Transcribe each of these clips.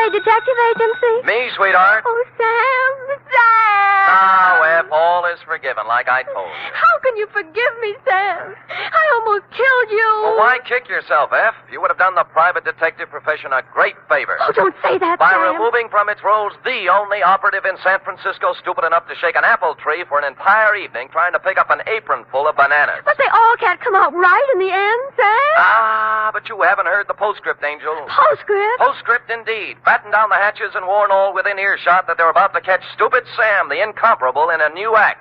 Spade Detective Agency? Me, sweetheart. Oh, Sam. Now, F, all is forgiven, like I told you. How can you forgive me, Sam? I almost killed you. Well, why kick yourself, F? You would have done the private detective profession a great favor. Oh, don't say that, By Sam. removing from its rolls the only operative in San Francisco stupid enough to shake an apple tree for an entire evening trying to pick up an apron full of bananas. But they all can't come out right in the end, Sam. Ah, but you haven't heard the postscript, Angel. Postscript? Postscript, indeed. Batten down the hatches and warn all within earshot that they're about to catch Stupid Sam, the incomparable, in a new act.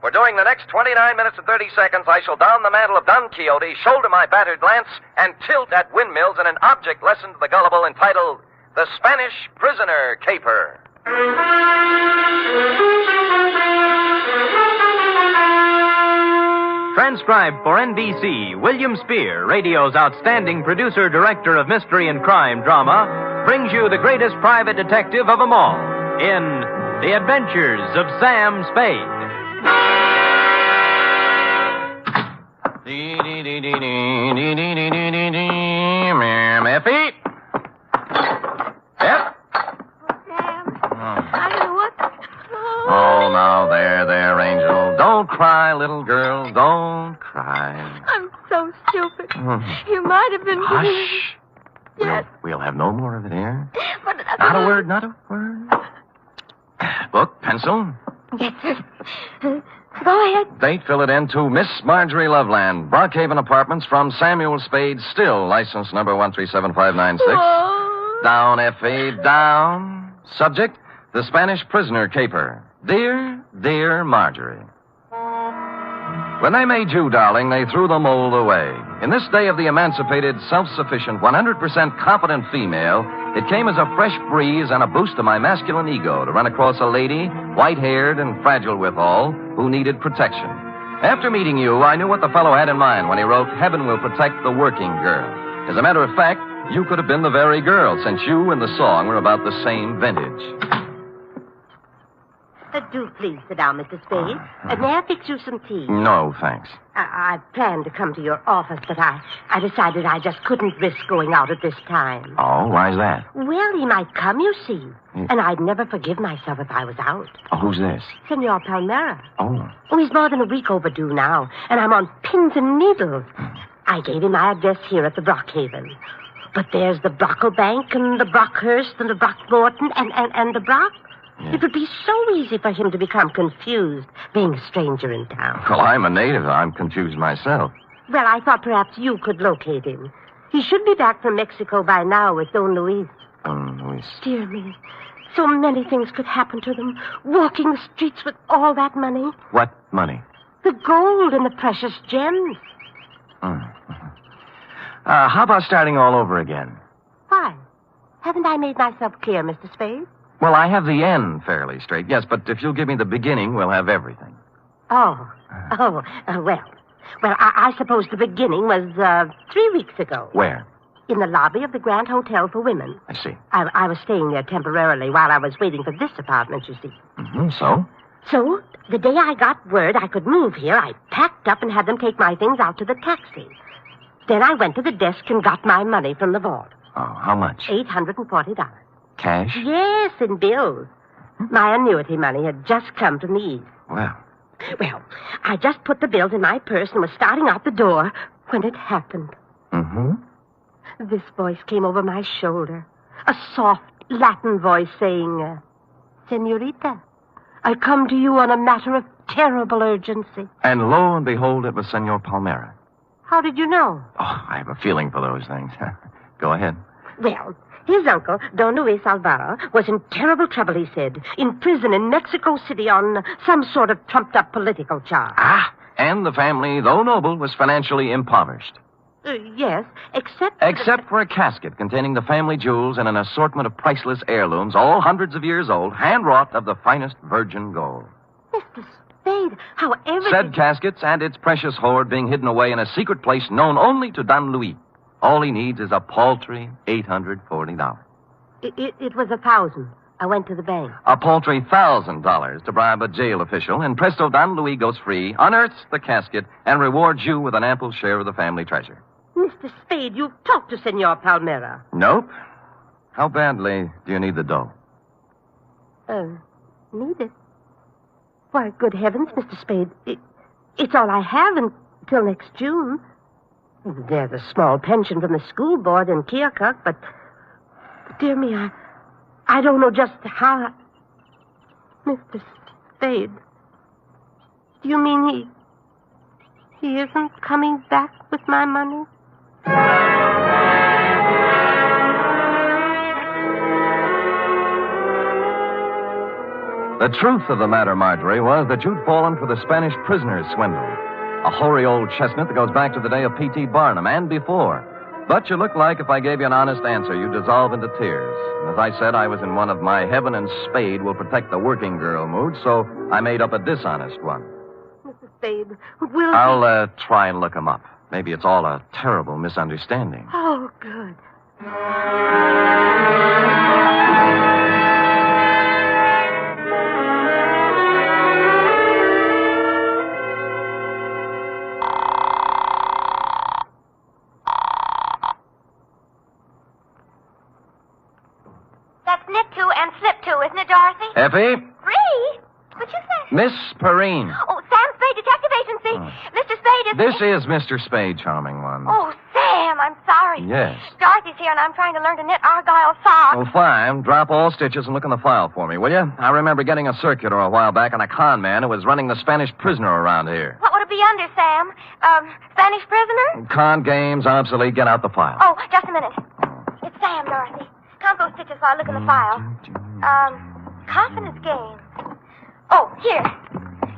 For during the next 29 minutes and 30 seconds, I shall don the mantle of Don Quixote, shoulder my battered lance, and tilt at windmills in an object lesson to the gullible entitled The Spanish Prisoner Caper. Transcribed for NBC, William Spear, radio's outstanding producer-director of mystery and crime drama, brings you the greatest private detective of them all in The Adventures of Sam Spade. Effie? Yep. Sam, I don't know what... Oh, now, there, Angel. Don't cry, little girl. Don't cry. I'm so stupid. You might have been... Hush. Yes. We'll have no more of it here. But... Not a word, not a word. Book, pencil. Yes, sir. Go ahead. Date, fill it in to Miss Marjorie Loveland, Brockhaven Apartments, from Samuel Spade, still license number 1375596. Oh. Down, F.A., down. Subject, the Spanish Prisoner Caper. Dear, dear Marjorie. When they made you, darling, they threw the mold away. In this day of the emancipated, self-sufficient, 100% competent female, it came as a fresh breeze and a boost to my masculine ego to run across a lady, white-haired and fragile withal, who needed protection. After meeting you, I knew what the fellow had in mind when he wrote, Heaven will protect the working girl. As a matter of fact, you could have been the very girl, since you and the song were about the same vintage. Do please sit down, Mr. Spade. May I fix you some tea? No, thanks. I planned to come to your office, but I decided I just couldn't risk going out at this time. Oh, why's that? Well, he might come, you see. And I'd never forgive myself if I was out. Oh, who's this? Senor Palmera. Oh. Oh, he's more than a week overdue now, and I'm on pins and needles. I gave him my address here at the Brockhaven. But there's the Brocklebank and the Brockhurst and the Brockmorton and the Brock. Yeah. It would be so easy for him to become confused, being a stranger in town. Well, I'm a native. I'm confused myself. Well, I thought perhaps you could locate him. He should be back from Mexico by now with Don Luis. Don Luis. Dear me. So many things could happen to them. Walking the streets with all that money. What money? The gold and the precious gems. How about starting all over again? Why? Haven't I made myself clear, Mr. Spade? Well, I have the end fairly straight, yes, but if you'll give me the beginning, we'll have everything. Well, I suppose the beginning was 3 weeks ago. Where? In the lobby of the Grand Hotel for Women. I see. I was staying there temporarily while I was waiting for this apartment, you see. So? So, the day I got word I could move here, I packed up and had them take my things out to the taxi. Then I went to the desk and got my money from the vault. Oh, how much? $840. Cash? Yes, in bills. My annuity money had just come from the East. Well, I just put the bills in my purse and was starting out the door when it happened. This voice came over my shoulder. A soft Latin voice saying, Senorita, I come to you on a matter of terrible urgency. And lo and behold, it was Senor Palmera. How did you know? Oh, I have a feeling for those things. Go ahead. Well, his uncle, Don Luis Alvaro, was in terrible trouble, he said. In prison in Mexico City on some sort of trumped-up political charge. And the family, though noble, was financially impoverished. Yes, except... Except for a casket containing the family jewels and an assortment of priceless heirlooms, all hundreds of years old, hand-wrought of the finest virgin gold. Mr. Spade, how everything... Said caskets and its precious hoard being hidden away in a secret place known only to Don Luis. All he needs is a paltry $840. It was $1,000. I went to the bank. A paltry $1,000 to bribe a jail official, and presto, Don Luis goes free, unearths the casket, and rewards you with an ample share of the family treasure. Mr. Spade, you've talked to Senor Palmera. Nope. How badly do you need the dough? Need it? Why, good heavens, Mr. Spade. It's all I have until next June. There's a small pension from the school board in Keokuk, but dear me, I don't know just how... Mr. Spade, do you mean he isn't coming back with my money? The truth of the matter, Marjorie, was that you'd fallen for the Spanish prisoner's swindle. A hoary old chestnut that goes back to the day of P.T. Barnum and before. But you look like if I gave you an honest answer, you'd dissolve into tears. And as I said, I was in one of my heaven and Spade will protect the working girl moods, so I made up a dishonest one. Mr. Spade, will I'll try and look him up. Maybe it's all a terrible misunderstanding. Oh, good. Isn't it, Dorothy? Effie? Free? What'd you say? Miss Perrine. Oh, Sam Spade, Detective Agency. Mr. Spade is... This is Mr. Spade, charming one. Oh, Sam, I'm sorry. Yes. Dorothy's here, and I'm trying to learn to knit argyle socks. Oh, fine. Drop all stitches and look in the file for me, will you? I remember getting a circular a while back on a con man who was running the Spanish prisoner around here. What would it be under, Sam? Spanish prisoner? Con games, obsolete. Get out the file. Oh, just a minute. It's Sam, Dorothy. Count those stitches while I look in the file. Confidence game. Oh, here.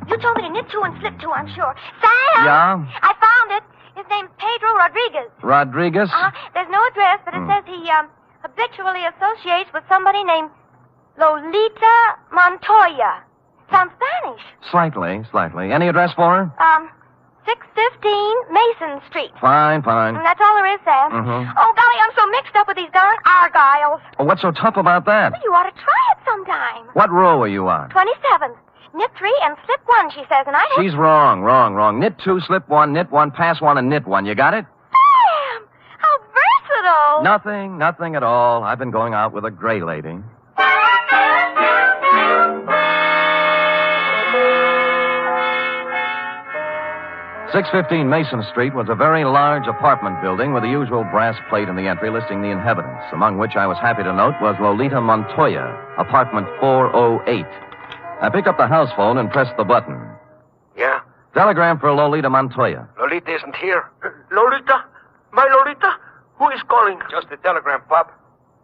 You told me to knit two and slip two, I'm sure. Sam! Yeah? I found it. His name's Pedro Rodriguez. Rodriguez? There's no address, but it says he, habitually associates with somebody named Lolita Montoya. Sounds Spanish. Slightly. Any address for her? 615 Mason Street. Fine. And that's all there is, Sam. Mm-hmm. Oh, golly, I'm so mixed up with these darn argyles. Oh, what's so tough about that? Well, you ought to try it sometime. What row are you on? 27th. Knit 3 and slip 1, she says, and I... She's wrong. Knit 2, slip 1, knit 1, pass 1, and knit 1. You got it? Sam! How versatile! Nothing at all. I've been going out with a gray lady. 615 Mason Street was a very large apartment building with the usual brass plate in the entry listing the inhabitants, among which I was happy to note was Lolita Montoya, apartment 408. I picked up the house phone and pressed the button. Yeah? Telegram for Lolita Montoya. Lolita isn't here. Lolita? My Lolita? Who is calling? Just a telegram, Pop.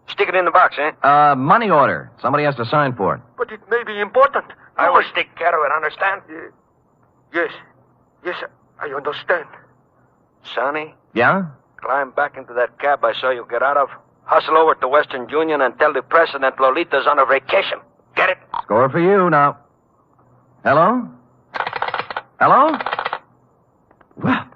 Stick it in the box, eh? Money order. Somebody has to sign for it. But it may be important. I will take care of it, understand? Yes, I understand. Sonny? Yeah? Climb back into that cab I saw you get out of. Hustle over to Western Union and tell the president Lolita's on a vacation. Get it? Score for you now. Hello? Well.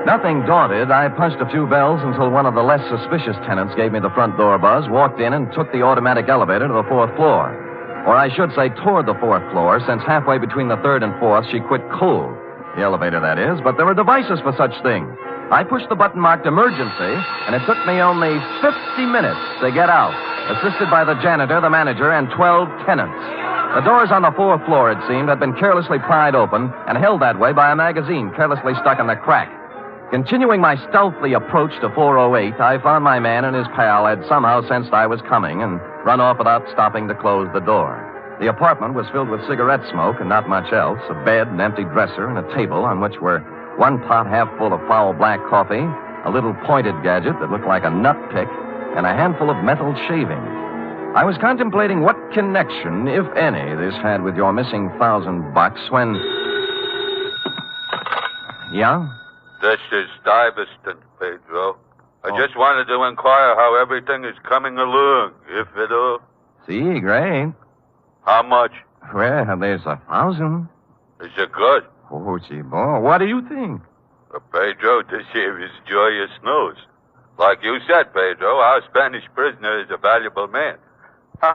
Nothing daunted, I punched a few bells until one of the less suspicious tenants gave me the front door buzz, walked in, and took the automatic elevator to the 4th floor. Or I should say toward the 4th floor, since halfway between the 3rd and 4th, she quit cold. The elevator, that is, but there were devices for such things. I pushed the button marked emergency, and it took me only 50 minutes to get out, assisted by the janitor, the manager, and 12 tenants. The doors on the 4th floor, it seemed, had been carelessly pried open and held that way by a magazine carelessly stuck in the crack. Continuing my stealthy approach to 408, I found my man and his pal had somehow sensed I was coming and run off without stopping to close the door. The apartment was filled with cigarette smoke and not much else, a bed, an empty dresser, and a table on which were one pot half full of foul black coffee, a little pointed gadget that looked like a nut pick, and a handful of metal shavings. I was contemplating what connection, if any, this had with your missing $1,000 when... Yeah? This is Stuyvesant, Pedro. I just wanted to inquire how everything is coming along, if at all. See, great. How much? Well, there's 1,000. Is it good? Oh, gee, boy, what do you think? Pedro, this here is joyous news. Like you said, Pedro, our Spanish prisoner is a valuable man. Huh?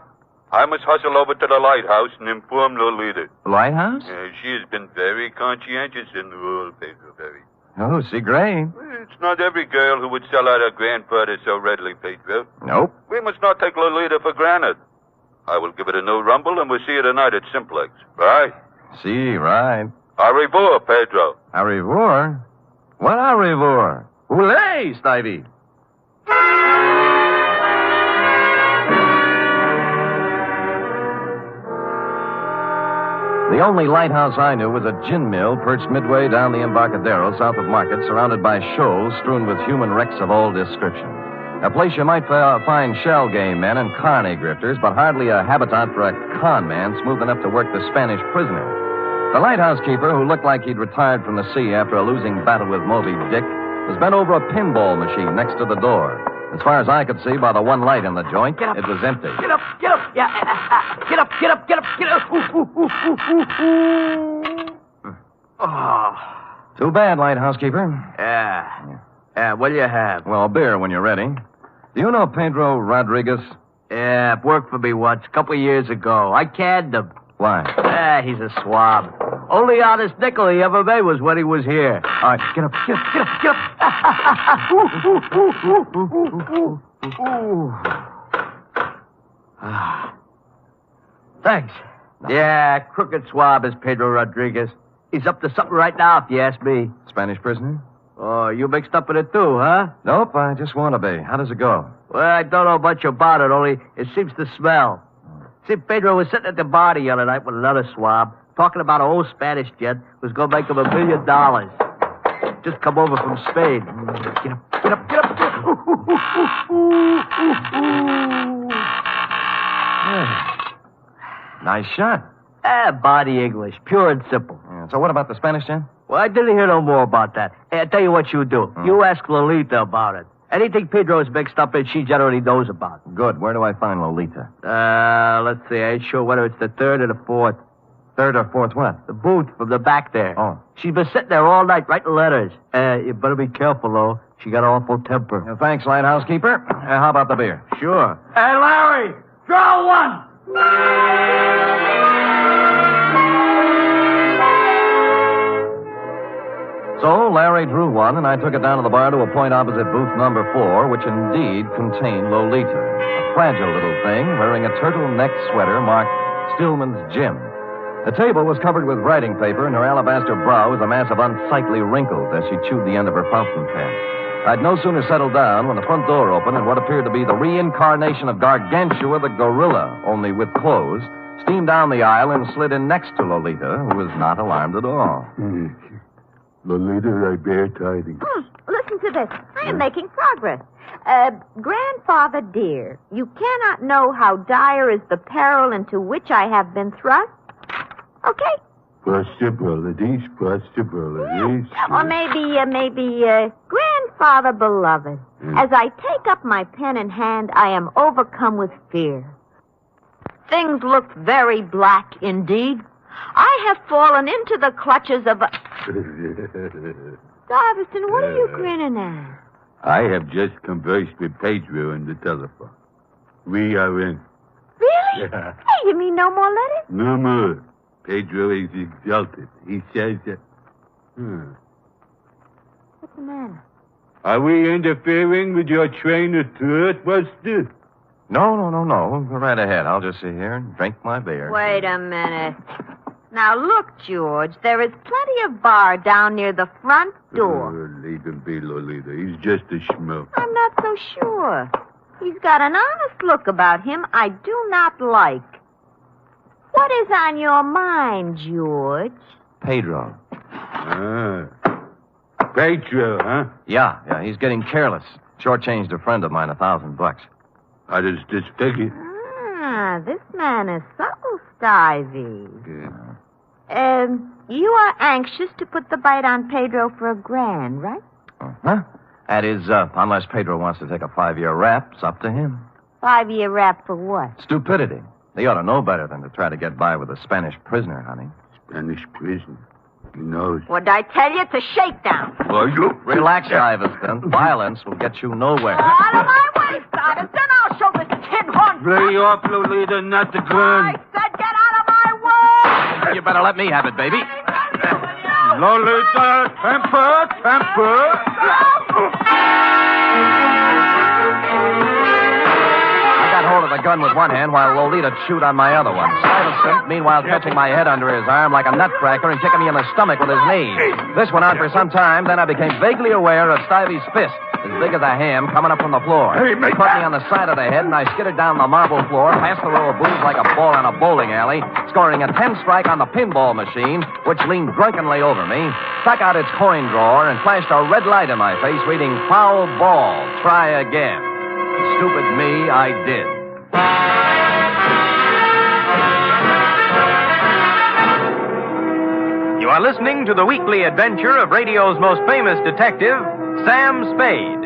I must hustle over to the lighthouse and inform Lolita. Lighthouse? She has been very conscientious in the role, Pedro, very. Oh, see, Gray. It's not every girl who would sell out her grandfather so readily, Pedro. Nope. We must not take Lolita for granted. I will give it a new rumble, and we'll see you tonight at Simplex. Right? See, right. Au revoir, Pedro. Au revoir? What au revoir? Oulé, Stivey. The only lighthouse I knew was a gin mill perched midway down the Embarcadero south of Market, surrounded by shoals strewn with human wrecks of all description. A place you might find shell game men and carny grifters, but hardly a habitat for a con man smooth enough to work the Spanish prisoner. The lighthouse keeper, who looked like he'd retired from the sea after a losing battle with Moby Dick, was bent over a pinball machine next to the door. As far as I could see by the one light in the joint, it was empty. Get up, get up. Yeah, get up, get up, get up, get up. Oh. Too bad, lighthouse keeper. Yeah, what do you have? Well, beer when you're ready. Do you know Pedro Rodriguez? Yeah, worked for me once, a couple of years ago. I canned him. Why? He's a swab. Only honest nickel he ever made was when he was here. All right, get up, get up, get up, get up. Thanks. Yeah, crooked swab is Pedro Rodriguez. He's up to something right now, if you ask me. Spanish prisoner? Oh, you mixed up in it too, huh? Nope, I just want to be. How does it go? Well, I don't know much about it, only it seems to smell. See, Pedro was sitting at the bar the other night with another swab, talking about an old Spanish gent who's going to make him $1 million. Just come over from Spain. Get up, get up, get up, get up. Nice shot. Body English, pure and simple. Yeah, so what about the Spanish gent? Well, I didn't hear no more about that. Hey, I'll tell you what you do. You ask Lolita about it. Anything Pedro is mixed up in, she generally knows about. Good. Where do I find Lolita? Let's see. I ain't sure whether it's the third or the fourth. Third or fourth what? The booth from the back there. Oh. She's been sitting there all night writing letters. You better be careful, though. She got an awful temper. Thanks, lighthouse keeper. How about the beer? Sure. Hey, Larry, draw one. So Larry drew one, and I took it down to the bar to a point opposite booth number 4, which indeed contained Lolita, a fragile little thing wearing a turtleneck sweater marked Stillman's Gym. The table was covered with writing paper, and her alabaster brow was a mass of unsightly wrinkles as she chewed the end of her fountain pen. I'd no sooner settled down when the front door opened, and what appeared to be the reincarnation of Gargantua the gorilla, only with clothes, steamed down the aisle and slid in next to Lolita, who was not alarmed at all. Lolita, I bear tidings. Listen to this. I am making progress. Grandfather dear, you cannot know how dire is the peril into which I have been thrust. Okay? Possibilities. Or maybe, Grandfather beloved. As I take up my pen in hand, I am overcome with fear. Things look very black indeed. I have fallen into the clutches of a... Darveston, what are you grinning at? I have just conversed with Pedro on the telephone. We are in. Really? Yeah. Hey, you mean no more letters? No more. Pedro is exalted. He says that... What's the matter? Are we interfering with your train of thought, Buster? No. Go right ahead. I'll just sit here and drink my beer. Wait a minute. Now, look, George, there is plenty of bar down near the front door. Leave him be, Lolita. He's just a schmuck. I'm not so sure. He's got an honest look about him I do not like. What is on your mind, George? Pedro. Pedro, huh? Yeah, he's getting careless. Shortchanged a friend of mine $1,000. How does this figure? This man is so stivey. Yeah. You are anxious to put the bite on Pedro for $1,000, right? Huh? That is, unless Pedro wants to take a 5-year rap, it's up to him. 5-year rap for what? Stupidity. He ought to know better than to try to get by with a Spanish prisoner, honey. Spanish prisoner? He knows. What did I tell you? It's a shakedown. Are you? Relax, Iverson. Violence will get you nowhere. Out of my way, Iverson. I'll show this tin horn. Lay off, Lolita, not the gun. I said get out of my way. You better let me have it, baby. Lolita, temper. I got hold of the gun with one hand while Lolita chewed on my other one. Stuyvesant, meanwhile, catching my head under his arm like a nutcracker and kicking me in the stomach with his knee. This went on for some time, then I became vaguely aware of Stuyves's fist, as big as a ham, coming up from the floor. He put me on the side of the head, and I skittered down the marble floor, past the row of booths like a ball in a bowling alley, scoring a 10-strike on the pinball machine, which leaned drunkenly over me, stuck out its coin drawer, and flashed a red light in my face, reading, "Foul ball, try again." Stupid me, I did. You are listening to the weekly adventure of radio's most famous detective, Sam Spade.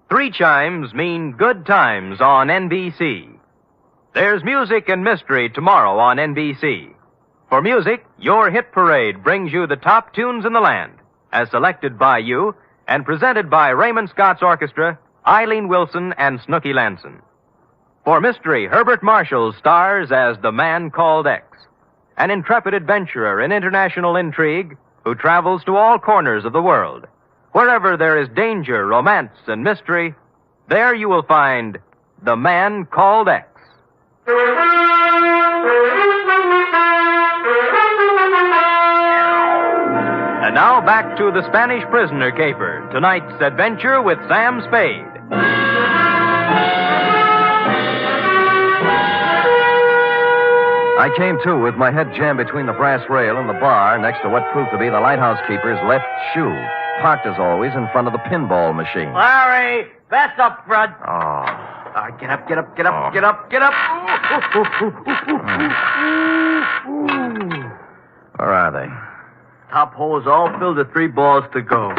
Three chimes mean good times on NBC. There's music and mystery tomorrow on NBC. For music, your hit parade brings you the top tunes in the land, as selected by you and presented by Raymond Scott's Orchestra, Eileen Wilson, and Snooky Lanson. For mystery, Herbert Marshall stars as the Man Called X, an intrepid adventurer in international intrigue who travels to all corners of the world. Wherever there is danger, romance, and mystery, there you will find the Man Called X. And now back to the Spanish Prisoner Caper, tonight's adventure with Sam Spade. I came to with my head jammed between the brass rail and the bar next to what proved to be the lighthouse keeper's left shoe, parked as always in front of the pinball machine. Larry, that's up front. Oh. Get up. Where are they? Top hole is all filled with 3 balls to go.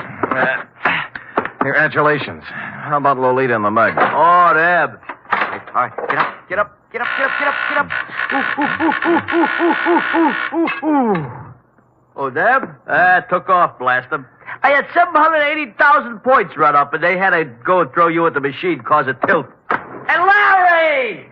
Congratulations. How about Lolita and the mug? Oh, Deb. All right, get up. Oh, Deb? Took off, blast them. I had 780,000 points run up, and they had to go and throw you at the machine, cause a tilt. And Larry!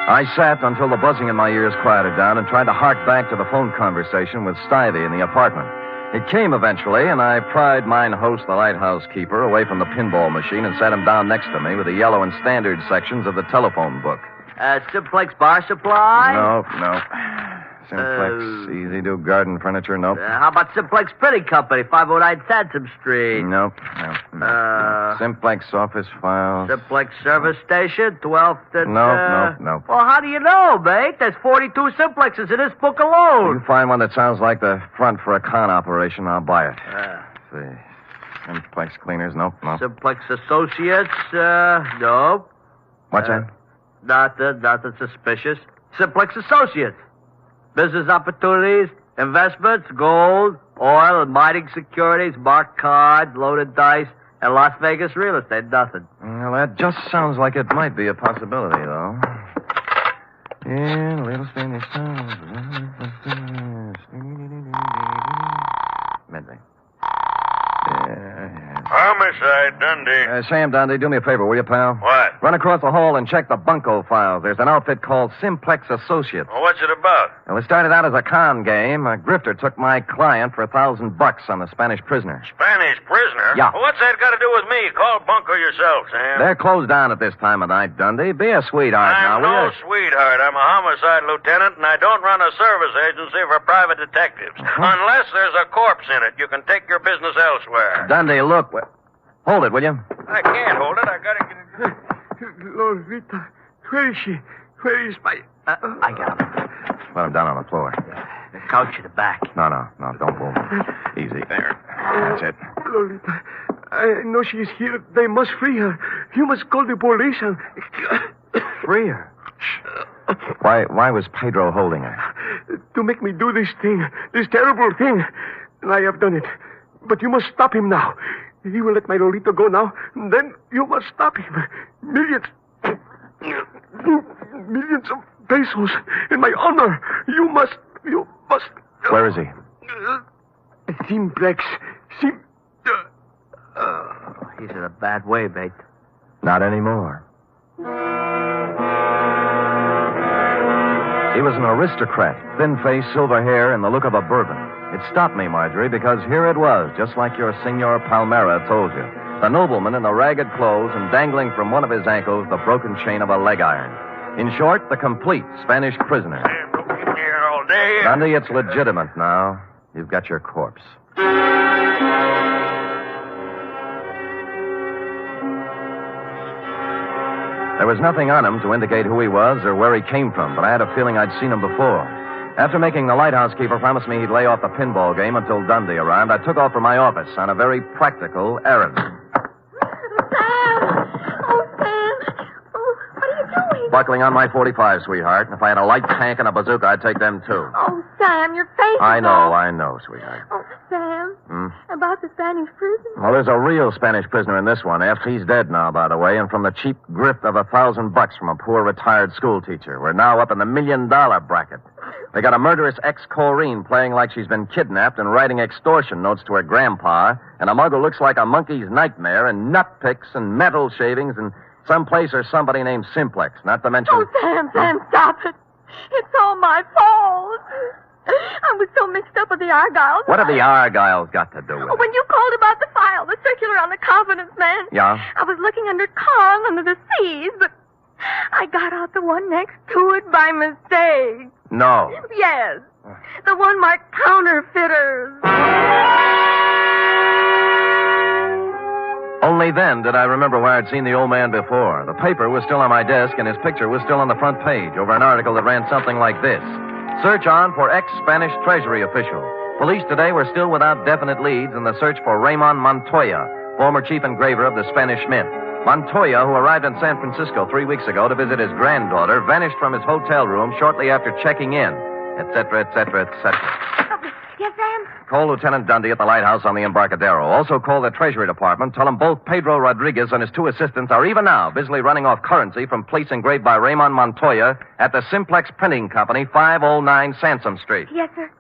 I sat until the buzzing in my ears quieted down and tried to hark back to the phone conversation with Stuyvesant in the apartment. It came eventually, and I pried mine host, the lighthouse keeper, away from the pinball machine and sat him down next to me with the yellow and standard sections of the telephone book. Simplex Bar Supply? No. Simplex, Easy Do Garden Furniture, nope. How about Simplex Printing Company, 509 Sansom Street? Nope. Simplex Office Files. Simplex Service Station, 12th and... Nope. Well, how do you know, mate? There's 42 Simplexes in this book alone. You find one that sounds like the front for a con operation, I'll buy it. Let's see. Simplex Cleaners, nope. Simplex Associates, nope. What's that? Nothing suspicious. Simplex Associates. Business opportunities, investments, gold, oil, and mining securities, marked cards, loaded dice, and Las Vegas real estate. Nothing. Well, that just sounds like it might be a possibility, though. Yeah, real estate. Midday. Homicide, Dundee. Sam Dundee, do me a favor, will you, pal? What? Run across the hall and check the bunco files. There's an outfit called Simplex Associates. Well, what's it about? Well, it started out as a con game. A grifter took my client for $1,000 on the Spanish prisoner. Spanish prisoner? Yeah. Well, what's that got to do with me? Call Bunko yourself, Sam. They're closed down at this time of night, Dundee. Be a sweetheart now, I'm will no you? sweetheart. I'm a homicide lieutenant, and I don't run a service agency for private detectives. Unless there's a corpse in it. You can take your business elsewhere. Dundee, look. Hold it, will you? I can't hold it. I got to get it. Lolita, where is she? Where is my... I got him. Put him down on the floor. The couch in the back. No, don't move. Easy. There. That's it. Lolita, I know she is here. They must free her. You must call the police and... Free her? Why was Pedro holding her? To make me do this thing, this terrible thing. And I have done it. But you must stop him now. He will let my Lolita go now. Then you must stop him. Millions. Millions of pesos in my honor. You must... Where is he? Simplex. He's in a bad way, mate. Not anymore. He was an aristocrat, thin face, silver hair, and the look of a bourbon. It stopped me, Marjorie, because here it was, just like your Senor Palmera told you. The nobleman in the ragged clothes and dangling from one of his ankles the broken chain of a leg iron. In short, the complete Spanish prisoner. Don't get here all day. Dundee, it's legitimate now. You've got your corpse. There was nothing on him to indicate who he was or where he came from, but I had a feeling I'd seen him before. After making the lighthouse keeper promise me he'd lay off the pinball game until Dundee arrived, I took off for my office on a very practical errand. Sam! Oh, Sam! Oh, what are you doing? Buckling on my 45, sweetheart. If I had a light tank and a bazooka, I'd take them, too. Oh, Sam, your face I is know, all... sweetheart. Oh, Sam. Hmm? About the Spanish prison? Well, there's a real Spanish prisoner in this one, F. He's dead now, by the way, and from the cheap grift of $1,000 from a poor retired school teacher. We're now up in the $1 million bracket. They got a murderous ex-Corrine playing like she's been kidnapped and writing extortion notes to her grandpa, and a mug who looks like a monkey's nightmare, and nut picks and metal shavings, and someplace or somebody named Simplex, not to mention... Oh, Sam, stop it. It's all my fault. I was so mixed up with the Argyles. What have the Argyles got to do with it? When you called about the file, the circular on the confidence man. Yeah? I was looking under Kong under the C's, but I got out the one next to it by mistake. No. Yes. The one marked counterfeiters. Only then did I remember where I'd seen the old man before. The paper was still on my desk, and his picture was still on the front page over an article that ran something like this. Search on for ex-Spanish Treasury official. Police today were still without definite leads in the search for Ramon Montoya, former chief engraver of the Spanish Mint. Montoya, who arrived in San Francisco 3 weeks ago to visit his granddaughter, vanished from his hotel room shortly after checking in, etc., etc., etc. Yes, Sam? Call Lieutenant Dundee at the lighthouse on the Embarcadero. Also call the Treasury Department. Tell them both Pedro Rodriguez and his 2 assistants are even now busily running off currency from plates engraved by Ramon Montoya at the Simplex Printing Company, 509 Sansom Street. Yes, sir.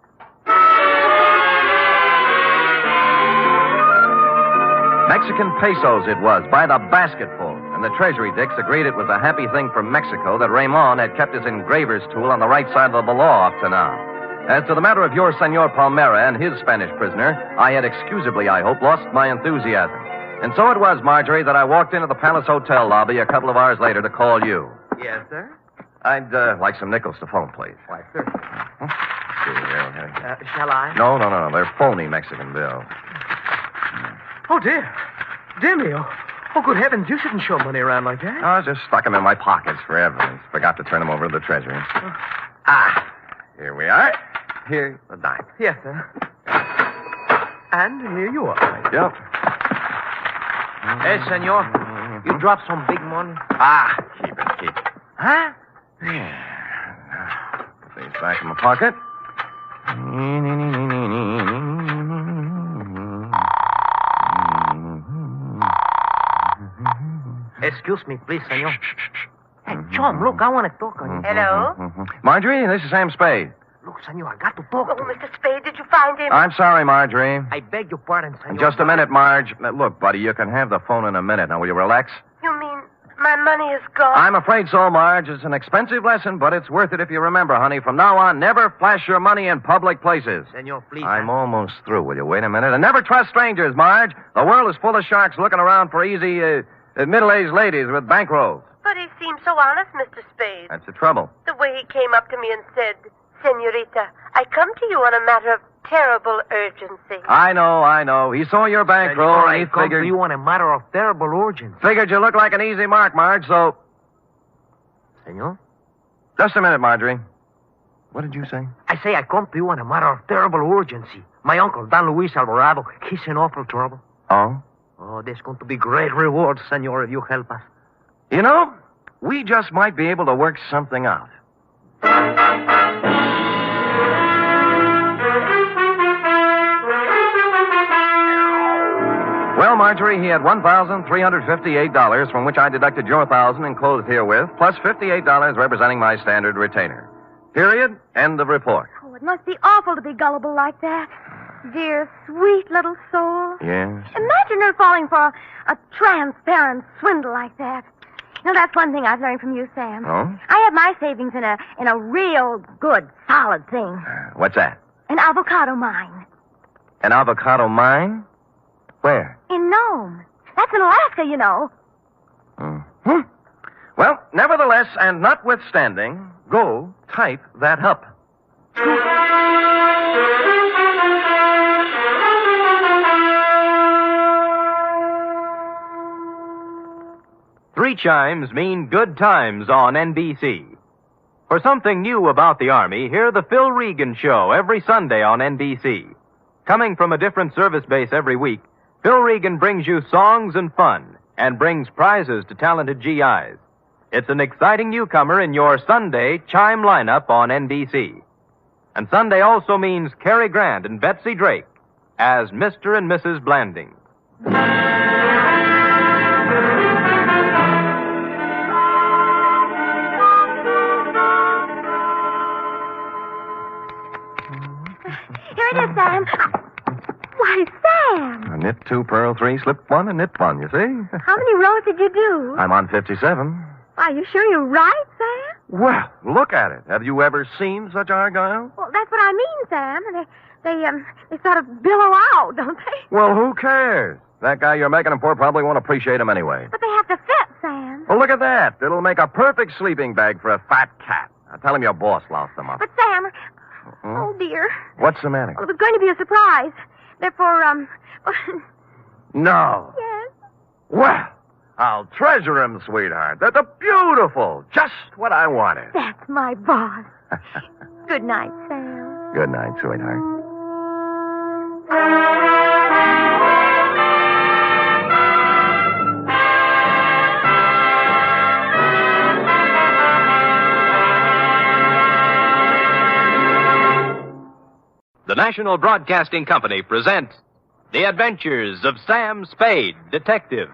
Mexican pesos it was, by the basketful. And the Treasury dicks agreed it was a happy thing for Mexico that Ramon had kept his engraver's tool on the right side of the law up to now. As to the matter of your Senor Palmera and his Spanish prisoner, I had excusably, I hope, lost my enthusiasm. And so it was, Marjorie, that I walked into the Palace Hotel lobby a couple of hours later to call you. Yes, sir? I'd like some nickels to phone, please. Why, sir. Shall I? No. They're phony Mexican bills. Oh, dear. Dear me. Oh, good heavens. You shouldn't show money around like that. I just stuck them in my pockets for evidence. Forgot to turn them over to the Treasury. Here we are. Here's the dime. Yes, sir. And here you are. Yep. Hey, senor. You dropped some big money. Keep it. Huh? Yeah. Put these back in my pocket. Excuse me, please, senor. Hey, Chum, look, I want to talk on you. Hello? Marjorie, this is Sam Spade. Look, senor, I got to talk Oh, to you. Mr. Spade, did you find him? I'm sorry, Marjorie. I beg your pardon, senor. Just a minute, Marge. Look, buddy, you can have the phone in a minute. Now, will you relax? You mean my money is gone? I'm afraid so, Marge. It's an expensive lesson, but it's worth it if you remember, honey. From now on, never flash your money in public places. Senor, please. I'm almost through. Will you wait a minute? And never trust strangers, Marge. The world is full of sharks looking around for easy, middle-aged ladies with bankrolls. But he seemed so honest, Mr. Spade. That's the trouble. The way he came up to me and said, Senorita, I come to you on a matter of terrible urgency. I know. He saw your bankroll, Senor, and he I come figured... to you on a matter of terrible urgency. Figured you look like an easy mark, Marge, so... Senor? Just a minute, Marjorie. What did you say? I say I come to you on a matter of terrible urgency. My uncle, Don Luis Alvarado, he's in awful trouble. Oh? Oh, there's going to be great rewards, senor, if you help us. You know, we just might be able to work something out. Well, Marjorie, he had $1,358, from which I deducted your $1,000 enclosed herewith, plus $58 representing my standard retainer. Period. End of report. Oh, it must be awful to be gullible like that. Dear, sweet little soul. Yes. Imagine her falling for a transparent swindle like that. You know, that's one thing I've learned from you, Sam. Oh? I have my savings in a real good, solid thing. What's that? An avocado mine. An avocado mine? Where? In Nome. That's in Alaska, you know. Mm-hmm. Well, nevertheless, and notwithstanding, go type that up. 3 chimes mean good times on NBC. For something new about the Army, hear the Phil Regan Show every Sunday on NBC. Coming from a different service base every week, Phil Regan brings you songs and fun and brings prizes to talented GIs. It's an exciting newcomer in your Sunday chime lineup on NBC. And Sunday also means Cary Grant and Betsy Drake as Mr. and Mrs. Blanding. Here it is, Sam. Why, Sam. A knit 2, purl 3, slip 1, and knit 1, you see? How many rows did you do? I'm on 57. Are you sure you're right, Sam? Well, look at it. Have you ever seen such argyle? Well, that's what I mean, Sam. They sort of billow out, don't they? Well, who cares? That guy you're making them for probably won't appreciate them anyway. But they have to fit, Sam. Well, look at that. It'll make a perfect sleeping bag for a fat cat. Now, tell him your boss lost them up. But, Sam, oh, dear. What's the matter? Well, it was going to be a surprise. Therefore, No. Yes? Well, I'll treasure him, sweetheart. They're beautiful. Just what I wanted. That's my boss. Good night, Sam. Good night, sweetheart. The National Broadcasting Company presents The Adventures of Sam Spade, Detective.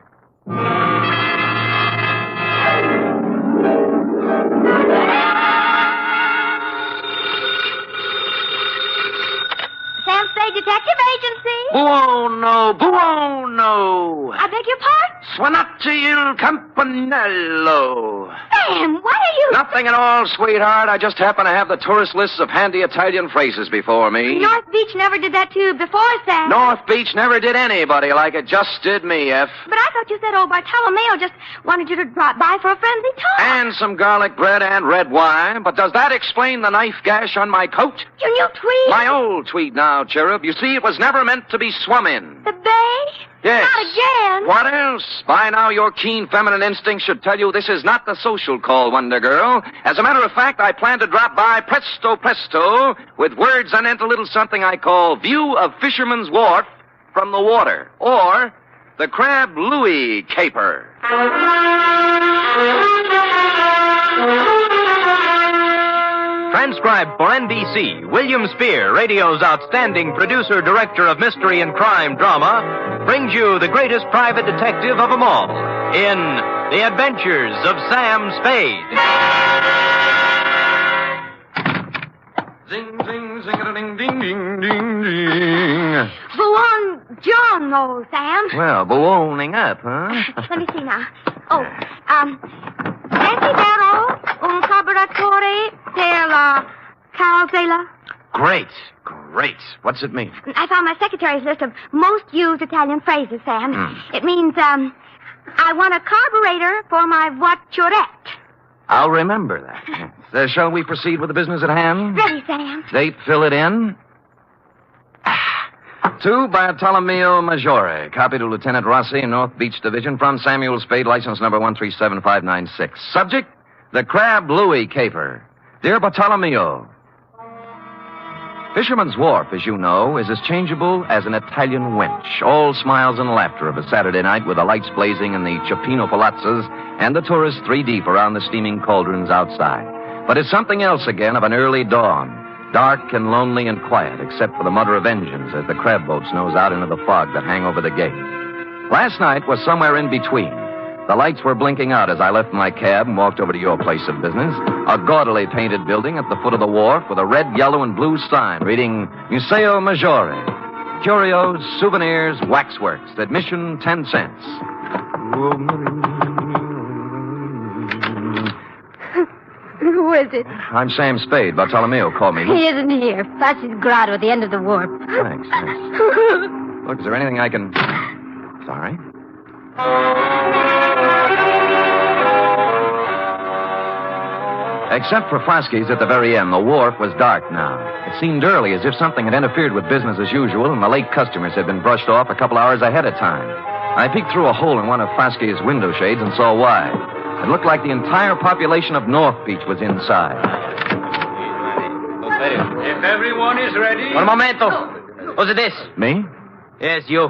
Sam Spade Detective Agency. Buono, buono. I beg your pardon? Suonate il campanello. Sam, what are you... Nothing at all, sweetheart. I just happen to have the tourist lists of handy Italian phrases before me. North Beach never did that to you before, Sam. North Beach never did anybody like it just did me, F. But I thought you said old Bartolomeo just wanted you to drop by for a friendly talk. And some garlic bread and red wine. But does that explain the knife gash on my coat? Your new tweed? My old tweed now, cherub. You see, it was never meant to be swum in. The bay? Yes. Not again. What else? By now, your keen feminine instinct should tell you this is not the social call, Wonder Girl. As a matter of fact, I plan to drop by presto presto with words anent a little something I call View of Fisherman's Wharf from the Water, or the Crab Louis Caper. Transcribed for NBC, William Spear, radio's outstanding producer-director of mystery and crime drama, brings you the greatest private detective of them all in The Adventures of Sam Spade. Zing, zing, zing-a-ding-ding-ding-ding-ding. Buongiorno, Sam. Well, ballooning up, huh? Let me see now. Oh, desidero un carburatore per la carrozzella. Great. What's it mean? I found my secretary's list of most used Italian phrases, Sam. It means, I want a carburetor for my voiturette. I'll remember that. Shall we proceed with the business at hand? Ready, Sam. Date, fill it in. To Bartolomeo Maggiore, copy to Lieutenant Rossi, North Beach Division, from Samuel Spade, license number 137596. Subject, the Crab Louis Caper. Dear Bartolomeo, Fisherman's Wharf, as you know, is as changeable as an Italian wench. All smiles and laughter of a Saturday night with the lights blazing in the Cioppino palazzas and the tourists 3 deep around the steaming cauldrons outside. But it's something else again of an early dawn. Dark and lonely and quiet, except for the mutter of engines as the crab boats nose out into the fog that hang over the gate. Last night was somewhere in between. The lights were blinking out as I left my cab and walked over to your place of business, a gaudily painted building at the foot of the wharf with a red, yellow, and blue sign reading Museo Maggiore. Curios, souvenirs, waxworks. Admission 10 cents. Who is it? I'm Sam Spade. Bartolomeo called me. He isn't here. Fascist Grotto at the end of the wharf. Thanks. Look, is there anything I can... Sorry. Except for Flasky's at the very end, the wharf was dark now. It seemed early, as if something had interfered with business as usual, and the late customers had been brushed off a couple hours ahead of time. I peeked through a hole in one of Flasky's window shades and saw why. It looked like the entire population of North Beach was inside. If everyone is ready... Un momento. Who's this? Me? Yes, you.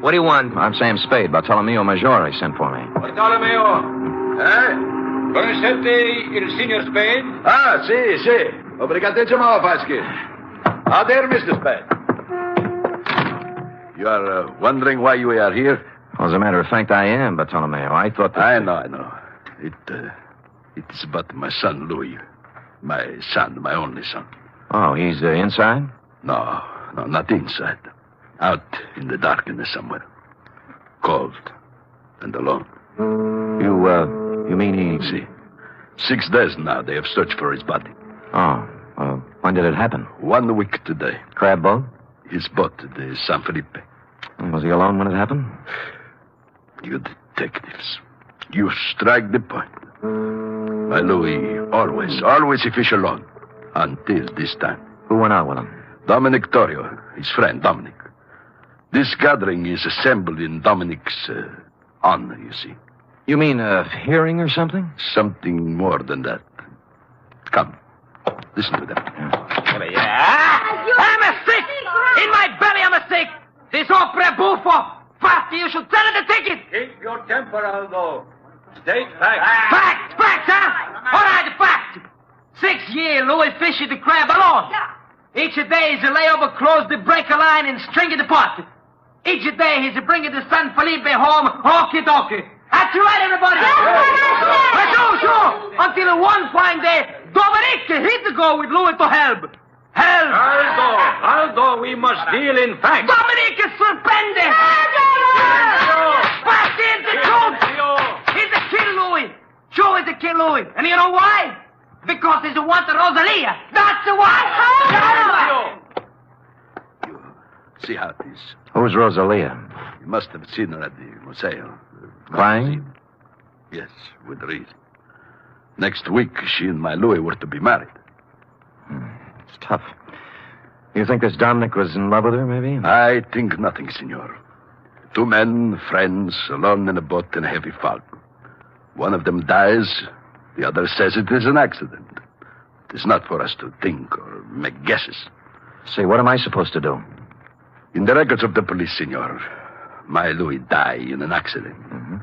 What do you want? I'm Sam Spade. Bartolomeo Maggiore sent for me. Bartolomeo. Conoscete il signor Spade? Ah, sì. Obrigatissimo, Vasquez. Ah, there, Mr. Spade. You are wondering why you are here? Well, as a matter of fact, I am, Bartolomeo. I thought that... I know. It's about my son, Louis. My son, my only son. Oh, he's inside? No, not inside. Out in the darkness somewhere. Cold and alone. You mean he... See, 6 days now they have searched for his body. Oh, when did it happen? 1 week today. Crab boat? His boat, the San Felipe. Was he alone when it happened? You detectives, you strike the point. My Louis, always he fish alone. Until this time. Who went out with him? Dominic Torrio, his friend, Dominic. This gathering is assembled in Dominic's honor, you see. You mean a hearing or something? Something more than that. Come, listen to them. I'm a sick! In my belly, I'm a sick! This opera buffo! Faster, you should sell it a ticket! Keep your temper, Aldo. State facts. Facts, huh? All right, fact. 6 years, Louis fished the crab alone. Each day he's a layover close the breaker line and string the pot. Each day he's bringing the San Felipe home, hokey-dokey. That's right, everybody. Sure. Until one fine day, Dominic hit to go with Louis to help. Aldo, we must deal in facts. Dominic is suspended. Back in the truth. He's a kill Louis. Sure, he's a kill Louis. And you know why? Because he's a want Rosalia. That's why. You see how it is. Who's Rosalia? You must have seen her at the museo. Crying? Yes, with reason. Next week, she and my Louis were to be married. It's tough. You think this Dominic was in love with her, maybe? I think nothing, senor. 2 men, friends, alone in a boat in a heavy fog. One of them dies. The other says it is an accident. It is not for us to think or make guesses. Say, what am I supposed to do? In the records of the police, senor, my Louis died in an accident. Mm-hmm.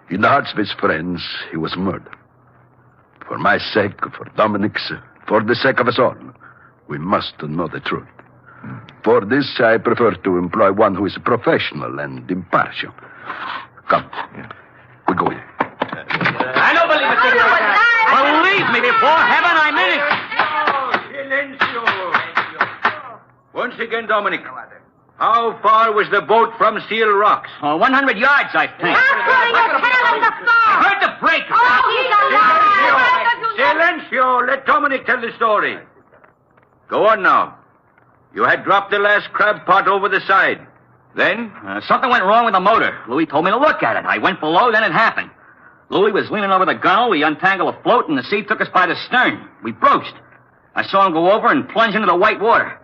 In the hearts of his friends, he was murdered. For my sake, for Dominic's, for the sake of us all, we must know the truth. For this, I prefer to employ one who is professional and impartial. Come. We go in. I don't believe it, senor. Believe me, before heaven, I mean it. Silencio. Once again, Dominic. How far was the boat from Seal Rocks? 100 yards, I think. I heard the break. Silencio. Let Dominic tell the story. Go on now. You had dropped the last crab pot over the side. Then? Something went wrong with the motor. Louis told me to look at it. I went below, then it happened. Louis was leaning over the gunwale. We untangled a float, and the sea took us by the stern. We broached. I saw him go over and plunge into the white water.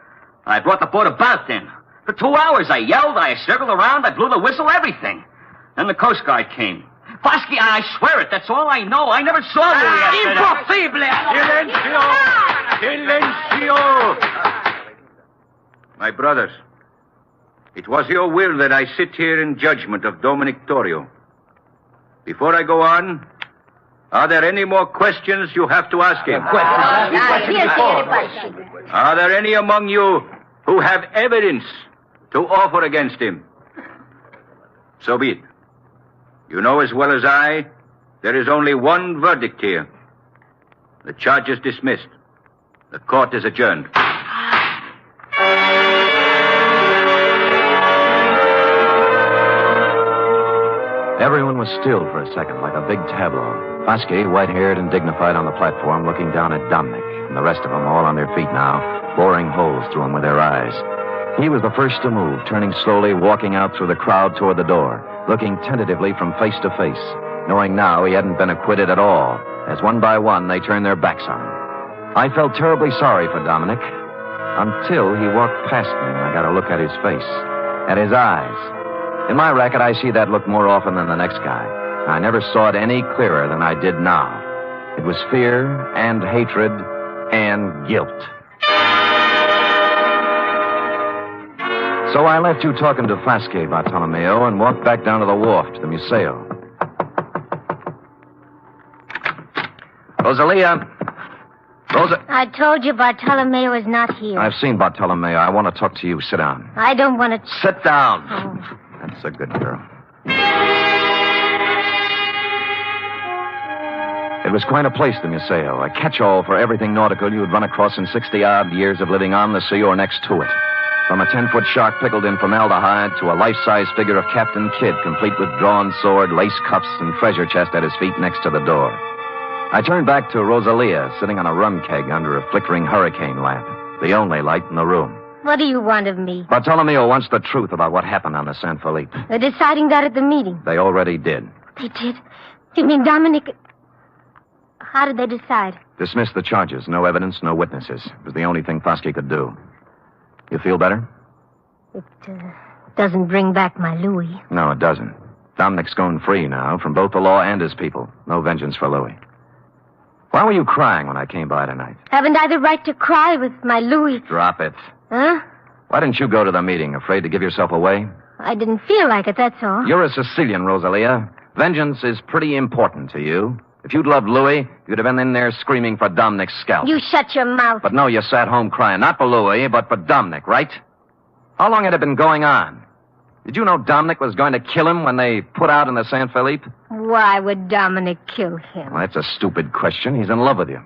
I brought the boat about then. For 2 hours, I yelled, I circled around, I blew the whistle, everything. Then the Coast Guard came. Fosky, I swear it, that's all I know. I never saw Louis after that. Silencio! My brothers, it was your will that I sit here in judgment of Dominic Torrio. Before I go on, are there any more questions you have to ask him? Are there any among you who have evidence to offer against him? So be it. You know as well as I, there is only one verdict here. The charge is dismissed. The court is adjourned. Everyone was still for a second, like a big tableau. Fosky, white-haired and dignified on the platform, looking down at Dominic, and the rest of them all on their feet now, boring holes through him with their eyes. He was the first to move, turning slowly, walking out through the crowd toward the door, looking tentatively from face to face, knowing now he hadn't been acquitted at all, as one by one they turned their backs on him. I felt terribly sorry for Dominic, until he walked past me and I got a look at his face, at his eyes. In my racket, I see that look more often than the next guy. I never saw it any clearer than I did now. It was fear and hatred and guilt. So I left you talking to Flasque, Bartolomeo, and walked back down to the wharf to the Museo. Rosalia. I told you Bartolomeo is not here. I've seen Bartolomeo. I want to talk to you. Sit down. I don't want to... Sit down. Oh. That's a good girl. It was quite a place, the Museo, a catch-all for everything nautical you'd run across in 60-odd years of living on the sea or next to it. From a 10-foot shark pickled in formaldehyde to a life-size figure of Captain Kidd, complete with drawn sword, lace cuffs, and treasure chest at his feet next to the door. I turned back to Rosalia, sitting on a rum keg under a flickering hurricane lamp, the only light in the room. What do you want of me? Bartolomeo wants the truth about what happened on the San Felipe. They're deciding that at the meeting. They already did. They did? You mean Dominic... How did they decide? Dismiss the charges. No evidence, no witnesses. It was the only thing Fosky could do. You feel better? It doesn't bring back my Louis. No, it doesn't. Dominic's going free now, from both the law and his people. No vengeance for Louis. Why were you crying when I came by tonight? Haven't I the right to cry with my Louis? Drop it. Huh? Why didn't you go to the meeting? Afraid to give yourself away? I didn't feel like it, that's all. You're a Sicilian, Rosalia. Vengeance is pretty important to you. If you'd loved Louis, you'd have been in there screaming for Dominic's scalp. You shut your mouth. But no, you sat home crying. Not for Louis, but for Dominic, right? How long had it been going on? Did you know Dominic was going to kill him when they put out in the San Felipe? Why would Dominic kill him? Well, that's a stupid question. He's in love with you.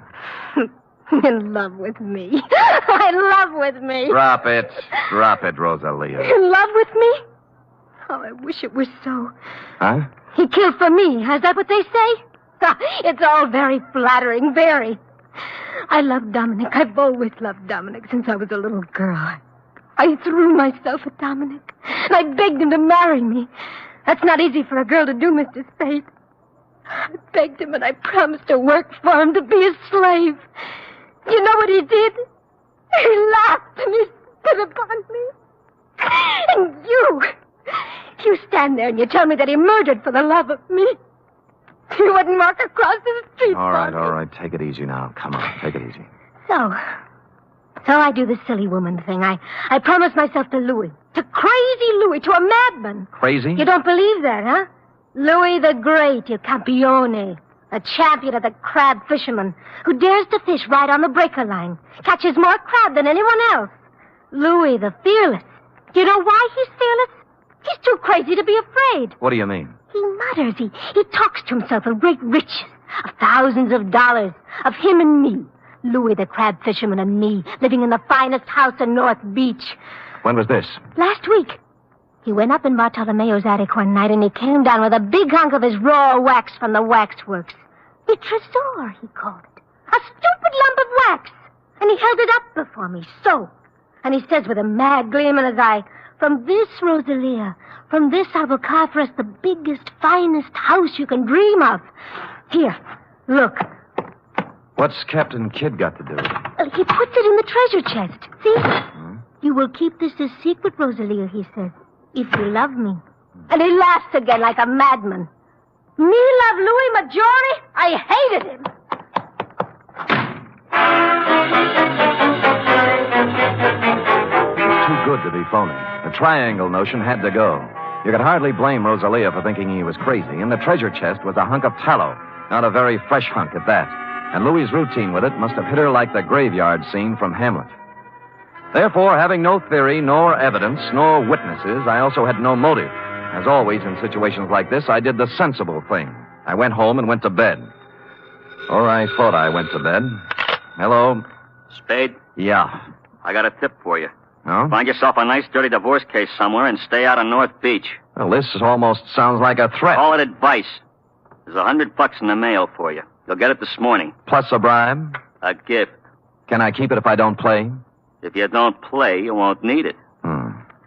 In love with me. In love with me. Drop it. Drop it, Rosalia. In love with me? Oh, I wish it were so. Huh? He killed for me. Is that what they say? It's all very flattering, very. I love Dominic. I've always loved Dominic since I was a little girl. I threw myself at Dominic, and I begged him to marry me. That's not easy for a girl to do, Mr. Spade. I begged him, and I promised to work for him, to be his slave. You know what he did? He laughed and he spit upon me. And you stand there and you tell me that he murdered for the love of me. You wouldn't walk across the street. All right. Take it easy now. Come on, take it easy. So I do the silly woman thing. I promise myself to Louis. To crazy Louis, to a madman. Crazy? You don't believe that, huh? Louis the Great, il campione. A champion of the crab fishermen who dares to fish right on the breaker line. Catches more crab than anyone else. Louis the Fearless. Do you know why he's fearless? He's too crazy to be afraid. What do you mean? He mutters. He talks to himself of great riches, of thousands of dollars, of him and me. Louis the crab fisherman and me, living in the finest house in North Beach. When was this? Last week. He went up in Bartolomeo's attic one night and he came down with a big hunk of his raw wax from the waxworks. A tresor, he called it. A stupid lump of wax. And he held it up before me, so. And he says with a mad gleam in his eye, "From this, Rosalia, from this I will carve for us the biggest, finest house you can dream of. Here, look." What's Captain Kidd got to do with it? He puts it in the treasure chest. See? You will keep this a secret, Rosalia, he says, if you love me. And he laughs again like a madman. Me love Louis Maggiore? I hated him. Too good to be phony. The triangle notion had to go. You could hardly blame Rosalia for thinking he was crazy. And the treasure chest was a hunk of tallow. Not a very fresh hunk at that. And Louis's routine with it must have hit her like the graveyard scene from Hamlet. Therefore, having no theory, nor evidence, nor witnesses, I also had no motive. As always in situations like this, I did the sensible thing. I went home and went to bed. Or I thought I went to bed. Hello? Spade? Yeah. I got a tip for you. Oh? Find yourself a nice, dirty divorce case somewhere and stay out of North Beach. Well, this almost sounds like a threat. Call it advice. There's $100 in the mail for you. You'll get it this morning. Plus a bribe? A gift. Can I keep it if I don't play? If you don't play, you won't need it.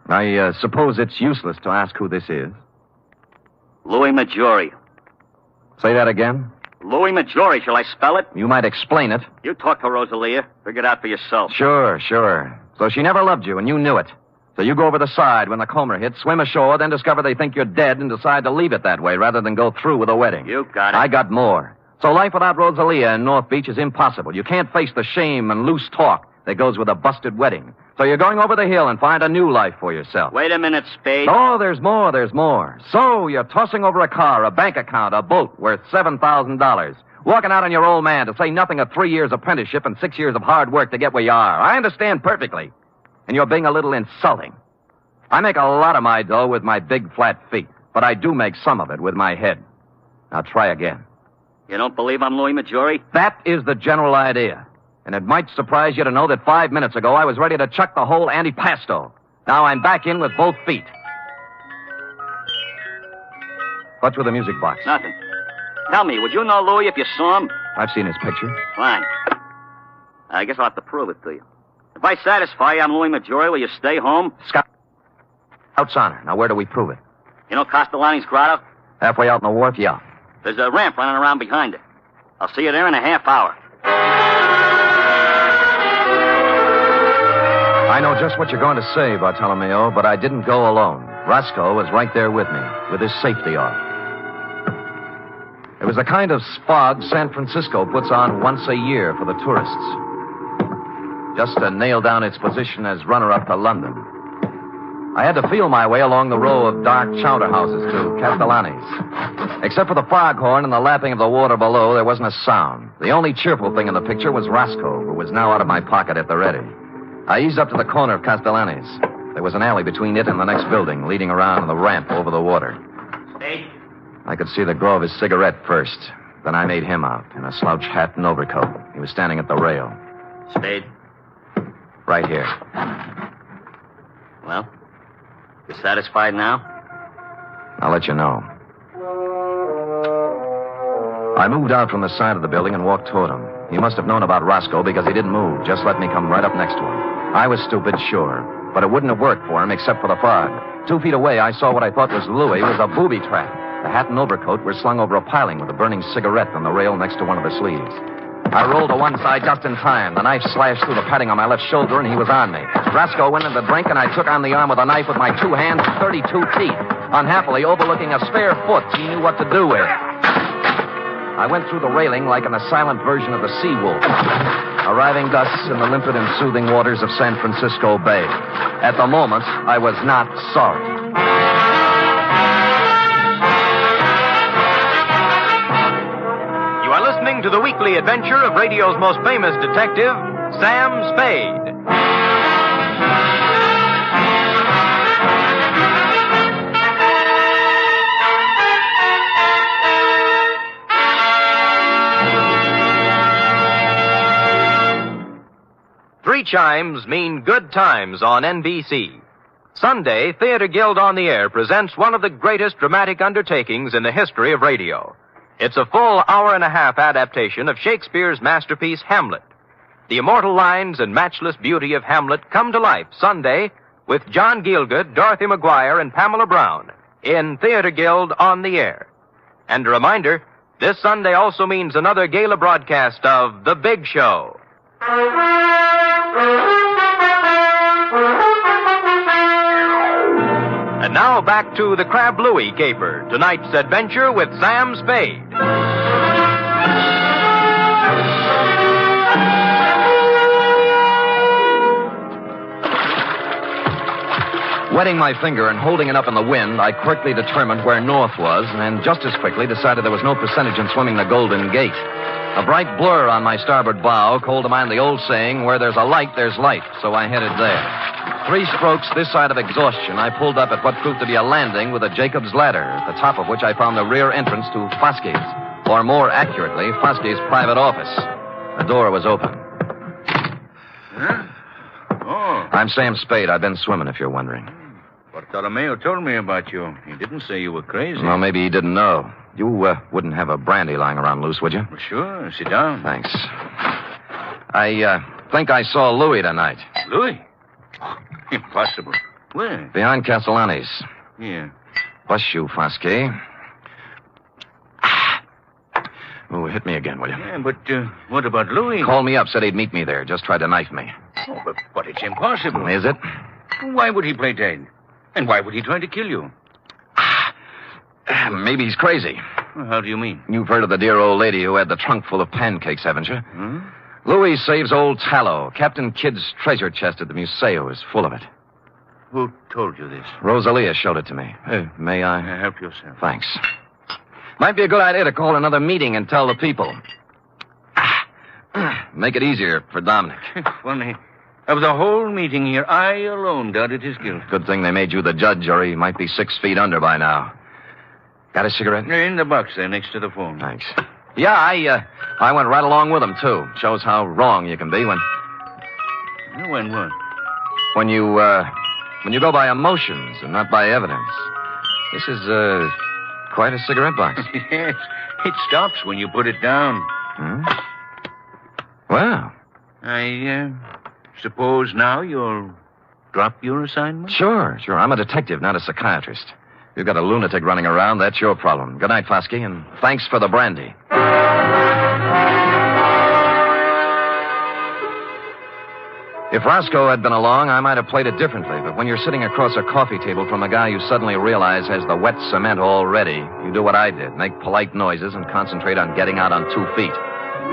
I suppose it's useless to ask who this is. Louis Maggiore. Say that again? Louis Maggiore. Shall I spell it? You might explain it. You talk to Rosalia. Figure it out for yourself. Sure. So she never loved you, and you knew it. So you go over the side when the Comer hits, swim ashore, then discover they think you're dead and decide to leave it that way rather than go through with a wedding. You got it. I got more. So life without Rosalia in North Beach is impossible. You can't face the shame and loose talk that goes with a busted wedding. So you're going over the hill and find a new life for yourself. Wait a minute, Spade. Oh, there's more. So you're tossing over a car, a bank account, a boat worth $7,000. Walking out on your old man, to say nothing of 3 years apprenticeship and 6 years of hard work to get where you are. I understand perfectly. And you're being a little insulting. I make a lot of my dough with my big flat feet, but I do make some of it with my head. Now try again. You don't believe I'm Louis Maggiore? That is the general idea. And it might surprise you to know that 5 minutes ago I was ready to chuck the whole antipasto. Now I'm back in with both feet. What's with the music box? Nothing. Tell me, would you know Louis if you saw him? I've seen his picture. Fine. I guess I'll have to prove it to you. If I satisfy you I'm Louis Maggiore, will you stay home? Scout's honor. Now where do we prove it? You know Castellani's grotto? Halfway out in the wharf, yeah. There's a ramp running around behind it. I'll see you there in a half hour. I know just what you're going to say, Bartolomeo, but I didn't go alone. Roscoe was right there with me, with his safety off. It was the kind of spog San Francisco puts on once a year for the tourists. Just to nail down its position as runner-up to London. I had to feel my way along the row of dark chowder houses to Castellani's. Except for the foghorn and the lapping of the water below, there wasn't a sound. The only cheerful thing in the picture was Roscoe, who was now out of my pocket at the ready. I eased up to the corner of Castellani's. There was an alley between it and the next building, leading around to the ramp over the water. Spade? I could see the glow of his cigarette first. Then I made him out in a slouch hat and overcoat. He was standing at the rail. Spade? Right here. Well, you satisfied now? I'll let you know. I moved out from the side of the building and walked toward him. He must have known about Roscoe because he didn't move, just let me come right up next to him. I was stupid, sure, but it wouldn't have worked for him except for the fog. 2 feet away, I saw what I thought was Louis was a booby trap. The hat and overcoat were slung over a piling with a burning cigarette on the rail next to one of the sleeves. I rolled to one side just in time. The knife slashed through the padding on my left shoulder, and he was on me. Roscoe went in the drink, and I took on the arm with a knife with my 2 hands and 32 teeth. Unhappily, overlooking a spare foot he knew what to do with. I went through the railing like in the silent version of the Sea Wolf, arriving thus in the limpid and soothing waters of San Francisco Bay. At the moment, I was not sorry. You are listening to the weekly adventure of radio's most famous detective, Sam Spade. Three chimes mean good times on NBC. Sunday, Theater Guild on the Air presents one of the greatest dramatic undertakings in the history of radio. It's a full hour-and-a-half adaptation of Shakespeare's masterpiece, Hamlet. The immortal lines and matchless beauty of Hamlet come to life Sunday with John Gielgud, Dorothy McGuire, and Pamela Brown in Theater Guild on the Air. And a reminder, this Sunday also means another gala broadcast of The Big Show. And now back to the Crab Louie caper, tonight's adventure with Sam Spade. Wetting my finger and holding it up in the wind, I quickly determined where north was, and just as quickly decided there was no percentage in swimming the Golden Gate. A bright blur on my starboard bow called to mind the old saying, where there's a light, there's light, so I headed there. 3 strokes this side of exhaustion, I pulled up at what proved to be a landing with a Jacob's ladder, at the top of which I found the rear entrance to Foskey's, or more accurately, Foskey's private office. The door was open. Huh? Oh. I'm Sam Spade. I've been swimming, if you're wondering. Bartolomeo told me about you. He didn't say you were crazy. Well, maybe he didn't know. You wouldn't have a brandy lying around loose, would you? Well, sure. Sit down. Thanks. I think I saw Louis tonight. Louis? Impossible. Where? Behind Castellani's. Yeah. Bless you, Foskey. Oh, hit me again, will you? Yeah, but what about Louis? Called me up, said he'd meet me there. Just tried to knife me. Oh, but it's impossible. Is it? Why would he play dead? And why would he try to kill you? Maybe he's crazy. Well, how do you mean? You've heard of the dear old lady who had the trunk full of pancakes, haven't you? Hmm? Louis saves old Tallow. Captain Kidd's treasure chest at the Museo is full of it. Who told you this? Rosalia showed it to me. May I? Help yourself. Thanks. Might be a good idea to call another meeting and tell the people. Make it easier for Dominic. Funny. Of the whole meeting here, I alone doubted his guilt. Good thing they made you the judge, or he might be 6 feet under by now. Got a cigarette? In the box there, next to the phone. Thanks. Yeah, I went right along with him, too. Shows how wrong you can be when what? When you go by emotions and not by evidence. This is, quite a cigarette box. Yes. It stops when you put it down. Hmm? Well. I suppose now you'll drop your assignment? Sure. I'm a detective, not a psychiatrist. You've got a lunatic running around, that's your problem. Good night, Foskey, and thanks for the brandy. If Roscoe had been along, I might have played it differently, but when you're sitting across a coffee table from a guy you suddenly realize has the wet cement all ready, you do what I did, make polite noises and concentrate on getting out on 2 feet.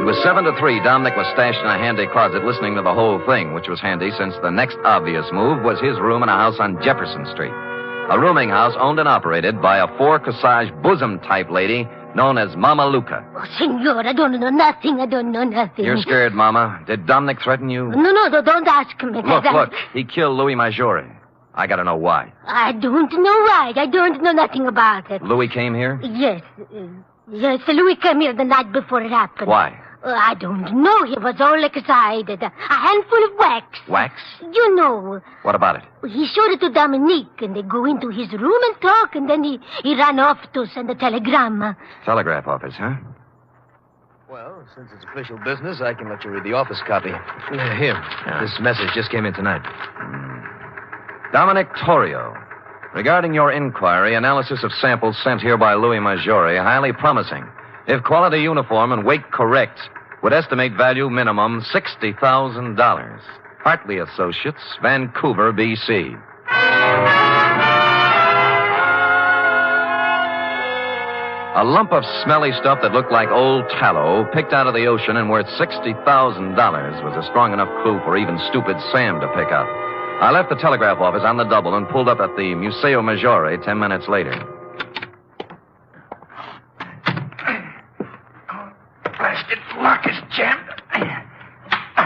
It was 7 to 3. Dominic was stashed in a handy closet listening to the whole thing, which was handy since the next obvious move was his room in a house on Jefferson Street. A rooming house owned and operated by a 4-corsage bosom-type lady known as Mama Luca. Oh, senor, I don't know nothing. You're scared, Mama. Did Dominic threaten you? No, don't ask me. Look. He killed Louis Maggiore. I gotta know why. I don't know why. I don't know nothing about it. Louis came here? Yes, Louis came here the night before it happened. Why? I don't know. He was all excited. A handful of wax. Wax? You know. What about it? He showed it to Dominique, and they go into his room and talk, and then he ran off to send a telegram. Telegraph office, huh? Well, since it's official business, I can let you read the office copy. Here. This message just came in tonight. Dominic Torrio. Regarding your inquiry, analysis of samples sent here by Louis Maggiore, highly promising. If quality uniform and weight correct, would estimate value minimum $60,000. Hartley Associates, Vancouver, B.C. A lump of smelly stuff that looked like old tallow, picked out of the ocean and worth $60,000, was a strong enough clue for even stupid Sam to pick up. I left the telegraph office on the double and pulled up at the Museo Maggiore 10 minutes later. Blasted lock is jammed.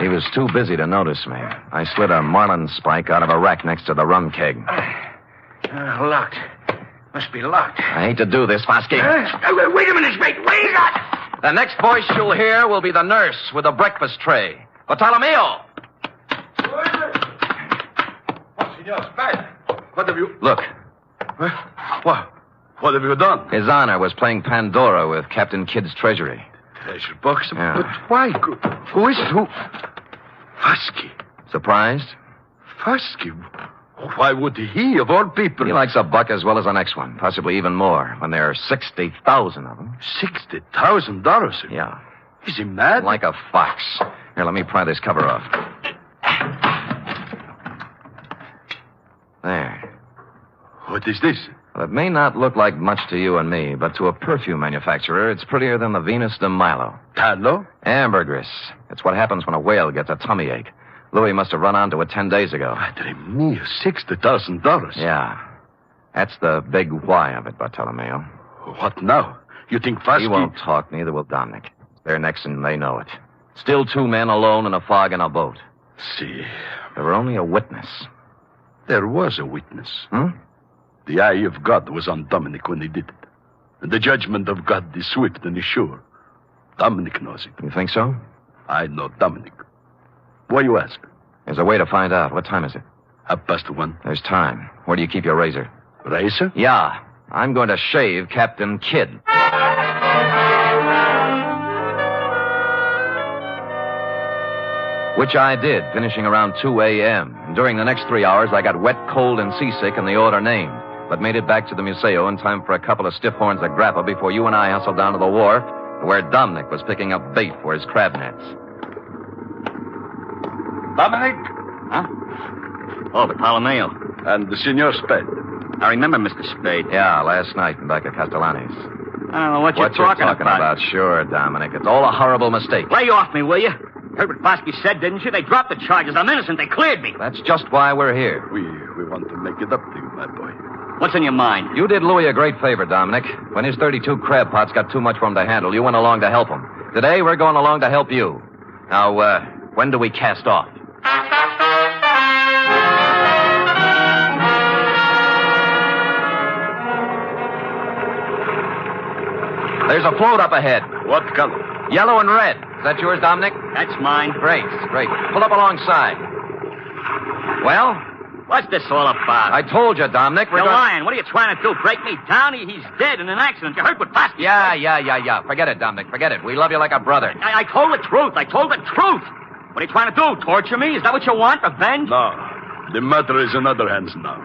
He was too busy to notice me. I slid a marlin spike out of a rack next to the rum keg. Locked. Must be locked. I hate to do this, Foskey. Wait a minute, mate. Wait up. The next voice you'll hear will be the nurse with a breakfast tray. Bartolomeo! What have you... Look. What have you done? His Honor was playing Pandora with Captain Kidd's treasury. Treasure box? Yeah. But why? Who is it? Who? Foskey. Surprised? Foskey? Why would he, of all people? He likes a buck as well as the next one, possibly even more, when there are 60,000 of them. $60,000? Yeah. Is he mad? Like a fox. Here, let me pry this cover off. There. What is this? Well, it may not look like much to you and me, but to a perfume manufacturer, it's prettier than the Venus de Milo. Tallow? Ambergris. It's what happens when a whale gets a tummy ache. Louis must have run onto it 10 days ago. Madre mia, $60,000. Yeah. That's the big why of it, Bartolomeo. What now? You think Foskey... He won't talk, neither will Dominic. They're next and they know it. Still 2 men alone in a fog in a boat. See. There were only a witness. There was a witness. The eye of God was on Dominic when he did it. And the judgment of God is swift and is sure. Dominic knows it. You think so? I know Dominic. Why you ask? There's a way to find out. What time is it? 1:30. There's time. Where do you keep your razor? Razor? Yeah. I'm going to shave Captain Kidd. Which I did, finishing around 2 a.m. During the next 3 hours, I got wet, cold, and seasick in the order named, but made it back to the Museo in time for a couple of stiff horns of grappa before you and I hustled down to the wharf where Dominic was picking up bait for his crab nets. Dominic? Huh? Oh, Bartolomeo. And the Senor Spade. I remember Mr. Spade. Yeah, last night in back at Castellani's. I don't know what you're talking about. Sure, Dominic. It's all a horrible mistake. Lay off me, will you? Heard what Bosky said, didn't you? They dropped the charges. I'm innocent. They cleared me. That's just why we're here. We want to make it up to you, my boy. What's in your mind? You did Louis a great favor, Dominic. When his 32 crab pots got too much for him to handle, you went along to help him. Today, we're going along to help you. Now, when do we cast off? There's a float up ahead. What color? Yellow and red. Is that yours, Dominic? That's mine. Great. Pull up alongside. Well? What's this all about? I told you, Dominic. You're lying. What are you trying to do? Break me down? He's dead in an accident. You heard what Bosky said? Yeah. Forget it, Dominic. Forget it. We love you like a brother. I told the truth. What are you trying to do? Torture me? Is that what you want? Revenge? No. The matter is in other hands now.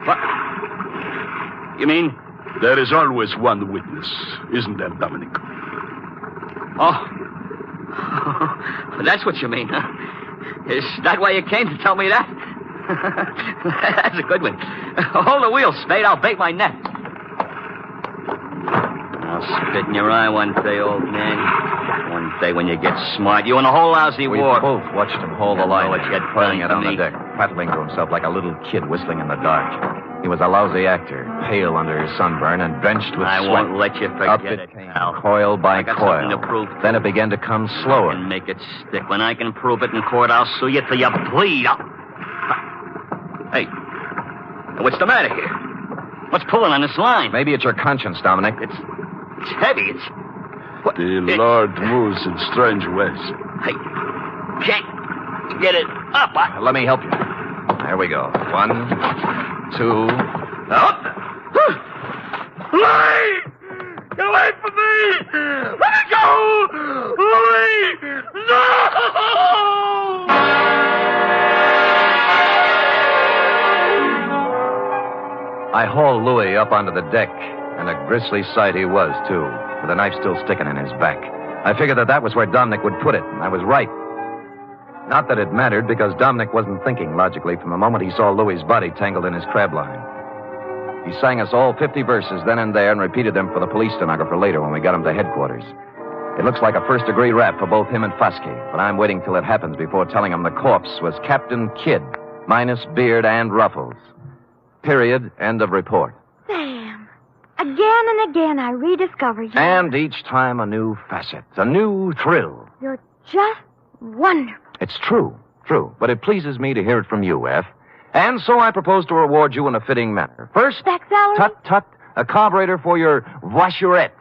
What? You mean? There is always one witness, isn't there, Dominic? Oh. That's what you mean, huh? Is that why you came to tell me that? That's a good one. Hold the wheel, Spade. I'll bait my net. I'll spit in your eye one day, old man. One day when you get smart. You and the whole lousy we war. both watched him hold the line, playing it on me. the deck, prattling to himself like a little kid whistling in the dark. He was a lousy actor, pale under his sunburn and drenched with sweat. I won't let you forget Up it, came, pal. coil by I got coil. something to prove. Then it began to come slower. I can make it stick. When I can prove it in court, I'll sue you till you bleed. Hey, what's the matter here? What's pulling on this line? Maybe it's your conscience, Dominic. It's heavy. It's... What? The Lord moves in strange ways. Hey, can't get it up. Let me help you. There we go. 1, 2... Up! Louis! Get away from me! Let me go! Louis! No! I hauled Louis up onto the deck, and a grisly sight he was, too, with a knife still sticking in his back. I figured that was where Dominic would put it, and I was right. Not that it mattered, because Dominic wasn't thinking logically from the moment he saw Louis's body tangled in his crab line. He sang us all 50 verses then and there and repeated them for the police stenographer later when we got him to headquarters. It looks like a first-degree rap for both him and Fosky, but I'm waiting till it happens before telling him the corpse was Captain Kidd, minus beard and ruffles. Period. End of report. Sam, again and again I rediscover you. And each time a new facet, a new thrill. You're just wonderful. It's true, but it pleases me to hear it from you, F. And so I propose to reward you in a fitting manner. First, back salary? Tut, a carburetor for your voiturette.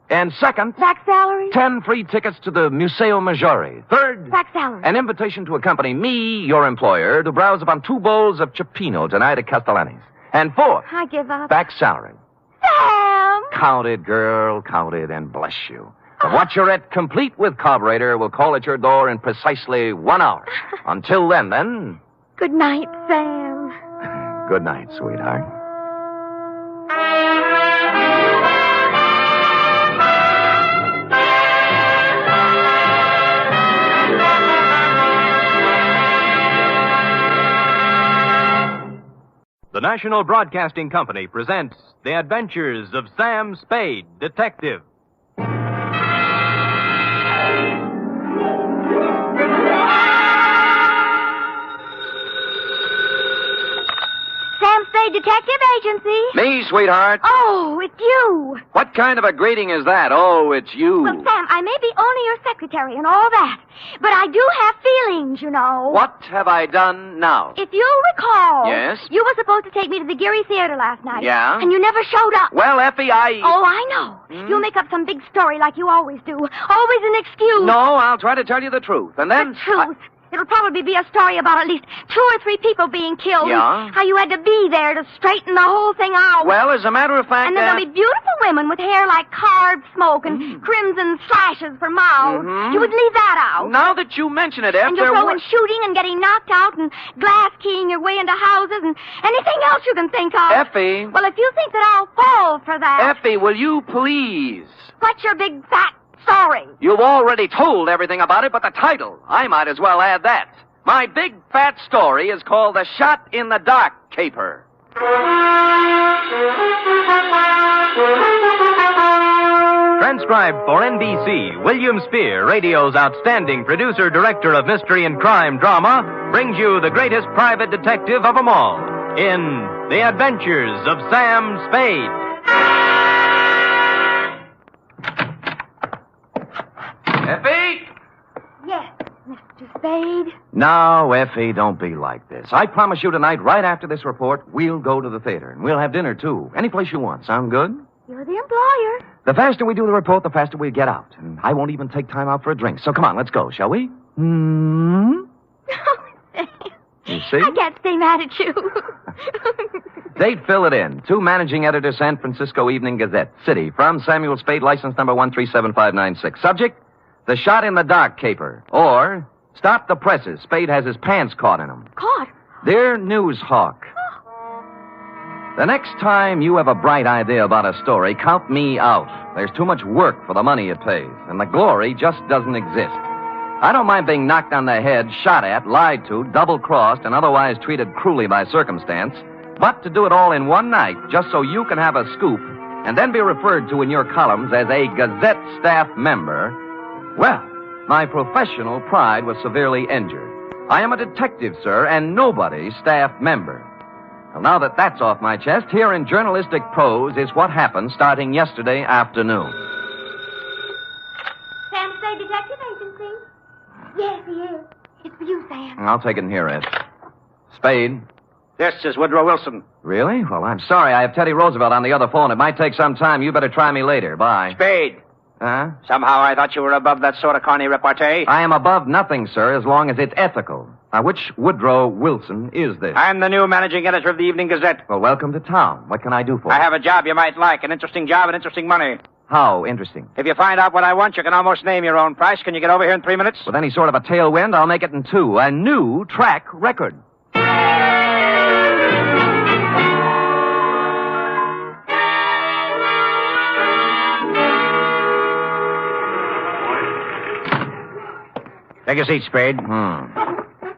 And second, back salary? 10 free tickets to the Museo Maggiore. Third, back salary. An invitation to accompany me, your employer, to browse upon 2 bowls of cioppino tonight at Castellani's. And fourth, I give up. back salary. Sam! Count it, girl, count it, and bless you. The voiturette, complete with carburetor, will call at your door in precisely 1 hour. Until then... Good night, Sam. Good night, sweetheart. The National Broadcasting Company presents The Adventures of Sam Spade, Detective. Sam Spade, Detective Agency. Me, sweetheart. Oh, it's you. What kind of a greeting is that? Oh, it's you. Well, Sam, I may be only your secretary and all that, but I do have feelings, you know. What have I done now? If you'll recall... Yes? You were supposed to take me to the Geary Theater last night. Yeah? And you never showed up. Well, Effie, Oh, I know. You'll make up some big story like you always do. Always an excuse. No, I'll try to tell you the truth. And then... The truth? It'll probably be a story about at least 2 or 3 people being killed. Yeah? How you had to be there to straighten the whole thing out. Well, as a matter of fact... And then there'll be beautiful women with hair like carved smoke and crimson slashes for mouths. You would leave that out. Now that you mention it, Eff, And you'll throw in shooting and getting knocked out and glass keying your way into houses and anything else you can think of. Effie. Well, if you think that I'll fall for that... Effie, will you please? What's your big fat story? You've already told everything about it, but the title, I might as well add that. My big fat story is called The Shot in the Dark Caper. Transcribed for NBC, William Spear, radio's outstanding producer, director of mystery and crime drama, brings you the greatest private detective of them all in The Adventures of Sam Spade. Effie? Yes, Mr. Spade. No, Effie, don't be like this. I promise you tonight, right after this report, we'll go to the theater. And we'll have dinner, too. Any place you want. Sound good? You're the employer. The faster we do the report, the faster we get out. And I won't even take time out for a drink. So come on, let's go, shall we? Oh, Sam. You see? I can't stay mad at you. Date, fill it in. To managing editor, San Francisco Evening Gazette. City, from Samuel Spade, license number 137596. Subject, The Shot in the Dark Caper. Or, Stop the Presses. Spade has his pants caught in them. Caught? Dear Newshawk, the next time you have a bright idea about a story, count me out. There's too much work for the money it pays, and the glory just doesn't exist. I don't mind being knocked on the head, shot at, lied to, double-crossed, and otherwise treated cruelly by circumstance, but to do it all in one night, just so you can have a scoop, and then be referred to in your columns as a Gazette staff member, well, my professional pride was severely injured. I am a detective, sir, and nobody's staff member. Well, now that that's off my chest, here in journalistic prose is what happened starting yesterday afternoon. Sam Spade Detective Agency? Yes, he is. It's for you, Sam. I'll take it in here, Ed. Spade. This is Woodrow Wilson. Really? Well, I'm sorry. I have Teddy Roosevelt on the other phone. It might take some time. You better try me later. Bye. Spade. Huh? Somehow I thought you were above that sort of corny repartee. I am above nothing, sir, as long as it's ethical. Now, which Woodrow Wilson is this? I'm the new managing editor of the Evening Gazette. Well, welcome to town. What can I do for you? I have a job you might like, an interesting job and interesting money. How interesting? If you find out what I want, you can almost name your own price. Can you get over here in 3 minutes? With any sort of a tailwind, I'll make it in 2. A new track record. Take a seat, Spade.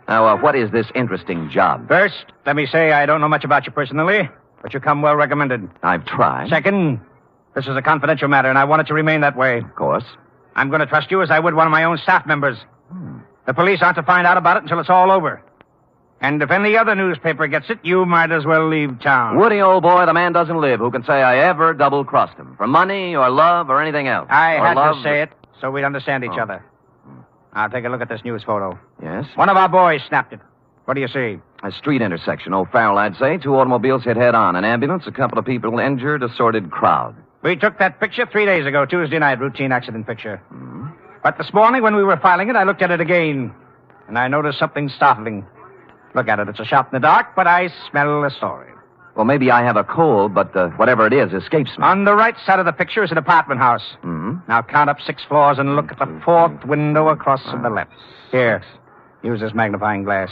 Now, what is this interesting job? First, let me say I don't know much about you personally, but you come well recommended. I've tried. Second, this is a confidential matter, and I want it to remain that way. Of course. I'm going to trust you as I would one of my own staff members. The police aren't to find out about it until it's all over. And if any other newspaper gets it, you might as well leave town. Woody, old boy, the man doesn't live who can say I ever double-crossed him. For money or love or anything else. I had love... to say it so we'd understand each other. Now, take a look at this news photo. Yes? One of our boys snapped it. What do you see? A street intersection. O'Farrell, I'd say. 2 automobiles hit head-on. An ambulance, a couple of people injured, a sordid crowd. We took that picture 3 days ago, Tuesday night, routine accident picture. But this morning, when we were filing it, I looked at it again, and I noticed something startling. Look at it. It's a shot in the dark, but I smell a story. Well, maybe I have a cold, but whatever it is escapes me. On the right side of the picture is an apartment house. Now count up 6 floors and look at the 4th window across to the left. Here, use this magnifying glass.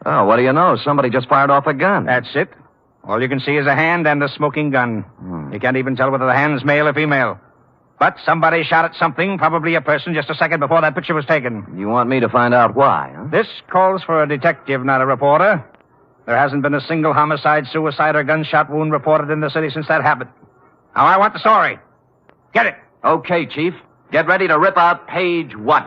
Oh, what do you know? Somebody just fired off a gun. That's it. All you can see is a hand and a smoking gun. You can't even tell whether the hand's male or female. But somebody shot at something, probably a person, just a second before that picture was taken. You want me to find out why, huh? This calls for a detective, not a reporter. There hasn't been a single homicide, suicide, or gunshot wound reported in the city since that happened. Now, I want the story. Get it. Okay, Chief. Get ready to rip out page 1.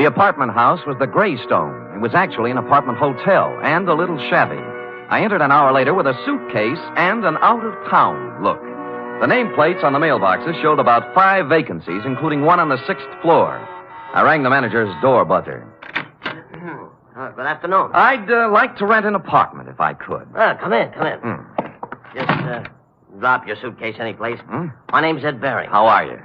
The apartment house was the Greystone. It was actually an apartment hotel and a little shabby. I entered an hour later with a suitcase and an out-of-town look. The nameplates on the mailboxes showed about 5 vacancies, including one on the 6th floor. I rang the manager's door buzzer. Good afternoon. I'd like to rent an apartment if I could. Come in. Just drop your suitcase anyplace. My name's Ed Barry. How are you?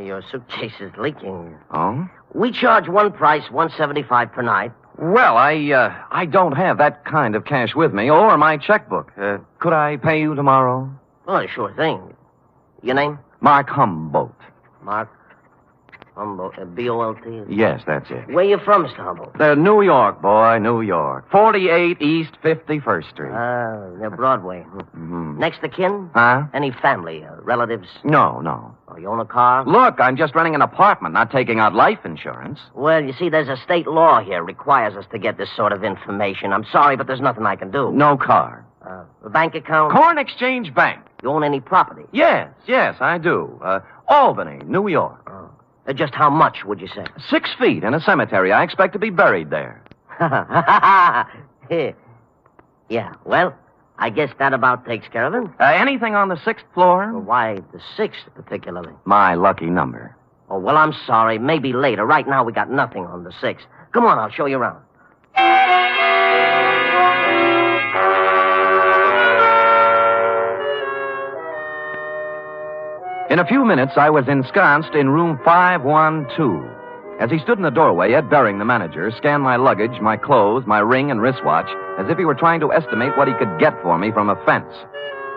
Your suitcase is leaking. Oh? We charge one price, $175 per night. Well, I don't have that kind of cash with me or my checkbook. Could I pay you tomorrow? Oh, sure thing. Your name? Mark Humboldt. Mark Humboldt. B-O-L-T? Yes, that's it. Where you from, Mr. Humboldt? New York, boy, New York. 48 East 51st Street. Near Broadway. Mm-hmm. Next to kin? Huh? Any family, relatives? No. Oh, you own a car? Look, I'm just renting an apartment, not taking out life insurance. Well, you see, there's a state law here requires us to get this sort of information. I'm sorry, but there's nothing I can do. No car. A bank account? Corn Exchange Bank. You own any property? Yes, I do. Albany, New York. Oh. Just how much, would you say? 6 feet in a cemetery. I expect to be buried there. Yeah, well, I guess that about takes care of it. Anything on the 6th floor? Well, why the 6th particularly? My lucky number. Oh, well, I'm sorry. Maybe later. Right now, we got nothing on the 6th. Come on, I'll show you around. In a few minutes, I was ensconced in room 512. As he stood in the doorway, Ed Baring, the manager, scanned my luggage, my clothes, my ring and wristwatch, as if he were trying to estimate what he could get for me from a fence.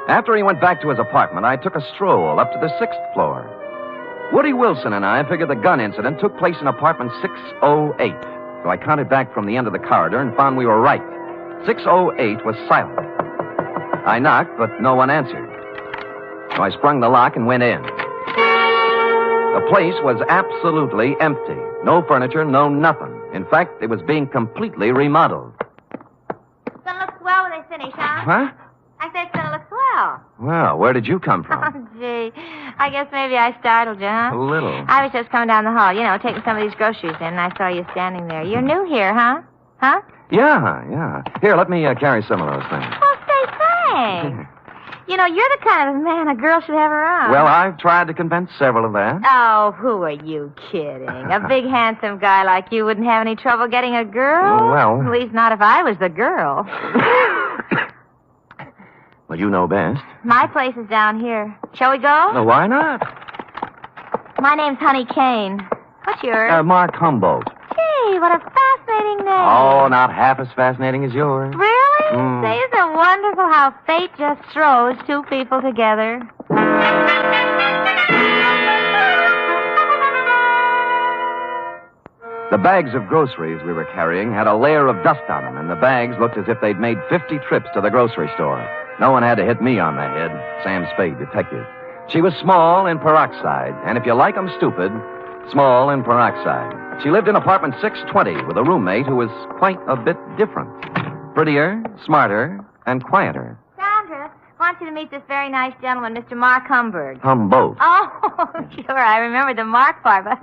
After he went back to his apartment, I took a stroll up to the 6th floor. Woody Wilson and I figured the gun incident took place in apartment 608. So I counted back from the end of the corridor and found we were right. 608 was silent. I knocked, but no one answered. So I sprung the lock and went in. The place was absolutely empty. No furniture, no nothing. In fact, it was being completely remodeled. It's gonna look swell when they finish, huh? Huh? I said it's gonna look swell. Well, where did you come from? Oh, gee. I guess maybe I startled you, huh? A little. I was just coming down the hall, taking some of these groceries in, and I saw you standing there. You're new here, huh? Huh? Yeah. Here, let me carry some of those things. Well, say thanks. You're the kind of man a girl should have around. Well, I've tried to convince several of that. Oh, who are you kidding? A big, handsome guy like you wouldn't have any trouble getting a girl? Well... At least not if I was the girl. Well, you know best. My place is down here. Shall we go? No, why not? My name's Honey Kane. What's yours? Mark Humboldt. Gee, what a fascinating name. Oh, not half as fascinating as yours. Really? Say, isn't it wonderful how fate just throws two people together? The bags of groceries we were carrying had a layer of dust on them, and the bags looked as if they'd made 50 trips to the grocery store. No one had to hit me on the head. Sam Spade, detective. She was small in peroxide, and if you like 'em stupid, small in peroxide. She lived in apartment 620 with a roommate who was quite a bit different. Prettier, smarter, and quieter. Sandra, I want you to meet this very nice gentleman, Mr. Mark Humboldt. Humboldt. Oh, sure, I remember the Mark part, but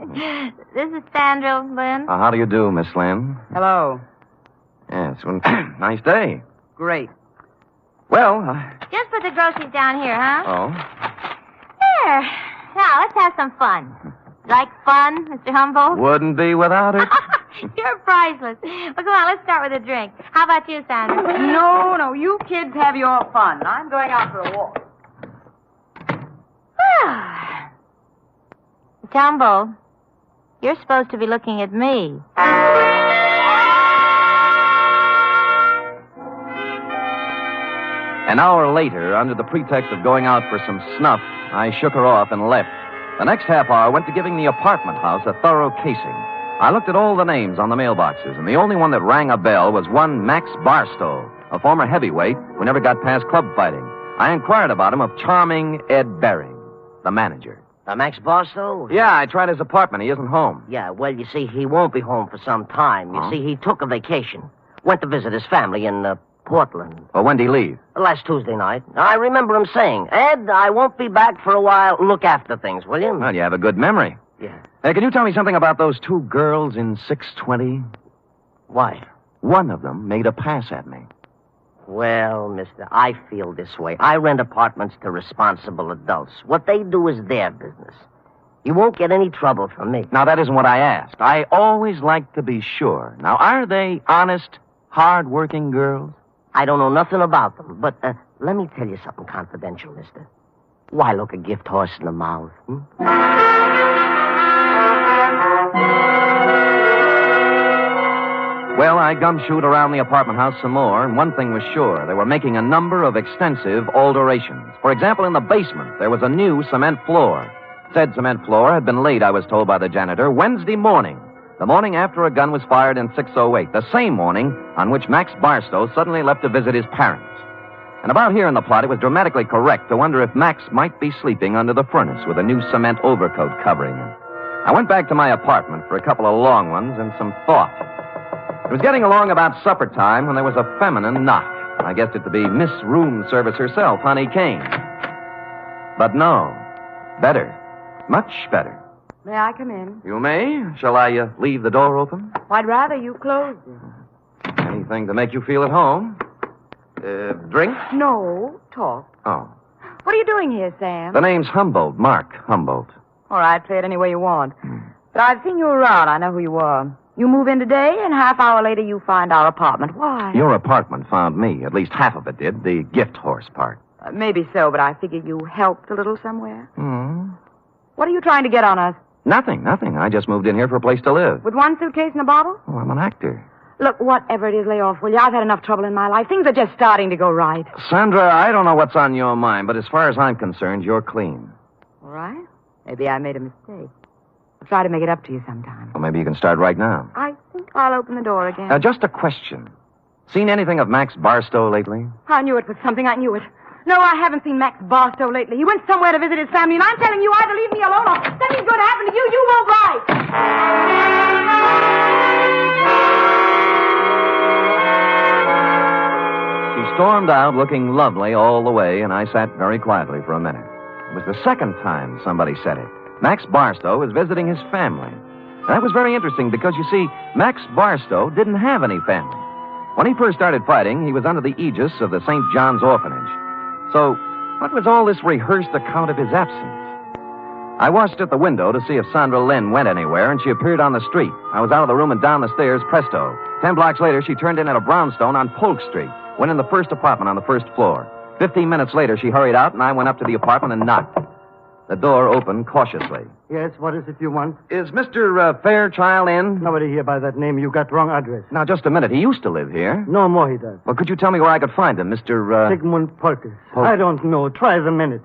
this is Sandra Lynn. How do you do, Miss Lynn? Hello. Yes, well, nice day. Great. Well, Just put the groceries down here, huh? Oh? There. Now, let's have some fun. Like fun, Mr. Humboldt? Wouldn't be without it. You're priceless. Well, come on, let's start with a drink. How about you, Sandra? No, you kids have your fun. I'm going out for a walk. Mr. Humboldt, you're supposed to be looking at me. An hour later, under the pretext of going out for some snuff, I shook her off and left. The next half hour went to giving the apartment house a thorough casing. I looked at all the names on the mailboxes, and the only one that rang a bell was one Max Barstow, a former heavyweight who never got past club fighting. I inquired about him of charming Ed Baring, the manager. Max Barstow? Yeah, I tried his apartment. He isn't home. Yeah, well, you see, he won't be home for some time. You see, he took a vacation. Went to visit his family in Portland. Well, when did he leave? Last Tuesday night. I remember him saying, Ed, I won't be back for a while. Look after things, will you? Well, you have a good memory. Yeah. Hey, can you tell me something about those two girls in 620? Why? One of them made a pass at me. Well, mister, I feel this way. I rent apartments to responsible adults. What they do is their business. You won't get any trouble from me. Now, that isn't what I asked. I always like to be sure. Now, are they honest, hard-working girls? I don't know nothing about them, but let me tell you something confidential, mister. Why look a gift horse in the mouth? Well, I gumshoed around the apartment house some more, and one thing was sure. They were making a number of extensive alterations. For example, in the basement, there was a new cement floor. Said cement floor had been laid, I was told by the janitor, Wednesday morning, the morning after a gun was fired in 608, the same morning on which Max Barstow suddenly left to visit his parents. And about here in the plot, it was dramatically correct to wonder if Max might be sleeping under the furnace with a new cement overcoat covering him. I went back to my apartment for a couple of long ones and some thought. It was getting along about supper time when there was a feminine knock. I guessed it to be Miss Room Service herself, Honey Kane. But no. Better. Much better. May I come in? You may. Shall I leave the door open? I'd rather you closed it. Anything to make you feel at home? Drink? No, talk. Oh. What are you doing here, Sam? The name's Humboldt. Mark Humboldt. All right, play it any way you want. But I've seen you around. I know who you are. You move in today, and half hour later you find our apartment. Why? Your apartment found me. At least half of it did. The gift horse part. Maybe so, but I figure you helped a little somewhere. Hmm. What are you trying to get on us? Nothing. I just moved in here for a place to live. With one suitcase and a bottle? Oh, I'm an actor. Look, whatever it is, lay off, will you? I've had enough trouble in my life. Things are just starting to go right. Sandra, I don't know what's on your mind, but as far as I'm concerned, you're clean. All right. Maybe I made a mistake. I'll try to make it up to you sometime. Well, maybe you can start right now. I think I'll open the door again. Just a question. Seen anything of Max Barstow lately? I knew it was something. I knew it. No, I haven't seen Max Barstow lately. He went somewhere to visit his family, and I'm telling you, either leave me alone or something's going to happen to you. You won't write. She stormed out looking lovely all the way, and I sat very quietly for a minute. It was the second time somebody said it. Max Barstow was visiting his family. And that was very interesting because, you see, Max Barstow didn't have any family. When he first started fighting, he was under the aegis of the St. John's Orphanage. So, what was all this rehearsed account of his absence? I watched at the window to see if Sandra Lynn went anywhere, and she appeared on the street. I was out of the room and down the stairs, presto. 10 blocks later, she turned in at a brownstone on Polk Street, went in the first apartment on the first floor. 15 minutes later, she hurried out, and I went up to the apartment and knocked. The door opened cautiously. Yes, what is it you want? Is Mr. Fairchild in? Nobody here by that name. You got wrong address. Now, just a minute. He used to live here. No more he does. Well, could you tell me where I could find him, Mr. Sigmund Polkes. I don't know. Try the manager.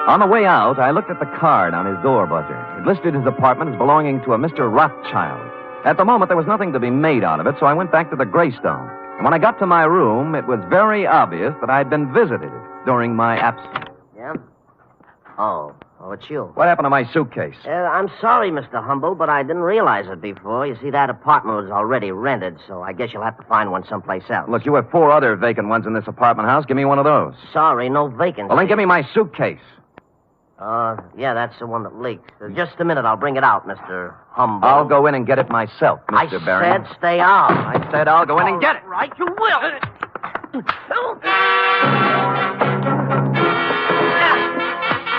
On the way out, I looked at the card on his door buzzer. It listed his apartment as belonging to a Mr. Rothschild. At the moment, there was nothing to be made out of it, so I went back to the Greystone. And when I got to my room, it was very obvious that I'd been visited during my absence. Yeah? Oh, it's you. What happened to my suitcase? I'm sorry, Mr. Humble, but I didn't realize it before. You see, that apartment was already rented, so I guess you'll have to find one someplace else. Look, you have 4 other vacant ones in this apartment house. Give me one of those. Sorry, no vacancy. Well, then give me my suitcase. Yeah, that's the one that leaked. Just a minute, I'll bring it out, Mr. Humble. I'll go in and get it myself, Mr. Barry. I said stay out. I said I'll go in and get it. Right, you will.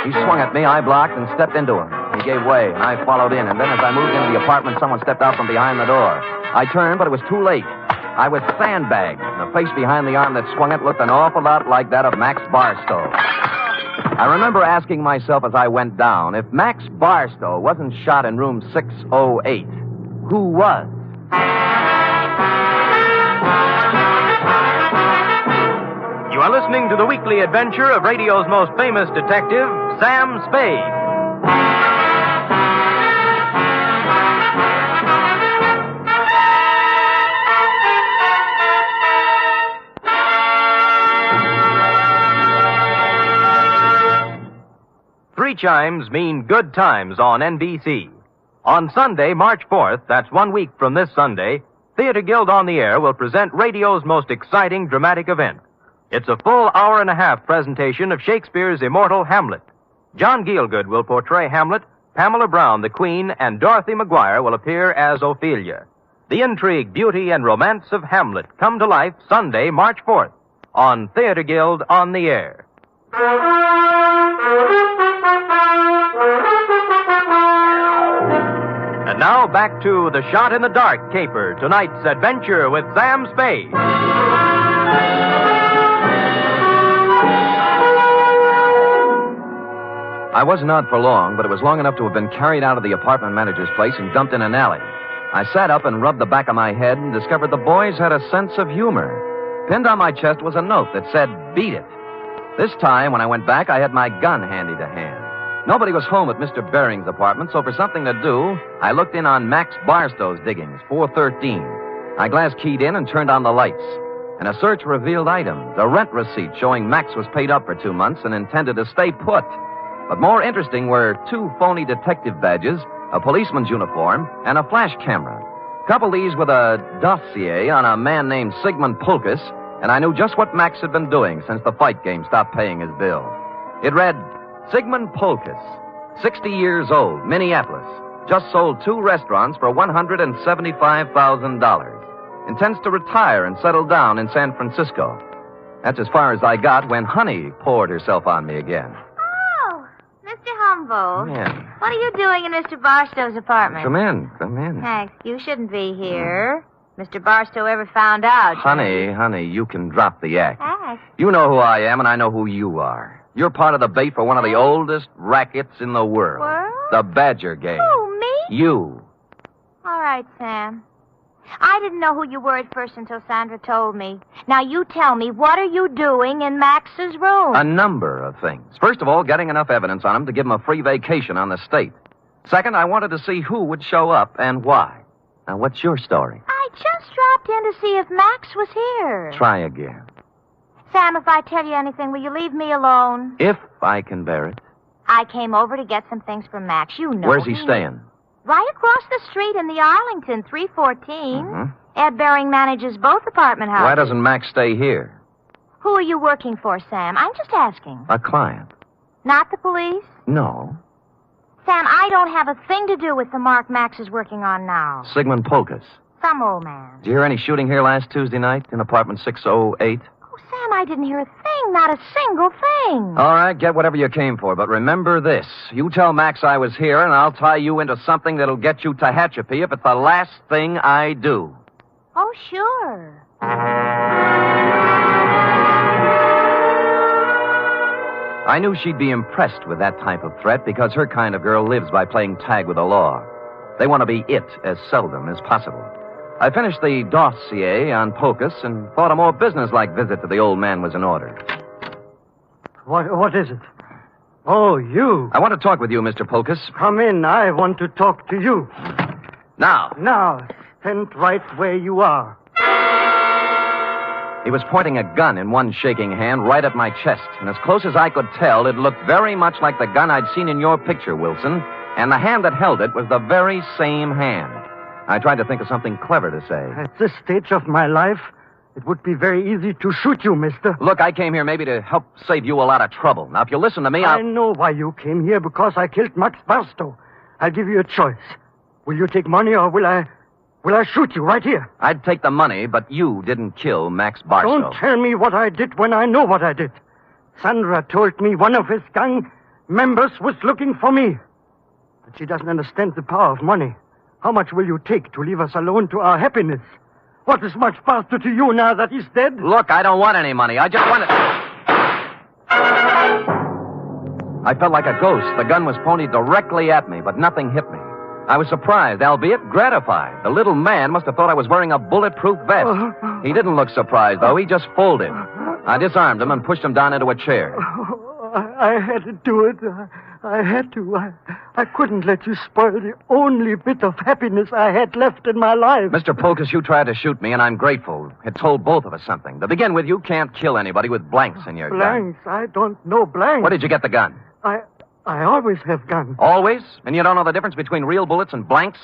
He swung at me, I blocked, and stepped into him. He gave way, and I followed in. And then as I moved into the apartment, someone stepped out from behind the door. I turned, but it was too late. I was sandbagged. The face behind the arm that swung it looked an awful lot like that of Max Barstow. I remember asking myself as I went down, if Max Barstow wasn't shot in room 608, who was? You are listening to the weekly adventure of radio's most famous detective, Sam Spade. Three chimes mean good times on NBC. On Sunday, March 4th, that's 1 week from this Sunday, Theater Guild on the Air will present radio's most exciting dramatic event, It's a full hour and a half presentation of Shakespeare's immortal Hamlet. John Gielgud will portray Hamlet, Pamela Brown, the Queen, and Dorothy Maguire will appear as Ophelia. The intrigue, beauty, and romance of Hamlet come to life Sunday, March 4th on Theater Guild on the Air. And now back to The Shot in the Dark caper, tonight's adventure with Sam Spade. I wasn't out for long, but it was long enough to have been carried out of the apartment manager's place and dumped in an alley. I sat up and rubbed the back of my head and discovered the boys had a sense of humor. Pinned on my chest was a note that said, "Beat it." This time, when I went back, I had my gun handy to hand. Nobody was home at Mr. Baring's apartment, so for something to do, I looked in on Max Barstow's diggings, 413. I glass keyed in and turned on the lights. And a search revealed items, a rent receipt showing Max was paid up for 2 months and intended to stay put. But more interesting were 2 phony detective badges, a policeman's uniform, and a flash camera. Couple these with a dossier on a man named Sigmund Pulkus, and I knew just what Max had been doing since the fight game stopped paying his bill. It read, Sigmund Pulkus, 60 years old, Minneapolis, just sold 2 restaurants for $175,000. Intends to retire and settle down in San Francisco. That's as far as I got when Honey poured herself on me again. Mr. Humboldt. Yeah. What are you doing in Mr. Barstow's apartment? Come in. Max, you shouldn't be here. Mr. Barstow ever found out. Honey, you can drop the act. Act? You know who I am, and I know who you are. You're part of the bait for one of the oldest rackets in the world. The Badger Gang. Who, me? You. All right, Sam. I didn't know who you were at first until Sandra told me. Now you tell me, what are you doing in Max's room? A number of things. First of all, getting enough evidence on him to give him a free vacation on the state. Second, I wanted to see who would show up and why. Now, what's your story? I just dropped in to see if Max was here. Try again. Sam, if I tell you anything, will you leave me alone? If I can bear it. I came over to get some things from Max. You know. Where's he staying? Right across the street in the Arlington, 314. Mm-hmm. Ed Baring manages both apartment houses. Why doesn't Max stay here? Who are you working for, Sam? I'm just asking. A client. Not the police? No. Sam, I don't have a thing to do with the mark Max is working on now. Sigmund Pulkus. Some old man. Did you hear any shooting here last Tuesday night in apartment 608? Oh, Sam, I didn't hear a thing. Not a single thing. All right, get whatever you came for, but remember this. You tell Max I was here, and I'll tie you into something that'll get you Tehachapi if it's the last thing I do. Oh, sure. I knew she'd be impressed with that type of threat because her kind of girl lives by playing tag with the law. They want to be it as seldom as possible. I finished the dossier on Pulkus and thought a more businesslike visit to the old man was in order. What is it? Oh, you. I want to talk with you, Mr. Pulkus. Come in. I want to talk to you. Now. Now, stand right where you are. He was pointing a gun in one shaking hand right at my chest, and as close as I could tell, it looked very much like the gun I'd seen in your picture, Wilson, and the hand that held it was the very same hand. I tried to think of something clever to say. At this stage of my life, it would be very easy to shoot you, mister. Look, I came here maybe to help save you a lot of trouble. Now, if you listen to me, I know why you came here, because I killed Max Barstow. I'll give you a choice. Will you take money, or will I shoot you right here? I'd take the money, but you didn't kill Max Barstow. Don't tell me what I did when I know what I did. Sandra told me one of his gang members was looking for me. But she doesn't understand the power of money. How much will you take to leave us alone to our happiness? What is Max Barstow to you now that he's dead? Look, I don't want any money. I just want it. I felt like a ghost. The gun was pointed directly at me, but nothing hit me. I was surprised, albeit gratified. The little man must have thought I was wearing a bulletproof vest. He didn't look surprised, though. He just folded. I disarmed him and pushed him down into a chair. I had to do it. I had to. I couldn't let you spoil the only bit of happiness I had left in my life. Mr. Pulkus, you tried to shoot me, and I'm grateful. It told both of us something. To begin with, you can't kill anybody with blanks in your gun. Blanks? I don't know blanks. Where did you get the gun? I always have guns. Always? And you don't know the difference between real bullets and blanks?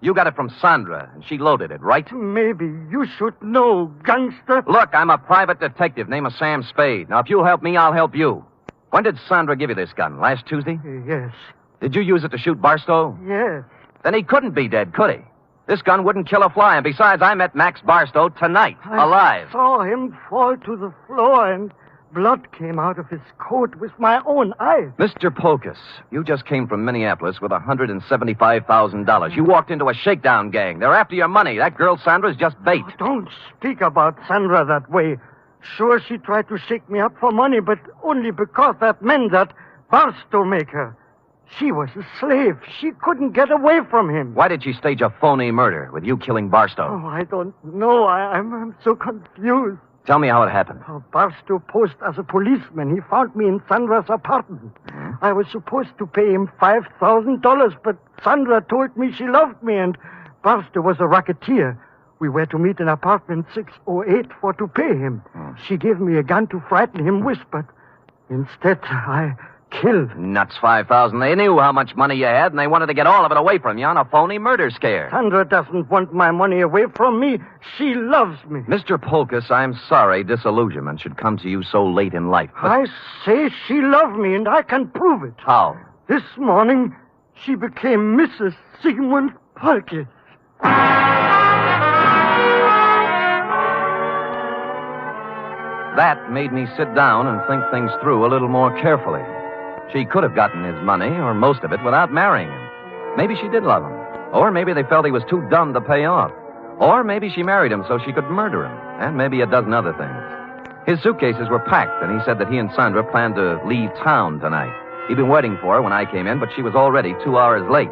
You got it from Sandra, and she loaded it, right? Maybe you should know, gangster. Look, I'm a private detective named Sam Spade. Now, if you help me, I'll help you. When did Sandra give you this gun? Last Tuesday? Yes. Did you use it to shoot Barstow? Yes. Then he couldn't be dead, could he? This gun wouldn't kill a fly, and besides, I met Max Barstow tonight, alive. I saw him fall to the floor, and blood came out of his coat with my own eyes. Mr. Polkus, you just came from Minneapolis with $175,000. You walked into a shakedown gang. They're after your money. That girl Sandra's just bait. Oh, don't speak about Sandra that way. Sure, she tried to shake me up for money, but only because that meant that Barstow make her. She was a slave. She couldn't get away from him. Why did she stage a phony murder with you killing Barstow? Oh, I don't know. I'm so confused. Tell me how it happened. Oh, Barstow posed as a policeman. He found me in Sandra's apartment. Hmm? I was supposed to pay him $5,000, but Sandra told me she loved me, and Barstow was a racketeer. We were to meet in apartment 608 for to pay him. She gave me a gun to frighten him with, but instead I killed. Nuts, 5,000. They knew how much money you had, and they wanted to get all of it away from you on a phony murder scare. Sandra doesn't want my money away from me. She loves me. Mr. Polkus, I'm sorry disillusionment should come to you so late in life. But... I say she loved me, and I can prove it. How? This morning, she became Mrs. Sigmund Polkus. That made me sit down and think things through a little more carefully. She could have gotten his money, or most of it, without marrying him. Maybe she did love him. Or maybe they felt he was too dumb to pay off. Or maybe she married him so she could murder him. And maybe a dozen other things. His suitcases were packed, and he said that he and Sandra planned to leave town tonight. He'd been waiting for her when I came in, but she was already 2 hours late.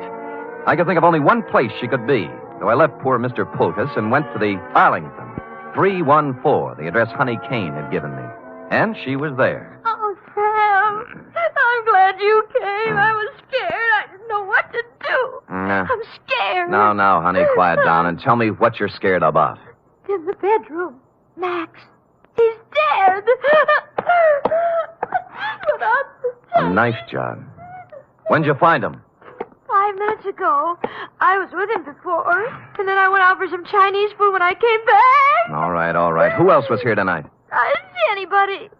I could think of only one place she could be, so I left poor Mr. Polkus and went to the Arlington, 314, the address Honey Kane had given me. And she was there. Oh, Sam. I'm glad you came. I was scared. I didn't know what to do. I'm scared. Now, honey, quiet down and tell me what you're scared about. In the bedroom. Max. He's dead. A knife job. When'd you find him? 5 minutes ago. I was with him before, and then I went out for some Chinese food when I came back. All right. Who else was here tonight? I didn't see anybody.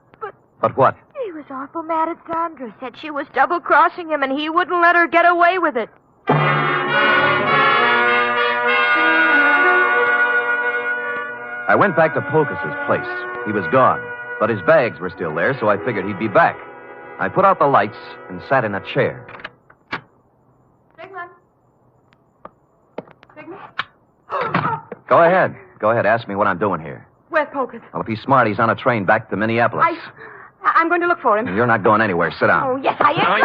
But what? He was awful mad at Sandra. Said she was double-crossing him, and he wouldn't let her get away with it. I went back to Polkus's place. He was gone, but his bags were still there, so I figured he'd be back. I put out the lights and sat in a chair. Sigmund. Go ahead. Ask me what I'm doing here. Where's Polkus? Well, if he's smart, he's on a train back to Minneapolis. I'm going to look for him. You're not going anywhere. Sit down. Oh, yes, I am.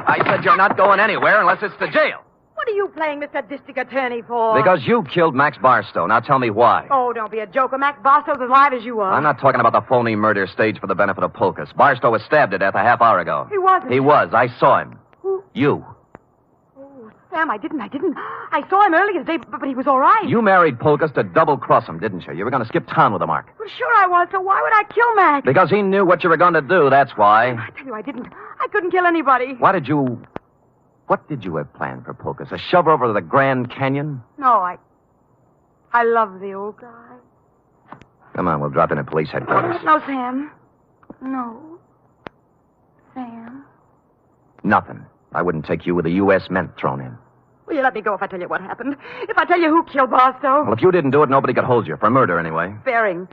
I said you're not going anywhere unless it's to jail. What are you playing Mr. District Attorney for? Because you killed Max Barstow. Now tell me why. Oh, don't be a joker. Max Barstow's as alive as you are. I'm not talking about the phony murder staged for the benefit of Polkus. Barstow was stabbed to death a half hour ago. He wasn't. He was. I saw him. Who? You. Oh, Sam, I didn't. I saw him earlier today, but he was all right. You married Polkus to double-cross him, didn't you? You were going to skip town with the mark. Well, sure I was, so why would I kill Max? Because he knew what you were going to do, that's why. I tell you, I didn't. I couldn't kill anybody. What did you have planned for Polkus? A shove over to the Grand Canyon? No, I love the old guy. Come on, we'll drop in at police headquarters. No, Sam. No. Sam. Nothing. I wouldn't take you with a U.S. Mint thrown in. Will you let me go if I tell you what happened? If I tell you who killed Barstow? Well, if you didn't do it, nobody could hold you. For murder, anyway. Bering.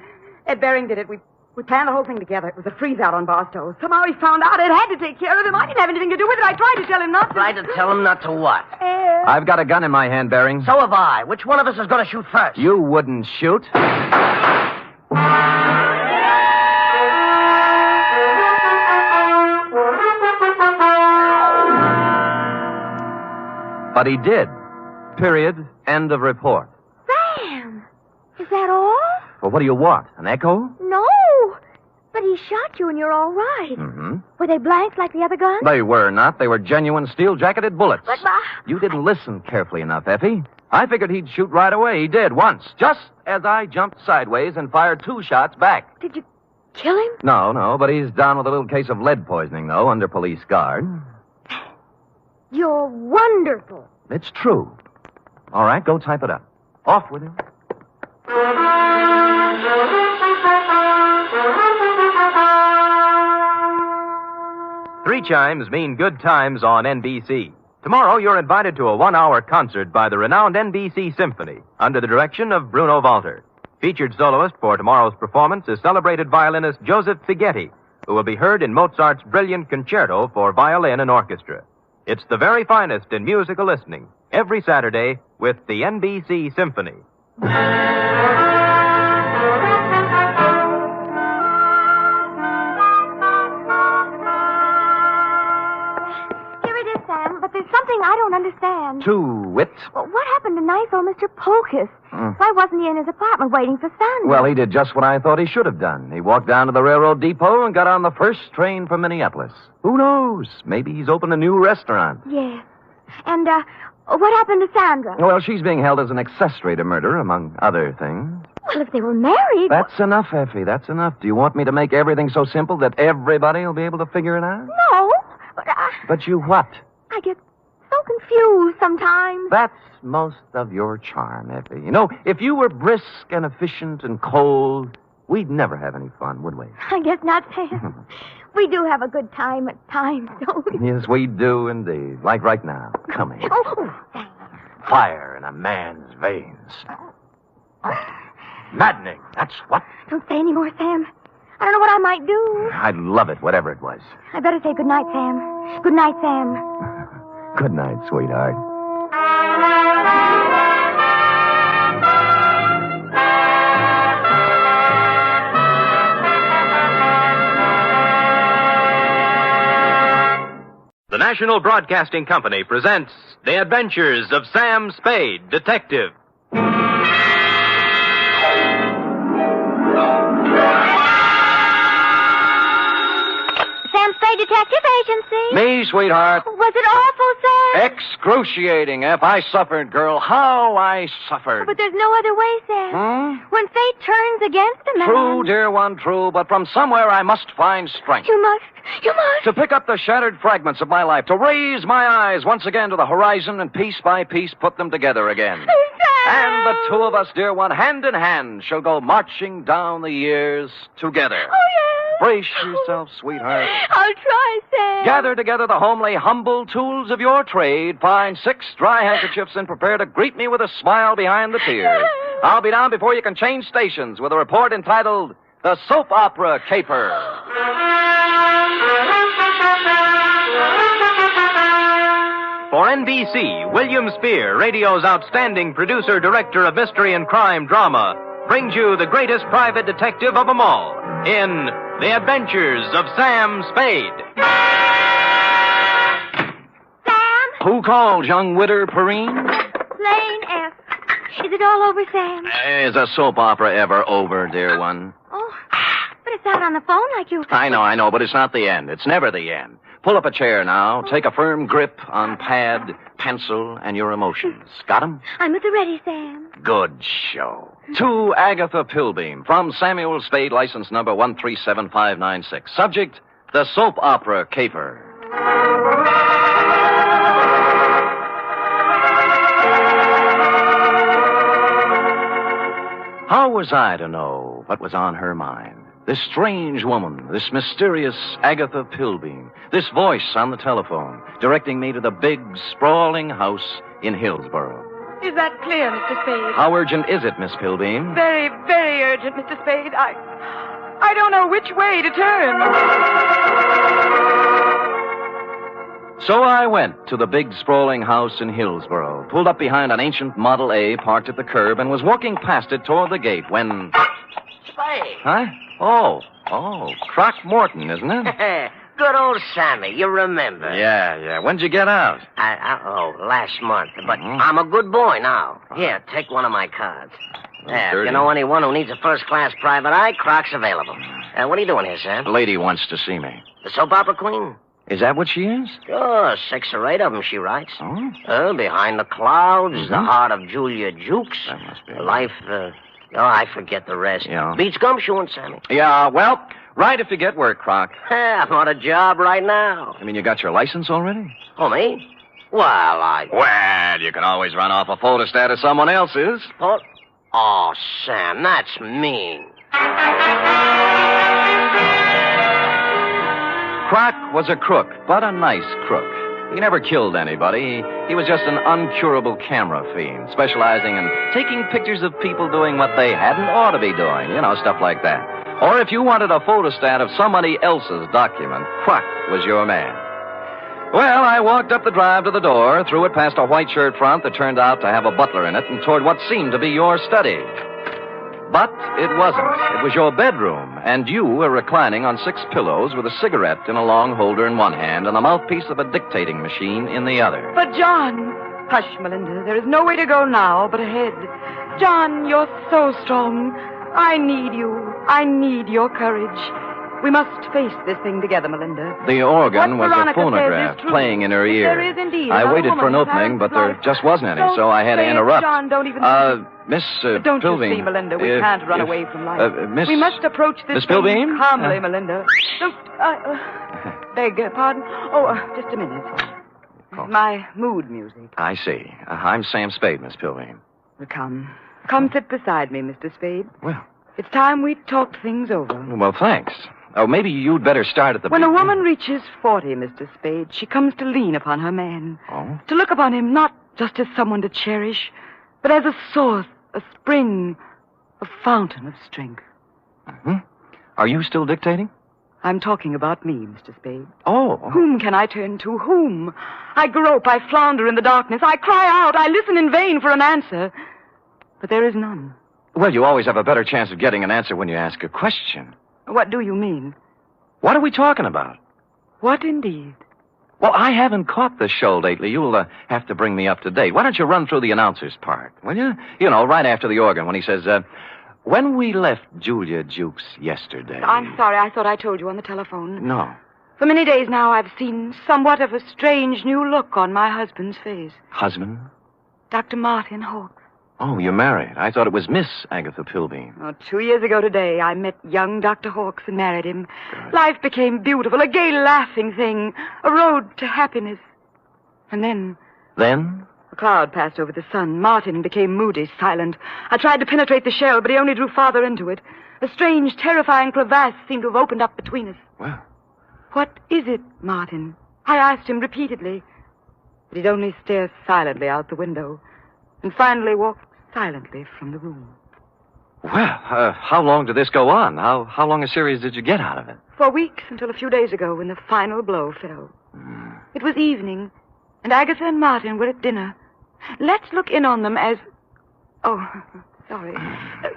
Ed Bering did it. We planned the whole thing together. It was a freeze-out on Barstow. Somehow he found out Ed had to take care of him. I didn't have anything to do with it. I tried to tell him not to. Tried to tell him not to what? I've got a gun in my hand, Bering. So have I. Which one of us is going to shoot first? You wouldn't shoot. But he did. Period. End of report. Sam! Is that all? Well, what do you want? An echo? No. But he shot you and you're all right. Mm-hmm. Were they blanks like the other guns? They were not. They were genuine steel-jacketed bullets. But, You didn't listen carefully enough, Effie. I figured he'd shoot right away. He did, once. Just as I jumped sideways and fired 2 shots back. Did you kill him? No, but he's down with a little case of lead poisoning, though, under police guard. You're wonderful. It's true. All right, go type it up. Off with you. Three chimes mean good times on NBC. Tomorrow, you're invited to a 1-hour concert by the renowned NBC Symphony under the direction of Bruno Walter. Featured soloist for tomorrow's performance is celebrated violinist Joseph Fighetti, who will be heard in Mozart's brilliant concerto for violin and orchestra. It's the very finest in musical listening, every Saturday with the NBC Symphony. Here it is, Sam, but there's something I don't understand. To wit. Well, what happened to nice old Mr. Pocus? Why wasn't he in his apartment waiting for Sandra? Well, he did just what I thought he should have done. He walked down to the railroad depot and got on the first train for Minneapolis. Who knows? Maybe he's opened a new restaurant. Yes. And, what happened to Sandra? Well, she's being held as an accessory to murder, among other things. Well, if they were married... That's enough, Effie. That's enough. Do you want me to make everything so simple that everybody will be able to figure it out? No. But you what? I get so confused sometimes. That's most of your charm, Effie. You know, if you were brisk and efficient and cold, we'd never have any fun, would we? I guess not, Sam. We do have a good time at times, don't we? Yes, we do indeed. Like right now. Come here. Oh, Sam. Fire in a man's veins. Maddening, that's what. Don't say any more, Sam. I don't know what I might do. I'd love it, whatever it was. I better say good night, Sam. Good night, Sam. Good night, sweetheart. The National Broadcasting Company presents The Adventures of Sam Spade, Detective. Sam Spade Detective Agency. Me, sweetheart. Was it awful, Sam? Excruciating, F. I suffered, girl. How I suffered. But there's no other way, Sam. When fate turns against a man... True, dear one, true. But from somewhere I must find strength. You must. To pick up the shattered fragments of my life, to raise my eyes once again to the horizon and piece by piece put them together again. And the two of us, dear one, hand in hand, shall go marching down the years together. Oh, yes. Brace yourself, sweetheart. I'll try, Sam. Gather together the homely, humble tools of your trade. Find 6 dry handkerchiefs and prepare to greet me with a smile behind the tears. I'll be down before you can change stations with a report entitled The Soap Opera Caper. For NBC, William Spear, radio's outstanding producer-director of mystery and crime drama, brings you the greatest private detective of them all in The Adventures of Sam Spade. Sam? Who called, young widder Perrine? Lane F. Is it all over, Sam? Is a soap opera ever over, dear one? Oh, but it's out on the phone like you... I know, but it's not the end. It's never the end. Pull up a chair now. Take a firm grip on pad, pencil, and your emotions. Got 'em? I'm at the ready, Sam. Good show. To Agatha Pilbeam, from Samuel Spade, license number 137596. Subject, the soap opera caper. How was I to know what was on her mind? This strange woman, this mysterious Agatha Pilbeam, this voice on the telephone, directing me to the big, sprawling house in Hillsborough. Is that clear, Mr. Spade? How urgent is it, Miss Pilbeam? Very, very urgent, Mr. Spade. I don't know which way to turn. So I went to the big, sprawling house in Hillsborough, pulled up behind an ancient Model A parked at the curb, and was walking past it toward the gate when... Spade. Huh? Oh, Croc Morton, isn't it? Good old Sammy, you remember. Yeah. When'd you get out? Last month. But I'm a good boy now. Here, take one of my cards. If you know anyone who needs a first-class private eye, Croc's available. What are you doing here, Sam? A lady wants to see me. The soap opera queen? Is that what she is? Sure, 6 or 8 of them, she writes. Behind the Clouds, The Heart of Julia Jukes. That must be Life, I forget the rest. Yeah. Beats gumshoeing, Sammy. Yeah, well, right if you get work, Croc. I'm on a job right now. You mean you got your license already? Oh, me? Well, you can always run off a photostat of someone else's. Oh, Sam, that's mean. Croc was a crook, but a nice crook. He never killed anybody. He was just an uncurable camera fiend, specializing in taking pictures of people doing what they hadn't ought to be doing. You know, stuff like that. Or if you wanted a photostat of somebody else's document, Croc was your man. Well, I walked up the drive to the door, threw it past a white shirt front that turned out to have a butler in it, and toward what seemed to be your study. But it wasn't. It was your bedroom, and you were reclining on 6 pillows with a cigarette in a long holder in one hand and the mouthpiece of a dictating machine in the other. But, John... Hush, Melinda. There is no way to go now but ahead. John, you're so strong. I need you. I need your courage. We must face this thing together, Melinda. The organ What was a Veronica phonograph says is true. playing in her If ear. there is indeed I another waited for an woman who opening, has but there life. just wasn't any, Don't so I had to say it, interrupt. John, don't even Miss Don't Pilbeam. you see, Melinda? We can't run away from life. Miss... We must approach this Miss thing Pilbeam? calmly, Melinda. Don't... beg pardon? Just a minute. My mood music. I see. I'm Sam Spade, Miss Pilbeam. Well, come sit beside me, Mr. Spade. Well. It's time we talked things over. Well, thanks. Oh, maybe you'd better start at the When a beginning. woman reaches 40, Mr. Spade, she comes to lean upon her man. Oh? To look upon him not just as someone to cherish, but as a source, a spring, a fountain of strength. Mm-hmm. Are you still dictating? I'm talking about me, Mr. Spade. Oh. Whom can I turn to? Whom? I grope, I flounder in the darkness, I cry out, I listen in vain for an answer. But there is none. Well, you always have a better chance of getting an answer when you ask a question. What do you mean? What are we talking about? What indeed? Well, I haven't caught the show lately. You'll have to bring me up to date. Why don't you run through the announcer's part, will you? You know, right after the organ when he says, when we left Julia Jukes yesterday... I'm sorry, I thought I told you on the telephone. No. For many days now, I've seen somewhat of a strange new look on my husband's face. Husband? Dr. Martin Hawkes. Oh, you're married. I thought it was Miss Agatha Pilbeam. 2 years ago today, I met young Dr. Hawkes and married him. Good. Life became beautiful, a gay, laughing thing, a road to happiness. And then... Then? A cloud passed over the sun. Martin became moody, silent. I tried to penetrate the shell, but he only drew farther into it. A strange, terrifying crevasse seemed to have opened up between us. Well... What is it, Martin? I asked him repeatedly. But he'd only stare silently out the window, and finally walked silently from the room. Well, how long did this go on? How long a series did you get out of it? For weeks, until a few days ago when the final blow fell. It was evening, and Agatha and Martin were at dinner. Let's look in on them as... Oh, sorry.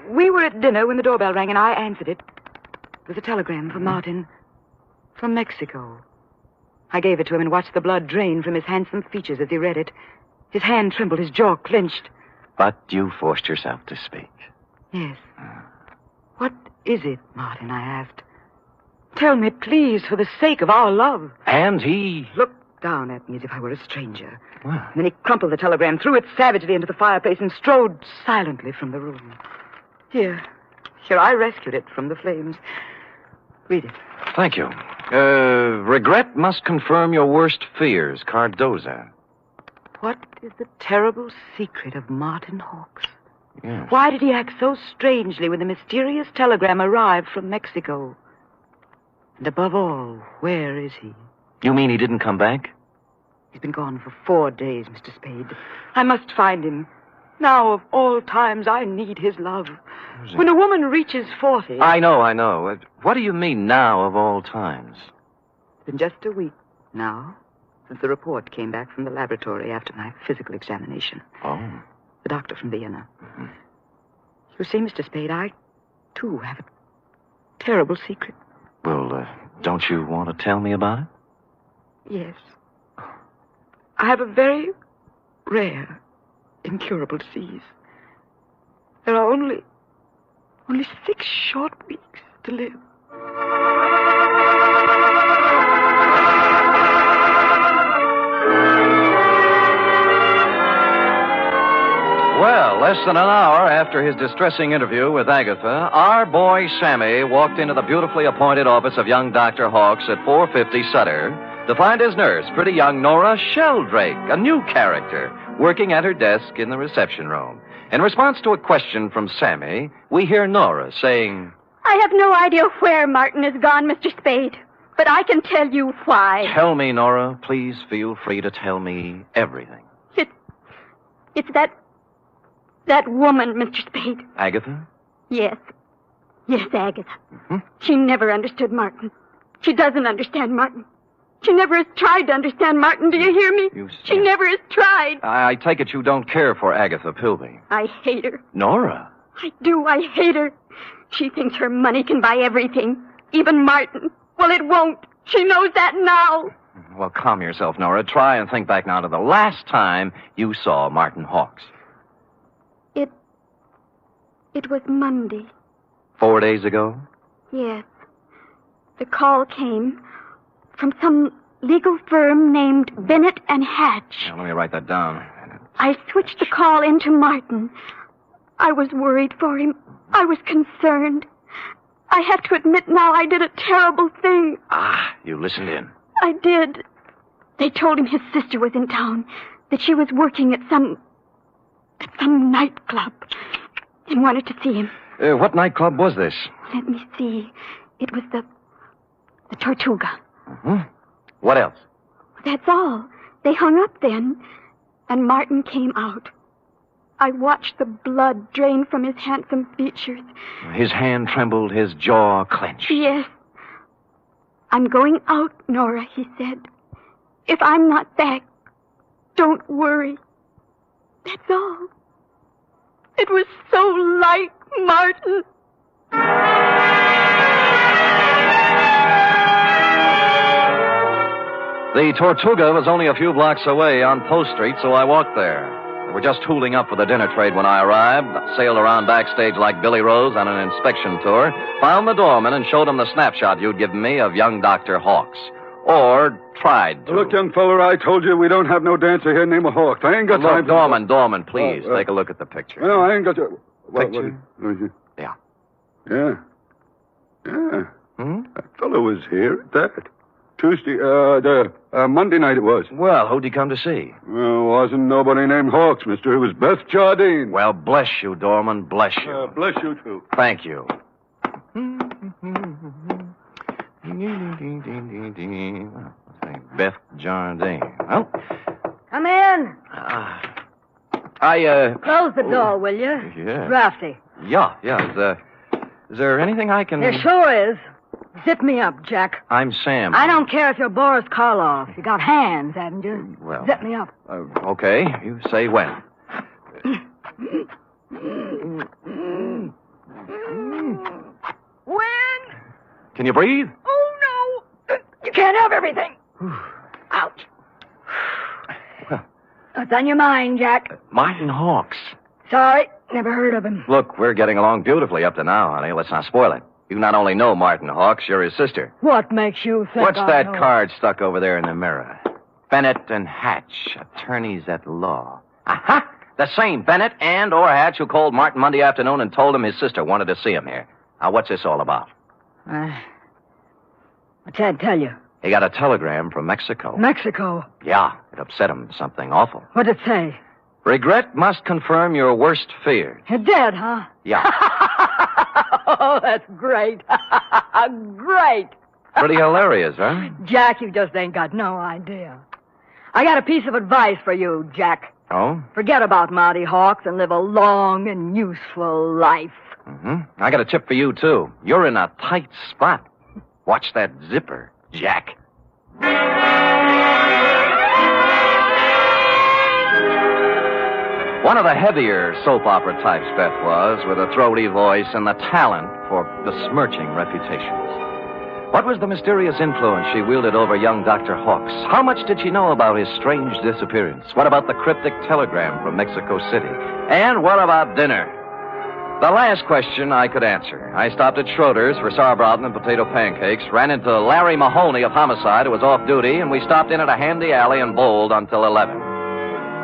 We were at dinner when the doorbell rang, and I answered it. It was a telegram from Martin. From Mexico. I gave it to him and watched the blood drain from his handsome features as he read it. His hand trembled, his jaw clenched. But you forced yourself to speak. Yes. What is it, Martin? I asked. Tell me, please, for the sake of our love. And he... Looked down at me as if I were a stranger. Well. And then he crumpled the telegram, threw it savagely into the fireplace, and strode silently from the room. Here, I rescued it from the flames. Read it. Thank you. Regret must confirm your worst fears, Cardoza. What is the terrible secret of Martin Hawkes? Yes. Why did he act so strangely when the mysterious telegram arrived from Mexico? And above all, where is he? You mean he didn't come back? He's been gone for 4 days, Mr. Spade. I must find him. Now, of all times, I need his love. When a woman reaches 40... I know. What do you mean, now of all times? It's been just a week now since the report came back from the laboratory after my physical examination. Oh. The doctor from Vienna. Mm-hmm. You see, Mr. Spade, I, too, have a terrible secret. Well, don't you want to tell me about it? Yes. I have a very rare, incurable disease. There are only 6 short weeks to live. Well, less than an hour after his distressing interview with Agatha, our boy Sammy walked into the beautifully appointed office of young Dr. Hawkes at 450 Sutter to find his nurse, pretty young Nora Sheldrake, a new character, working at her desk in the reception room. In response to a question from Sammy, we hear Nora saying, I have no idea where Martin has gone, Mr. Spade, but I can tell you why. Tell me, Nora. Please feel free to tell me everything. It's that woman, Mr. Spade. Agatha? Yes, Agatha. Mm-hmm. She never understood Martin. She doesn't understand Martin. She never has tried to understand Martin. Do you hear me? She never has tried. I take it you don't care for Agatha Pilby. I hate her. Nora? I do. I hate her. She thinks her money can buy everything, even Martin. Well, it won't. She knows that now. Well, calm yourself, Nora. Try and think back now to the last time you saw Martin Hawks. It was Monday. 4 days ago? Yes. The call came from some legal firm named Bennett and Hatch. Now, let me write that down. I switched the call into Martin. I was worried for him. I was concerned. I have to admit now I did a terrible thing. You listened in. I did. They told him his sister was in town, that she was working at some nightclub, and wanted to see him. What nightclub was this? Let me see. It was the Tortuga. Mm-hmm. What else? That's all. They hung up then, and Martin came out. I watched the blood drain from his handsome features. His hand trembled, his jaw clenched. Yes. I'm going out, Nora, he said. If I'm not back, don't worry. That's all. It was so like Martin. The Tortuga was only a few blocks away on Post Street, so I walked there. They were just tooling up for the dinner trade when I arrived, sailed around backstage like Billy Rose on an inspection tour, found the doorman and showed him the snapshot you'd given me of young Dr. Hawks. Or tried to. Look, young feller, I told you we don't have no dancer here named Hawks. I ain't got time for... Doorman, please, take a look at the picture. No, I ain't got your... Picture? Yeah. Yeah. Yeah. That fellow was here at that. Tuesday, Monday night it was. Well, who'd he come to see? Well, wasn't nobody named Hawks, mister. It was Beth Jardine. Well, bless you, Doorman, bless you. Bless you, too. Thank you. Beth Jardine. Well, come in. Close the door, will you? Yeah. Drafty. Yeah. Is there anything I can... There sure is. Zip me up, Jack. I'm Sam. I don't care if you're Boris Karloff. You got hands, haven't you? Well... Zip me up. Okay. You say when. When? Can you breathe? Oh, no. You can't have everything. Ouch. Well... What's on your mind, Jack? Martin Hawks. Sorry. Never heard of him. Look, we're getting along beautifully up to now, honey. Let's not spoil it. You not only know Martin Hawks, you're his sister. What makes you think What's I that know? card stuck over there in the mirror? Bennett and Hatch, attorneys at law. Aha! The same Bennett and or Hatch who called Martin Monday afternoon and told him his sister wanted to see him here. Now, what's this all about? What's that tell you? He got a telegram from Mexico. Mexico? Yeah, it upset him. Something awful. What'd it say? Regret must confirm your worst fears. You're dead, huh? Yeah. Oh, that's great. Great. Pretty hilarious, huh? Jack, you just ain't got no idea. I got a piece of advice for you, Jack. Oh? Forget about Monty Hawks and live a long and useful life. I got a tip for you, too. You're in a tight spot. Watch that zipper, Jack. One of the heavier soap opera types, Beth was, with a throaty voice and the talent for besmirching reputations. What was the mysterious influence she wielded over young Dr. Hawks? How much did she know about his strange disappearance? What about the cryptic telegram from Mexico City? And what about dinner? The last question I could answer. I stopped at Schroeder's for sauerbraten and potato pancakes, ran into Larry Mahoney of Homicide, who was off duty, and we stopped in at a handy alley and bowled until 11.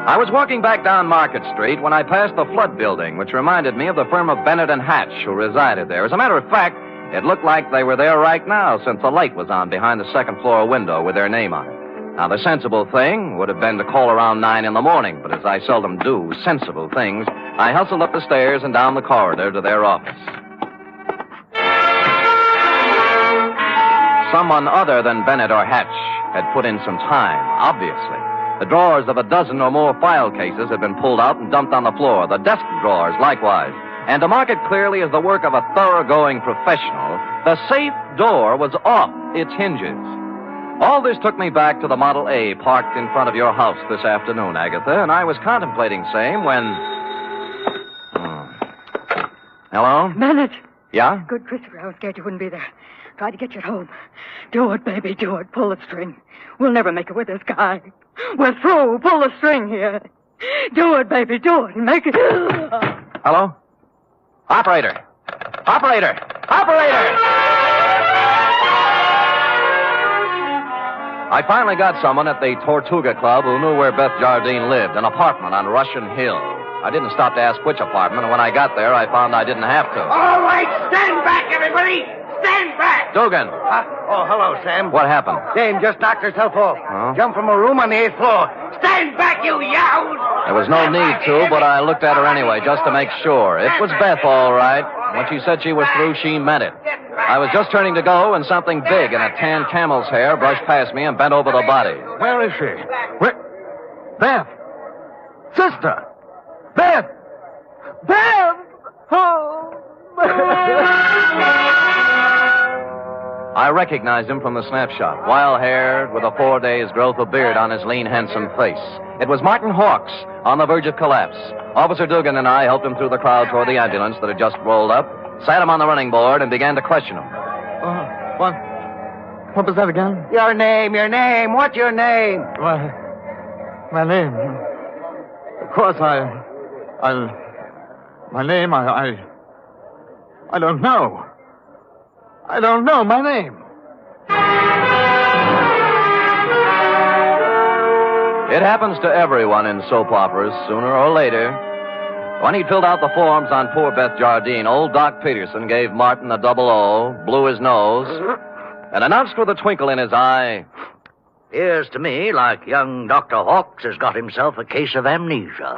I was walking back down Market Street when I passed the Flood Building, which reminded me of the firm of Bennett and Hatch, who resided there. As a matter of fact, It looked like they were there right now since the light was on behind the second floor window with their name on it. Now, the sensible thing would have been to call around 9 in the morning, but as I seldom do sensible things, I hustled up the stairs and down the corridor to their office. Someone other than Bennett or Hatch had put in some time, obviously. The drawers of a dozen or more file cases had been pulled out and dumped on the floor, the desk drawers likewise. And to mark it clearly as the work of a thoroughgoing professional, the safe door was off its hinges. All this took me back to the Model A parked in front of your house this afternoon, Agatha, and I was contemplating same when... Hello? Bennett. Yeah? Good, Christopher. I was scared you wouldn't be there. Tried to get you at home. Do it, baby, do it. Pull the string. We'll never make it with this guy. We're through. Pull the string here. Do it, baby, do it. Make it... Hello? Operator! Operator! Operator! I finally got someone at the Tortuga Club who knew where Beth Jardine lived, an apartment on Russian Hill. I didn't stop to ask which apartment, and when I got there, I found I didn't have to. All right, stand back, everybody! Stand back! Dugan! Oh, hello, Sam. What happened? Dame just knocked herself off. Huh? Jumped from a room on the 8th floor. Stand back, you yahoos! There was no need to, but I looked at her anyway, just to make sure. It was Beth, all right. When she said she was through, she meant it. I was just turning to go, and something big in a tan camel's hair brushed past me and bent over the body. Where is she? Where? Beth! Sister! Beth! Beth! Oh! I recognized him from the snapshot. Wild-haired, with a 4 days' growth of beard on his lean, handsome face. It was Martin Hawks, on the verge of collapse. Officer Dugan and I helped him through the crowd toward the ambulance that had just rolled up, sat him on the running board, and began to question him. What was that again? Your name. What's your name? My name. Of course, my name, I don't know. I don't know my name. It happens to everyone in soap operas, sooner or later. When he'd filled out the forms on poor Beth Jardine, old Doc Peterson gave Martin a double O, blew his nose, and announced with a twinkle in his eye, "Appears to me like young Dr. Hawks has got himself a case of amnesia."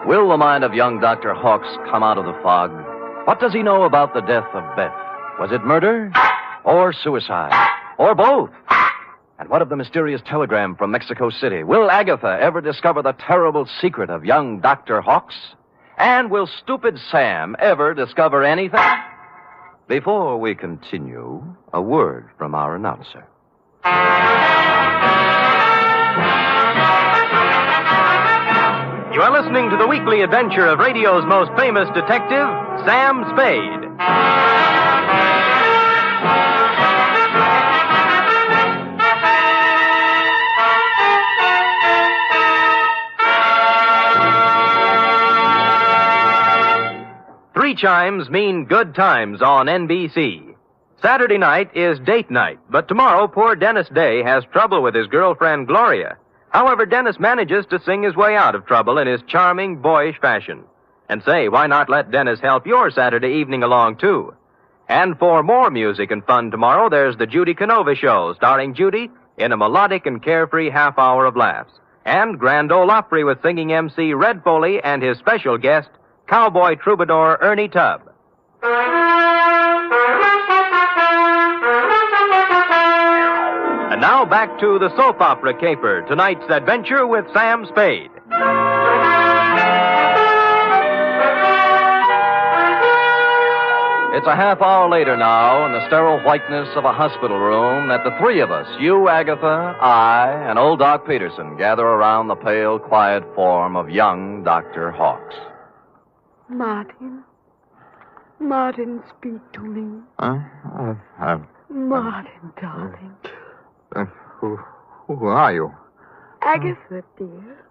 Will the mind of young Dr. Hawks come out of the fog? What does he know about the death of Beth? Was it murder? Or suicide? Or both? And what of the mysterious telegram from Mexico City? Will Agatha ever discover the terrible secret of young Dr. Hawks? And will stupid Sam ever discover anything? Before we continue, a word from our announcer. You are listening to the weekly adventure of radio's most famous detective, Sam Spade. 3 chimes mean good times on NBC. Saturday night is date night, but tomorrow poor Dennis Day has trouble with his girlfriend Gloria. However, Dennis manages to sing his way out of trouble in his charming, boyish fashion. And say, why not let Dennis help your Saturday evening along, too? And for more music and fun tomorrow, there's the Judy Canova Show, starring Judy in a melodic and carefree half hour of laughs. And Grand Ole Opry with singing MC Red Foley and his special guest, cowboy troubadour Ernie Tubb. And now back to the soap opera caper, tonight's adventure with Sam Spade. It's a half hour later now, in the sterile whiteness of a hospital room, that the 3 of us, you, Agatha, I, and old Doc Peterson, gather around the pale, quiet form of young Dr. Hawks. Martin. Martin, speak to me. Martin, darling. Who are you? Agatha, dear.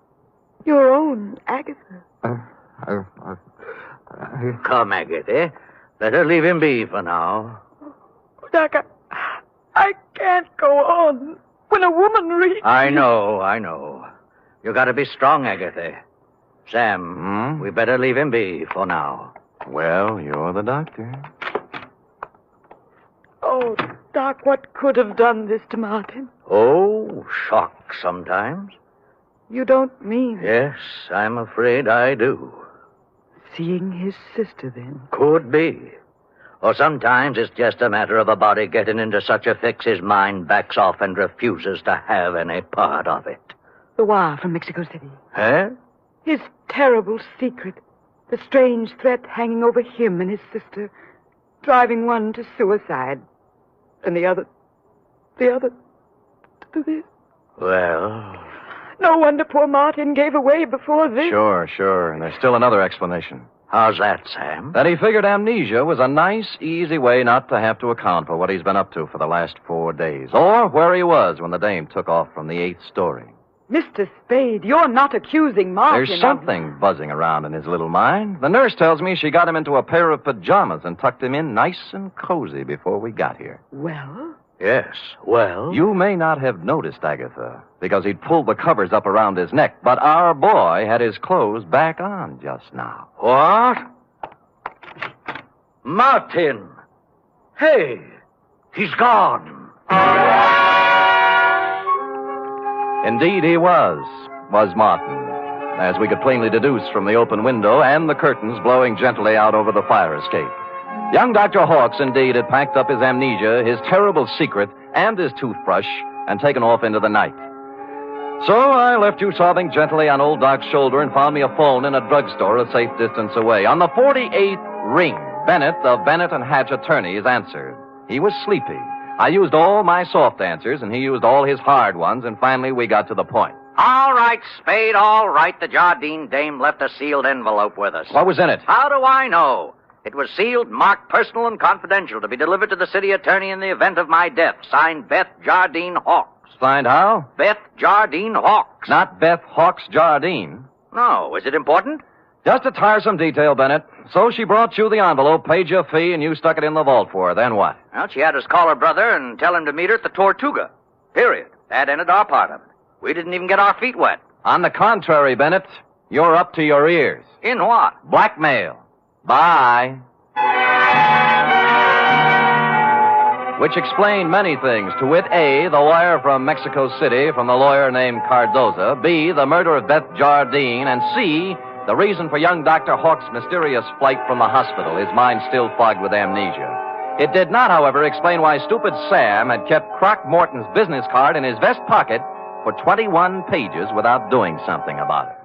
Your own Agatha. Come, Agatha. Let her leave him be for now. Doc, I can't go on. When a woman reads... I know. You gotta be strong, Agatha. Sam, we better leave him be for now. Well, you're the doctor. Oh, Doc, what could have done this to Martin? Oh, shock sometimes. You don't mean... Yes, I'm afraid I do. Seeing his sister, then? Could be. Or sometimes it's just a matter of a body getting into such a fix his mind backs off and refuses to have any part of it. The wire from Mexico City. Huh? His terrible secret. The strange threat hanging over him and his sister, driving one to suicide, and the other to this. Well... No wonder poor Martin gave away before this. Sure. And there's still another explanation. How's that, Sam? That he figured amnesia was a nice, easy way not to have to account for what he's been up to for the last 4 days, or where he was when the dame took off from the 8th story. Mr. Spade, you're not accusing Martin. There's something buzzing around in his little mind. The nurse tells me she got him into a pair of pajamas and tucked him in nice and cozy before we got here. Well? Yes, well? You may not have noticed, Agatha, because he'd pulled the covers up around his neck, but our boy had his clothes back on just now. What? Martin! Hey, he's gone. Indeed he was Martin, as we could plainly deduce from the open window and the curtains blowing gently out over the fire escape. Young Dr. Hawkes, indeed, had packed up his amnesia, his terrible secret, and his toothbrush, and taken off into the night. So I left you sobbing gently on old Doc's shoulder and found me a phone in a drugstore a safe distance away. On the 48th ring, Bennett of Bennett and Hatch attorneys answered. He was sleepy. I used all my soft answers, and he used all his hard ones, and finally we got to the point. All right, Spade, all right. The Jardine dame left a sealed envelope with us. What was in it? How do I know? It was sealed, marked personal and confidential, to be delivered to the city attorney in the event of my death. Signed Beth Jardine Hawkes. Signed how? Beth Jardine Hawkes. Not Beth Hawkes Jardine. No. Is it important? Just a tiresome detail, Bennett. So she brought you the envelope, paid you a fee, and you stuck it in the vault for her. Then what? Well, she had us call her brother and tell him to meet her at the Tortuga. Period. That ended our part of it. We didn't even get our feet wet. On the contrary, Bennett, you're up to your ears. In what? Blackmail. Bye. Which explained many things. To wit, A, the wire from Mexico City from the lawyer named Cardoza. B, the murder of Beth Jardine. And C, the reason for young Dr. Hawkes' mysterious flight from the hospital, his mind still fogged with amnesia. It did not, however, explain why stupid Sam had kept Croc Morton's business card in his vest pocket for 21 pages without doing something about it.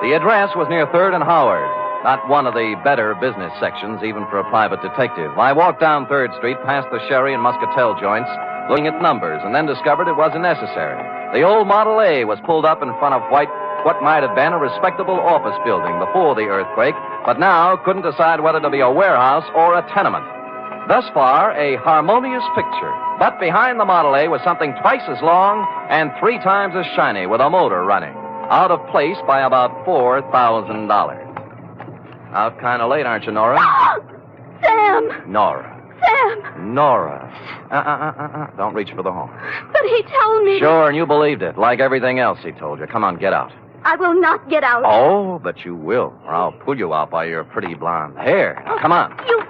The address was near 3rd and Howard, not one of the better business sections, even for a private detective. I walked down 3rd Street, past the Sherry and Muscatel joints, looking at numbers, and then discovered it wasn't necessary. The old Model A was pulled up in front of what might have been a respectable office building before the earthquake, but now couldn't decide whether to be a warehouse or a tenement. Thus far, a harmonious picture. But behind the Model A was something twice as long and 3 times as shiny, with a motor running. Out of place by about $4,000. Out kind of late, aren't you, Nora? Sam! Nora. Sam! Nora. Don't reach for the horn. But he told me... Sure, and you believed it, like everything else he told you. Come on, get out. I will not get out. Oh, but you will, or I'll pull you out by your pretty blonde hair. Now, come on. You...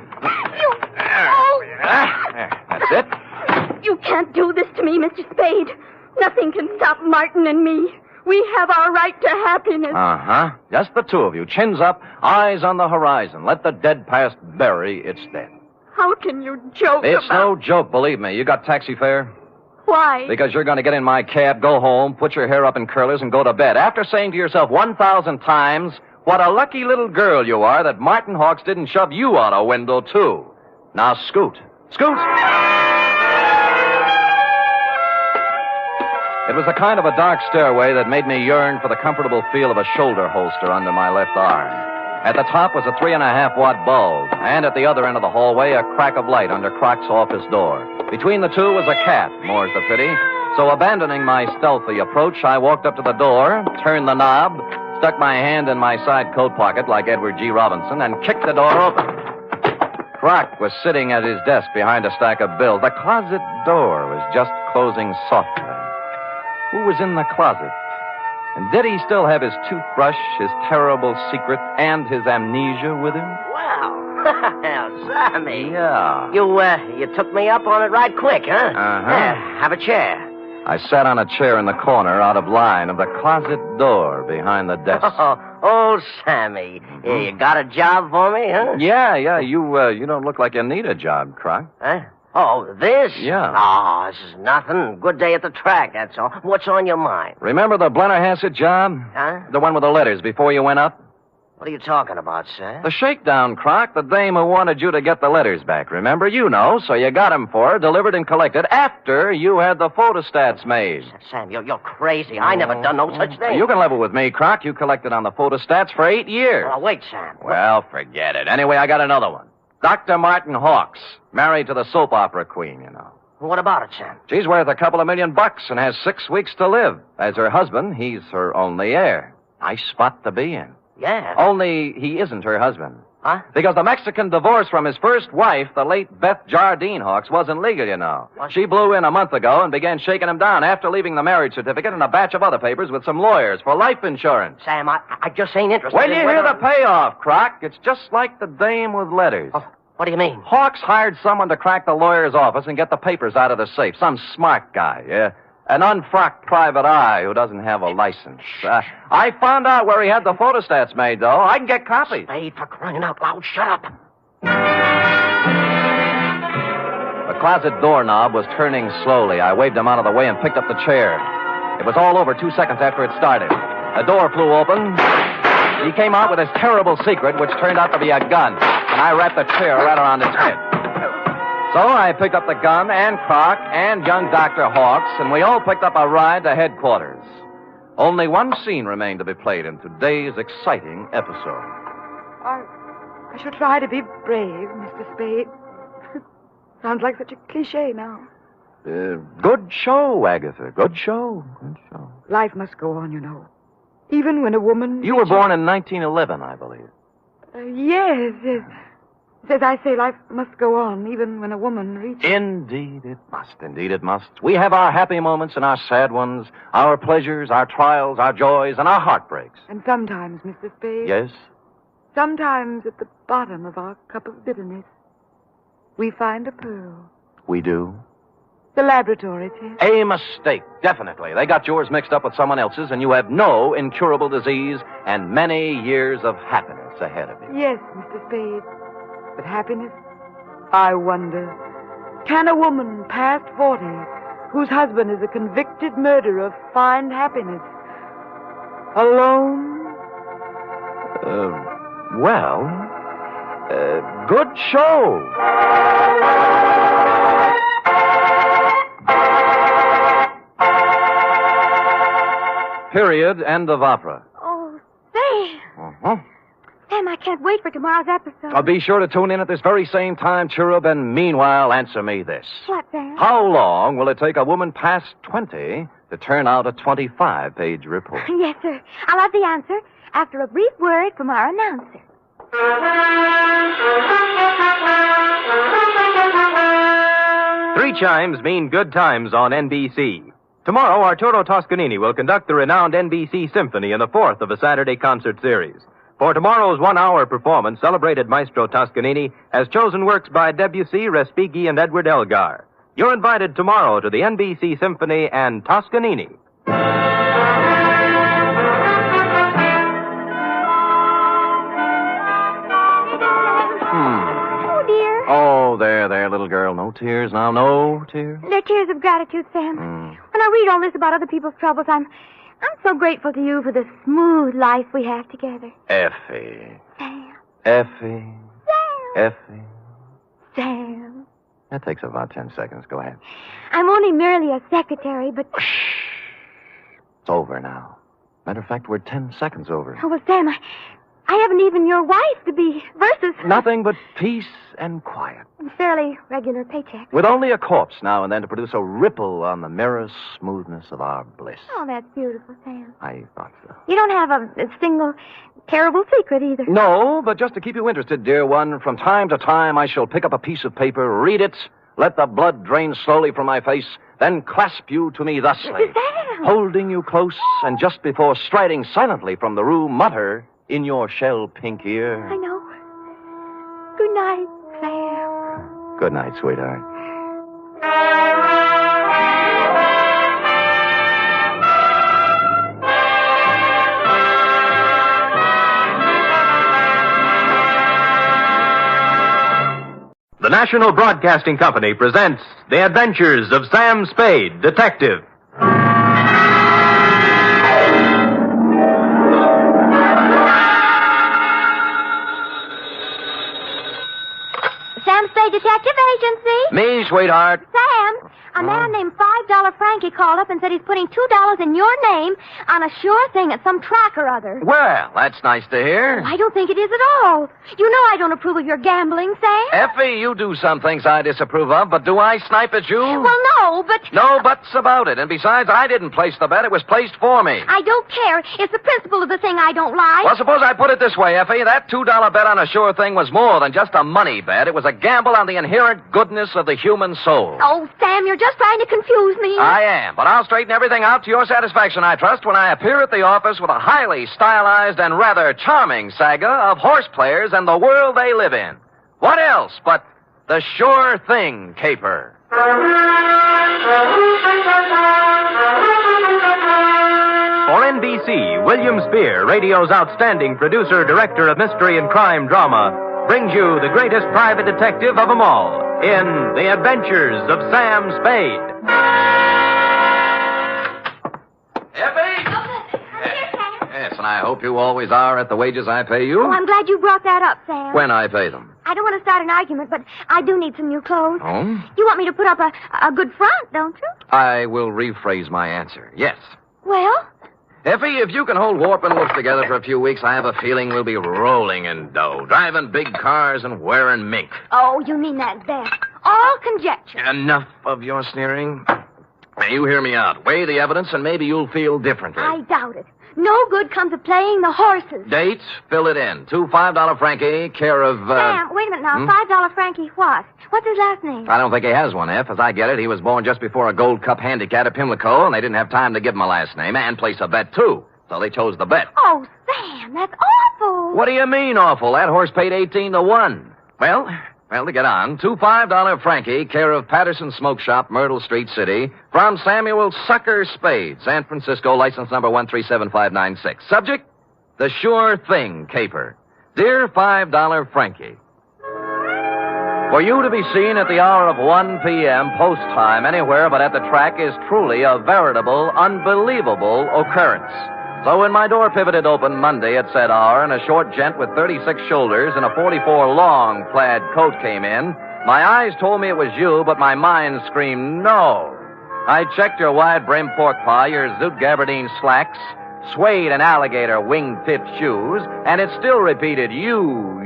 There, that's it. You can't do this to me, Mr. Spade. Nothing can stop Martin and me. We have our right to happiness. Uh-huh. Just the two of you. Chins up, eyes on the horizon. Let the dead past bury its dead. How can you joke It's about... no joke, believe me. You got taxi fare? Why? Because you're going to get in my cab, go home, put your hair up in curlers, and go to bed. After saying to yourself 1,000 times, what a lucky little girl you are that Martin Hawkes didn't shove you out a window, too. Now scoot. Scoot! It was a kind of a dark stairway that made me yearn for the comfortable feel of a shoulder holster under my left arm. At the top was a 3.5-watt bulb, and at the other end of the hallway, a crack of light under Croc's office door. Between the two was a cat, more's the pity. So abandoning my stealthy approach, I walked up to the door, turned the knob, stuck my hand in my side coat pocket like Edward G. Robinson, and kicked the door open. Croc was sitting at his desk behind a stack of bills. The closet door was just closing softly. Who was in the closet? And did he still have his toothbrush, his terrible secret, and his amnesia with him? Wow. Sammy. Yeah. You took me up on it right quick, huh? Uh-huh. Yeah, have a chair. I sat on a chair in the corner out of line of the closet door behind the desk. Oh, Sammy. Yeah, you got a job for me, huh? Yeah. You don't look like you need a job, Croc. Huh? Oh, this? Yeah. Oh, this is nothing. Good day at the track, that's all. What's on your mind? Remember the Blennerhassett job? Huh? The one with the letters before you went up? What are you talking about, sir? The shakedown, Croc. The dame who wanted you to get the letters back. Remember? You know, so you got 'em for her, delivered and collected after you had the photostats made. Sam, you're crazy. I never done no such thing. You can level with me, Croc. You collected on the photostats for 8 years. Oh, wait, Sam. Well, forget it. Anyway, I got another one. Dr. Martin Hawks, married to the soap opera queen, you know. What about it, Sam? She's worth a couple of $1 million and has 6 weeks to live. As her husband, he's her only heir. Nice spot to be in. Yeah. Only he isn't her husband. Huh? Because the Mexican divorce from his first wife, the late Beth Jardine Hawks, wasn't legal, you know. What? She blew in a month ago and began shaking him down after leaving the marriage certificate and a batch of other papers with some lawyers for life insurance. Sam, I just ain't interested When in you hear the payoff, Croc, it's just like the dame with letters. Oh, what do you mean? Hawks hired someone to crack the lawyer's office and get the papers out of the safe. Some smart guy, yeah. An unfrocked private eye who doesn't have a license. I found out where he had the photostats made, though. I can get copies. Spade, for crying out loud, shut up. The closet doorknob was turning slowly. I waved him out of the way and picked up the chair. It was all over 2 seconds after it started. A door flew open. He came out with his terrible secret, which turned out to be a gun. And I wrapped the chair right around his head. So I picked up the gun and Croc and young Dr. Hawks, and we all picked up a ride to headquarters. Only one scene remained to be played in today's exciting episode. I should try to be brave, Mr. Spade. Sounds like such a cliche now. Good show, Agatha. Good show. Good show. Life must go on, you know. Even when a woman... You were born in 1911, I believe. Yes. As I say, life must go on, even when a woman reaches... Indeed it must. Indeed it must. We have our happy moments and our sad ones, our pleasures, our trials, our joys, and our heartbreaks. And sometimes, Mr. Spade... Yes? Sometimes at the bottom of our cup of bitterness, we find a pearl. We do? The laboratory test. A mistake, definitely. They got yours mixed up with someone else's, and you have no incurable disease and many years of happiness ahead of you. Yes, Mr. Spade. But happiness? I wonder. Can a woman past 40, whose husband is a convicted murderer, find happiness? Alone? Good show. Period. End of opera. Oh, Sam. Uh-huh. Sam, I can't wait for tomorrow's episode. Be sure to tune in at this very same time, Cherub, and meanwhile, answer me this. What, Sam? How long will it take a woman past 20 to turn out a 25-page report? Yes, sir. I'll have the answer after a brief word from our announcer. 3 chimes mean good times on NBC. Tomorrow, Arturo Toscanini will conduct the renowned NBC Symphony in the 4th of a Saturday concert series. For tomorrow's 1-hour performance, celebrated Maestro Toscanini has chosen works by Debussy, Respighi, and Edward Elgar. You're invited tomorrow to the NBC Symphony and Toscanini. Oh, dear. Oh, there, little girl. No tears now. No tears. They're tears of gratitude, Sam. When I read all this about other people's troubles, I'm so grateful to you for the smooth life we have together. Effie. Sam. Effie. Sam. Effie. Sam. That takes about 10 seconds. Go ahead. I'm only merely a secretary, but... It's over now. Matter of fact, we're 10 seconds over. Oh, well, Sam, I haven't even your wife to be versus... Nothing but peace and quiet. Fairly regular paycheck. With only a corpse now and then to produce a ripple on the mirror smoothness of our bliss. Oh, that's beautiful, Sam. I thought so. You don't have a single terrible secret either. No, but just to keep you interested, dear one, from time to time I shall pick up a piece of paper, read it, let the blood drain slowly from my face, then clasp you to me thusly. Sam! Sam. holding you close, and just before striding silently from the room, mutter in your shell-pink ear. I know. Good night, Sam. Good night, sweetheart. The National Broadcasting Company presents The Adventures of Sam Spade, Detective. Sam Spade Detective Agency. Me, sweetheart. Sam, a man named $5 Frankie called up and said he's putting $2 in your name on a sure thing at some track or other. Well, that's nice to hear. I don't think it is at all. You know I don't approve of your gambling, Sam. Effie, you do some things I disapprove of, but do I snipe at you? Well, no, but... No buts about it. And besides, I didn't place the bet. It was placed for me. I don't care. It's the principle of the thing I don't like. Well, suppose I put it this way, Effie. That $2 bet on a sure thing was more than just a money bet. It was a gamble on the inherent goodness of the human soul. Oh, Sam, you're just trying to confuse me. I am, but I'll straighten everything out to your satisfaction, I trust, when I appear at the office with a highly stylized and rather charming saga of horse players and the world they live in. What else but the sure thing caper? For NBC, William Spear, radio's outstanding producer, director of mystery and crime drama, brings you the greatest private detective of them all in The Adventures of Sam Spade. Yes, and I hope you always are at the wages I pay you. Oh, I'm glad you brought that up, Sam. When I pay them. I don't want to start an argument, but I do need some new clothes. Oh? You want me to put up a good front, don't you? I will rephrase my answer. Yes. Well? Effie, if you can hold Warp and Wolf together for a few weeks, I have a feeling we'll be rolling in dough, driving big cars and wearing mink. Oh, you mean that best. All conjecture. Enough of your sneering. Now, you hear me out. Weigh the evidence, and maybe you'll feel differently. I doubt it. No good comes of playing the horses. Dates, fill it in. $2 $5 Frankie, care of... Sam, wait a minute now. $5 Frankie what? What's his last name? I don't think he has one, F. As I get it, he was born just before a Gold Cup handicap at Pimlico, and they didn't have time to give him a last name and place a bet, too. So they chose the bet. Oh, Sam, that's awful. What do you mean, awful? That horse paid 18 to 1. Well, to get on, $2 $5 Frankie, care of Patterson Smoke Shop, Myrtle Street City, from Samuel Sucker Spade, San Francisco, license number 1375596. Subject, the sure thing caper. Dear $5 Frankie, for you to be seen at the hour of 1 p.m. post time anywhere but at the track is truly a veritable, unbelievable occurrence. So when my door pivoted open Monday at said hour and a short gent with 36 shoulders and a 44 long plaid coat came in, my eyes told me it was you, but my mind screamed no. I checked your wide-brimmed pork pie, your zoot gabardine slacks, suede and alligator wing-tipped shoes, and it still repeated you.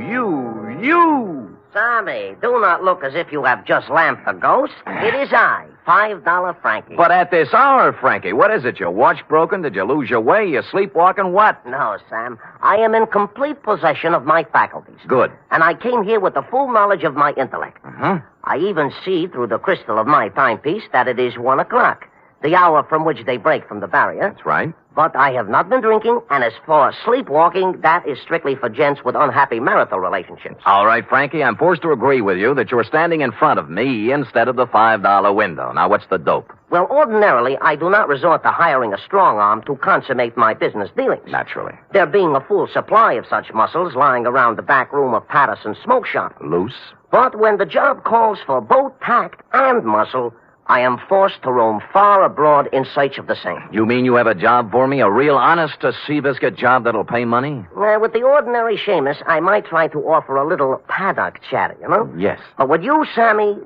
Sammy, do not look as if you have just lamped the ghost. It is I, $5 Frankie. But at this hour, Frankie, what is it? Your watch broken? Did you lose your way? You sleepwalking? What? No, Sam. I am in complete possession of my faculties. Good. And I came here with the full knowledge of my intellect. Uh-huh. I even see through the crystal of my timepiece that it is 1 o'clock, the hour from which they break from the barrier. That's right. But I have not been drinking, and as for sleepwalking, that is strictly for gents with unhappy marital relationships. All right, Frankie, I'm forced to agree with you that you're standing in front of me instead of the $5 window. Now, what's the dope? Well, ordinarily, I do not resort to hiring a strong arm to consummate my business dealings. Naturally. There being a full supply of such muscles lying around the back room of Patterson's Smoke Shop. Loose? But when the job calls for both tact and muscle, I am forced to roam far abroad in search of the same. You mean you have a job for me? A real honest-to-sea-biscuit job that'll pay money? With the ordinary Seamus, I might try to offer a little paddock chatter, you know? Yes. But with you, Sammy,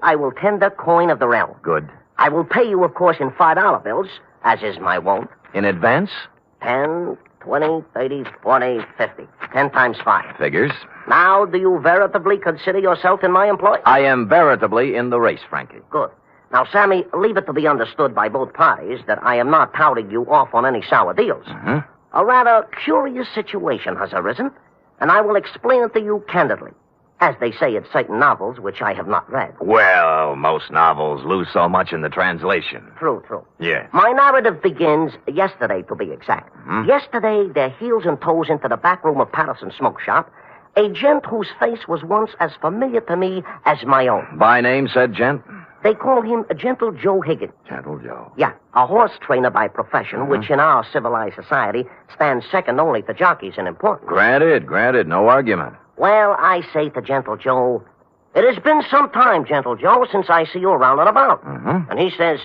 I will tender coin of the realm. Good. I will pay you, of course, in $5 bills, as is my wont. In advance? 10, 20, 30, 40, 50. 10 times 5. Figures. Now, do you veritably consider yourself in my employ? I am veritably in the race, Frankie. Good. Now, Sammy, leave it to be understood by both parties that I am not touting you off on any sour deals. Uh-huh. A rather curious situation has arisen, and I will explain it to you candidly. as they say in certain novels, which I have not read. Well, most novels lose so much in the translation. True. Yeah. My narrative begins yesterday, to be exact. Yesterday, their heels and toes into the back room of Patterson's smoke shop, a gent whose face was once as familiar to me as my own. By name, said gent? They call him Gentle Joe Higgins. Gentle Joe. Yeah, a horse trainer by profession, which in our civilized society stands second only to jockeys in importance. Granted, no argument. Well, I say to Gentle Joe, it has been some time, Gentle Joe, since I see you around and about. And he says,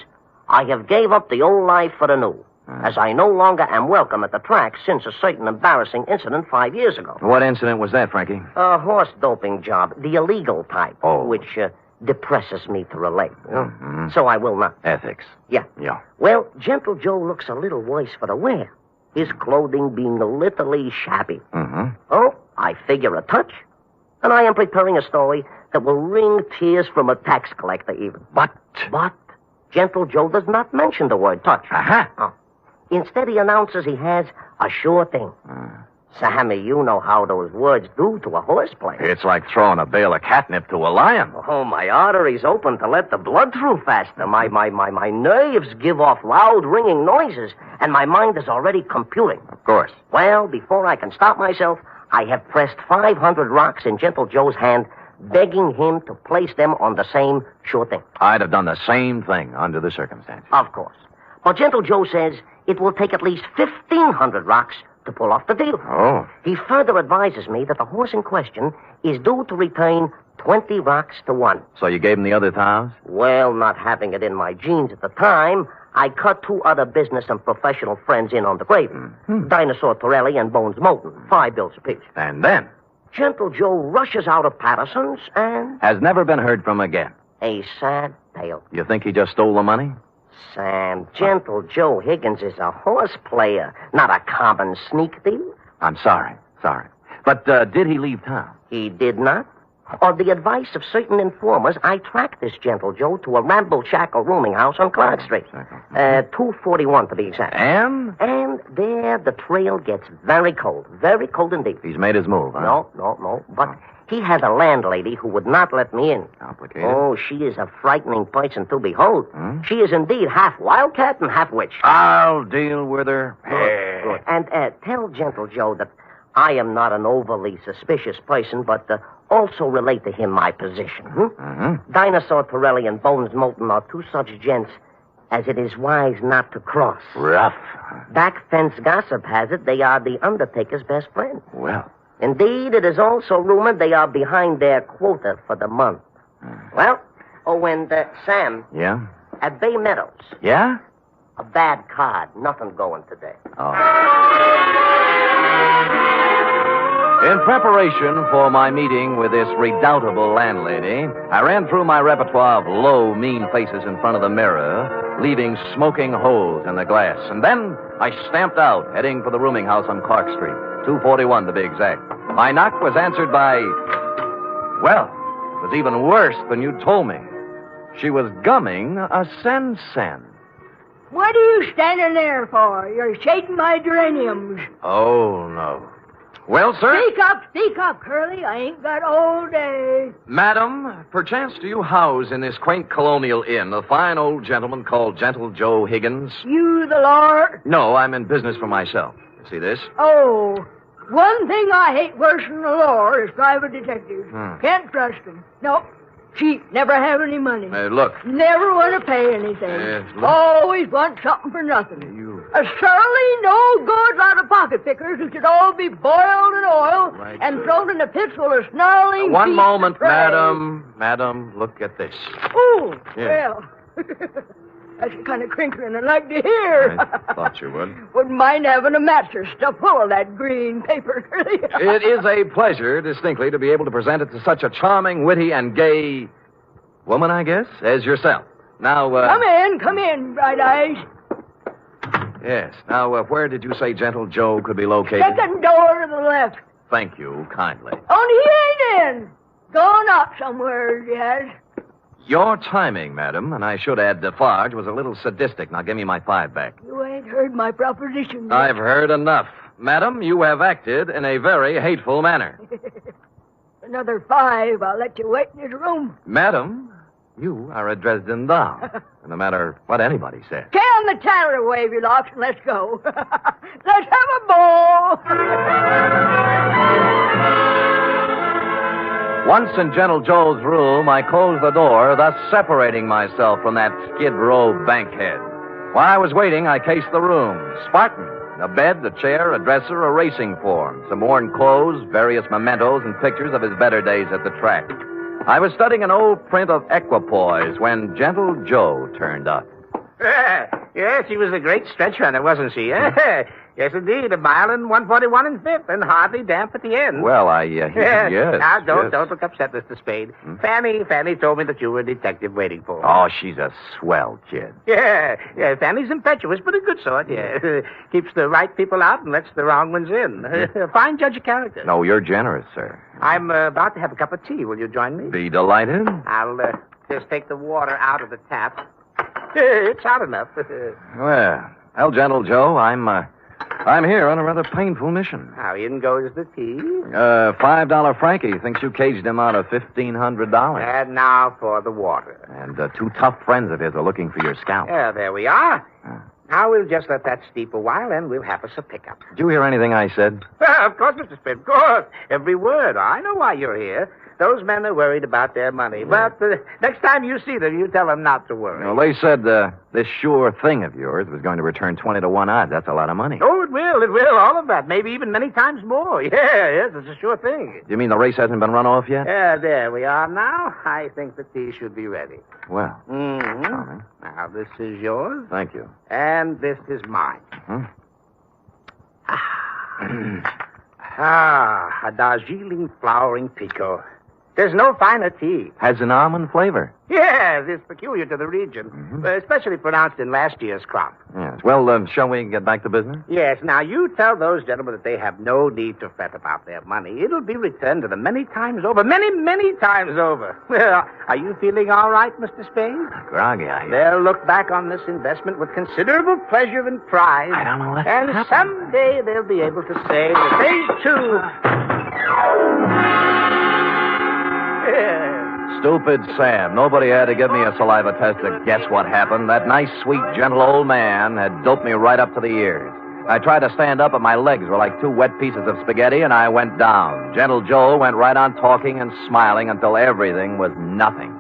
I have gave up the old life for the new, as I no longer am welcome at the track since a certain embarrassing incident 5 years ago. What incident was that, Frankie? A horse doping job, the illegal type, which depresses me to relate. So I will not. Ethics. Yeah. Well, Gentle Joe looks a little worse for the wear, his clothing being literally shabby. Oh, I figure a touch, and I am preparing a story that will wring tears from a tax collector even. But Gentle Joe does not mention the word touch. Instead, he announces he has a sure thing. Sammy, you know how those words do to a horse player. It's like throwing a bale of catnip to a lion. Oh, my arteries open to let the blood through faster. My nerves give off loud, ringing noises, and my mind is already computing. Of course. Well, before I can stop myself, I have pressed 500 rocks in Gentle Joe's hand, begging him to place them on the same sure thing. I'd have done the same thing under the circumstances. Of course. But Gentle Joe says it will take at least 1,500 rocks to pull off the deal. Oh. He further advises me that the horse in question is due to return 20 rocks to 1. So you gave him the other 1,000? Well, not having it in my genes at the time, I cut 2 other business and professional friends in on the gravy. Dinosaur Torelli and Bones Moulton, 5 bills apiece. And then? Gentle Joe rushes out of Patterson's and... has never been heard from again. A sad tale. You think he just stole the money? Sam, Gentle Joe Higgins is a horse player, not a common sneak thief. I'm sorry. But did he leave town? He did not. On the advice of certain informers, I tracked this Gentle Joe to a ramble-shackle rooming house on Clark Street. 241 to be exact. And? And there the trail gets very cold indeed. He's made his move, huh? No. But he has a landlady who would not let me in. Complicated. Oh, she is a frightening person to behold. She is indeed half wildcat and half witch. I'll deal with her. Good. And tell Gentle Joe that I am not an overly suspicious person, but also relate to him my position. Dinosaur Torelli and Bones Moulton are 2 such gents as it is wise not to cross. Rough. Back fence gossip has it they are the Undertaker's best friend. Well. Indeed, it is also rumored they are behind their quota for the month. Well, and Sam. Yeah? At Bay Meadows. Yeah? A bad card. Nothing going today. In preparation for my meeting with this redoubtable landlady, I ran through my repertoire of low, mean faces in front of the mirror, leaving smoking holes in the glass. And then I stamped out, heading for the rooming house on Clark Street, 241 to be exact. My knock was answered by... well, it was even worse than you told me. She was gumming a sen-sen. What are you standing there for? You're shading my geraniums. Oh, no. Well, sir? Speak up, Curly. I ain't got all day. Madam, perchance do you house in this quaint colonial inn a fine old gentleman called Gentle Joe Higgins? You the Lord? No, I'm in business for myself. You see this? Oh, one thing I hate worse than the law is private detectives. Can't trust them. No. Cheap, never have any money. Look. Never want to pay anything. Look. Always want something for nothing. A surly, no good lot of pocket pickers who should all be boiled in oil and thrown in the pits full of snarling One beasts moment, of prey. Madam, look at this. Oh, Yeah. well. That's the kind of crinkling I'd like to hear. I thought you would. Wouldn't mind having a mattress stuffed full of that green paper. It is a pleasure, distinctly, to be able to present it to such a charming, witty, and gay woman, I guess, as yourself. Now, Come in, Bright Eyes. Yes. Now, where did you say Gentle Joe could be located? Second door to the left. Thank you, kindly. Only he ain't in. Gone out somewhere, he has. Your timing, madam, and I should add Defarge, was a little sadistic. Now, give me my 5 back. You ain't heard my proposition yet. I've heard enough. Madam, you have acted in a very hateful manner. another 5, I'll let you wait in his room. Madam, you are a Dresden doll. No matter what anybody says. Can the tanner wave your locks and let's go. Let's have a ball. Once in Gentle Joe's room, I closed the door, thus separating myself from that Skid Row bankhead. While I was waiting, I cased the room. Spartan. A bed, a chair, a dresser, a racing form, some worn clothes, various mementos, and pictures of his better days at the track. I was studying an old print of Equipoise when Gentle Joe turned up. Yes, she was a great stretch runner, wasn't she? Yes, indeed. 1 mile and 1:41 and 5th, and hardly damp at the end. Well, yes. Now, don't yes. look upset, Mr. Spade. Fanny told me that you were a detective waiting for her. Oh, she's a swell kid. Yeah, Fanny's impetuous, but a good sort, yeah. Keeps the right people out and lets the wrong ones in. A fine judge of character. No, you're generous, sir. I'm about to have a cup of tea. Will you join me? Be delighted. I'll just take the water out of the tap. It's hot enough. Well, Gentle Joe, I'm here on a rather painful mission. How in goes the tea? $5 Frankie thinks you caged him out of $1,500. And now for the water. And 2 tough friends of his are looking for your scalp. Yeah, there we are. Now we'll just let that steep a while, and we'll have us a pickup. Did you hear anything I said? Of course, Mr. Spade, of course. Every word. I know why you're here. Those men are worried about their money. Yeah. But next time you see them, you tell them not to worry. Well, they said this sure thing of yours was going to return 20 to 1 odds. That's a lot of money. Oh, it will. All of that. Maybe even many times more. Yes, it's a sure thing. Do you mean the race hasn't been run off yet? Yeah, there we are now. I think the tea should be ready. Well. Mm-hmm. Now, this is yours. Thank you. And this is mine. A Darjeeling flowering pekoe. There's no finer tea. Has an almond flavor. Yes, it's peculiar to the region, especially pronounced in last year's crop. Yes. Well, shall we get back to business? Yes. Now, you tell those gentlemen that they have no need to fret about their money. It'll be returned to them many times over. Many times over. Well, are you feeling all right, Mr. Spade? Groggy, I... They'll look back on this investment with considerable pleasure and pride. I don't know what And happened. Someday they'll be able to say that they, too... Stupid Sam. Nobody had to give me a saliva test to guess what happened. That nice, sweet, gentle old man had doped me right up to the ears. I tried to stand up, but my legs were like 2 wet pieces of spaghetti, and I went down. Gentle Joe went right on talking and smiling until everything was nothing.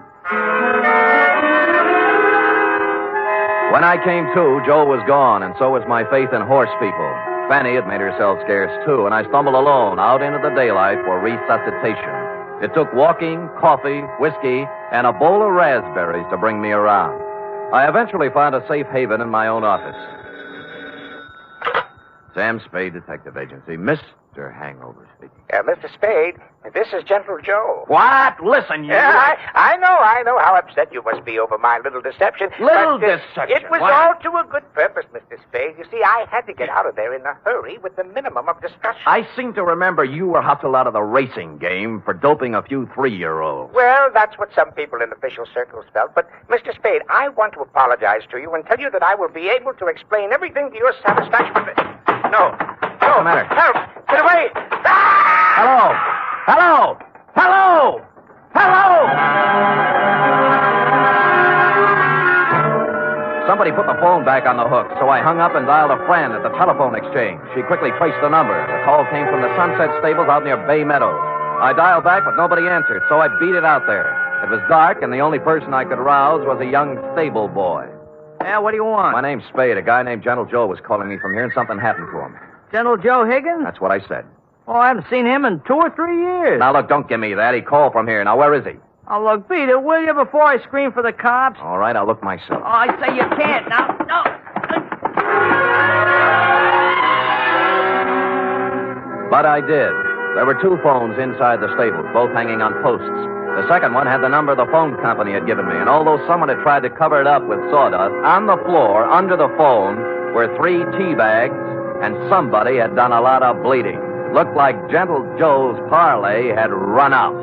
When I came to, Joe was gone, and so was my faith in horse people. Fanny had made herself scarce, too, and I stumbled alone out into the daylight for resuscitation. It took walking, coffee, whiskey, and a bowl of raspberries to bring me around. I eventually found a safe haven in my own office. Sam Spade Detective Agency. Mr. Hangover speaking. Mr. Spade, this is Gentle Joe. What? Listen, you... Yeah, I know how upset you must be over my little deception. Deception? It was all to a good purpose, Mr. Spade. You see, I had to get out of there in a hurry with the minimum of destruction. I seem to remember you were hustled out of the racing game for doping a few 3-year-olds. Well, that's what some people in official circles felt. But, Mr. Spade, I want to apologize to you and tell you that I will be able to explain everything to your satisfaction. No. What's the matter? Help! Get away! Hello! Hello! Hello! Hello! Somebody put the phone back on the hook, so I hung up and dialed a friend at the telephone exchange. She quickly traced the number. The call came from the Sunset Stables out near Bay Meadows. I dialed back, but nobody answered, so I beat it out there. It was dark, and the only person I could rouse was a young stable boy. Yeah, what do you want? My name's Spade. A guy named Gentle Joe was calling me from here, and something happened to him. Gentle Joe Higgins? That's what I said. Oh, I haven't seen him in 2 or 3 years. Now, look, don't give me that. He called from here. Now, where is he? Oh, look, beat it, will you, before I scream for the cops? All right, I'll look myself. Oh, I say you can't. Now, no. But I did. There were 2 phones inside the stables, both hanging on posts. The second one had the number the phone company had given me, and although someone had tried to cover it up with sawdust, on the floor, under the phone, were 3 tea bags, and somebody had done a lot of bleeding. Looked like Gentle Joe's parlay had run out.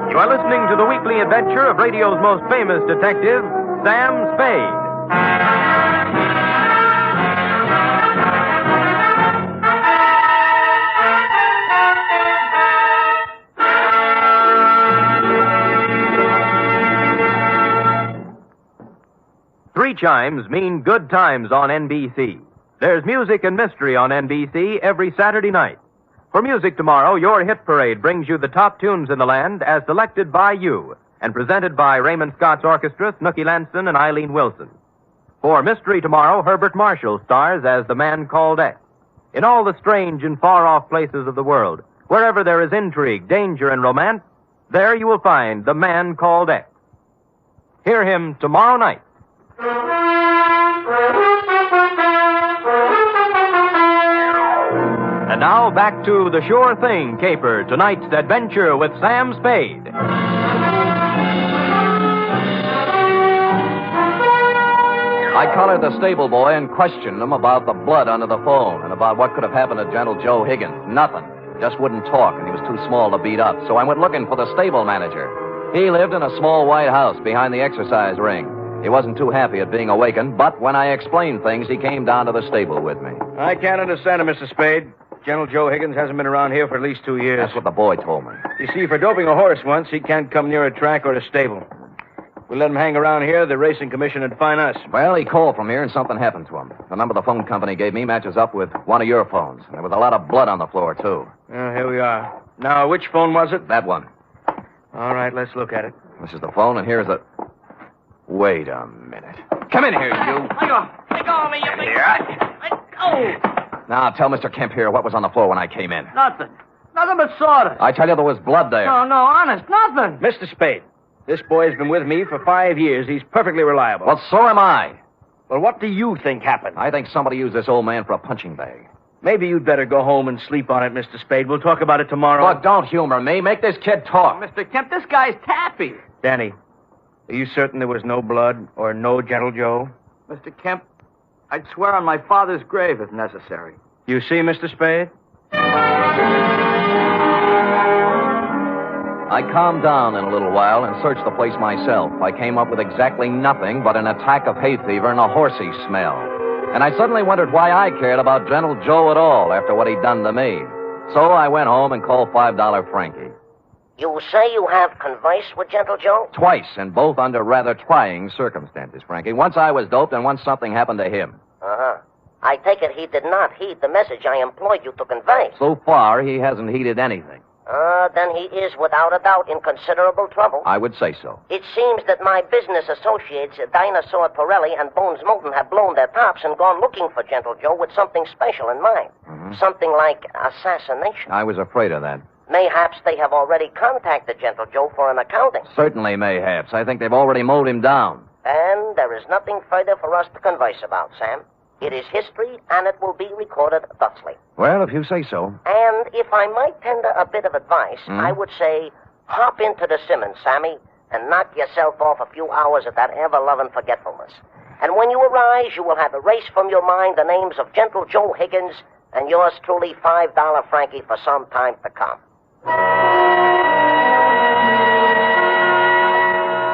You are listening to the weekly adventure of radio's most famous detective, Sam Spade. chimes mean good times on NBC. There's music and mystery on NBC every Saturday night. For music tomorrow, your hit parade brings you the top tunes in the land as selected by you and presented by Raymond Scott's Orchestra, Snooky Lanston, and Eileen Wilson. For mystery tomorrow, Herbert Marshall stars as the man called X. In all the strange and far-off places of the world, wherever there is intrigue, danger, and romance, there you will find the man called X. Hear him tomorrow night. And now back to The Sure Thing caper, tonight's adventure with Sam Spade. I collared the stable boy and questioned him about the blood under the phone and about what could have happened to Gentle Joe Higgins. Nothing. Just wouldn't talk, and he was too small to beat up. So I went looking for the stable manager. He lived in a small white house behind the exercise ring. He wasn't too happy at being awakened, but when I explained things, he came down to the stable with me. I can't understand it, Mr. Spade. Gentle Joe Higgins hasn't been around here for at least 2 years. That's what the boy told me. You see, for doping a horse once, he can't come near a track or a stable. If we let him hang around here, the racing commission would fine us. Well, he called from here and something happened to him. The number the phone company gave me matches up with one of your phones. There was a lot of blood on the floor, too. Well, here we are. Now, which phone was it? That one. All right, let's look at it. This is the phone, and here's the... Wait a minute. Come in here, you. Let go of me, you big... Let go! Now, tell Mr. Kemp here what was on the floor when I came in. Nothing. Nothing but sawdust. I tell you, there was blood there. No, honest, nothing. Mr. Spade, this boy's been with me for 5 years. He's perfectly reliable. Well, so am I. Well, what do you think happened? I think somebody used this old man for a punching bag. Maybe you'd better go home and sleep on it, Mr. Spade. We'll talk about it tomorrow. Look, don't humor me. Make this kid talk. Mr. Kemp, this guy's taffy. Danny, are you certain there was no blood or no Gentle Joe? Mr. Kemp, I'd swear on my father's grave if necessary. You see, Mr. Spade? I calmed down in a little while and searched the place myself. I came up with exactly nothing but an attack of hay fever and a horsey smell. And I suddenly wondered why I cared about Gentle Joe at all after what he'd done to me. So I went home and called $5 Frankie. You say you have conversed with Gentle Joe? Twice, and both under rather trying circumstances, Frankie. Once I was doped, and once something happened to him. Uh-huh. I take it he did not heed the message I employed you to convey. So far, he hasn't heeded anything. Then he is, without a doubt, in considerable trouble. I would say so. It seems that my business associates, Dinosaur Pirelli and Bones Moulton, have blown their tops and gone looking for Gentle Joe with something special in mind. Mm-hmm. Something like assassination. I was afraid of that. Mayhaps they have already contacted Gentle Joe for an accounting. Certainly mayhaps. I think they've already mowed him down. And there is nothing further for us to converse about, Sam. It is history, and it will be recorded thusly. Well, if you say so. And if I might tender a bit of advice, I would say, hop into the Simmons, Sammy, and knock yourself off a few hours of that ever-loving forgetfulness. And when you arise, you will have erased from your mind the names of Gentle Joe Higgins and yours truly, $5 Frankie, for some time to come.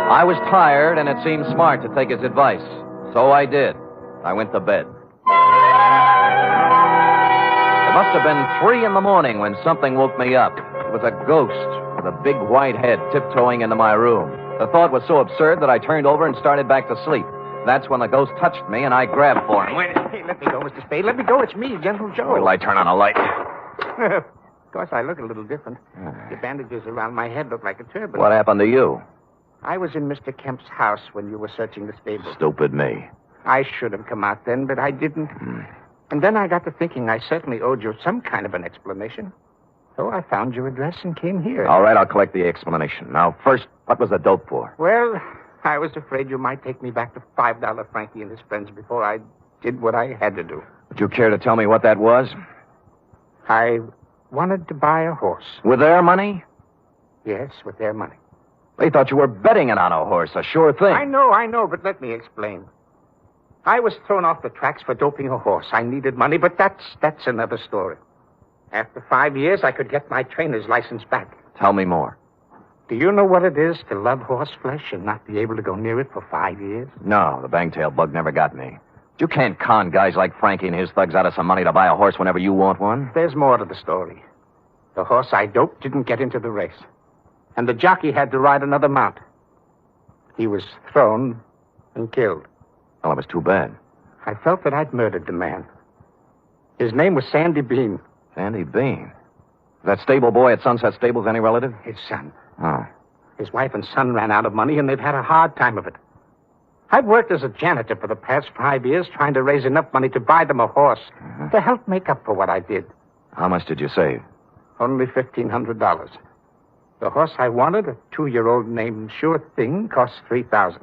I was tired, and it seemed smart to take his advice. So I did. I went to bed. It must have been 3 a.m. when something woke me up. It was a ghost with a big white head tiptoeing into my room. The thought was so absurd that I turned over and started back to sleep. That's when the ghost touched me, and I grabbed for him. Hey, let me go, Mr. Spade. Let me go. It's me, Gentle Joe. Wait till I turn on a light. Of course, I look a little different. The bandages around my head look like a turban. What happened to you? I was in Mr. Kemp's house when you were searching the stable. Stupid me. I should have come out then, but I didn't. And then I got to thinking I certainly owed you some kind of an explanation. So I found your address and came here. All right, I'll collect the explanation. Now, first, what was the dope for? Well, I was afraid you might take me back to $5 Frankie and his friends before I did what I had to do. Would you care to tell me what that was? I wanted to buy a horse. With their money? Yes, with their money. They thought you were betting it on a horse, a sure thing. I know, but let me explain. I was thrown off the tracks for doping a horse. I needed money, but that's another story. After 5 years, I could get my trainer's license back. Tell me more. Do you know what it is to love horse flesh and not be able to go near it for 5 years? No, the bangtail bug never got me. You can't con guys like Frankie and his thugs out of some money to buy a horse whenever you want one. There's more to the story. The horse I doped didn't get into the race. And the jockey had to ride another mount. He was thrown and killed. Well, it was too bad. I felt that I'd murdered the man. His name was Sandy Bean. Sandy Bean? That stable boy at Sunset Stables any relative? His son. Oh. His wife and son ran out of money, and they've had a hard time of it. I've worked as a janitor for the past 5 years, trying to raise enough money to buy them a horse to help make up for what I did. How much did you save? Only $1,500. The horse I wanted, a 2-year-old named Sure Thing, cost $3,000.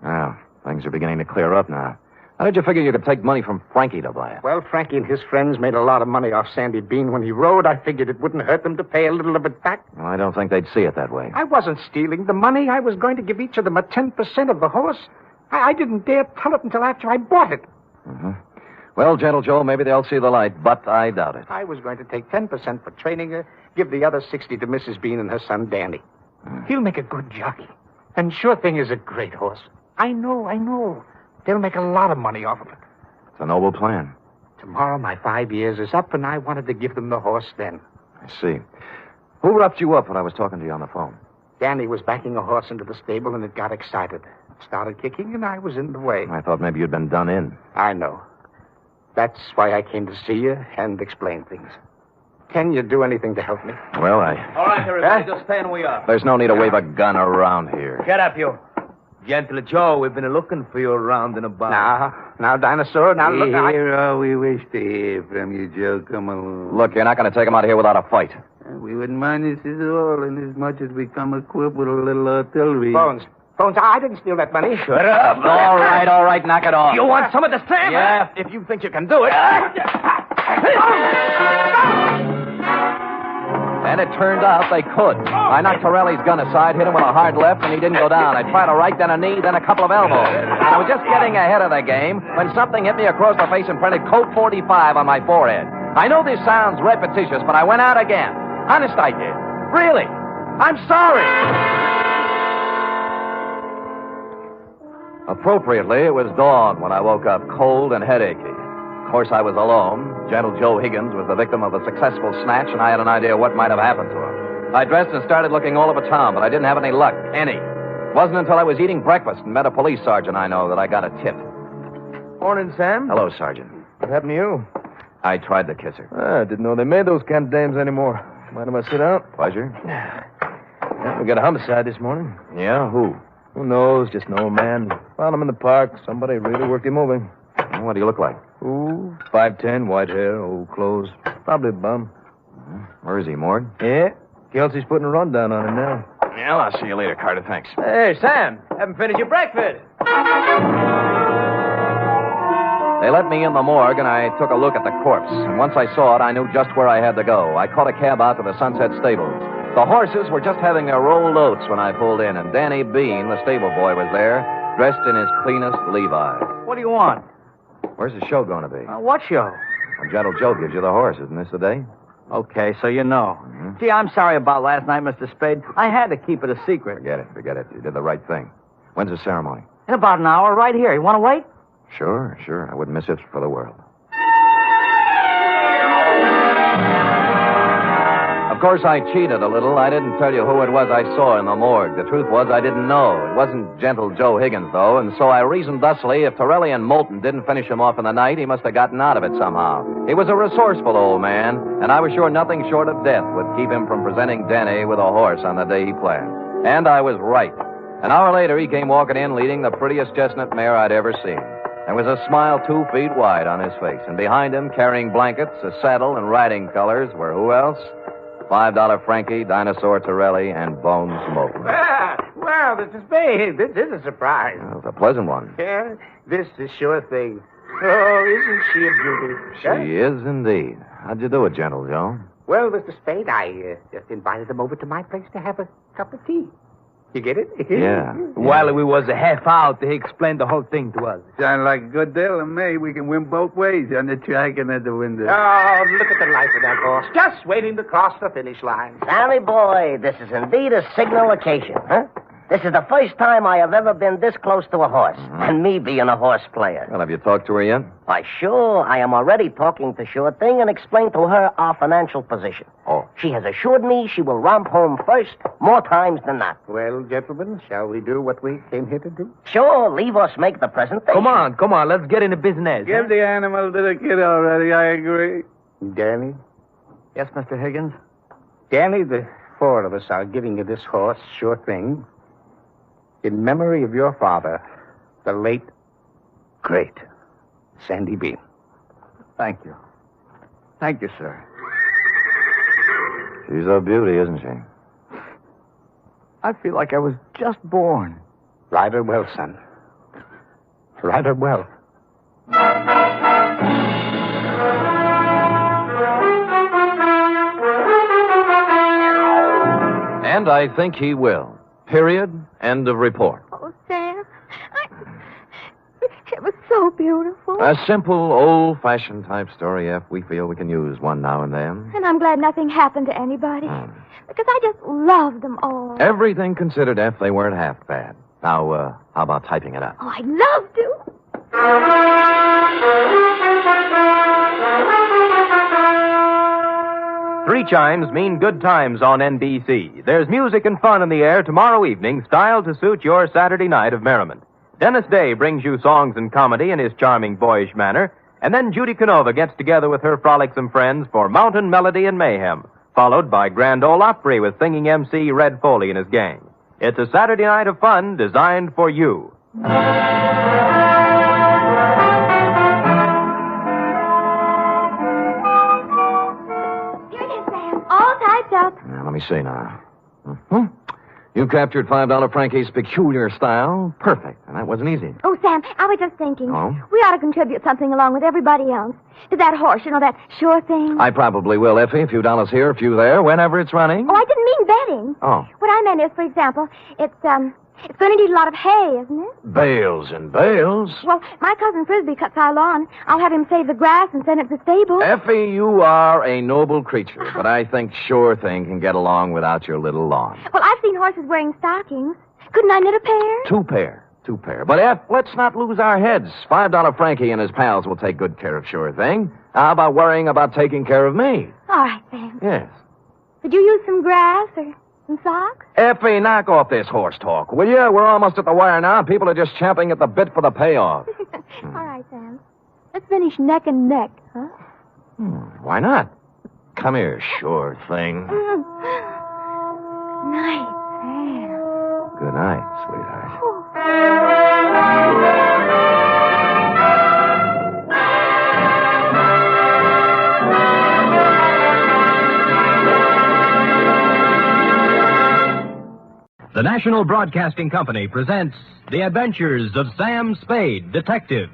Well, things are beginning to clear up now. How did you figure you could take money from Frankie to buy it? Well, Frankie and his friends made a lot of money off Sandy Bean when he rode. I figured it wouldn't hurt them to pay a little of it back. Well, I don't think they'd see it that way. I wasn't stealing the money. I was going to give each of them a 10% of the horse. I didn't dare tell it until after I bought it. Mm-hmm. Well, Gentle Joe, maybe they'll see the light, but I doubt it. I was going to take 10% for training her, give the other 60 to Mrs. Bean and her son, Danny. He'll make a good jockey. And Sure Thing is a great horse. I know. They'll make a lot of money off of it. It's a noble plan. Tomorrow my 5 years is up, and I wanted to give them the horse then. I see. Who roughed you up when I was talking to you on the phone? Danny was backing a horse into the stable, and it got excited. It started kicking, and I was in the way. I thought maybe you'd been done in. I know. That's why I came to see you and explain things. Can you do anything to help me? Well, All right, everybody, just stay where we are. There's no need to wave a gun around here. Get up, you. Gentle Joe, we've been looking for you around and about. Now, Dinosaur, now look... Here all we wish to hear from you, Joe. Come along. Look, you're not going to take him out of here without a fight. We wouldn't mind this at all, inasmuch as we come equipped with a little artillery. Bones, I didn't steal that money. Shut up. All right, knock it off. You want some of the Sam? Yeah, if you think you can do it. And it turned out they could. I knocked Torelli's gun aside, hit him with a hard left, and he didn't go down. I tried a right, then a knee, then a couple of elbows. And I was just getting ahead of the game when something hit me across the face and printed Colt 45 on my forehead. I know this sounds repetitious, but I went out again. Honest, I did. Really. I'm sorry. Appropriately, it was dawn when I woke up cold and headachy. Of course, I was alone. Gentle Joe Higgins was the victim of a successful snatch, and I had an idea what might have happened to him. I dressed and started looking all over town, but I didn't have any luck. Any. It wasn't until I was eating breakfast and met a police sergeant I know that I got a tip. Morning, Sam. Hello, Sergeant. What happened to you? I tried to kiss her. I didn't know they made those kind of dames anymore. Mind if I sit down? Pleasure. Yeah, we got a homicide this morning. Yeah, who? Who knows? Just an old man. Found him in the park. Somebody really worked him over. What do you look like? Ooh, 5'10", white hair, old clothes. Probably a bum. Where is he, Morgan? Yeah. Kelsey's putting a rundown on him now. Yeah, I'll see you later, Carter. Thanks. Hey, Sam. Haven't finished your breakfast. They let me in the morgue, and I took a look at the corpse. And once I saw it, I knew just where I had to go. I caught a cab out to the Sunset Stables. The horses were just having their rolled oats when I pulled in, and Danny Bean, the stable boy, was there, dressed in his cleanest Levi's. What do you want? Where's the show going to be? What show? When Gentle Joe gives you the horse. Isn't this the day? Okay, so you know. Mm-hmm. Gee, I'm sorry about last night, Mr. Spade. I had to keep it a secret. Forget it. You did the right thing. When's the ceremony? In about an hour, right here. You want to wait? Sure. I wouldn't miss it for the world. Of course, I cheated a little. I didn't tell you who it was I saw in the morgue. The truth was I didn't know. It wasn't Gentle Joe Higgins, though, and so I reasoned thusly if Torelli and Moulton didn't finish him off in the night, he must have gotten out of it somehow. He was a resourceful old man, and I was sure nothing short of death would keep him from presenting Danny with a horse on the day he planned. And I was right. An hour later, he came walking in leading the prettiest chestnut mare I'd ever seen. There was a smile 2 feet wide on his face, and behind him, carrying blankets, a saddle, and riding colors, were who else? $5 Frankie, Dinosaur Torelli, and Bones Moulton. Well, Mr. Spade, this is a surprise. Well, it's a pleasant one. Yeah, this is Sure Thing. Oh, isn't she a beauty? She is indeed. How'd you do it, Gentle Joe? Well, Mr. Spade, I just invited them over to my place to have a cup of tea. You get it? Yeah. While we was a half out, he explained the whole thing to us. Sound like a good deal to me. We can win both ways on the track and at the window. Oh, look at the life of that horse. Just waiting to cross the finish line. Sammy boy, this is indeed a signal occasion, huh? This is the first time I have ever been this close to a horse, and me being a horse player. Well, have you talked to her yet? Why, sure. I am already talking to Sure Thing and explained to her our financial position. Oh. She has assured me she will romp home first, more times than not. Well, gentlemen, shall we do what we came here to do? Sure, leave us make the presentation. Come on, let's get into business. Give the animal to the kid already, I agree. Danny? Yes, Mr. Higgins? Danny, the four of us are giving you this horse, Sure Thing, in memory of your father, the late, great Sandy Bean. Thank you. Thank you, sir. She's a beauty, isn't she? I feel like I was just born. Ride her well, son. Ride her well. And I think he will. Period. End of report. Oh, Sam, it was so beautiful. A simple, old-fashioned type story, F. We feel we can use one now and then. And I'm glad nothing happened to anybody. Because I just loved them all. Everything considered, F, they weren't half bad. Now, how about typing it up? Oh, I'd love to. Three chimes mean good times on NBC. There's music and fun in the air tomorrow evening, styled to suit your Saturday night of merriment. Dennis Day brings you songs and comedy in his charming boyish manner, and then Judy Canova gets together with her frolicsome friends for Mountain Melody and Mayhem, followed by Grand Ole Opry with singing MC Red Foley and his gang. It's a Saturday night of fun designed for you. All typed up. Now, let me see now. You captured $5 Frankie's peculiar style. Perfect. And that wasn't easy. Oh, Sam, I was just thinking. Oh? We ought to contribute something along with everybody else. To that horse, that Sure Thing. I probably will, Effie. A few dollars here, a few there, whenever it's running. Oh, I didn't mean betting. Oh. What I meant is, for example, it's going to need a lot of hay, isn't it? Bales and bales. Well, my cousin Frisbee cuts our lawn. I'll have him save the grass and send it to the stable. Effie, you are a noble creature, but I think Sure Thing can get along without your little lawn. Well, I've seen horses wearing stockings. Couldn't I knit a pair? Two pair. But, F, let's not lose our heads. $5 Frankie and his pals will take good care of Sure Thing. How about worrying about taking care of me? All right, Sam. Yes. Could you use some grass or some socks? Effie, knock off this horse talk, will you? We're almost at the wire now. People are just champing at the bit for the payoff. All right, Sam. Let's finish neck and neck, huh? Why not? Come here, Sure Thing. Night, Sam. Good night, sweetheart. The National Broadcasting Company presents The Adventures of Sam Spade, Detective.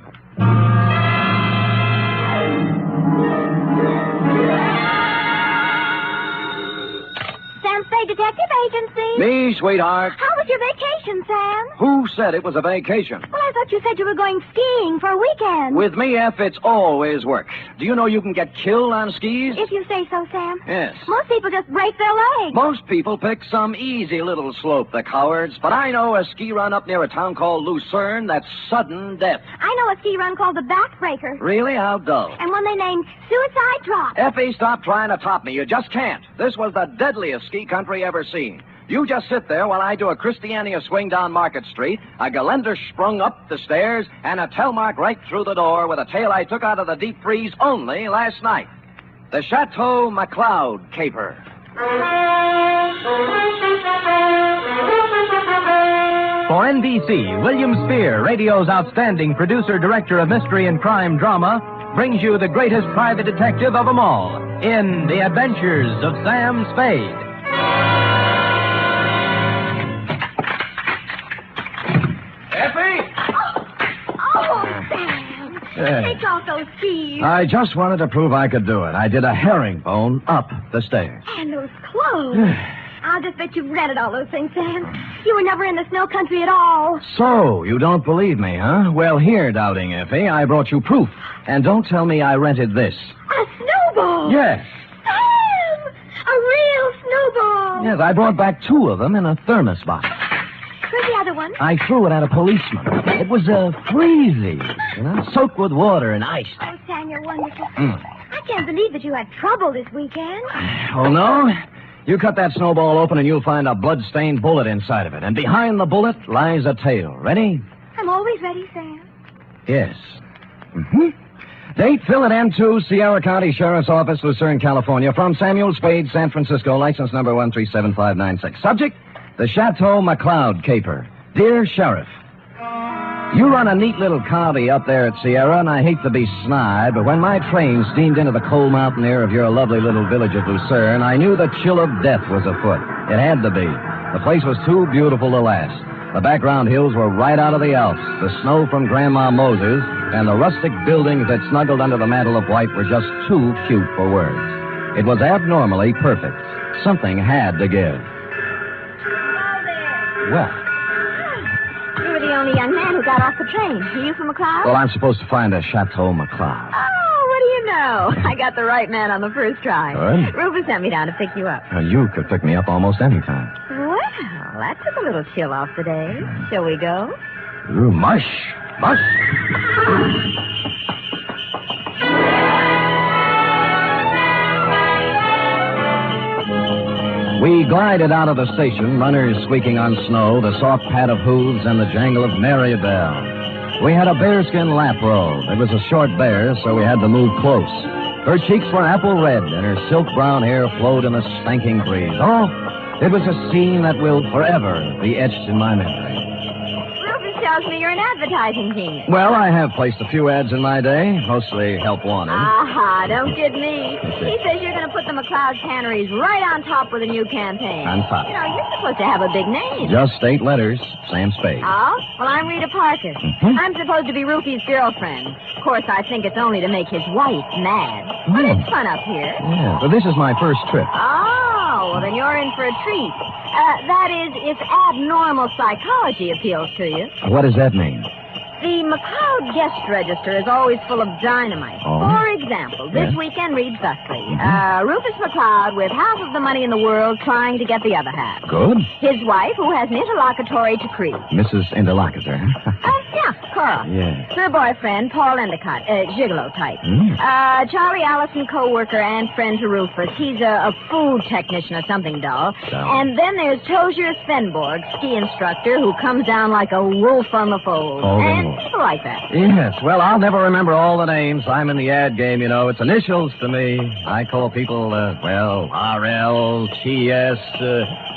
Sam Spade Detective Agency. Me, sweetheart. How was your vacation, Sam? Who said it was a vacation? Well, I thought you said you were going skiing for a weekend. With me, F, it's always work. Do you know you can get killed on skis? If you say so, Sam. Yes. Most people just break their legs. Most people pick some easy little slope, the cowards. But I know a ski run up near a town called Lucerne that's sudden death. I know a ski run called the Backbreaker. Really? How dull. And one they named Suicide Drop. Effie, stop trying to top me. You just can't. This was the deadliest ski country ever seen. You just sit there while I do a Christiania swing down Market Street, a Geländer sprung up the stairs, and a Telmark right through the door with a tale I took out of the deep freeze only last night. The Chateau McCloud caper. For NBC, William Spear, radio's outstanding producer-director of mystery and crime drama, brings you the greatest private detective of them all in The Adventures of Sam Spade. Take off those skis. I just wanted to prove I could do it. I did a herringbone up the stairs. And those clothes. I'll just bet you've rented all those things, Sam. You were never in the snow country at all. So, you don't believe me, huh? Well, here, Doubting Effie, I brought you proof. And don't tell me I rented this. A snowball. Yes. Sam! A real snowball. Yes, I brought back 2 of them in a thermos box. one? I threw it at a policeman. It was freezy, soaked with water and ice. Oh, Sam, you're wonderful. I can't believe that you had trouble this weekend. Oh, no? You cut that snowball open and you'll find a blood-stained bullet inside of it. And behind the bullet lies a tale. Ready? I'm always ready, Sam. Yes. Date, fill it M2, Sierra County Sheriff's Office, Lucerne, California. From Samuel Spade, San Francisco, license number 137596. Subject, the Chateau McCloud caper. Dear Sheriff, you run a neat little county up there at Sierra, and I hate to be snide, but when my train steamed into the cold mountain air of your lovely little village of Lucerne, I knew the chill of death was afoot. It had to be. The place was too beautiful to last. The background hills were right out of the Alps. The snow from Grandma Moses and the rustic buildings that snuggled under the mantle of white were just too cute for words. It was abnormally perfect. Something had to give. Well, You were the only young man who got off the train. Are you from McCloud? well, I'm supposed to find a Chateau McCloud. Oh, what do you know? I got the right man on the first try. Good. Rufus sent me down to pick you up. Now, you could pick me up almost any time. Well, that took a little chill off the day. Shall we go? Ooh, mush. Mush. We glided out of the station, runners squeaking on snow, the soft pat of hooves, and the jangle of merry bells. We had a bearskin lap robe. It was a short bear, so we had to move close. Her cheeks were apple red, and her silk brown hair flowed in the stanking breeze. Oh, it was a scene that will forever be etched in my memory. Rufus tells me you're an advertising genius. Well, I have placed a few ads in my day, mostly help wanted. Aha, don't kid me. He says you're going to put the McCloud canneries right on top with a new campaign. On top. You know, you're supposed to have a big name. Just 8 letters, Sam Spade. Oh? Well, I'm Rita Parker. I'm supposed to be Rufy's girlfriend. Of course, I think it's only to make his wife mad. But it's fun up here. Yeah, but this is my first trip. Oh, well, then you're in for a treat. That is, if abnormal psychology appeals to you. What does that mean? The McCloud guest register is always full of dynamite. Oh. For example, this weekend reads thusly. Rufus McCloud with half of the money in the world trying to get the other half. Good. His wife, who has an interlocutory decree. Mrs. Interlocutor. Yeah, Cora. Yeah. Her boyfriend, Paul Endicott, gigolo type. Charlie Allison, co-worker and friend to Rufus. He's a food technician or something dull. And then there's Tozier Svenborg, ski instructor, who comes down like a wolf on the fold. And people like that. Yes, well, I'll never remember all the names. I'm in the ad game, you know. It's initials to me. I call people, RL, TS,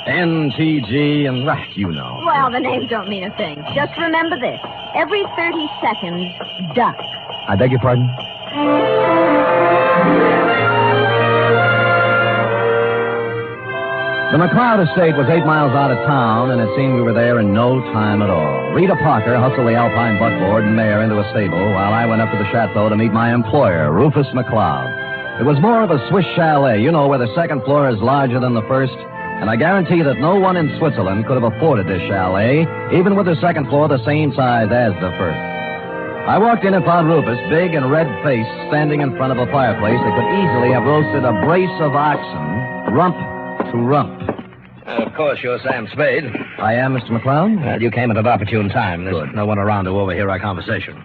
NTG, and, you know. Well, the names don't mean a thing. Just remember this. Every 30 seconds, duck. I beg your pardon? The McCloud estate was 8 miles out of town, and it seemed we were there in no time at all. Rita Parker hustled the Alpine buckboard and mare into a stable, while I went up to the chateau to meet my employer, Rufus McCloud. It was more of a Swiss chalet, you know, where the second floor is larger than the first, and I guarantee that no one in Switzerland could have afforded this chalet, even with the second floor the same size as the first. I walked in and found Rufus, big and red-faced, standing in front of a fireplace that could easily have roasted a brace of oxen, rump to rump. Of course, you're Sam Spade. I am, Mr. McCloud. Well, you came at an opportune time. There's no one around to overhear our conversation.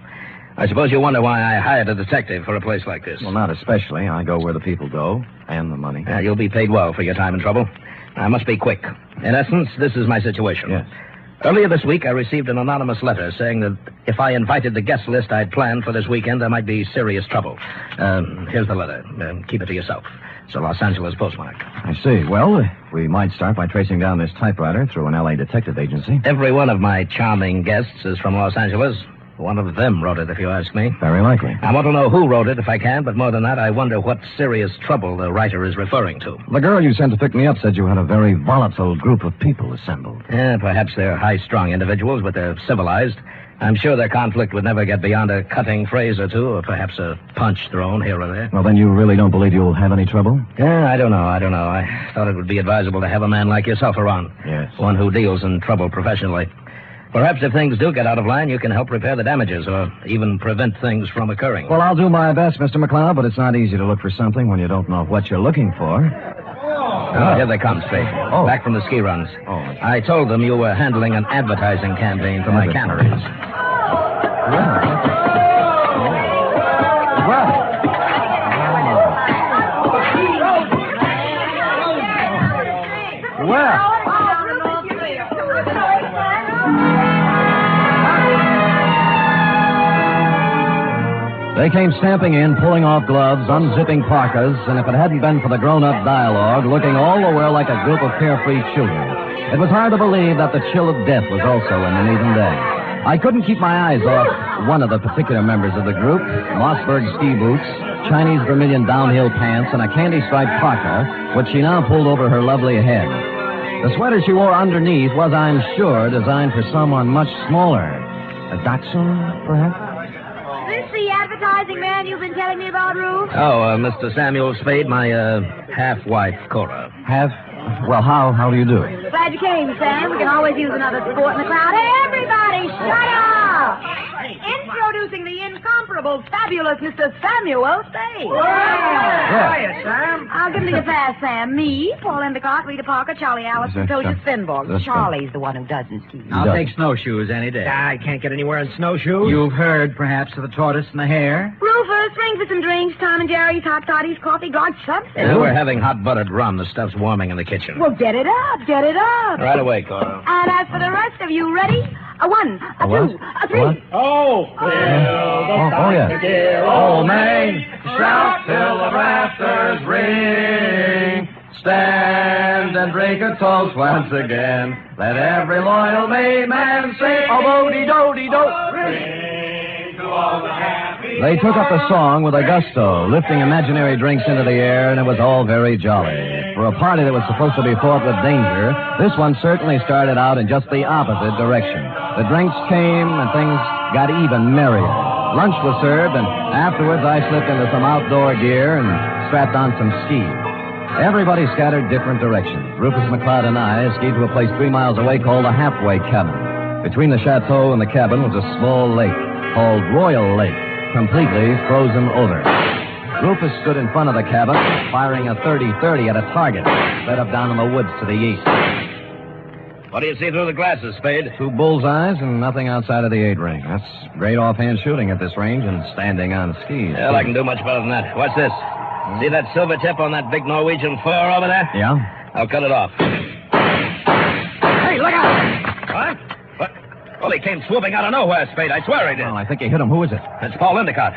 I suppose you wonder why I hired a detective for a place like this. Well, not especially. I go where the people go, and the money. You'll be paid well for your time and trouble. I must be quick. In essence, this is my situation. Yes. Earlier this week, I received an anonymous letter saying that if I invited the guest list I'd planned for this weekend, there might be serious trouble. Here's the letter. Keep it to yourself. It's a Los Angeles postmark. I see. Well, we might start by tracing down this typewriter through an L.A. detective agency. Every one of my charming guests is from Los Angeles. One of them wrote it, if you ask me. Very likely. I want to know who wrote it, if I can, but more than that, I wonder what serious trouble the writer is referring to. The girl you sent to pick me up said you had a very volatile group of people assembled. Yeah, perhaps they're high-strung individuals, but they're civilized. I'm sure their conflict would never get beyond a cutting phrase or two, or perhaps a punch thrown here or there. Well, then you really don't believe you'll have any trouble? Yeah, I don't know. I thought it would be advisable to have a man like yourself around. Yes. One who deals in trouble professionally. Perhaps if things do get out of line, you can help repair the damages or even prevent things from occurring. Well, I'll do my best, Mr. McCloud, but it's not easy to look for something when you don't know what you're looking for. Oh, here they come, Spade. Oh. Back from the ski runs. Oh. I told them you were handling an advertising campaign for my canneries. They came stamping in, pulling off gloves, unzipping parkas, and if it hadn't been for the grown-up dialogue, looking all the while like a group of carefree children, it was hard to believe that the chill of death was also in them even then. I couldn't keep my eyes off one of the particular members of the group, Mossberg ski boots, Chinese vermilion downhill pants, and a candy-striped parka, which she now pulled over her lovely head. The sweater she wore underneath was, I'm sure, designed for someone much smaller. A Dachshund, perhaps? This the advertising man you've been telling me about, Ruth? Oh, Mr. Samuel Spade, my half-wife, Cora. Well, how do you do? Glad you came, Sam. We can always use another sport in the crowd. Hey, everybody, shut up! Introducing the incomparable, fabulous Mr. Samuel Spade. Hiya, Sam. I'll give me a pass, Sam. Me, Paul Endicott, Rita Parker, Charlie Allison, Toja Svenborg. Charlie's the one who doesn't ski. I'll take snowshoes any day. I can't get anywhere in snowshoes. You've heard, perhaps, of the tortoise and the hare? Rufus, ring for some drinks. Tom and Jerry's, hot toddies, coffee, God, something. We're having hot buttered rum. The stuff's warming in the kitchen. Well, get it up, get it up. Right away, Cora. And as for the rest of you, ready? A 1, a 2, a 3. Oh, yeah. Dear old Maine, shout till the rafters ring. Stand and drink a toast once again. Let every loyal Maine man sing. They took up the song with a gusto, lifting imaginary drinks into the air, and it was all very jolly. For a party that was supposed to be fraught with danger, this one certainly started out in just the opposite direction. The drinks came, and things got even merrier. Lunch was served, and afterwards I slipped into some outdoor gear and strapped on some skis. Everybody scattered different directions. Rufus McCloud and I skied to a place 3 miles away called the Halfway Cabin. Between the chateau and the cabin was a small lake called Royal Lake, completely frozen over. Rufus stood in front of the cabin, firing a .30-30 at a target set up down in the woods to the east. What do you see through the glasses, Spade? 2 bullseyes and nothing outside of the 8-ring. That's great offhand shooting at this range and standing on skis. Well, I can do much better than that. What's this? See that silver tip on that big Norwegian fur over there? Yeah? I'll cut it off. Hey, look out! What? Well, he came swooping out of nowhere, Spade. I swear he did. Well, I think he hit him. Who is it? It's Paul Endicott.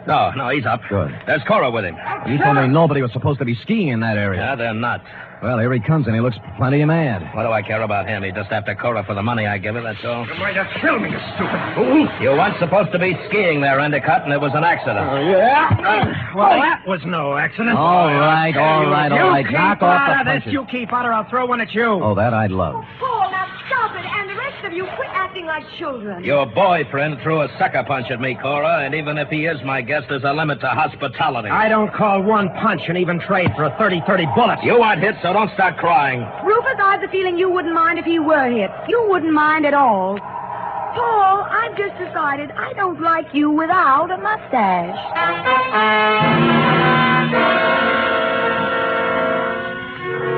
No, he's up. Good. There's Cora with him. You told me nobody was supposed to be skiing in that area. Yeah, they're not. Well, here he comes, and he looks plenty mad. What do I care about him? He just after Cora for the money I give her, that's all. You're going to kill me, you stupid fool. You weren't supposed to be skiing there, Endicott, and it was an accident. Yeah? Well, that was no accident. All right. You Knock keep off out the of this. punches. You keep out or I'll throw one at you. Oh, that I'd love. Paul, now stop it. And the rest of you, quit acting like children. Your boyfriend threw a sucker punch at me, Cora, and even if he is my guest, there's a limit to hospitality. I don't call one punch an even trade for a 30-30 bullet. You aren't hit, so don't start crying. Rufus, I have the feeling you wouldn't mind if he were hit. You wouldn't mind at all. Paul, I've just decided I don't like you without a mustache.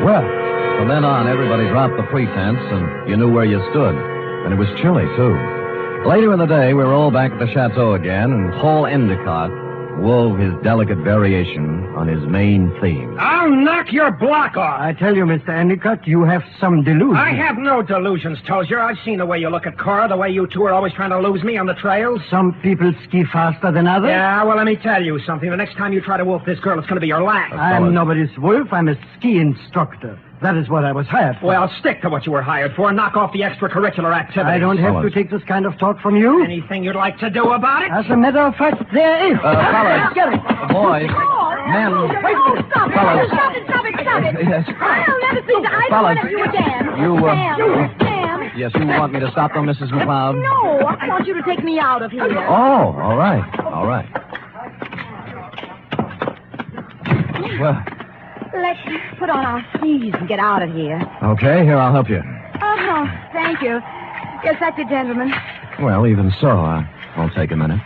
Well, from then on, everybody dropped the pretense, and you knew where you stood. And it was chilly, too. Later in the day, we were all back at the chateau again, and Paul Endicott wove his delicate variation on his main theme. I'll knock your block off. I tell you, Mr. Endicott, you have some delusions. I have no delusions, Tozier. I've seen the way you look at Cora, the way you two are always trying to lose me on the trails. Some people ski faster than others. Yeah, well, let me tell you something. The next time you try to wolf this girl, it's going to be your last. I'm nobody's wolf. I'm a ski instructor. That is what I was hired for. Well, stick to what you were hired for. Knock off the extracurricular activities. I don't have to take this kind of talk from you. Anything you'd like to do about it? As a matter of fact, there is. Fellas. Get it. Boys. Men. Stop it. Fellas. Stop it. Yes. I'll never see either Fellas. one of you again. Sam. Yes, you want me to stop them, Mrs. McCloud? No, I want you to take me out of here. Oh, all right. Well, Let's put on our skis and get out of here. okay, here, I'll help you. Oh, thank you. Yes, that's it, gentlemen. Well, even so, I'll take a minute.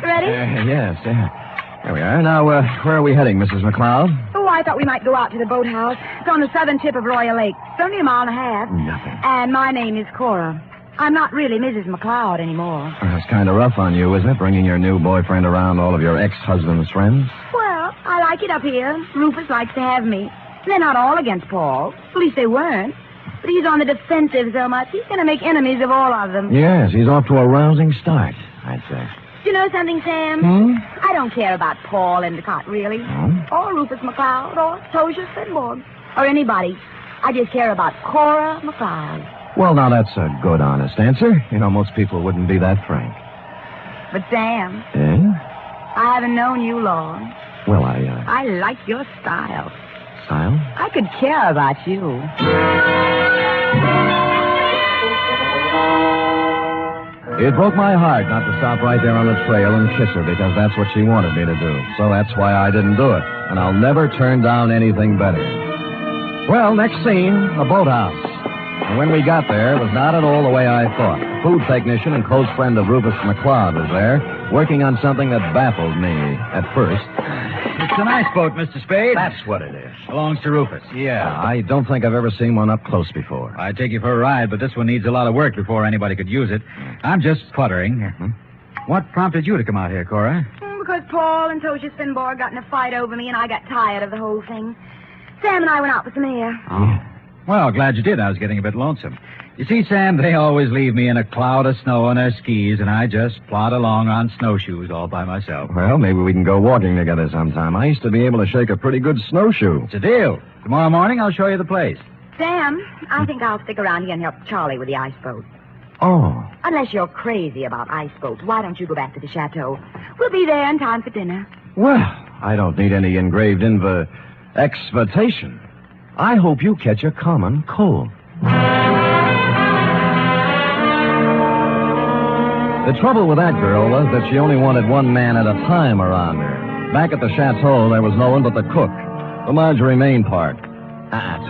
Ready? Yes, there we are. Now, where are we heading, Mrs. McCloud? Why, I thought we might go out to the boathouse. It's on the southern tip of Royal Lake. It's only a mile and a half. Nothing. And my name is Cora. I'm not really Mrs. McCloud anymore. That's kind of rough on you, isn't it? Bringing your new boyfriend around all of your ex-husband's friends? Well, I like it up here. Rufus likes to have me. They're not all against Paul. At least they weren't. But he's on the defensive so much, he's going to make enemies of all of them. Yes, he's off to a rousing start, I'd say. Do you know something, Sam? I don't care about Paul Endicott, really. Or Rufus McCloud, or Tosia Finborg, or anybody. I just care about Cora McCloud. Well, now, that's a good, honest answer. You know, most people wouldn't be that frank. But, Sam, I haven't known you long. Well, I like your style. Style? I could care about you. It broke my heart not to stop right there on the trail and kiss her because that's what she wanted me to do. So that's why I didn't do it. And I'll never turn down anything better. Well, next scene, the boathouse. And when we got there, it was not at all the way I thought. A food technician and close friend of Rufus McCloud was there, working on something that baffled me at first. It's an ice boat, Mr. Spade. That's what it is. Belongs to Rufus. Yeah, I don't think I've ever seen one up close before. I'd take you for a ride, but this one needs a lot of work before anybody could use it. I'm just cluttering. What prompted you to come out here, Cora? Because Paul and Tosia Finborg got in a fight over me, and I got tired of the whole thing. Sam and I went out for some air. Oh. Well, glad you did. I was getting a bit lonesome. You see, Sam, they always leave me in a cloud of snow on their skis, and I just plod along on snowshoes all by myself. Well, maybe we can go walking together sometime. I used to be able to shake a pretty good snowshoe. It's a deal. Tomorrow morning, I'll show you the place. Sam, I think I'll stick around here and help Charlie with the ice boat. Oh. Unless you're crazy about ice boats, why don't you go back to the chateau? We'll be there in time for dinner. Well, I don't need any engraved exvitation. I hope you catch a common cold. The trouble with that girl was that she only wanted one man at a time around her. Back at the chateau, there was no one but the cook, the Marjorie Main part.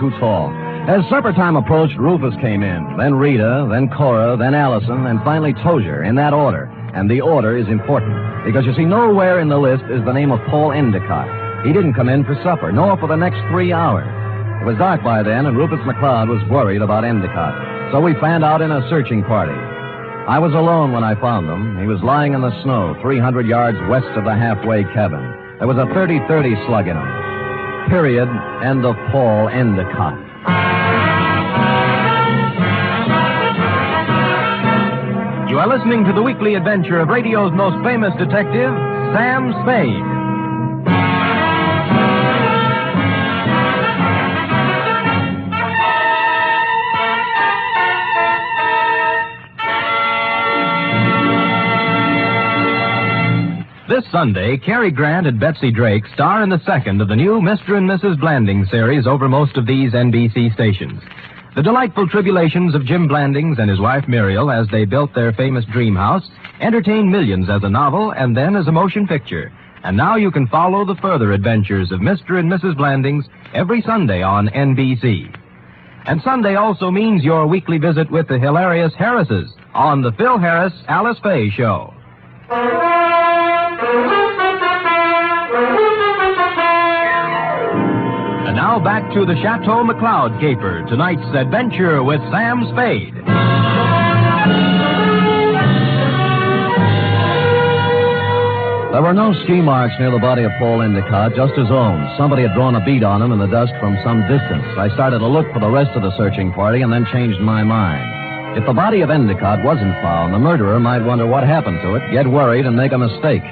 Too tall. As supper time approached, Rufus came in, then Rita, then Cora, then Allison, and finally Tozier, in that order. And the order is important, because you see, nowhere in the list is the name of Paul Endicott. He didn't come in for supper, nor for the next 3 hours. It was dark by then, and Rufus McCloud was worried about Endicott. So we fanned out in a searching party. I was alone when I found him. He was lying in the snow, 300 yards west of the halfway cabin. There was a 30-30 slug in him. Period. End of Paul Endicott. You are listening to the weekly adventure of radio's most famous detective, Sam Spade. This Sunday, Cary Grant and Betsy Drake star in the second of the new Mr. and Mrs. Blanding series over most of these NBC stations. The delightful tribulations of Jim Blandings and his wife Muriel as they built their famous dream house entertained millions as a novel and then as a motion picture. And now you can follow the further adventures of Mr. and Mrs. Blandings every Sunday on NBC. And Sunday also means your weekly visit with the hilarious Harrises on the Phil Harris Alice Faye Show. And now back to the Chateau McCloud caper, tonight's adventure with Sam Spade. There were no ski marks near the body of Paul Endicott, just his own. Somebody had drawn a bead on him in the dust from some distance. I started to look for the rest of the searching party and then changed my mind. If the body of Endicott wasn't found, the murderer might wonder what happened to it, get worried, and make a mistake.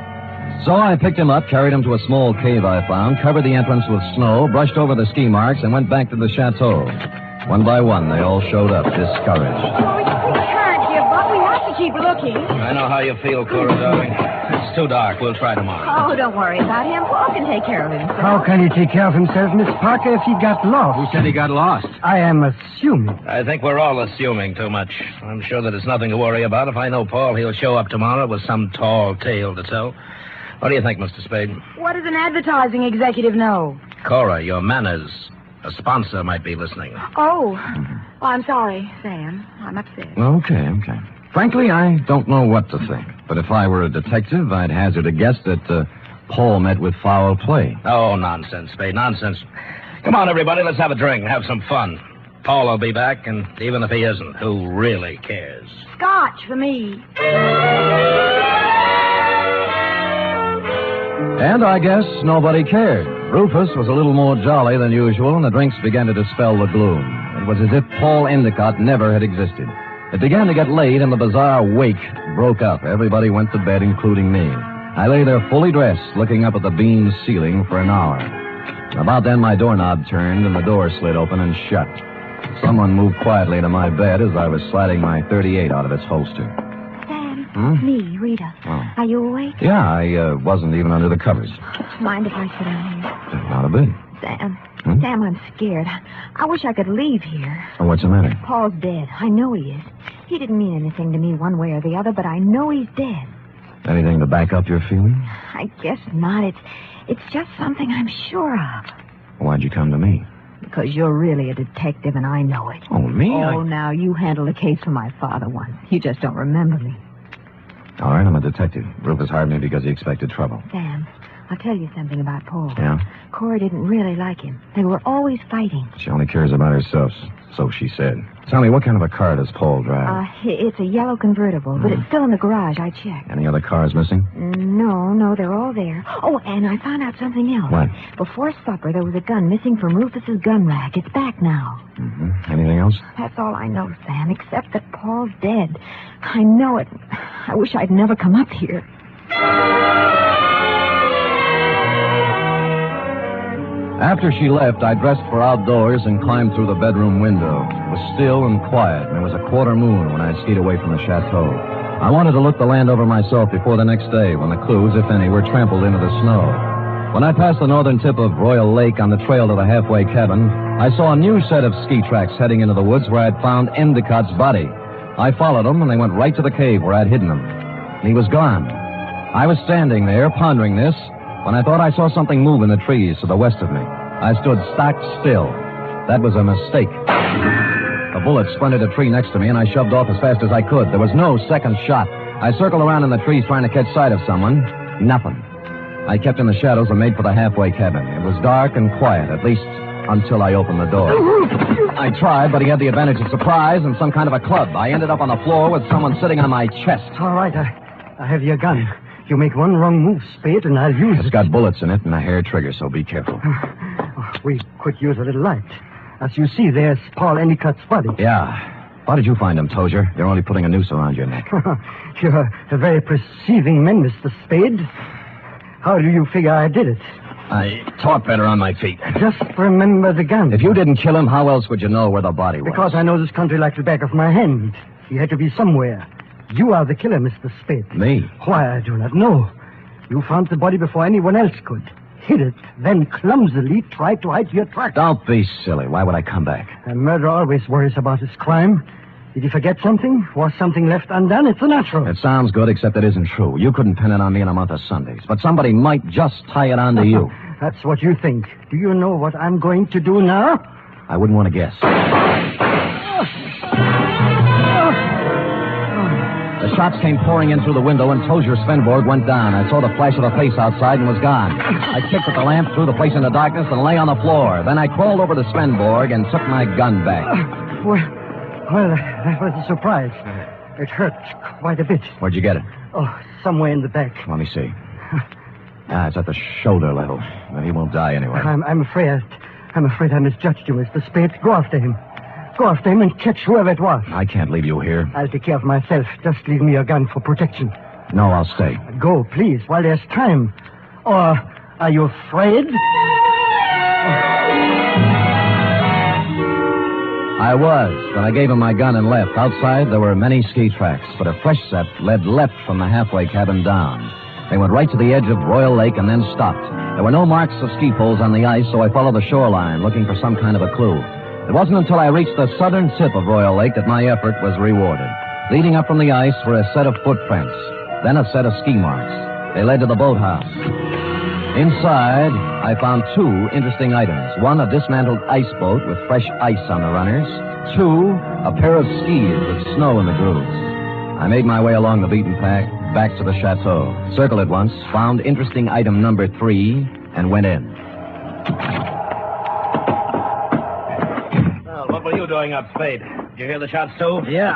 So I picked him up, carried him to a small cave I found, covered the entrance with snow, brushed over the ski marks, and went back to the chateau. One by one, they all showed up, discouraged. Oh, we can't give up. We have to keep looking. I know how you feel, Cora, darling. It's too dark. We'll try tomorrow. Oh, don't worry about him. Paul can take care of himself. How can he take care of himself, Miss Parker, if he got lost? Who said he got lost? I am assuming. I think we're all assuming too much. I'm sure that it's nothing to worry about. If I know Paul, he'll show up tomorrow with some tall tale to tell. What do you think, Mr. Spade? What does an advertising executive know? Cora, your manners. A sponsor might be listening. Oh, I'm sorry, Sam. I'm upset. Okay. Frankly, I don't know what to think. But if I were a detective, I'd hazard a guess that Paul met with foul play. Oh, nonsense, Spade, nonsense. Come on, everybody, let's have a drink, have some fun. Paul will be back, and even if he isn't, who really cares? Scotch for me. And I guess nobody cared. Rufus was a little more jolly than usual, and the drinks began to dispel the gloom. It was as if Paul Endicott never had existed. It began to get late, and the bizarre wake broke up. Everybody went to bed, including me. I lay there fully dressed, looking up at the beamed ceiling for an hour. About then, my doorknob turned, and the door slid open and shut. Someone moved quietly to my bed as I was sliding my .38 out of its holster. Sam, me, Rita. Oh. Are you awake? Yeah, I wasn't even under the covers. Mind if I sit down here? Not a bit. Sam, Sam, I'm scared. I wish I could leave here. Oh, what's the matter? Paul's dead. I know he is. He didn't mean anything to me one way or the other, but I know he's dead. Anything to back up your feeling? I guess not. It's just something I'm sure of. Why'd you come to me? Because you're really a detective, and I know it. Oh, me? Oh, now, you handled a case for my father once. You just don't remember me. All right, I'm a detective. Rufus hired me because he expected trouble. Sam, I'll tell you something about Paul. Yeah? Cora didn't really like him. They were always fighting. She only cares about herself, so she said. Tell me, what kind of a car does Paul drive? It's a yellow convertible, but it's still in the garage. I checked. Any other cars missing? No, they're all there. Oh, and I found out something else. What? Before supper, there was a gun missing from Rufus's gun rack. It's back now. Mm-hmm. Anything else? That's all I know, Sam, except that Paul's dead. I know it. I wish I'd never come up here. After she left, I dressed for outdoors and climbed through the bedroom window. It was still and quiet, and it was a quarter moon when I skied away from the chateau. I wanted to look the land over myself before the next day, when the clues, if any, were trampled into the snow. When I passed the northern tip of Royal Lake on the trail to the halfway cabin, I saw a new set of ski tracks heading into the woods where I'd found Endicott's body. I followed them, and they went right to the cave where I'd hidden him. And he was gone. I was standing there, pondering this, when I thought I saw something move in the trees to the west of me. I stood stock still. That was a mistake. A bullet splintered a tree next to me, and I shoved off as fast as I could. There was no second shot. I circled around in the trees trying to catch sight of someone. Nothing. I kept in the shadows and made for the halfway cabin. It was dark and quiet, at least until I opened the door. I tried, but he had the advantage of surprise and some kind of a club. I ended up on the floor with someone sitting on my chest. All right, I have your gun. You make one wrong move, Spade, and I'll use it. It's got bullets in it and a hair trigger, so be careful. We could use a little light. As you see, there's Paul Endicott's body. Yeah. How did you find him, Tozier? You're only putting a noose around your neck. You're a very perceiving man, Mr. Spade. How do you figure I did it? I talk better on my feet. Just remember the gun. If you didn't kill him, how else would you know where the body was? Because I know this country like the back of my hand. He had to be somewhere. You are the killer, Mr. Spade. Me? Why, I do not know. You found the body before anyone else could. Hid it, then clumsily tried to hide your tracks. Don't be silly. Why would I come back? A murderer always worries about his crime. Did he forget something? Was something left undone? It's a natural. It sounds good, except it isn't true. You couldn't pin it on me in a month of Sundays. But somebody might just tie it on to you. That's what you think. Do you know what I'm going to do now? I wouldn't want to guess. The shots came pouring in through the window, and Tozier Svenborg went down. I saw the flash of a face outside and was gone. I kicked at the lamp, threw the place into darkness, and lay on the floor. Then I crawled over to Svenborg and took my gun back. Well, that was a surprise. It hurt quite a bit. Where'd you get it? Oh, somewhere in the back. Let me see. It's at the shoulder level. Well, he won't die anyway. I'm afraid I misjudged you, Mr. Spade. Go after him. Go after him and catch whoever it was. I can't leave you here. I'll take care of myself. Just leave me your gun for protection. No, I'll stay. Go, please, while there's time. Or are you afraid? I was, but I gave him my gun and left. Outside, there were many ski tracks, but a fresh set led left from the halfway cabin down. They went right to the edge of Royal Lake and then stopped. There were no marks of ski poles on the ice, so I followed the shoreline, looking for some kind of a clue. It wasn't until I reached the southern tip of Royal Lake that my effort was rewarded. Leading up from the ice were a set of footprints, then a set of ski marks. They led to the boathouse. Inside, I found two interesting items. One, a dismantled ice boat with fresh ice on the runners. Two, a pair of skis with snow in the grooves. I made my way along the beaten path, back to the chateau, circled it once, found interesting item number 3, and went in. Well, what were you doing up, Spade? Did you hear the shots, too? Yeah,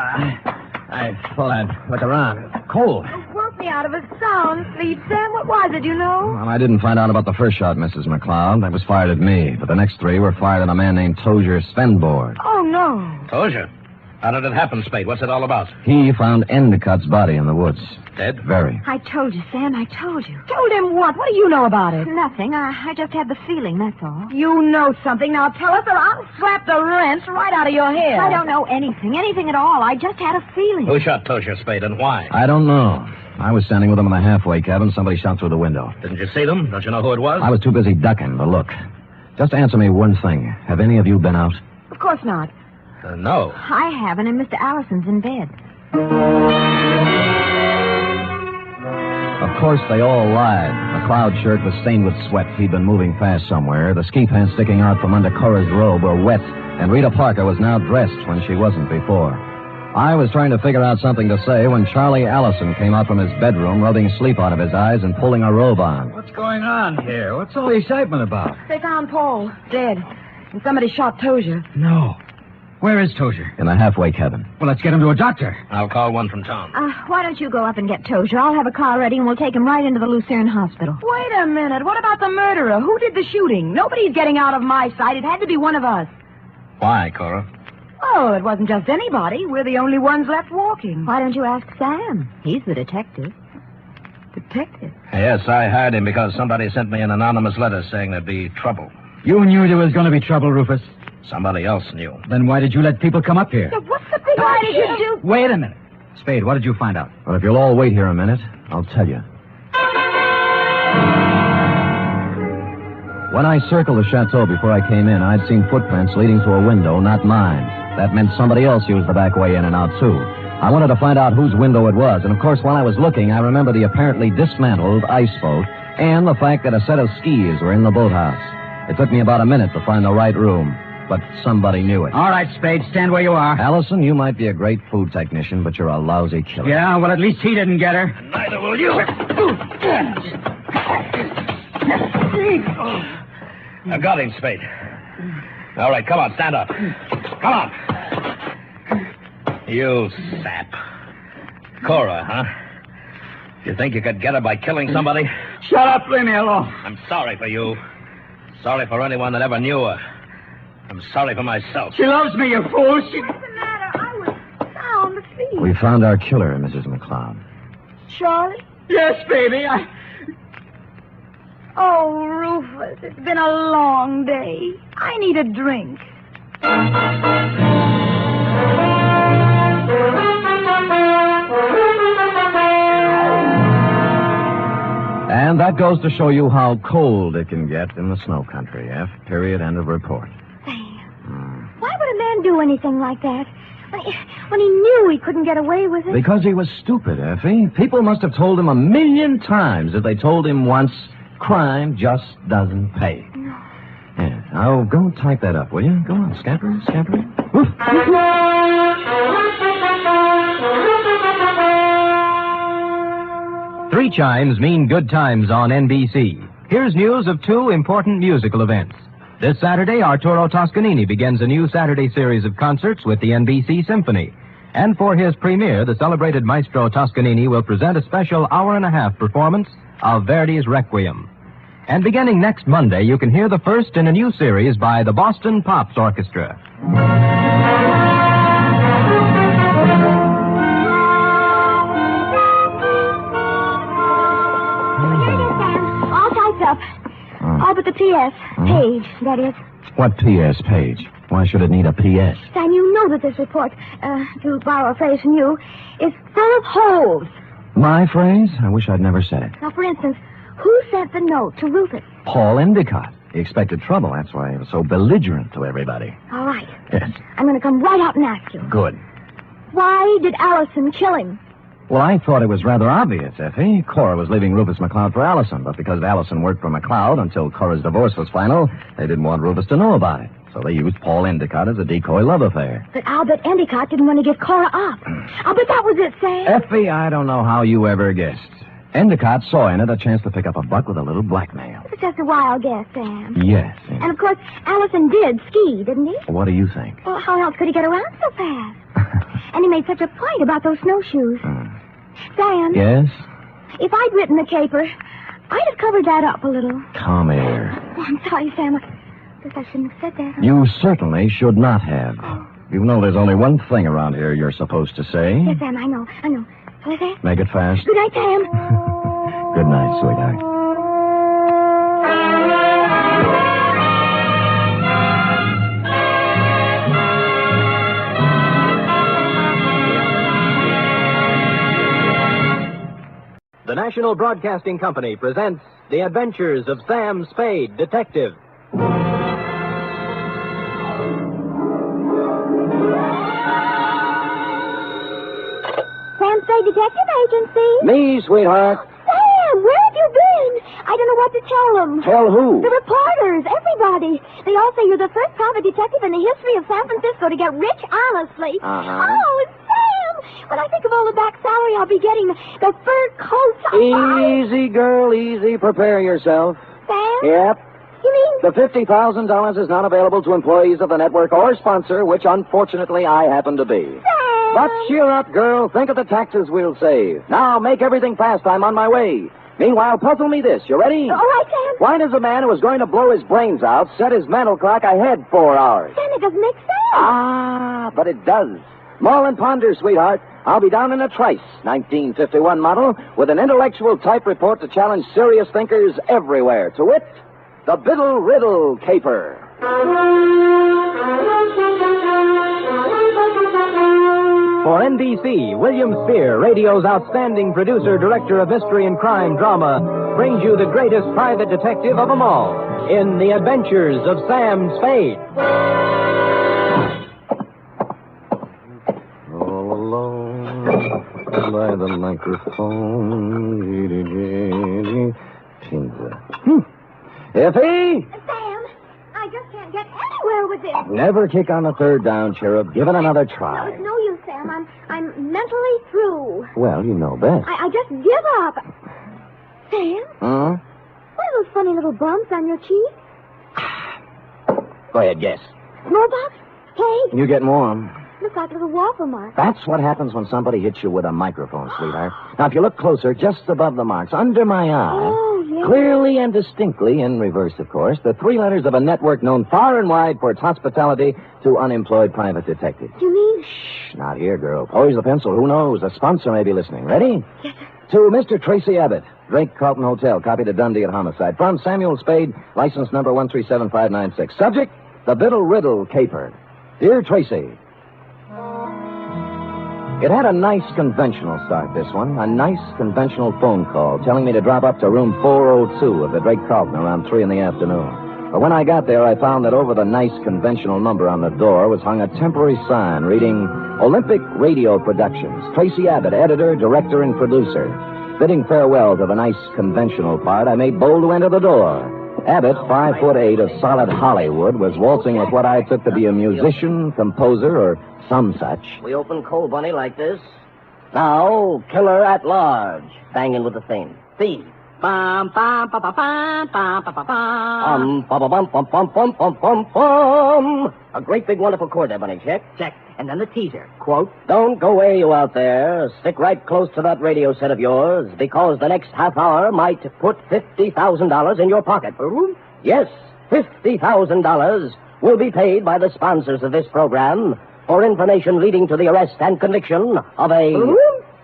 I thought I'd look around. Cold. Woke me out of a sound sleep, Sam. What was it, you know? Well, I didn't find out about the first shot, Mrs. McCloud. That was fired at me. But the next 3 were fired at a man named Tozier Svenborg. Oh, no. Tozier? How did it happen, Spade? What's it all about? He found Endicott's body in the woods. Dead? Very. I told you, Sam. I told you. Told him what? What do you know about it? Nothing. I just had the feeling, that's all. You know something. Now tell us or I'll slap the rents right out of your head. I don't know anything at all. I just had a feeling. Who shot Tozier, Spade, and why? I don't know. I was standing with him in the halfway cabin. Somebody shot through the window. Didn't you see them? Don't you know who it was? I was too busy ducking to look. Just answer me one thing. Have any of you been out? Of course not. No. I haven't, and Mr. Allison's in bed. Of course, they all lied. McCloud's shirt was stained with sweat. He'd been moving fast somewhere. The ski pants sticking out from under Cora's robe were wet, and Rita Parker was now dressed when she wasn't before. I was trying to figure out something to say when Charlie Allison came out from his bedroom, rubbing sleep out of his eyes and pulling a robe on. What's going on here? What's all the excitement about? They found Paul, dead. And somebody shot Tozier. No. Where is Tozier? In the halfway cabin. Well, let's get him to a doctor. I'll call one from town. Why don't you go up and get Tozier? I'll have a car ready, and we'll take him right into the Lucerne Hospital. Wait a minute. What about the murderer? Who did the shooting? Nobody's getting out of my sight. It had to be one of us. Why, Cora? Oh, it wasn't just anybody. We're the only ones left walking. Why don't you ask Sam? He's the detective. Detective? Yes, I hired him because somebody sent me an anonymous letter saying there'd be trouble. You knew there was going to be trouble, Rufus. Somebody else knew. Then why did you let people come up here? What's the big Why did you do... Wait a minute. Spade, what did you find out? Well, if you'll all wait here a minute, I'll tell you. When I circled the chateau before I came in, I'd seen footprints leading to a window, not mine. That meant somebody else used the back way in and out, too. I wanted to find out whose window it was, and of course, while I was looking, I remember the apparently dismantled ice boat and the fact that a set of skis were in the boathouse. It took me about a minute to find the right room, but somebody knew it. All right, Spade, stand where you are. Allison, you might be a great food technician, but you're a lousy killer. Yeah, well, at least he didn't get her. Neither will you. I got him, Spade. All right, come on, stand up. Come on. You sap. Cora, huh? You think you could get her by killing somebody? Shut up, leave me alone. I'm sorry for you. Sorry for anyone that ever knew her. I'm sorry for myself. She loves me, you fool. What's the matter? I was sound asleep. We found our killer, Mrs. McCloud. Charlie? Yes, baby, Oh, Rufus, it's been a long day. I need a drink. And that goes to show you how cold it can get in the snow country. F. Period. End of report. Sam, why would a man do anything like that? When he knew he couldn't get away with it? Because he was stupid, Effie. People must have told him 1,000,000 times that they told him once, crime just doesn't pay. No. Yeah. Now, go type that up, will you? Go on, scamper. Woof. 3 chimes mean good times on NBC. Here's news of 2 important musical events. This Saturday, Arturo Toscanini begins a new Saturday series of concerts with the NBC Symphony. And for his premiere, the celebrated maestro Toscanini will present a special hour-and-a-half performance of Verdi's Requiem. And beginning next Monday, you can hear the first in a new series by the Boston Pops Orchestra. All typed up. All but the P.S. page, that is. What P.S. page? Why should it need a P.S.? Sam, you know that this report, to borrow a phrase from you, is full of holes. My phrase? I wish I'd never said it. Now, for instance, who sent the note to Rufus? Paul Endicott. He expected trouble. That's why he was so belligerent to everybody. All right. Yes. I'm going to come right out and ask you. Good. Why did Allison kill him? Well, I thought it was rather obvious, Effie. Cora was leaving Rufus McCloud for Allison, but because Allison worked for McCloud until Cora's divorce was final, they didn't want Rufus to know about it. So they used Paul Endicott as a decoy love affair. But I'll bet Endicott didn't want to give Cora up. I'll bet that was it, Sam. Effie, I don't know how you ever guessed. Endicott saw in it a chance to pick up a buck with a little blackmail. It was just a wild guess, Sam. Yes. And, of course, Allison did ski, didn't he? What do you think? Well, how else could he get around so fast? And he made such a point about those snowshoes. Sam? Yes? If I'd written the caper, I'd have covered that up a little. Come here. Oh, I'm sorry, Sam. I guess I shouldn't have said that. You certainly should not have. You know there's only one thing around here you're supposed to say. Yes, Sam, I know. What is that? Make it fast. Good night, Sam. Good night, sweetheart. The National Broadcasting Company presents The Adventures of Sam Spade, Detective. Sam Spade Detective Agency. Me, sweetheart. Sam, where have you been? I don't know what to tell them. Tell who? The reporters, everybody. They all say you're the first private detective in the history of San Francisco to get rich honestly. Oh, Sam! When I think of all the back salary I'll be getting, the fur coats... Easy, girl, easy. Prepare yourself. Sam? Yep. You mean... The $50,000 is not available to employees of the network or sponsor, which unfortunately I happen to be. Sam! But cheer up, girl. Think of the taxes we'll save. Now, make everything fast. I'm on my way. Meanwhile, puzzle me this. You ready? All right, Sam. Why does a man who is going to blow his brains out set his mental clock ahead 4 hours? Sam, it doesn't make sense. Ah, but it does. Mull and ponder, sweetheart. I'll be down in a trice, 1951 model, with an intellectual type report to challenge serious thinkers everywhere. To wit, the Biddle Riddle Caper. For NBC, William Spear, radio's outstanding producer, director of mystery and crime drama, brings you the greatest private detective of them all in The Adventures of Sam Spade. All alone by the microphone. Effie? Sam, I just can't get anywhere with this. Never kick on the third down, Cherub. Give it another No, try. it's no use, Sam. I'm mentally through. Well, you know best. I just give up. Sam, Huh? what are those funny little bumps on your cheek? Go ahead, guess. Smallpox? Cake? You get warm. Looks like little waffle marks. That's what happens when somebody hits you with a microphone, sweetheart. Now, if you look closer, just above the marks, under my eye, Oh, yeah. clearly and distinctly, in reverse, of course, the 3 letters of a network known far and wide for its hospitality to unemployed private detectives. You mean? Shh, not here, girl. Poise the pencil. Who knows? A sponsor may be listening. Ready? Yes, sir. To Mr. Tracy Abbott, Drake Carlton Hotel, copy to Dundee at Homicide. From Samuel Spade, license number 137596. Subject, the Biddle Riddle Caper. Dear Tracy, it had a nice conventional start, this one. A nice conventional phone call telling me to drop up to room 402 of the Drake Carlton around 3 in the afternoon. But when I got there, I found that over the nice conventional number on the door was hung a temporary sign reading Olympic Radio Productions. Tracy Abbott, editor, director, and producer. Bidding farewell to the nice conventional part, I made bold to enter the door. Abbott, 5'8" of solid Hollywood, was waltzing with what I took to be a musician, composer, or some such. We open Coal Bunny like this. Now, Killer at Large. Banging with the theme. Theme. Bum, bum, bum, bum, bum, bum, bum, bum. Bum, bum, bum, bum, bum, bum, bum, bum. A great big wonderful chord there, Bunny. Check. Check. And then the teaser. Quote, don't go away, you out there. Stick right close to that radio set of yours, because the next half hour might put $50,000 in your pocket. Yes, $50,000 will be paid by the sponsors of this program for information leading to the arrest and conviction of a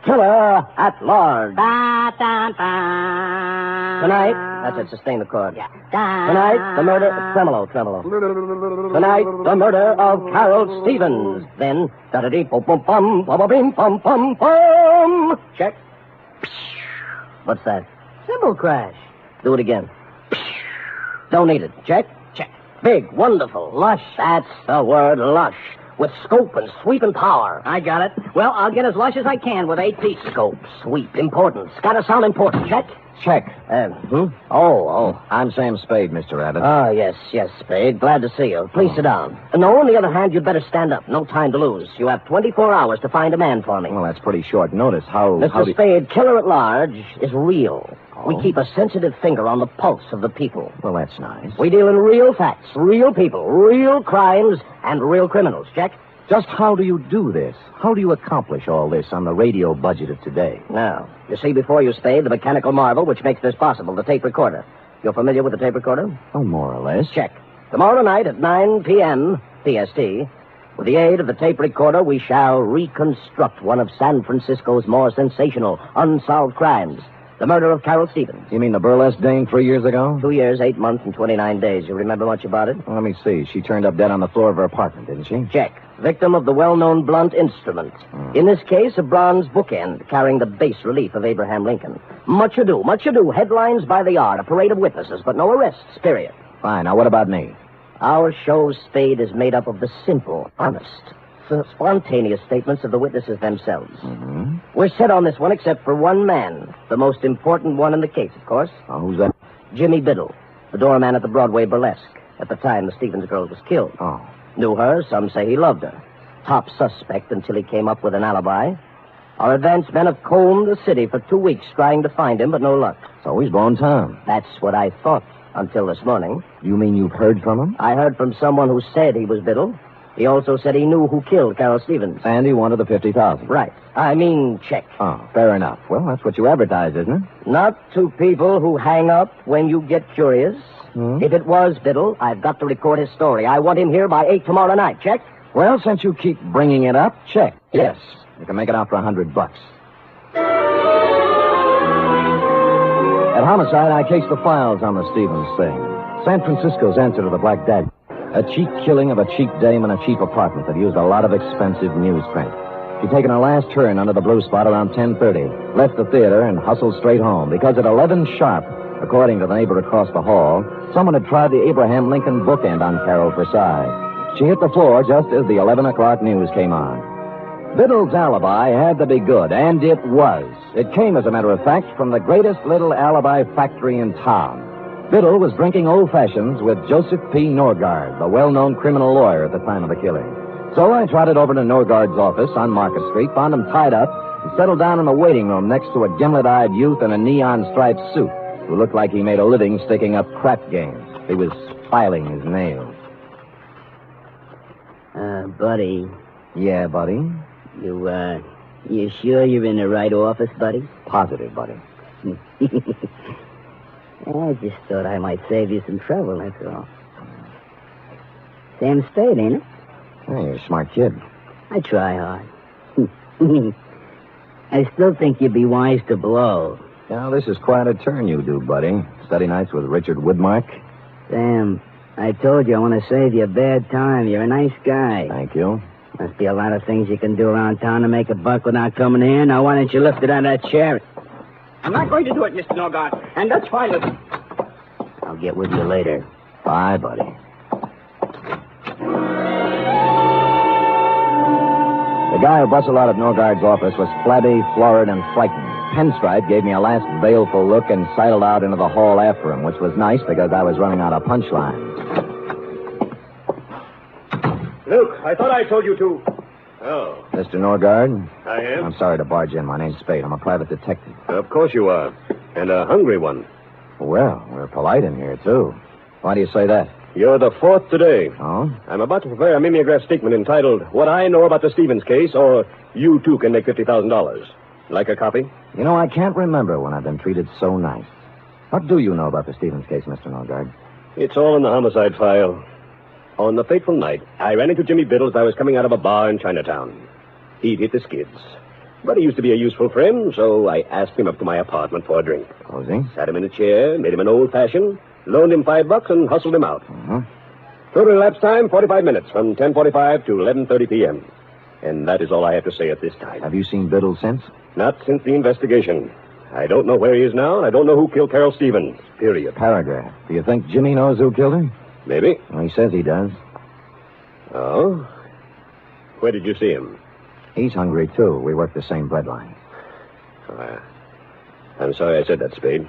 killer at large. Ba, da, da. Tonight, that's it, sustain the chord. Yeah. Tonight, the murder, tremolo. Tonight, the murder of Carol Stevens. Then, da-da-dee, bum-bum-bum-bum-bum-bum. Check. What's that? Cymbal crash. Do it again. Don't need it. Check. Check. Big, wonderful, lush. That's the word, lush. with scope and sweeping power. I got it. Well, I'll get as lush as I can with 8 pieces. Scope, sweep, importance. Gotta sound important. Check? Check. Oh. I'm Sam Spade, Mr. Abbott. Ah, yes, Spade. Glad to see you. Please sit down. No, on the other hand, you'd better stand up. No time to lose. You have 24 hours to find a man for me. Well, that's pretty short notice. Mr. Spade, killer at large is real. We keep a sensitive finger on the pulse of the people. Well, that's nice. We deal in real facts, real people, real crimes, and real criminals. Check? Just how do you do this? How do you accomplish all this on the radio budget of today? Now, you see before you, Spade, the mechanical marvel which makes this possible, the tape recorder. You're familiar with the tape recorder? Oh, more or less. Check. Tomorrow night at 9 p.m. PST, with the aid of the tape recorder, we shall reconstruct one of San Francisco's more sensational, unsolved crimes. The murder of Carol Stevens. You mean the burlesque dame 3 years ago? 2 years, 8 months, and 29 days. You remember much about it? Well, let me see. She turned up dead on the floor of her apartment, didn't she? Check. Victim of the well-known blunt instrument. In this case, a bronze bookend carrying the bas relief of Abraham Lincoln. Much ado. Headlines by the yard. A parade of witnesses, but no arrests, period. Fine. Now, what about me? Our show's Spade is made up of the simple, honest, spontaneous statements of the witnesses themselves. Mm-hmm. We're set on this one except for one man. The most important one in the case, of course. Oh, who's that? Jimmy Biddle, the doorman at the Broadway Burlesque. At the time the Stevens girl was killed. Oh. Knew her, some say he loved her. Top suspect until he came up with an alibi. Our advance men have combed the city for 2 weeks trying to find him, but no luck. So he's blown town. That's what I thought until this morning. You mean you've heard from him? I heard from someone who said he was Biddle. He also said he knew who killed Carol Stevens. And he wanted the $50,000. Right. I mean, check. Oh, fair enough. Well, that's what you advertised, isn't it? Not to people who hang up when you get curious. If it was Biddle, I've got to record his story. I want him here by 8 tomorrow night. Check? Well, since you keep bringing it up, check. Yes. You can make it out for $100. At Homicide, I cased the files on the Stevens thing. San Francisco's answer to the Black Dagger. A cheap killing of a cheap dame in a cheap apartment that used a lot of expensive newsprint. She'd taken her last turn under the blue spot around 10:30, left the theater, and hustled straight home, because at 11 sharp, according to the neighbor across the hall, someone had tried the Abraham Lincoln bookend on Carol for size. She hit the floor just as the 11 o'clock news came on. Biddle's alibi had to be good, and it was. It came, as a matter of fact, from the greatest little alibi factory in town. Biddle was drinking old fashions with Joseph P. Norgard, the well-known criminal lawyer at the time of the killing. So I trotted over to Norgard's office on Market Street, found him tied up, and settled down in the waiting room next to a gimlet-eyed youth in a neon-striped suit who looked like he made a living sticking up crap games. He was filing his nails. Buddy. Yeah, buddy? You sure you're in the right office, buddy? Positive, buddy. I just thought I might save you some trouble, that's all. Sam Spade, ain't it? Hey, you're a smart kid. I try hard. I still think you'd be wise to blow. Now, this is quite a turn you do, buddy. Study nights with Richard Woodmark. Sam, I told you I want to save you a bad time. You're a nice guy. Thank you. Must be a lot of things you can do around town to make a buck without coming here. Now, why don't you lift it out of that chair? I'm not going to do it, Mr. Norgard. And that's fine. I'll get with you later. Bye, buddy. The guy who bustled out of Norgard's office was flabby, florid, and frightened. Pinstripe gave me a last baleful look and sidled out into the hall after him, which was nice because I was running out of punchlines. Luke, I thought I told you to. Oh. Mr. Norgard? I am? I'm sorry to barge in. My name's Spade. I'm a private detective. Of course you are. And a hungry one. Well, we're polite in here, too. Why do you say that? You're the fourth today. Oh? I'm about to prepare a mimeograph statement entitled, What I Know About the Stevens Case, or You Too Can Make $50,000. Like a copy? You know, I can't remember when I've been treated so nice. What do you know about the Stevens case, Mr. Norgard? It's all in the homicide file. On the fateful night, I ran into Jimmy Biddle as I was coming out of a bar in Chinatown. He'd hit the skids. But he used to be a useful friend, so I asked him up to my apartment for a drink. Posing? Sat him in a chair, made him an old-fashioned, loaned him $5, and hustled him out. Mm-hmm. Total elapsed time, 45 minutes, from 10:45 to 11:30 p.m. And that is all I have to say at this time. Have you seen Biddle since? Not since the investigation. I don't know where he is now, and I don't know who killed Carol Stevens, period. Paragraph. Do you think Jimmy knows who killed her? Maybe. Well, he says he does. Oh? Where did you see him? He's hungry, too. We work the same breadline. I'm sorry I said that, Spade.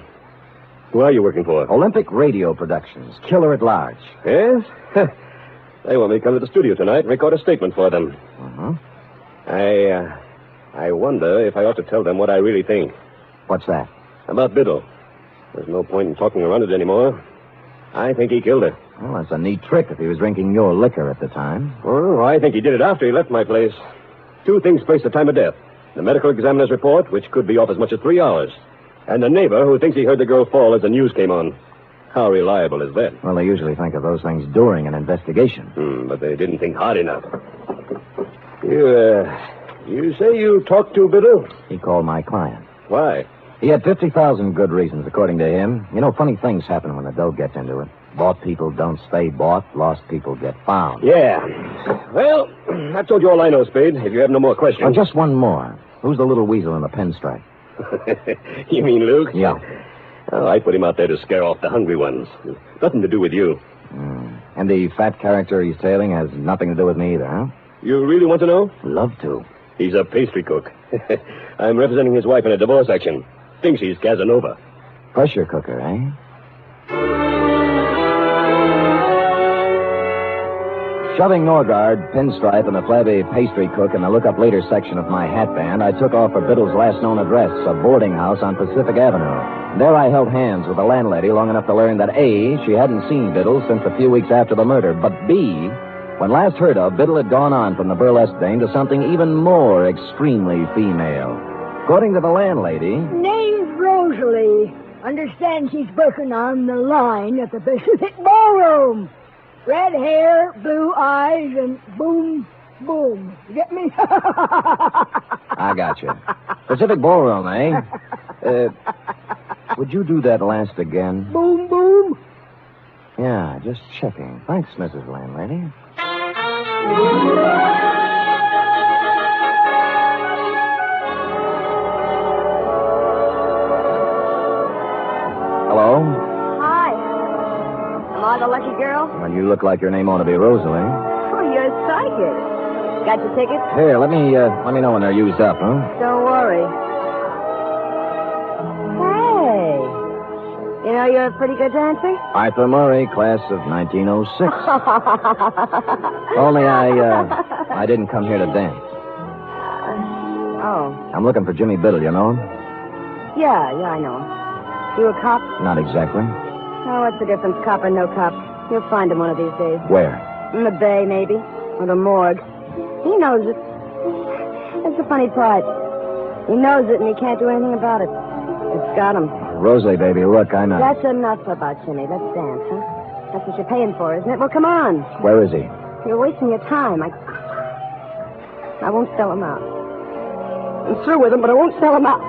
Who are you working for? Olympic Radio Productions. Killer at Large. Yes? They want me to come to the studio tonight and record a statement for them. I wonder if I ought to tell them what I really think. What's that? About Biddle. There's no point in talking around it anymore. I think he killed her. Well, that's a neat trick if he was drinking your liquor at the time. Well, I think he did it after he left my place. 2 things place the time of death. The medical examiner's report, which could be off as much as 3 hours. And the neighbor who thinks he heard the girl fall as the news came on. How reliable is that? Well, they usually think of those things during an investigation. But they didn't think hard enough. You say you talked to Biddle? He called my client. Why? He had 50,000 good reasons, according to him. You know, funny things happen when the dough gets into it. Bought people don't stay bought. Lost people get found. Yeah. Well, I've told you all I know, Spade. If you have no more questions. Oh, just one more. Who's the little weasel in the pinstripe? You mean Luke? Yeah. Oh, I put him out there to scare off the hungry ones. Nothing to do with you. And the fat character he's tailing has nothing to do with me either, huh? You really want to know? Love to. He's a pastry cook. I'm representing his wife in a divorce action. Thinks he's Casanova. Pressure cooker, eh? Shoving Norgard, Pinstripe, and the flabby pastry cook in the look-up later section of my hat band, I took off for Biddle's last known address, a boarding house on Pacific Avenue. There I held hands with the landlady long enough to learn that A, she hadn't seen Biddle since a few weeks after the murder, but B, when last heard of, Biddle had gone on from the burlesque dame to something even more extremely female. According to the landlady... Name's Rosalie. Understand she's working on the line at the Pacific Ballroom. Red hair, blue eyes, and boom, boom. You get me? I got you. Pacific Ballroom, eh? Would you do that last again? Boom, boom. Yeah, just checking. Thanks, Mrs. Landlady. Hello? Hi. Am I the lucky girl? Well, you look like your name ought to be Rosalie. Oh, you're psychic. Got your tickets? Here, let me know when they're used up, huh? Don't worry. Hey. You know you're a pretty good dancer? Arthur Murray, class of 1906. Only I didn't come here to dance. Oh. I'm looking for Jimmy Biddle, you know him? Yeah, I know him. You a cop? Not exactly. Oh, what's the difference, cop or no cop? You'll find him one of these days. Where? In the bay, maybe. Or the morgue. He knows it. That's the funny part. He knows it, and he can't do anything about it. It's got him. Rosalie, baby, look, I'm not... That's enough about Jimmy. Let's dance, huh? That's what you're paying for, isn't it? Well, come on. Where is he? You're wasting your time. I won't sell him out. I'm through with him, but I won't sell him out.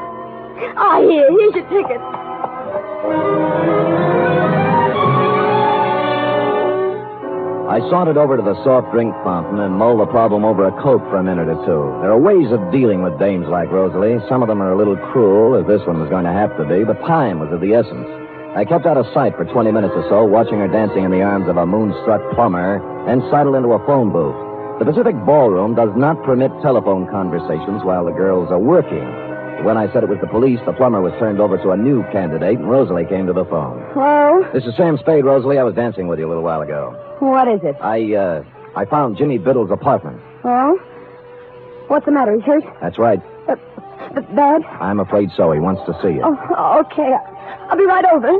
Ah, here's your ticket. I sauntered over to the soft drink fountain and mulled the problem over a Coke for a minute or two. There are ways of dealing with dames like Rosalie. Some of them are a little cruel, as this one was going to have to be, but time was of the essence. I kept out of sight for 20 minutes or so, watching her dancing in the arms of a moonstruck plumber, then sidled into a phone booth. The Pacific Ballroom does not permit telephone conversations while the girls are working. When I said it was the police, the plumber was turned over to a new candidate, and Rosalie came to the phone. Hello? This is Sam Spade, Rosalie. I was dancing with you a little while ago. What is it? I found Jimmy Biddle's apartment. Oh? What's the matter? He's hurt? That's right. Bad? I'm afraid so. He wants to see you. Oh, okay. I'll be right over.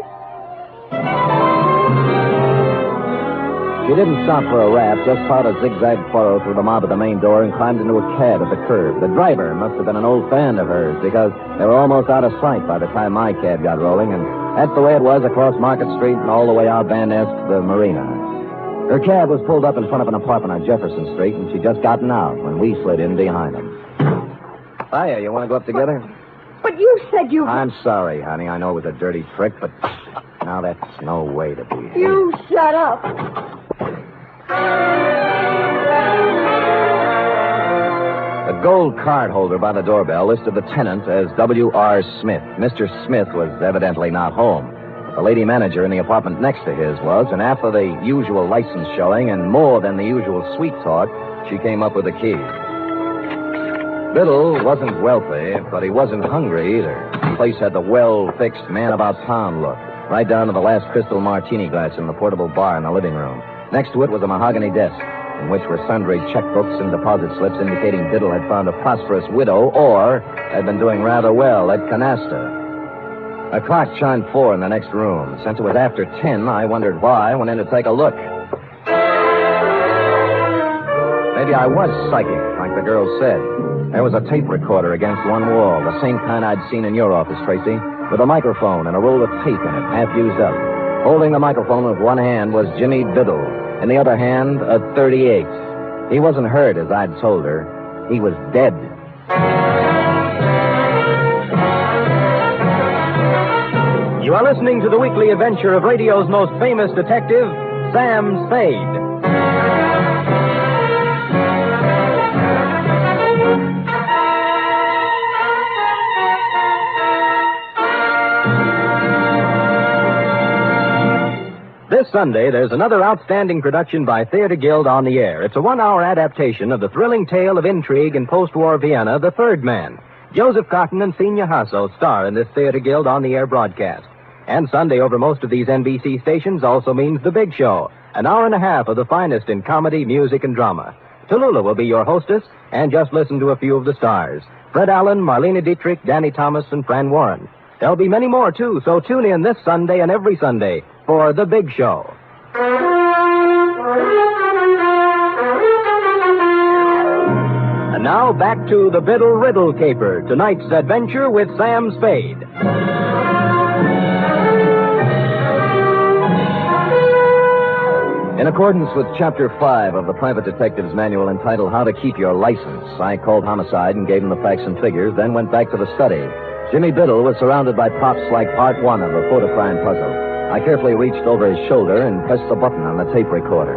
She didn't stop for a rap, just plowed a zigzag furrow through the mob at the main door and climbed into a cab at the curb. The driver must have been an old fan of hers, because they were almost out of sight by the time my cab got rolling, and that's the way it was across Market Street and all the way out Van Ness to the marina. Her cab was pulled up in front of an apartment on Jefferson Street, and she'd just gotten out when we slid in behind them. Hiya, you want to go up together? But you said you... I'm sorry, honey. I know it was a dirty trick, but now that's no way to be. You shut up. The gold card holder by the doorbell listed the tenant as W.R. Smith. Mr. Smith was evidently not home. The lady manager in the apartment next to his was, and after the usual license showing and more than the usual sweet talk, she came up with the key. Biddle wasn't wealthy, but he wasn't hungry either. The place had the well-fixed, man-about-town look, right down to the last crystal martini glass in the portable bar in the living room. Next to it was a mahogany desk, in which were sundry checkbooks and deposit slips indicating Biddle had found a prosperous widow or had been doing rather well at canasta. A clock chimed 4 in the next room. Since it was after 10, I wondered why I went in to take a look. Maybe I was psychic, like the girl said. There was a tape recorder against one wall, the same kind I'd seen in your office, Tracy, with a microphone and a roll of tape in it, half used up. Holding the microphone with one hand was Jimmy Biddle. In the other hand, a .38. He wasn't hurt, as I'd told her. He was dead. You are listening to the weekly adventure of radio's most famous detective, Sam Spade. This Sunday, there's another outstanding production by Theater Guild on the air. It's a 1-hour adaptation of the thrilling tale of intrigue in post-war Vienna, The Third Man. Joseph Cotton and Senior Hasso star in this Theater Guild on the air broadcast. And Sunday over most of these NBC stations also means The Big Show, an hour and a half of the finest in comedy, music, and drama. Tallulah will be your hostess, and just listen to a few of the stars. Fred Allen, Marlena Dietrich, Danny Thomas, and Fran Warren. There'll be many more, too, so tune in this Sunday and every Sunday for The Big Show. And now back to the Biddle Riddle Caper, tonight's adventure with Sam Spade. In accordance with Chapter 5 of the Private Detective's Manual entitled How to Keep Your License, I called Homicide and gave him the facts and figures, then went back to the study. Jimmy Biddle was surrounded by props like part 1 of a photocrime puzzle. I carefully reached over his shoulder and pressed the button on the tape recorder.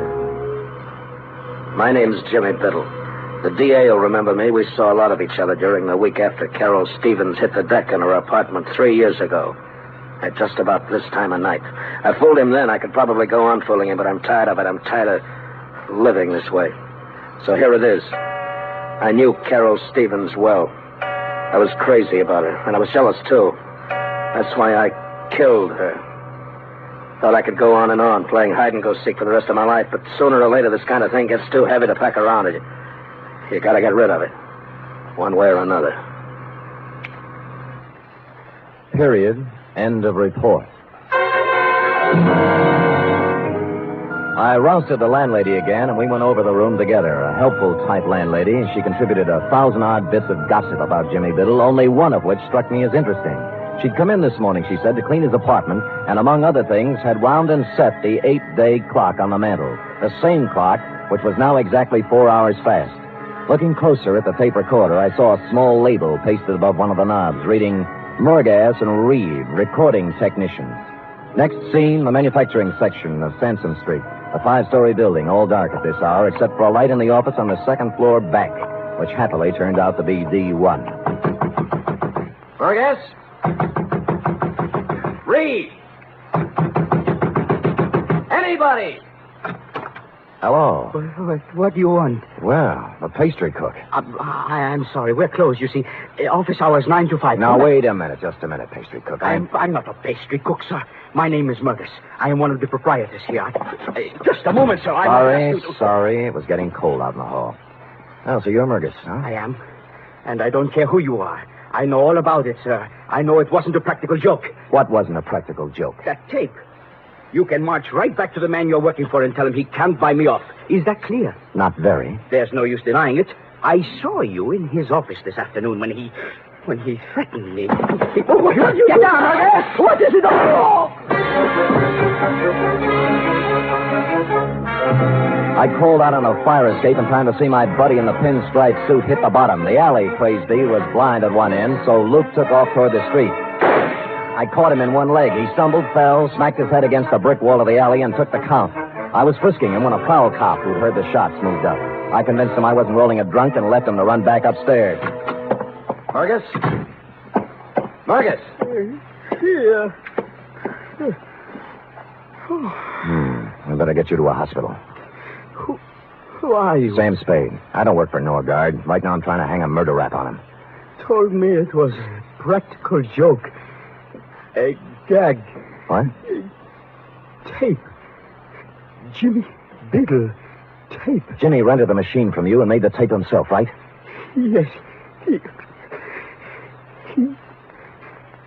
My name's Jimmy Biddle. The DA will remember me. We saw a lot of each other during the week after Carol Stevens hit the deck in her apartment 3 years ago. At just about this time of night. I fooled him then. I could probably go on fooling him, but I'm tired of it. I'm tired of living this way. So here it is. I knew Carol Stevens well. I was crazy about her, and I was jealous, too. That's why I killed her. Thought I could go on and on, playing hide-and-go-seek for the rest of my life, but sooner or later this kind of thing gets too heavy to pack around. You gotta get rid of it, one way or another. Period. End of report. I rousted the landlady again, and we went over the room together. A helpful type landlady. She contributed 1,000-odd bits of gossip about Jimmy Biddle, only one of which struck me as interesting. She'd come in this morning, she said, to clean his apartment, and among other things, had wound and set the 8-day clock on the mantel. The same clock, which was now exactly 4 hours fast. Looking closer at the tape recorder, I saw a small label pasted above one of the knobs, reading Murgas and Reed, recording technicians. Next scene, the manufacturing section of Sansom Street. A 5-story building, all dark at this hour, except for a light in the office on the second floor back, which happily turned out to be D1. Murgas? Reed! Anybody! Hello. What do you want? Well, the pastry cook. I'm sorry. We're closed, you see. Office hours 9 to 5. Now, wait a minute. Just a minute, pastry cook. I'm not a pastry cook, sir. My name is Murgas. I am one of the proprietors here. Just a moment, sir. Sorry. It was getting cold out in the hall. Oh, so you're Murgas, huh? I am. And I don't care who you are. I know all about it, sir. I know it wasn't a practical joke. What wasn't a practical joke? That tape. You can march right back to the man you're working for and tell him he can't buy me off. Is that clear? Not very. There's no use denying it. I saw you in his office this afternoon when he threatened me. Get down, Murgas! What is it? I crawled out on a fire escape in time to see my buddy in the pinstripe suit hit the bottom. The alley, praise be, was blind at one end, so Luke took off toward the street. I caught him in one leg. He stumbled, fell, smacked his head against the brick wall of the alley, and took the count. I was frisking him when a prowl cop who'd heard the shots moved up. I convinced him I wasn't rolling a drunk and left him to run back upstairs. Murgas? Murgas? Here. We better get you to a hospital. Who are you? Sam Spade. I don't work for Norgard. Right now I'm trying to hang a murder rap on him. Told me it was a practical joke. A gag. What? Tape. Jimmy Biddle. Tape. Jimmy rented the machine from you and made the tape himself, right? Yes. He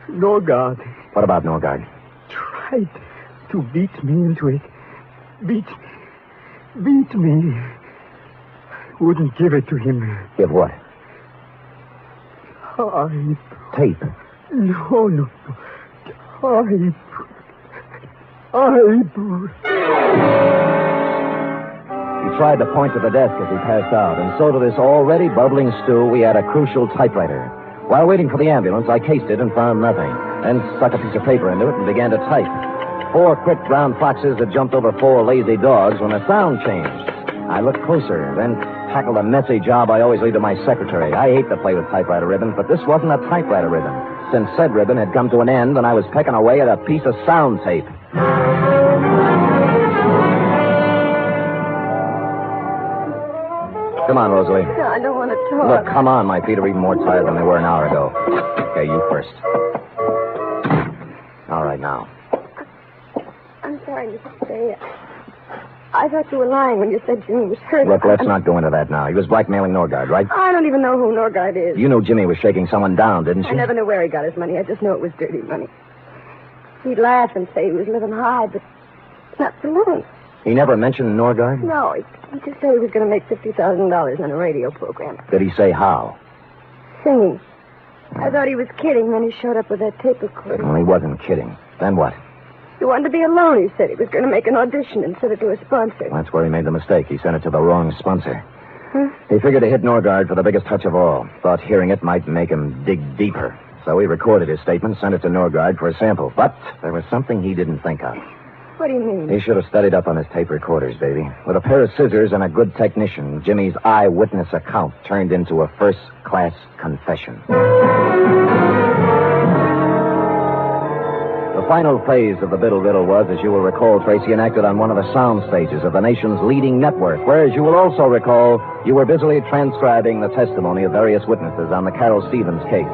Norgard. What about Norgard? Tried to beat me into it. Beat me. Wouldn't give it to him. Give what? Tape. Tape. No. He tried to point to the desk as he passed out, and so to this already bubbling stew, we had a crucial typewriter. While waiting for the ambulance, I cased it and found nothing. Then stuck a piece of paper into it and began to type. 4 quick brown foxes had jumped over 4 lazy dogs when the sound changed. I looked closer, then tackled a messy job I always leave to my secretary. I hate to play with typewriter ribbons, but this wasn't a typewriter ribbon, since said ribbon had come to an end and I was pecking away at a piece of sound tape. Come on, Rosalie. No, I don't want to talk. Look, come on. My feet are even more tired than they were an hour ago. Okay, you first. All right, now. I'm sorry, Mr. Spade. I thought you were lying when you said Jimmy was hurt. Look, let's not go into that now. He was blackmailing Norgard, right? I don't even know who Norgard is. You knew Jimmy was shaking someone down, didn't you? I never knew where he got his money. I just know it was dirty money. He'd laugh and say he was living high, but not for long. He never mentioned Norgard? No, he just said he was going to make $50,000 on a radio program. Did he say how? Singing. I thought he was kidding, then he showed up with that tape recorder. Well, he wasn't kidding. Then what? He wanted to be alone, he said. He was going to make an audition and send it to a sponsor. That's where he made the mistake. He sent it to the wrong sponsor. Huh? He figured to hit Norgard for the biggest touch of all. Thought hearing it might make him dig deeper. So he recorded his statement, sent it to Norgard for a sample. But there was something he didn't think of. What do you mean? He should have studied up on his tape recorders, baby. With a pair of scissors and a good technician, Jimmy's eyewitness account turned into a first-class confession. The final phase of the Biddle Riddle was, as you will recall, Tracy, enacted on one of the sound stages of the nation's leading network, where, as you will also recall, you were busily transcribing the testimony of various witnesses on the Carol Stevens case.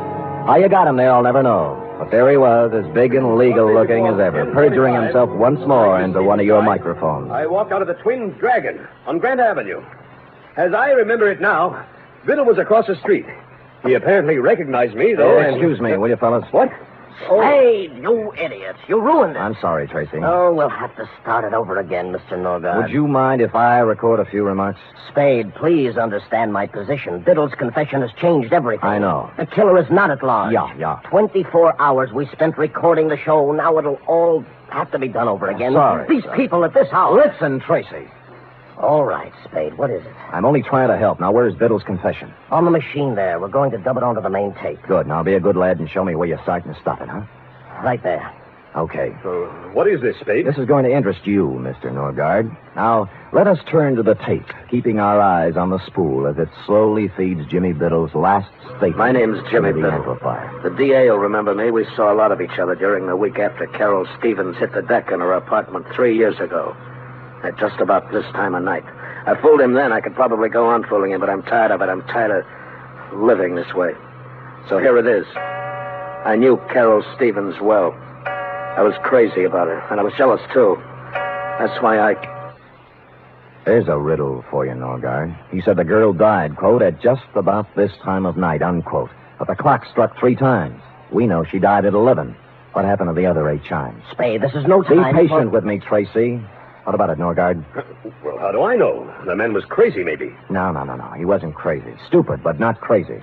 How you got him there, I'll never know. But there he was, as big and legal-looking as ever, perjuring himself once more into one of your microphones. I walked out of the Twin Dragon on Grant Avenue. As I remember it now, Biddle was across the street. He apparently recognized me, though. Excuse me, will you, fellas? What? Oh. Hey, you idiots. You ruined it. I'm sorry, Tracy. Oh, we'll have to start it over again, Mr. Norgard. Would you mind if I record a few remarks? Spade, please understand my position. Biddle's confession has changed everything. I know. The killer is not at large. Yeah. 24 hours we spent recording the show. Now it'll all have to be done over again. Sorry. These people at this house. Listen, Tracy. All right, Spade. What is it? I'm only trying to help. Now, where's Biddle's confession? On the machine there. We're going to dub it onto the main tape. Good. Now, be a good lad and show me where you start and stop it, huh? Right there. Okay. What is this, Spade? This is going to interest you, Mr. Norgard. Now, let us turn to the tape, keeping our eyes on the spool as it slowly feeds Jimmy Biddle's last statement. My name's Jimmy the Biddle. amplifier. The DA will remember me. We saw a lot of each other during the week after Carol Stevens hit the deck in her apartment 3 years ago. At just about this time of night. I fooled him then. I could probably go on fooling him, but I'm tired of it. I'm tired of living this way. So here it is. I knew Carol Stevens well. I was crazy about her, and I was jealous, too. That's why There's a riddle for you, Norgard. He said the girl died, quote, at just about this time of night, unquote. But the clock struck 3 times. We know she died at 11. What happened to the other 8 chimes? Spade, this is no time. Be patient with me, Tracy. What about it, Norgard? Well, how do I know? The man was crazy, maybe. No. He wasn't crazy. Stupid, but not crazy.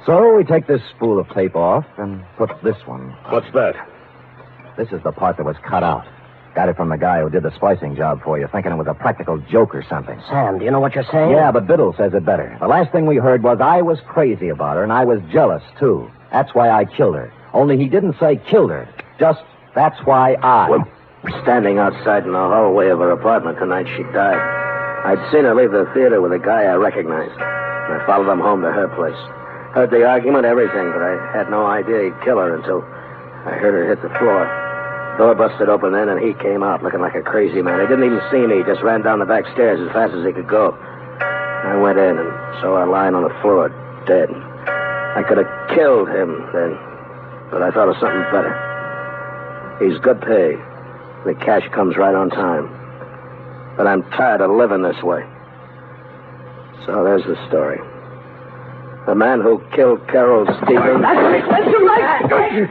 So we take this spool of tape off and put this one. What's that? This is the part that was cut out. Got it from the guy who did the splicing job for you, thinking it was a practical joke or something. Sam, do you know what you're saying? Yeah, but Biddle says it better. The last thing we heard was I was crazy about her, and I was jealous, too. That's why I killed her. Only he didn't say killed her. Just, that's why I... Well, standing outside in the hallway of her apartment the night she died. I'd seen her leave the theater with a guy I recognized. And I followed him home to her place. Heard the argument, everything, but I had no idea he'd kill her until I heard her hit the floor. Door busted open then, and he came out looking like a crazy man. He didn't even see me. He just ran down the back stairs as fast as he could go. I went in and saw her lying on the floor, dead. I could have killed him then, but I thought of something better. He's good pay. The cash comes right on time. But I'm tired of living this way. So there's the story. The man who killed Carol Stevens. That's too late.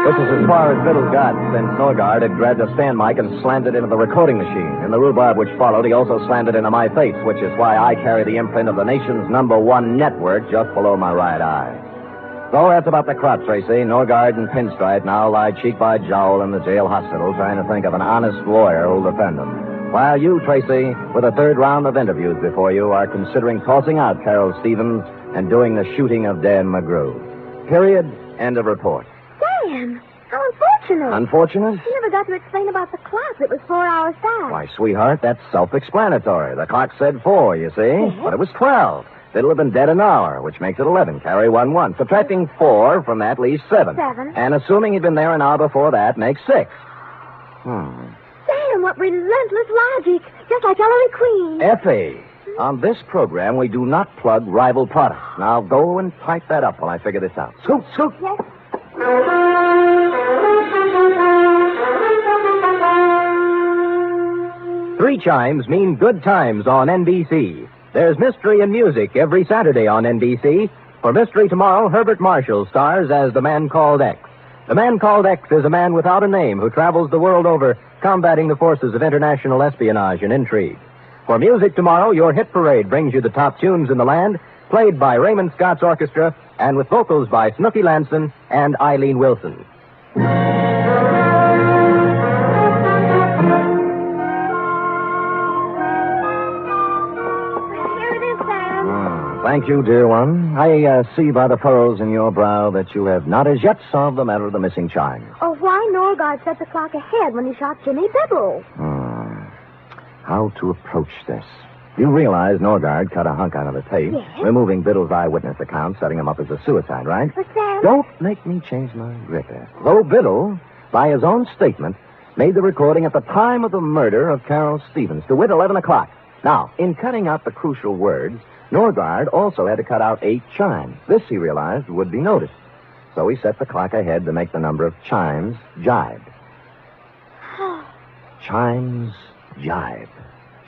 This is as far as Biddle got, since Norgard had grabbed a stand mic and slammed it into the recording machine. In the rhubarb which followed, he also slammed it into my face, which is why I carry the imprint of the nation's #1 network just below my right eye. So that's about the crop, Tracy. Norgard and Pinstripe now lie cheek by jowl in the jail hospital trying to think of an honest lawyer who'll defend them. While you, Tracy, with a third round of interviews before you, are considering tossing out Carol Stevens and doing the shooting of Dan McGrew. Period. End of report. Sam, how unfortunate. Unfortunate? You never got to explain about the clock. It was 4 hours fast. Why, sweetheart, that's self-explanatory. The clock said 4, you see? Yes. But it was 12. Biddle have been dead an hour, which makes it 11. Carry 1. Subtracting 4 from that leaves 7. 7. And assuming he'd been there an hour before that makes 6. Sam, what relentless logic. Just like Ellery Queen. Effie, on this program, we do not plug rival products. Now go and type that up while I figure this out. Scoot, scoot. Yes. 3 chimes mean good times on NBC. There's mystery and music every Saturday on NBC. For Mystery Tomorrow, Herbert Marshall stars as the Man Called X. The Man Called X is a man without a name who travels the world over combating the forces of international espionage and intrigue. For Music Tomorrow, your hit parade brings you the top tunes in the land, played by Raymond Scott's orchestra and with vocals by Snooky Lanson and Eileen Wilson. Thank you, dear one. I see by the furrows in your brow that you have not as yet solved the matter of the missing chime. Oh, why Norgard set the clock ahead when he shot Jimmy Biddle? How to approach this? You realize Norgard cut a hunk out of the tape, Yes. removing Biddle's eyewitness account, setting him up as a suicide, right? But Sam... Don't make me change my grip. Though Biddle, by his own statement, made the recording at the time of the murder of Carol Stevens, to wit 11 o'clock. Now, in cutting out the crucial words, Norgard also had to cut out 8 chimes. This, he realized, would be noticed. So he set the clock ahead to make the number of chimes jibe. Chimes jibe.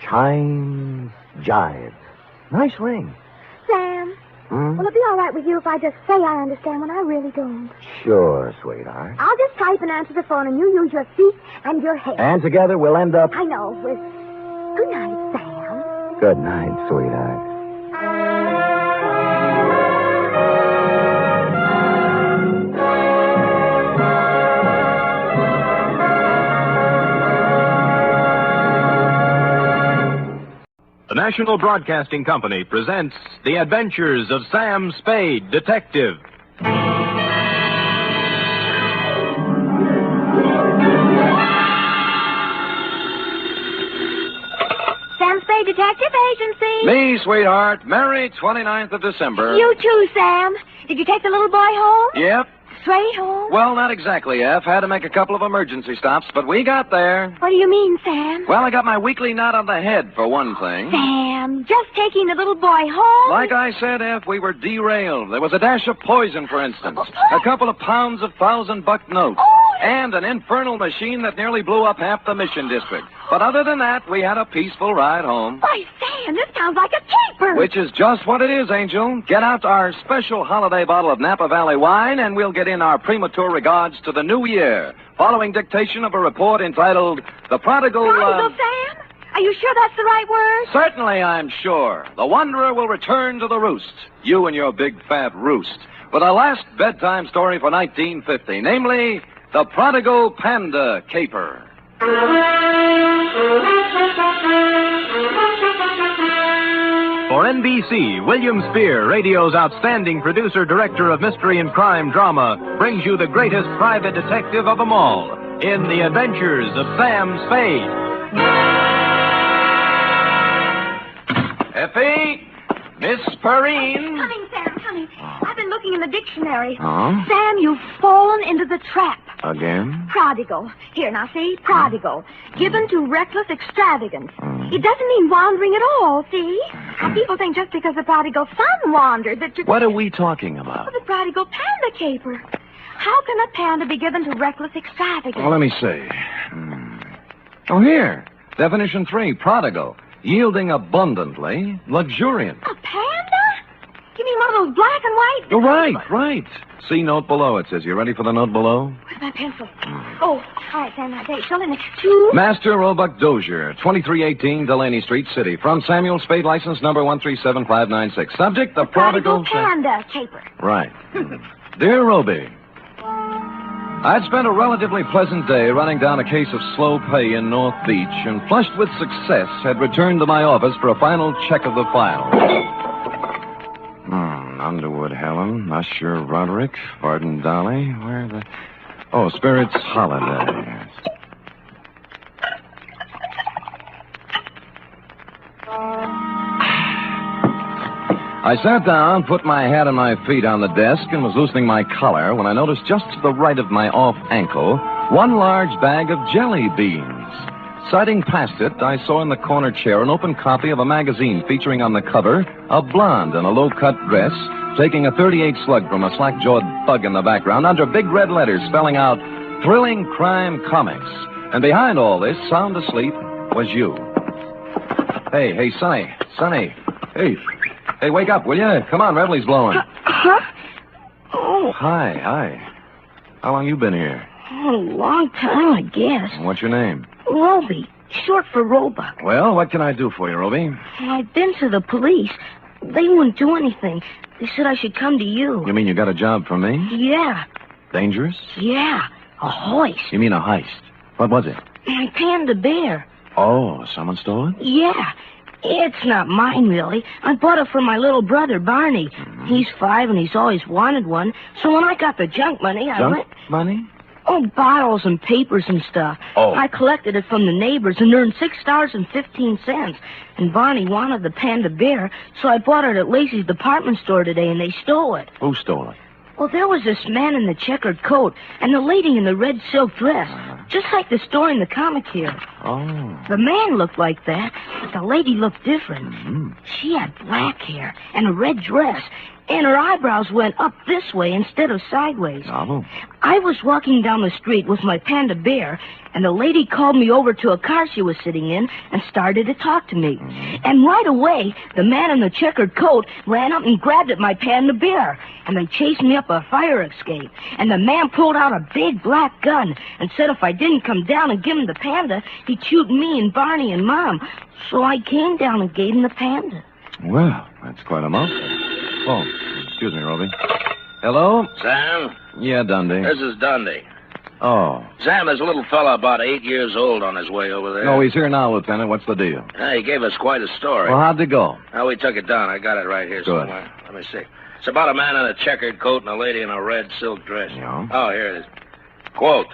Chimes jibe. Nice ring. Sam, will it be all right with you if I just say I understand when I really don't? Sure, sweetheart. I'll just type and answer the phone, and you use your feet and your head. And together we'll end up... I know, with... Good night, Sam. Good night, sweetheart. The National Broadcasting Company presents The Adventures of Sam Spade, Detective. Sam Spade Detective Agency. Me, sweetheart. Merry 29th of December. You too, Sam. Did you take the little boy home? Yep. Straight home? Well, not exactly, F. Had to make a couple of emergency stops, but we got there. What do you mean, Sam? Well, I got my weekly knot on the head, for one thing. Sam, just taking the little boy home? Like I said, F, we were derailed. There was a dash of poison, for instance. A couple of pounds of $1,000 notes. And an infernal machine that nearly blew up half the Mission District. But other than that, we had a peaceful ride home. Why, Sam, this sounds like a caper. Which is just what it is, Angel. Get out our special holiday bottle of Napa Valley wine, and we'll get in our premature regards to the new year, following dictation of a report entitled The Prodigal... Prodigal, Sam? Are you sure that's the right word? Certainly, I'm sure. The Wanderer will return to the roost. You and your big fat roost. With a last bedtime story for 1950, namely... The Prodigal Panda Caper. For NBC, William Spear, radio's outstanding producer-director of mystery and crime drama, brings you the greatest private detective of them all in The Adventures of Sam Spade. Effie, Miss Perrine. Coming, Sam, Honey, I've been looking in the dictionary. Huh? Sam, you've fallen into the trap. Again? Prodigal. Here, now, see? Prodigal. Given to reckless extravagance. It doesn't mean wandering at all, see? Now, people think just because the prodigal son wandered that you... What are we talking about? Oh, the prodigal panda caper. How can a panda be given to reckless extravagance? Well, let me see. Oh, here. Definition 3, prodigal. Yielding abundantly, luxuriant. A panda? You mean one of those black and white? Oh, right. See note below, it says. You ready for the note below? Where's my pencil? Oh, all right, Sam, now, date. Show me 2. Master Roebuck Dozier, 2318 Delaney Street, City. From Samuel Spade, license number 137596. Subject, the prodigal panda caper. Right. Dear Roby, I'd spent a relatively pleasant day running down a case of slow pay in North Beach and, flushed with success, had returned to my office for a final check of the file. Underwood Helen, Usher Roderick, Varden Dolly, where the... Oh, Spirits Holiday. I sat down, put my hat and my feet on the desk, and was loosening my collar when I noticed just to the right of my off ankle one large bag of jelly beans. Sighting past it, I saw in the corner chair an open copy of a magazine featuring on the cover a blonde in a low-cut dress taking a .38 slug from a slack-jawed bug in the background under big red letters spelling out Thrilling Crime Comics. And behind all this, sound asleep, was you. Hey, Sonny. Hey, wake up, will you? Come on, Revelie's blowing. Huh? Oh. Hi. How long you been here? A long time, I guess. What's your name? Roby, short for Roebuck. Well, what can I do for you, Roby? I've been to the police. They wouldn't do anything. They said I should come to you. You mean you got a job for me? Yeah. Dangerous? Yeah. A hoist. You mean a heist? What was it? My panda bear. Oh, someone stole it? Yeah. It's not mine, really. I bought it for my little brother, Barney. He's 5 and he's always wanted one. So when I got the junk money, I went... Money? Oh, bottles and papers and stuff. Oh. I collected it from the neighbors and earned $6.15. And Barney wanted the panda bear, so I bought it at Lacey's department store today, and they stole it. Who stole it? Well, there was this man in the checkered coat and the lady in the red silk dress, just like the story in the comic here. Oh. The man looked like that, but the lady looked different. She had black hair and a red dress, and her eyebrows went up this way instead of sideways. Oh. I was walking down the street with my panda bear, and the lady called me over to a car she was sitting in and started to talk to me. And right away, the man in the checkered coat ran up and grabbed at my panda bear, and they chased me up a fire escape. And the man pulled out a big black gun and said if I didn't come down and give him the panda, he'd shoot me and Barney and Mom. So I came down and gave him the panda. Well, that's quite a mouthful. Oh, excuse me, Roby. Hello? Sam? Yeah, Dundee. This is Dundee. Oh. Sam, there's a little fella about 8 years old on his way over there. No, he's here now, Lieutenant. What's the deal? He gave us quite a story. Well, how'd it go? Now, we took it down. I got it right here Good. somewhere. Let me see. It's about a man in a checkered coat and a lady in a red silk dress. Yeah. Oh, here it is. Quote,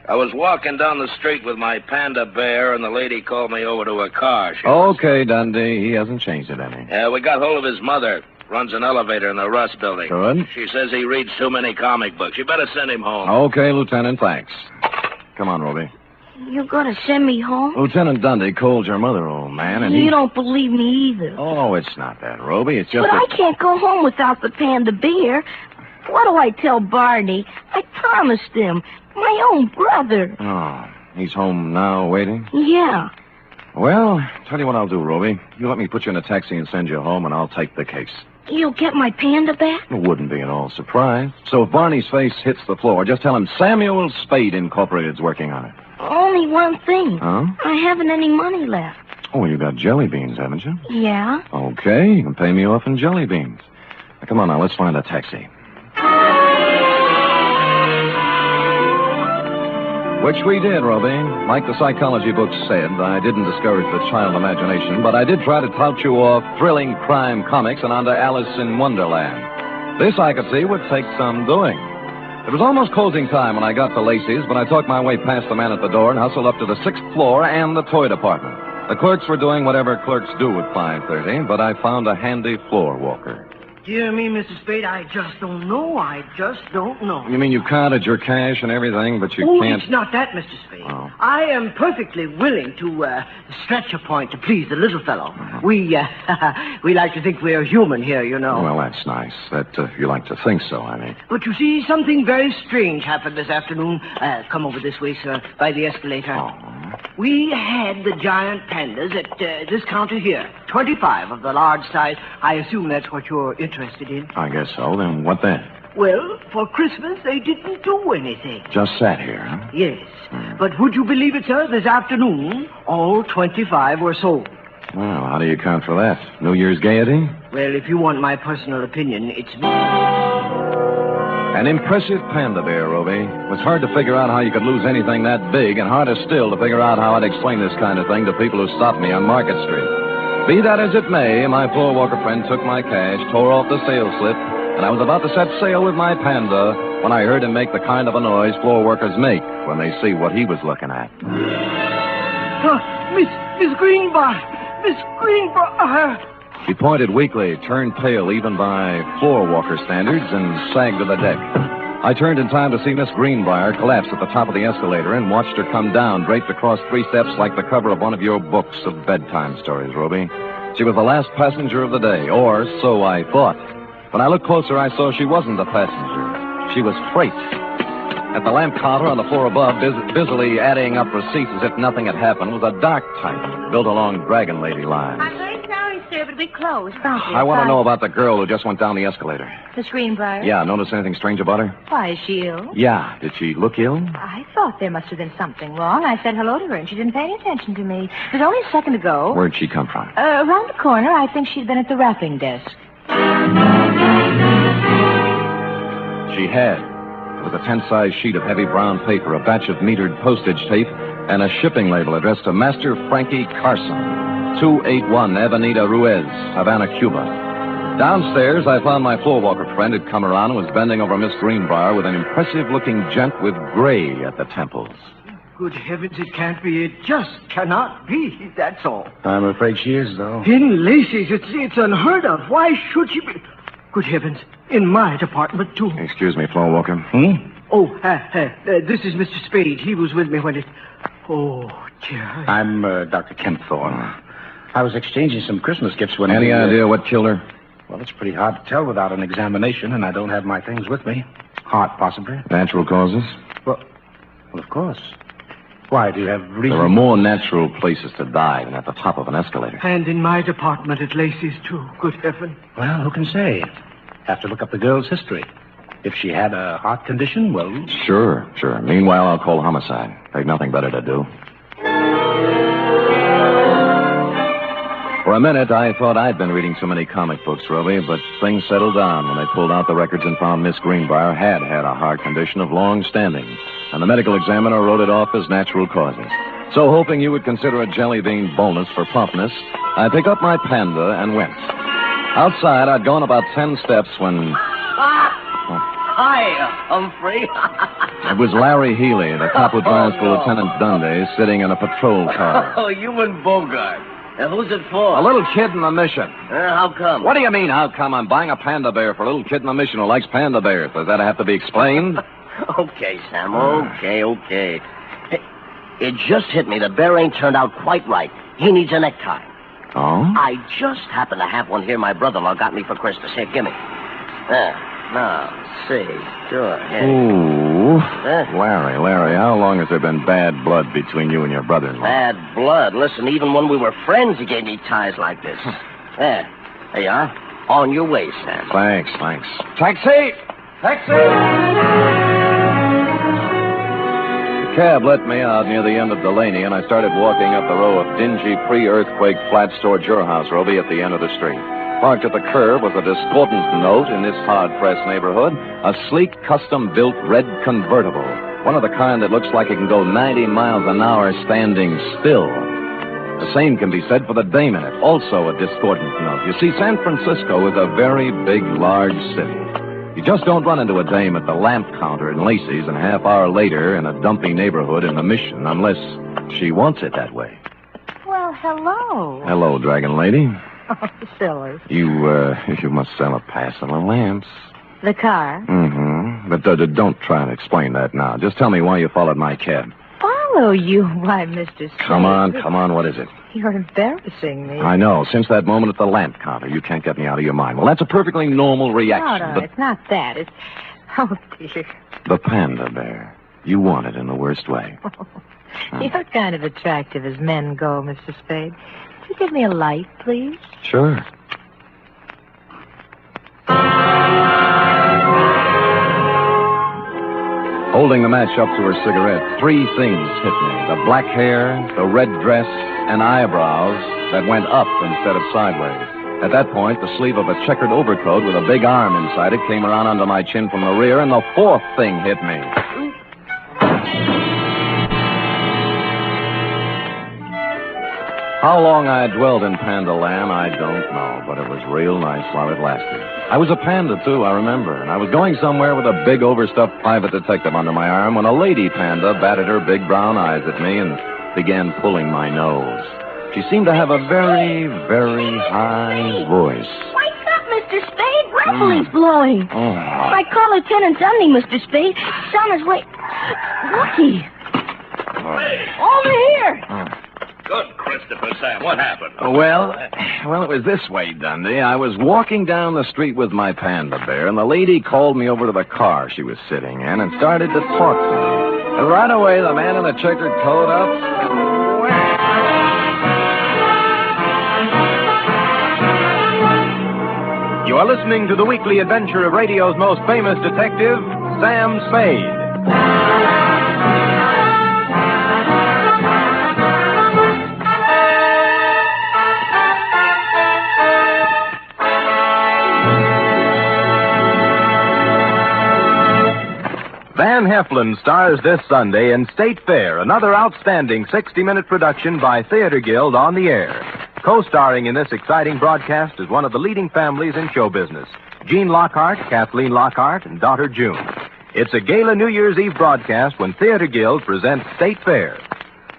I was walking down the street with my panda bear, and the lady called me over to her car. Okay, Dundee. He hasn't changed it any. Yeah, we got hold of his mother. Runs an elevator in the Russ building. Good. She says he reads too many comic books. You better send him home. Okay, Lieutenant, thanks. Come on, Roby. You're going to send me home? Lieutenant Dundee called your mother, old man, and You don't believe me either. Oh, it's not that, Roby. It's just But I can't go home without the panda bear. What do I tell Barney? I promised him. My own brother. Oh, he's home now, waiting? Yeah. Well, tell you what I'll do, Roby. You let me put you in a taxi and send you home, and I'll take the case. You'll get my panda back? I wouldn't be at all surprised. So if Barney's face hits the floor, just tell him Samuel Spade Incorporated's working on it. Only one thing. Huh? I haven't any money left. Oh, you got jelly beans, haven't you? Yeah? Okay, you can pay me off in jelly beans. Now, come on now, let's find a taxi. Which we did, Roby. Like the psychology books said, I didn't discourage the child imagination, but I did try to tout you off thrilling crime comics and onto Alice in Wonderland. This, I could see, would take some doing. It was almost closing time when I got to Lacey's, but I talked my way past the man at the door and hustled up to the 6th floor and the toy department. The clerks were doing whatever clerks do at 5:30, but I found a handy floor walker. Dear me, Mrs. Spade, I just don't know. I just don't know. You mean you counted your cash and everything, but you can't... It's not that, Mr. Spade. Oh. I am perfectly willing to stretch a point to please the little fellow. We like to think we're human here, you know. Well, that's nice. That you like to think so, I mean. But you see, something very strange happened this afternoon. Come over this way, sir, by the escalator. Oh. We had the giant pandas at this counter here. 25 of the large size. I assume that's what you're interested in. I guess so. Then what then? Well, for Christmas, they didn't do anything. Just sat here, huh? Yes. But would you believe it, sir? This afternoon, all 25 were sold. Well, how do you account for that? New Year's gaiety? Well, if you want my personal opinion, it's me. An impressive panda bear, Roby. It was hard to figure out how you could lose anything that big, and harder still to figure out how I'd explain this kind of thing to people who stopped me on Market Street. Be that as it may, my floor walker friend took my cash, tore off the sales slip, and I was about to set sail with my Panda when I heard him make the kind of a noise floor workers make when they see what he was looking at. Miss Greenbar! Miss Greenbar! He pointed weakly, turned pale even by floor walker standards, and sagged to the deck. I turned in time to see Miss Greenbrier collapse at the top of the escalator and watched her come down, draped across 3 steps like the cover of one of your books of bedtime stories, Roby. She was the last passenger of the day, or so I thought. When I looked closer, I saw she wasn't a passenger. She was freight. At the lamp counter on the floor above, busily adding up receipts as if nothing had happened, was a dark type built along Dragon Lady lines. I'm very sorry, sir, but we closed. Thank you. I want to know about the girl who just went down the escalator. Miss Greenbrier? Yeah, notice anything strange about her? Why, is she ill? Yeah. Did she look ill? I thought there must have been something wrong. I said hello to her, and she didn't pay any attention to me. It was only a second ago. Where'd she come from? Around the corner. I think she'd been at the wrapping desk. She had. With a 10-size sheet of heavy brown paper, a batch of metered postage tape, and a shipping label addressed to Master Frankie Carson, 281 Avenida Ruiz, Havana, Cuba. Downstairs, I found my floor walker friend had come around and was bending over Miss Greenbrier with an impressive-looking gent with gray at the temples. Good heavens, it can't be. It just cannot be. That's all. I'm afraid she is, though. In Lacey's, it's unheard of. Why should she be? Good heavens, in my department, too. Excuse me, floor walker. Oh, this is Mr. Spade. He was with me when it... Oh, dear. I'm Dr. Kempthorne. I was exchanging some Christmas gifts when... Any idea what killed her? Well, it's pretty hard to tell without an examination, and I don't have my things with me. Heart, possibly. Natural causes? Well, of course. Why, do you have reason? There are more natural places to die than at the top of an escalator. And in my department at Lacey's, too. Good heaven. Well, who can say? Have to look up the girl's history. If she had a heart condition, well... Sure. Meanwhile, I'll call homicide. They've nothing better to do. For a minute, I thought I'd been reading too many comic books, Roby, but things settled down when they pulled out the records and found Miss Greenbrier had a heart condition of long standing, and the medical examiner wrote it off as natural causes. So, hoping you would consider a jelly bean bonus for promptness, I picked up my Panda and went. Outside, I'd gone about 10 steps when... Hi, Humphrey. It was Larry Healy, the cop who drives for Lieutenant Dunday, sitting in a patrol car. Oh, you and Bogart. Who's it for? A little kid in the mission. How come? What do you mean, how come? I'm buying a panda bear for a little kid in the mission who likes panda bears. Does that have to be explained? Okay, Sam, okay. Hey, it just hit me. The bear ain't turned out quite right. He needs a necktie. Oh? I just happen to have one here my brother-in-law got me for Christmas. Here, gimme. Now, see. Sure. Here. Ooh. Larry, how long has there been bad blood between you and your brother-in-law? Bad blood? Listen, even when we were friends, he gave me ties like this. There you are. On your way, Sam. Thanks. Taxi! The cab let me out near the end of Delaney, and I started walking up the row of dingy pre-earthquake flats towards your house, Roby, at the end of the street. Parked at the curb was a discordant note in this hard-pressed neighborhood, a sleek, custom-built red convertible, one of the kind that looks like it can go 90 miles an hour standing still. The same can be said for the dame in it, also a discordant note. You see, San Francisco is a very big, large city. You just don't run into a dame at the lamp counter in Lacey's and a half hour later in a dumpy neighborhood in the Mission unless she wants it that way. Well, hello. Hello, Dragon Lady. Oh, silly. You must sell a passel of lamps. The car? Mm-hmm. But don't try to explain that now. Just tell me why you followed my cab. Follow you? Why, Mr. Spade. Come on. What is it? You're embarrassing me. I know. Since that moment at the lamp counter, you can't get me out of your mind. Well, that's a perfectly normal reaction. No, it's not that. It's... Oh, dear. The panda bear. You want it in the worst way. You're kind of attractive as men go, Mr. Spade. Could you give me a light, please? Sure. Holding the match up to her cigarette, three things hit me. The black hair, the red dress, and eyebrows that went up instead of sideways. At that point, the sleeve of a checkered overcoat with a big arm inside it came around under my chin from the rear, and the fourth thing hit me. How long I dwelled in Panda Land, I don't know, but it was real nice while it lasted. I was a panda, too, I remember, and I was going somewhere with a big overstuffed private detective under my arm when a lady panda batted her big brown eyes at me and began pulling my nose. She seemed to have a very, very high voice. Wake up, Mr. Spade. Rumbling blowing. Oh. I call Lieutenant Dunley, Mr. Spade. It's on his way. Lucky. Over here. Good, Christopher, Sam. What happened? Well, it was this way, Dundee. I was walking down the street with my panda bear, and the lady called me over to the car she was sitting in and started to talk to me. And right away, the man in the checkered coat up. You are listening to the weekly adventure of radio's most famous detective, Sam Spade. Van Heflin stars this Sunday in State Fair, another outstanding 60-minute production by Theater Guild on the air. Co-starring in this exciting broadcast is one of the leading families in show business, Jean Lockhart, Kathleen Lockhart, and daughter June. It's a gala New Year's Eve broadcast when Theater Guild presents State Fair.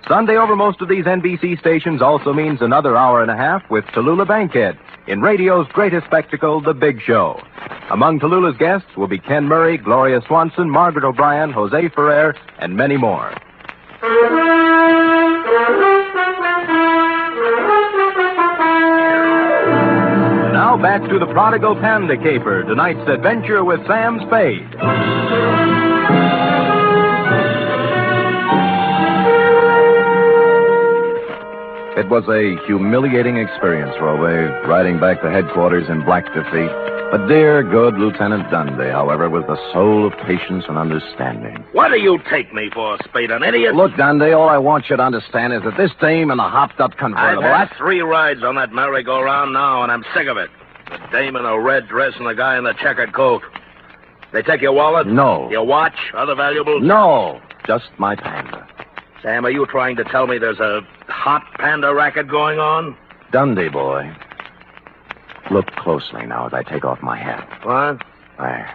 Sunday over most of these NBC stations also means another hour and a half with Tallulah Bankhead in radio's greatest spectacle, The Big Show. Among Tallulah's guests will be Ken Murray, Gloria Swanson, Margaret O'Brien, Jose Ferrer, and many more. Now back to the Prodigal Panda Caper, tonight's adventure with Sam Spade. It was a humiliating experience, Roe, riding back to headquarters in black defeat. But dear, good Lieutenant Dundee, however, was the soul of patience and understanding. What do you take me for, Spade, an idiot? Look, Dundee, all I want you to understand is that this dame in the hopped-up convertible... I've had 3 rides on that merry-go-round now, and I'm sick of it. The dame in a red dress and the guy in the checkered coat. They take your wallet? No. Your watch? Other valuables? No. Just my panda. Sam, are you trying to tell me there's a hot panda racket going on? Dundee, boy. Look closely now as I take off my hat. What? There.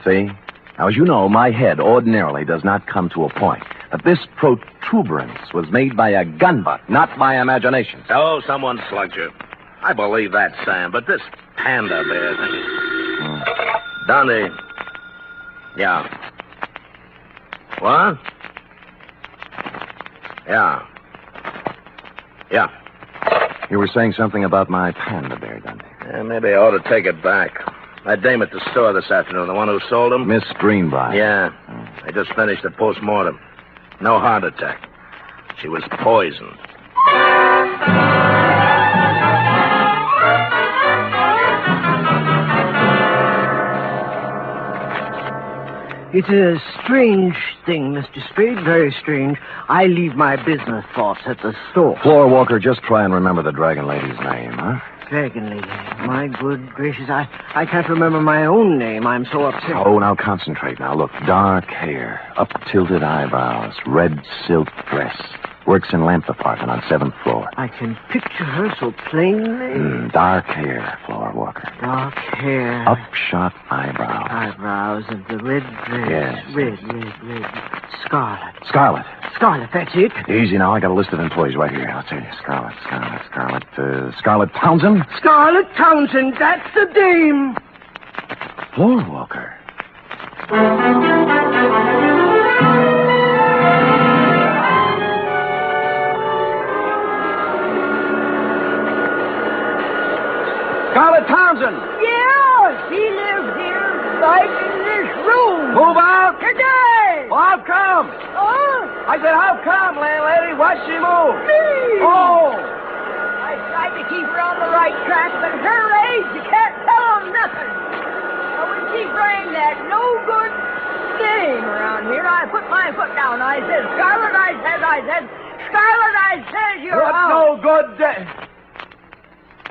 See? Now, as you know, my head ordinarily does not come to a point. But this protuberance was made by a gun butt, not by imagination. Oh, someone slugged you. I believe that, Sam, but this panda bear thing... Dundee. Yeah. What? Yeah. Yeah. You were saying something about my panda bear, Dundee. Yeah, maybe I ought to take it back. That dame at the store this afternoon, the one who sold him? Miss Greenbrier. Yeah. I just finished the post-mortem. No heart attack. She was poisoned. It's a strange thing, Mr. Spade, very strange. I leave my business thoughts at the store. Floor Walker, just try and remember the dragon lady's name, huh? Dragon Lady. My good gracious, I can't remember my own name. I'm so upset. Oh, now concentrate. Now, look, dark hair, up-tilted eyebrows, red silk dress. Works in lamp department on 7th floor. I can picture her so plainly. Dark hair, Floor Walker. Dark hair. Upshot eyebrows. Eyebrows and the red dress. Yes. Red. Scarlet. Scarlet. Scarlet, that's it. Easy now. I got a list of employees right here. Let's see. Scarlet Townsend. Scarlet Townsend, that's the dame. Floor walker. Scarlet Townsend! Yeah, she lives here, right in this room. Move out! Today! Well, how come? Huh? I said, how come, landlady? Why'd she move? Me! Oh! I tried to keep her on the right track, but at her age, you can't tell them nothing. Now, when she bring that no good name around here, I put my foot down. I said, Scarlet, Scarlet, you're What's out. no good dame?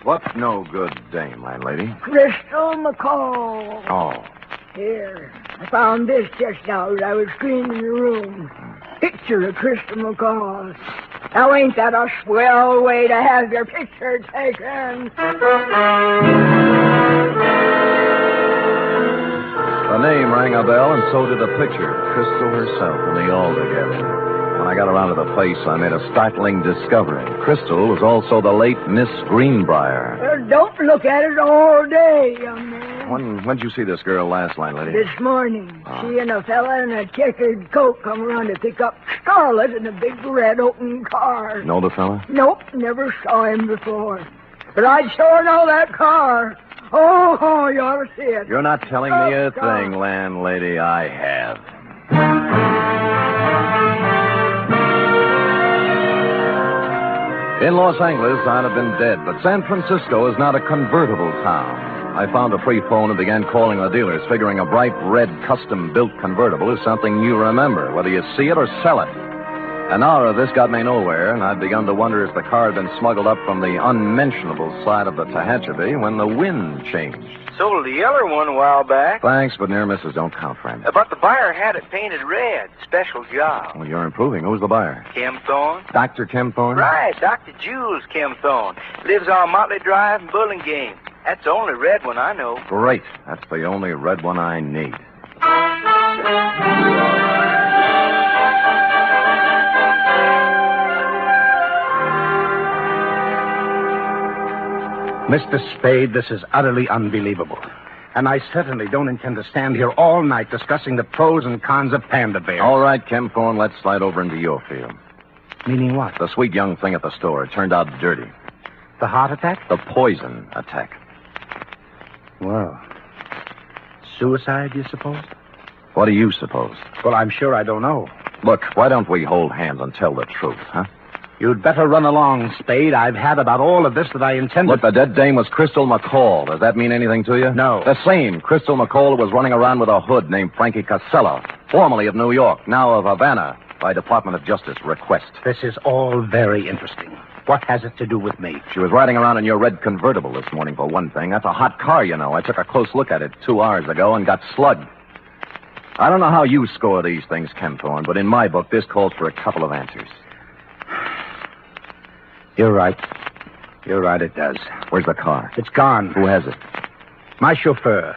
What's no good dame, landlady? Crystal McCall. Oh. Here, I found this just now as I was cleaning the room. Picture of Crystal McCall. Now, ain't that a swell way to have your picture taken? The name rang a bell, and so did the picture. Crystal herself and me all together. When I got around to the place, I made a startling discovery. Crystal was also the late Miss Greenbrier. Don't look at it all day, young man. When'd you see this girl last, landlady? This morning, she and a fella in a checkered coat come around to pick up Scarlet in a big red open car. Know the fella? Nope, never saw him before. But I'd sure know that car. Oh, you ought to see it. You're not telling me a thing, landlady. I have. In Los Angeles, I'd have been dead, but San Francisco is not a convertible town. I found a free phone and began calling the dealers, figuring a bright red custom-built convertible is something you remember, whether you see it or sell it. An hour of this got me nowhere, and I'd begun to wonder if the car had been smuggled up from the unmentionable side of the Tehachapi when the wind changed. Sold the yellow one a while back. Thanks, but near misses don't count, friend. But the buyer had it painted red. Special job. Well, you're improving. Who's the buyer? Kim Thorne. Dr. Kim Thorne? Right, Dr. Jules Kim Thorne. Lives on Motley Drive in Burlingame. That's the only red one I know. Great. That's the only red one I need. Mr. Spade, this is utterly unbelievable. And I certainly don't intend to stand here all night discussing the pros and cons of panda bears. All right, Kim Thorne, let's slide over into your field. Meaning what? The sweet young thing at the store. It turned out dirty. The heart attack? The poison attack. Well, suicide, you suppose? What do you suppose? Well, I'm sure I don't know. Look, why don't we hold hands and tell the truth, huh? You'd better run along, Spade. I've had about all of this that I intended. Look, the dead dame was Crystal McCall. Does that mean anything to you? No. The same Crystal McCall who was running around with a hood named Frankie Casella, formerly of New York, now of Havana, by Department of Justice request. This is all very interesting. What has it to do with me? She was riding around in your red convertible this morning, for one thing. That's a hot car, you know. I took a close look at it 2 hours ago and got slugged. I don't know how you score these things, Ken Thorne, but in my book, this calls for a couple of answers. You're right. You're right, it does. Where's the car? It's gone. Who has it? My chauffeur.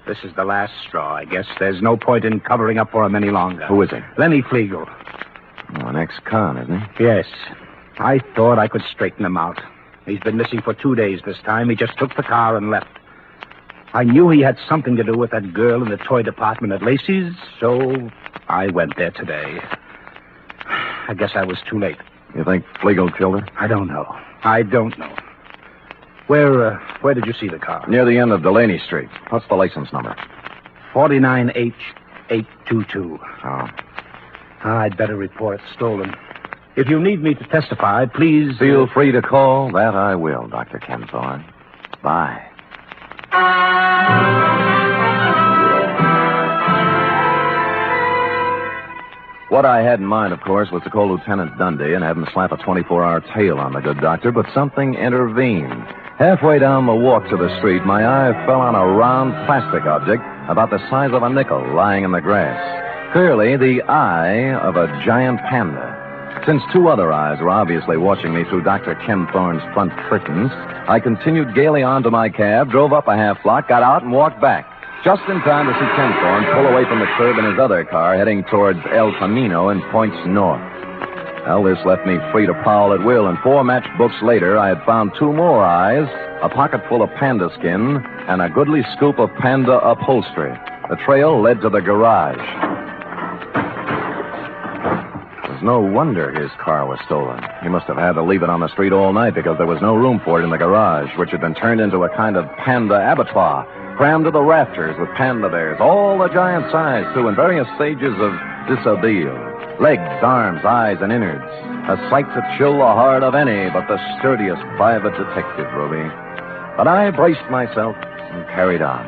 This is the last straw, I guess. There's no point in covering up for him any longer. Who is he? Lenny Flegel. Oh, an ex-con, isn't he? Yes. I thought I could straighten him out. He's been missing for 2 days this time. He just took the car and left. I knew he had something to do with that girl in the toy department at Lacey's, so I went there today. I guess I was too late. You think Flegel killed her? I don't know. I don't know. Where did you see the car? Near the end of Delaney Street. What's the license number? 49H822. Oh. I'd better report it stolen. If you need me to testify, please... Feel free to call. That I will, Dr. Ken Thorne. Bye. What I had in mind, of course, was to call Lieutenant Dundee and have him slap a 24-hour tail on the good doctor, but something intervened. Halfway down the walk to the street, my eye fell on a round plastic object about the size of a nickel lying in the grass. Clearly, the eye of a giant panda. Since 2 other eyes were obviously watching me through Dr. Kim Thorne's front curtains, I continued gaily on to my cab, drove up a half block, got out, and walked back. just in time to see Ken Thorne pull away from the curb in his other car, heading towards El Camino and points north. Well, this left me free to prowl at will, and 4 matchbooks later, I had found 2 more eyes, a pocket full of panda skin, and a goodly scoop of panda upholstery. The trail led to the garage. It was no wonder his car was stolen. He must have had to leave it on the street all night because there was no room for it in the garage, which had been turned into a kind of panda abattoir, crammed to the rafters with panda bears, all the giant size, too, in various stages of dishabille. Legs, arms, eyes, and innards. A sight to chill the heart of any but the sturdiest private detective, Ruby. But I braced myself and carried on.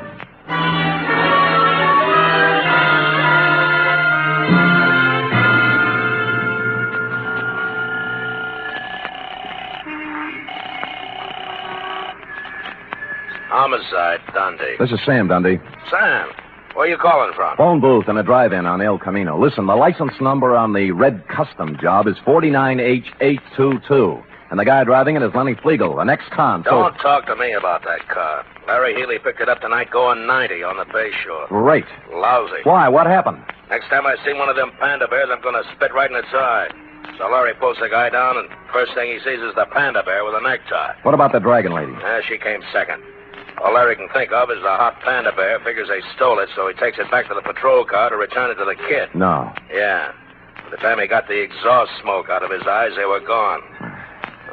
Homicide, Dundee. This is Sam, Dundee. Sam, where are you calling from? Phone booth in a drive-in on El Camino. Listen, the license number on the red custom job is 49H822. And the guy driving it is Lenny Flegel, an ex-con. Don't talk to me about that car. Larry Healy picked it up tonight going 90 on the Bay Shore. Great. Lousy. Why? What happened? Next time I see one of them panda bears, I'm going to spit right in its eye. So Larry pulls the guy down, and first thing he sees is the panda bear with a necktie. What about the dragon lady? She came second. All Larry can think of is the hot panda bear. Figures they stole it, so he takes it back to the patrol car to return it to the kid. No. Yeah. By the time he got the exhaust smoke out of his eyes, they were gone.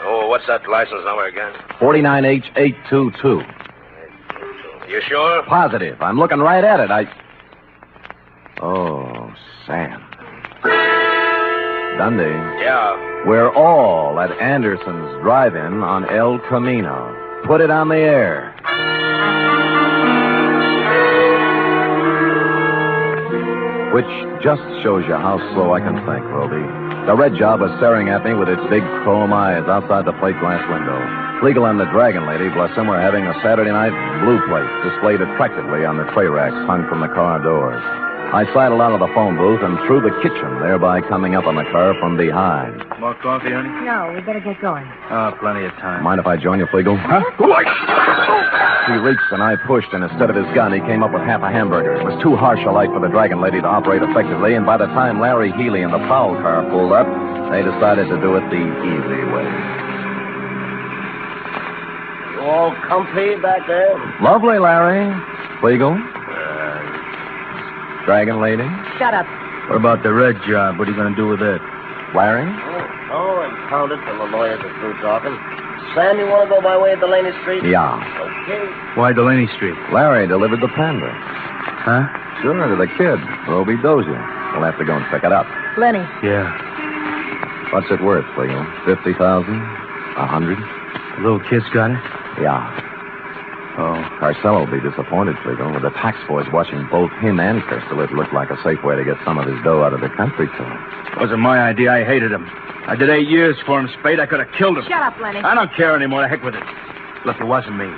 Oh, what's that license number again? 49H822. You sure? Positive. I'm looking right at it. Oh, Sam. Dundee. Yeah. We're all at Anderson's drive-in on El Camino. Put it on the air. Which just shows you how slow I can think, Roby. The red job was staring at me with its big chrome eyes outside the plate glass window. Flegel and the dragon lady, bless them, were having a Saturday night blue plate displayed attractively on the tray racks hung from the car doors. I sidled out of the phone booth and through the kitchen, thereby coming up on the car from behind. More coffee, honey? No, we better get going. Oh, plenty of time. Mind if I join you, Flegel? Huh? He reached and I pushed, and instead of his gun, he came up with half a hamburger. It was too harsh a light for the dragon lady to operate effectively, and by the time Larry Healy and the prowl car pulled up, they decided to do it the easy way. You all comfy back there? Lovely, Larry. Flegel? Dragon lady? Shut up. What about the red job? What are you going to do with it? Larry? Oh, and pound it till the lawyers are through talking. Sam, you want to go by way of Delaney Street? Yeah. Okay. Why Delaney Street? Larry delivered the panda. Huh? Sure, to the kid, Roby Dozier. We'll have to go and pick it up. Lenny. Yeah. What's it worth, Flegel? 50,000? 100? The little kid's got it? Yeah. Oh, Carcelo will be disappointed, Flegel. With the tax force watching both him and Crystal, it looked like a safe way to get some of his dough out of the country club. Wasn't my idea. I hated him. I did 8 years for him, Spade. I could have killed him. Shut up, Lenny. I don't care anymore. The heck with it. Look, it wasn't me.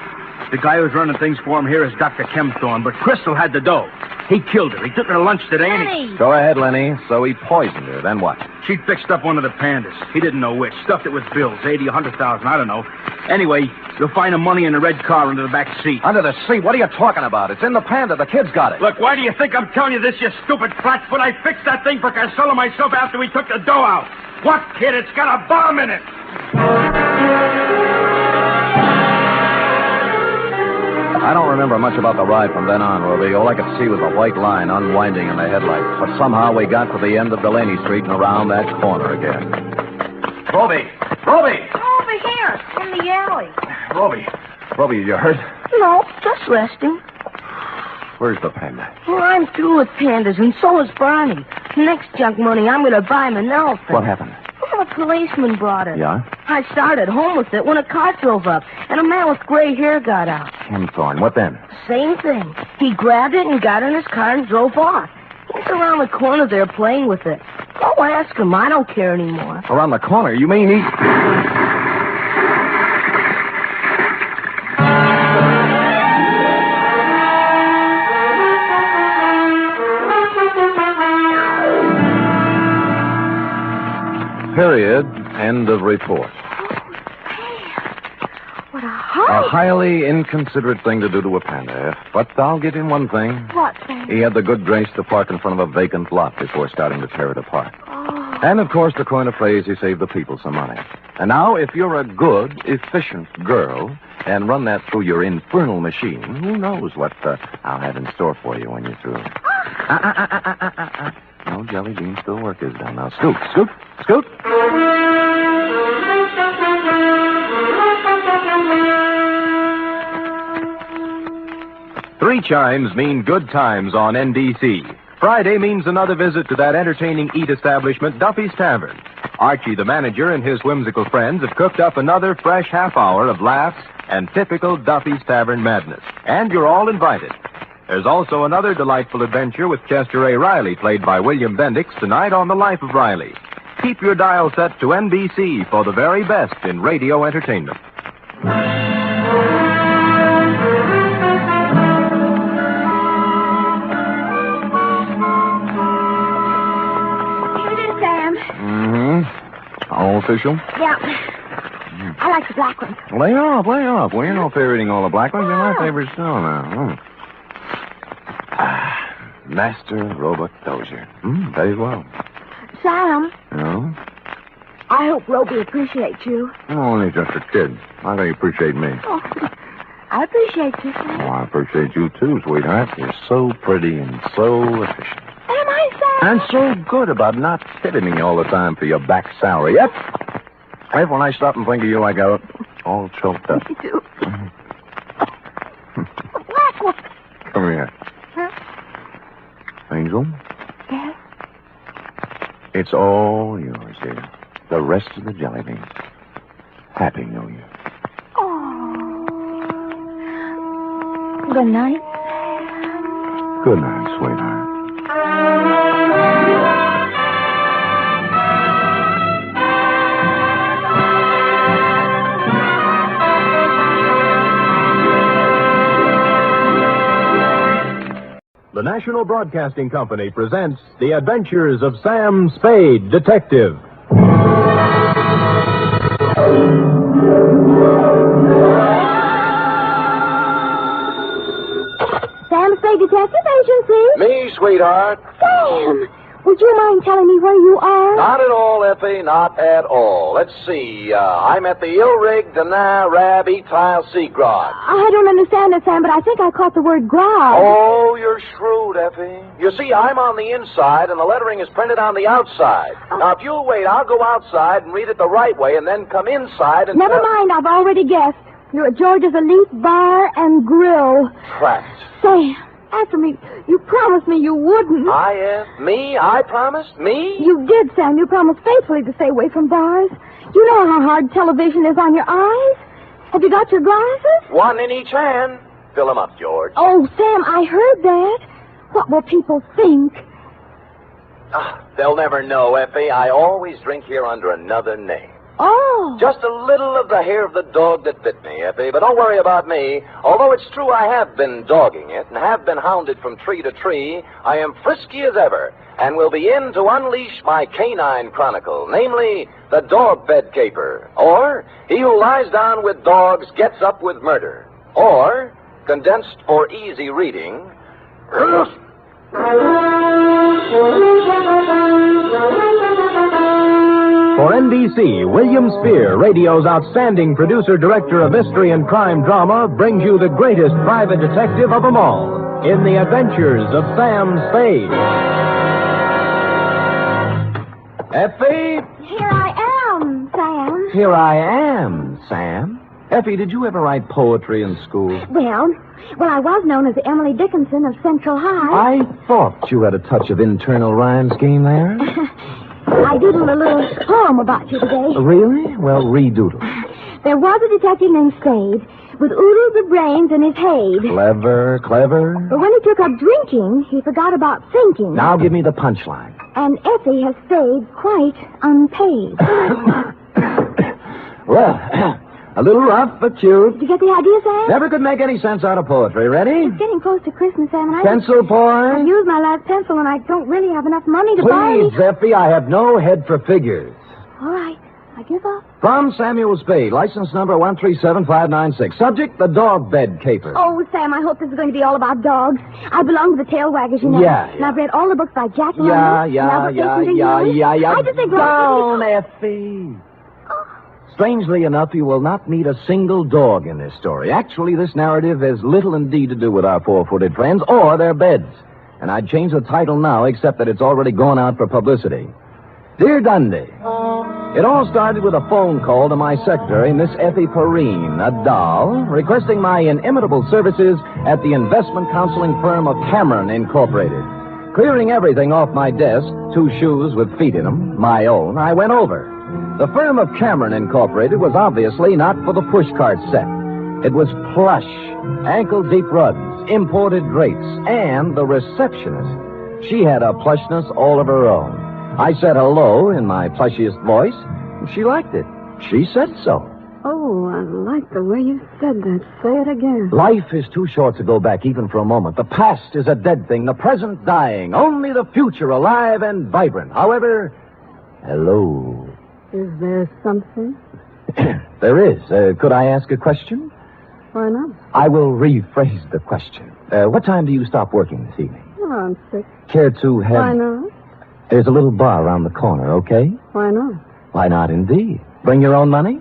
The guy who's running things for him here is Dr. Kempthorne, but Crystal had the dough. He killed her. He took her to lunch today, and he... Go ahead, Lenny. So he poisoned her. Then what? She'd fixed up one of the pandas. He didn't know which. Stuffed it with bills, 80, 100,000, I don't know. Anyway, you'll find the money in the red car under the back seat. Under the seat? What are you talking about? It's in the panda. The kid's got it. Look, why do you think I'm telling you this, you stupid flatfoot? I fixed that thing for Carcelo myself after we took the dough out. What, kid? It's got a bomb in it. I don't remember much about the ride from then on, Roby. All I could see was a white line unwinding in the headlights. But somehow we got to the end of Delaney Street and around that corner again. Roby! Roby! Over here, in the alley. Roby, you hurt? No, just resting. Where's the panda? Well, I'm through with pandas, and so is Barney. Next junk money, I'm going to buy him an elephant. What happened? Well, a policeman brought it. Yeah? I started home with it when a car drove up, and a man with gray hair got out. Kempthorne. What then? Same thing. He grabbed it and got in his car and drove off. He's around the corner there playing with it. Go ask him. I don't care anymore. Around the corner? You mean he... Period. End of report. What a A highly inconsiderate thing to do to a panda, but I'll give him one thing. What, Sam? He had the good grace to park in front of a vacant lot before starting to tear it apart. Oh. And, of course, to coin a phrase, he saved the people some money. And now, if you're a good, efficient girl and run that through your infernal machine, who knows what I'll have in store for you when you're through. No jelly beans till work is done. Now, scoot, scoot, scoot. Three chimes mean good times on NBC. Friday means another visit to that entertaining eat establishment, Duffy's Tavern. Archie, the manager, and his whimsical friends have cooked up another fresh half hour of laughs and typical Duffy's Tavern madness. And you're all invited. There's also another delightful adventure with Chester A. Riley, played by William Bendix, tonight on The Life of Riley. Keep your dial set to NBC for the very best in radio entertainment. All official? Yeah. I like the black one. Lay off, lay off. Well, you're no favorite eating all the black ones. They're my favorite still now. Master Roebuck Dozier. Very well. Sam, No? I hope Roby appreciates you. I'm only just a kid. How do you appreciate me? Oh, I appreciate you, Sam. Oh, I appreciate you too, sweetheart. You're so pretty and so efficient. Am I, Sam? And so good about not tipping me all the time for your back salary. Yep. Right when I stop and think of you, I go all choked up. Me too. Black one. Come here. Huh? Angel, Yes? it's all yours, dear. The rest of the jelly beans. Happy New Year. Oh. Good night. Good night, sweetheart. The National Broadcasting Company presents The Adventures of Sam Spade, Detective. Sam Spade Detective Agency. Me, sweetheart. Sam, would you mind telling me where you are? Not at all, Effie, not at all. Let's see. I'm at the Ilrig Dana Rab Etile Seagrod. I don't understand it, Sam, but I think I caught the word grog. Oh, you're shrewd, Effie. You see, I'm on the inside, and the lettering is printed on the outside. Now, if you'll wait, I'll go outside and read it the right way, and then come inside and... Never mind, I've already guessed. You're at George's Elite Bar and Grill. Trapped. Sam, answer me. You promised me you wouldn't. Me? I promised? Me? You did, Sam. You promised faithfully to stay away from bars. You know how hard television is on your eyes. Have you got your glasses? One in each hand. Fill 'em up, George. Oh, Sam, I heard that. What will people think? They'll never know, Effie. I always drink here under another name. Oh. Just a little of the hair of the dog that bit me, Effie. But don't worry about me. Although it's true I have been dogging it and have been hounded from tree to tree, I am frisky as ever and will be in to unleash my canine chronicle, namely the dog bed caper, or he who lies down with dogs gets up with murder, or, condensed for easy reading, For NBC, William Spear, radio's outstanding producer-director of mystery and crime drama, brings you the greatest private detective of them all in The Adventures of Sam Spade. Effie? Here I am, Sam. Here I am, Sam. Effie, did you ever write poetry in school? Well, I was known as Emily Dickinson of Central High. I thought you had a touch of internal rhyme scheme there. I doodled a little poem about you today. Really? Well, redoodle. There was a detective named Spade with oodles of brains in his head. Clever, clever. But when he took up drinking, he forgot about thinking. Now give me the punchline. And Effie has stayed quite unpaid. Well, a little rough, but cute. Did you get the idea, Sam? Never could make any sense out of poetry. Ready? It's getting close to Christmas, Sam, and Pencil point? I've used my last pencil, and I don't really have enough money to buy Please, Effie, I have no head for figures. All right. I give up. From Samuel Spade, license number 137596. Subject, the dog bed caper. Oh, Sam, I hope this is going to be all about dogs. I belong to the tail waggers, you know. Yeah. And I've read all the books by Jack London. Yeah. I just think... Down, Effie. Strangely enough, you will not meet a single dog in this story. Actually, this narrative has little indeed to do with our four-footed friends or their beds. And I'd change the title now, except that it's already gone out for publicity. Dear Dundee, it all started with a phone call to my secretary, Miss Effie Perrine, a doll, requesting my inimitable services at the investment counseling firm of Cameron Incorporated. Clearing everything off my desk, 2 shoes with feet in them, my own, I went over. The firm of Cameron Incorporated was obviously not for the pushcart set. It was plush, ankle-deep rugs, imported drapes, and the receptionist. She had a plushness all of her own. I said hello in my plushiest voice, and she liked it. She said so. Oh, I like the way you said that. Say it again. Life is too short to go back even for a moment. The past is a dead thing, the present dying, only the future alive and vibrant. However, hello. Is there something? There is. Could I ask a question? Why not? I will rephrase the question. What time do you stop working this evening? Around 6. Care to have... Why not? There's a little bar around the corner, okay? Why not? Why not, indeed? Bring your own money?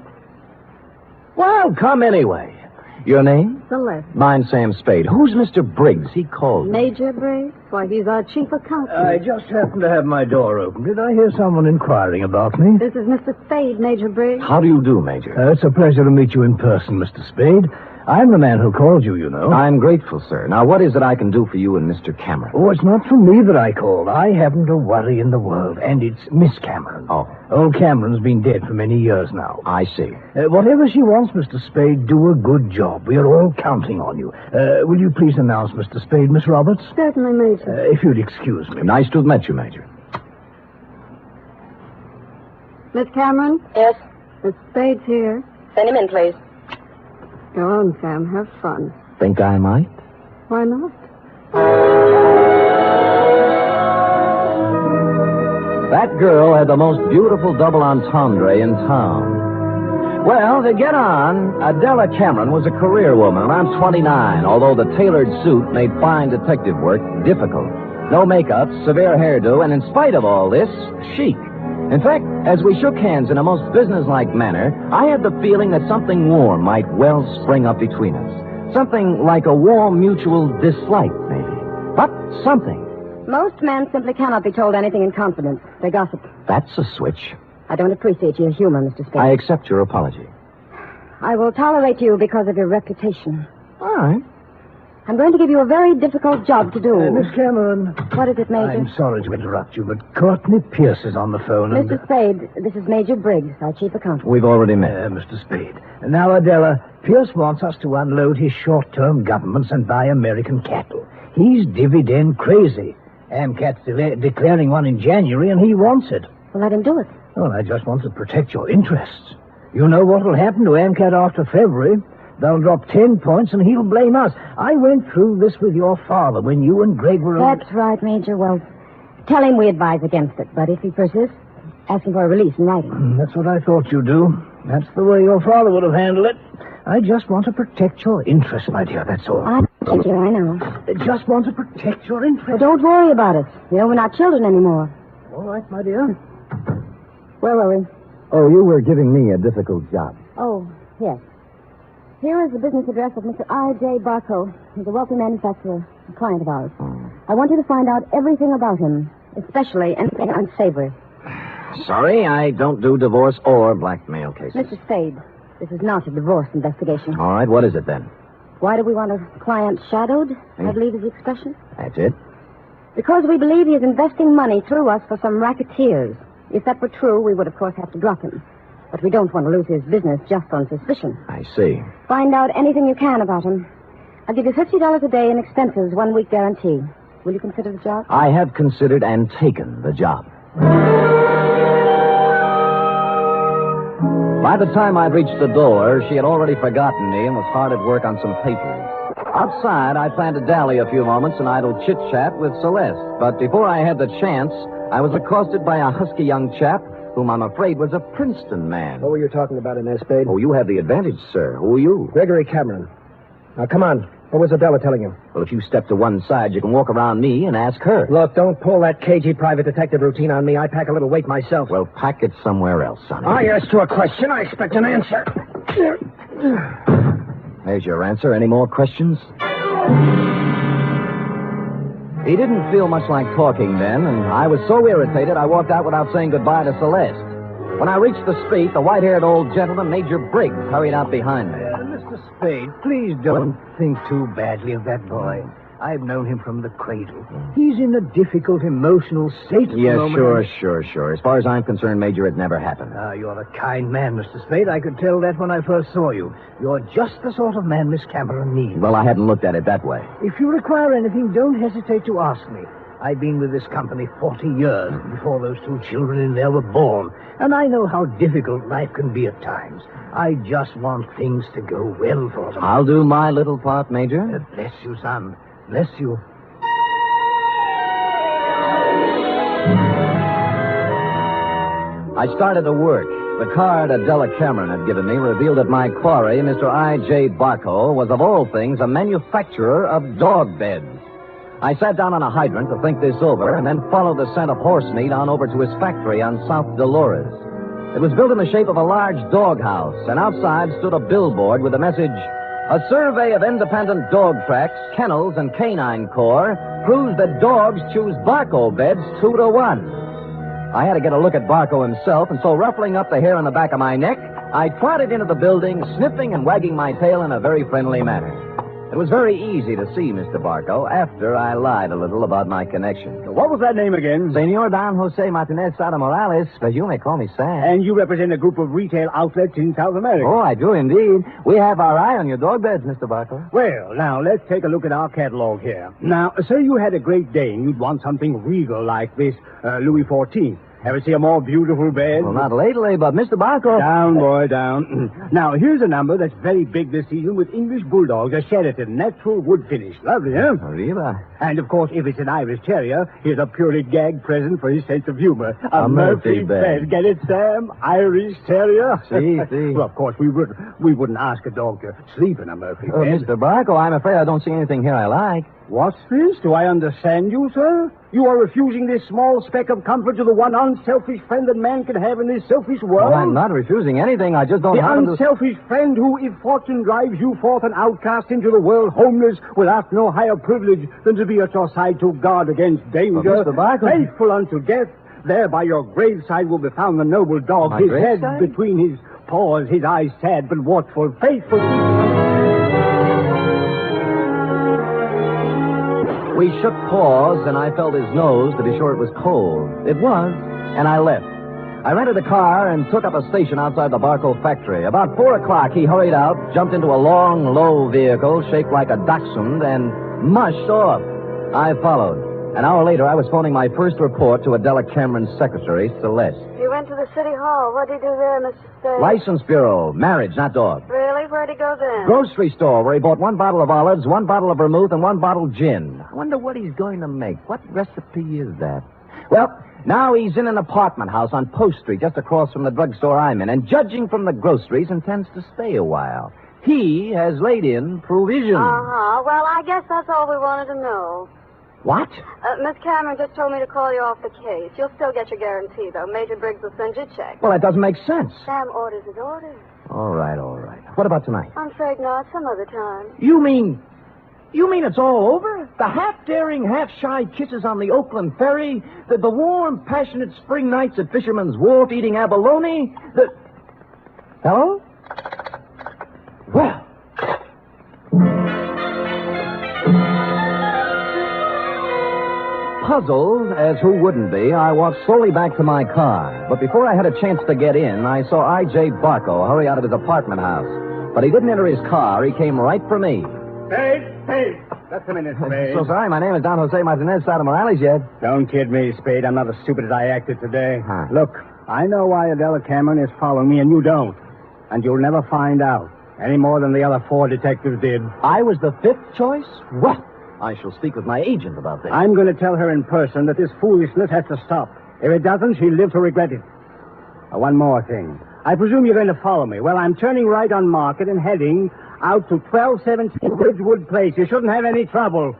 Well, come anyway. Your name? Celeste. Mine's Sam Spade. Who's Mr. Briggs? He called me. Major Briggs? Why, he's our chief accountant. I just happened to have my door open. Did I hear someone inquiring about me? This is Mr. Spade, Major Briggs. How do you do, Major? It's a pleasure to meet you in person, Mr. Spade. I'm the man who called you, you know. I'm grateful, sir. Now, what is it I can do for you and Mr. Cameron? Oh, it's not for me that I called. I haven't a worry in the world, and it's Miss Cameron. Oh. Old Cameron's been dead for many years now. I see. Whatever she wants, Mr. Spade, do a good job. We are all counting on you. Will you please announce Mr. Spade, Miss Roberts? Certainly, Major. If you'd excuse me. Nice to have met you, Major. Miss Cameron? Yes? Miss Spade's here. Send him in, please. Go on, Sam. Have fun. Think I might? Why not? That girl had the most beautiful double entendre in town. Well, to get on, Adela Cameron was a career woman, around 29, although the tailored suit made fine detective work difficult. No makeup, severe hairdo, and in spite of all this, chic. In fact, as we shook hands in a most businesslike manner, I had the feeling that something warm might well spring up between us. Something like a warm mutual dislike, maybe. But something. Most men simply cannot be told anything in confidence. They gossip. That's a switch. I don't appreciate your humor, Mr. Spade. I accept your apology. I will tolerate you because of your reputation. All right. I'm going to give you a very difficult job to do. Miss Cameron. What is it, Major? I'm sorry to interrupt you, but Courtney Pierce is on the phone. Mr. Spade, this is Major Briggs, our chief accountant. We've already met. Mr. Spade. Now, Adela, Pierce wants us to unload his short-term governments and buy American cattle. He's dividend crazy. AMCAT's declaring one in January, and he wants it. Well, let him do it. Well, I just want to protect your interests. You know what will happen to AMCAT after February. They'll drop 10 points, and he'll blame us. I went through this with your father when you and Greg were... That's right, Major. Well, tell him we advise against it. But if he persists, ask him for a release in writing. That's what I thought you'd do. That's the way your father would have handled it. I just want to protect your interests, my dear, that's all. Major, I know. I just want to protect your interests. Well, don't worry about us. You know, we're not children anymore. All right, my dear. Where were we? Oh, you were giving me a difficult job. Oh, yes. Here is the business address of Mr. I.J. Barco. He's a wealthy manufacturer, a client of ours. I want you to find out everything about him, especially anything unsavory. Sorry, I don't do divorce or blackmail cases. Mr. Spade, this is not a divorce investigation. All right, what is it then? Why do we want a client shadowed? I believe is the expression. That's it? Because we believe he is investing money through us for some racketeers. If that were true, we would, of course, have to drop him. But we don't want to lose his business just on suspicion. I see. Find out anything you can about him. I'll give you $50 a day in expenses, 1 week guarantee. Will you consider the job? I have considered and taken the job. By the time I'd reached the door, she had already forgotten me and was hard at work on some papers. Outside, I planned to dally a few moments in idle chit-chat with Celeste. But before I had the chance, I was accosted by a husky young chap whom I'm afraid was a Princeton man. What were you talking about in there, Spade? Oh, you have the advantage, sir. Who are you? Gregory Cameron. Now, come on. What was Adela telling you? Well, if you step to one side, you can walk around me and ask her. Look, don't pull that cagey private detective routine on me. I pack a little weight myself. Well, pack it somewhere else, Sonny. I asked you a question. I expect an answer. There's your answer. Any more questions? He didn't feel much like talking then, and I was so irritated I walked out without saying goodbye to Celeste. When I reached the street, the white-haired old gentleman, Major Briggs, hurried out behind me. Mr. Spade, please don't think too badly of that boy. I've known him from the cradle. He's in a difficult emotional state at the moment. Sure. As far as I'm concerned, Major, it never happened. You're a kind man, Mr. Spade. I could tell that when I first saw you. You're just the sort of man Miss Cameron needs. Well, I hadn't looked at it that way. If you require anything, don't hesitate to ask me. I've been with this company 40 years before those two children in there were born, and I know how difficult life can be at times. I just want things to go well for them. I'll do my little part, Major. Bless you, son. Bless you. I started to work. The card Adela Cameron had given me revealed that my quarry, Mr. I.J. Barco, was of all things a manufacturer of dog beds. I sat down on a hydrant to think this over and then followed the scent of horse meat on over to his factory on South Dolores. It was built in the shape of a large doghouse, and outside stood a billboard with the message, "A survey of independent dog tracks, kennels, and canine corps proves that dogs choose Barco beds 2-1. I had to get a look at Barco himself, and so ruffling up the hair on the back of my neck, I trotted into the building, sniffing and wagging my tail in a very friendly manner. It was very easy to see Mr. Barco after I lied a little about my connection. What was that name again? Senor Don Jose Martinez Sada Morales, but you may call me Sam. And you represent a group of retail outlets in South America. Oh, I do indeed. We have our eye on your dog beds, Mr. Barco. Well, now, let's take a look at our catalog here. Now, say you had a Great Dane. You'd want something regal like this Louis XIV. Ever see a more beautiful bed? Well, not lately, but Mr. Barco... Down, boy, down. Now, here's a number that's very big this season with English Bulldogs, a Sheraton, natural wood finish. Lovely, huh? Arriba. And, of course, if it's an Irish Terrier, here's a purely gag present for his sense of humor. A Murphy bed. Get it, Sam? Irish Terrier? See. Well, of course, we wouldn't ask a dog to sleep in a Murphy bed. Mr. Barco, I'm afraid I don't see anything here I like. What's this? Do I understand you, sir? You are refusing this small speck of comfort to the one unselfish friend that man can have in this selfish world? Well, I'm not refusing anything. I just don't happen to... The unselfish friend who, if fortune drives you forth an outcast into the world, homeless, will ask no higher privilege than to be at your side to guard against danger. But Mr. Barco... Faithful unto death, there by your graveside will be found the noble dog, his head between his paws, his eyes sad but watchful, faithful... We shook paws, and I felt his nose to be sure it was cold. It was, and I left. I rented a car and took up a station outside the Barco factory. About 4 o'clock, he hurried out, jumped into a long, low vehicle shaped like a dachshund, and mushed off. I followed. An hour later, I was phoning my first report to Adela Cameron's secretary, Celeste. He went to the city hall. What did he do there, Mr. Spade? License bureau. Marriage, not dog. Really? Where'd he go then? Grocery store, where he bought 1 bottle of olives, 1 bottle of vermouth, and 1 bottle gin. I wonder what he's going to make. What recipe is that? Well, now he's in an apartment house on Post Street, just across from the drugstore I'm in, and judging from the groceries, intends to stay a while. He has laid in provisions. Uh-huh. Well, I guess that's all we wanted to know. What? Miss Cameron just told me to call you off the case. You'll still get your guarantee, though. Major Briggs will send you a check. Well, that doesn't make sense. Sam orders his orders. All right. What about tonight? I'm afraid not. Some other time. You mean it's all over? The half-daring, half-shy kisses on the Oakland ferry? The warm, passionate spring nights at Fisherman's Wharf eating abalone? Hello? Well... Puzzled, as who wouldn't be, I walked slowly back to my car. But before I had a chance to get in, I saw I.J. Barco hurry out of his apartment house. But he didn't enter his car. He came right for me. Spade! Just a minute, Spade. So sorry, my name is Don Jose Martinez Sada Morales yet. Don't kid me, Spade. I'm not as stupid as I acted today. Look, I know why Adela Cameron is following me, and you don't. And you'll never find out, any more than the other 4 detectives did. I was the 5th choice? Well, I shall speak with my agent about this. I'm going to tell her in person that this foolishness has to stop. If it doesn't, she'll live to regret it. One more thing. I presume you're going to follow me. Well, I'm turning right on Market and heading out to 1217 Ridgewood Place. You shouldn't have any trouble.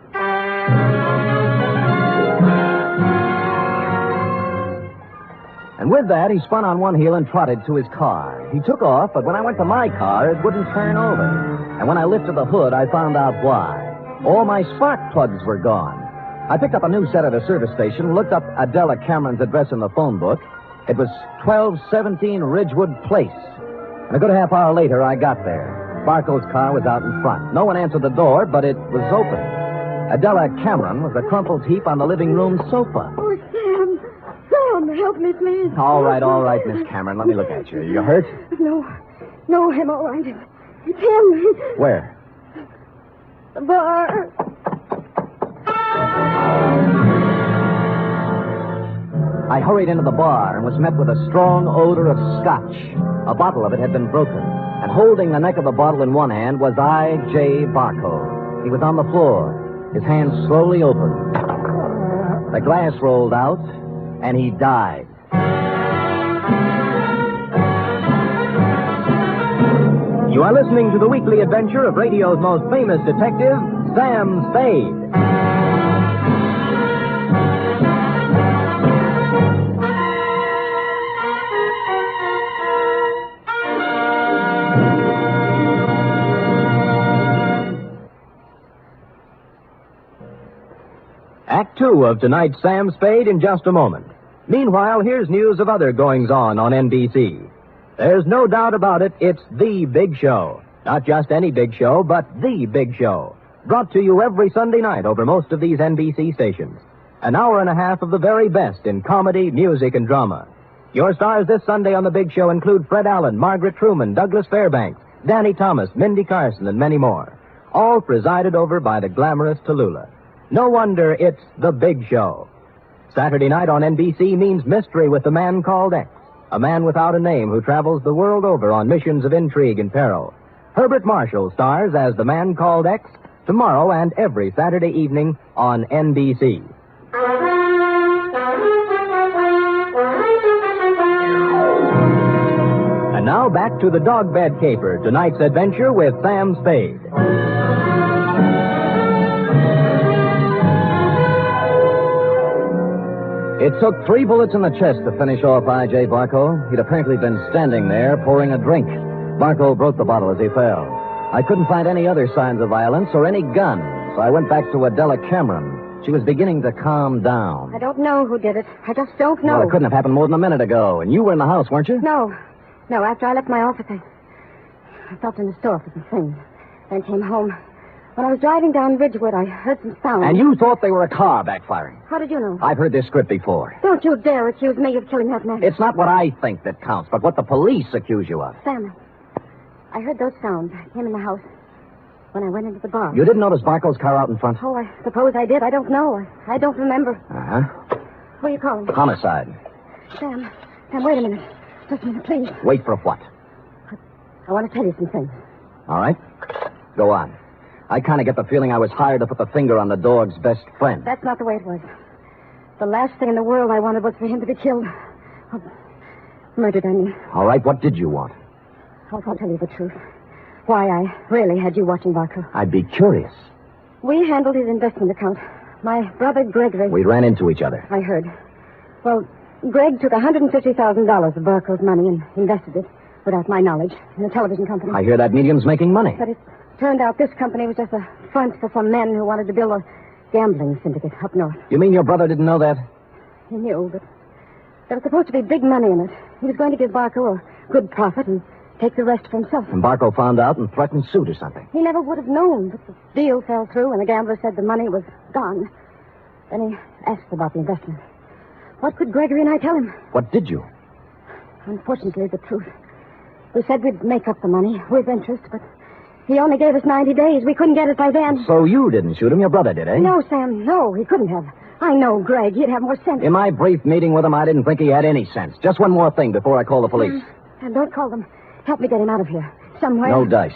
And with that, he spun on one heel and trotted to his car. He took off, but when I went to my car, it wouldn't turn over. And when I lifted the hood, I found out why. All my spark plugs were gone. I picked up a new set at a service station, looked up Adela Cameron's address in the phone book. It was 1217 Ridgewood Place. And a good half hour later, I got there. Barco's car was out in front. No one answered the door, but it was open. Adela Cameron was a crumpled heap on the living room sofa. Oh, Sam. Sam, help me, please. All right, Miss Cameron. Let me look at you. You hurt? No, I'm all right. It's him. Where? The bar. I hurried into the bar and was met with a strong odor of scotch. A bottle of it had been broken, and holding the neck of the bottle in one hand was I.J. Barco. He was on the floor, his hands slowly opened. The glass rolled out, and he died. You are listening to the weekly adventure of radio's most famous detective, Sam Spade. Act 2 of tonight's Sam Spade in just a moment. Meanwhile, here's news of other goings-on on NBC. There's no doubt about it, it's the big show. Not just any big show, but the big show. Brought to you every Sunday night over most of these NBC stations. An hour and a half of the very best in comedy, music, and drama. Your stars this Sunday on the big show include Fred Allen, Margaret Truman, Douglas Fairbanks, Danny Thomas, Mindy Carson, and many more. All presided over by the glamorous Tallulah. No wonder it's the big show. Saturday night on NBC means mystery with the man called X. A man without a name who travels the world over on missions of intrigue and peril. Herbert Marshall stars as the man called X tomorrow and every Saturday evening on NBC. And now back to the dog bed caper, tonight's adventure with Sam Spade. It took 3 bullets in the chest to finish off I.J. Barco. He'd apparently been standing there pouring a drink. Barco broke the bottle as he fell. I couldn't find any other signs of violence or any gun, so I went back to Adela Cameron. She was beginning to calm down. I don't know who did it. I just don't know. Well, it couldn't have happened more than a minute ago, and you were in the house, weren't you? No, after I left my office, I stopped in the store for some things, then came home. When I was driving down Ridgewood, I heard some sound. And you thought they were a car backfiring. How did you know? I've heard this script before. Don't you dare accuse me of killing that man. It's not what I think that counts, but what the police accuse you of. Sam, I heard those sounds. I came in the house when I went into the bar. You didn't notice Barco's car out in front? Oh, I suppose I did. I don't know. I don't remember. Uh-huh. Who are you calling? Homicide. Sam, wait a minute. Just a minute, please. Wait for what? I want to tell you some things. All right. Go on. I kind of get the feeling I was hired to put the finger on the dog's best friend. That's not the way it was. The last thing in the world I wanted was for him to be killed. Oh, murdered, I mean. All right, what did you want? I'll tell you the truth. Why I really had you watching Barco. I'd be curious. We handled his investment account. My brother Gregory... We ran into each other. I heard. Well, Greg took $150,000 of Barco's money and invested it, without my knowledge, in a television company. I hear that medium's making money. But it turned out this company was just a front for some men who wanted to build a gambling syndicate up north. You mean your brother didn't know that? He knew, but there was supposed to be big money in it. He was going to give Barco a good profit and take the rest for himself. And Barco found out and threatened suit or something. He never would have known, but the deal fell through and the gambler said the money was gone. Then he asked about the investment. What could Gregory and I tell him? What did you? Unfortunately, the truth. We said we'd make up the money with interest, but he only gave us 90 days. We couldn't get it by then. So you didn't shoot him, your brother did, eh? No, Sam, no, he couldn't have. I know Greg. He'd have more sense. In my brief meeting with him, I didn't think he had any sense. Just one more thing before I call the police. And don't call them. Help me get him out of here. Somewhere. No dice.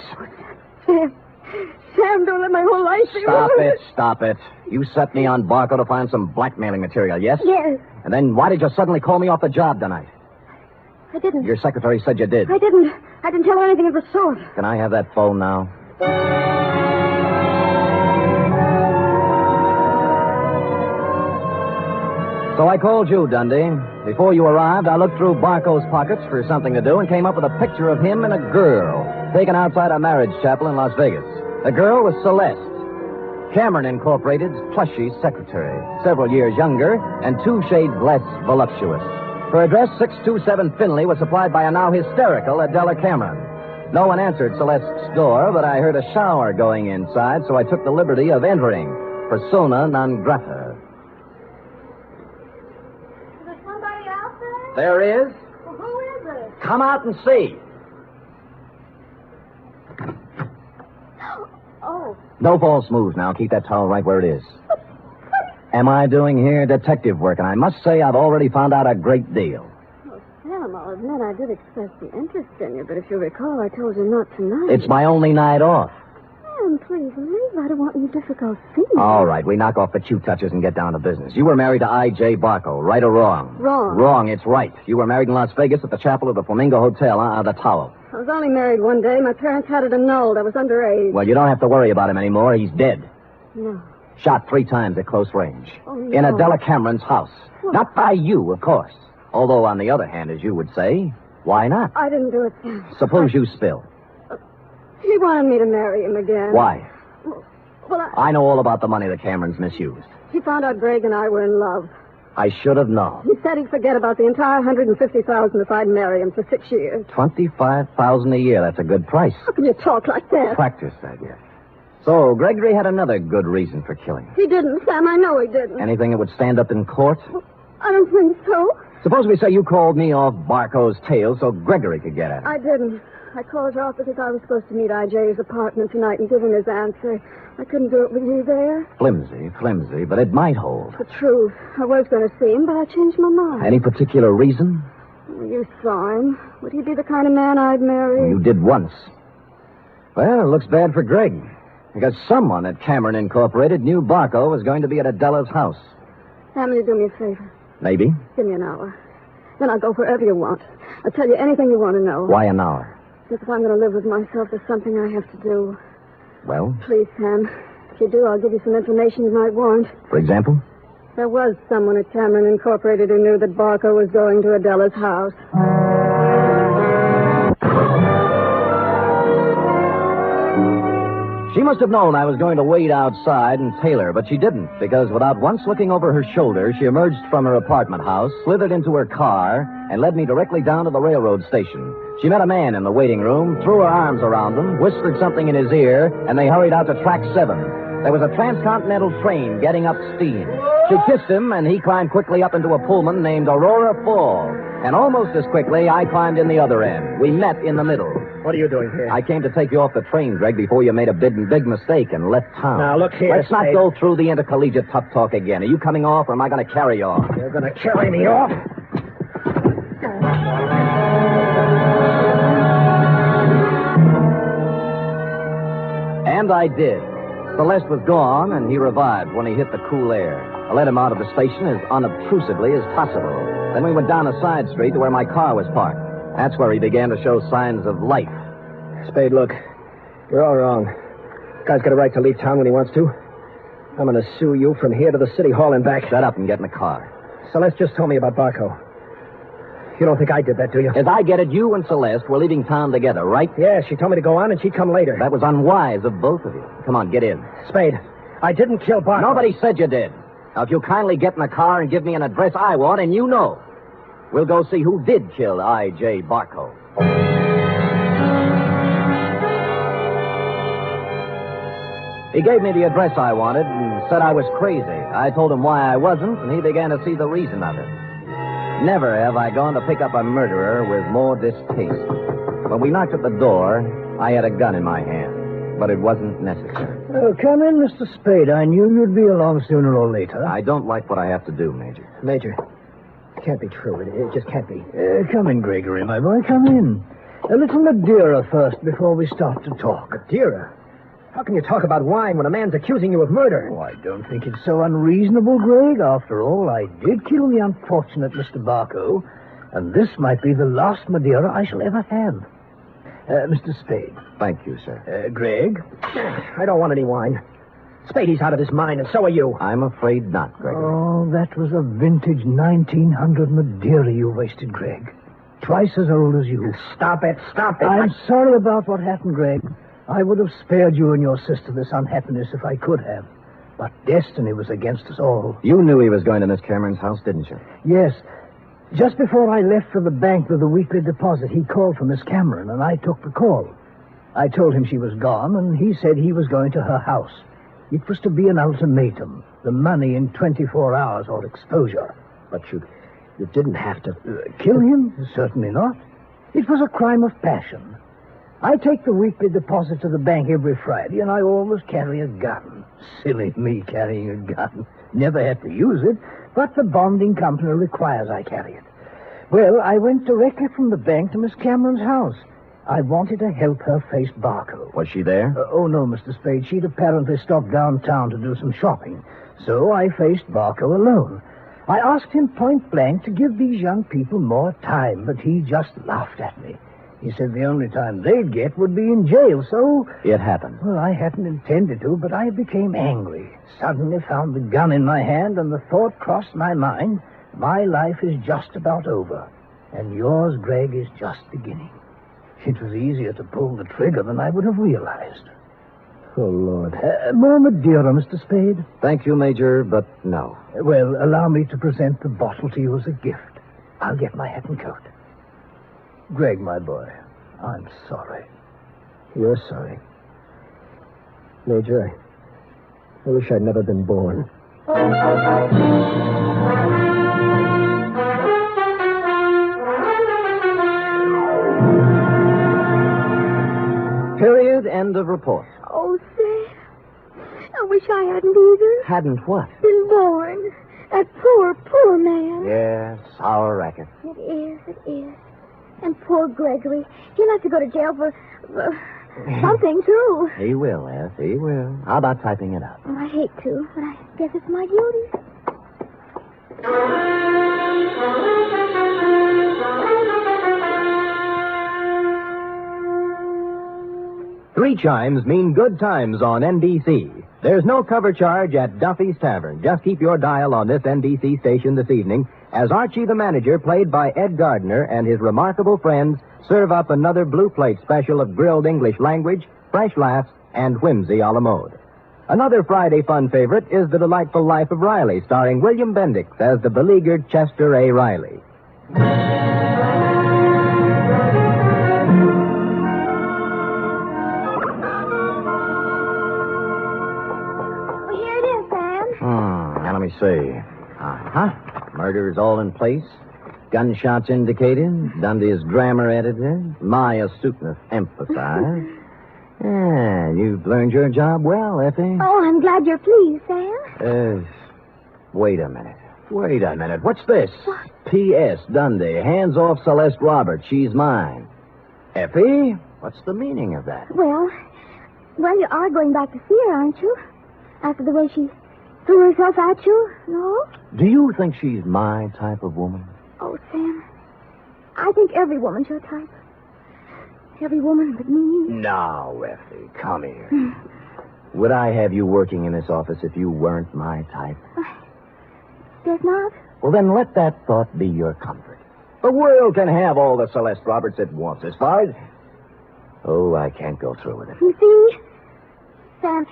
Sam, don't let my whole life be Stop it. You set me on Barco to find some blackmailing material, yes? Yes. And then why did you suddenly call me off the job tonight? I didn't. Your secretary said you did. I didn't. I didn't tell her anything of the sort. Can I have that phone now? So I called you, Dundee. Before you arrived, I looked through Barco's pockets for something to do and came up with a picture of him and a girl taken outside a marriage chapel in Las Vegas. The girl was Celeste, Cameron Incorporated's plushy secretary, several years younger and 2 shades less voluptuous. Her address, 627 Finley, was supplied by a now hysterical Adela Cameron. No one answered Celeste's door, but I heard a shower going inside, so I took the liberty of entering. Persona non grata. Is there somebody out there? There is. Well, who is it? Come out and see. Oh. No false moves now. Keep that towel right where it is. Am I doing here detective work? And I must say I've already found out a great deal. Well, Sam, I'll admit I did express some interest in you, but if you recall, I told you not tonight. It's my only night off. Sam, please leave. I don't want any difficult scenes. All right, we knock off the cute touches and get down to business. You were married to I.J. Barco, right or wrong? Wrong. Wrong, it's right. You were married in Las Vegas at the chapel of the Flamingo Hotel, the Tower. I was only married one day. My parents had it annulled. I was underage. Well, you don't have to worry about him anymore. He's dead. No. Shot 3 times at close range. Oh, no. In Adela Cameron's house. Well, not by you, of course. Although, on the other hand, as you would say, why not? I didn't do it, Sam. Suppose you spill. He wanted me to marry him again. Why? Well, I know all about the money the Camerons misused. He found out Greg and I were in love. I should have known. He said he'd forget about the entire $150,000 if I'd marry him for 6 years. $25,000 a year. That's a good price. How can you talk like that? Practice, I guess. So, Gregory had another good reason for killing. He didn't, Sam. I know he didn't. Anything that would stand up in court? I don't think so. Suppose we say you called me off Barco's tail so Gregory could get at it. I didn't. I called you off because I was supposed to meet I.J.'s apartment tonight and give him his answer. I couldn't do it with you there. Flimsy, but it might hold. The truth. I was going to see him, but I changed my mind. Any particular reason? You saw him. Would he be the kind of man I'd marry? You did once. Well, it looks bad for Greg. Because someone at Cameron Incorporated knew Barco was going to be at Adela's house. Sam, will you do me a favor? Maybe. Give me an hour. Then I'll go wherever you want. I'll tell you anything you want to know. Why an hour? Because if I'm going to live with myself, there's something I have to do. Well? Please, Sam. If you do, I'll give you some information you might want. For example? There was someone at Cameron Incorporated who knew that Barco was going to Adela's house. She must have known I was going to wait outside and tail her, but she didn't, because without once looking over her shoulder, she emerged from her apartment house, slithered into her car, and led me directly down to the railroad station. She met a man in the waiting room, threw her arms around him, whispered something in his ear, and they hurried out to track 7. There was a transcontinental train getting up steam. She kissed him, and he climbed quickly up into a Pullman named Aurora Fall. And almost as quickly, I climbed in the other end. We met in the middle. What are you doing here? I came to take you off the train, Greg, before you made a big mistake and left town. Now, look here, Let's not Spade. go through the intercollegiate tough talk again. Are you coming off, or am I going to carry you off? You're going to carry me off? And I did. Celeste was gone, and he revived when he hit the cool air. I let him out of the station as unobtrusively as possible. Then we went down a side street to where my car was parked. That's where he began to show signs of life. Spade, look. You're all wrong. Guy's got a right to leave town when he wants to. I'm going to sue you from here to the city hall and back. Shut up and get in the car. Celeste just told me about Barco. You don't think I did that, do you? As I get it, you and Celeste were leaving town together, right? Yeah, she told me to go on and she'd come later. That was unwise of both of you. Come on, get in. Spade, I didn't kill Barco. Nobody said you did. Now, if you'll kindly get in the car and give me an address I want, and you know, we'll go see who did kill I.J. Barco. He gave me the address I wanted and said I was crazy. I told him why I wasn't, and he began to see the reason of it. Never have I gone to pick up a murderer with more distaste. When we knocked at the door, I had a gun in my hand, but it wasn't necessary. Oh, come in, Mr. Spade. I knew you'd be along sooner or later. I don't like what I have to do, Major. Major, it can't be true. It just can't be. Come in, Gregory, my boy. Come in. A little Madeira first before we start to talk. Madeira? How can you talk about wine when a man's accusing you of murder? Oh, I don't think it's so unreasonable, Greg. After all, I did kill the unfortunate Mr. Barco. And this might be the last Madeira I shall ever have. Mr. Spade. Thank you, sir. Greg? I don't want any wine. Spadey's out of his mind, and so are you. I'm afraid not, Gregory. Oh, that was a vintage 1900 Madeira you wasted, Greg. Twice as old as you. Stop it. I'm sorry about what happened, Greg. I would have spared you and your sister this unhappiness if I could have. But destiny was against us all. You knew he was going to Miss Cameron's house, didn't you? Yes. Just before I left for the bank with the weekly deposit, he called for Miss Cameron, and I took the call. I told him she was gone, and he said he was going to her house. It was to be an ultimatum. The money in 24 hours or exposure. But you didn't have to... Kill him? Certainly not. It was a crime of passion. I take the weekly deposit to the bank every Friday, and I always carry a gun. Silly me carrying a gun. Never had to use it, but the bonding company requires I carry it. Well, I went directly from the bank to Miss Cameron's house. I wanted to help her face Barco. Was she there? Oh, no, Mr. Spade. She'd apparently stopped downtown to do some shopping. So I faced Barco alone. I asked him point blank to give these young people more time, but he just laughed at me. He said the only time they'd get would be in jail, so... It happened. Well, I hadn't intended to, but I became angry. Suddenly found the gun in my hand, and the thought crossed my mind, my life is just about over, and yours, Greg, is just beginning. It was easier to pull the trigger than I would have realized. Oh, Lord. More Madeira, Mr. Spade? Thank you, Major, but no. Well, allow me to present the bottle to you as a gift. I'll get my hat and coat. Greg, my boy, I'm sorry. You're sorry. Major, I wish I'd never been born. Period. End of report. Oh, Sam, I wish I hadn't either. Hadn't what? Been born. That poor man. Yes, our racket. It is. And poor Gregory. He'll have to go to jail for something, too. He will, Eth. He will. How about typing it up? Oh, I hate to, but I guess it's my duty. Three chimes mean good times on NBC. There's no cover charge at Duffy's Tavern. Just keep your dial on this NBC station this evening as Archie the Manager, played by Ed Gardner, and his remarkable friends serve up another blue plate special of grilled English language, fresh laughs, and whimsy a la mode. Another Friday fun favorite is The Delightful Life of Riley, starring William Bendix as the beleaguered Chester A. Riley. Now, let me see. Murder's all in place. Gunshots indicated. Dundee's grammar edited. My astuteness emphasized. Yeah, you've learned your job well, Effie. Oh, I'm glad you're pleased, Sam. Wait a minute. What's this? What? P.S. Dundee, hands off Celeste Roberts. She's mine. Effie, what's the meaning of that? Well, you are going back to see her, aren't you? After the way she threw herself at you, no? Do you think she's my type of woman? Oh, Sam, I think every woman's your type. Every woman but me. Now, Effie, come here. Would I have you working in this office if you weren't my type? Guess not. Well, then let that thought be your comfort. The world can have all the Celeste Roberts it wants as far as... Oh, I can't go through with it. You see, Sam,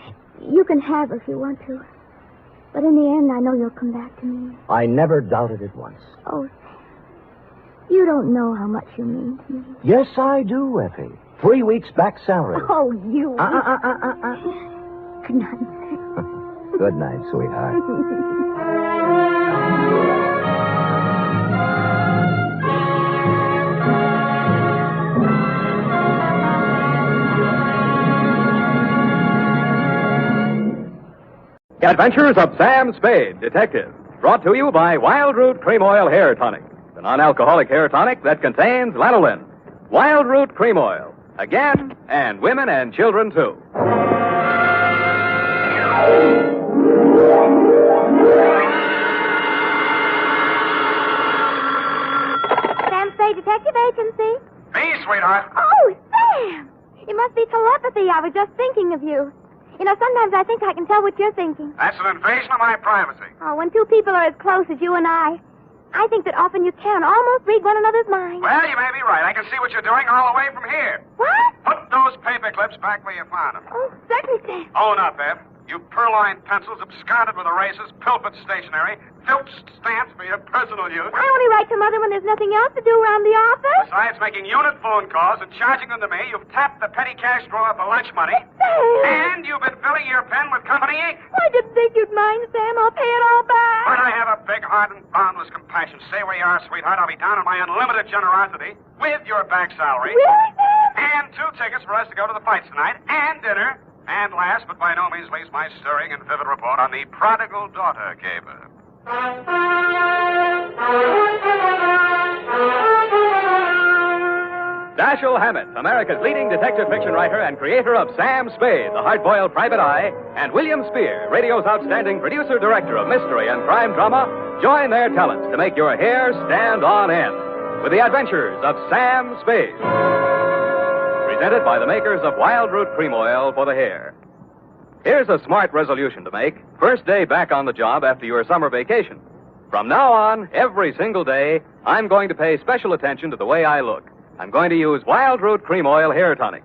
you can have her if you want to. But in the end, I know you'll come back to me. I never doubted it once. Oh, Sam, you don't know how much you mean to me. Yes, I do, Effie. 3 weeks back salary. Oh, you. Good night. Good night, sweetheart. Adventures of Sam Spade, Detective. Brought to you by Wild Root Cream Oil Hair Tonic, the non-alcoholic hair tonic that contains lanolin. Wild Root Cream Oil. Again, and women and children, too. Sam, Spade Detective Agency. Me, sweetheart. Oh, Sam! It must be telepathy. I was just thinking of you. You know, sometimes I think I can tell what you're thinking. That's an invasion of my privacy. Oh, when two people are as close as you and I think that often you can almost read one another's minds. Well, you may be right. I can see what you're doing all the way from here. What? Put those paper clips back where you found them. Oh, certainly, Sam. Own up, Eb. You purloined pencils, absconded with erasers, pilfered stationery, filched stamps for your personal use. I only write to Mother when there's nothing else to do around the office. Besides making unit phone calls and charging them to me, you've tapped the petty cash drawer for lunch money. Sam! And you've been filling your pen with company ink. I didn't think you'd mind, Sam. I'll pay it all back. But I have a big heart and boundless compassion. Stay where you are, sweetheart. I'll be down on my unlimited generosity with your back salary. Really, Sam? And 2 tickets for us to go to the fights tonight, and dinner. And last, but by no means least, my stirring and vivid report on the Prodigal Daughter caper. Dashiell Hammett, America's leading detective fiction writer and creator of Sam Spade, the hard-boiled private eye, and William Spear, radio's outstanding producer-director of mystery and crime drama, join their talents to make your hair stand on end with the Adventures of Sam Spade. Presented by the makers of Wild Root Cream Oil for the hair. Here's a smart resolution to make. First day back on the job after your summer vacation. From now on, every single day, I'm going to pay special attention to the way I look. I'm going to use Wild Root Cream Oil Hair Tonic.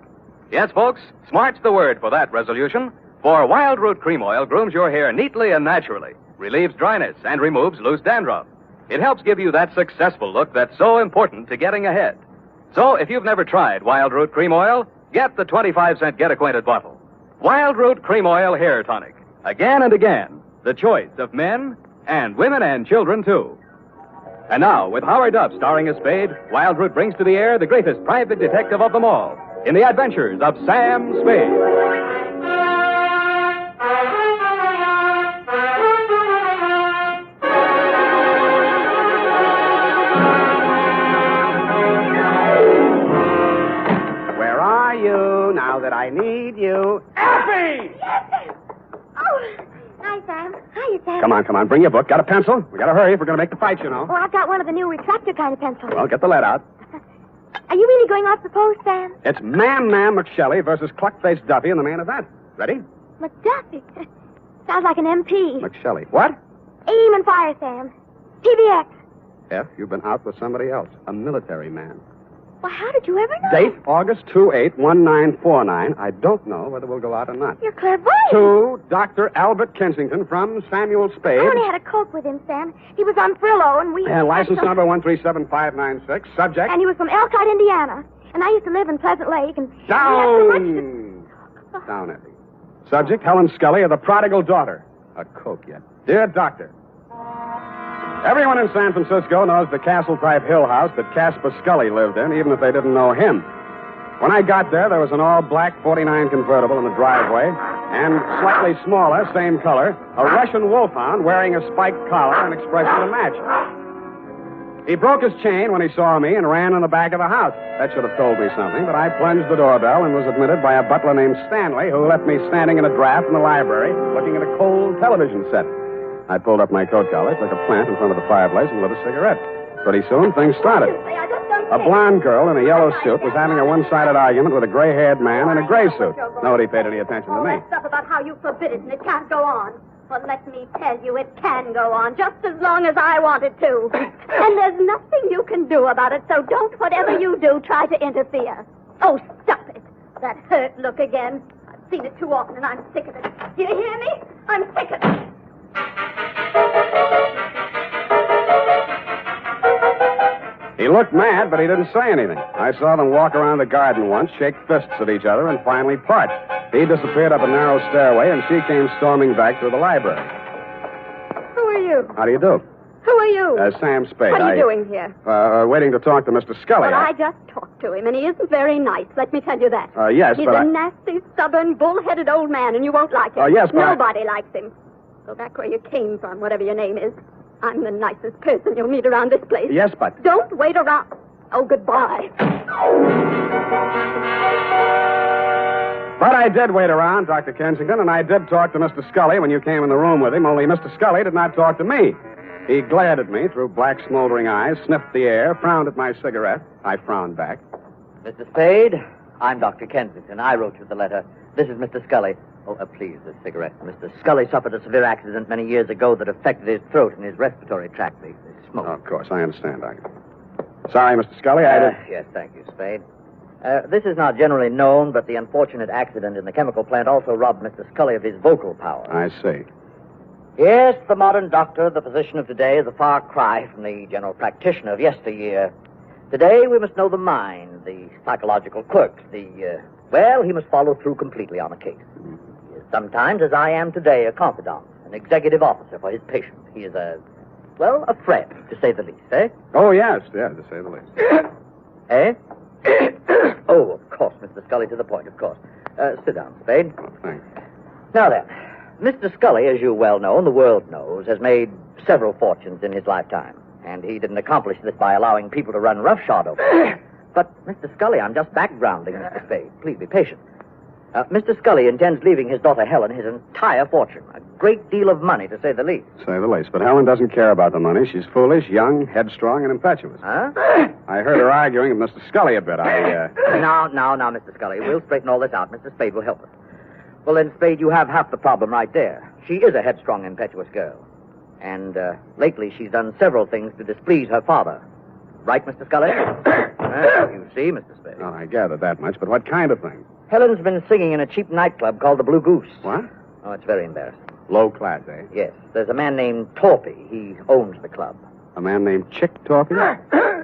Yes, folks, smart's the word for that resolution. For Wild Root Cream Oil grooms your hair neatly and naturally, relieves dryness, and removes loose dandruff. It helps give you that successful look that's so important to getting ahead. So, if you've never tried Wild Root Cream Oil, get the 25-cent get-acquainted bottle. Wild Root Cream Oil Hair Tonic. Again and again, the choice of men and women and children, too. And now, with Howard Duff starring as Spade, Wild Root brings to the air the greatest private detective of them all in the Adventures of Sam Spade. Now that I need you. Effie! Yes. Oh, hi, Sam. Hiya, Sam. Come on. Bring your book. Got a pencil? We gotta hurry if we're gonna make the fight, you know. Oh, I've got one of the new retractor kind of pencils. Well, get the lead out. Are you really going off the post, Sam? It's Ma'am McShelly versus Cluck-Faced Duffy in the main event. Ready? McDuffie. Sounds like an MP. McShelly. What? Aim and fire, Sam. PBX. F, you've been out with somebody else. A military man. Well, how did you ever know? Date, August 28-1949. I don't know whether we'll go out or not. You're clairvoyant. To Dr. Albert Kensington from Samuel Spade. I only had a Coke with him, Sam. He was on Frillo, and we... And license number 137596. Subject? And he was from Elkhart, Indiana. And I used to live in Pleasant Lake, and... Down! Down, Effie. Subject, Helen Scully of the Prodigal Daughter. A Coke yet. Dear Doctor, everyone in San Francisco knows the castle-type hill house that Caspar Scully lived in, even if they didn't know him. When I got there was an all-black 49 convertible in the driveway, and slightly smaller, same color, a Russian wolfhound wearing a spiked collar and expression to match. He broke his chain when he saw me and ran in the back of the house. That should have told me something, but I plunged the doorbell and was admitted by a butler named Stanley, who left me standing in a draft in the library, looking at a cold television set. I pulled up my coat collar, took a plant in front of the fireplace, and lit a cigarette. Pretty soon, things started. A blonde girl in a yellow suit was having a one-sided argument with a gray-haired man in a gray suit. Nobody paid any attention to me. Stuff about how you forbid it and it can't go on. Well, let me tell you, it can go on just as long as I want it to. And there's nothing you can do about it, so don't, whatever you do, try to interfere. Oh, stop it. That hurt look again. I've seen it too often, and I'm sick of it. Do you hear me? I'm sick of it. He looked mad, but he didn't say anything. I saw them walk around the garden once, shake fists at each other, and finally part. He disappeared up a narrow stairway, and she came storming back through the library. Who are you? How do you do? Who are you? Sam Spade. What are you doing here? Waiting to talk to Mr. Scully. Well, I just talked to him, and he isn't very nice. Let me tell you that. Yes, He's but a nasty, stubborn, bull-headed old man, and you won't like him. Yes, but nobody likes him. Go back where you came from, whatever your name is. I'm the nicest person you'll meet around this place. Yes, but... Don't wait around. Oh, goodbye. But I did wait around, Dr. Kensington, and I did talk to Mr. Scully when you came in the room with him, only Mr. Scully did not talk to me. He glared at me through black, smoldering eyes, sniffed the air, frowned at my cigarette. I frowned back. Mr. Spade, I'm Dr. Kensington. I wrote you the letter. This is Mr. Scully. Oh, please, this cigarette. Mr. Scully suffered a severe accident many years ago that affected his throat and his respiratory tract. The smoke. Oh, of course, I understand, Doctor. Sorry, Mr. Scully, I did... Yes, thank you, Spade. This is not generally known, but the unfortunate accident in the chemical plant also robbed Mr. Scully of his vocal power. I see. Yes, the modern doctor, the physician of today, is a far cry from the general practitioner of yesteryear. Today, we must know the mind, the psychological quirks, well, he must follow through completely on a case. He is sometimes, as I am today, a confidant, an executive officer for his patient. He is a friend, to say the least, eh? Oh, yes, to say the least. Eh? Oh, of course, Mr. Scully, to the point, of course. Sit down, Spade. Oh, thanks. Now then, Mr. Scully, as you well know, and the world knows, has made several fortunes in his lifetime. And he didn't accomplish this by allowing people to run roughshod over him. But, Mr. Scully, I'm just backgrounding Mr. Spade. Please be patient. Mr. Scully intends leaving his daughter Helen his entire fortune. A great deal of money, to say the least. Say the least. But Helen doesn't care about the money. She's foolish, young, headstrong, and impetuous. Huh? I heard her arguing with Mr. Scully a bit. Now, Mr. Scully. We'll straighten all this out. Mr. Spade will help us. Well, then, Spade, you have half the problem right there. She is a headstrong, impetuous girl. And lately she's done several things to displease her father. Right, Mr. Scully? You see, Mr. Spade. Well, I gathered that much, but what kind of thing? Helen's been singing in a cheap nightclub called the Blue Goose. What? Oh, it's very embarrassing. Low class, eh? Yes. There's a man named Torpy. He owns the club. A man named Chick Torpy?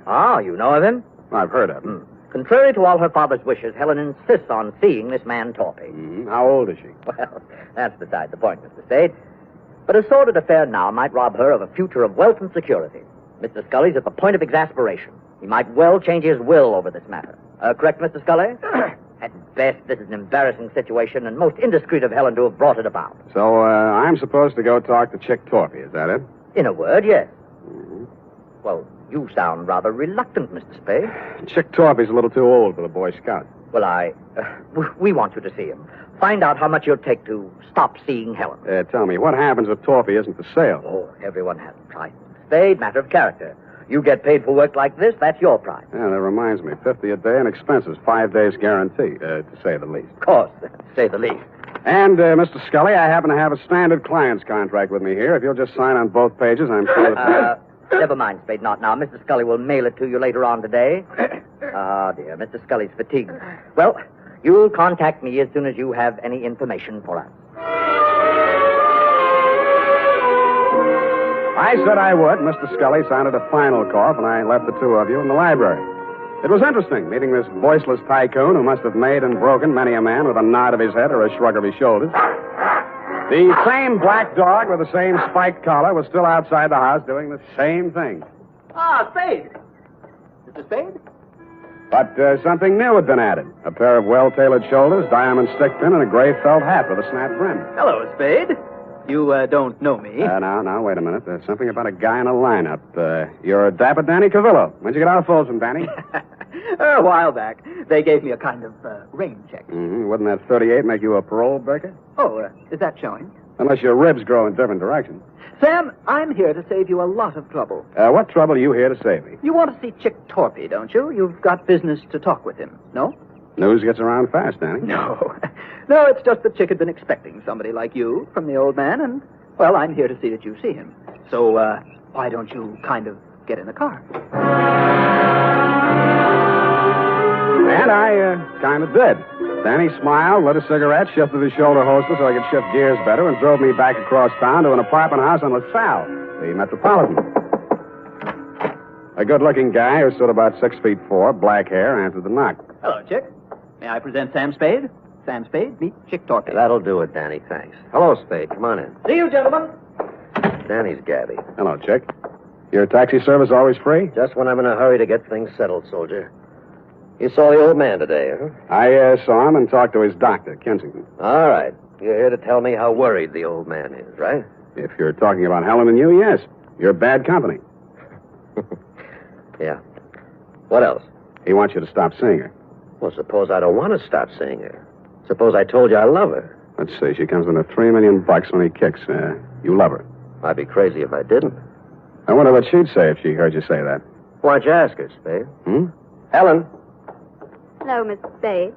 Ah, you know of him? I've heard of him. Contrary to all her father's wishes, Helen insists on seeing this man Torpy. Mm-hmm. How old is she? Well, that's beside the point, Mr. Spade. But a sordid affair now might rob her of a future of wealth and security. Mr. Scully's at the point of exasperation. He might well change his will over this matter. Correct, Mr. Scully? At best, this is an embarrassing situation, and most indiscreet of Helen to have brought it about. So, I'm supposed to go talk to Chick Torpy, is that it? In a word, yes. Mm-hmm. Well, you sound rather reluctant, Mr. Spade. Chick Torpy's a little too old for the Boy Scouts. Well, we want you to see him. Find out how much it'll take to stop seeing Helen. Tell me, what happens if Torpy isn't for sale? Oh, everyone has a price, Mr. Spade. Matter of character. You get paid for work like this, that's your price. Yeah, that reminds me. 50 a day and expenses. 5 days guarantee, to say the least. Of course, to say the least. And, Mr. Scully, I happen to have a standard client's contract with me here. If you'll just sign on both pages, I'm sure never mind, Spade, not now. Mr. Scully will mail it to you later on today. Ah, dear, Mr. Scully's fatigued. Well, you'll contact me as soon as you have any information for us. I said I would. Mr. Scully sounded a final cough, and I left the two of you in the library. It was interesting, meeting this voiceless tycoon who must have made and broken many a man with a nod of his head or a shrug of his shoulders. The same black dog with the same spiked collar was still outside the house doing the same thing. Ah, Spade. Mr. Spade? But something new had been added. A pair of well-tailored shoulders, diamond stick pin, and a gray felt hat with a snap brim. Hello, Spade. You don't know me. Now, wait a minute. There's something about a guy in a lineup. You're Dapper Danny Cavillo. When'd you get out of Folsom, Danny? A while back. They gave me a kind of rain check. Mm-hmm. Wouldn't that 38 make you a parole breaker? Oh, is that showing? Unless your ribs grow in different directions. Sam, I'm here to save you a lot of trouble. What trouble are you here to save me? You want to see Chick Torpy, don't you? You've got business to talk with him, no? News gets around fast, Danny. No. No, it's just that Chick had been expecting somebody like you from the old man, and, well, I'm here to see that you see him. So, why don't you kind of get in the car? And I kind of did. Danny smiled, lit a cigarette, shifted his shoulder holster so I could shift gears better, and drove me back across town to an apartment house on LaSalle, the Metropolitan. A good-looking guy who stood about 6'4", black hair, answered the knock. Hello, Chick. May I present Sam Spade? Sam Spade, meet Chick Torpy. That'll do it, Danny, thanks. Hello, Spade. Come on in. See you, gentlemen. Danny's Gabby. Hello, Chick. Your taxi service always free? Just when I'm in a hurry to get things settled, soldier. You saw the old man today, huh? I saw him and talked to his doctor, Kensington. All right. You're here to tell me how worried the old man is, right? If you're talking about Helen and you, yes. You're bad company. Yeah. What else? He wants you to stop seeing her. Well, suppose I don't want to stop seeing her. Suppose I told you I love her. Let's see. She comes in at $3 million when he kicks. You love her. I'd be crazy if I didn't. I wonder what she'd say if she heard you say that. Why'd you ask her, Spade? Helen? Hello, Mr. Spade.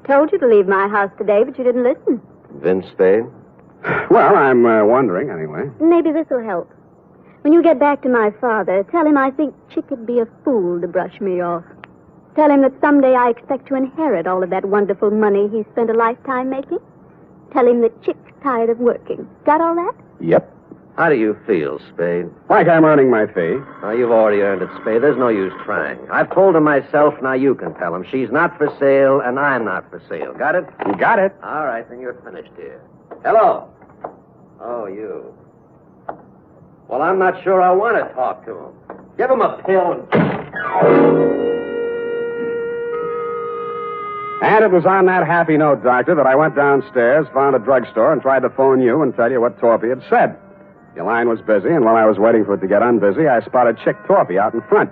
Told you to leave my house today, but you didn't listen. Vince Spade? Well, I'm wondering, anyway. Maybe this will help. When you get back to my father, tell him I think Chick would be a fool to brush me off. Tell him that someday I expect to inherit all of that wonderful money he spent a lifetime making. Tell him that Chick's tired of working. Got all that? Yep. How do you feel, Spade? Like I'm earning my fee. Oh, you've already earned it, Spade. There's no use trying. I've told him myself, now you can tell him. She's not for sale, and I'm not for sale. Got it? You got it. All right, then you're finished here. Hello. Oh, you. Well, I'm not sure I want to talk to him. Give him a pill. And it was on that happy note, Doctor, that I went downstairs, found a drugstore, and tried to phone you and tell you what Torpy had said. Your line was busy, and while I was waiting for it to get unbusy, I spotted Chick Torpy out in front.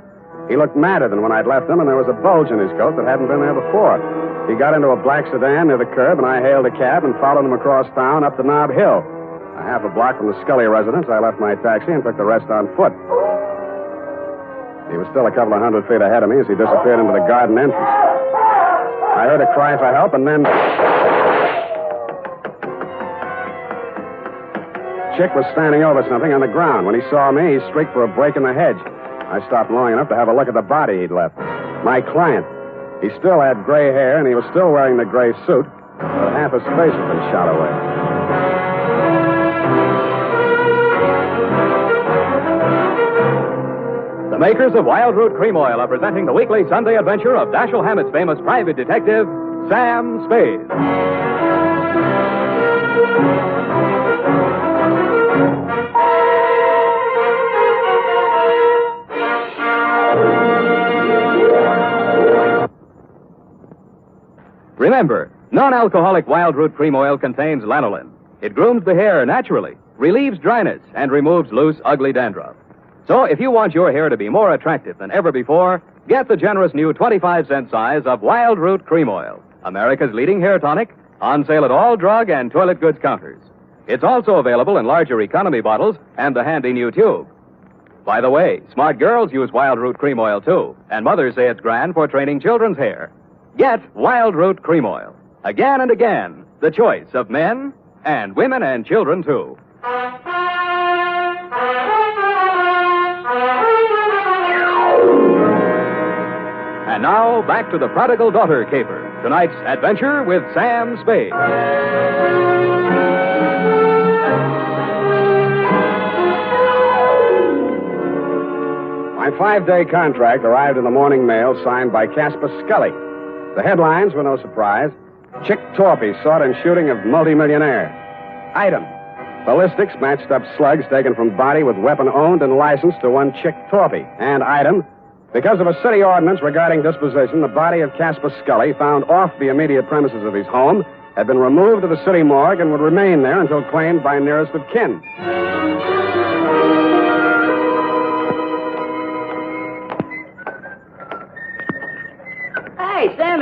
He looked madder than when I'd left him, and there was a bulge in his coat that hadn't been there before. He got into a black sedan near the curb, and I hailed a cab and followed him across town up to Nob Hill. A half a block from the Scully residence, I left my taxi and took the rest on foot. He was still a couple of 100 feet ahead of me as he disappeared into the garden entrance. I heard a cry for help, and then Chick was standing over something on the ground. When he saw me, he shrieked for a break in the hedge. I stopped long enough to have a look at the body he'd left. My client. He still had gray hair, and he was still wearing the gray suit, but half his face had been shot away. The makers of Wild Root Cream Oil are presenting the weekly Sunday adventure of Dashiell Hammett's famous private detective, Sam Spade. Remember, non-alcoholic Wild Root Cream Oil contains lanolin. It grooms the hair naturally, relieves dryness, and removes loose, ugly dandruff. So if you want your hair to be more attractive than ever before, get the generous new 25-cent size of Wild Root Cream Oil, America's leading hair tonic, on sale at all drug and toilet goods counters. It's also available in larger economy bottles and the handy new tube. By the way, smart girls use Wild Root Cream Oil, too, and mothers say it's grand for training children's hair. Get Wild Root Cream Oil. Again and again, the choice of men and women and children, too. And now, back to the Prodigal Daughter caper. Tonight's adventure with Sam Spade. My 5-day contract arrived in the morning mail signed by Casper Scully. The headlines were no surprise. Chick Torpy sought in shooting of multimillionaire. Item: ballistics matched up slugs taken from body with weapon owned and licensed to one Chick Torpy. And item: because of a city ordinance regarding disposition, the body of Casper Scully, found off the immediate premises of his home, had been removed to the city morgue and would remain there until claimed by nearest of kin.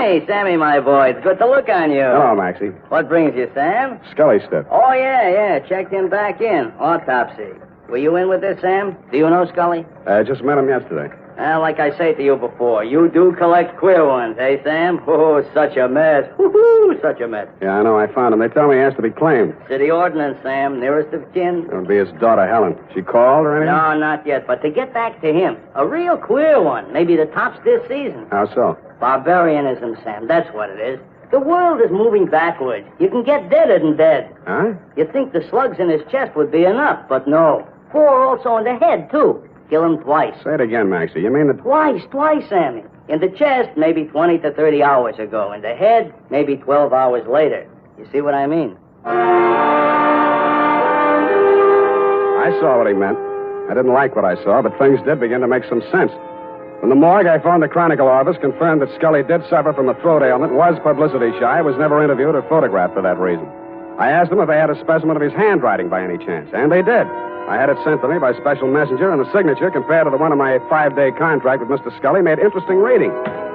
Hey, Sammy, my boy. It's good to look on you. Hello, Maxie. What brings you, Sam? Scully stuff. Oh, yeah. Checked him back in. Autopsy. Were you in with this, Sam? Do you know Scully? I just met him yesterday. Well, like I say to you before, you do collect queer ones, eh, Sam? Oh, such a mess. Woo-hoo, such a mess. Yeah, I know. I found him. They tell me he has to be claimed. City ordinance, Sam. Nearest of kin. It would be his daughter, Helen. She called or anything? No, not yet. But to get back to him, a real queer one. Maybe the tops this season. How so? Barbarianism, Sam. That's what it is. The world is moving backwards. You can get deader than dead. Huh? You'd think the slugs in his chest would be enough, but no. 4 also in the head, too. Kill him twice. Say it again, Maxie. You mean that... Twice, Sammy. In the chest, maybe 20 to 30 hours ago. In the head, maybe 12 hours later. You see what I mean? I saw what he meant. I didn't like what I saw, but things did begin to make some sense. From the morgue, I phoned the Chronicle office, confirmed that Scully did suffer from a throat ailment, was publicity shy, was never interviewed or photographed for that reason. I asked them if they had a specimen of his handwriting by any chance, and they did. I had it sent to me by special messenger, and the signature, compared to the one of my 5-day contract with Mr. Scully, made interesting reading.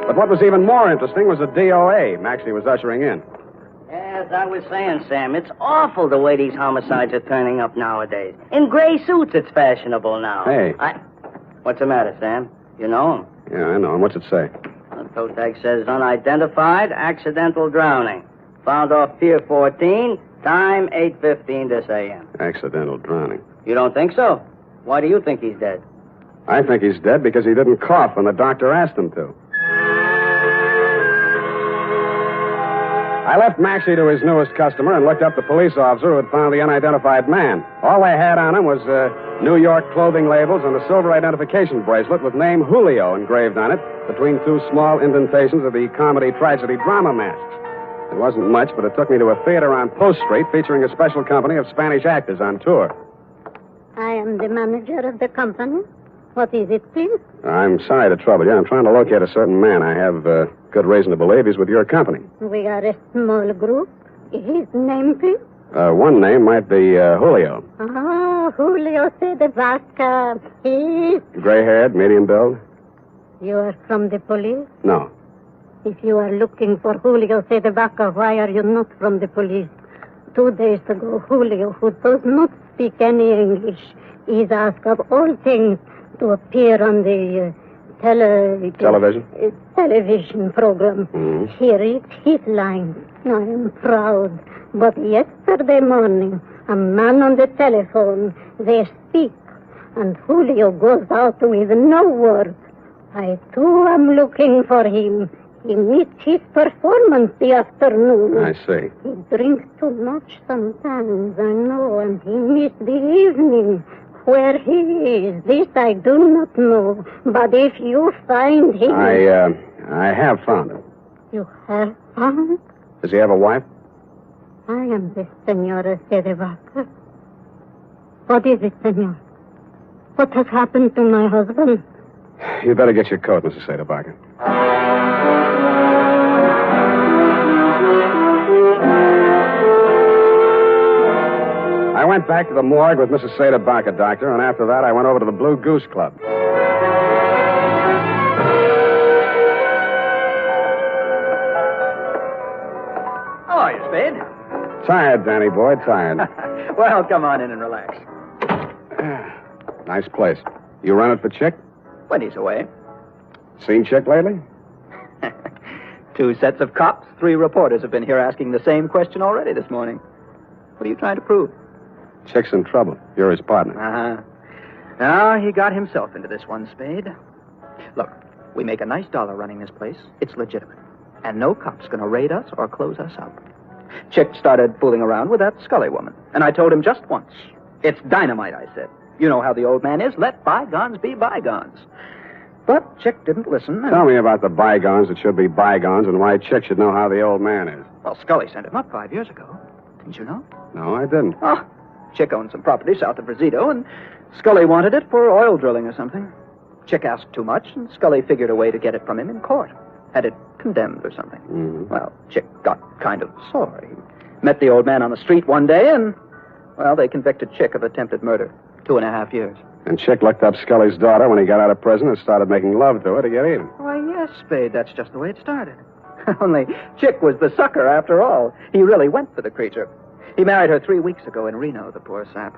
But what was even more interesting was the DOA Maxie was ushering in. Yes, As I was saying, Sam, it's awful the way these homicides are turning up nowadays. In gray suits, it's fashionable now. Hey. What's the matter, Sam? You know him? Yeah, I know him. What's it say? The toe tag says unidentified, accidental drowning. Found off Pier 14, time 8:15 this a.m. Accidental drowning. You don't think so? Why do you think he's dead? I think he's dead because he didn't cough when the doctor asked him to. I left Maxie to his newest customer and looked up the police officer who had found the unidentified man. All they had on him was New York clothing labels and a silver identification bracelet with name Julio engraved on it between two small indentations of the comedy tragedy drama masks. It wasn't much, but it took me to a theater on Post Street featuring a special company of Spanish actors on tour. I am the manager of the company. What is it, please? I'm sorry to trouble you. I'm trying to locate a certain man. I have good reason to believe he's with your company. We are a small group. His name, please? One name might be Julio. Oh, Julio de Vaca. He... Gray-haired, medium build? You are from the police? No. If you are looking for Julio de Vaca, why are you not from the police? 2 days ago, Julio, who does not speak any English, is asked of all things to appear on the television program. Mm-hmm. Here is his line. I am proud. But yesterday morning, a man on the telephone, they speak, and Julio goes out with no word. I, too, am looking for him. He missed his performance the afternoon. I see. He drinks too much sometimes, I know, and he missed the evening. Where he is, this I do not know. But if you find him... I have found him. You have found? Does he have a wife? I am the Senora de Vaca. What is it, senor? What has happened to my husband? You better get your coat, Mrs. Sedebaca. I went back to the morgue with Mrs. Sedebaca, doctor, and after that I went over to the Blue Goose Club. How are you, Spade? Tired, Danny boy, tired. Well, come on in and relax. Nice place. You run it for Chick? When he's away. Seen Chick lately? 2 sets of cops, 3 reporters have been here asking the same question already this morning. What are you trying to prove? Chick's in trouble. You're his partner. Uh-huh. Now, he got himself into this one, Spade. Look, we make a nice dollar running this place. It's legitimate. And no cop's going to raid us or close us up. Chick started fooling around with that Scully woman. And I told him just once. It's dynamite, I said. You know how the old man is. Let bygones be bygones. But Chick didn't listen. And... Tell me about the bygones that should be bygones and why Chick should know how the old man is. Well, Scully sent him up 5 years ago. Didn't you know? No, I didn't. Oh, Chick owned some property south of Rosito, and Scully wanted it for oil drilling or something. Chick asked too much, and Scully figured a way to get it from him in court. Had it condemned or something. Mm-hmm. Well, Chick got kind of sore. He met the old man on the street one day, and, well, they convicted Chick of attempted murder. 2.5 years. And Chick looked up Scully's daughter when he got out of prison and started making love to her to get even. Why, yes, Spade, that's just the way it started. Only Chick was the sucker after all. He really went for the creature. He married her 3 weeks ago in Reno, the poor sap.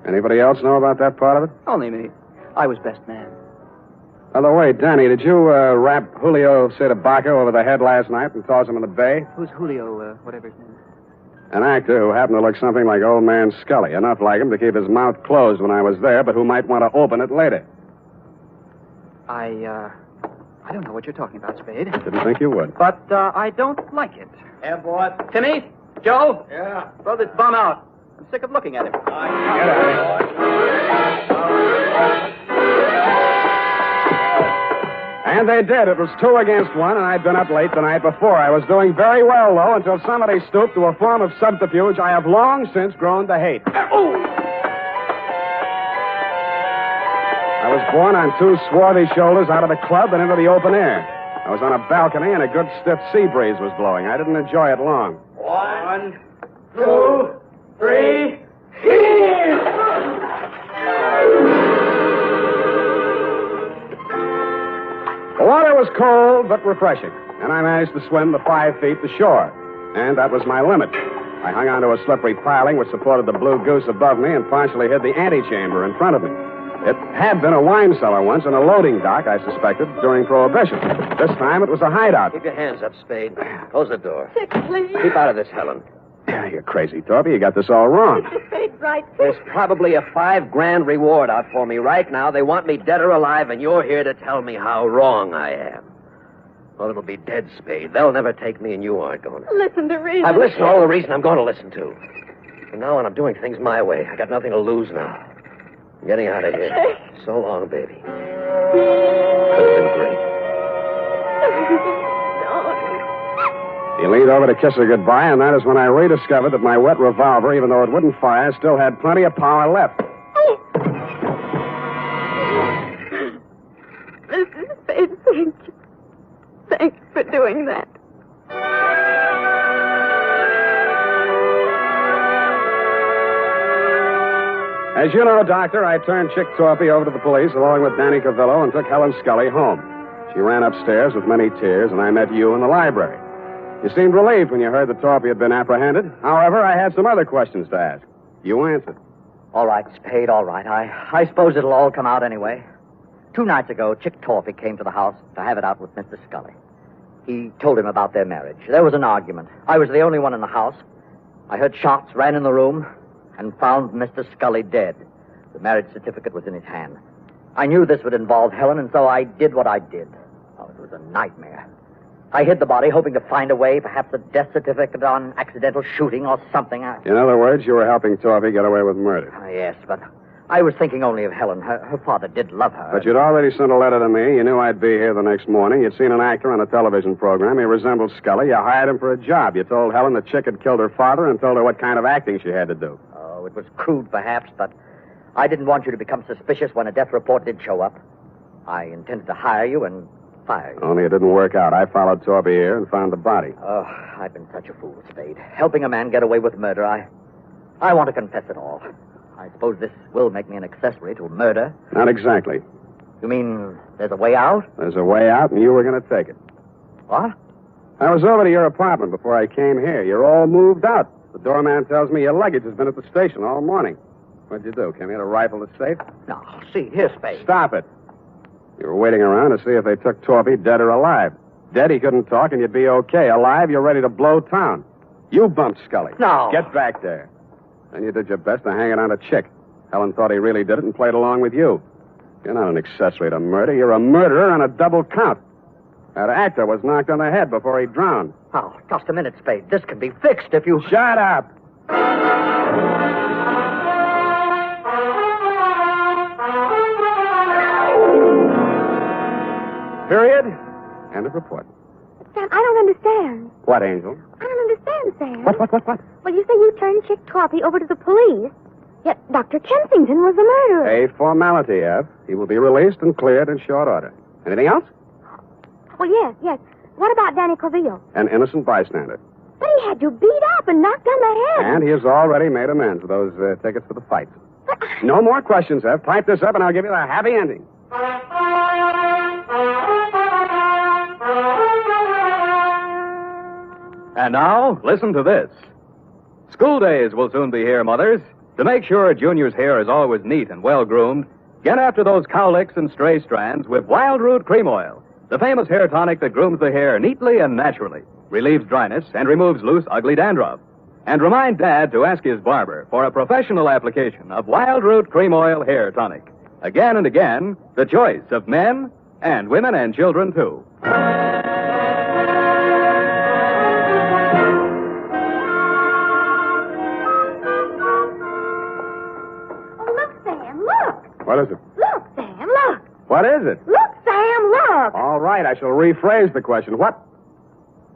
Anybody else know about that part of it? Only me. I was best man. By the way, Danny, did you rap Julio Sedebaca over the head last night and toss him in the bay? Who's Julio, whatever his name is? An actor who happened to look something like old man Scully. Enough like him to keep his mouth closed when I was there, but who might want to open it later. I don't know what you're talking about, Spade. Didn't think you would. But I don't like it. Yeah, boss. Timmy? Joe? Yeah. Throw this bum out. I'm sick of looking at him. Get out of here. And they did. It was 2 against 1, and I'd been up late the night before. I was doing very well, though, until somebody stooped to a form of subterfuge I have long since grown to hate. I was borne on 2 swarthy shoulders out of the club and into the open air. I was on a balcony, and a good stiff sea breeze was blowing. I didn't enjoy it long. 1, 2, 3, The water was cold but refreshing, and I managed to swim the 5 feet to shore. And that was my limit. I hung onto a slippery piling which supported the blue goose above me and partially hid the antechamber in front of me. It had been a wine cellar once and a loading dock, I suspected, during Prohibition. This time it was a hideout. Keep your hands up, Spade. Close the door. Chick, please. Keep out of this, Helen. Yeah, you're crazy, Torpy. You got this all wrong. Spade's right. There's probably a $5,000 reward out for me right now. They want me dead or alive, and you're here to tell me how wrong I am. Well, it'll be dead, Spade. They'll never take me, and you aren't going to. Listen to reason. I've listened to all the reason I'm going to listen to. From now on, I'm doing things my way. I got nothing to lose now. I'm getting out of here. So long, baby. It's been great. He leaned over to kiss her goodbye, and that is when I rediscovered that my wet revolver, even though it wouldn't fire, still had plenty of power left. Mrs. Spade, thank you. Thanks for doing that. As you know, Doctor, I turned Chick Torpy over to the police along with Danny Cavillo and took Helen Scully home. She ran upstairs with many tears, and I met you in the library. You seemed relieved when you heard that Torpy had been apprehended. However, I had some other questions to ask. You answered. All right, Spade, all right. I suppose it'll all come out anyway. 2 nights ago, Chick Torpy came to the house to have it out with Mr. Scully. He told him about their marriage. There was an argument. I was the only one in the house. I heard shots, ran in the room, and found Mr. Scully dead. The marriage certificate was in his hand. I knew this would involve Helen, and so I did what I did. Oh, it was a nightmare. I hid the body, hoping to find a way, perhaps a death certificate on accidental shooting or something. In other words, you were helping Torpy get away with murder. Yes, but I was thinking only of Helen. Her father did love her. But you'd already sent a letter to me. You knew I'd be here the next morning. You'd seen an actor on a television program. He resembled Scully. You hired him for a job. You told Helen that Chick had killed her father and told her what kind of acting she had to do. Oh, it was crude, perhaps, but I didn't want you to become suspicious when a death report did show up. I intended to hire you and fire you. Only it didn't work out. I followed Torpy here and found the body. Oh, I've been such a fool, Spade. Helping a man get away with murder, I want to confess it all. I suppose this will make me an accessory to murder. Not exactly. You mean there's a way out? There's a way out, and you were going to take it. What? I was over to your apartment before I came here. You're all moved out. The doorman tells me your luggage has been at the station all morning. What'd you do? Came here to rifle the safe? No, see, here, Spade. Stop it. You were waiting around to see if they took Torpy dead or alive. Dead, he couldn't talk, and you'd be okay. Alive, you're ready to blow town. You bumped Scully. No. Get back there. Then you did your best to hang it on a Chick. Helen thought he really did it and played along with you. You're not an accessory to murder. You're a murderer on a double count. That actor was knocked on the head before he drowned. Oh, just a minute, Spade. This can be fixed if you... Shut up! Period. End of report. Sam, I don't understand. What, Angel? I don't understand, Sam. What? Well, you say you turned Chick Torpy over to the police, yet Dr. Kensington was the murderer. A formality, F. He will be released and cleared in short order. Anything else? Well, yes. What about Danny Cavillo? An innocent bystander. But he had you beat up and knocked on the head. And he has already made amends with those tickets for the fights. No more questions, F. Type this up and I'll give you the happy ending. And now, listen to this. School days will soon be here, mothers. To make sure Junior's hair is always neat and well-groomed, get after those cowlicks and stray strands with Wild Root Cream Oil, the famous hair tonic that grooms the hair neatly and naturally, relieves dryness, and removes loose, ugly dandruff. And remind Dad to ask his barber for a professional application of Wild Root Cream Oil Hair Tonic. Again and again, the choice of men and women and children, too. What is it? Look, Sam, look. What is it? Look, Sam, look. All right, I shall rephrase the question. What?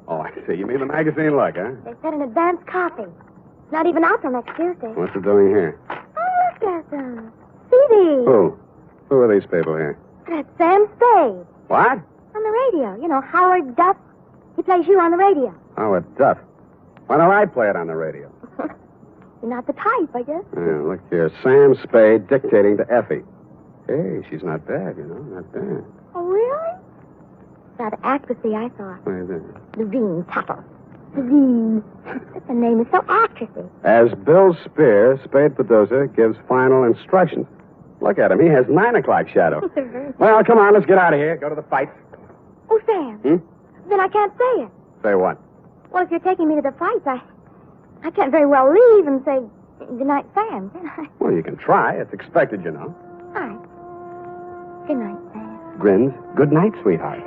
Oh, I see. You mean the magazine look, huh? They said an advance copy. It's not even out till next Tuesday. What's it doing here? Oh, look at them. See these? Who? Who are these people here? That's Sam Spade. What? On the radio. You know, Howard Duff. He plays you on the radio. Howard Duff. Why don't I play it on the radio? You're not the type, I guess. Yeah, look here. Sam Spade dictating to Effie. Hey, she's not bad, you know. Not bad. Oh, really? Not accuracy, I thought. What is it? Levine Tuttle. The name is so actressy. As Bill Spear, Spade producer, gives final instructions. Look at him. He has 9 o'clock shadow. Well, come on, let's get out of here. Go to the fight. Oh, Sam. Then I can't say it. Say what? Well, if you're taking me to the fights, I can't very well leave and say good night, Sam, can I? Well, you can try. It's expected, you know. All right. Good night, Sam. Grins. Good night, sweetheart.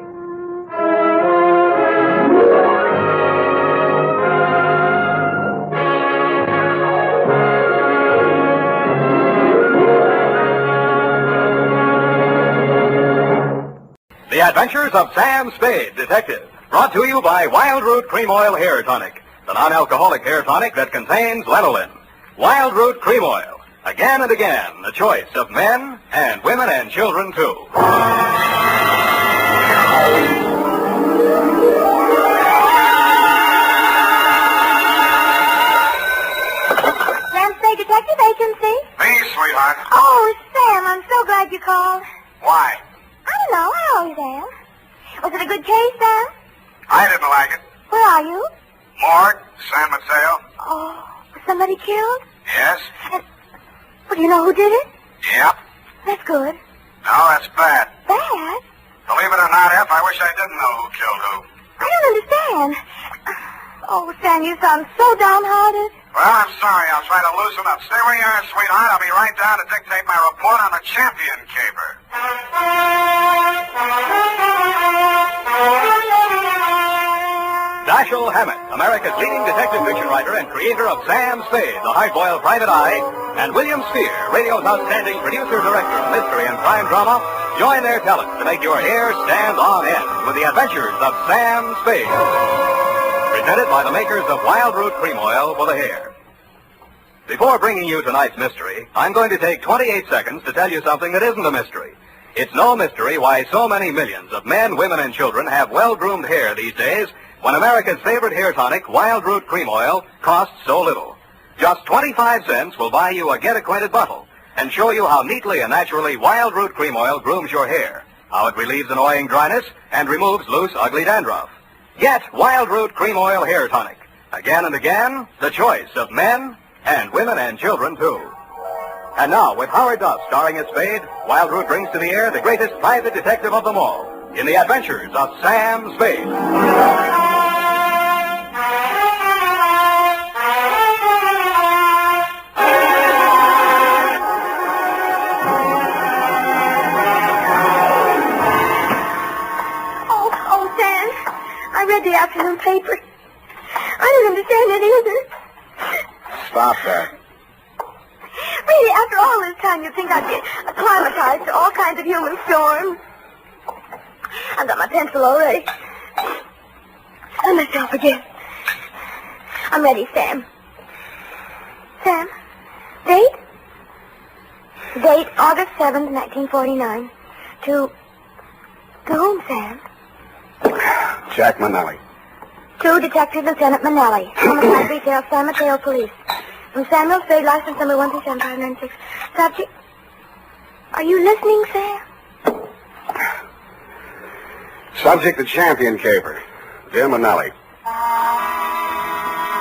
The Adventures of Sam Spade, Detective. Brought to you by Wild Root Cream Oil Hair Tonic, the non-alcoholic hair tonic that contains lanolin. Wild Root Cream Oil. Again and again, the choice of men and women and children, too. Sam Spade Detective Agency? Me, sweetheart. Oh, Sam, I'm so glad you called. Why? I don't know. I always am. Was it a good case, Sam? I didn't like it. Where are you? Morgue, San Mateo. Oh, was somebody killed? Yes? Well, do you know who did it? Yep. That's good. No, that's bad. Bad? Believe it or not, F, I wish I didn't know who killed who. I don't understand. Oh, Sam, you sound so downhearted. Well, I'm sorry. I'll try to loosen up. Stay where you are, sweetheart. I'll be right down to dictate my report on the champion caper. Dashiell Hammett, America's leading detective fiction writer and creator of Sam Spade, the hard-boiled private eye, and William Spear, radio's outstanding producer-director of mystery and crime drama, join their talents to make your hair stand on end with the Adventures of Sam Spade. Presented by the makers of Wild Root Cream Oil for the hair. Before bringing you tonight's mystery, I'm going to take 28 seconds to tell you something that isn't a mystery. It's no mystery why so many millions of men, women, and children have well-groomed hair these days when America's favorite hair tonic, Wild Root Cream Oil, costs so little. Just 25 cents will buy you a get-acquainted bottle and show you how neatly and naturally Wild Root Cream Oil grooms your hair, how it relieves annoying dryness and removes loose, ugly dandruff. Get Wild Root Cream Oil Hair Tonic. Again and again, the choice of men and women and children, too. And now, with Howard Duff starring as Spade, Wild Root brings to the air the greatest private detective of them all in the Adventures of Sam Spade. Oh, Sam, I read the afternoon paper. I don't understand it either. Stop that. Really, after all this time, you'd think I'd be acclimatized to all kinds of human storms. I've got my pencil already. I myself again. I'm ready, Sam. Sam, date? Date August 7th, 1949. To whom, Sam? Jack Manelli. To Detective Lieutenant Manelli. Homicide Detail, San Mateo Police. From Samuel Spade, license number 13756. Subject? Are you listening, Sam? Subject, the champion caper. Dear Manelli.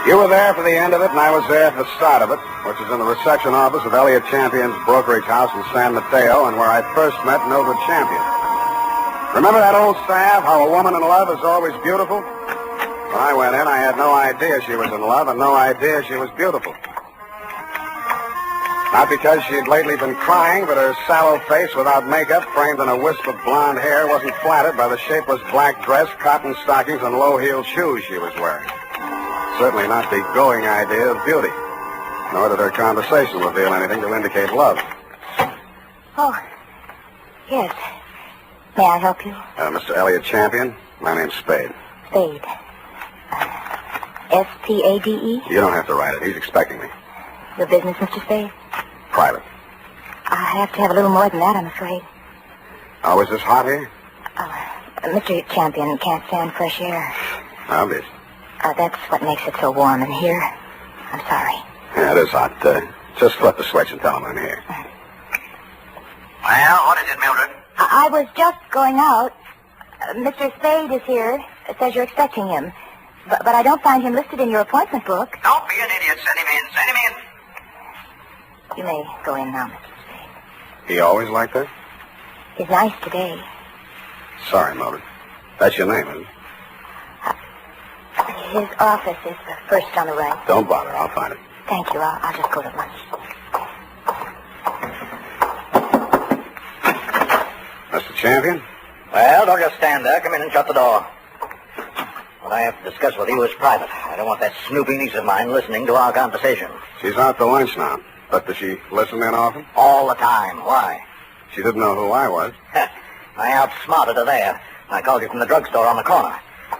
You were there for the end of it, and I was there for the start of it, which is in the reception office of Elliot Champion's brokerage house in San Mateo, and where I first met Mildred Champion. Remember that old staff, how a woman in love is always beautiful? When I went in, I had no idea she was in love and no idea she was beautiful. Not because she'd lately been crying, but her sallow face without makeup, framed in a wisp of blonde hair, wasn't flattered by the shapeless black dress, cotton stockings, and low-heeled shoes she was wearing. Certainly not the going idea of beauty. Nor did her conversation reveal anything to indicate love. Oh, yes. May I help you? Mr. Elliot Champion, my name's Spade. Spade. S-P-A-D-E? You don't have to write it. He's expecting me. Your business, Mr. Spade? Private. I have to have a little more than that, I'm afraid. Oh, is this hot here? Mr. Champion can't stand fresh air. Obvious. That's what makes it so warm in here. I'm sorry. Yeah, it is hot. Just flip the switch and tell him I'm here. Well, what is it, Mildred? I was just going out. Mr. Spade is here. Says you're expecting him. But I don't find him listed in your appointment book. Don't be an idiot. Send him in. Send him in. You may go in now, Mr. Spade. He always like that? He's nice today. Sorry, Mildred. That's your name, isn't it? His office is the first on the right. Don't bother. I'll find it. Thank you. I'll just go to lunch. Mr. Champion? Well, don't just stand there. Come in and shut the door. What I have to discuss with you is private. I don't want that snoopy niece of mine listening to our conversation. She's out to lunch now. But does she listen in often? All the time. Why? She didn't know who I was. I outsmarted her there. I called you from the drugstore on the corner.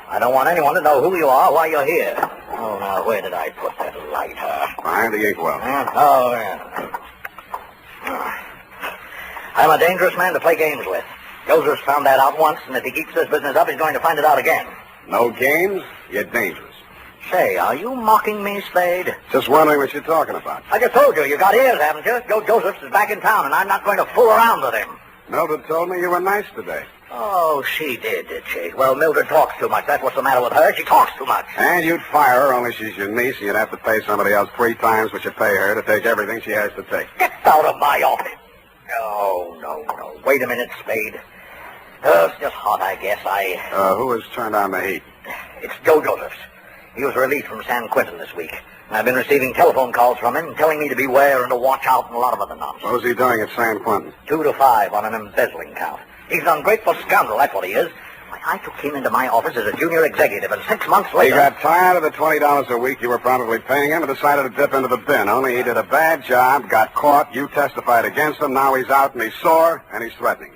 I don't want anyone to know who you are, why you're here. Oh, now, where did I put that lighter? Behind the inkwell. Oh, yeah. I'm a dangerous man to play games with. Joseph's found that out once, and if he keeps this business up, he's going to find it out again. No games? You're dangerous. Say, are you mocking me, Spade? Just wondering what you're talking about. I just told you got ears, haven't you? Joe Josephs is back in town, and I'm not going to fool around with him. Mildred told me you were nice today. Oh, she did she? Well, Mildred talks too much. That's what's the matter with her. She talks too much. And you'd fire her, only she's your niece, and you'd have to pay somebody else 3 times what you pay her to take everything she has to take. Get out of my office. No. Wait a minute, Spade. It's just hot, I guess. Who has turned on the heat? It's Joe Josephs. He was released from San Quentin this week. I've been receiving telephone calls from him telling me to beware and to watch out and a lot of other nonsense. What was he doing at San Quentin? 2 to 5 on an embezzling count. He's an ungrateful scoundrel, that's what he is. I took him into my office as a junior executive, and 6 months later... He got tired of the $20 a week you were probably paying him and decided to dip into the bin. Only he did a bad job, got caught, you testified against him, now he's out and he's sore, and he's threatening.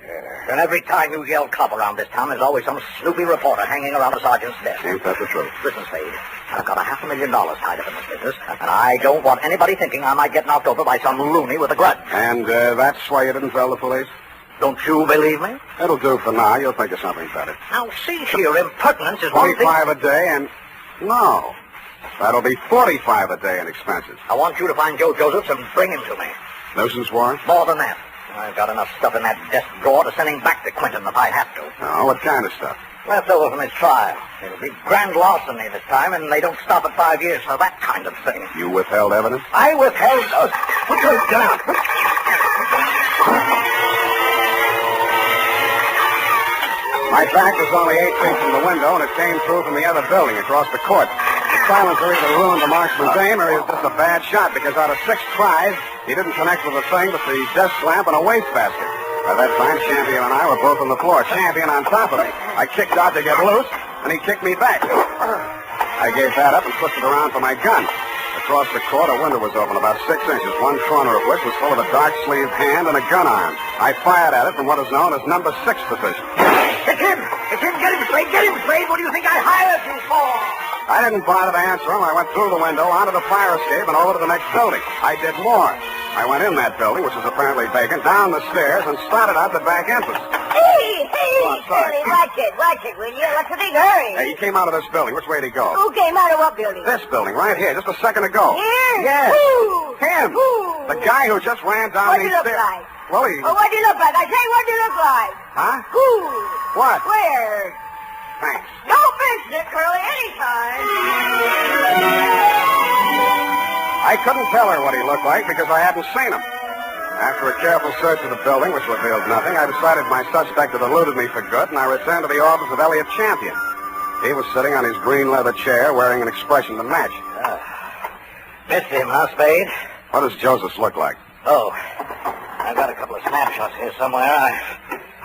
And every time you yell cop around this town, there's always some snoopy reporter hanging around the sergeant's desk. Ain't that the truth? Listen, Spade, I've got $500,000 tied up in this business, and I don't want anybody thinking I might get knocked over by some loony with a grudge. And that's why you didn't tell the police? Don't you believe me? It'll do for now. You'll think of something better. Now, see here, impertinence is one thing... 25 a day and... No. That'll be 45 a day in expenses. I want you to find Joe Josephs and bring him to me. Nuisance warrant? More than that. I've got enough stuff in that desk drawer to send him back to Quentin if I have to. Oh, what kind of stuff? Left over from his trial. It'll be grand larceny this time, and they don't stop at 5 years for that kind of thing. You withheld evidence? I withheld... Put your gun. My back was only 8 feet from the window, and it came through from the other building across the court. The silencer either ruined the marksman's aim, or he was just a bad shot, because out of 6 tries, he didn't connect with a thing but the desk lamp and a wastebasket. By that time, Champion and I were both on the floor, Champion on top of me. I kicked out to get loose, and he kicked me back. I gave that up and twisted around for my gun. Across the court, a window was open about 6 inches, one corner of which was full of a dark-sleeved hand and a gun arm. I fired at it from what is known as number 6 position. It's him! It's him! Get him, Slade! Get him, Slade! What do you think I hired you for? I didn't bother to answer him. I went through the window, onto the fire escape, and over to the next building. I did more. I went in that building, which was apparently vacant, down the stairs, and started out the back entrance. Hey, sorry. watch it, will you? What's the big hurry? Hey, he came out of this building. Which way did he go? Who came out of what building? This building, right here, just a second ago. Here? Yes. Who? Him. Who? The guy who just ran down these stairs. What do you look like? Well, he... Oh, what do you look like? I say, what do you look like? Huh? Who? What? Where? Thanks. Don't mention it, Curly, anytime. I couldn't tell her what he looked like because I hadn't seen him. After a careful search of the building, which revealed nothing, I decided my suspect had eluded me for good, and I returned to the office of Elliot Champion. He was sitting on his green leather chair, wearing an expression to match. Missed him, huh, Spade? What does Joseph look like? Oh, I've got a couple of snapshots here somewhere.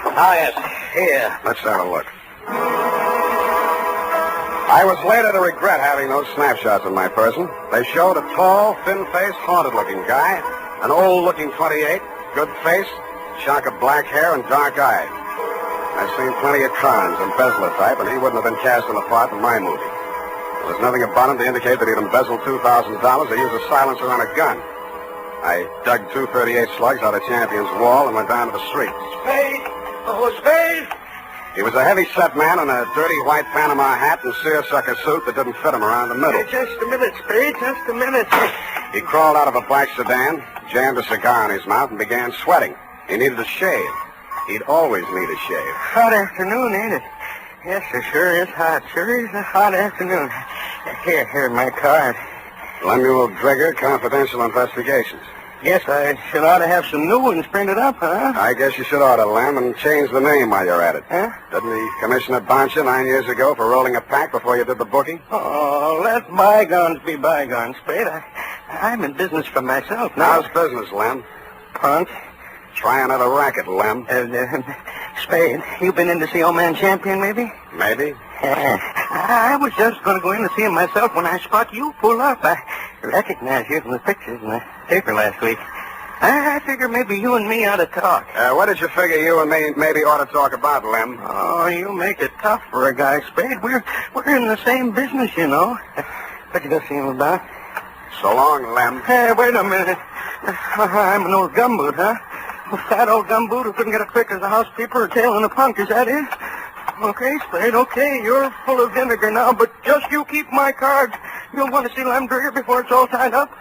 Yes, here. Let's have a look. I was later to regret having those snapshots of my person. They showed a tall, thin-faced, haunted-looking guy, an old-looking 28, good face, shock of black hair, and dark eyes. I've seen plenty of cons, embezzler type, and he wouldn't have been cast in a part in my movie. There was nothing about him to indicate that he'd embezzled $2,000 or used a silencer on a gun. I dug 238 slugs out of Champion's wall and went down to the street. Spade! Oh, Spade! He was a heavy-set man in a dirty white Panama hat and seersucker suit that didn't fit him around the middle. Just a minute, Spade, just a minute. He crawled out of a black sedan, jammed a cigar in his mouth, and began sweating. He needed a shave. He'd always need a shave. Hot afternoon, ain't it? Yes, sir. Sure is hot. Sure is a hot afternoon. Here, my card. Lemuel Drigger, Confidential Investigations. Guess I should ought to have some new ones printed up, huh? I guess you should order, Lem, and change the name while you're at it. Huh? Didn't the commissioner bounce you 9 years ago for rolling a pack before you did the booking? Oh, let bygones be bygones, Spade. I'm in business for myself now. How's business, Lem? Punk. Try another racket, Lem. Spade, you been in to see Old Man Champion, maybe? Maybe. I was just going to go in to see him myself when I spot you pull up. I recognize you from the pictures in the paper last week. I figure maybe you and me ought to talk. What did you figure you and me maybe ought to talk about, Lem? Oh, you make it tough for a guy, Spade. We're in the same business, you know. What you go see him about? So long, Lem. Hey, wait a minute. I'm an old gumboot, huh? A fat old gumboot who couldn't get a quick as a housekeeper or tail in a punk, is that it? Okay, Spade, okay. You're full of vinegar now, but just you keep my card. You'll want to see Lem Drigger before it's all tied up.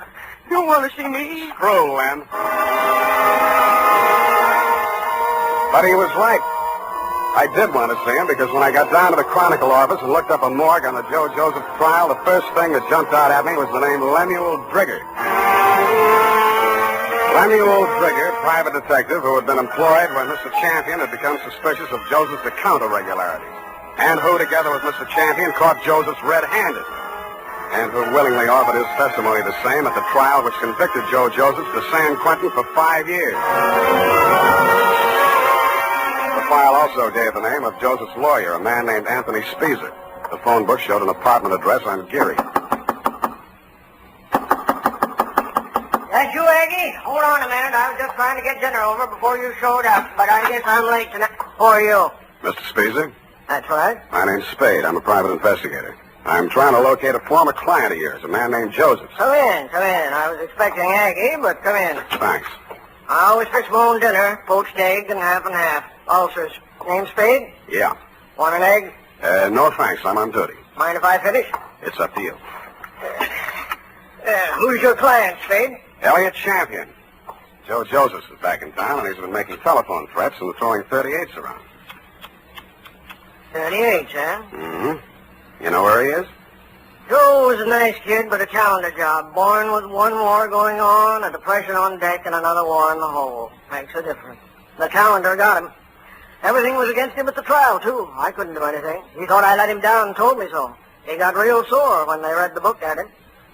You'll want to see me. True, Lem. But he was right. I did want to see him because when I got down to the Chronicle office and looked up a morgue on the Joe Joseph trial, the first thing that jumped out at me was the name Lemuel Drigger. Lemuel Drigger, private detective who had been employed when Mr. Champion had become suspicious of Joseph's account irregularities, and who, together with Mr. Champion, caught Joseph's red-handed, and who willingly offered his testimony the same at the trial which convicted Joe Joseph to San Quentin for 5 years. The file also gave the name of Joseph's lawyer, a man named Anthony Speezer. The phone book showed an apartment address on Geary. That's you, Aggie? Hold on a minute. I was just trying to get dinner over before you showed up, but I guess I'm late tonight. Who are you? Mr. Speezer? That's right. My name's Spade. I'm a private investigator. I'm trying to locate a former client of yours, a man named Joseph. Come in. I was expecting Aggie, but come in. Thanks. I always fix my own dinner, poached egg and half and half. Ulcers. Name Spade? Yeah. Want an egg? No thanks. I'm on duty. Mind if I finish? It's up to you. Who's your client, Spade? Elliot Champion. Joe Josephs is back in town, and he's been making telephone threats and throwing 38s around. 38s, huh? Mm-hmm. You know where he is? Joe was a nice kid, but a calendar job. Born with one war going on, a depression on deck, and another war in the hole. Makes a difference. The calendar got him. Everything was against him at the trial, too. I couldn't do anything. He thought I let him down and told me so. He got real sore when they read the book at him.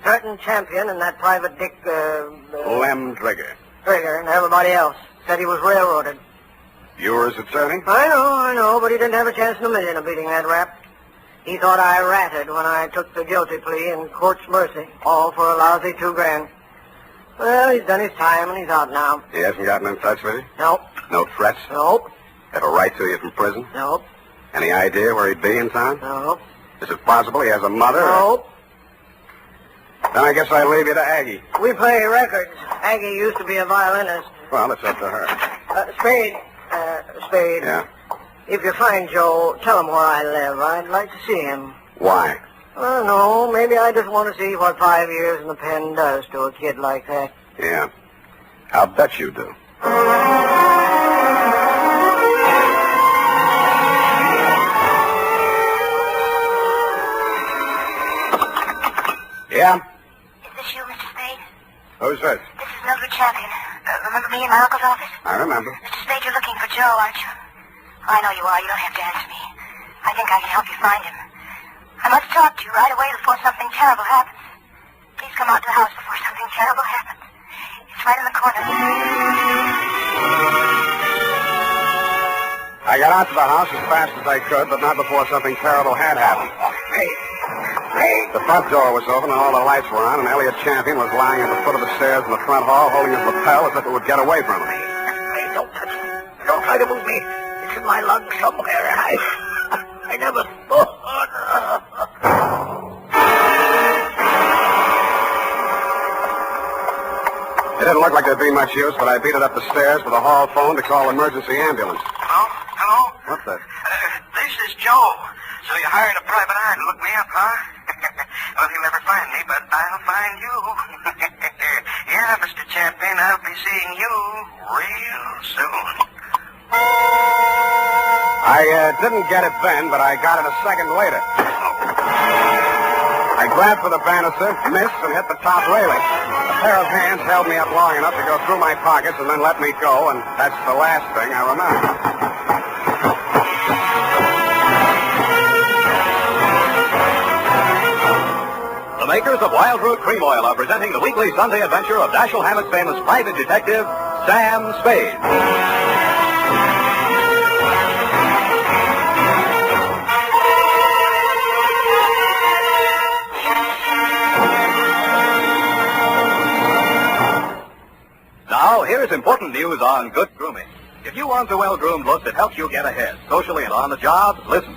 Threatened Champion and that private dick, Lem Drigger. Drigger and everybody else. Said he was railroaded. You were his attorney? I know, but he didn't have a chance in a million of beating that rap. He thought I ratted when I took the guilty plea in court's mercy, all for a lousy $2,000. Well, he's done his time and he's out now. He hasn't gotten in touch with you? Nope. No threats? Nope. Have a right to you from prison? Nope. Any idea where he'd be in town? Nope. Is it possible he has a mother? Nope. Then I guess I leave you to Aggie. We play records. Aggie used to be a violinist. Well, it's up to her. Spade. Spade. Yeah? If you find Joe, tell him where I live. I'd like to see him. Why? I don't know. Maybe I just want to see what 5 years in the pen does to a kid like that. Yeah. I'll bet you do. Yeah? Is this you, Mr. Spade? Who's this? This is Mildred Champion. Remember me in my uncle's office? I remember. Mr. Spade, you're looking for Joe, aren't you? I know you are. You don't have to answer me. I think I can help you find him. I must talk to you right away before something terrible happens. Please come out to the house before something terrible happens. It's right in the corner. I got out to the house as fast as I could, but not before something terrible had happened. Hey. The front door was open and all the lights were on, and Elliot Champion was lying at the foot of the stairs in the front hall, holding his lapel as if it would get away from him. Hey, don't touch me. Don't try to move me. It's in my lungs somewhere, and I never thought. It didn't look like there'd be much use, but I beat it up the stairs to the hall phone to call emergency ambulance. Hello? What's that? This is Joe. So you hired a private eye to look me up, huh? Well, you'll never find me, but I'll find you. Yeah, Mr. Champion, I'll be seeing you real soon. I I didn't get it then, but I got it a second later. I grabbed for the banister, missed, and hit the top railing. A pair of hands held me up long enough to go through my pockets and then let me go, and that's the last thing I remember. The makers of Wild Root Cream Oil are presenting the weekly Sunday adventure of Dashiell Hammett's famous private detective, Sam Spade. Now, here's important news on good grooming. If you want the well-groomed look that helps you get ahead, socially and on the job, listen.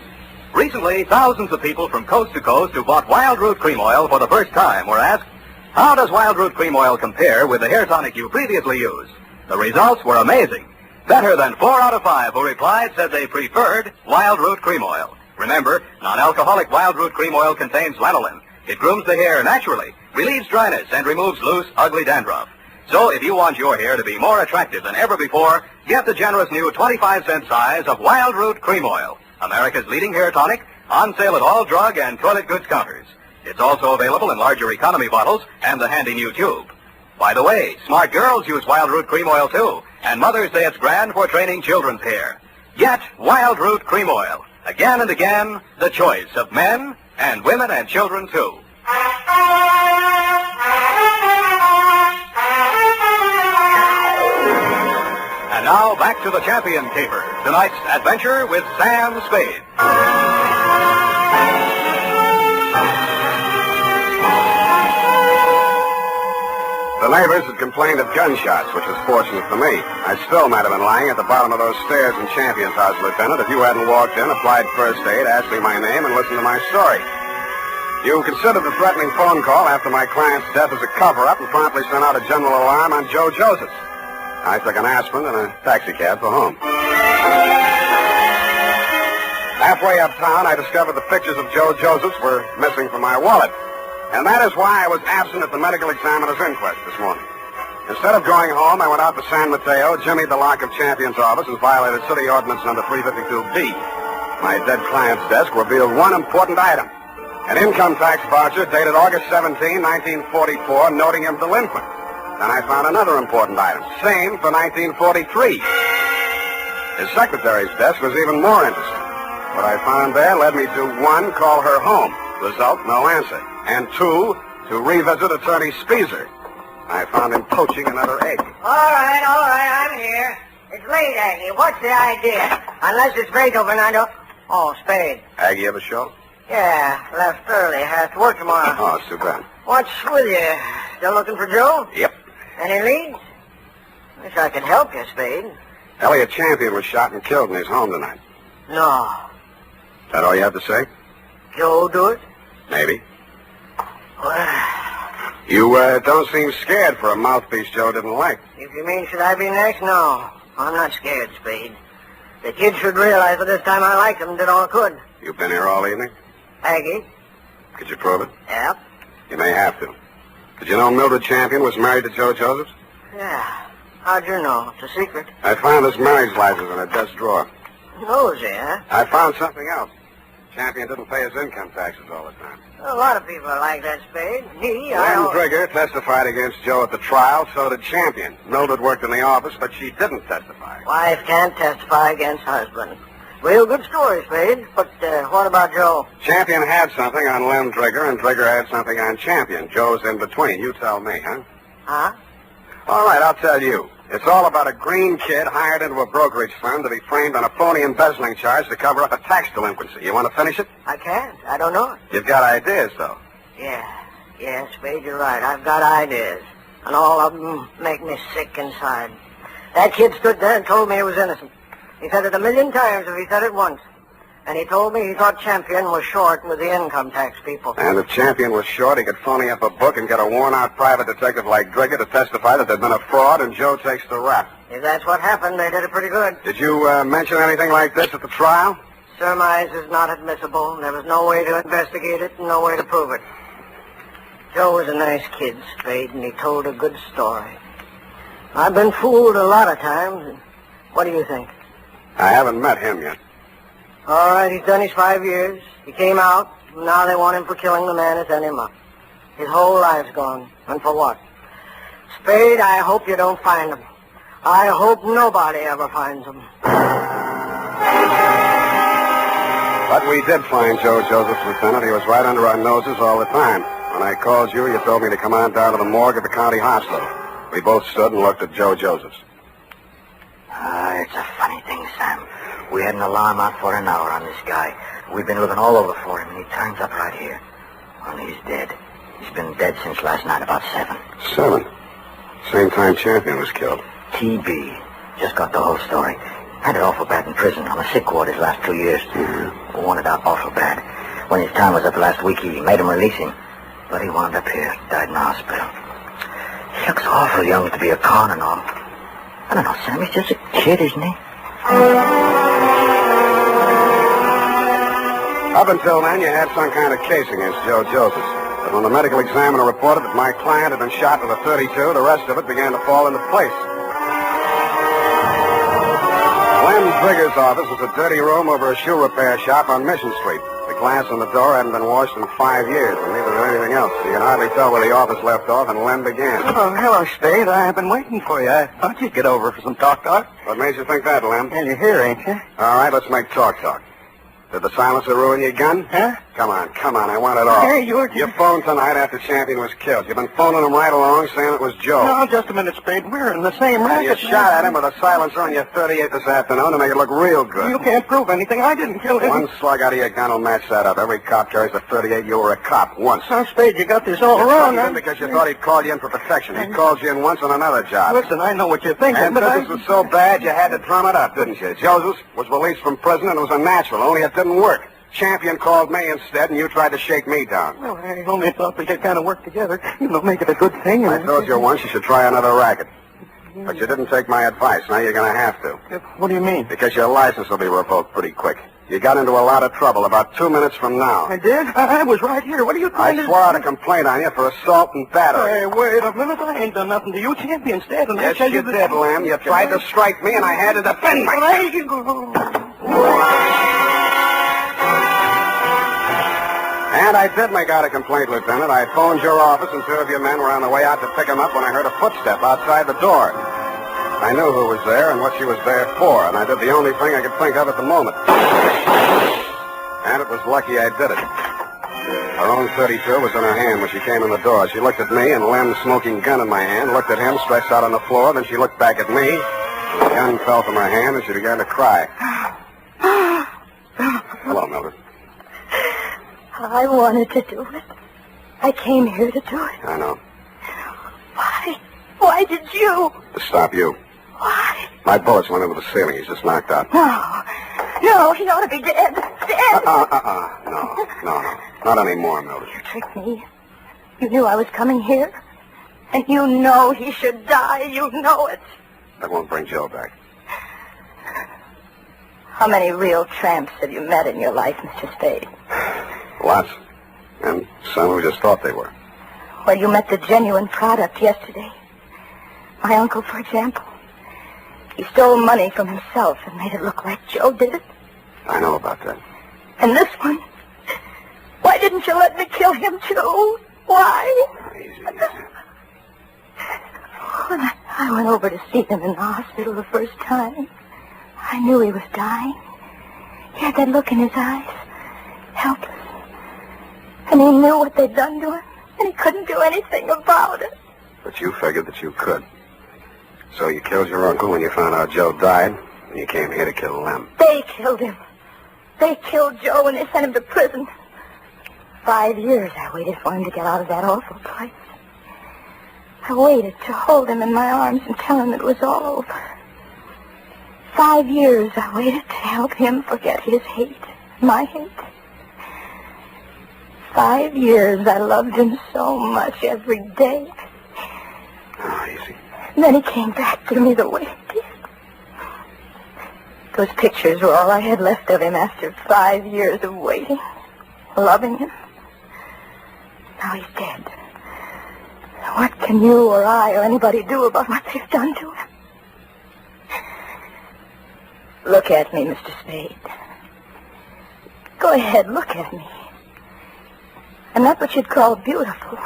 Recently, thousands of people from coast to coast who bought Wild Root Cream Oil for the first time were asked, how does Wild Root Cream Oil compare with the hair tonic you previously used? The results were amazing. Better than 4 out of 5 who replied said they preferred Wild Root Cream Oil. Remember, non-alcoholic Wild Root Cream Oil contains lanolin. It grooms the hair naturally, relieves dryness, and removes loose, ugly dandruff. So if you want your hair to be more attractive than ever before, get the generous new 25-cent size of Wild Root Cream Oil, America's leading hair tonic, on sale at all drug and toilet goods counters. It's also available in larger economy bottles and the handy new tube. By the way, smart girls use Wild Root Cream Oil too, and mothers say it's grand for training children's hair. Get Wild Root Cream Oil. Again and again, the choice of men and women and children too. And now, back to the Champion Caper. Tonight's adventure with Sam Spade. The neighbors had complained of gunshots, which was fortunate for me. I still might have been lying at the bottom of those stairs in Champion's house, Lieutenant, if you hadn't walked in, applied first aid, asked me my name, and listened to my story. You considered the threatening phone call after my client's death as a cover-up and promptly sent out a general alarm on Joe Josephs. I took an aspirin and a taxicab for home. Halfway uptown, I discovered the pictures of Joe Josephs were missing from my wallet. And that is why I was absent at the medical examiner's inquest this morning. Instead of going home, I went out to San Mateo, jimmied the lock of Champion's office, and violated City Ordinance number 352B. My dead client's desk revealed one important item. An income tax voucher dated August 17, 1944, noting him delinquent. Then I found another important item, same for 1943. His secretary's desk was even more interesting. What I found there led me to 1, call her home. Result, no answer. And 2, to revisit Attorney Speezer. I found him poaching another egg. All right, I'm here. It's late, Aggie. What's the idea? Unless it's Beethoven, I don't... Oh, Spade. Aggie ever show? Yeah, left early. Has to work tomorrow. Oh, it's too bad. What's with you? Still looking for Joe? Yep. Any leads? Wish I could help you, Spade. Elliot Champion was shot and killed in his home tonight. No. Is that all you have to say? Joe do it? Maybe. Well, You don't seem scared for a mouthpiece Joe didn't like. if you mean should I be next, no. I'm not scared, Spade. The kid should realize that this time I liked him and did all I could. You've been here all evening? Aggie? Could you prove it? Yep. You may have to. Did you know Mildred Champion was married to Joe Josephs? Yeah. How'd you know? It's a secret. I found his marriage license in a desk drawer. Nosy, huh? I found something else. Champion didn't pay his income taxes all the time. A lot of people are like that, Spade. Me, Lynn Trigger testified against Joe at the trial, so did Champion. Mildred worked in the office, but she didn't testify. Wife can't testify against husband. Real good story, Spade. But what about Joe? Champion had something on Lynn Trigger, and Trigger had something on Champion. Joe's in between. You tell me, huh? Huh? All right, I'll tell you. It's all about a green kid hired into a brokerage firm to be framed on a phony embezzling charge to cover up a tax delinquency. You want to finish it? I can't. I don't know it. You've got ideas, though. Yeah, Spade, you're right. I've got ideas. And all of them make me sick inside. That kid stood there and told me he was innocent. He said it 1,000,000 times if he said it once. And he told me he thought Champion was short with the income tax people. And if Champion was short, he could phony up a book and get a worn-out private detective like Drigger to testify that there'd been a fraud, and Joe takes the rap. If that's what happened, they did it pretty good. Did you mention anything like this at the trial? Surmise is not admissible. There was no way to investigate it and no way to prove it. Joe was a nice kid, Spade, and he told a good story. I've been fooled a lot of times. What do you think? I haven't met him yet. All right, he's done his 5 years. He came out, and now they want him for killing the man who sent him up. His whole life's gone. And for what? Spade, I hope you don't find him. I hope nobody ever finds him. But we did find Joe Josephs, Lieutenant. He was right under our noses all the time. When I called you, you told me to come on down to the morgue at the county hospital. We both stood and looked at Joe Josephs. It's a funny thing, Sam. We had an alarm out for an hour on this guy. We've been looking all over for him, and he turns up right here. Well, he's dead. He's been dead since last night about 7. 7? Same time Champion was killed. TB. Just got the whole story. Had it awful bad in prison on a sick ward his last 2 years. Wanted out awful bad. When his time was up last week, he made him release him. But he wound up here, died in the hospital. He looks awful young to be a con and all. I don't know, Sam, he's just a kid, isn't he? Up until then, you had some kind of case against Joe Josephs. But when the medical examiner reported that my client had been shot with a .32, the rest of it began to fall into place. Lem Trigger's office was a dirty room over a shoe repair shop on Mission Street. The glass on the door hadn't been washed in 5 years, and neither had anything else. So you can hardly tell where the office left off and Lem began. Oh, hello, Spade. I've been waiting for you. I thought you'd get over for some talk. What made you think that, Lem? Well, you're here, ain't you? All right, let's make talk. Did the silencer ruin your gun? Huh? Come on, I want it all. Hey, you phoned tonight after Champion was killed. You've been phoning him right along saying it was Joe. No, just a minute, Spade. We're in the same racket. You shot at him with a silencer on your .38 this afternoon to make it look real good. You can't prove anything. I didn't kill him. One slug out of your gun will match that up. Every cop carries a .38. You were a cop once. Now, Spade, you got this all wrong. Because you thought he'd called you in for protection. He called you in once on another job. Listen, I know what you're thinking, and but business was so bad you had to drum it up, didn't you? Joseph was released from prison and it was a natural, only it didn't work. Champion called me instead, and you tried to shake me down. Well, I only thought we could kind of work together. Make it a good thing. I told you once you should try another racket. But you didn't take my advice. Now you're going to have to. What do you mean? Because your license will be revoked pretty quick. You got into a lot of trouble about 2 minutes from now. I did? I was right here. What are you trying to do? I swore out a complaint on you for assault and battery. Hey, wait a minute. I ain't done nothing to you. Champion's dead. And yes, you did, Lem. You tried to strike me, and I had to defend myself. And I did make out a complaint, Lieutenant. I phoned your office, and 2 of your men were on the way out to pick him up when I heard a footstep outside the door. I knew who was there and what she was there for, and I did the only thing I could think of at the moment. And it was lucky I did it. Her own .32 was in her hand when she came in the door. She looked at me, and Lem's smoking gun in my hand, looked at him stretched out on the floor, then she looked back at me. The gun fell from her hand, and she began to cry. Hello, Mildred. I wanted to do it. I came here to do it. I know. Why? Why did you? To stop you. Why? My bullets went into the ceiling. He's just knocked out. No, he ought to be dead. Dead. No. Not anymore, Mildred. You tricked me. You knew I was coming here. And you know he should die. You know it. That won't bring Joe back. How many real tramps have you met in your life, Mr. Spade? Lots. And some who just thought they were. Well, you met the genuine product yesterday. My uncle, for example. He stole money from himself and made it look like Joe did it. I know about that. And this one? Why didn't you let me kill him, too? Why? Easy. When I went over to see him in the hospital the first time, I knew he was dying. He had that look in his eyes. Helpless. And he knew what they'd done to him, and he couldn't do anything about it. But you figured that you could. So you killed your uncle when you found out Joe died, and you came here to kill Lem. They killed him. They killed Joe, and they sent him to prison. 5 years I waited for him to get out of that awful place. I waited to hold him in my arms and tell him it was all over. 5 years I waited to help him forget his hate, my hate. 5 years I loved him so much every day. Oh, easy. And then he came back to me the way he did. Those pictures were all I had left of him after 5 years of waiting, loving him. Now he's dead. What can you or I or anybody do about what they've done to him? Look at me, Mr. Spade. Go ahead, look at me. I'm not what you'd call beautiful.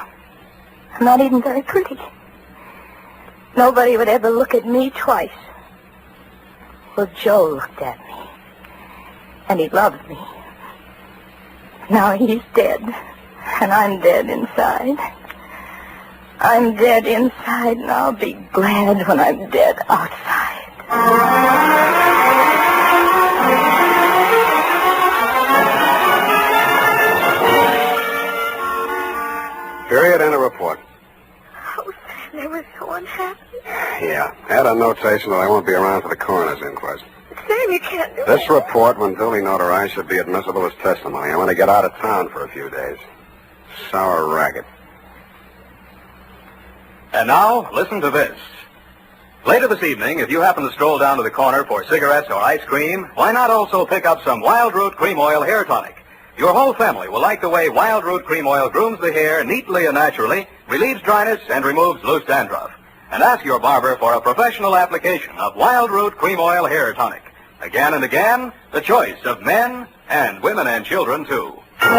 I'm not even very pretty. Nobody would ever look at me twice. Well, Joe looked at me. And he loved me. Now he's dead. And I'm dead inside. I'm dead inside, and I'll be glad when I'm dead outside. Period and a report. Oh, they were so unhappy. Yeah. Add a notation that I won't be around for the coroner's inquest. Sam, you can't do This report, when duly notarized, should be admissible as testimony. I want to get out of town for a few days. Sour racket. And now, listen to this. Later this evening, if you happen to stroll down to the corner for cigarettes or ice cream, why not also pick up some Wild Root Cream Oil Hair Tonic? Your whole family will like the way Wild Root Cream Oil grooms the hair neatly and naturally, relieves dryness, and removes loose dandruff. And ask your barber for a professional application of Wild Root Cream Oil Hair Tonic. Again and again, the choice of men and women and children, too. Here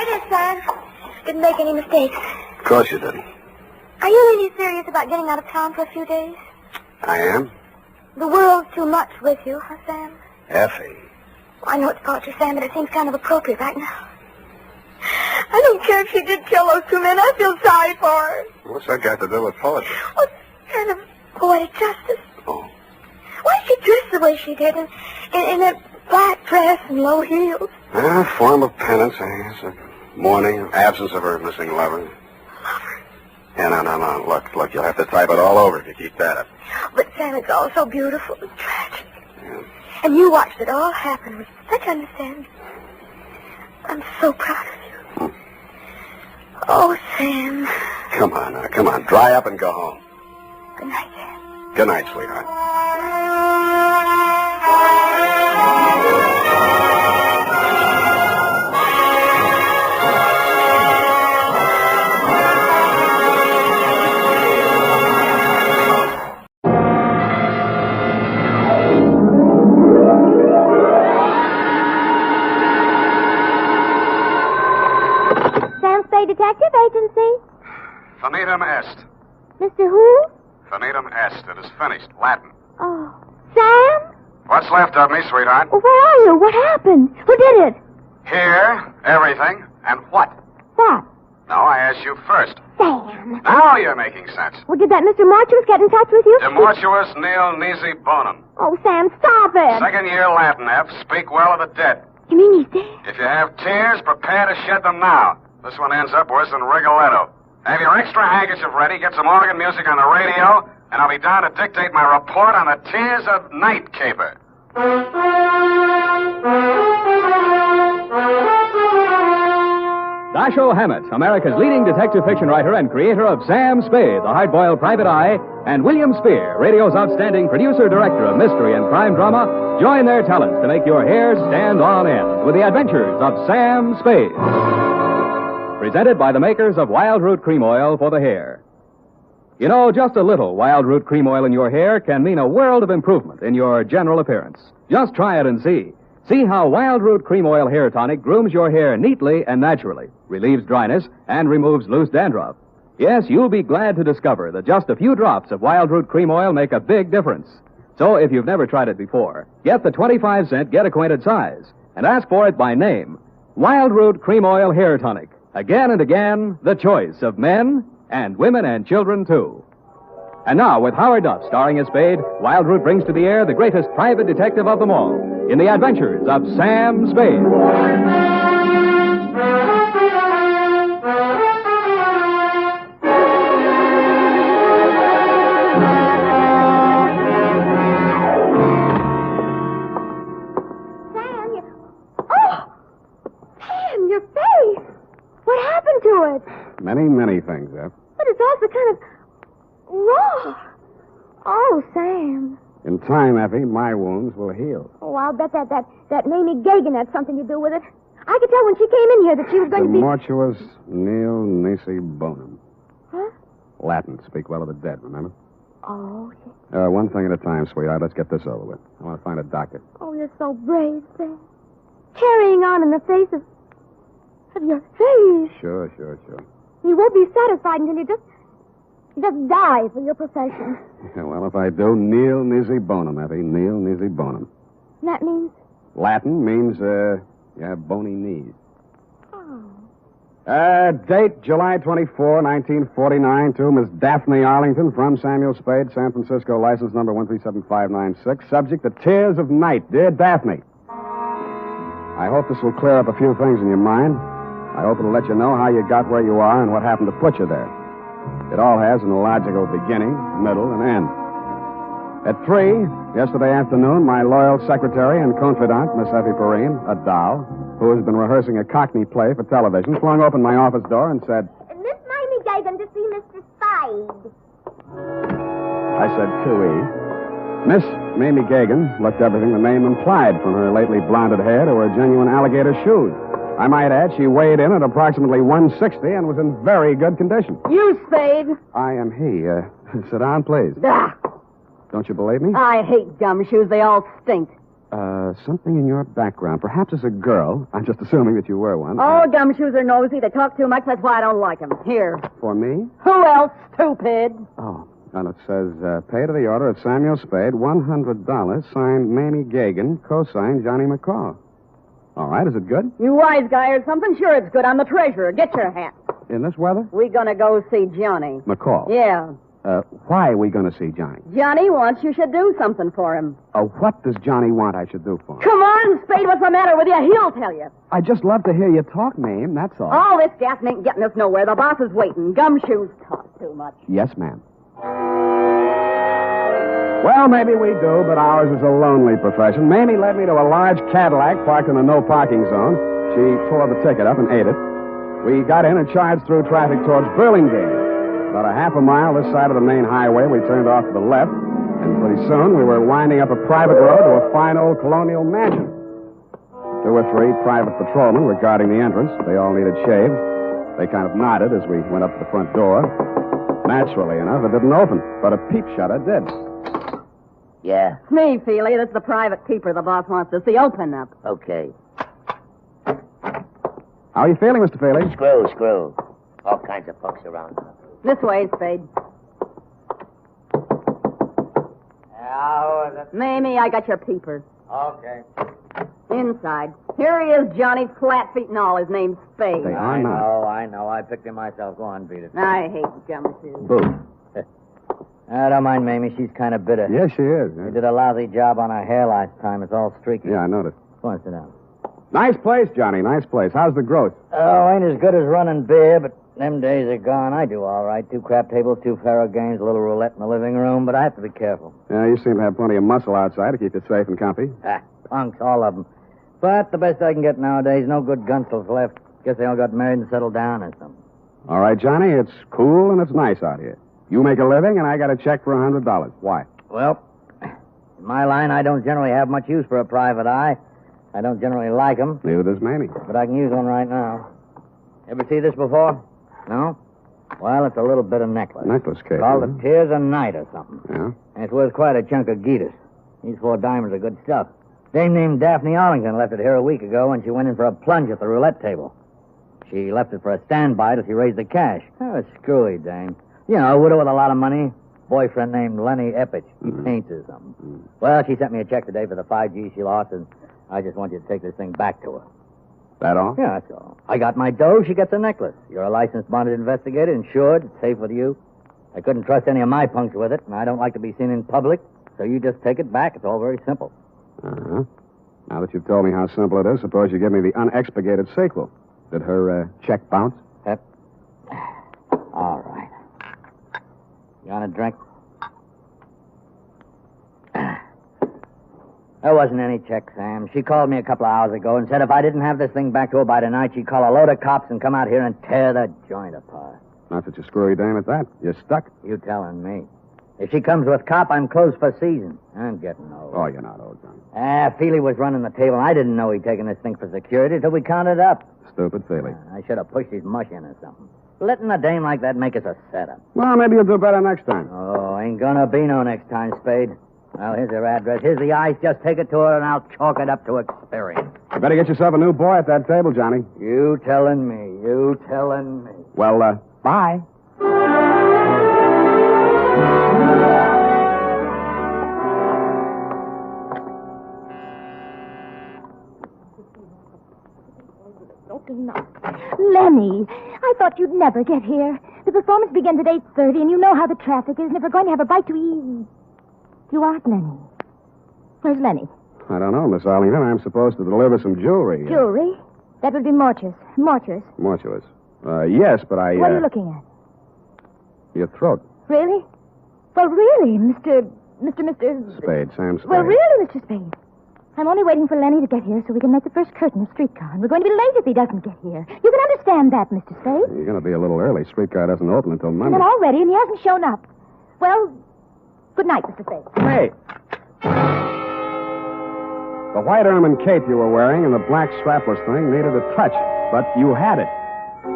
it is, Sam. Didn't make any mistakes. Of course you didn't. Are you really serious about getting out of town for a few days? I am? The world's too much with you, huh, Sam? Effie. I know it's poetry, Sam, but it seems kind of appropriate right now. I don't care if she did kill those two men. I feel sorry for her. What's that got to do with poetry? Well, it's kind of poetic justice. Oh. Why did she dress the way she did in that black dress and low heels? A form of penance, I guess. A mourning, absence of her missing lover. Lover? Yeah, no. Look, you'll have to type it all over if you keep that up. But, Sam, it's all so beautiful and tragic. Yeah. And you watched it all happen with such understanding. I'm so proud of you. Oh, Sam. Come on now, come on. Dry up and go home. Good night, Sam. Good night, sweetheart. Detective Agency? Finitum est. Mr. Who? Finitum est. It is finished. Latin. Oh. Sam? What's left of me, sweetheart? Well, where are you? What happened? Who did it? Here, everything, and what? What? No, I asked you first. Sam. Now you're making sense. Well, did that Mr. Mortuus get in touch with you? Demortuus nil nisi bonum. Oh, Sam, stop it. Second year Latin, F. Speak well of the dead. You mean he's dead? If you have tears, prepare to shed them now. This one ends up worse than Rigoletto. Have your extra handkerchief ready, get some organ music on the radio, and I'll be down to dictate my report on the tears of Night Caper. Dashiell Hammett, America's leading detective fiction writer and creator of Sam Spade, the hard-boiled private eye, and William Spear, radio's outstanding producer-director of mystery and crime drama, join their talents to make your hair stand on end with the adventures of Sam Spade. Presented by the makers of Wild Root Cream Oil for the hair. You know, just a little Wild Root Cream Oil in your hair can mean a world of improvement in your general appearance. Just try it and see. See how Wild Root Cream Oil Hair Tonic grooms your hair neatly and naturally, relieves dryness, and removes loose dandruff. Yes, you'll be glad to discover that just a few drops of Wild Root Cream Oil make a big difference. So if you've never tried it before, get the 25-cent get-acquainted size and ask for it by name. Wild Root Cream Oil Hair Tonic. Again and again, the choice of men and women and children, too. And now, with Howard Duff starring as Spade, Wild Root brings to the air the greatest private detective of them all in the adventures of Sam Spade. Many things, Eph. But it's also kind of raw. Oh, Sam. In time, Effie, my wounds will heal. Oh, I'll bet that Mamie Gagan had something to do with it. I could tell when she came in here that she was going to be... Demortuus nil nisi bonum. Huh? Latin. Speak well of the dead, remember? Oh, One thing at a time, sweetheart. Let's get this over with. I want to find a doctor. oh, you're so brave, Sam. Carrying on in the face of your face. Sure. You won't be satisfied until you just die for your profession. Yeah, well, if I do, nil nisi bonum, Effie. Nil nisi bonum. That means? Latin means, you have bony knees. Oh. Date, July 24, 1949, to Miss Daphne Arlington from Samuel Spade, San Francisco, license number 137596. Subject, The Tears of Night. Dear Daphne, I hope this will clear up a few things in your mind. I hope it'll let you know how you got where you are and what happened to put you there. It all has an illogical beginning, middle, and end. At 3, yesterday afternoon, my loyal secretary and confidant, Miss Effie Perrine, a doll, who has been rehearsing a Cockney play for television, flung open my office door and said, Miss Mamie Gagan to see Mr. Spade. I said 2E. Miss Mamie Gagan looked everything the name implied, from her lately blonded hair to her genuine alligator shoes. I might add, she weighed in at approximately 160 and was in very good condition. You, Spade. I am he. Sit down, please. Ah, Don't you believe me? I hate gumshoes. They all stink. Something in your background. Perhaps as a girl. I'm just assuming that you were one. All gumshoes are nosy. They talk too much. That's why I don't like them. Here. For me? Who else, stupid? Oh, and it says, pay to the order of Samuel Spade, $100, signed Mamie Gagan, co-signed Johnny McCall. All right, is it good? You wise guy or something? Sure, it's good. I'm the treasurer. Get your hat. In this weather? We gonna go see Johnny. McCall. Yeah. Why are we going to see Johnny? Johnny wants you should do something for him. What does Johnny want I should do for him? Come on, Spade. What's the matter with you? He'll tell you. I just love to hear you talk, Mame. That's all. All this gassing ain't getting us nowhere. The boss is waiting. Gumshoes talk too much. Yes, ma'am. Well, maybe we do, but ours is a lonely profession. Mamie led me to a large Cadillac parked in a no-parking zone. She tore the ticket up and ate it. We got in and charged through traffic towards Burlingame. About a half a mile this side of the main highway, we turned off to the left, and pretty soon we were winding up a private road to a fine old colonial mansion. 2 or 3 private patrolmen were guarding the entrance. They all needed shaves. They kind of nodded as we went up to the front door. Naturally enough, it didn't open, but a peep shutter did. Yeah, It's me, Feely. That's the private keeper the boss wants to see. Open up. okay. How are you feeling, Mr. Feely? Screw. All kinds of folks around. This way, Spade. How is it? Mamie, I got your peeper. Okay. Inside. Here he is, Johnny, flat feet and all. His name's Spade. They are not. I know. I picked him myself. Go on, beat it. I hate gumshoes. Boo. Don't mind Mamie. She's kind of bitter. Yes, she is. We did a lousy job on her hair last time. It's all streaky. Yeah, I noticed. Go on, sit down. Nice place, Johnny. Nice place. How's the growth? Oh, ain't as good as running beer, but them days are gone. I do all right. 2 crap tables, 2 faro games, a little roulette in the living room, but I have to be careful. Yeah, you seem to have plenty of muscle outside to keep you safe and comfy. Punks, all of them. But the best I can get nowadays, no good gunsels left. Guess they all got married and settled down or something. All right, Johnny, it's cool and it's nice out here. You make a living, and I got a check for $100. Why? Well, in my line, I don't generally have much use for a private eye. I don't generally like them. Neither does Mamie. But I can use one right now. Ever see this before? No? Well, it's a little bit of necklace. Necklace case. Called the Tears of Night or something. Yeah? And it's worth quite a chunk of Geetus. These 4 diamonds are good stuff. Dame named Daphne Arlington left it here a week ago when she went in for a plunge at the roulette table. She left it for a standby till she raised the cash. Oh, screwy dame. You know, a widow with a lot of money. Boyfriend named Lenny Eppich. He paints or something. Well, she sent me a check today for the 5 G's she lost, and I just want you to take this thing back to her. That all? Yeah, that's all. I got my dough, she gets a necklace. You're a licensed bonded investigator, insured, it's safe with you. I couldn't trust any of my punks with it, and I don't like to be seen in public, so you just take it back. It's all very simple. Uh-huh. Now that you've told me how simple it is, suppose you give me the unexpurgated sequel. Did her check bounce? Yep. All right. You want a drink? There wasn't any check, Sam. She called me a couple of hours ago and said if I didn't have this thing back to her by tonight, she'd call a load of cops and come out here and tear the joint apart. Not such a screwy dame at that. You're stuck. You telling me. If she comes with cop, I'm closed for season. I'm getting old. Oh, you're not old, Johnny. Feely was running the table, and I didn't know he'd taken this thing for security till we counted up. Stupid Feely. I should have pushed his mush in or something. letting a dame like that make us a setup. Well, maybe you'll do better next time. Oh, ain't gonna be no next time, Spade. Well, here's her address. Here's the ice. Just take it to her, and I'll chalk it up to experience. You better get yourself a new boy at that table, Johnny. You telling me. You telling me. Well, bye. Lenny, I thought you'd never get here. The performance begins at 8:30, and you know how the traffic is, and if we're going to have a bite to eat... You aren't Lenny. Where's Lenny? I don't know, Miss Arlington. I'm supposed to deliver some jewelry. Jewelry? That would be mortuous. Mortuous. Mortuous. Yes, but I... What are you looking at? Your throat. Really? Well, really, Mr. Spade, Sam Spade. Well, really, Mr. Spade. I'm only waiting for Lenny to get here so we can make the first curtain of streetcar. And we're going to be late if he doesn't get here. You can understand that, Mr. Spade. You're going to be a little early. Streetcar doesn't open until Monday. And already, and he hasn't shown up. Well, good night, Mr. Spade. Hey! The white ermine cape you were wearing and the black strapless thing needed a touch, but you had it.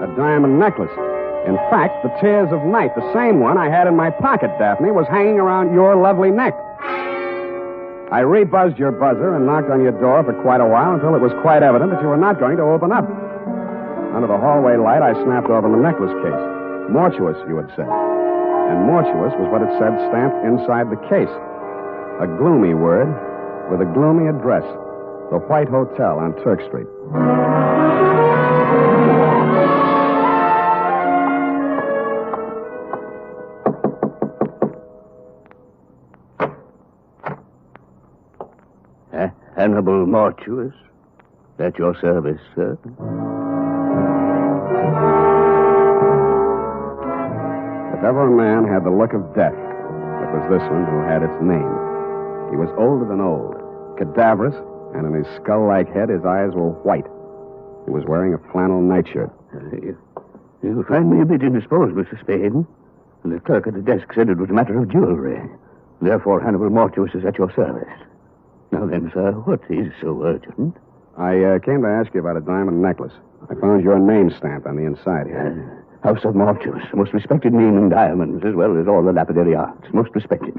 A diamond necklace. In fact, the Tears of Night, the same one I had in my pocket, Daphne, was hanging around your lovely neck. I rebuzzed your buzzer and knocked on your door for quite a while until it was quite evident that you were not going to open up. Under the hallway light, I snapped open the necklace case. Mortuous, you had said. And mortuous was what it said stamped inside the case. A gloomy word with a gloomy address. The White Hotel on Turk Street. Hannibal Mortuous. At your service, sir. If ever a man had the look of death, it was this one who had its name. He was older than old, cadaverous, and in his skull-like head his eyes were white. He was wearing a flannel nightshirt. You find me a bit indisposed, Mr. Spade. The clerk at the desk said it was a matter of jewelry. Therefore, Hannibal Mortuous is at your service. Now then, sir, what is so urgent? I came to ask you about a diamond necklace. I found your name stamped on the inside here. House of Mortuous, most respected name in diamonds, as well as all the lapidary arts. Most respected.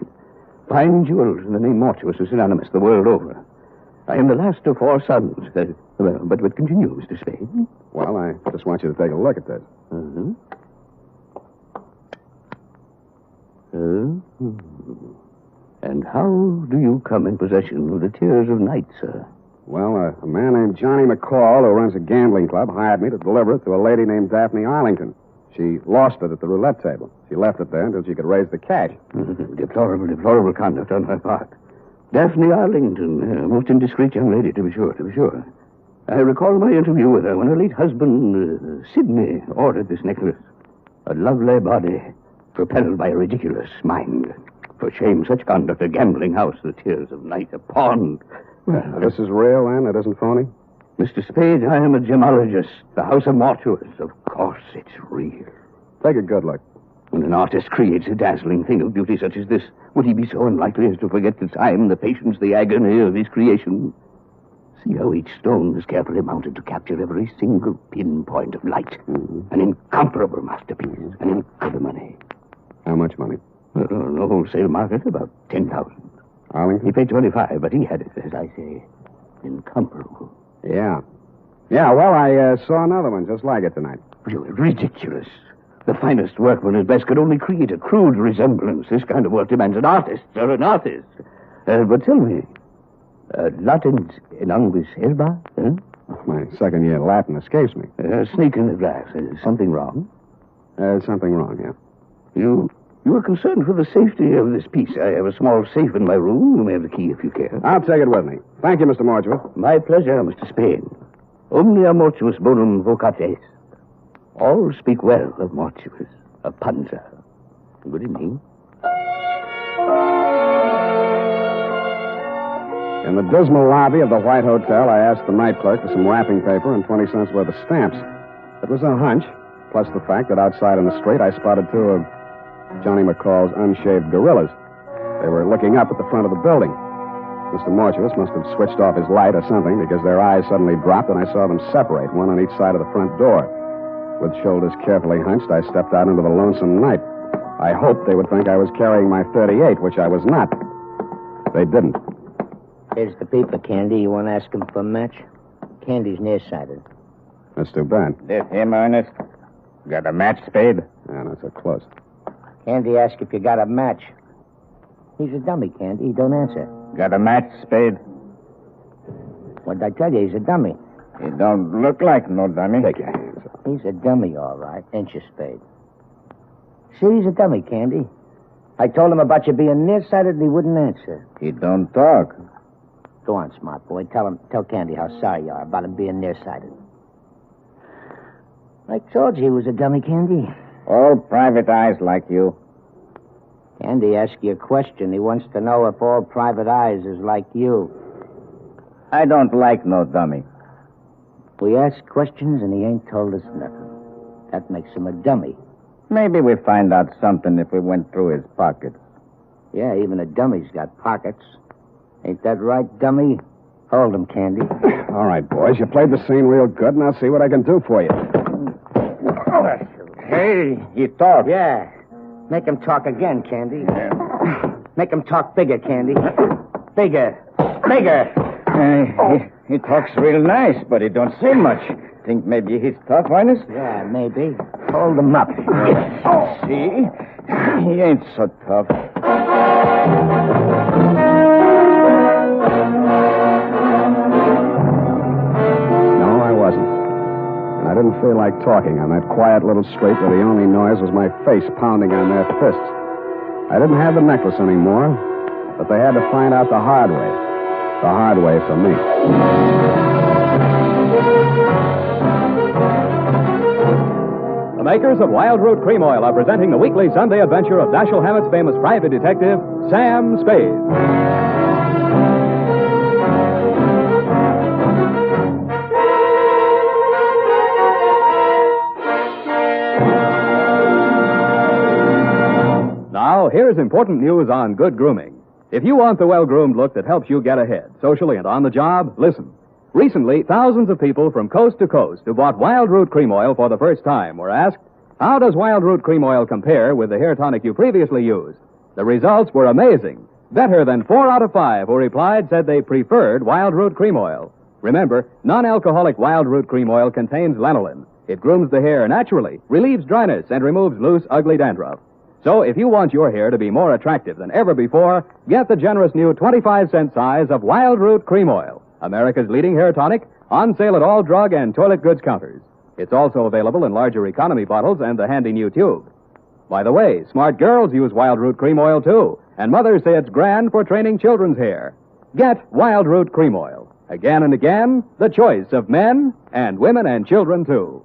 Fine jewels and the name Mortuous is synonymous the world over. I am the last of 4 sons. But what continues, Mr. Spade? Well, I just want you to take a look at this. And how do you come in possession of the Tears of Night, sir? Well, a man named Johnny McCloud, who runs a gambling club, hired me to deliver it to a lady named Daphne Arlington. She lost it at the roulette table. She left it there until she could raise the cash. Deplorable conduct on her part. Daphne Arlington, a most indiscreet young lady, to be sure. I recall my interview with her when her late husband, Sidney, ordered this necklace. A lovely body, propelled by a ridiculous mind. For shame, such conduct, a gambling house, the Tears of Night, a pawn. Well, this is real, then? It isn't phony? Mr. Spade, I am a gemologist. The House of Mortuous. Of course, it's real. Take a good look. When an artist creates a dazzling thing of beauty such as this, would he be so unlikely as to forget the time, the patience, the agony of his creation? See how each stone is carefully mounted to capture every single pinpoint of light. An incomparable masterpiece. An incredible money. How much money? The wholesale market, about 10,000. Arlington? He paid 25, but he had it, as I say, incomparable. Yeah, well, I saw another one just like it tonight. Ridiculous. The finest workman at best could only create a crude resemblance. This kind of work demands an artist, sir, an artist. But tell me, Latin in Angus Elba? My second year Latin escapes me. Snake in the glass. Something wrong? Something wrong, yeah. You are concerned for the safety of this piece. I have a small safe in my room. You may have the key if you care. I'll take it with me. Thank you, Mr. Mortuous. My pleasure, Mr. Spade. Omnia mortuus bonum vocates. All speak well of Mortuous, of Panda. Good evening. In the dismal lobby of the White Hotel, I asked the night clerk for some wrapping paper and 20 cents worth of stamps. It was a hunch, plus the fact that outside in the street I spotted 2 of Johnny McCall's unshaved gorillas. They were looking up at the front of the building. Mr. Mortuous must have switched off his light or something because their eyes suddenly dropped and I saw them separate, one on each side of the front door. With shoulders carefully hunched, I stepped out into the lonesome night. I hoped they would think I was carrying my .38, which I was not. They didn't. Here's the paper, Candy. You want to ask him for a match? Candy's nearsighted. That's too bad. This him, Ernest? Got a match, Spade? Yeah, not so close. Candy asked if you got a match. He's a dummy, Candy. He don't answer. Got a match, Spade? What did I tell you? He's a dummy. He don't look like no dummy. Take your hands up. He's a dummy, all right. Ain't you, Spade? See, he's a dummy, Candy. I told him about you being nearsighted and he wouldn't answer. He don't talk. Go on, smart boy. Tell Candy how sorry you are about him being nearsighted. I told you he was a dummy, Candy. All private eyes like you. Candy asked you a question. He wants to know if all private eyes is like you. I don't like no dummy. We ask questions and he ain't told us nothing. That makes him a dummy. Maybe we find out something if we went through his pockets. Yeah, even a dummy's got pockets. Ain't that right, dummy? Hold him, Candy. All right, boys. You played the scene real good, and I'll see what I can do for you. Hey, he talks. Yeah. Make him talk again, Candy. Make him talk bigger, Candy. Bigger. He talks real nice, but he don't say much. Think maybe he's tough, Ernest? Yeah, maybe. Hold him up. See? He ain't so tough. No, I wasn't. And I didn't feel like talking on that quiet little street where the only noise was my face pounding on their fists. I didn't have the necklace anymore, but they had to find out the hard way. The hard way for me. The makers of Wild Root Cream Oil are presenting the weekly Sunday adventure of Dashiell Hammett's famous private detective, Sam Spade. Now, here's important news on good grooming. If you want the well-groomed look that helps you get ahead, socially and on the job, listen. Recently, thousands of people from coast to coast who bought Wild Root Cream Oil for the first time were asked, how does Wild Root Cream Oil compare with the hair tonic you previously used? The results were amazing. Better than 4 out of 5 who replied said they preferred Wild Root Cream Oil. Remember, non-alcoholic Wild Root Cream Oil contains lanolin. It grooms the hair naturally, relieves dryness, and removes loose, ugly dandruff. So if you want your hair to be more attractive than ever before, get the generous new 25-cent size of Wild Root Cream Oil, America's leading hair tonic, on sale at all drug and toilet goods counters. It's also available in larger economy bottles and the handy new tube. By the way, smart girls use Wild Root Cream Oil, too, and mothers say it's grand for training children's hair. Get Wild Root Cream Oil. Again and again, the choice of men and women and children, too.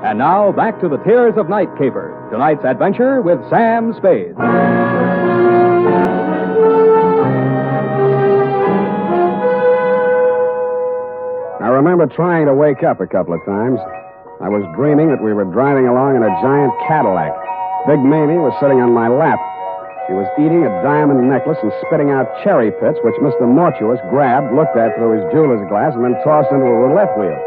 And now, back to the Tears of Night caper. Tonight's adventure with Sam Spade. I remember trying to wake up a couple of times. I was dreaming that we were driving along in a giant Cadillac. Big Mamie was sitting on my lap. She was eating a diamond necklace and spitting out cherry pits, which Mr. Mortuus grabbed, looked at through his jeweler's glass, and then tossed into a roulette wheel.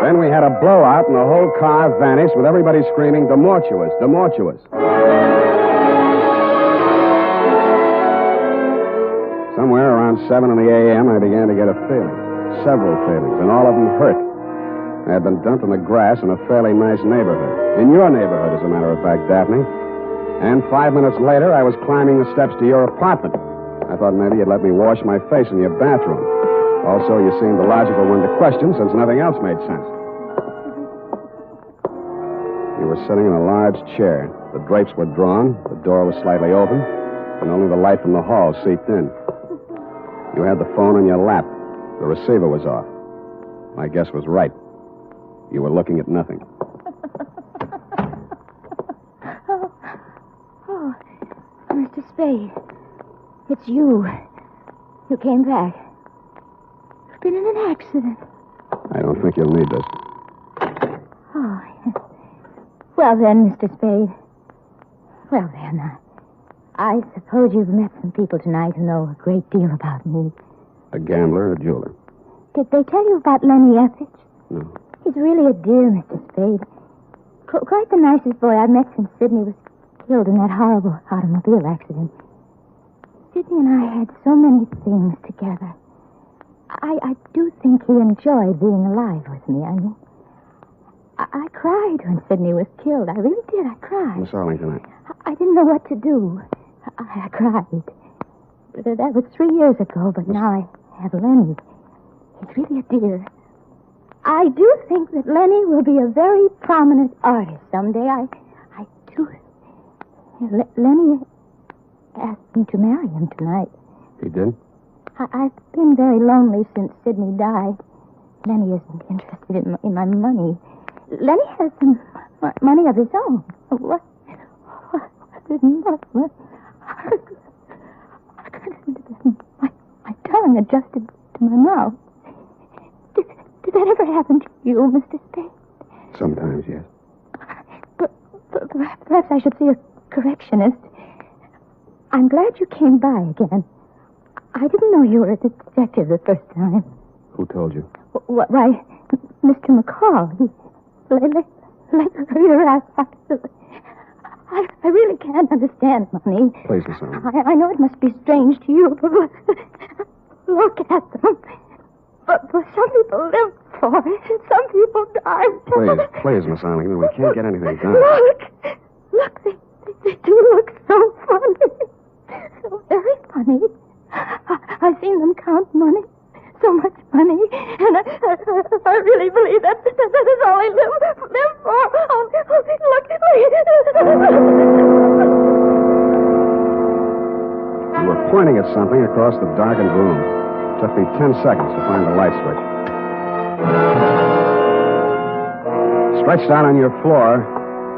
Then we had a blowout, and the whole car vanished with everybody screaming, "Demortuous, Demortuous." Somewhere around 7 in the a.m., I began to get a feeling. Several feelings, and all of them hurt. I had been dumped in the grass in a fairly nice neighborhood. In your neighborhood, as a matter of fact, Daphne. And 5 minutes later, I was climbing the steps to your apartment. I thought maybe you'd let me wash my face in your bathroom. Also, you seemed the logical one to question since nothing else made sense. You were sitting in a large chair. The drapes were drawn, the door was slightly open, and only the light from the hall seeped in. You had the phone in your lap. The receiver was off. My guess was right. You were looking at nothing. Oh, Mr. Spade. It's you. You came back. You've been in an accident. I don't think you'll need this. Oh, well then, Mr. Spade. Well then, I suppose you've met some people tonight who know a great deal about me. A gambler, a jeweler. Did they tell you about Lenny Effich? No. He's really a dear, Mr. Spade. Quite the nicest boy I've met since Sidney was killed in that horrible automobile accident. Sidney and I had so many things together. I do think he enjoyed being alive with me. I mean, I cried when Sidney was killed. I really did. I cried. Miss Arlington, I didn't know what to do. I cried. That was 3 years ago, but now I have Lenny. He's really a dear. I do think that Lenny will be a very prominent artist someday. I do. Lenny asked me to marry him tonight. He did? I've been very lonely since Sidney died. Lenny isn't interested in my money. Lenny has some money of his own. What didn't what? My tongue adjusted to my mouth. Did that ever happen to you, Mr. Spade? Sometimes, yes. But perhaps I should see a correctionist. I'm glad you came by again. I didn't know you were a detective the first time. Who told you? Why, Mr. McCall. I really can't understand money. Please, Miss Arlington. I know it must be strange to you, but look at them. But some people live for it. Some people die. Please, Miss Arlington. We can't get anything done. Look, they do look so funny. So very funny. I've seen them count money. So much money. And I really believe that is all they live for. Oh, look. You were pointing at something across the darkened room. It took me 10 seconds to find the light switch. Stretched out on your floor,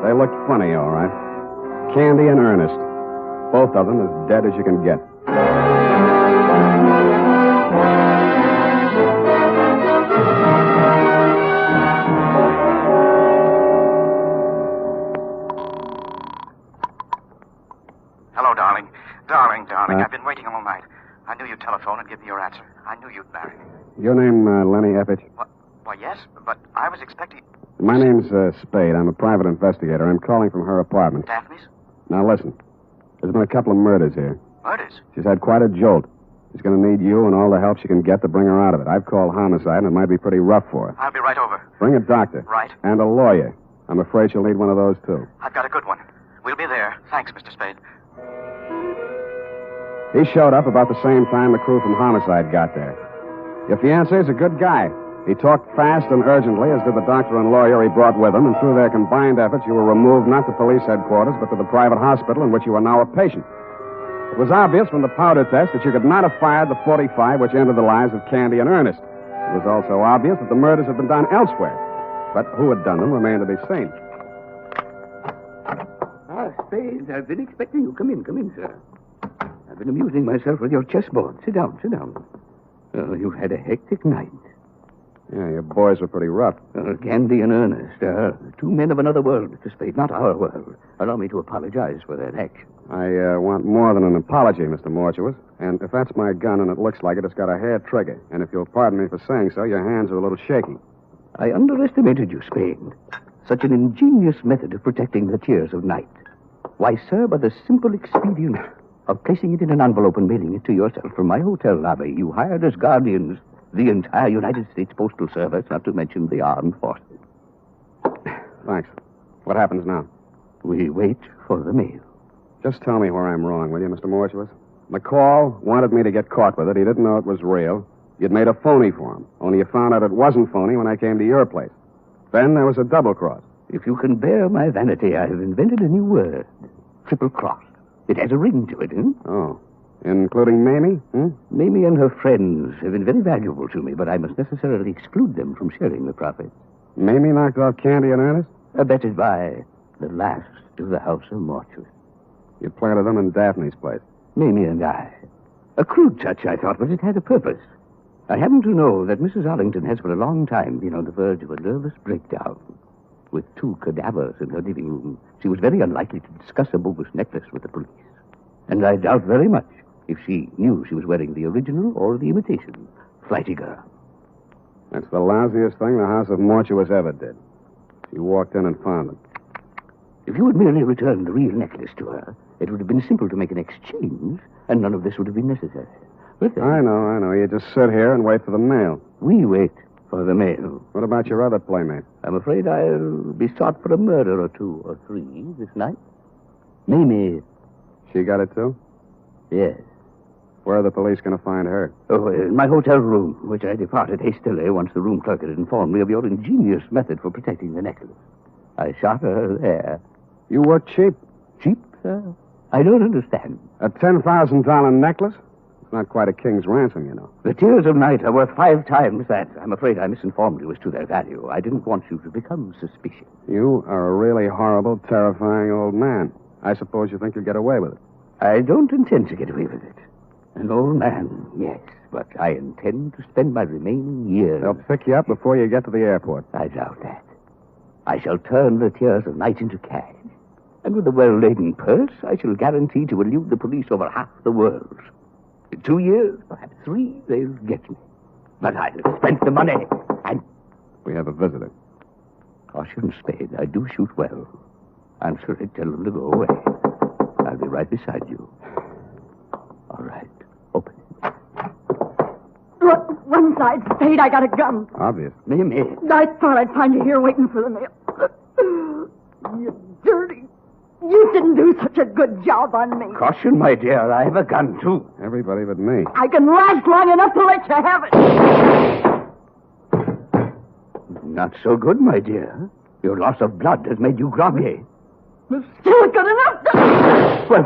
they looked funny, all right. Candy and Ernest. Both of them as dead as you can get. Hello, darling. Darling. I've been waiting all night. I knew you'd telephone and give me your answer. I knew you'd marry me. Your name, Lenny Effich? Why, yes, but I was expecting... My name's Spade. I'm a private investigator. I'm calling from her apartment. Daphne's? Now, listen. There's been a couple of murders here. Murders? She's had quite a jolt. She's going to need you and all the help she can get to bring her out of it. I've called homicide, and it might be pretty rough for her. I'll be right over. Bring a doctor. Right. And a lawyer. I'm afraid she'll need one of those, too. I've got a good one. We'll be there. Thanks, Mr. Spade. He showed up about the same time the crew from homicide got there. Your fiancé's a good guy. He talked fast and urgently, as did the doctor and lawyer he brought with him, and through their combined efforts, you were removed not to police headquarters, but to the private hospital in which you are now a patient. It was obvious from the powder test that you could not have fired the .45 which ended the lives of Candy and Ernest. It was also obvious that the murders had been done elsewhere. But who had done them remained to be seen. Spade, I've been expecting you. Come in, sir. I've been amusing myself with your chessboard. Sit down. Oh, you've had a hectic night. Yeah, your boys were pretty rough. Candy and Ernest, two men of another world, Mr. Spade, not our world. Allow me to apologize for that action. I want more than an apology, Mr. Mortuus. And if that's my gun and it looks like it, it's got a hair trigger. And if you'll pardon me for saying so, your hands are a little shaky. I underestimated you, Spade. Such an ingenious method of protecting the tears of night. Why, sir, by the simple expedient of placing it in an envelope and mailing it to yourself from my hotel lobby, you hired as guardians the entire United States Postal Service, not to mention the armed forces. Thanks. What happens now? We wait for the mail. Just tell me where I'm wrong, will you, Mr. Mortuus? McCall wanted me to get caught with it. He didn't know it was real. You'd made a phony for him, only you found out it wasn't phony when I came to your place. Then there was a double cross. If you can bear my vanity, I have invented a new word. Triple cross. It has a ring to it, Oh. Including Mamie? Mamie and her friends have been very valuable to me, but I must necessarily exclude them from sharing the profits. Mamie knocked off Candy and Ernest? Abetted by the last of the House of Mortuus. You planted them in Daphne's place. Mamie and I. A crude touch, I thought, but it had a purpose. I happen to know that Mrs. Arlington has for a long time been on the verge of a nervous breakdown. With two cadavers in her living room, she was very unlikely to discuss a bogus necklace with the police. And I doubt very much if she knew she was wearing the original or the imitation. Flighty girl. That's the lousiest thing the House of Mortuus ever did. She walked in and found it. If you had merely returned the real necklace to her, it would have been simple to make an exchange, and none of this would have been necessary. But I know. You just sit here and wait for the mail. We wait for the mail. What about your other playmate? I'm afraid I'll be sought for a murder or 2 or 3 this night. Mamie. She got it, too? Yes. Where are the police going to find her? Oh, in my hotel room, which I departed hastily once the room clerk had informed me of your ingenious method for protecting the necklace. I shot her there. You were cheap. Cheap, sir? I don't understand. A $10,000 necklace? It's not quite a king's ransom, you know. The tears of night are worth 5 times that. I'm afraid I misinformed you as to their value. I didn't want you to become suspicious. You are a really horrible, terrifying old man. I suppose you think you'll get away with it. I don't intend to get away with it. An old man, yes, but I intend to spend my remaining years... They'll pick you up before you get to the airport. I doubt that. I shall turn the tears of night into cash. And with a well-laden purse, I shall guarantee to elude the police over half the world. In 2 years, perhaps 3, they'll get me. But I'll have spent the money, and... We have a visitor. Caution, Spade. I do shoot well. Answer it, tell them to go away. I'll be right beside you. All right. Open it. Look, one side, Spade, I got a gun. Obvious. Mamie. I thought I'd find you here waiting for the mail. You dirty. You didn't do such a good job on me. Caution, my dear. I have a gun, too. Everybody but me. I can last long enough to let you have it. Not so good, my dear. Your loss of blood has made you groggy. It's still good enough. Well,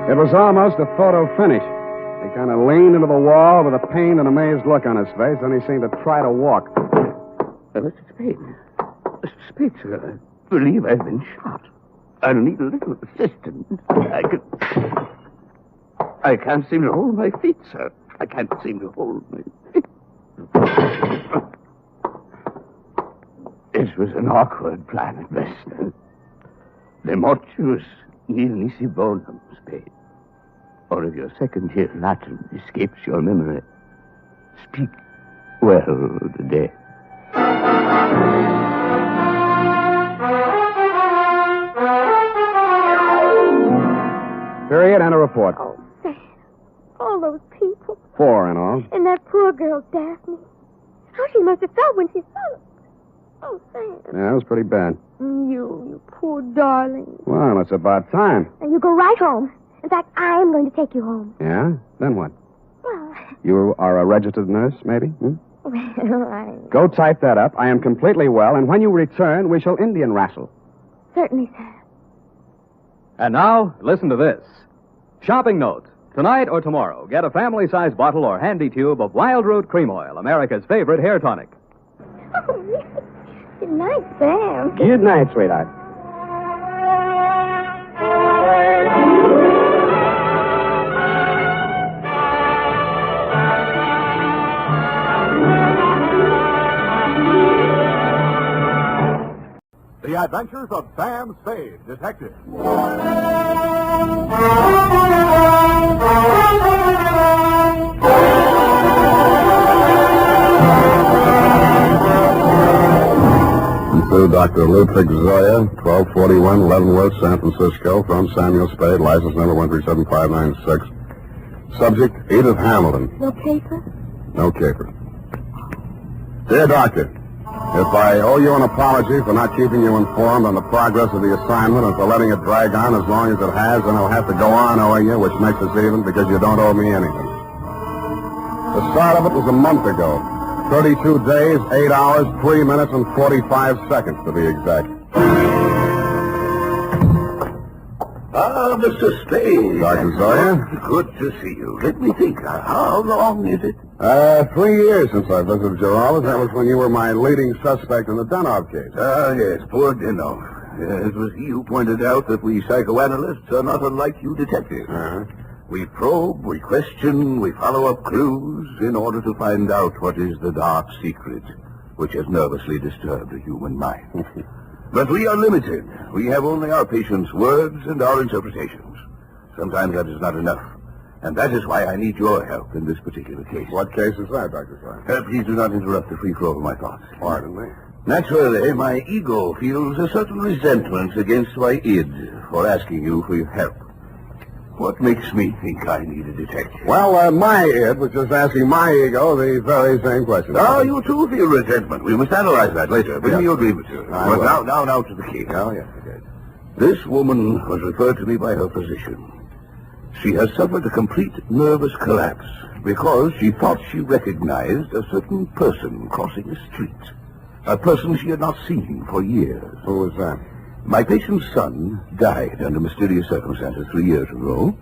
It was almost a photo finish. He kind of leaned into the wall with a pained and amazed look on his face, then he seemed to try to walk. Mr. Spade. Mr. Spade, sir, I believe I've been shot. I'll need a little assistance. I can't seem to hold my feet, sir. I can't seem to hold my feet. This was an awkward plan at best. The mortuus nil nisi bonum, Spade. Or if your second-year Latin escapes your memory, speak well the day. Period and a report. Oh, Sam. All those people. 4 in all. And that poor girl, Daphne. How she must have felt when she saw it. Oh, Sam. Yeah, that was pretty bad. You poor darling. Well, it's about time. And you go right home. In fact, I am going to take you home. Yeah? Then what? Well, You are a registered nurse, maybe? I... Go type that up. I am completely well, and when you return, we shall Indian wrestle. Certainly, sir. And now, listen to this. Shopping note. Tonight or tomorrow, get a family-sized bottle or handy tube of Wild Root Cream Oil, America's favorite hair tonic. Oh, good night, Sam. Good night, sweetheart. The Adventures of Sam Spade, Detective. To Dr. Ludwig Zoya, 1241 Leavenworth, San Francisco, from Samuel Spade, license number 137596. Subject, Edith Hamilton. No paper? No caper. Dear Doctor, if I owe you an apology for not keeping you informed on the progress of the assignment and for letting it drag on as long as it has, then I'll have to go on owing you, which makes us even because you don't owe me anything. The start of it was a month ago. 32 days, 8 hours, 3 minutes, and 45 seconds to be exact. Ah, Mr. Spade. Dr. Zoya? Good to see you. Let me think. How long is it? 3 years since I visited your office. That was when you were my leading suspect in the Denov case. Ah, yes, poor Denov. It was he who pointed out that we psychoanalysts are not unlike you detectives. We probe, we question, we follow up clues in order to find out what is the dark secret which has nervously disturbed the human mind. But we are limited. We have only our patient's words and our interpretations. Sometimes that is not enough. And that is why I need your help in this particular case. What case is that, Dr. Stein? Please do not interrupt the free flow of my thoughts. Pardon me. Naturally, my ego feels a certain resentment against my id for asking you for your help. What makes me think I need a detective? Well, my id was just asking my ego the very same question. Oh, you too feel resentment. We must analyze that later. Bring me your grievances. will. Now to the case. Oh, yes, okay. This woman was referred to me by her physician. She has suffered a complete nervous collapse because she thought she recognized a certain person crossing the street. A person she had not seen for years. Who was that? My patient's son died under mysterious circumstances 3 years ago,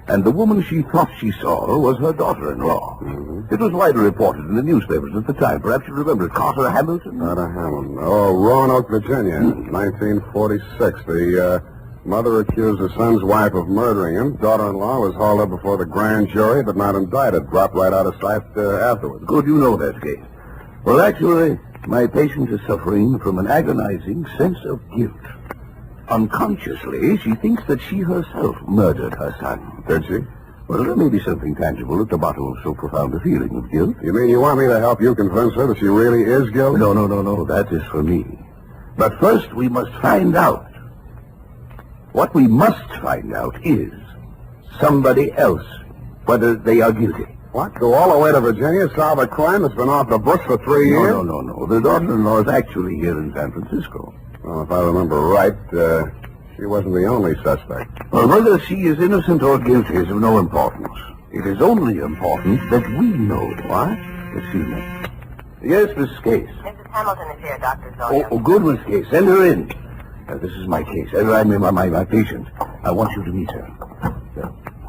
and the woman she thought she saw was her daughter-in-law. Mm-hmm. It was widely reported in the newspapers at the time. Perhaps you remember it. Carter Hamilton? Carter Hamilton. Oh, Roanoke, Virginia, 1946. The mother accused her son's wife of murdering him. Daughter-in-law was hauled up before the grand jury, but not indicted. Dropped right out of sight afterwards. Good, you know that case. Well, actually, my patient is suffering from an agonizing sense of guilt. Unconsciously, she thinks that she herself murdered her son. Did she? Well, there may be something tangible at the bottom of so profound a feeling of guilt. You mean you want me to help you convince her that she really is guilty? No. That is for me. But first, we must find out. What we must find out is somebody else, whether they are guilty. What? Go all the way to Virginia, solve a crime that's been off the books for 3 years? No. The daughter-in-law is actually here in San Francisco. Well, if I remember right, she wasn't the only suspect. Well, whether she is innocent or guilty is of no importance. It is only important that we know. What? Excuse me. Yes, Miss Case. Mrs. Hamilton is here, Dr. Zoya. Oh, good, Miss Case. Send her in. This is my case. I mean, my patient. I want you to meet her.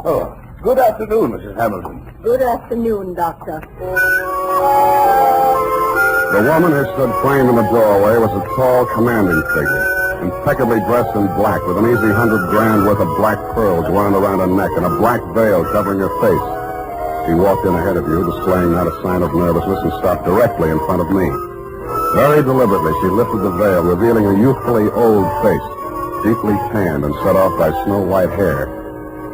Oh, good afternoon, Mrs. Hamilton. Good afternoon, Doctor. The woman who stood framed in the doorway was a tall, commanding figure, impeccably dressed in black, with an easy $100,000 worth of black pearls wound around her neck and a black veil covering her face. She walked in ahead of you, displaying not a sign of nervousness, and stopped directly in front of me. Very deliberately, she lifted the veil, revealing a youthfully old face, deeply tanned and set off by snow-white hair.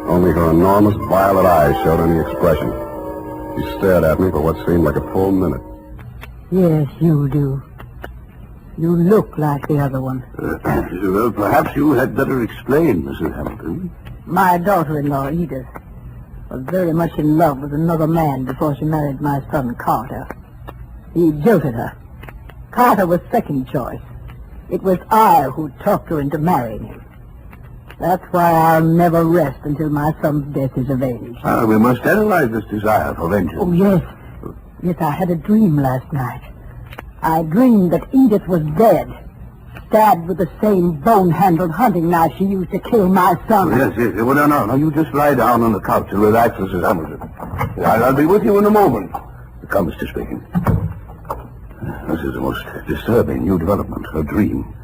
Only her enormous violet eyes showed any expression. She stared at me for what seemed like a full minute. Yes, you do. You look like the other one. Well, perhaps you had better explain, Mrs. Hamilton. My daughter-in-law, Edith, was very much in love with another man before she married my son, Carter. He jilted her. Carter was second choice. It was I who talked her into marrying him. That's why I'll never rest until my son's death is avenged. We must analyze this desire for vengeance. Oh, yes. Yes, I had a dream last night. I dreamed that Edith was dead, stabbed with the same bone-handled hunting knife she used to kill my son. Yes. Well, no. You just lie down on the couch and relax, Mrs. Hamilton. I'll be with you in a moment. Come, Mr. Spade. This is the most disturbing new development, her dream.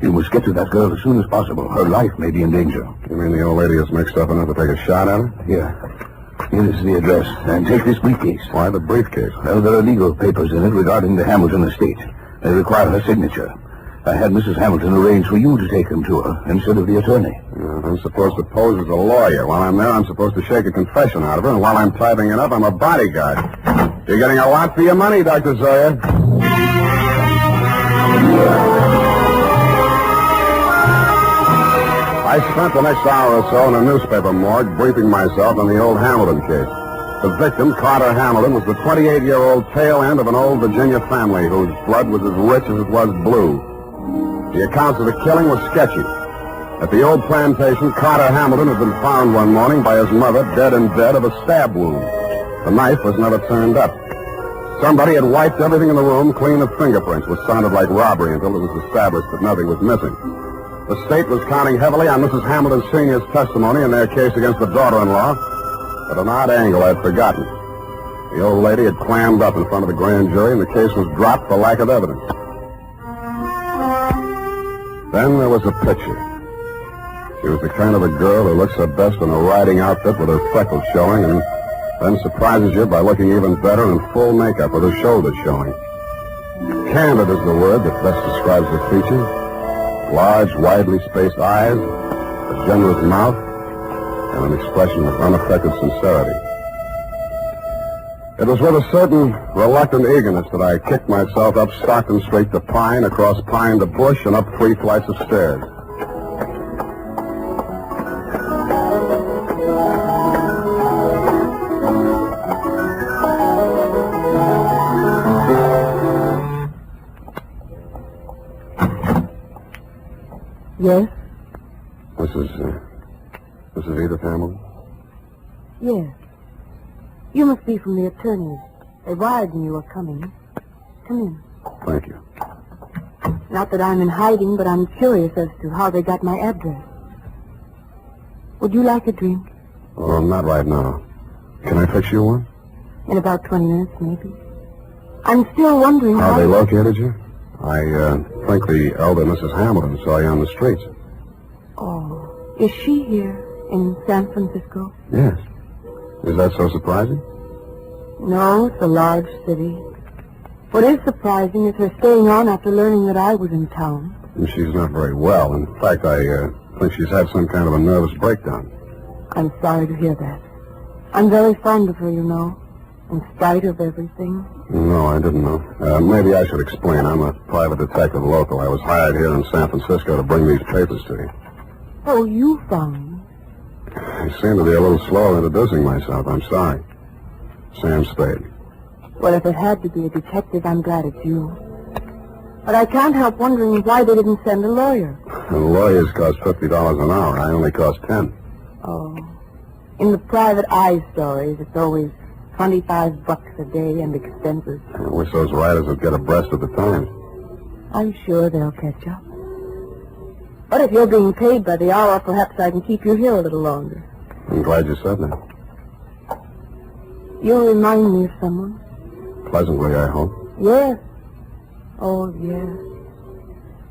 You must get to that girl as soon as possible. Her life may be in danger. You mean the old lady is mixed up enough to take a shot at her? Here is the address. And take this briefcase. Why the briefcase? Well, there are legal papers in it regarding the Hamilton estate. They require her signature. I had Mrs. Hamilton arrange for you to take them to her instead of the attorney. I'm supposed to pose as a lawyer. While I'm there, I'm supposed to shake a confession out of her, and while I'm typing it up, I'm a bodyguard. You're getting a lot for your money, Dr. Zoya. I spent the next hour or so in a newspaper morgue briefing myself on the old Hamilton case. The victim, Carter Hamilton, was the 28-year-old tail end of an old Virginia family whose blood was as rich as it was blue. The accounts of the killing were sketchy. At the old plantation, Carter Hamilton had been found one morning by his mother dead in bed of a stab wound. The knife was never turned up. Somebody had wiped everything in the room clean of fingerprints, which sounded like robbery until it was established that nothing was missing. The state was counting heavily on Mrs. Hamilton Sr.'s testimony in their case against the daughter-in-law, at an odd angle I'd forgotten. The old lady had clammed up in front of the grand jury, and the case was dropped for lack of evidence. Then there was a picture. She was the kind of a girl who looks her best in a riding outfit with her freckles showing, and then surprises you by looking even better in full makeup with her shoulders showing. Candid is the word that best describes her features. large, widely spaced eyes, a generous mouth, and an expression of unaffected sincerity. It was with a certain reluctant eagerness that I kicked myself up Stockton Street to Pine, across Pine to Bush, and up 3 flights of stairs. Yes? Mrs. Edith Hammett? Yes. You must be from the attorneys. They wired me you were coming. Come in. Thank you. Not that I'm in hiding, but I'm curious as to how they got my address. Would you like a drink? Oh, not right now. Can I fix you one? In about 20 minutes, maybe. I'm still wondering How they located you? I think the elder Mrs. Hamilton saw you on the streets. Oh, is she here in San Francisco? Yes. Is that so surprising? No, it's a large city. What is surprising is her staying on after learning that I was in town. And she's not very well. In fact, I think she's had some kind of a nervous breakdown. I'm sorry to hear that. I'm very fond of her, you know, in spite of everything. No, I didn't know. Maybe I should explain. I'm a private detective local. I was hired here in San Francisco to bring these papers to you. Oh, you found me. I seem to be a little slow introducing myself. I'm sorry. Sam Spade. Well, if it had to be a detective, I'm glad it's you. But I can't help wondering why they didn't send a lawyer. The lawyers cost $50 an hour. I only cost 10. Oh. In the private eye stories, it's always $25 a day and expenses. I wish those writers would get abreast of the times. I'm sure they'll catch up. But if you're being paid by the hour, perhaps I can keep you here a little longer. I'm glad you said that. You'll remind me of someone. Pleasantly, I hope. Yes. Oh, yes.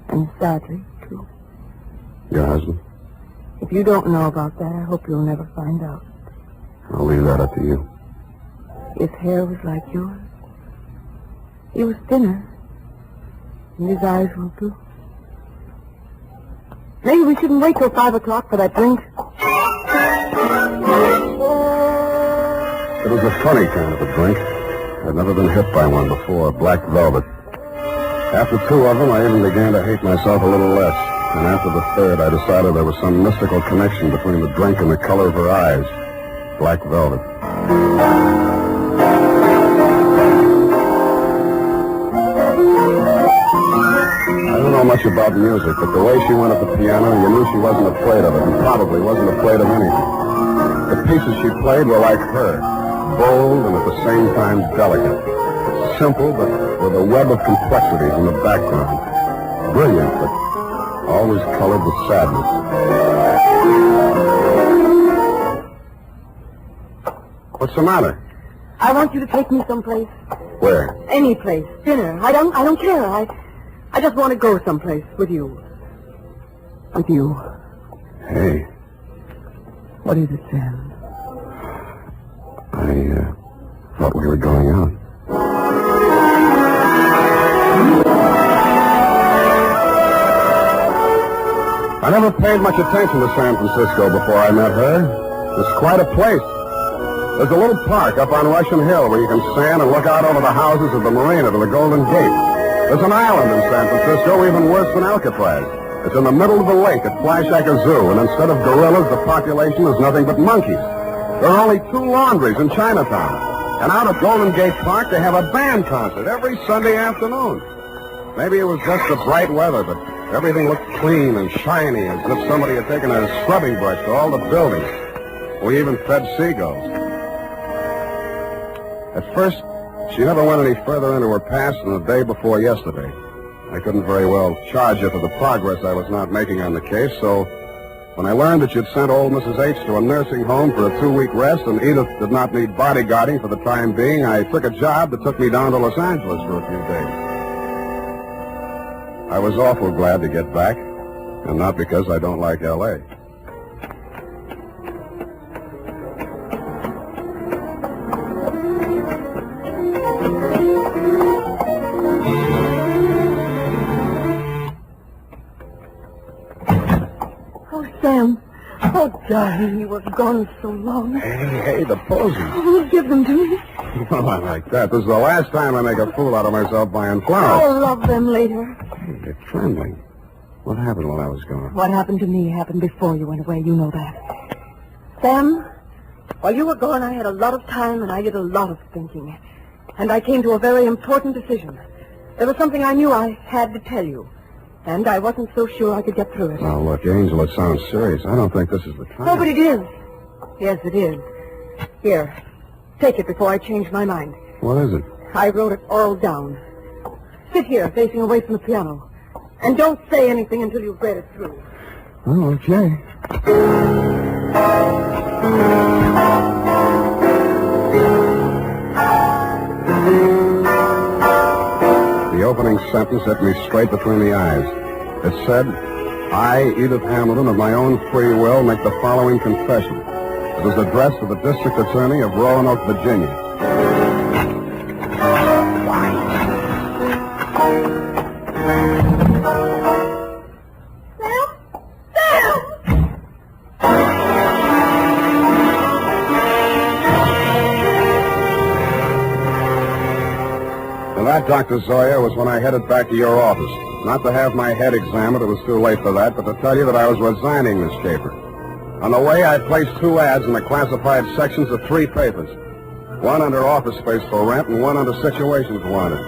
And sadly, too. Your husband? If you don't know about that, I hope you'll never find out. I'll leave that up to you. His hair was like yours. He was thinner. And his eyes were blue. Maybe we shouldn't wait till 5 o'clock for that drink. It was a funny kind of a drink. I'd never been hit by one before, black velvet. After 2 of them, I even began to hate myself a little less. And after the third, I decided there was some mystical connection between the drink and the color of her eyes. Black velvet. I don't know much about music, but the way she went at the piano, you knew she wasn't afraid of it, and probably wasn't afraid of anything. The pieces she played were like her, bold and at the same time delicate. Simple, but with a web of complexities in the background. Brilliant, but always colored with sadness. What's the matter? I want you to take me someplace. Where? Any place. Dinner. I don't care. I just want to go someplace with you. With you. Hey. What is it, Sam? I thought we were going out. I never paid much attention to San Francisco before I met her. It's quite a place. There's a little park up on Russian Hill where you can stand and look out over the houses of the marina to the Golden Gate. There's an island in San Francisco even worse than Alcatraz. It's in the middle of the lake at Flashacre Zoo, and instead of gorillas, the population is nothing but monkeys. There are only 2 laundries in Chinatown. And out at Golden Gate Park, they have a band concert every Sunday afternoon. Maybe it was just the bright weather, but everything looked clean and shiny, as if somebody had taken a scrubbing brush to all the buildings. We even fed seagulls. At first, she never went any further into her past than the day before yesterday. I couldn't very well charge her for the progress I was not making on the case, so when I learned that you'd sent old Mrs. H to a nursing home for a 2-week rest and Edith did not need bodyguarding for the time being, I took a job that took me down to Los Angeles for a few days. I was awful glad to get back, and not because I don't like L.A. Oh, Sam. Oh, darling, you were gone so long. Hey, the posies. Oh, give them to me. Well, I like that. This is the last time I make a fool out of myself buying flowers. I'll love them later. Hey, you're trembling. What happened while I was gone? What happened to me happened before you went away. You know that. Sam, while you were gone, I had a lot of time and I did a lot of thinking. And I came to a very important decision. There was something I knew I had to tell you. And I wasn't so sure I could get through it. Now, look, Angel, it sounds serious. I don't think this is the time. Oh, but it is. Yes, it is. Here, take it before I change my mind. What is it? I wrote it all down. Sit here, facing away from the piano. And don't say anything until you've read it through. Oh, okay. The opening sentence hit me straight between the eyes. It said, I, Edith Hamilton, of my own free will, make the following confession. It was addressed to the District Attorney of Roanoke, Virginia. That, Dr. Zoya, was when I headed back to your office. Not to have my head examined, it was too late for that, but to tell you that I was resigning this caper. On the way, I placed 2 ads in the classified sections of 3 papers. One under office space for rent and one under situations wanted.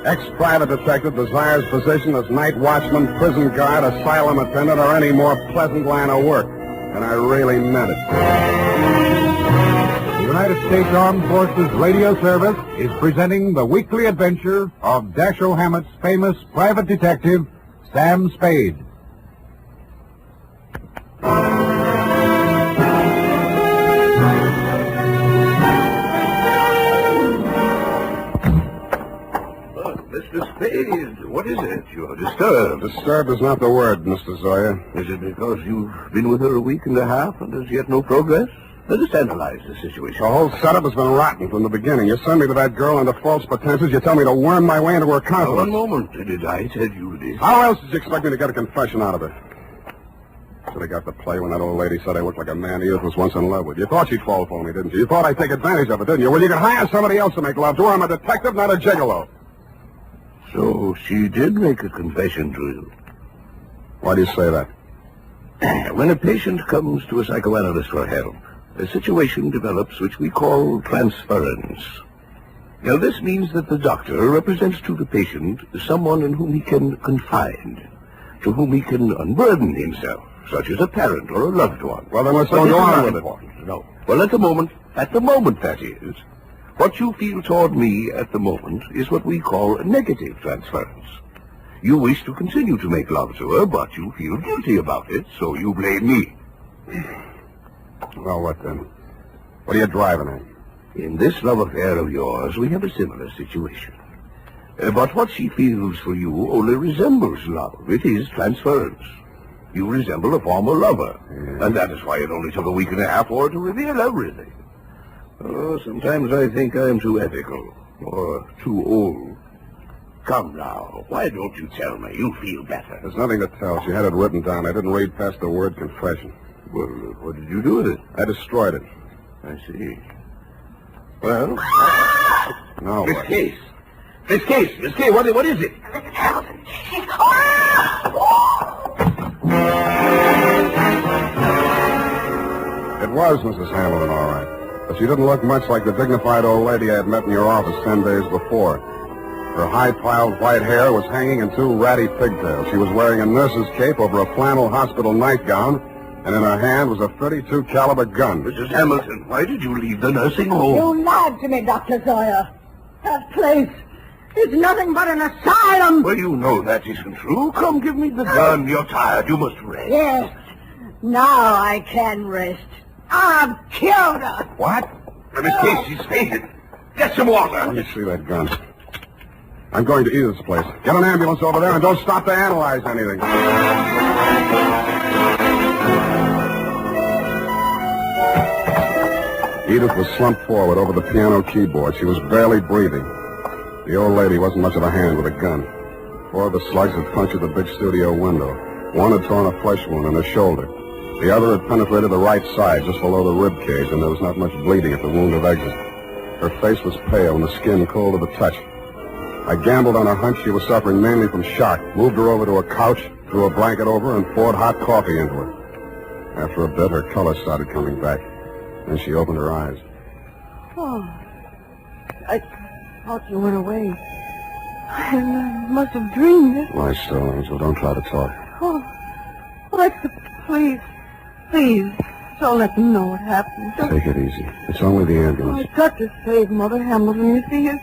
Ex-private detective desires position as night watchman, prison guard, asylum attendant, or any more pleasant line of work. And I really meant it. The United States Armed Forces Radio Service is presenting the weekly adventure of Dashiell Hammett's famous private detective, Sam Spade. Mr. Spade, what is it? You're disturbed. Disturbed is not the word, Mr. Zoya. Is it because you've been with her a week and a half and there's yet no progress? Let us analyze the situation. The whole setup has been rotten from the beginning. You send me to that girl under false pretenses. You tell me to worm my way into her confidence. One moment. Did I tell you this? How else did you expect me to get a confession out of her? Should have got the play when that old lady said I looked like a man Edith was once in love with. You thought she'd fall for me, didn't you? You thought I'd take advantage of it, didn't you? Well, you could hire somebody else to make love to her. I'm a detective, not a gigolo. So she did make a confession to you. Why do you say that? When a patient comes to a psychoanalyst for help, a situation develops which we call transference. Now, this means that the doctor represents to the patient someone in whom he can confide, to whom he can unburden himself, such as a parent or a loved one. Well, then let's go on with it. No. Well, at the moment that is, what you feel toward me at the moment is what we call a negative transference. You wish to continue to make love to her, but you feel guilty about it, so you blame me. Well, what then? What are you driving at? In this love affair of yours, we have a similar situation. But what she feels for you only resembles love. It is transference. You resemble a former lover. Yeah. And that is why it only took a week and a half for her to reveal everything. Oh, sometimes I think I am too ethical. Or too old. Come now, why don't you tell me? You feel better. There's nothing to tell. She had it written down. I didn't read past the word confession. Well, what did you do with it? I destroyed it. I see. Well, no. Miss Case, what is it? Mrs. Hamilton, she's... It was Mrs. Hamilton, all right. But she didn't look much like the dignified old lady I had met in your office 10 days before. Her high-piled white hair was hanging in 2 ratty pigtails. She was wearing a nurse's cape over a flannel hospital nightgown, and in her hand was a .32 caliber gun. Mrs. Hamilton, why did you leave the nursing home? You lied to me, Dr. Zoya. That place is nothing but an asylum. Well, you know that isn't true. Come, give me the gun. You're tired. You must rest. Yes. Now I can rest. I've killed her. What? Miss Case, she's fainted. Get some water. Let me see that gun. I'm going to Edith's place. Get an ambulance over there and don't stop to analyze anything. Edith was slumped forward over the piano keyboard. She was barely breathing. The old lady wasn't much of a hand with a gun. 4 of the slugs had punctured the big studio window. 1 had torn a flesh wound in her shoulder. The other had penetrated the right side, just below the rib cage, and there was not much bleeding at the wound of exit. Her face was pale and the skin cold to the touch. I gambled on a hunch she was suffering mainly from shock, moved her over to a couch, threw a blanket over her, and poured hot coffee into her. After a bit, her color started coming back. Then she opened her eyes. Oh, I thought you went away. I must have dreamed it. Lie still, Angel. Don't try to talk. Oh, please, don't let them know what happened. Take it easy. It's only the ambulance. I've got to save Mother Hamilton. You see, I've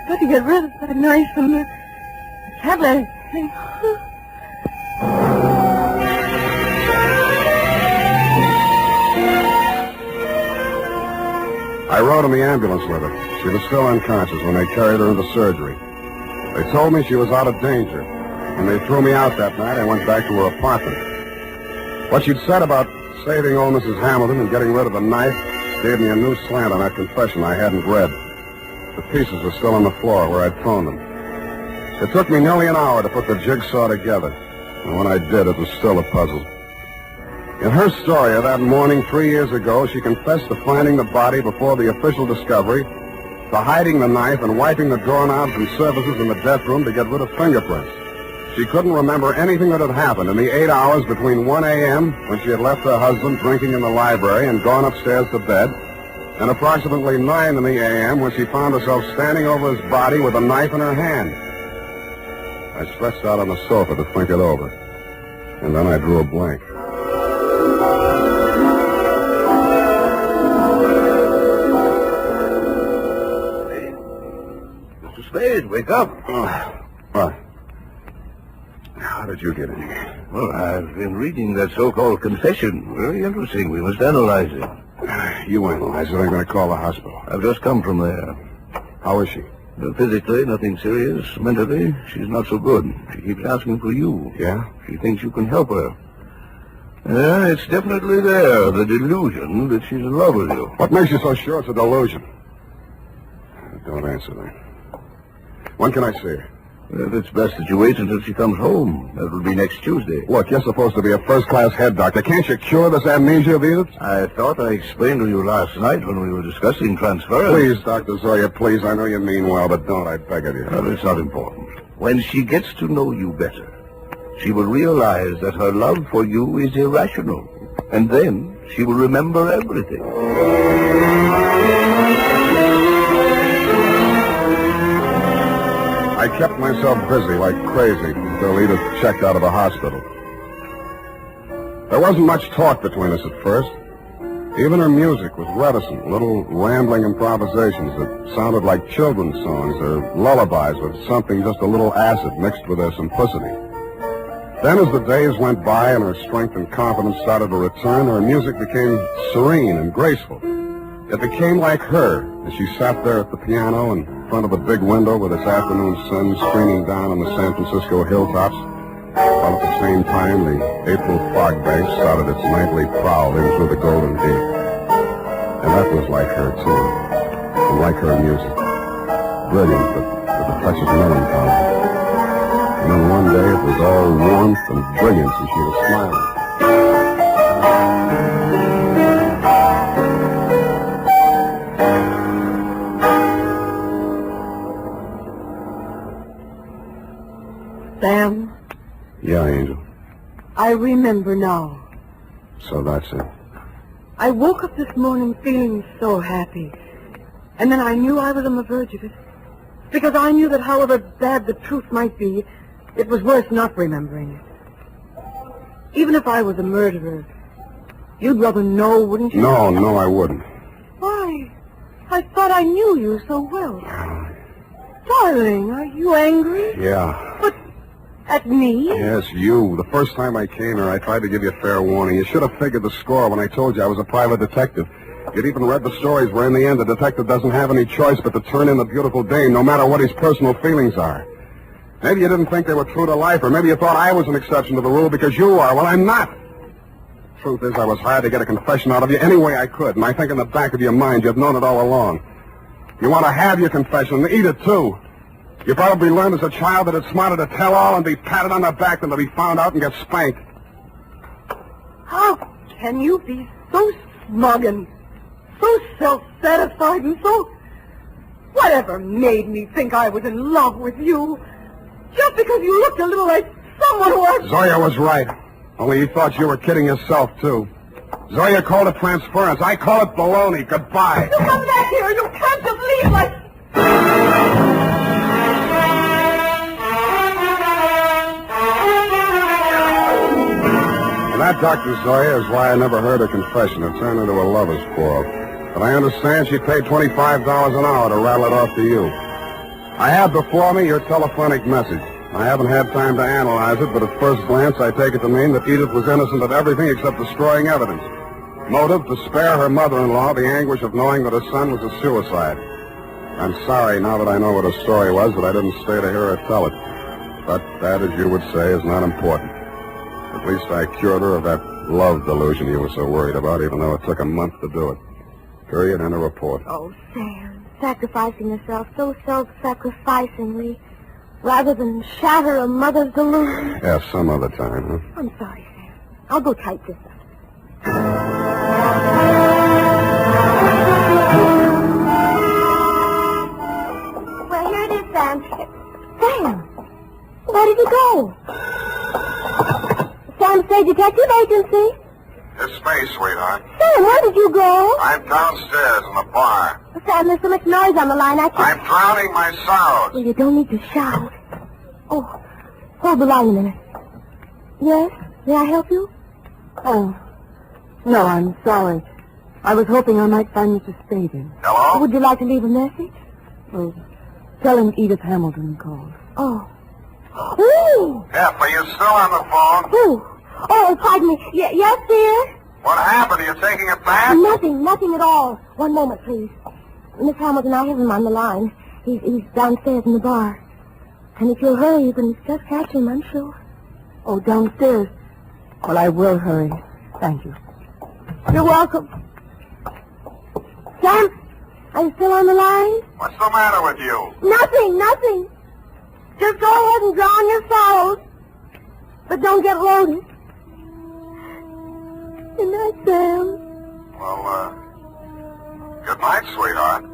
got to get rid of that knife and I can't let it stay. I rode in the ambulance with her. She was still unconscious when they carried her into surgery. They told me she was out of danger. When they threw me out that night, I went back to her apartment. What she'd said about saving old Mrs. Hamilton and getting rid of the knife gave me a new slant on that confession I hadn't read. The pieces were still on the floor where I'd thrown them. It took me nearly an hour to put the jigsaw together, and when I did, it was still a puzzle. In her story of that morning 3 years ago, she confessed to finding the body before the official discovery, to hiding the knife and wiping the doorknobs and surfaces in the death room to get rid of fingerprints. She couldn't remember anything that had happened in the 8 hours between 1 a.m., when she had left her husband drinking in the library and gone upstairs to bed, and approximately 9 in the a.m., when she found herself standing over his body with a knife in her hand. I stretched out on the sofa to think it over, and then I drew a blank. Mr. Spade, wake up. What? How did you get in here? Well, I've been reading that so-called confession. Very interesting. We must analyze it. You analyze it. I'm going to call the hospital. I've just come from there. How is she? Physically, nothing serious. Mentally, she's not so good. She keeps asking for you. Yeah? She thinks you can help her. Yeah, it's definitely there, the delusion that she's in love with you. What makes you so sure it's a delusion? Don't answer that. When can I see her? Well, it's best that you wait until she comes home. That will be next Tuesday. Look, you're supposed to be a first-class head doctor. Can't you cure this amnesia of Edith? I thought I explained to you last night when we were discussing transference. Please, Dr. Zoya, please. I know you mean well, but don't. I beg of you. Well, it's not important. When she gets to know you better, she will realize that her love for you is irrational. And then she will remember everything. I kept myself busy like crazy until Edith checked out of the hospital. There wasn't much talk between us at first. Even her music was reticent, little rambling improvisations that sounded like children's songs or lullabies with something just a little acid mixed with their simplicity. Then as the days went by and her strength and confidence started to return, her music became serene and graceful. It became like her as she sat there at the piano in front of the big window with its afternoon sun streaming down on the San Francisco hilltops, while at the same time the April fog bank started its nightly prowl in through the Golden Gate. And that was like her, too, and like her music. Brilliant, but with a touch of melancholy. And then one day it was all warmth and brilliance and she was smiling. Sam? Yeah, Angel. I remember now. So that's it. I woke up this morning feeling so happy. And then I knew I was on the verge of it. Because I knew that however bad the truth might be, it was worth not remembering it. Even if I was a murderer, you'd rather know, wouldn't you? No, I wouldn't. Why? I thought I knew you so well. Darling, are you angry? Yeah. But at me? Yes, you. The first time I came here, I tried to give you fair warning. You should have figured the score when I told you I was a private detective. You'd even read the stories where in the end the detective doesn't have any choice but to turn in the beautiful dame, no matter what his personal feelings are. Maybe you didn't think they were true to life, or maybe you thought I was an exception to the rule because you are. Well, I'm not. Truth is, I was hired to get a confession out of you any way I could, and I think in the back of your mind you've known it all along. You want to have your confession, and eat it too. You probably learned as a child that it's smarter to tell all and be patted on the back than to be found out and get spanked. How can you be so smug and so self-satisfied and so... Whatever made me think I was in love with you? Just because you looked a little like someone who was... Zoya was right. Only you thought you were kidding yourself, too. Zoya called it transference. I call it baloney. Goodbye. You come back here. You can't just leave like... And that Dr. Zoya is why I never heard her confession. It turned into a lover's quarrel. But I understand she paid $25 an hour to rattle it off to you. I have before me your telephonic message. I haven't had time to analyze it, but at first glance I take it to mean that Edith was innocent of everything except destroying evidence. Motive to spare her mother-in-law the anguish of knowing that her son was a suicide. I'm sorry, now that I know what her story was, that I didn't stay to hear her tell it. But that, as you would say, is not important. At least I cured her of that love delusion you were so worried about, even though it took a month to do it. Period, and a report. Oh, Sam, sacrificing yourself so self-sacrificingly, rather than shatter a mother's delusion. Yeah, some other time, huh? I'm sorry, Sam. I'll go type this up. Well, here it is, Sam. Sam, where did you go? Sam Spade Detective Agency. It's space, sweetheart. Sam, where did you go? I'm downstairs in the bar. Sam, there's so much noise on the line, I can't... I'm drowning my sorrows. Well, you don't need to shout. Oh, hold the line a minute. Yes? May I help you? Oh, no, I'm sorry. I was hoping I might find Mr. Spade in. Hello? Would you like to leave a message? Oh, tell him Edith Hamilton called. Oh. Ooh! F, are you still on the phone? Ooh. Oh, pardon me. Yes, dear? What happened? Are you taking it back? Nothing at all. One moment, please. Miss Hamilton, I have him on the line. He's downstairs in the bar. And if you'll hurry, you can just catch him, I'm sure. Oh, downstairs. Well, I will hurry. Thank you. You're welcome. Sam, are you still on the line? What's the matter with you? Nothing. Just go ahead and drown your sorrows. But don't get loaded. Good night, Sam. Well, good night, sweetheart.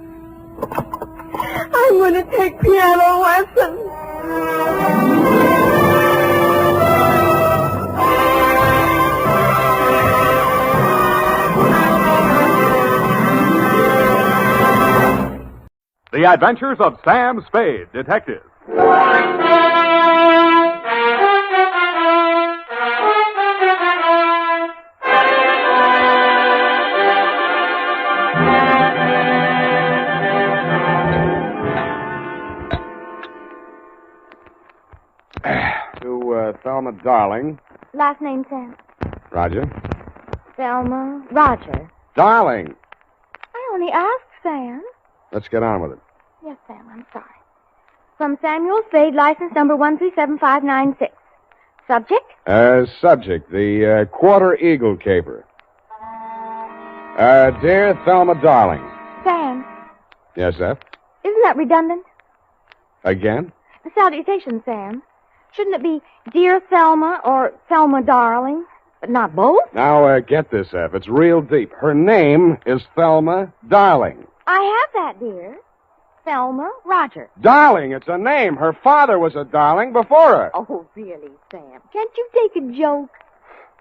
I'm going to take piano lessons. The Adventures of Sam Spade, Detective. To Thelma Darling. Last name, Sam. Roger. Thelma Roger. Darling! I only asked, Sam. Let's get on with it. Yes, Sam, I'm sorry. From Samuel Spade, license number 1375596. Subject? Subject, the Quarter Eagle caper. Dear Thelma Darling. Sam, Yes, F? isn't that redundant? Again? The salutation, Sam. Shouldn't it be Dear Thelma or Thelma Darling? But not both? Now, get this, F. It's real deep. Her name is Thelma Darling. I have that, dear. Thelma Roger. Darling, it's a name. Her father was a darling before her. Oh, really, Sam? Can't you take a joke?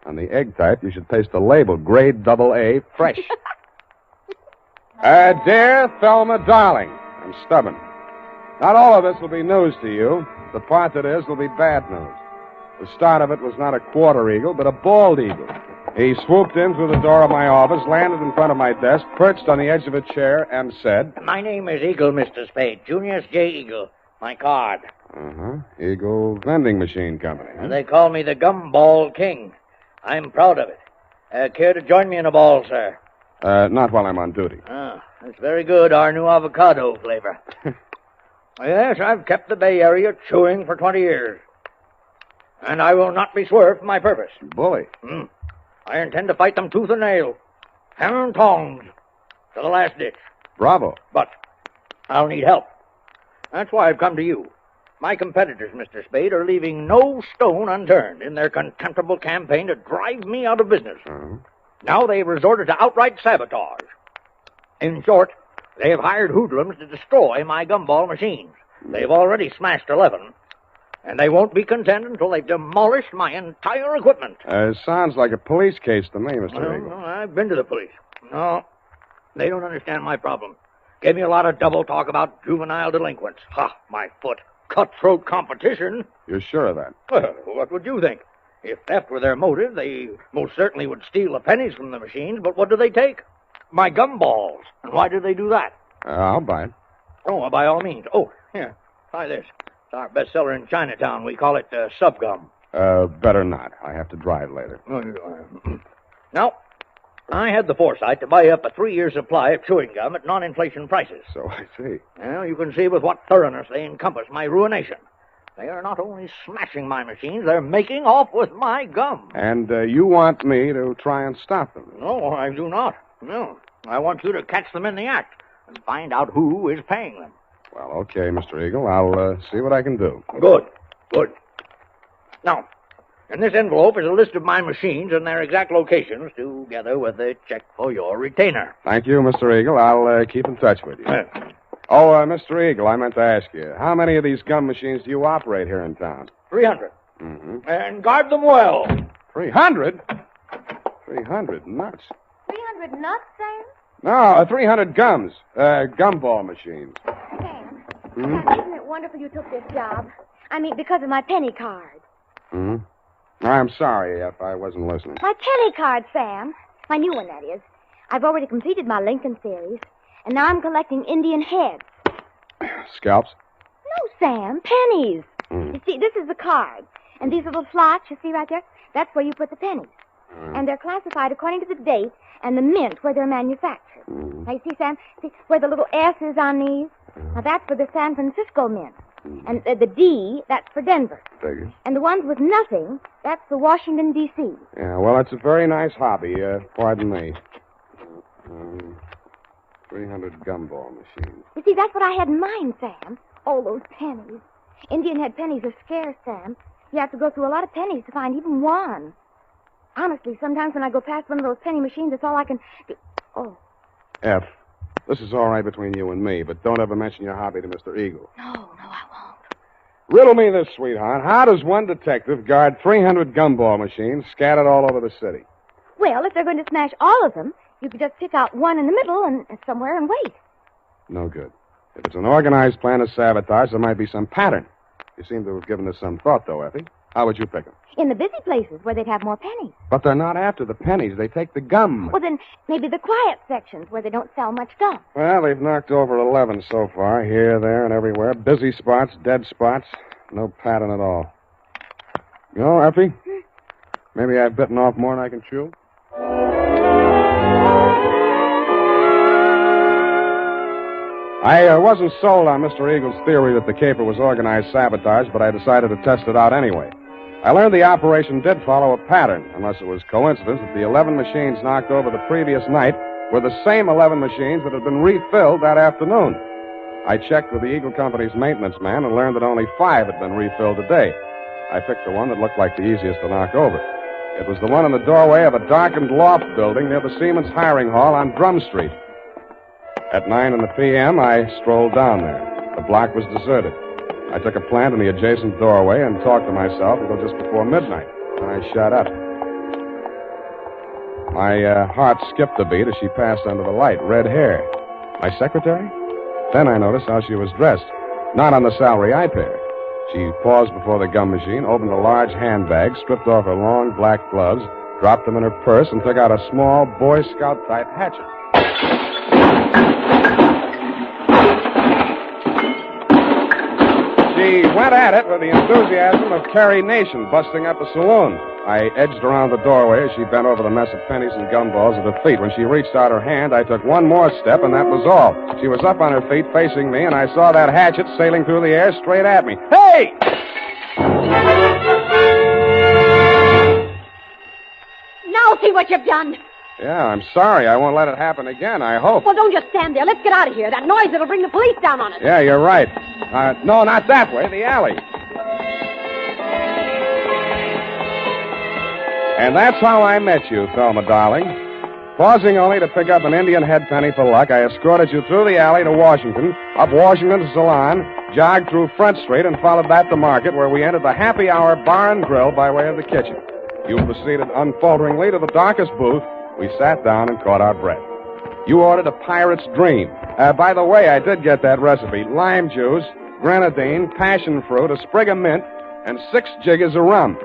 On the egg type, you should paste a label, grade AA, fresh. Dear Thelma Darling, I'm stubborn. Not all of this will be news to you. The part that is will be bad news. The start of it was not a quarter eagle, but a bald eagle. He swooped in through the door of my office, landed in front of my desk, perched on the edge of a chair, and said... My name is Eagle, Mr. Spade. Junius J. Eagle. My card. Uh-huh. Eagle Vending Machine Company. Huh? They call me the Gumball King. I'm proud of it. Care to join me in a ball, sir? Not while I'm on duty. Ah, that's very good. Our new avocado flavor. Yes, I've kept the Bay Area chewing for 20 years. And I will not be swerved from my purpose. Bully. I intend to fight them tooth and nail. Hammer and tongs. To the last ditch. Bravo. But I'll need help. That's why I've come to you. My competitors, Mr. Spade, are leaving no stone unturned in their contemptible campaign to drive me out of business. Uh-huh. Now they've resorted to outright sabotage. In short, they have hired hoodlums to destroy my gumball machines. They've already smashed 11, and they won't be content until they've demolished my entire equipment. Sounds like a police case to me, Mr. Eagle. Well, I've been to the police. No, they don't understand my problem. Gave me a lot of double talk about juvenile delinquents. Ha, my foot. Cutthroat competition. You're sure of that? Well, what would you think? If theft were their motive, they most certainly would steal the pennies from the machines, but what do they take? My gumballs. And why do they do that? I'll buy it. Oh, well, by all means. Oh, here, try this. It's our bestseller in Chinatown. We call it Subgum. Better not. I have to drive later. Now, I had the foresight to buy up a 3-year supply of chewing gum at non-inflation prices. So I see. Well, you can see with what thoroughness they encompass my ruination. They are not only smashing my machines, they're making off with my gum. And you want me to try and stop them? No, I do not. No. I want you to catch them in the act and find out who is paying them. Well, okay, Mr. Eagle. I'll see what I can do. Good. Now, in this envelope is a list of my machines and their exact locations, together with a check for your retainer. Thank you, Mr. Eagle. I'll keep in touch with you. Oh, Mr. Eagle, I meant to ask you, how many of these gum machines do you operate here in town? 300. Mm-hmm. And guard them well. 300? 300 nuts. 300 nuts, Sam? No, 300 gums. Gumball machines. Sam, Hmm? isn't it wonderful you took this job? I mean, because of my penny card. Hmm? I'm sorry if I wasn't listening. My penny card, Sam. My new one, that is. I've already completed my Lincoln series, and now I'm collecting Indian heads. Scalps? No, Sam, pennies. Mm. You see, this is the card, and these little slots you see right there, that's where you put the pennies. And they're classified according to the date and the mint where they're manufactured. Now, you see, Sam, see where the little S is on these? Now, that's for the San Francisco mint. And the D, that's for Denver. Figures. And the ones with nothing, that's for Washington, D.C. Yeah, well, it's a very nice hobby. Pardon me. 300 gumball machines. You see, that's what I had in mind, Sam. All those pennies. Indian head pennies are scarce, Sam. You have to go through a lot of pennies to find even one. Honestly, sometimes when I go past one of those penny machines, that's all I can do. Oh. F, this is all right between you and me, but don't ever mention your hobby to Mr. Eagle. No, I won't. Riddle me this, sweetheart. How does one detective guard 300 gumball machines scattered all over the city? Well, if they're going to smash all of them, you could just pick out one in the middle and somewhere and wait. No good. If it's an organized plan of sabotage, there might be some pattern. You seem to have given this some thought, though, Effie. How would you pick them? In the busy places where they'd have more pennies. But they're not after the pennies. They take the gum. Well, then maybe the quiet sections where they don't sell much gum. Well, they've knocked over 11 so far, here, there, and everywhere. Busy spots, dead spots. No pattern at all. You know, Effie, maybe I've bitten off more than I can chew. I wasn't sold on Mr. Eagle's theory that the caper was organized sabotage, but I decided to test it out anyway. I learned the operation did follow a pattern, unless it was coincidence that the 11 machines knocked over the previous night were the same 11 machines that had been refilled that afternoon. I checked with the Eagle Company's maintenance man and learned that only 5 had been refilled today. I picked the one that looked like the easiest to knock over. It was the one in the doorway of a darkened loft building near the Siemens Hiring Hall on Drum Street. At 9 p.m., I strolled down there. The block was deserted. I took a plant in the adjacent doorway and talked to myself until just before midnight. Then I shut up. My heart skipped a beat as she passed under the light. Red hair. My secretary? Then I noticed how she was dressed. Not on the salary I paid her. She paused before the gum machine, opened a large handbag, stripped off her long black gloves, dropped them in her purse, and took out a small Boy Scout-type hatchet. She went at it with the enthusiasm of Carrie Nation busting up a saloon. I edged around the doorway as she bent over the mess of pennies and gumballs at her feet. When she reached out her hand, I took one more step, and that was all. She was up on her feet facing me, and I saw that hatchet sailing through the air straight at me. Hey! Now see what you've done. Yeah, I'm sorry. I won't let it happen again, I hope. Well, don't just stand there. Let's get out of here. That noise will bring the police down on us. Yeah, you're right. No, not that way. The alley. And that's how I met you, Thelma, darling. Pausing only to pick up an Indian head penny for luck, I escorted you through the alley to Washington, up Washington to Salon, jogged through Front Street, and followed that to Market, where we entered the Happy Hour Bar and Grill by way of the kitchen. You proceeded unfalteringly to the darkest booth. We sat down and caught our breath. You ordered a pirate's dream. By the way, I did get that recipe. Lime juice, grenadine, passion fruit, a sprig of mint, and 6 jiggers of rum.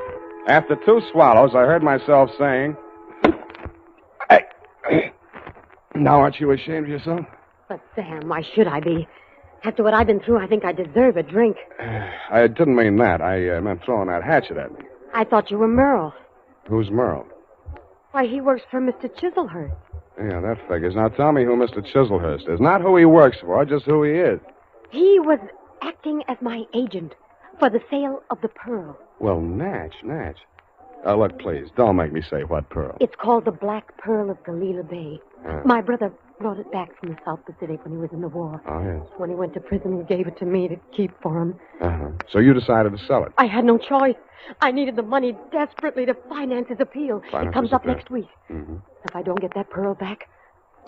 After 2 swallows, I heard myself saying, now aren't you ashamed of yourself? But, Sam, why should I be? After what I've been through, I think I deserve a drink. I didn't mean that. I meant throwing that hatchet at me. I thought you were Merle. Who's Merle? Why, he works for Mr. Chiselhurst. Yeah, that figures. Now tell me who Mr. Chiselhurst is. Not who he works for, just who he is. He was acting as my agent for the sale of the pearl. Well, Natch. Look, please, don't make me say what pearl. It's called the Black Pearl of Galila Bay. My brother brought it back from the South Pacific when he was in the war. Oh, yes. When he went to prison, he gave it to me to keep for him. Uh-huh. So you decided to sell it? I had no choice. I needed the money desperately to finance his appeal. It comes up next week. Mm-hmm. If I don't get that pearl back,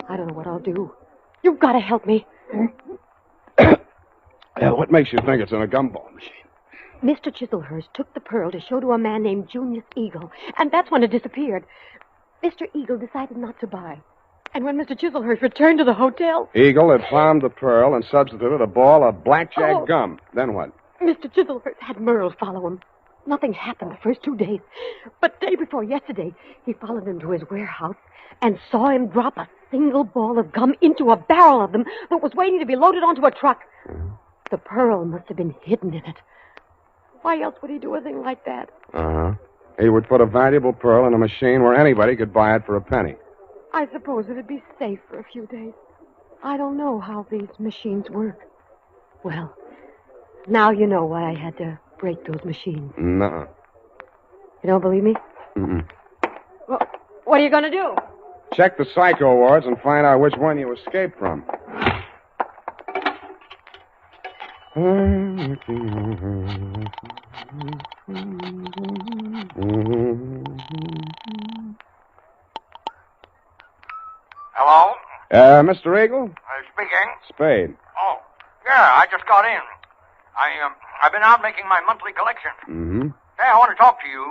I don't know what I'll do. You've got to help me. What makes you think it's in a gumball machine? Mr. Chiselhurst took the pearl to show to a man named Junius Eagle, and that's when it disappeared. Mr. Eagle decided not to buy. And when Mr. Chiselhurst returned to the hotel... Eagle had found the pearl and substituted a ball of blackjack gum. Then what? Mr. Chiselhurst had Merle follow him. Nothing happened the first 2 days. But day before yesterday, he followed him to his warehouse and saw him drop a single ball of gum into a barrel of them that was waiting to be loaded onto a truck. The pearl must have been hidden in it. Why else would he do a thing like that? Uh-huh. He would put a valuable pearl in a machine where anybody could buy it for a penny. I suppose it'd be safe for a few days. I don't know how these machines work. Well, now you know why I had to break those machines. Nuh-uh. You don't believe me? Mm-mm. Well, what are you going to do? Check the psycho wards and find out which one you escaped from. Hello? Mr. Eagle? Speaking. Spade. Oh, yeah, I just got in. I've been out making my monthly collection. Mm-hmm. Hey, I want to talk to you.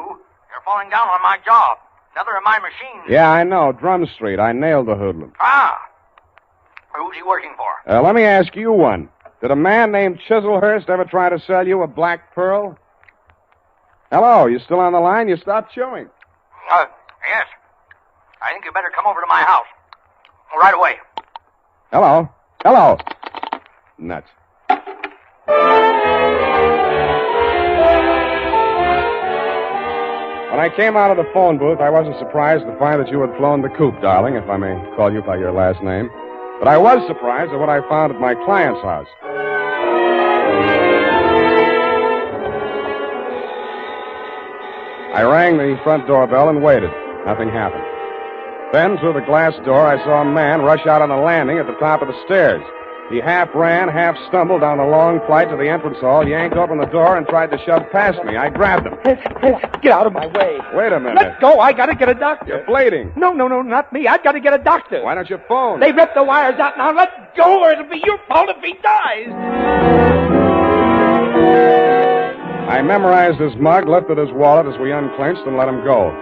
You're falling down on my job. Another of my machines. Yeah, I know. Drum Street. I nailed the hoodlum. Ah. Who's he working for? Let me ask you one. Did a man named Chiselhurst ever try to sell you a black pearl? Hello, you still on the line? You stopped chewing. Yes. I think you better come over to my house. Right away. Hello. Nuts. When I came out of the phone booth, I wasn't surprised to find that you had flown the coop, darling, if I may call you by your last name. But I was surprised at what I found at my client's house. I rang the front doorbell and waited. Nothing happened. Then, through the glass door, I saw a man rush out on the landing at the top of the stairs. He half ran, half stumbled down the long flight to the entrance hall, yanked open the door, and tried to shove past me. I grabbed him. Get out of my way. Wait a minute. Let go. I got to get a doctor. You're bleeding. No, not me. I've got to get a doctor. Why don't you phone? They ripped the wires out now. Let go, or it'll be your fault if he dies. I memorized his mug, lifted his wallet as we unclinched, and let him go.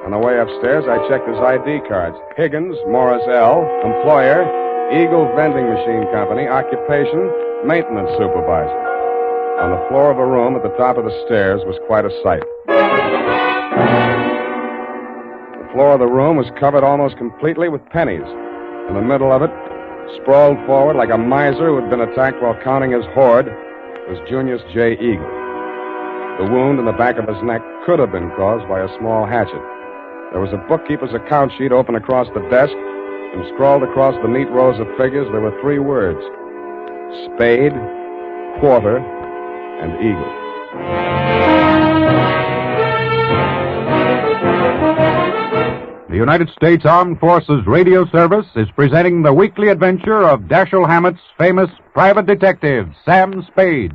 On the way upstairs, I checked his ID cards. Higgins, Morris L., employer, Eagle Vending Machine Company, occupation, maintenance supervisor. On the floor of a room at the top of the stairs was quite a sight. The floor of the room was covered almost completely with pennies. In the middle of it, sprawled forward like a miser who had been attacked while counting his hoard, was Junius J. Eagle. The wound in the back of his neck could have been caused by a small hatchet. There was a bookkeeper's account sheet open across the desk, and scrawled across the neat rows of figures there were 3 words: Spade, Quarter, and Eagle. The United States Armed Forces Radio Service is presenting the weekly adventure of Dashiell Hammett's famous private detective, Sam Spade.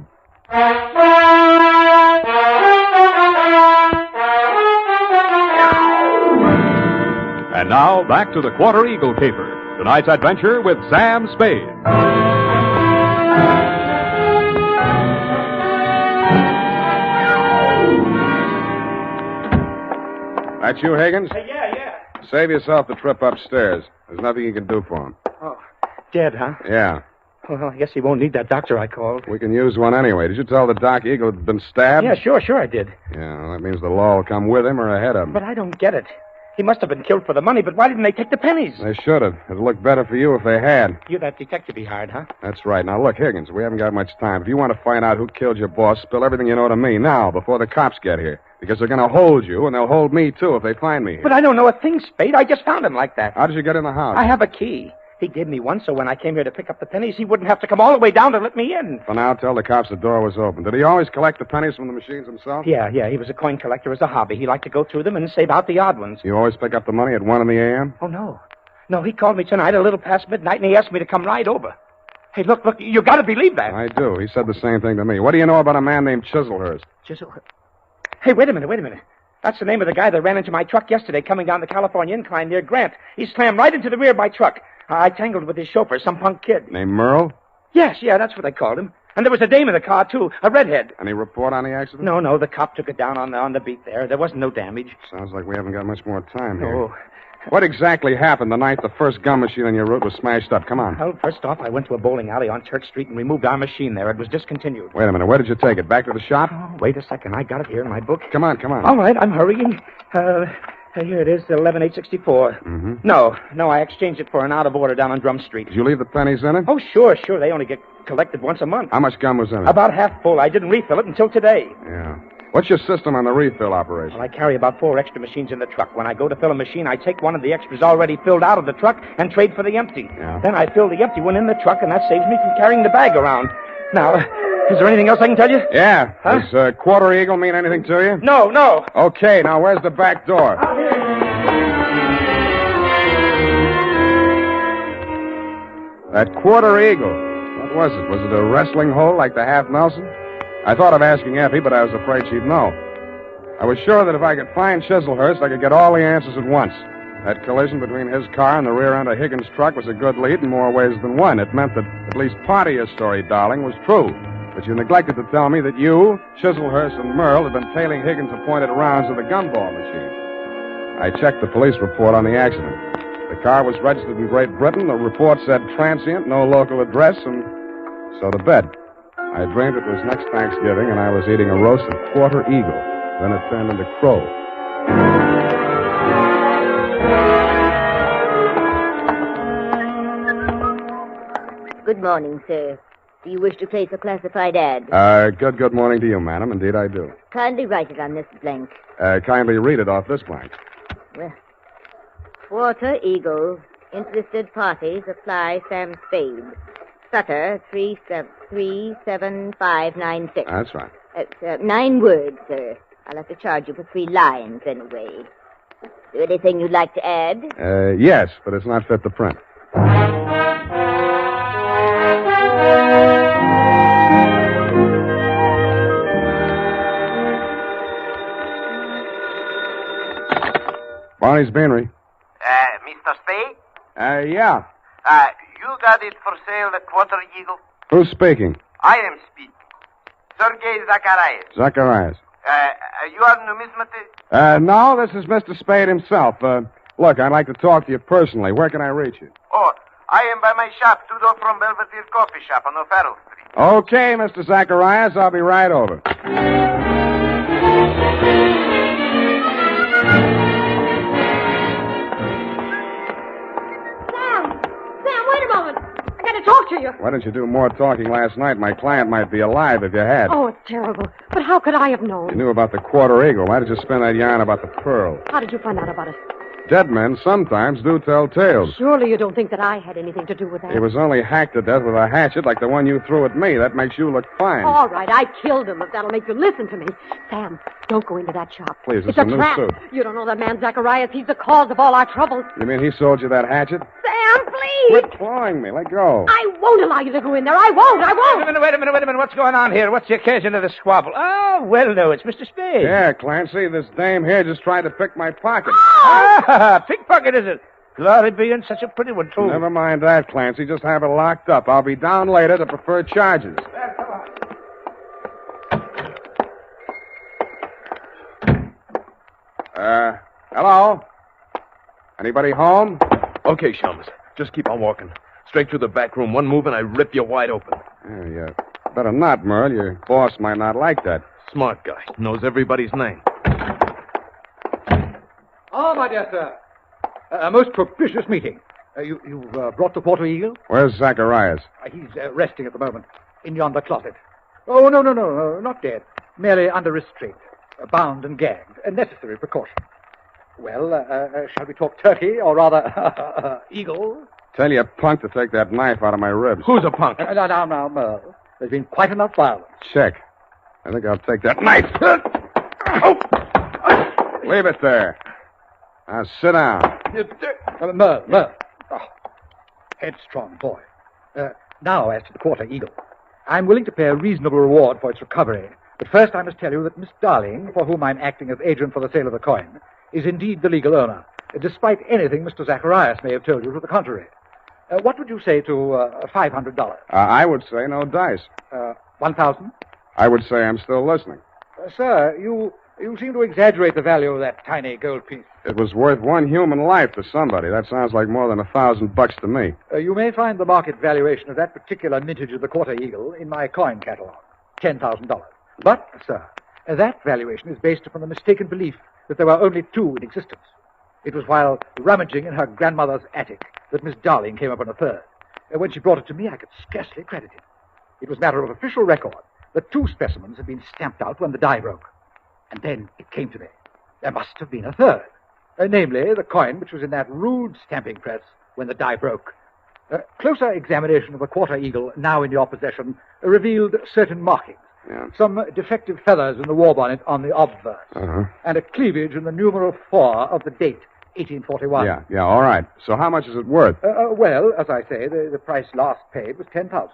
And now, back to the Quarter Eagle Caper. Tonight's adventure with Sam Spade. That you, Higgins? Yeah. Save yourself the trip upstairs. There's nothing you can do for him. Oh, dead, huh? Yeah. Well, I guess he won't need that doctor I called. We can use one anyway. Did you tell the Doc Eagle had been stabbed? Yeah, sure I did. Yeah, well, that means the law will come with him or ahead of him. But I don't get it. He must have been killed for the money, but why didn't they take the pennies? They should have. It'd look better for you if they had. You're that detective he hired, huh? That's right. Now, look, Higgins, we haven't got much time. If you want to find out who killed your boss, spill everything you know to me now, before the cops get here. Because they're going to hold you, and they'll hold me, too, if they find me here. But I don't know a thing, Spade. I just found him like that. How did you get in the house? I have a key. He gave me one, so when I came here to pick up the pennies, he wouldn't have to come all the way down to let me in. For now, tell the cops the door was open. Did he always collect the pennies from the machines himself? Yeah. He was a coin collector as a hobby. He liked to go through them and save out the odd ones. You always pick up the money at 1 a.m.? Oh, no. No, he called me tonight a little past midnight, and he asked me to come right over. Hey, look, you got to believe that. I do. He said the same thing to me. What do you know about a man named Chiselhurst? Hey, wait a minute. That's the name of the guy that ran into my truck yesterday coming down the California incline near Grant. He slammed right into the rear of my truck. I tangled with his chauffeur, some punk kid. Named Merle? Yes, that's what they called him. And there was a dame in the car, too, a redhead. Any report on the accident? No, the cop took it down on the beat there. There wasn't no damage. Sounds like we haven't got much more time here. Oh. What exactly happened the night the first gun machine on your route was smashed up? Come on. Well, first off, I went to a bowling alley on Church Street and removed our machine there. It was discontinued. Wait a minute. Where did you take it? Back to the shop? Oh, wait a second. I got it here in my book. Come on. All right, I'm hurrying. Here it is, 11864. Mm-hmm. No, I exchanged it for an out of order down on Drum Street. Did you leave the pennies in it? Oh, sure. They only get collected once a month. How much gum was in it? About half full. I didn't refill it until today. Yeah. What's your system on the refill operation? Well, I carry about 4 extra machines in the truck. When I go to fill a machine, I take one of the extras already filled out of the truck and trade for the empty. Yeah. Then I fill the empty one in the truck, and that saves me from carrying the bag around. Now, is there anything else I can tell you? Yeah. Huh? Does Quarter Eagle mean anything to you? No. Okay, now where's the back door? That Quarter Eagle. What was it? Was it a wrestling hole like the Half Nelson? I thought of asking Effie, but I was afraid she'd know. I was sure that if I could find Chiselhurst, I could get all the answers at once. That collision between his car and the rear end of Higgins' truck was a good lead in more ways than one. It meant that at least part of your story, darling, was true. But you neglected to tell me that you, Chiselhurst, and Merle had been tailing Higgins' appointed rounds of the gumball machine. I checked the police report on the accident. The car was registered in Great Britain. The report said transient, no local address, and so to bed. I dreamed it was next Thanksgiving, and I was eating a roasted Quarter Eagle. Then it turned into crow. Good morning, sir. Do you wish to place a classified ad? Good morning to you, madam. Indeed, I do. Kindly write it on this blank. Kindly read it off this blank. Well, Quarter Eagle. Interested parties apply Sam Spade. Sutter 37596. That's right. It's 9 words, sir. I'll have to charge you for 3 lines anyway. Is there anything you'd like to add? Yes, but it's not fit to print. Barney's Beanery. Mr. Spade? Yeah. You got it for sale, the Quarter Eagle? Who's speaking? I am speaking. Sergei Zacharias. Zacharias. You are numismatist? No, this is Mr. Spade himself. Look, I'd like to talk to you personally. Where can I reach you? Oh, I am by my shop, 2 doors from Belvedere Coffee Shop on O'Farrell Street. Okay, Mr. Zacharias, I'll be right over. Sam, wait a moment. I got to talk to you. Why didn't you do more talking last night? My client might be alive if you had. Oh, it's terrible. But how could I have known? You knew about the Quarter Eagle. Why did you spin that yarn about the pearl? How did you find out about it? Dead men sometimes do tell tales. Surely you don't think that I had anything to do with that. He was only hacked to death with a hatchet like the one you threw at me. That makes you look fine. All right, I killed him, if that'll make you listen to me. Sam, don't go into that shop. Please, it's a a new trap. suit. You don't know that man Zacharias. He's the cause of all our troubles. You mean he sold you that hatchet? Sam, Sam, please. Quit clawing me. Let go. I won't allow you to go in there. I won't. Wait a minute. What's going on here? What's the occasion of the squabble? Oh, well, no, it's Mr. Spade. Yeah, Clancy, this dame here just tried to pick my pocket. Ah, pickpocket, is it? Glory be, and such a pretty one, too. Never mind that, Clancy. Just have it locked up. I'll be down later to prefer charges. Hello? Anybody home? Okay, Chalmers. Just keep on walking. Straight through the back room. One move and I rip you wide open. Yeah, better not, Merle. Your boss might not like that. Smart guy. Knows everybody's name. Ah, my dear sir. A most propitious meeting. You've brought the Porter Eagle? Where's Zacharias? He's resting at the moment in yonder closet. Oh, no, not dead. Merely under restraint. Bound and gagged. A necessary precaution. Well, shall we talk turkey, or rather, eagle? Tell your punk to take that knife out of my ribs. Who's a punk? Now, Merle. There's been quite enough violence. Check. I think I'll take that knife. Leave it there. Now, sit down. Merle. Oh, headstrong boy. Now, as to the Quarter Eagle. I'm willing to pay a reasonable reward for its recovery. But first I must tell you that Miss Darling, for whom I'm acting as agent for the sale of the coin, is indeed the legal owner, despite anything Mr. Zacharias may have told you to the contrary. What would you say to $500? I would say no dice. 1,000? I would say I'm still listening. Sir, you seem to exaggerate the value of that tiny gold piece. It was worth one human life to somebody. That sounds like more than $1,000 to me. You may find the market valuation of that particular mintage of the Quarter Eagle in my coin catalog. $10,000. But, sir, that valuation is based upon the mistaken belief that there were only two in existence. It was while rummaging in her grandmother's attic that Miss Darling came upon a third. When she brought it to me, I could scarcely credit it. It was matter of official record that two specimens had been stamped out when the die broke. And then it came to me. There must have been a third. Namely, the coin which was in that rude stamping press when the die broke. Closer examination of the Quarter Eagle, now in your possession, revealed certain markings. Yeah. Some defective feathers in the war bonnet on the obverse. And a cleavage in the numeral 4 of the date, 1841. Yeah, all right. So how much is it worth? Well, as I say, the price last paid was $10,000.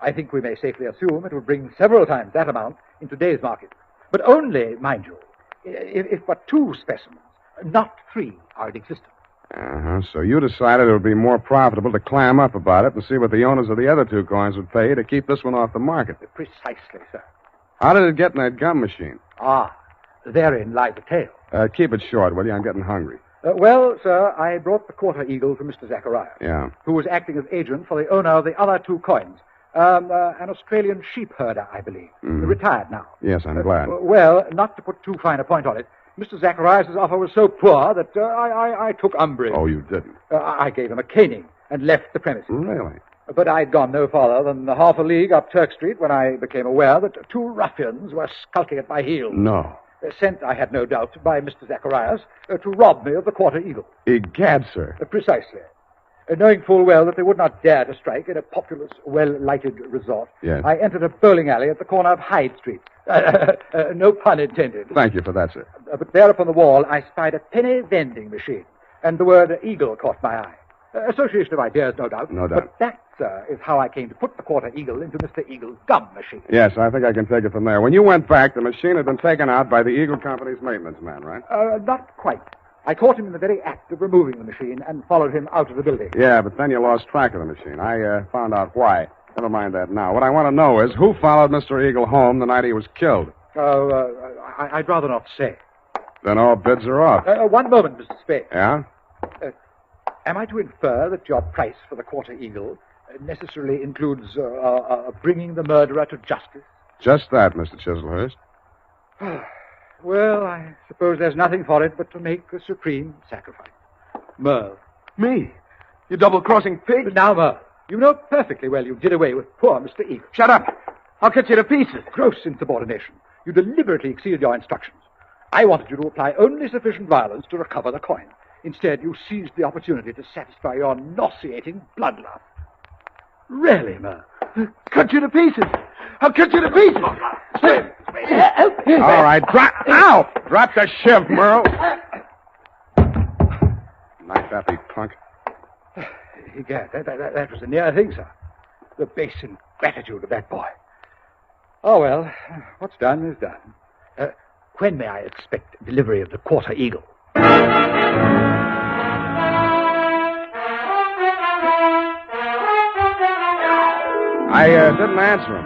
I think we may safely assume it will bring several times that amount in today's market. But only, mind you, if but two specimens, not three, are in existence. So you decided it would be more profitable to clam up about it and see what the owners of the other two coins would pay to keep this one off the market. Precisely, sir. How did it get in that gum machine? Therein lies the tale. Keep it short, will you? I'm getting hungry. Well, sir, I brought the Quarter Eagle to Mr. Zacharias. Yeah. Who was acting as agent for the owner of the other two coins. An Australian sheep herder, I believe. Retired now. Yes, I'm glad. Well, not to put too fine a point on it, Mr. Zacharias' offer was so poor that I took umbrage. Oh, you didn't? I gave him a caning and left the premises. Really? But I'd gone no farther than half a league up Turk Street when I became aware that two ruffians were skulking at my heels. No. Sent, I had no doubt, by Mr. Zacharias to rob me of the Quarter Eagle. Egad, sir. Precisely. Knowing full well that they would not dare to strike in a populous, well-lighted resort, yes. I entered a bowling alley at the corner of Hyde Street. No pun intended. Thank you for that, sir. But there upon the wall, I spied a penny vending machine, and the word Eagle caught my eye. Association of ideas, no doubt. No doubt. But that, sir, is how I came to put the Quarter Eagle into Mr. Eagle's gum machine. Yes, I think I can take it from there. When you went back, the machine had been taken out by the Eagle Company's maintenance man, right? Not quite. I caught him in the very act of removing the machine and followed him out of the building. Yeah, but then you lost track of the machine. I found out why. Never mind that now. What I want to know is who followed Mr. Eagle home the night he was killed? I'd rather not say. Then all bids are off. One moment, Mr. Spade. Yeah? Am I to infer that your price for the Quarter Eagle necessarily includes bringing the murderer to justice? Just that, Mr. Chislehurst. Well, I suppose there's nothing for it but to make the supreme sacrifice. Merle. Me? You double-crossing pig? Now, Merle, you know perfectly well you did away with poor Mr. Eagle. Shut up. I'll cut you to pieces. Gross insubordination. You deliberately exceeded your instructions. I wanted you to apply only sufficient violence to recover the coin. Instead, you seized the opportunity to satisfy your nauseating bloodlust. Really, Merle? Cut you to pieces. I'll cut you to pieces. All right, drop the shiv, Merle. Knife that, you punk. Egad, that was a near thing, sir. The base ingratitude of that boy. Oh, well, what's done is done. When may I expect delivery of the Quarter Eagle? I didn't answer him.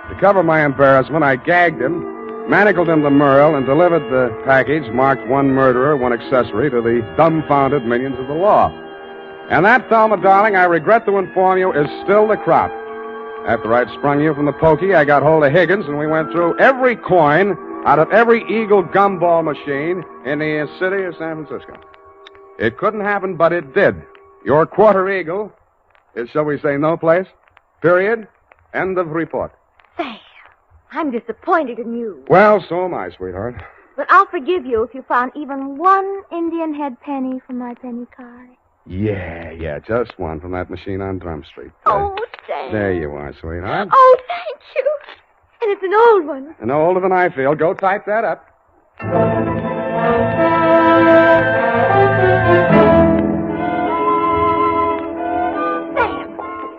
To cover my embarrassment, I gagged him, manacled him to Merle, and delivered the package marked one murderer, one accessory to the dumbfounded minions of the law. And that, Thelma, darling, I regret to inform you, is still the crop. After I'd sprung you from the pokey, I got hold of Higgins, and we went through every coin out of every Eagle gumball machine in the city of San Francisco. It couldn't happen, but it did. Your Quarter Eagle is, shall we say, no place. Period. End of report. Sam, I'm disappointed in you. Well, so am I, sweetheart. But I'll forgive you if you found even one Indian head penny from my penny card. Yeah, just one from that machine on Drum Street. Oh, Sam. There you are, sweetheart. Oh, thank you. And it's an old one. And no older than I feel. Go type that up. Sam,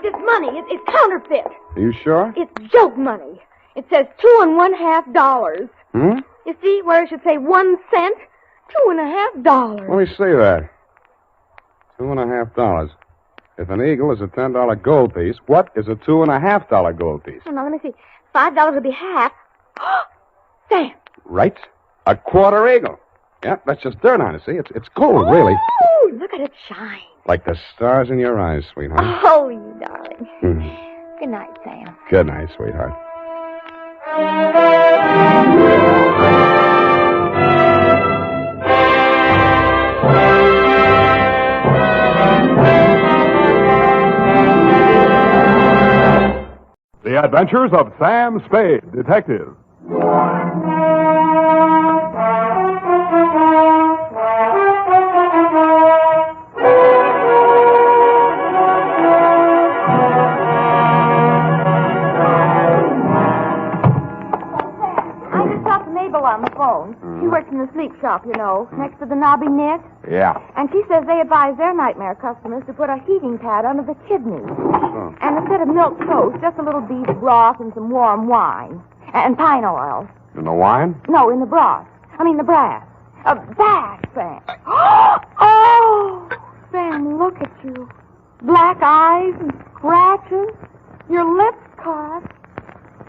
this money is counterfeit. Are you sure? It's joke money. It says $2.50. Hmm? You see where it should say 1 cent? $2.50. Let me see that. $2.50. If an eagle is a $10 gold piece, what is a $2.50 gold piece? Oh, now, let me see. $5 would be half. Sam. Right. A quarter eagle. Yeah, that's just dirt on it, see? It's gold, really. Oh, look at it shine. Like the stars in your eyes, sweetheart. Oh, you darling. Mhm. Good night, Sam. Good night, sweetheart. The Adventures of Sam Spade, Detective. I just talked to Mabel on the phone. She works in the sleep shop, you know, next to the knobby knit. Yeah. And she says they advise their nightmare customers to put a heating pad under the kidneys. Oh. And instead of milk toast, just a little beef broth and some warm wine. And pine oil. In the wine? No, in the broth. I mean the brass. Bath, Sam. Oh, Sam, look at you. Black eyes and scratches. Your lips cut.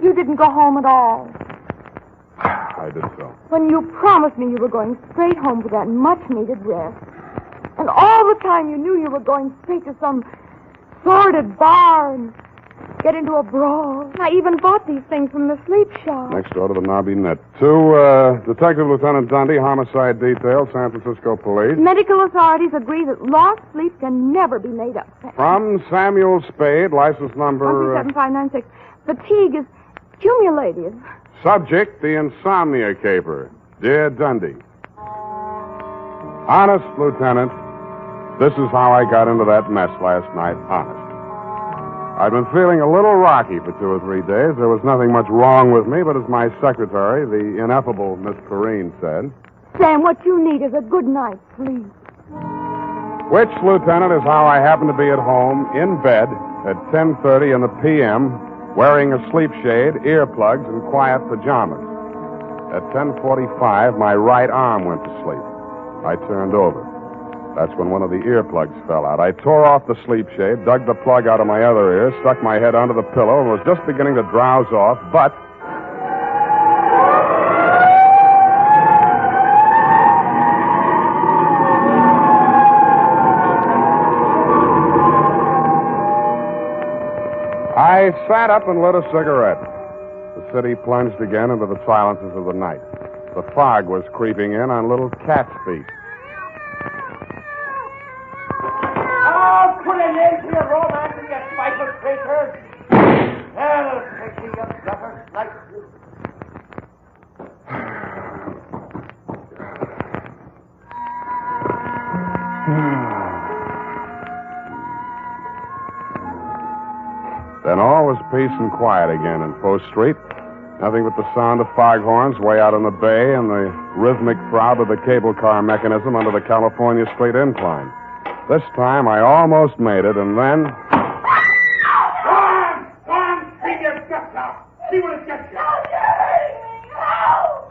You didn't go home at all. I did so. When you promised me you were going straight home for that much-needed rest. And all the time you knew you were going straight to some sordid bar and get into a brawl. I even bought these things from the sleep shop. Next door to the knobby net. To Detective Lieutenant Dundee, Homicide Detail, San Francisco Police. Medical authorities agree that lost sleep can never be made up. From Samuel Spade, license number... 137596. Fatigue is cumulative. Subject, the Insomnia caper. Dear Dundee. Honest, Lieutenant, this is how I got into that mess last night. Honest. I've been feeling a little rocky for 2 or 3 days. There was nothing much wrong with me, but as my secretary, the ineffable Miss Perrine, said... Sam, what you need is a good night's sleep. Which, Lieutenant, is how I happen to be at home, in bed, at 10:30 in the p.m., wearing a sleep shade, earplugs, and quiet pajamas. At 10:45, my right arm went to sleep. I turned over. That's when one of the earplugs fell out. I tore off the sleep shade, dug the plug out of my other ear, stuck my head under the pillow, and was just beginning to drowse off, but... I sat up and lit a cigarette. The city plunged again into the silences of the night. The fog was creeping in on little cat's feet. Oh, put an end to your romance and your spiteful creatures. Hell, take me, you suckers, like you. Then all was peace and quiet again in Post Street. Nothing but the sound of foghorns way out on the bay and the rhythmic throb of the cable car mechanism under the California Street incline. This time I almost made it, and then... Go on, bring your guts out. See what it gets you.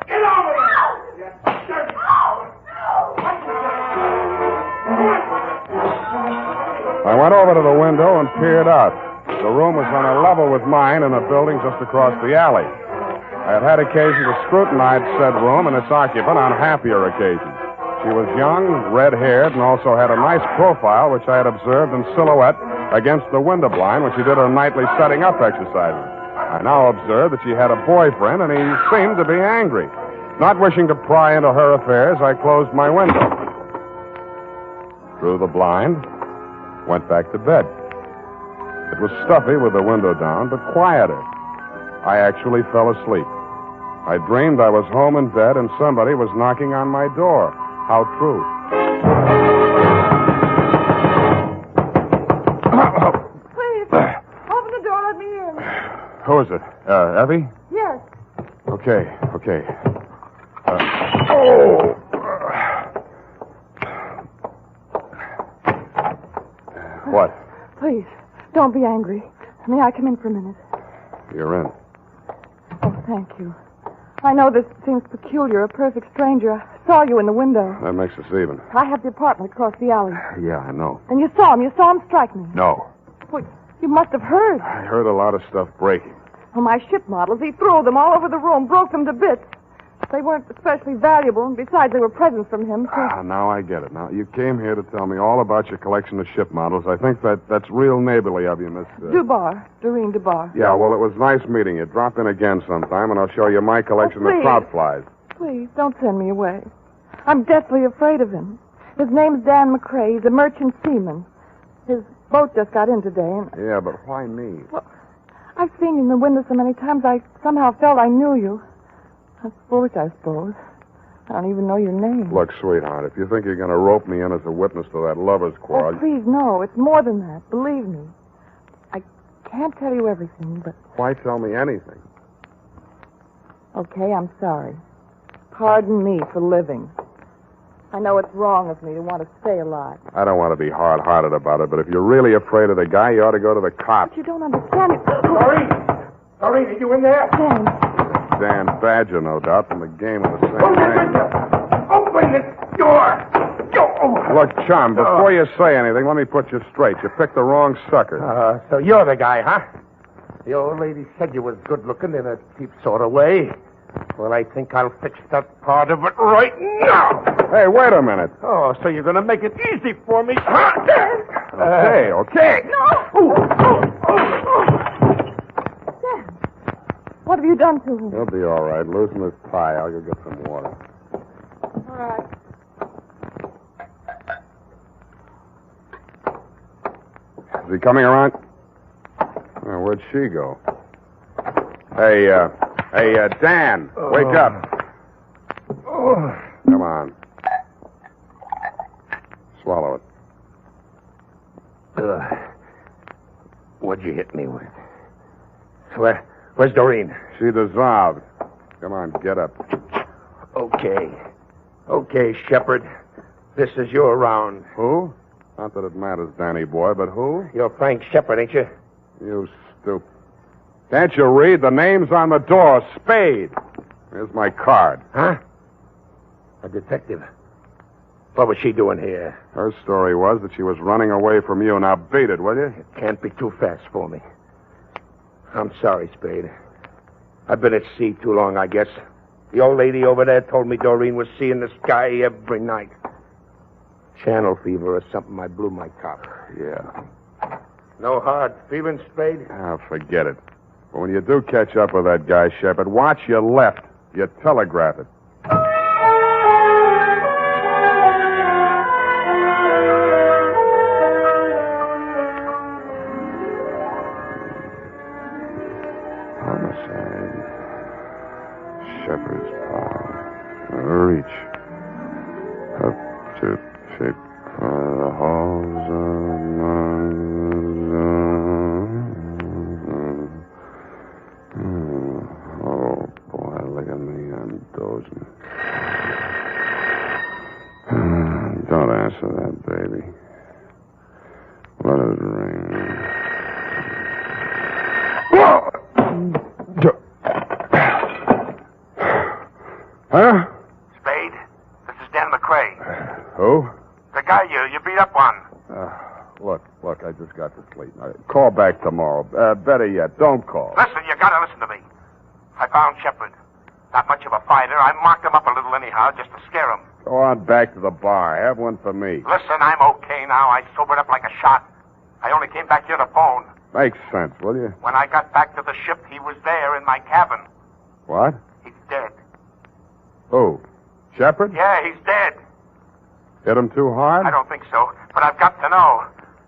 Get over here. You dirty I went over to the window and peered out. The room was on a level with mine in a building just across the alley. I had had occasion to scrutinize said room and its occupant on happier occasions. She was young, red-haired, and also had a nice profile, which I had observed in silhouette against the window blind when she did her nightly setting up exercises. I now observed that she had a boyfriend, and he seemed to be angry. Not wishing to pry into her affairs, I closed my window. Drew the blind, went back to bed. It was stuffy with the window down, but quieter. I actually fell asleep. I dreamed I was home in bed and somebody was knocking on my door. How true. Please, open the door, let me in. Who is it? Evie? Yes. Okay. What? Please, don't be angry. May I come in for a minute? You're in. Oh, thank you. I know this seems peculiar, a perfect stranger. I saw you in the window. That makes us even. I have the apartment across the alley. Yeah, I know. And you saw him strike me. No. Well, you must have heard. I heard a lot of stuff breaking. Well, my ship models, he threw them all over the room, broke them to bits. They weren't especially valuable, and besides, they were presents from him, so... Now I get it. Now, you came here to tell me all about your collection of ship models. I think that's real neighborly of you, Miss... Doreen Dubar. Yeah, well, it was nice meeting you. Drop in again sometime, and I'll show you my collection of trout flies. Please, don't send me away. I'm deathly afraid of him. His name's Dan McCrae. He's a merchant seaman. His boat just got in today, and... Yeah, but why me? Well, I've seen you in the window so many times, I somehow felt I knew you. That's foolish, I suppose. I don't even know your name. Look, sweetheart, if you think you're going to rope me in as a witness to that lover's quarrel... Oh, please, no. It's more than that. Believe me. I can't tell you everything, but... Why tell me anything? Okay, I'm sorry. Pardon me for living. I know it's wrong of me to want to stay alive. I don't want to be hard-hearted about it, but if you're really afraid of the guy, you ought to go to the cops. But you don't understand it. Doreen, are you in there? Dan Badger, no doubt, from the game of the same name. Open the door! Look, chum, before you say anything, let me put you straight. You picked the wrong sucker. So you're the guy, huh? The old lady said you was good-looking in a cheap sort of way. Well, I think I'll fix that part of it right now. Hey, wait a minute. Oh, so you're going to make it easy for me, huh? Okay. No! What have you done to him? He'll be all right. Loosen his tie. I'll go get some water. All right. Is he coming around? Oh, where'd she go? Hey, Dan, wake up. Come on. Swallow it. What'd you hit me with? Where's Doreen? She dissolved. Come on, get up. Okay, Shepard. This is your round. Who? Not that it matters, Danny boy, but who? You're Frank Shepard, ain't you? You stupid. Can't you read? The name's on the door. Spade. Here's my card. Huh? A detective. What was she doing here? Her story was that she was running away from you. Now beat it, will you? It can't be too fast for me. I'm sorry, Spade. I've been at sea too long, I guess. The old lady over there told me Doreen was seeing the sky every night. Channel fever or something. I blew my top. Yeah. No hard feeling, Spade? Forget it. But when you do catch up with that guy, Shepard, watch your left. You telegraph it. Homicide. Shepherd's Pie. Reach. Up to pick for the halls of Oh, boy, look at me. I'm dozing. Don't answer that, baby. The guy you beat up on. Look, I just got to sleep. Call back tomorrow. Better yet, don't call. Listen, you gotta listen to me. I found Shepard. Not much of a fighter. I marked him up a little anyhow, just to scare him. Go on back to the bar. Have one for me. Listen, I'm okay now. I sobered up like a shot. I only came back here to phone. Makes sense, will you? When I got back to the ship, he was there in my cabin. What? He's dead. Who? Shepard? Yeah, he's dead. Hit him too hard? I don't think so, but I've got to know.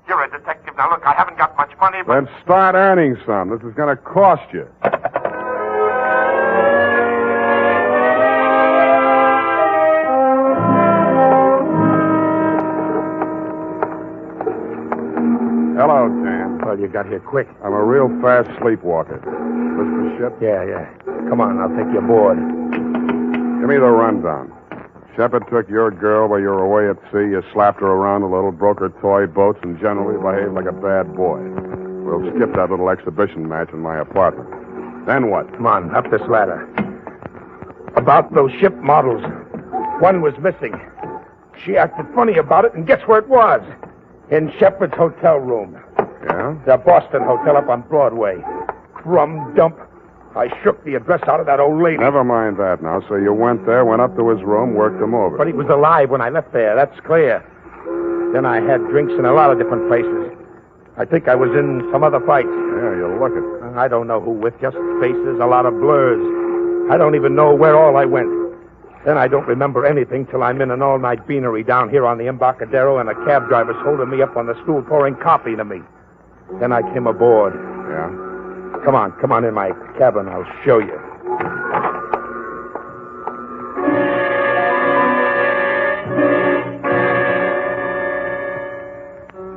You're a detective. Now, look, I haven't got much money, but... Then start earning some. This is going to cost you. Hello, Dan. Well, you got here quick. I'm a real fast sleepwalker. This the ship? Yeah. Come on, I'll take you aboard. Give me the rundown. Shepard took your girl while you were away at sea. You slapped her around a little, broke her toy boats, and generally behaved like a bad boy. We'll skip that little exhibition match in my apartment. Then what? Come on, up this ladder. About those ship models. One was missing. She acted funny about it, and guess where it was? In Shepard's hotel room. Yeah? The Boston Hotel up on Broadway. Crumb dump. I shook the address out of that old lady. Never mind that now. So you went there, went up to his room, worked him over. But he was alive when I left there, that's clear. Then I had drinks in a lot of different places. I think I was in some other fights. Yeah, you look it. I don't know who with, just faces, a lot of blurs. I don't even know where all I went. Then I don't remember anything till I'm in an all-night beanery down here on the Embarcadero, and a cab driver's holding me up on the stool pouring coffee to me. Then I came aboard. Yeah? Come on in my cabin. I'll show you.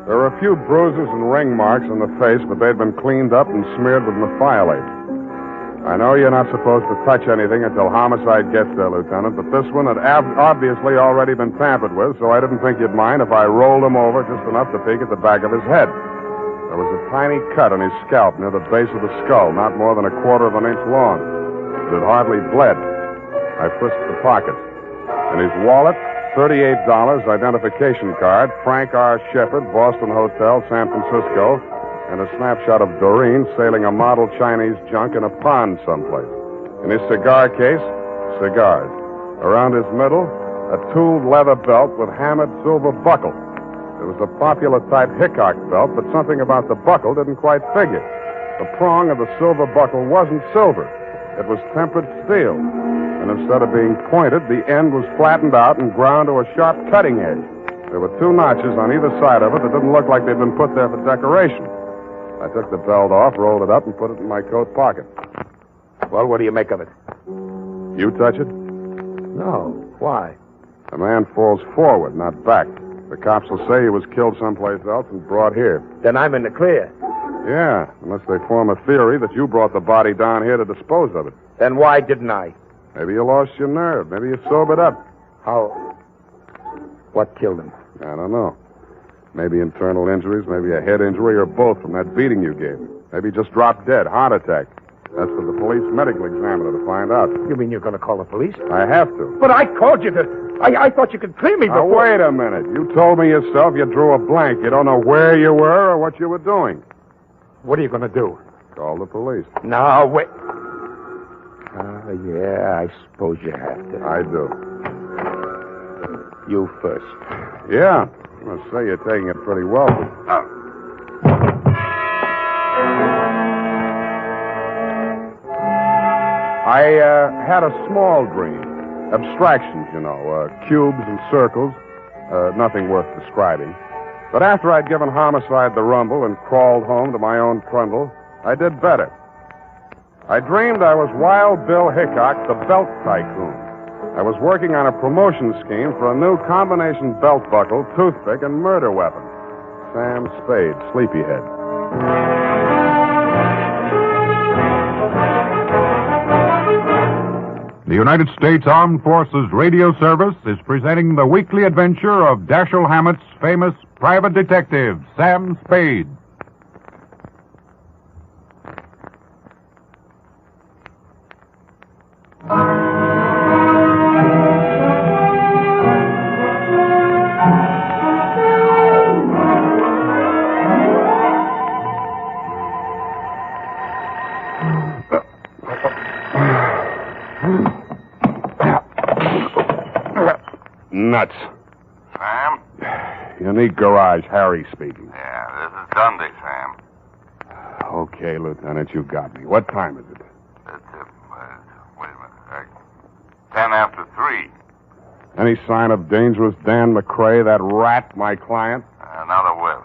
There were a few bruises and ring marks on the face, but they'd been cleaned up and smeared with methiolate. I know you're not supposed to touch anything until homicide gets there, Lieutenant, but this one had obviously already been tampered with, so I didn't think you'd mind if I rolled him over just enough to peek at the back of his head. There was a tiny cut on his scalp near the base of the skull, not more than 1/4 of an inch long. It had hardly bled. I frisked the pockets. In his wallet, $38, identification card, Frank R. Shepard, Boston Hotel, San Francisco, and a snapshot of Doreen sailing a model Chinese junk in a pond someplace. In his cigar case, cigars. Around his middle, a tooled leather belt with hammered silver buckle. It was a popular type Hickok belt, but something about the buckle didn't quite figure. The prong of the silver buckle wasn't silver. It was tempered steel. And instead of being pointed, the end was flattened out and ground to a sharp cutting edge. There were 2 notches on either side of it that didn't look like they'd been put there for decoration. I took the belt off, rolled it up, and put it in my coat pocket. Well, what do you make of it? You touch it? No. Why? A man falls forward, not back. The cops will say he was killed someplace else and brought here. Then I'm in the clear. Yeah, unless they form a theory that you brought the body down here to dispose of it. Then why didn't I? Maybe you lost your nerve. Maybe you sobered up. How? What killed him? I don't know. Maybe internal injuries, maybe a head injury, or both from that beating you gave him. Maybe he just dropped dead, heart attack. That's for the police medical examiner to find out. You mean you're going to call the police? I have to. But I called you to... I thought you could clear me before... Now, wait a minute. You told me yourself you drew a blank. You don't know where you were or what you were doing. What are you going to do? Call the police. No, wait. Yeah, I suppose you have to. I do. You first. Yeah. I must say you're taking it pretty well. I had a small dream. Abstractions, you know, cubes and circles. Nothing worth describing. But after I'd given homicide the rumble and crawled home to my own trundle, I did better. I dreamed I was Wild Bill Hickok, the belt tycoon. I was working on a promotion scheme for a new combination belt buckle, toothpick, and murder weapon. Sam Spade, sleepyhead. The United States Armed Forces Radio Service is presenting the weekly adventure of Dashiell Hammett's famous private detective, Sam Spade. nuts. Sam? Unique Garage, Harry speaking. Yeah, this is Dundee, Sam. Okay, Lieutenant, you got me. What time is it? It's, wait a minute. 10 after 3. Any sign of dangerous Dan McCrae, that rat, my client? Another whiff.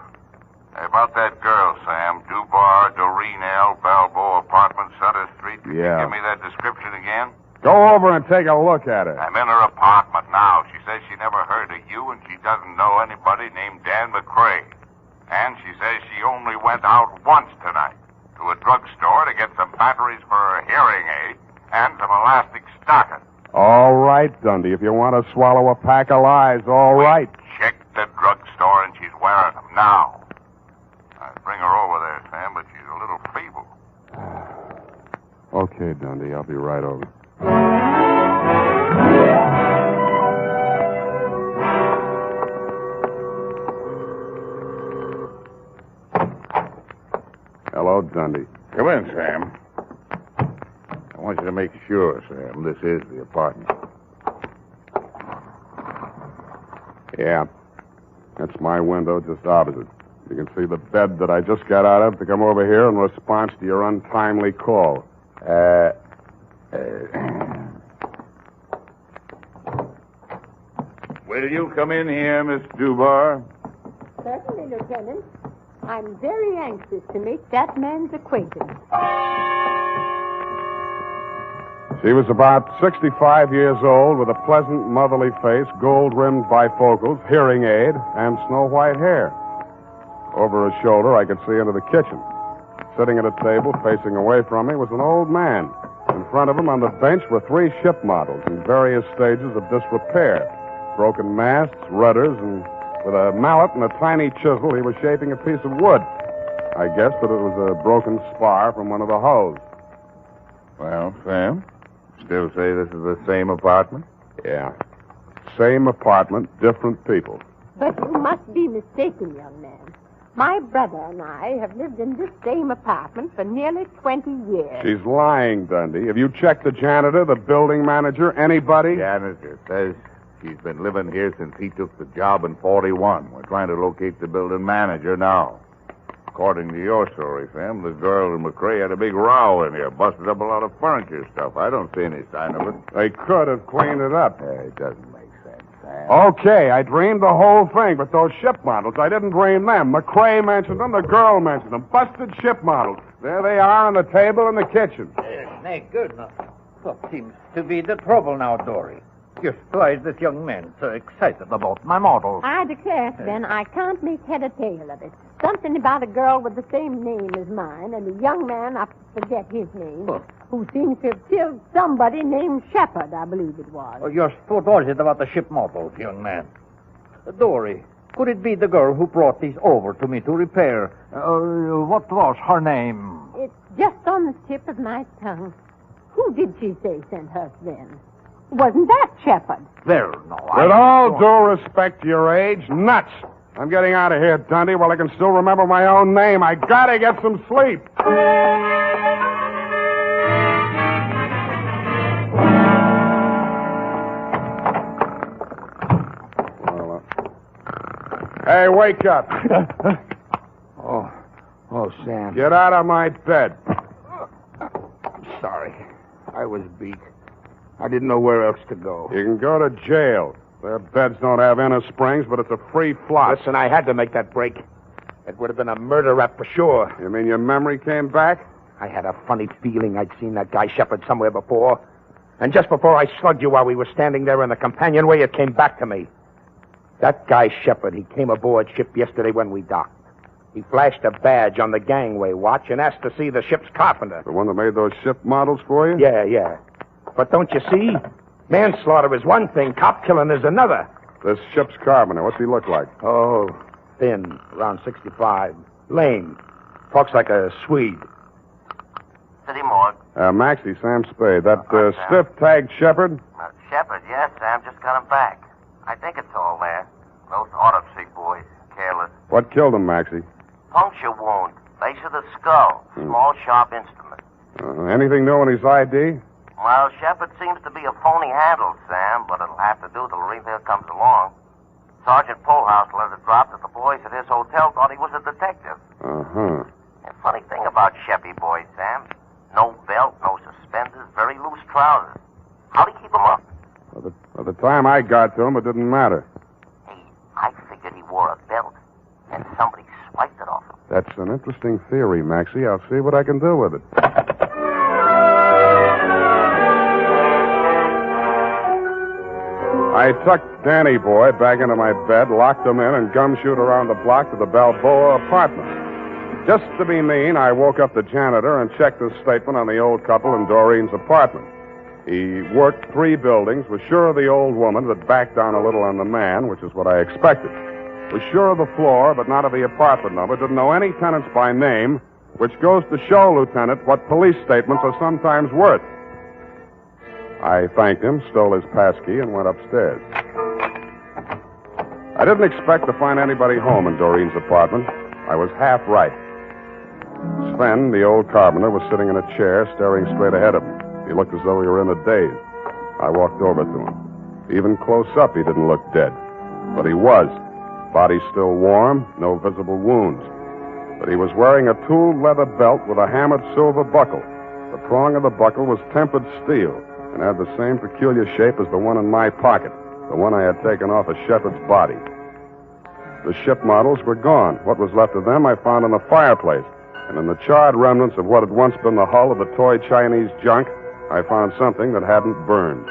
Hey, about that girl, Sam. Dubar, Doreen L., Balboa Apartment, Sutter Street. Can you Yeah. give me that description again? Go over and take a look at her. I'm in her apartment now. She says she never heard of you, and she doesn't know anybody named Dan McCrae. And she says she only went out once tonight to a drugstore to get some batteries for her hearing aid and some elastic stockings. All right, Dundee, if you want to swallow a pack of lies, all right. Check the drugstore, and she's wearing them now. I'd bring her over there, Sam, but she's a little feeble. Okay, Dundee, I'll be right over. Hello, Dundee. Come in, Sam. I want you to make sure, Sam, this is the apartment. Yeah. That's my window just opposite. You can see the bed that I just got out of to come over here in response to your untimely call. Will you come in here, Miss Dubar? Certainly, Lieutenant. I'm very anxious to make that man's acquaintance. She was about 65 years old with a pleasant, motherly face, gold-rimmed bifocals, hearing aid, and snow-white hair. Over her shoulder, I could see into the kitchen. Sitting at a table facing away from me was an old man. In front of him on the bench were 3 ship models in various stages of disrepair. Broken masts, rudders, and with a mallet and a tiny chisel, he was shaping a piece of wood. I guessed that it was a broken spar from one of the hulls. Well, Sam, still say this is the same apartment? Yeah. Same apartment, different people. But you must be mistaken, young man. My brother and I have lived in this same apartment for nearly 20 years. She's lying, Dundee. Have you checked the janitor, the building manager, anybody? Janitor says she's been living here since he took the job in 41. We're trying to locate the building manager now. According to your story, Sam, the girl and McCrae had a big row in here, busted up a lot of furniture stuff. I don't see any sign of it. They could have cleaned it up. It doesn't make sense, Sam. Okay, I dreamed the whole thing, but those ship models, I didn't dream them. McCrae mentioned them, the girl mentioned them. Busted ship models. There they are on the table in the kitchen. Snake, good enough. What seems to be the trouble now, Dory? Just why is this young man so excited about my model? I declare, Sven, I can't make head or tail of it. Something about a girl with the same name as mine and a young man, I forget his name, who seems to have killed somebody named Shepard, I believe it was. Just what was it about the ship models, young man? Dory, could it be the girl who brought these over to me to repair? What was her name? It's just on the tip of my tongue. Who did she say sent her, Sven? Wasn't that Shepard? Well, no, With all due respect to your age, nuts. I'm getting out of here, Dundee, while I can still remember my own name. I gotta get some sleep. Hey, wake up. Oh, Sam. Get out of my bed. I'm sorry. I was beat. I didn't know where else to go. You can go to jail. Their beds don't have inner springs, but it's a free floss. Listen, I had to make that break. It would have been a murder rap for sure. You mean your memory came back? I had a funny feeling I'd seen that guy Shepard somewhere before. And just before I slugged you while we were standing there in the companionway, it came back to me. That guy Shepard, he came aboard ship yesterday when we docked. He flashed a badge on the gangway watch and asked to see the ship's carpenter. The one that made those ship models for you? Yeah. But don't you see? Manslaughter is one thing, cop killing is another. This ship's carpenter, what's he look like? Oh, thin, around 65. Lame. Talks like a Swede. City morgue. Maxie, Sam Spade. That stiff-tagged Shepard? Shepard, yes, Sam. Just got him back. I think it's all there. Those autopsy boys. Careless. What killed him, Maxie? Puncture wound. Base of the skull. Small, sharp instrument. Anything new in his ID? Well, Shepard seems to be a phony handle, Sam, but it'll have to do till Rita comes along. Sergeant Polehouse let it drop that the boys at his hotel thought he was a detective. Uh-huh. And funny thing about Sheppy boys, Sam. No belt, no suspenders, very loose trousers. How'd he keep them up? By the time I got to him, it didn't matter. I figured he wore a belt, and somebody swiped it off him. That's an interesting theory, Maxie. I'll see what I can do with it. I tucked Danny boy back into my bed, locked him in, and gumshoed around the block to the Balboa apartment. Just to be mean, I woke up the janitor and checked his statement on the old couple in Doreen's apartment. He worked 3 buildings, was sure of the old woman, but backed down a little on the man, which is what I expected. Was sure of the floor, but not of the apartment number. Didn't know any tenants by name, which goes to show, Lieutenant, what police statements are sometimes worth. I thanked him, stole his passkey, and went upstairs. I didn't expect to find anybody home in Doreen's apartment. I was half right. Sven, the old carpenter, was sitting in a chair, staring straight ahead of him. He looked as though he were in a daze. I walked over to him. Even close up, he didn't look dead. But he was. Body still warm, no visible wounds. But he was wearing a tooled leather belt with a hammered silver buckle. The prong of the buckle was tempered steel and had the same peculiar shape as the one in my pocket, the one I had taken off of Shepard's body. The ship models were gone. What was left of them I found in the fireplace. And in the charred remnants of what had once been the hull of the toy Chinese junk, I found something that hadn't burned.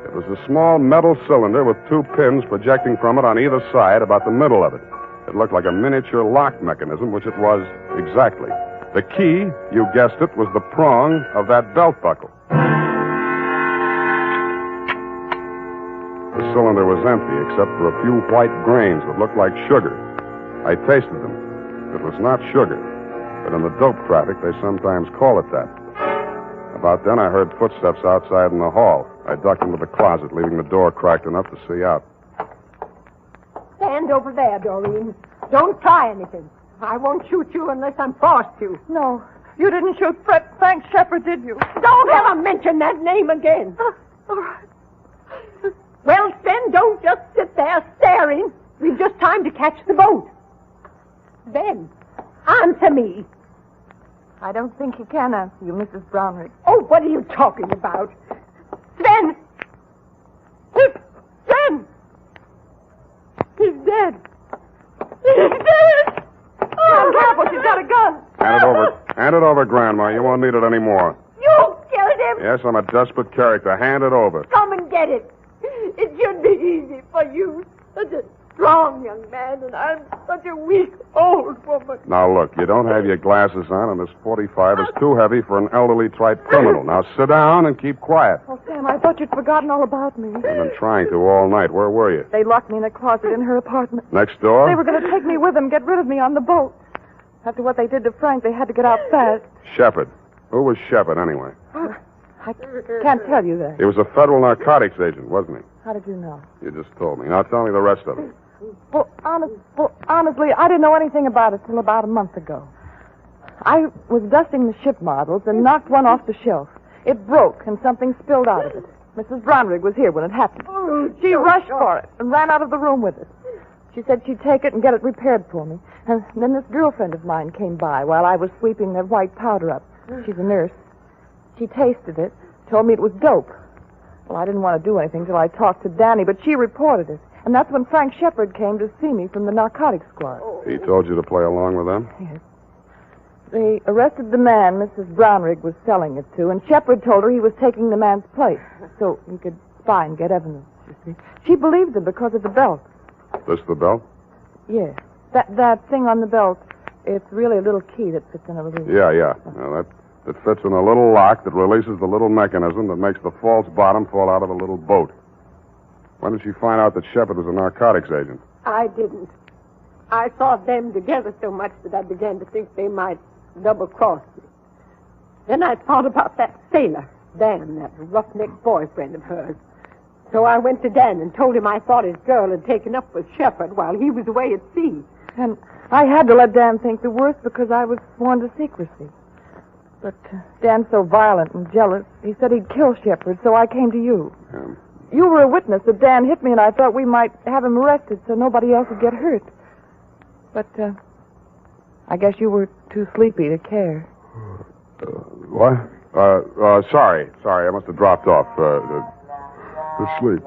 It was a small metal cylinder with 2 pins projecting from it on either side, about the middle of it. It looked like a miniature lock mechanism, which it was exactly. The key, you guessed it, was the prong of that belt buckle. The cylinder was empty, except for a few white grains that looked like sugar. I tasted them. It was not sugar, but in the dope traffic, they sometimes call it that. About then, I heard footsteps outside in the hall. I ducked into the closet, leaving the door cracked enough to see out. Stand over there, Doreen. Don't try anything. I won't shoot you unless I'm forced to. No, you didn't shoot Frank Shepard, did you? Don't ever mention that name again. All right. Well, Sven, don't just sit there staring. We've just time to catch the boat. Sven, answer me. I don't think he can answer you, Mrs. Brownrigg. Oh, what are you talking about? Sven! Sven! He's dead. He's dead! Oh, careful, she's got a gun. Hand it over. Hand it over, Grandma. You won't need it anymore. You killed him! Yes, I'm a desperate character. Hand it over. Come and get it. It should be easy for you. Such a strong young man, and I'm such a weak old woman. Now, look, you don't have your glasses on, and this 45 is too heavy for an elderly type criminal. Now, sit down and keep quiet. Oh, Sam, I thought you'd forgotten all about me. I've been trying to all night. Where were you? They locked me in a closet in her apartment. Next door? They were going to take me with them, get rid of me on the boat. After what they did to Frank, they had to get out fast. Shepard. Who was Shepard, anyway? I can't tell you that. He was a federal narcotics agent, wasn't he? How did you know? You just told me. Now, tell me the rest of it. Well, honestly, I didn't know anything about it till about a month ago. I was dusting the ship models and knocked one off the shelf. It broke, and something spilled out of it. Mrs. Brownrigg was here when it happened. She rushed for it and ran out of the room with it. She said she'd take it and get it repaired for me. And then this girlfriend of mine came by while I was sweeping that white powder up. She's a nurse. She tasted it, told me it was dope. Well, I didn't want to do anything till I talked to Danny, but she reported it. And that's when Frank Shepard came to see me from the narcotics squad. He told you to play along with them? Yes. They arrested the man Mrs. Brownrigg was selling it to, and Shepard told her he was taking the man's place so he could spy and get evidence, you see. She believed him because of the belt. This the belt? Yes. That thing on the belt, it's really a little key that fits in a little... Yeah. Now, that fits in a little lock that releases the little mechanism that makes the false bottom fall out of a little boat. When did she find out that Shepard was a narcotics agent? I didn't. I saw them together so much that I began to think they might double-cross me. Then I thought about that sailor, Dan, that roughneck boyfriend of hers. So I went to Dan and told him I thought his girl had taken up with Shepard while he was away at sea. And I had to let Dan think the worst because I was sworn to secrecy. But Dan's so violent and jealous, he said he'd kill Shepard, so I came to you. You were a witness that Dan hit me, and I thought we might have him arrested so nobody else would get hurt. But, I guess you were too sleepy to care. What? Sorry. I must have dropped off. To sleep.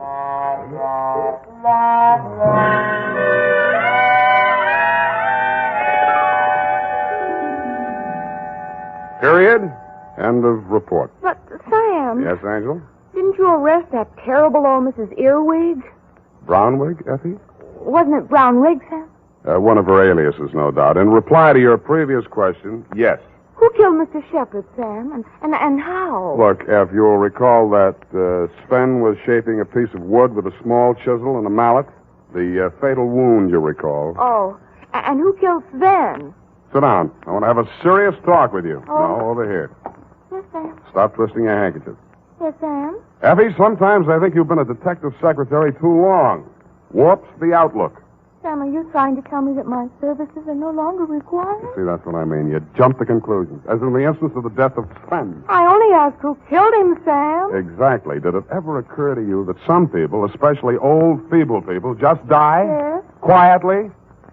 Period. End of report. But, Sam... Yes, Angel? Didn't you arrest that terrible old Mrs. Earwig? Brownwig, Effie? Wasn't it Brown Wig, Sam? One of her aliases, no doubt. In reply to your previous question, yes. Who killed Mr. Shepard, Sam? And how? Look, Eff, you'll recall that Sven was shaping a piece of wood with a small chisel and a mallet. The fatal wound, you recall. Oh, and who killed Sven? Sit down. I want to have a serious talk with you. Oh. No, over here. Yes, Sam. Stop twisting your handkerchief. Yes, Sam. Effie, sometimes I think you've been a detective secretary too long. Warps the outlook. Sam, are you trying to tell me that my services are no longer required? See, that's what I mean. You jump to conclusions. As in the instance of the death of Sven. I only asked who killed him, Sam. Exactly. Did it ever occur to you that some people, especially old, feeble people, just die? Yes. Quietly?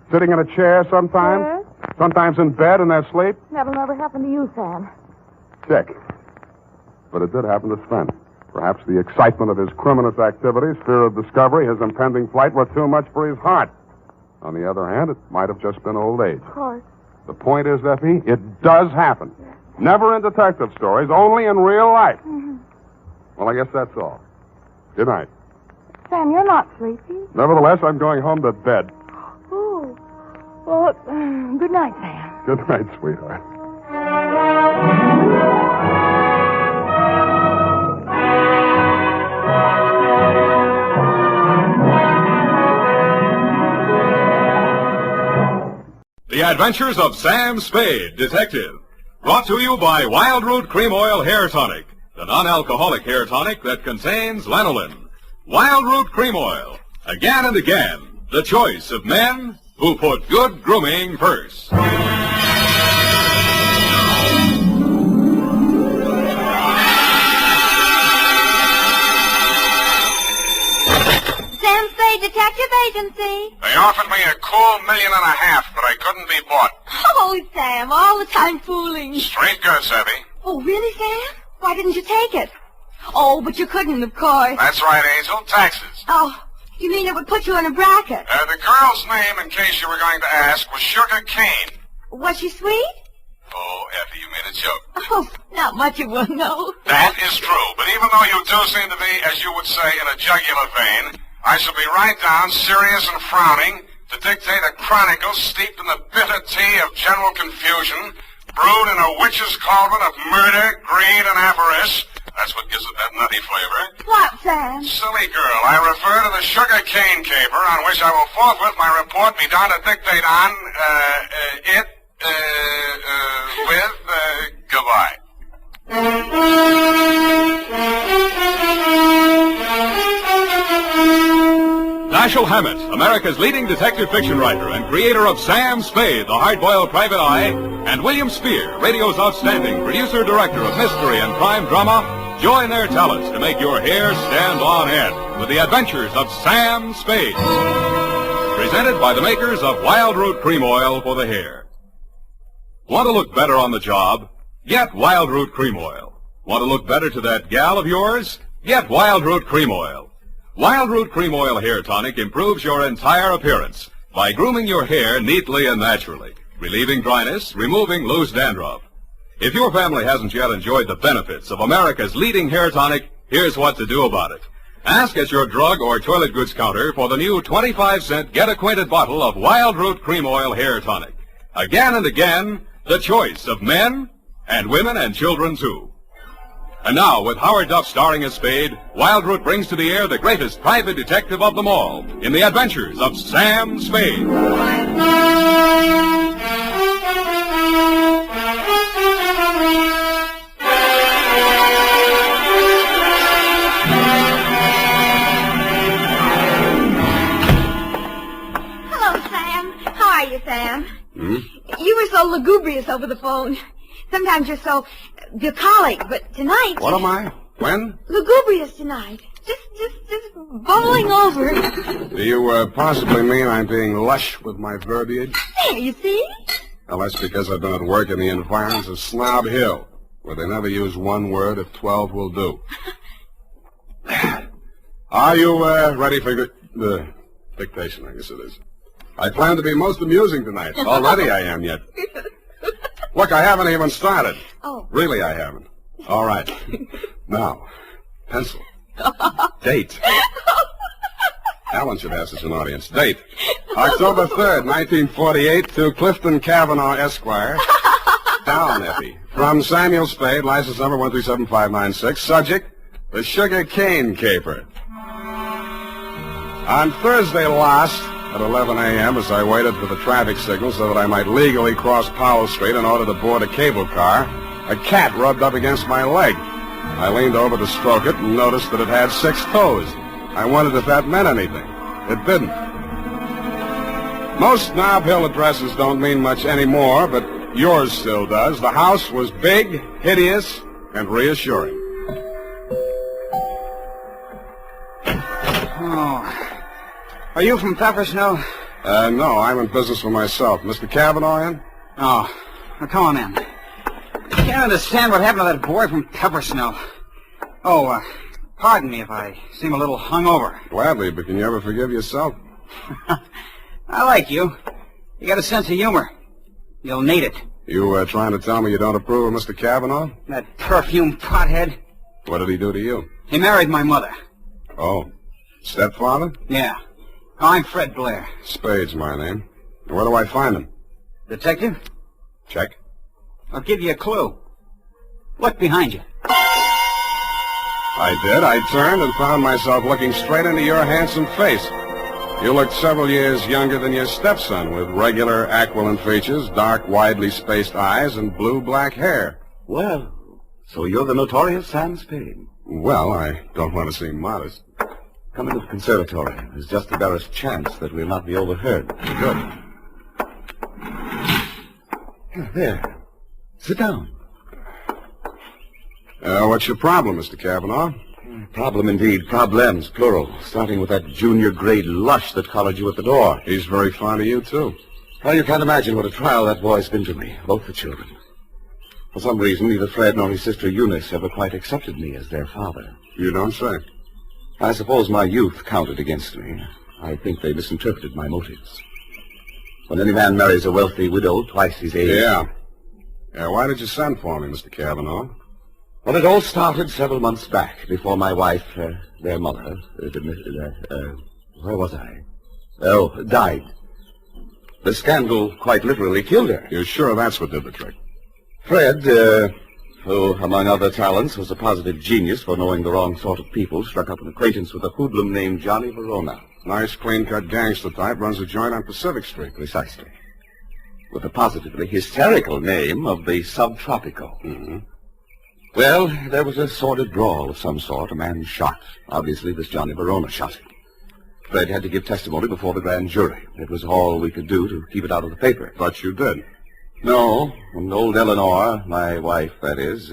Sitting in a chair sometimes? Yes. Sometimes in bed in their sleep? That'll never happen to you, Sam. Check. But it did happen to Sven. Perhaps the excitement of his criminous activities, fear of discovery, his impending flight were too much for his heart. On the other hand, it might have just been old age. Of course. The point is, Effie, it does happen. Never in detective stories, only in real life. Mm-hmm. Well, I guess that's all. Good night. Sam, you're not sleepy. Nevertheless, I'm going home to bed. Oh. Well, good night, Sam. Good night, sweetheart. The Adventures of Sam Spade, Detective. Brought to you by Wild Root Cream Oil Hair Tonic, the non-alcoholic hair tonic that contains lanolin. Wild Root Cream Oil. Again and again, the choice of men who put good grooming first. Sam Spade Detective Agency. They offered me a cool $1.5 million, but I couldn't be bought. Oh, Sam, all the time fooling. Straight goods, Effie. Oh, really, Sam? Why didn't you take it? Oh, but you couldn't, of course. That's right, Angel. Taxes. Oh, you mean it would put you in a bracket? The girl's name, in case you were going to ask, was Sugar Kane. Was she sweet? Oh, Effie, you made a joke. Oh, not much of one, no. That is true, but even though you do seem to be, as you would say, in a jugular vein, I shall be right down, serious and frowning, to dictate a chronicle steeped in the bitter tea of general confusion, brewed in a witch's cauldron of murder, greed, and avarice. That's what gives it that nutty flavor. What, Sam? Silly girl, I refer to the Sugar Cane caper, on which I will forthwith my report be down to dictate on, goodbye. Dashiell Hammett, America's leading detective fiction writer and creator of Sam Spade, the hard-boiled private eye, and William Spear, radio's outstanding producer-director of mystery and crime drama, join their talents to make your hair stand on end with the Adventures of Sam Spade. Presented by the makers of Wild Root Cream Oil for the hair. Want to look better on the job? Get Wild Root Cream Oil. Want to look better to that gal of yours? Get Wild Root Cream Oil. Wild Root Cream Oil Hair Tonic improves your entire appearance by grooming your hair neatly and naturally, relieving dryness, removing loose dandruff. If your family hasn't yet enjoyed the benefits of America's leading hair tonic, here's what to do about it. Ask at your drug or toilet goods counter for the new 25-cent get-acquainted bottle of Wild Root Cream Oil Hair Tonic. Again and again, the choice of men and women and children, too. And now, with Howard Duff starring as Spade, Wild Root brings to the air the greatest private detective of them all in the Adventures of Sam Spade. Hello, Sam. How are you, Sam? You were so lugubrious over the phone. Sometimes you're so bucolic, but tonight... What am I? When? Lugubrious tonight. Just bubbling over. Do you possibly mean I'm being lush with my verbiage? There, you see? Well, that's because I've been at work in the environs of Snob Hill, where they never use one word if 12 will do. Are you ready for the dictation, I guess it is? I plan to be most amusing tonight. Already I am yet. Look, I haven't even started. Oh. Really, I haven't. All right. Now, pencil. Date. Alan should have such an audience. Date. October 3rd, 1948, to Clifton Cavanaugh, Esquire. Down, Effie. From Samuel Spade, license number 137596. Subject, the Sugar Cane Caper. On Thursday last, at 11 a.m., as I waited for the traffic signal so that I might legally cross Powell Street in order to board a cable car, a cat rubbed up against my leg. I leaned over to stroke it and noticed that it had 6 toes. I wondered if that meant anything. It didn't. Most Snob Hill addresses don't mean much anymore, but yours still does. The house was big, hideous, and reassuring. Oh. Are you from Peppersnell? No, I'm in business for myself. Mr. Cavanaugh in? Oh. Well, come on in. I can't understand what happened to that boy from Peppersnell. Oh, pardon me if I seem a little hungover. Gladly, but can you ever forgive yourself? I like you. You got a sense of humor. You'll need it. You trying to tell me you don't approve of Mr. Cavanaugh? That perfume pothead. What did he do to you? He married my mother. Oh. Stepfather? Yeah. I'm Fred Blair. Spade's my name. Where do I find him? Detective? Check. I'll give you a clue. Look behind you. I did. I turned and found myself looking straight into your handsome face. You looked several years younger than your stepson, with regular aquiline features, dark, widely spaced eyes, and blue-black hair. Well, so you're the notorious Sam Spade. Well, I don't want to seem modest. Come into the conservatory. There's just the barest chance that we'll not be overheard. Good. There. Sit down. What's your problem, Mr. Cavanaugh? Problem indeed. Problems, plural. Starting with that junior-grade lush that collared you at the door. He's very fond of you, too. Well, you can't imagine what a trial that boy's been to me. Both the children. For some reason, neither Fred nor his sister Eunice ever quite accepted me as their father. You don't say. I suppose my youth counted against me. I think they misinterpreted my motives. When any man marries a wealthy widow twice his age... Yeah, why did you send for me, Mr. Cavanaugh? Well, it all started several months back, before my wife, their mother, where was I? Oh, died. The scandal quite literally killed her. You're sure that's what did the trick? Fred, who, among other talents, was a positive genius for knowing the wrong sort of people, struck up an acquaintance with a hoodlum named Johnny Verona. Nice, clean-cut gangster type, runs a joint on Pacific Street. Precisely. With the positively hysterical name of the Subtropico. Mm-hmm. Well, there was a sordid brawl of some sort. A man shot. Obviously, this Johnny Verona shot him. Fred had to give testimony before the grand jury. It was all we could do to keep it out of the paper. But you did. No, and old Eleanor, my wife, that is,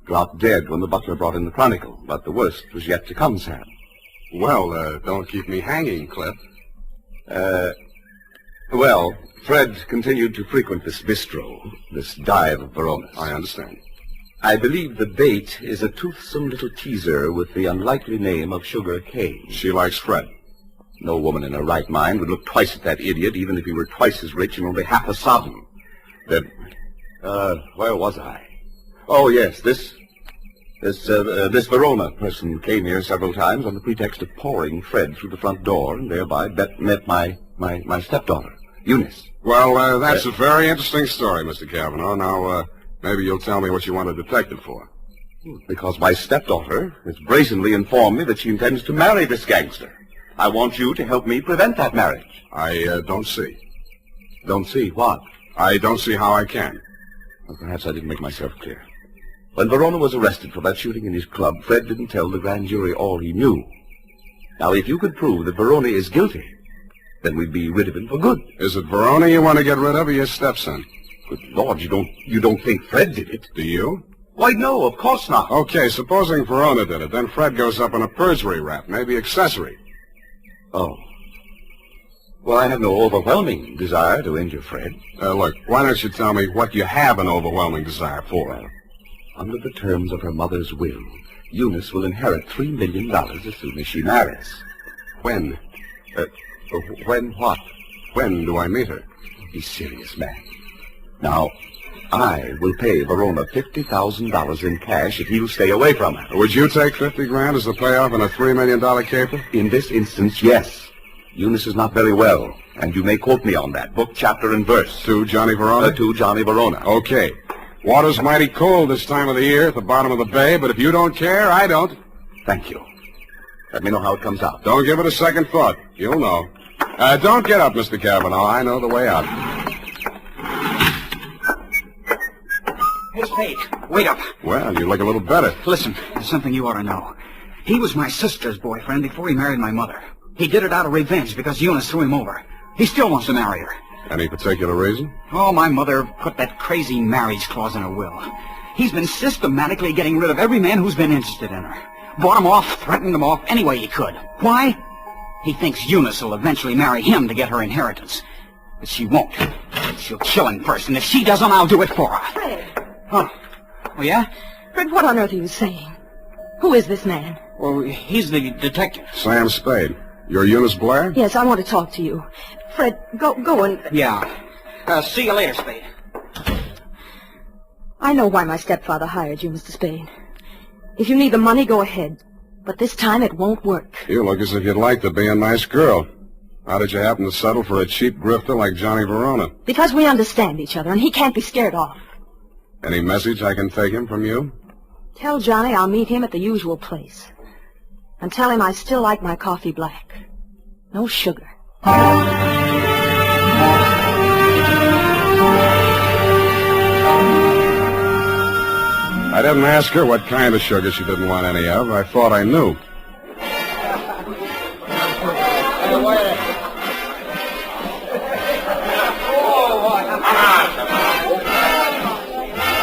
dropped dead when the butler brought in the Chronicle. But the worst was yet to come, Sam. Well, don't keep me hanging, Cliff. Well, Fred continued to frequent this bistro, this dive of Verona's. I understand. I believe the bait is a toothsome little teaser with the unlikely name of Sugar Kane. She likes Fred. No woman in her right mind would look twice at that idiot, even if he were twice as rich and only half as sovereign. Where was I? Oh, yes, this Verona person came here several times on the pretext of pouring Fred through the front door, and thereby met my stepdaughter, Eunice. Well, that's a very interesting story, Mr. Cavanaugh. Now, maybe you'll tell me what you want a detective for. Because my stepdaughter has brazenly informed me that she intends to marry this gangster. I want you to help me prevent that marriage. I don't see. Don't see what? I don't see how I can. Well, perhaps I didn't make myself clear. When Verona was arrested for that shooting in his club, Fred didn't tell the grand jury all he knew. Now, if you could prove that Verona is guilty, then we'd be rid of him for good. Is it Verona you want to get rid of or your stepson? Good Lord, you don't think Fred did it? Do you? Why, no, of course not. Okay, supposing Verona did it, then Fred goes up on a perjury rap, maybe accessory. Oh. Well, I have no overwhelming desire to injure Fred. Look, why don't you tell me what you have an overwhelming desire for? Well, under the terms of her mother's will, Eunice will inherit $3 million as soon as she marries. When? When what? When do I meet her? Be serious, man. Now, I will pay Verona $50,000 in cash if he'll stay away from her. Would you take $50,000 as the payoff in a $3 million caper? In this instance, yes. Eunice is not very well, and you may quote me on that. Book, chapter, and verse. To Johnny Verona? To Johnny Verona. Okay. Water's mighty cold this time of the year at the bottom of the bay, but if you don't care, I don't. Thank you. Let me know how it comes out. Don't give it a second thought. You'll know. Don't get up, Mr. Cavanaugh. I know the way out. Hey, Spade, wait up. Well, you look a little better. Listen, there's something you ought to know. He was my sister's boyfriend before he married my mother. He did it out of revenge because Eunice threw him over. He still wants to marry her. Any particular reason? Oh, my mother put that crazy marriage clause in her will. He's been systematically getting rid of every man who's been interested in her. Bought him off, threatened him off any way he could. Why? He thinks Eunice will eventually marry him to get her inheritance. But she won't. She'll kill him first, and if she doesn't, I'll do it for her. Fred. Oh. Oh, yeah? Fred, what on earth are you saying? Who is this man? Well, he's the detective. Sam Spade. You're Eunice Blair? Yes, I want to talk to you. Fred, go and... Yeah. See you later, Spade. I know why my stepfather hired you, Mr. Spade. If you need the money, go ahead. But this time it won't work. You look as if you'd like to be a nice girl. How did you happen to settle for a cheap grifter like Johnny Verona? Because we understand each other, and he can't be scared off. Any message I can take him from you? Tell Johnny I'll meet him at the usual place. And tell him I still like my coffee black. No sugar. I didn't ask her what kind of sugar she didn't want any of. I thought I knew.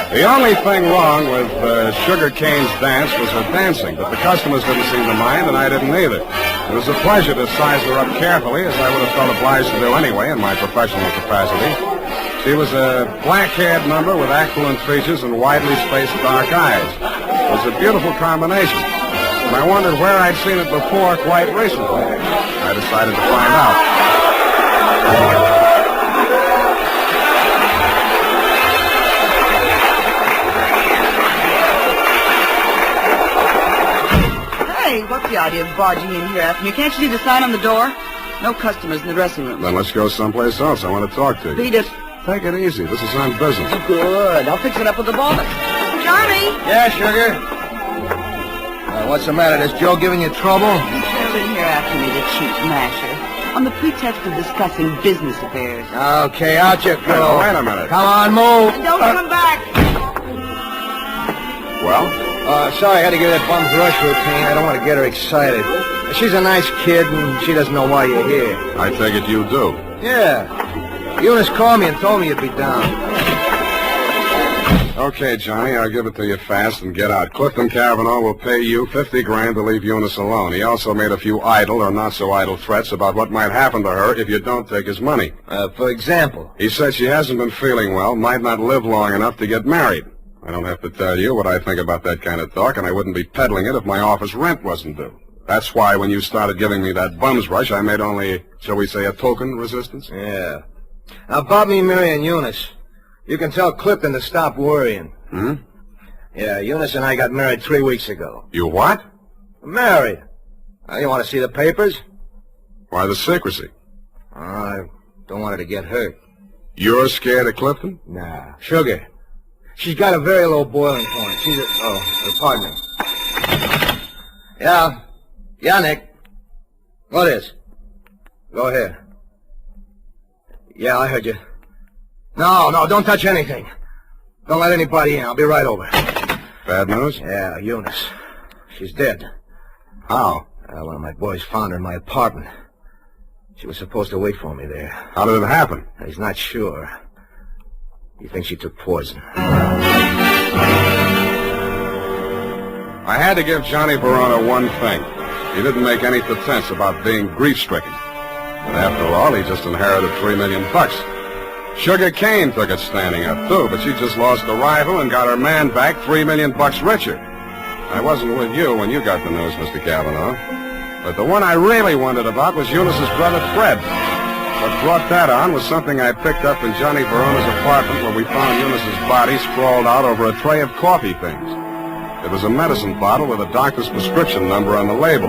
The only thing wrong with Sugar Cane's dance was her dancing, but the customers didn't seem to mind, and I didn't either. It was a pleasure to size her up carefully, as I would have felt obliged to do anyway in my professional capacity. She was a black-haired number with aquiline features and widely spaced dark eyes. It was a beautiful combination, and I wondered where I'd seen it before quite recently. I decided to find out. Hey, what's the idea of barging in here after me? Can't you see the sign on the door? No customers in the dressing room. Then let's go someplace else. I want to talk to you. Beat it. Take it easy. This is on business. Good. I'll fix it up with the boss. Johnny! Yeah, Sugar? What's the matter? Is Joe giving you trouble? You trailed in here after me, the cheap masher, on the pretext of discussing business affairs. Okay, out you go. Wait a minute. Come on, move. And don't come back! Well? Sorry I had to give that bum's rush routine. I don't want to get her excited. She's a nice kid, and she doesn't know why you're here. I take it you do. Yeah. Eunice called me and told me you'd be down. Okay, Johnny, I'll give it to you fast and get out. Clifton Cavanaugh will pay you $50,000 to leave Eunice alone. He also made a few idle or not-so-idle threats about what might happen to her if you don't take his money. For example? He said she hasn't been feeling well, might not live long enough to get married. I don't have to tell you what I think about that kind of talk, and I wouldn't be peddling it if my office rent wasn't due. That's why when you started giving me that bum's rush, I made only, shall we say, a token resistance? Yeah. Now, about me marrying Eunice, you can tell Clifton to stop worrying. Hmm? Yeah, Eunice and I got married 3 weeks ago. You what? Married. You want to see the papers? Why the secrecy? I don't want her to get hurt. You're scared of Clifton? Nah. Sugar. She's got a very low boiling point. She's pardon me. Yeah. Yeah, Nick. What is? Go ahead. Yeah, I heard you. No, don't touch anything. Don't let anybody in. I'll be right over. Bad news? Yeah, Eunice. She's dead. How? One of my boys found her in my apartment. She was supposed to wait for me there. How did it happen? He's not sure. You think she took poison? I had to give Johnny Verona one thing. He didn't make any pretense about being grief-stricken. But after all, he just inherited $3 million. Sugar Kane took it standing up, too, but she just lost the rival and got her man back $3 million richer. I wasn't with you when you got the news, Mr. Cavanaugh. But the one I really wondered about was Eunice's brother, Fred. What brought that on was something I picked up in Johnny Verona's apartment where we found Eunice's body sprawled out over a tray of coffee things. It was a medicine bottle with a doctor's prescription number on the label.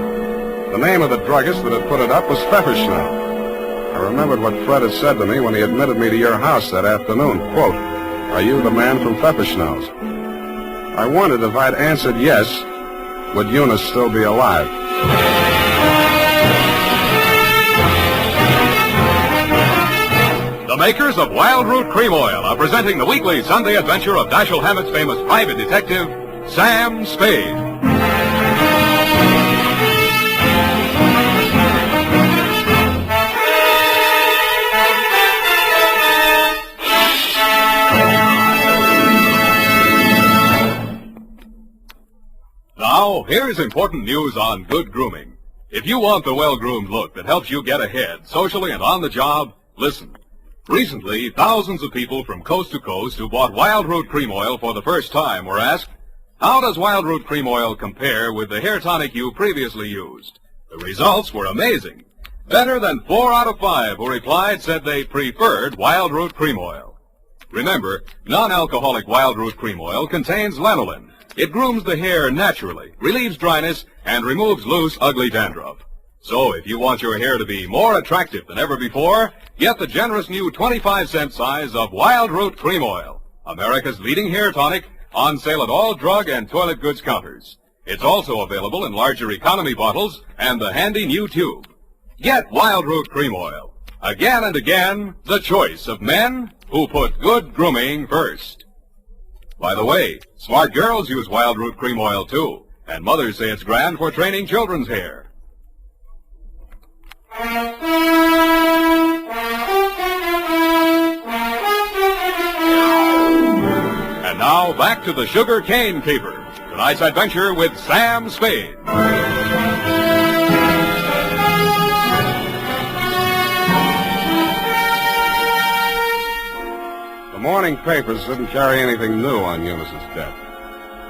The name of the druggist that had put it up was Pfefferschnell. I remembered what Fred had said to me when he admitted me to your house that afternoon. Quote, "Are you the man from Pfefferschnell's?" I wondered if I'd answered yes, would Eunice still be alive? The makers of Wild Root Cream Oil are presenting the weekly Sunday adventure of Dashiell Hammett's famous private detective, Sam Spade. Now, here's important news on good grooming. If you want the well-groomed look that helps you get ahead, socially and on the job, listen. Recently, thousands of people from coast to coast who bought Wild Root Cream Oil for the first time were asked, how does Wild Root Cream Oil compare with the hair tonic you previously used? The results were amazing. Better than 4 out of 5 who replied said they preferred Wild Root Cream Oil. Remember, non-alcoholic Wild Root Cream Oil contains lanolin. It grooms the hair naturally, relieves dryness, and removes loose, ugly dandruff. So if you want your hair to be more attractive than ever before, get the generous new 25-cent size of Wild Root Cream Oil, America's leading hair tonic, on sale at all drug and toilet goods counters. It's also available in larger economy bottles and the handy new tube. Get Wild Root Cream Oil. Again and again, the choice of men who put good grooming first. By the way, smart girls use Wild Root Cream Oil, too, and mothers say it's grand for training children's hair. And now, back to the Sugar Cane Caper. Tonight's adventure with Sam Spade. The morning papers didn't carry anything new on Eunice's death.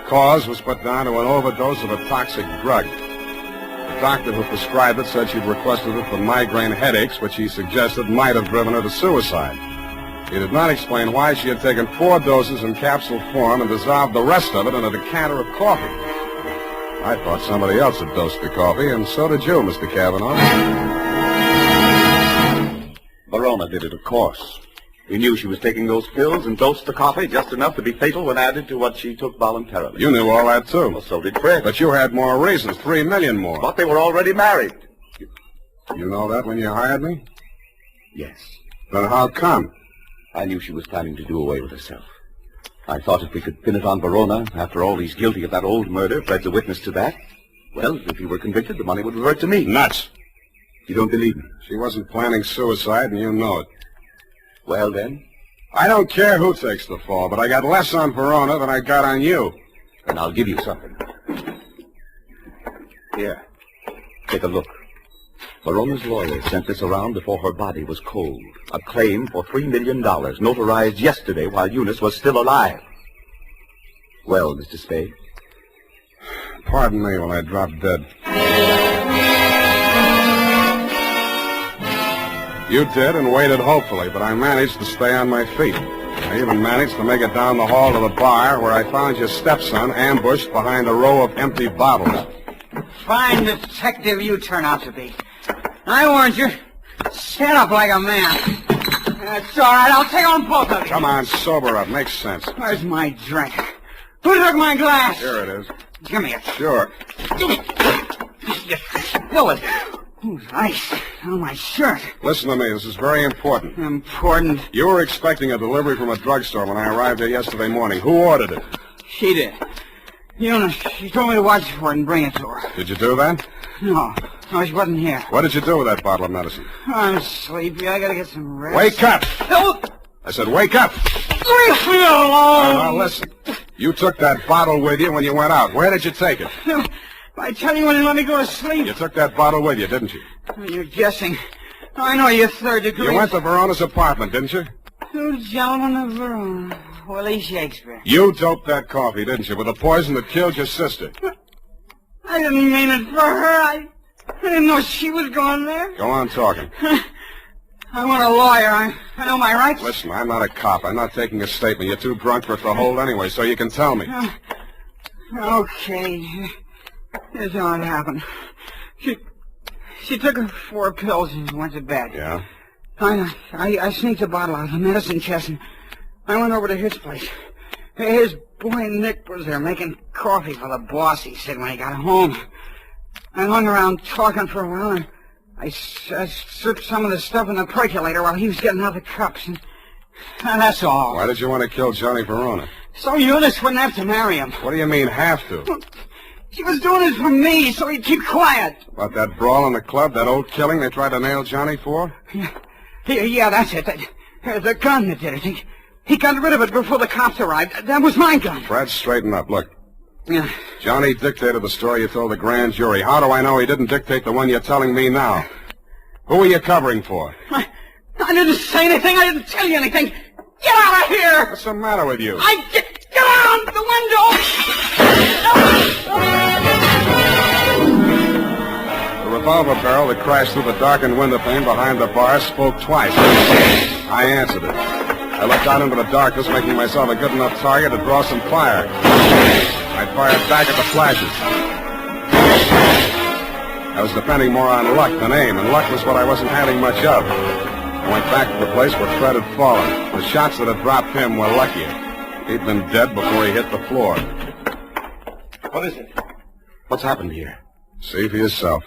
Cause was put down to an overdose of a toxic drug. The doctor who prescribed it said she'd requested it for migraine headaches, which he suggested might have driven her to suicide. He did not explain why she had taken 4 doses in capsule form and dissolved the rest of it in a decanter of coffee. I thought somebody else had dosed the coffee, and so did you, Mr. Cavanaugh. Verona did it, of course. We knew she was taking those pills and dosed the coffee just enough to be fatal when added to what she took voluntarily. You knew all that, too. Well, so did Fred. But you had more reasons, 3 million more. But they were already married. You know that when you hired me? Yes. Then how come? I knew she was planning to do away with herself. I thought if we could pin it on Verona, after all, he's guilty of that old murder. Fred's a witness to that. Well, if he were convicted, the money would revert to me. Nuts. You don't believe me? She wasn't planning suicide, and you know it. Well, then? I don't care who takes the fall, but I got less on Verona than I got on you. Then I'll give you something. Here. Take a look. Verona's lawyer sent this around before her body was cold. A claim for $3 million, notarized yesterday while Eunice was still alive. Well, Mr. Spade? Pardon me while I drop dead. You did and waited hopefully, but I managed to stay on my feet. I even managed to make it down the hall to the bar where I found your stepson ambushed behind a row of empty bottles. Fine detective you turn out to be. I warned you. Stand up like a man. It's all right. I'll take on both of you. Come on, sober up. Makes sense. Where's my drink? Who took my glass? Here it is. Give me it. Sure. You spill it. Ooh, ice on my shirt. Listen to me. This is very important. Important? You were expecting a delivery from a drugstore when I arrived there yesterday morning. Who ordered it? She did. Eunice, she told me to watch for it and bring it to her. Did you do that? No, she wasn't here. What did you do with that bottle of medicine? I'm sleepy. I gotta get some rest. Wake up! No! I said wake up! Leave me alone! Now, listen. You took that bottle with you when you went out. Where did you take it? I tell you when you let me go to sleep. You took that bottle with you, didn't you? You're guessing. I know you're third degree. You went to Verona's apartment, didn't you? Two gentlemen of Verona. Willie Shakespeare. You doped that coffee, didn't you, with the poison that killed your sister? I didn't mean it for her. I didn't know she was going there. Go on talking. I want a lawyer. I know my rights. Listen, I'm not a cop. I'm not taking a statement. You're too drunk for it to hold anyway, so you can tell me. Okay. Here's how it happened. She took her 4 pills and went to bed. Yeah? I sneaked a bottle out of the medicine chest and I went over to his place. His boy Nick was there making coffee for the boss, he said, when he got home. I hung around talking for a while and I stripped some of the stuff in the percolator while he was getting out the cups. And that's all. Why did you want to kill Johnny Verona? So Eunice wouldn't have to marry him. What do you mean, have to? She was doing it for me, so he'd keep quiet. About that brawl in the club, that old killing they tried to nail Johnny for? Yeah, that's it. The gun that did it. He got rid of it before the cops arrived. That was my gun. Fred, straighten up. Look. Yeah. Johnny dictated the story you told the grand jury. How do I know he didn't dictate the one you're telling me now? Who are you covering for? I didn't say anything. I didn't tell you anything. Get out of here! What's the matter with you? Get out the window! The revolver barrel that crashed through the darkened window pane behind the bar spoke twice. I answered it. I looked out into the darkness, making myself a good enough target to draw some fire. I fired back at the flashes. I was depending more on luck than aim, and luck was what I wasn't having much of. I went back to the place where Fred had fallen. The shots that had dropped him were luckier. He'd been dead before he hit the floor. What is it? What's happened here? See for yourself.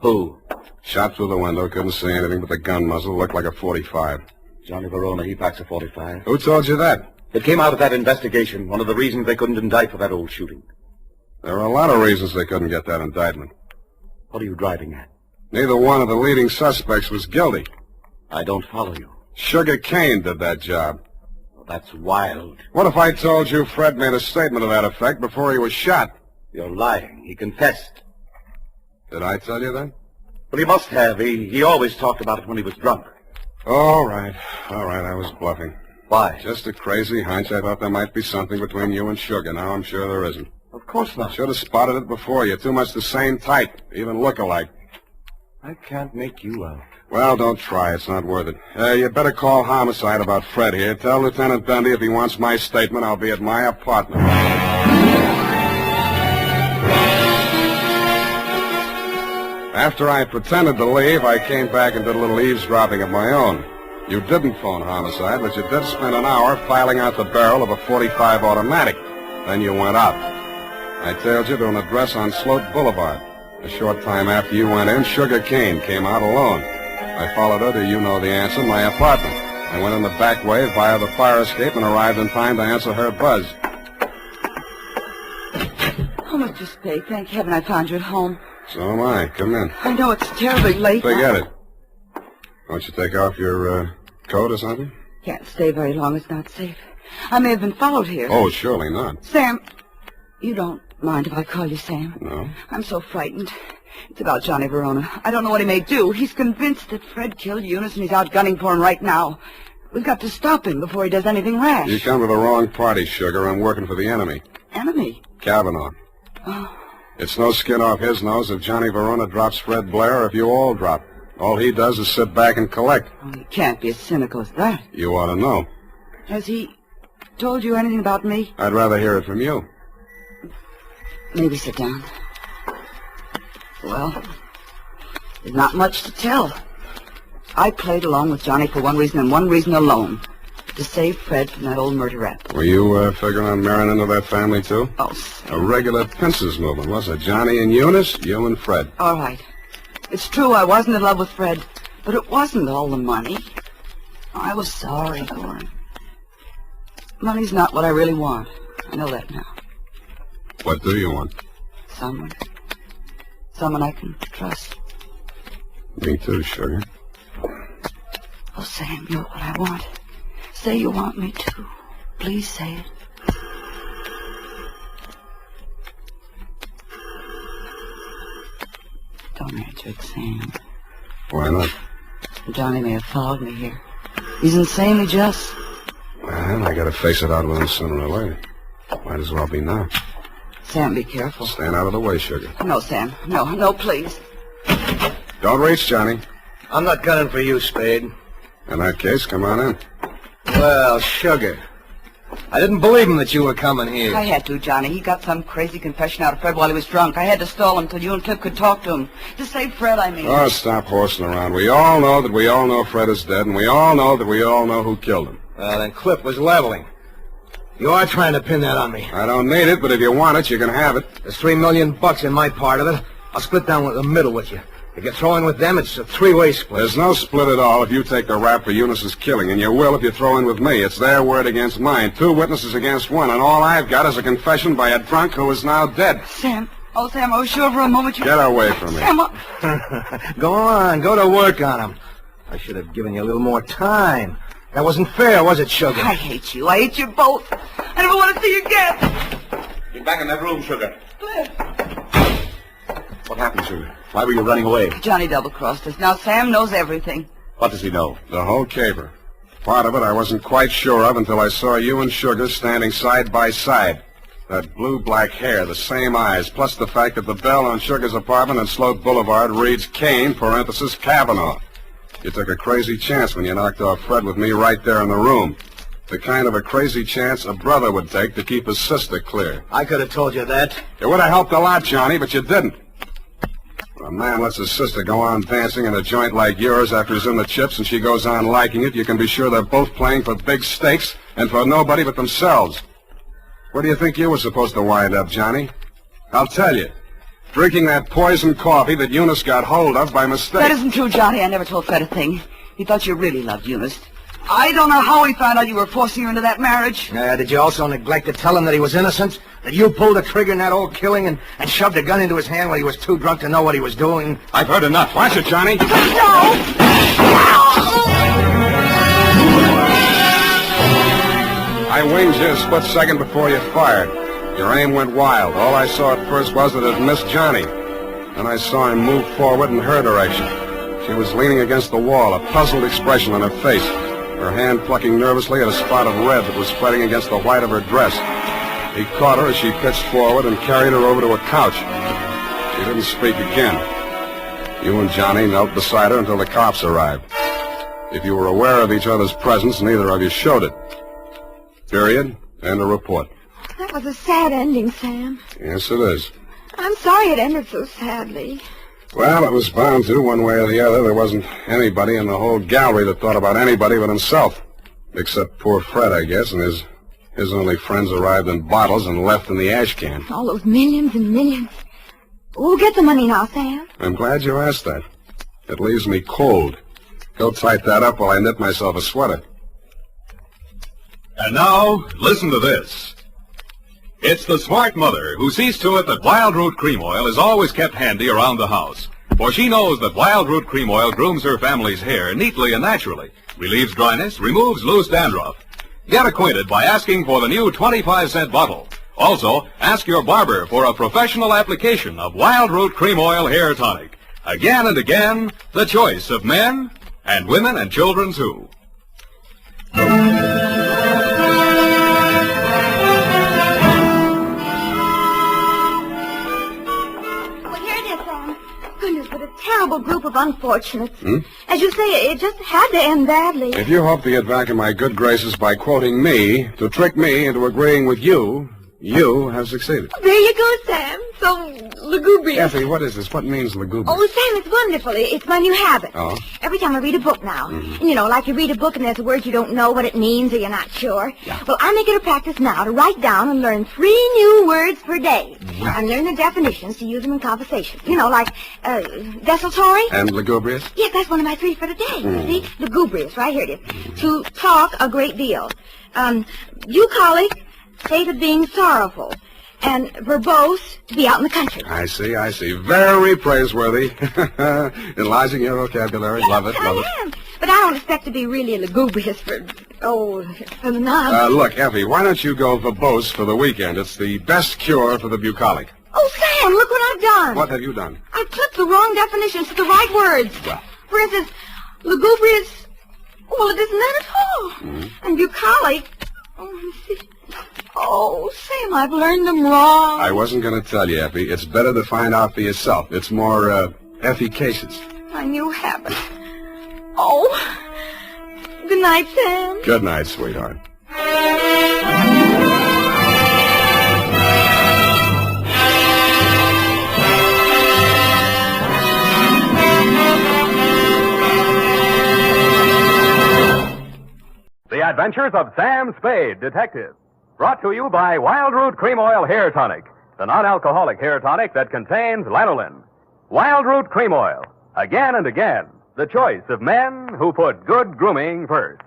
Who? Shot through the window, couldn't see anything but the gun muzzle. Looked like a .45. Johnny Verona, he packs a .45. Who told you that? It came out of that investigation. One of the reasons they couldn't indict for that old shooting. There are a lot of reasons they couldn't get that indictment. What are you driving at? Neither one of the leading suspects was guilty. I don't follow you. Sugar Kane did that job. Well, that's wild. What if I told you Fred made a statement to that effect before he was shot? You're lying. He confessed. Did I tell you that? Well, he must have. He always talked about it when he was drunk. All right, I was bluffing. Why? Just a crazy hunch. I thought there might be something between you and Sugar. Now I'm sure there isn't. Of course not. Should have spotted it before. You're too much the same type. Even look alike. I can't make you out. Well, don't try. It's not worth it. You better call homicide about Fred here. Tell Lieutenant Dundee if he wants my statement, I'll be at my apartment. After I pretended to leave, I came back and did a little eavesdropping of my own. You didn't phone homicide, but you did spend an hour filing out the barrel of a .45 automatic. Then you went out. I tailed you to an address on Sloat Boulevard. A short time after you went in, Sugar Kane came out alone. I followed her to, you know the answer, my apartment. I went in the back way via the fire escape and arrived in time to answer her buzz. Oh, Mr. Spade, thank heaven I found you at home. So am I. Come in. I know it's terribly late. Forget it. Won't you take off your coat or something? Can't stay very long. It's not safe. I may have been followed here. Oh, surely not. Sam, you don't mind if I call you Sam? No. I'm so frightened. It's about Johnny Verona. I don't know what he may do. He's convinced that Fred killed Eunice and he's out gunning for him right now. We've got to stop him before he does anything rash. You come to the wrong party, Sugar. I'm working for the enemy. Enemy? Kavanaugh. Oh. It's no skin off his nose if Johnny Verona drops Fred Blair or if you all drop. All he does is sit back and collect. Oh, he can't be as cynical as that. You ought to know. Has he told you anything about me? I'd rather hear it from you. Maybe sit down. Well, there's not much to tell. I played along with Johnny for one reason and one reason alone. To save Fred from that old murder rap. Were you figuring on marrying into that family, too? Oh, a regular pincers movement, was it? Johnny and Eunice, you and Fred. All right. It's true I wasn't in love with Fred, but it wasn't all the money. I was sorry for him. Money's not what I really want. I know that now. What do you want? Someone. Someone I can trust. Me too, Sugar. Oh, Sam, you're what I want. say you want me to. Please say it. Don't answer it, Sam. Why not? Johnny may have followed me here. He's insanely just. Well, I gotta face it out with him sooner or later. Might as well be now. Sam, be careful. Stand out of the way, Sugar. No, Sam. No, please. Don't reach, Johnny. I'm not gunning for you, Spade. In that case, come on in. Well, Sugar, I didn't believe him that you were coming here. I had to, Johnny. He got some crazy confession out of Fred while he was drunk. I had to stall him till you and Cliff could talk to him. To save Fred, I mean. Oh, stop horsing around. We all know that we all know Fred is dead, and we all know that we all know who killed him. Well, then Cliff was leveling. You are trying to pin that on me. I don't need it, but if you want it, you can have it. There's $3 million in my part of it. I'll split down the middle with you. If you throw in with them, it's a three-way split. There's no split at all if you take the rap for Eunice's killing, and you will if you throw in with me. It's their word against mine. 2 witnesses against 1, and all I've got is a confession by a drunk who is now dead. Sam, I was sure for a moment you... Get away from me. Sam, Go on, go to work on him. I should have given you a little more time. That wasn't fair, was it, Sugar? I hate you. I hate you both. I never want to see you again. Get back in that room, Sugar. Cliff. What happened, Sugar? Why were you running away? Johnny double-crossed us. Now Sam knows everything. What does he know? The whole caper. Part of it I wasn't quite sure of until I saw you and Sugar standing side by side. That blue-black hair, the same eyes, plus the fact that the bell on Sugar's apartment on Sloat Boulevard reads Kane, parenthesis, Kavanaugh. You took a crazy chance when you knocked off Fred with me right there in the room. The kind of a crazy chance a brother would take to keep his sister clear. I could have told you that. It would have helped a lot, Johnny, but you didn't. When a man lets his sister go on dancing in a joint like yours after he's in the chips and she goes on liking it, you can be sure they're both playing for big stakes and for nobody but themselves. Where do you think you were supposed to wind up, Johnny? I'll tell you. Drinking that poison coffee that Eunice got hold of by mistake. That isn't true, Johnny. I never told Fred a thing. He thought you really loved Eunice. I don't know how he found out you were forcing her into that marriage. Did you also neglect to tell him that he was innocent? That you pulled the trigger in that old killing and shoved a gun into his hand when he was too drunk to know what he was doing? I've heard enough. Watch it, Johnny. No! I winged you a split second before you fired. Your aim went wild. All I saw at first was that it missed Johnny. Then I saw him move forward in her direction. She was leaning against the wall, a puzzled expression on her face, her hand plucking nervously at a spot of red that was spreading against the white of her dress. He caught her as she pitched forward and carried her over to a couch. She didn't speak again. You and Johnny knelt beside her until the cops arrived. If you were aware of each other's presence, neither of you showed it. Period. End of report. That was a sad ending, Sam. Yes, it is. I'm sorry it ended so sadly. Well, it was bound to, one way or the other. There wasn't anybody in the whole gallery that thought about anybody but himself. Except poor Fred, I guess, and his only friends arrived in bottles and left in the ash can. All those millions and millions. We'll get the money now, Sam. I'm glad you asked that. It leaves me cold. Go tight that up while I knit myself a sweater. And now, listen to this. It's the smart mother who sees to it that Wild Root Cream Oil is always kept handy around the house. For she knows that Wild Root Cream Oil grooms her family's hair neatly and naturally, relieves dryness, removes loose dandruff. Get acquainted by asking for the new 25-cent bottle. Also, ask your barber for a professional application of Wild Root Cream Oil Hair Tonic. Again and again, the choice of men and women and children, too. Goodness, what a terrible group of unfortunates. As you say, it just had to end badly. If you hope to get back in my good graces by quoting me, to trick me into agreeing with you, you have succeeded. There you go, Sam. So lugubrious. Effie, what is this? What means lugubrious? Oh, Sam, it's wonderful. It's my new habit. Oh? Every time I read a book now. You know, like you read a book and there's a word you don't know what it means or you're not sure. Yeah. Well, I make it a practice now to write down and learn 3 new words per day. And learn the definitions to use them in conversation. You know, like desultory. And lugubrious? Yes, that's one of my 3 for today. See? Lugubrious, right here it is. To talk a great deal. Bucolic, state of being sorrowful. And verbose, to be out in the country. I see. Very praiseworthy. Enlarging your vocabulary. Love it. But I don't expect to be really lugubrious for the knob. Look, Effie, why don't you go verbose for the weekend? It's the best cure for the bucolic. Oh, Sam, look what I've done. What have you done? I've clipped the wrong definitions to the right words. Well. For instance, lugubrious, well, it isn't that at all. Mm-hmm. And bucolic, oh, Sam, I've learned them wrong. I wasn't going to tell you, Effie. It's better to find out for yourself. It's more, efficacious. A new habit. Oh, good night, Sam. Good night, sweetheart. The Adventures of Sam Spade, Detective. Brought to you by Wild Root Cream Oil Hair Tonic, the non-alcoholic hair tonic that contains lanolin. Wild Root Cream Oil. Again and again, the choice of men who put good grooming first.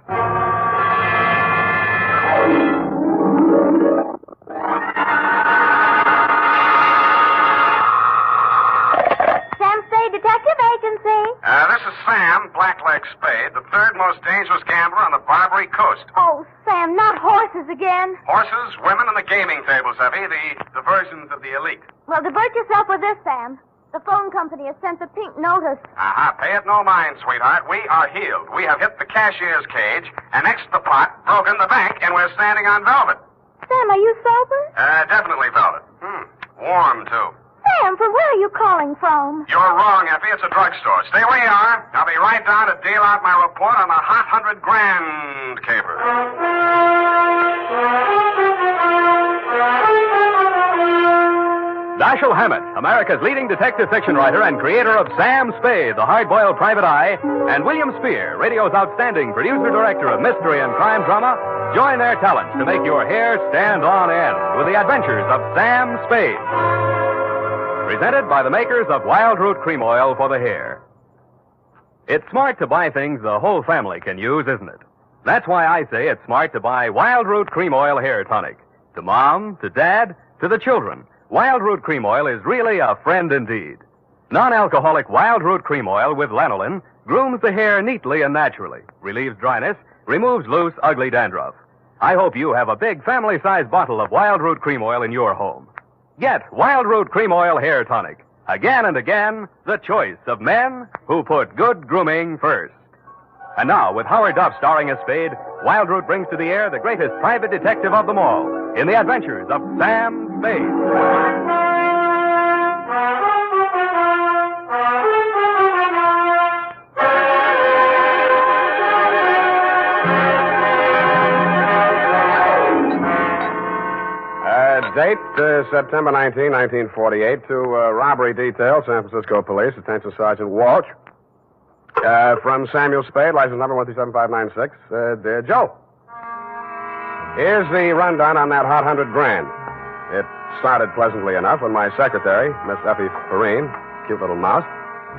Sam Spade Detective Agency. This is Sam, Blackleg Spade, the third most dangerous gambler on the Barbary Coast. Oh, Sam, not horses again. Horses, women, and the gaming tables, Effie, the diversions of the elite. Well, divert yourself with this, Sam. The phone company has sent a pink notice. Pay it no mind, sweetheart. We are healed. We have hit the cashier's cage, annexed the pot, broken the bank, and we're standing on velvet. Sam, are you sober? Definitely velvet. Warm, too. Sam, from where are you calling from? You're wrong, Effie. It's a drugstore. Stay where you are. I'll be right down to deal out my report on the hot 100 grand caper. Dashiell Hammett, America's leading detective fiction writer and creator of Sam Spade, the hard-boiled private eye, and William Spear, radio's outstanding producer-director of mystery and crime drama, join their talents to make your hair stand on end with the Adventures of Sam Spade. Presented by the makers of Wild Root Cream Oil for the hair. It's smart to buy things the whole family can use, isn't it? That's why I say it's smart to buy Wild Root Cream Oil Hair Tonic. To Mom, to Dad, to the children, Wild Root Cream Oil is really a friend indeed. Non-alcoholic Wild Root Cream Oil with lanolin grooms the hair neatly and naturally, relieves dryness, removes loose, ugly dandruff. I hope you have a big family-sized bottle of Wild Root Cream Oil in your home. Get Wild Root Cream Oil Hair Tonic. Again and again, the choice of men who put good grooming first. And now, with Howard Duff starring as Spade, Wild Root brings to the air the greatest private detective of them all in the Adventures of Sam Spade. Date, September 19, 1948, to robbery detail, San Francisco Police, attention Sergeant Walsh. From Samuel Spade, license number 137596, dear Joe. Here's the rundown on that hot 100 grand. It started pleasantly enough when my secretary, Miss Effie Perrine, cute little mouse,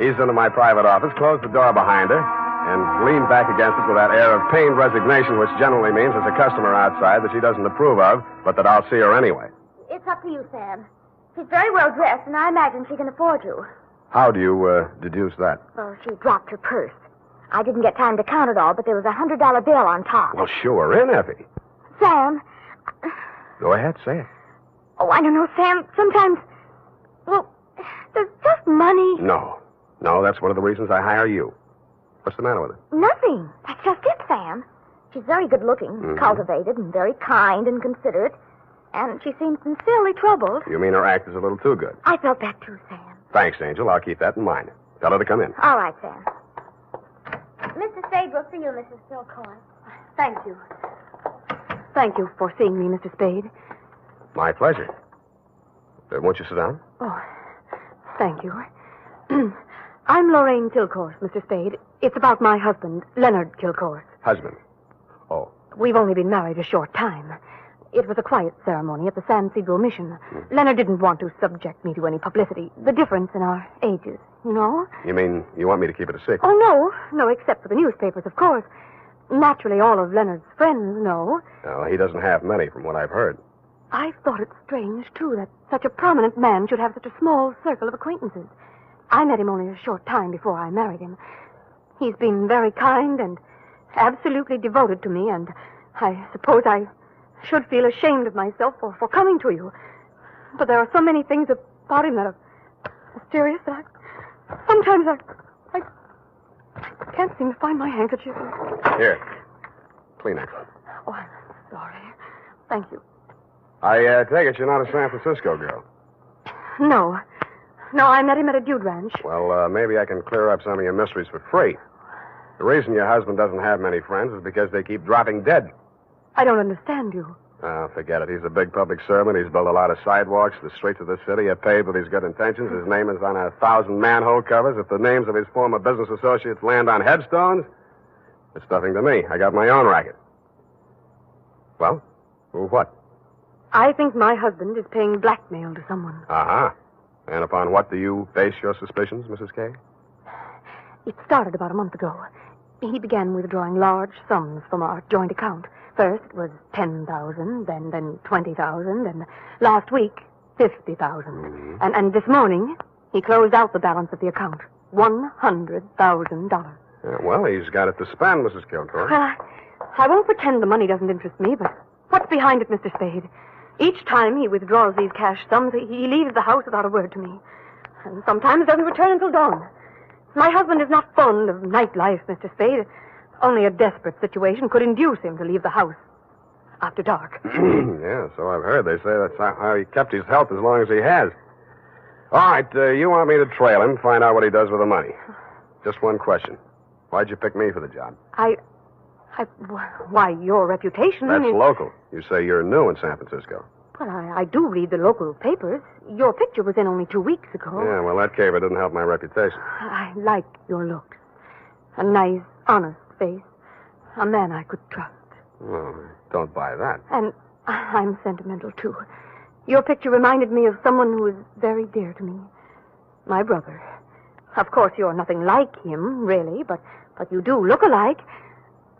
eased into my private office, closed the door behind her, and leaned back against it with that air of pained resignation, which generally means there's a customer outside that she doesn't approve of, but that I'll see her anyway. It's up to you, Sam. She's very well dressed, and I imagine she can afford you. How do you deduce that? Well, she dropped her purse. I didn't get time to count it all, but there was a $100 bill on top. Well, sure, in, Effie. Sam. Go ahead, say it. Oh, I don't know, Sam. Sometimes, well, there's just money. No, that's one of the reasons I hire you. What's the matter with her? Nothing. That's just it, Sam. She's very good-looking, cultivated, and very kind and considerate. And she seems sincerely troubled. You mean her act is a little too good? I felt that too, Sam. Thanks, Angel. I'll keep that in mind. Tell her to come in. All right, Sam. Mr. Spade will see you, Mrs. Silcoin. Thank you. Thank you for seeing me, Mr. Spade. My pleasure. Won't you sit down? Oh, thank you. I'm Lorraine Kilcourse, Mr. Spade. It's about my husband, Leonard Kilcourse. Husband? Oh. We've only been married a short time. It was a quiet ceremony at the San Cedro Mission. Leonard didn't want to subject me to any publicity. The difference in our ages, you know? You mean you want me to keep it a secret? Oh, no, except for the newspapers, of course. Naturally, all of Leonard's friends know. No, he doesn't have many, from what I've heard. I've thought it strange, too, that such a prominent man should have such a small circle of acquaintances. I met him only a short time before I married him. He's been very kind and absolutely devoted to me, and I suppose I should feel ashamed of myself for coming to you. But there are so many things about him that are mysterious that sometimes I can't seem to find my handkerchief. Here. Kleenex. Oh, I'm sorry. Thank you. I take it you're not a San Francisco girl. No, I met him at a dude ranch. Well, maybe I can clear up some of your mysteries for free. The reason your husband doesn't have many friends is because they keep dropping dead. I don't understand you. Oh, forget it. He's a big public servant. He's built a lot of sidewalks. The streets of the city are paved with his good intentions. His name is on 1,000 manhole covers. If the names of his former business associates land on headstones, it's nothing to me. I got my own racket. Well, what? I think my husband is paying blackmail to someone. Uh-huh. And upon what do you base your suspicions, Mrs. Kay? It started about a month ago. He began withdrawing large sums from our joint account. First it was $10,000, then $20,000, and last week, $50,000. Mm-hmm. And this morning, he closed out the balance of the account. $100,000. Well, he's got it to spend, Mrs. Kilgore. Well, I won't pretend the money doesn't interest me, but what's behind it, Mr. Spade? Each time he withdraws these cash sums, he leaves the house without a word to me. And sometimes doesn't return until dawn. My husband is not fond of nightlife, Mr. Spade. Only a desperate situation could induce him to leave the house after dark. Yeah, so I've heard. They say that's how he kept his health as long as he has. All right, you want me to trail him, find out what he does with the money. Just one question. Why'd you pick me for the job? Why, your reputation That's is... local. You say you're new in San Francisco. Well, I do read the local papers. Your picture was in only 2 weeks ago. Yeah, well, that caper didn't help my reputation. I like your looks. A nice, honest face. A man I could trust. Well, don't buy that. And I'm sentimental, too. Your picture reminded me of someone who is very dear to me. My brother. Of course, you're nothing like him, really, but you do look alike.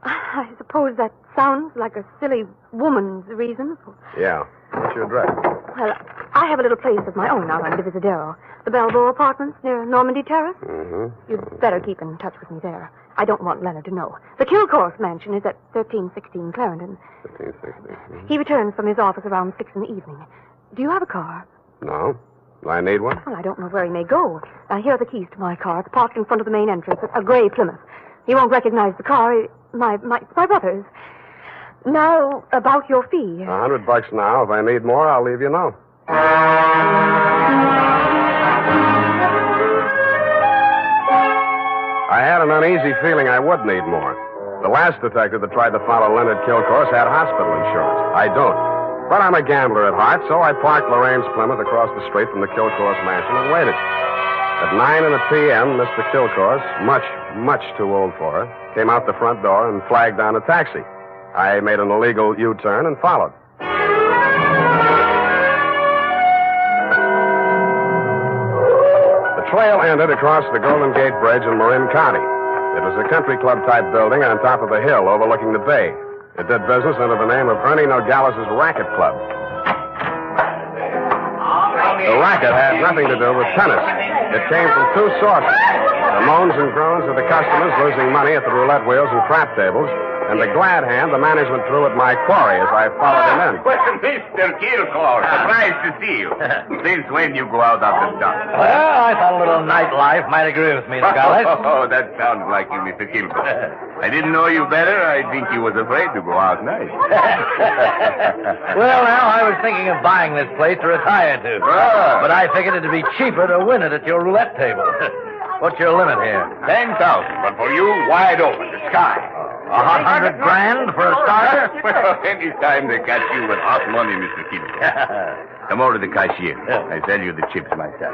I suppose that sounds like a silly woman's reason. Yeah. What's your address? Well, I have a little place of my own out on Divisadero. The Balboa Apartments near Normandy Terrace. Mm-hmm. You'd better keep in touch with me there. I don't want Leonard to know. The Kilcourse mansion is at 1316 Clarendon. 1316. Mm-hmm. He returns from his office around 6 in the evening. Do you have a car? No. Do I need one? Well, I don't know where he may go. Here are the keys to my car. It's parked in front of the main entrance, a gray Plymouth. He won't recognize the car. It's my brother's. Now, about your fee. $100 now. If I need more, I'll leave you know. I had an uneasy feeling I would need more. The last detective that tried to follow Leonard Kilcourse had hospital insurance. I don't. But I'm a gambler at heart, so I parked Lorraine's Plymouth across the street from the Kilcourse mansion and waited. At 9 p.m., Mr. Kilcourse, much too old for her, came out the front door and flagged down a taxi. I made an illegal U-turn and followed. The trail ended across the Golden Gate Bridge in Marin County. It was a country club-type building on top of a hill overlooking the bay. It did business under the name of Ernie Nogales' Racket Club. The racket had nothing to do with tennis. It came from two sources. The moans and groans of the customers losing money at the roulette wheels and crap tables, and the glad hand the management threw at my quarry as I followed him in. Well, Mr. Kilcourse, surprised to see you. Since when you go out after dark? Well, I thought a little nightlife might agree with me, Nogales. Oh, that sounds like you, Mr. Kilcourse. I didn't know you better. I think you was afraid to go out night. Well, now, I was thinking of buying this place to retire to. But I figured it'd be cheaper to win it at your roulette table. What's your limit here? 10,000, but for you, wide open, the sky. $100 grand for a starter? Well, any time they catch you with hot money, Mr. Kilcourse. Come over to the cashier. I sell you the chips myself.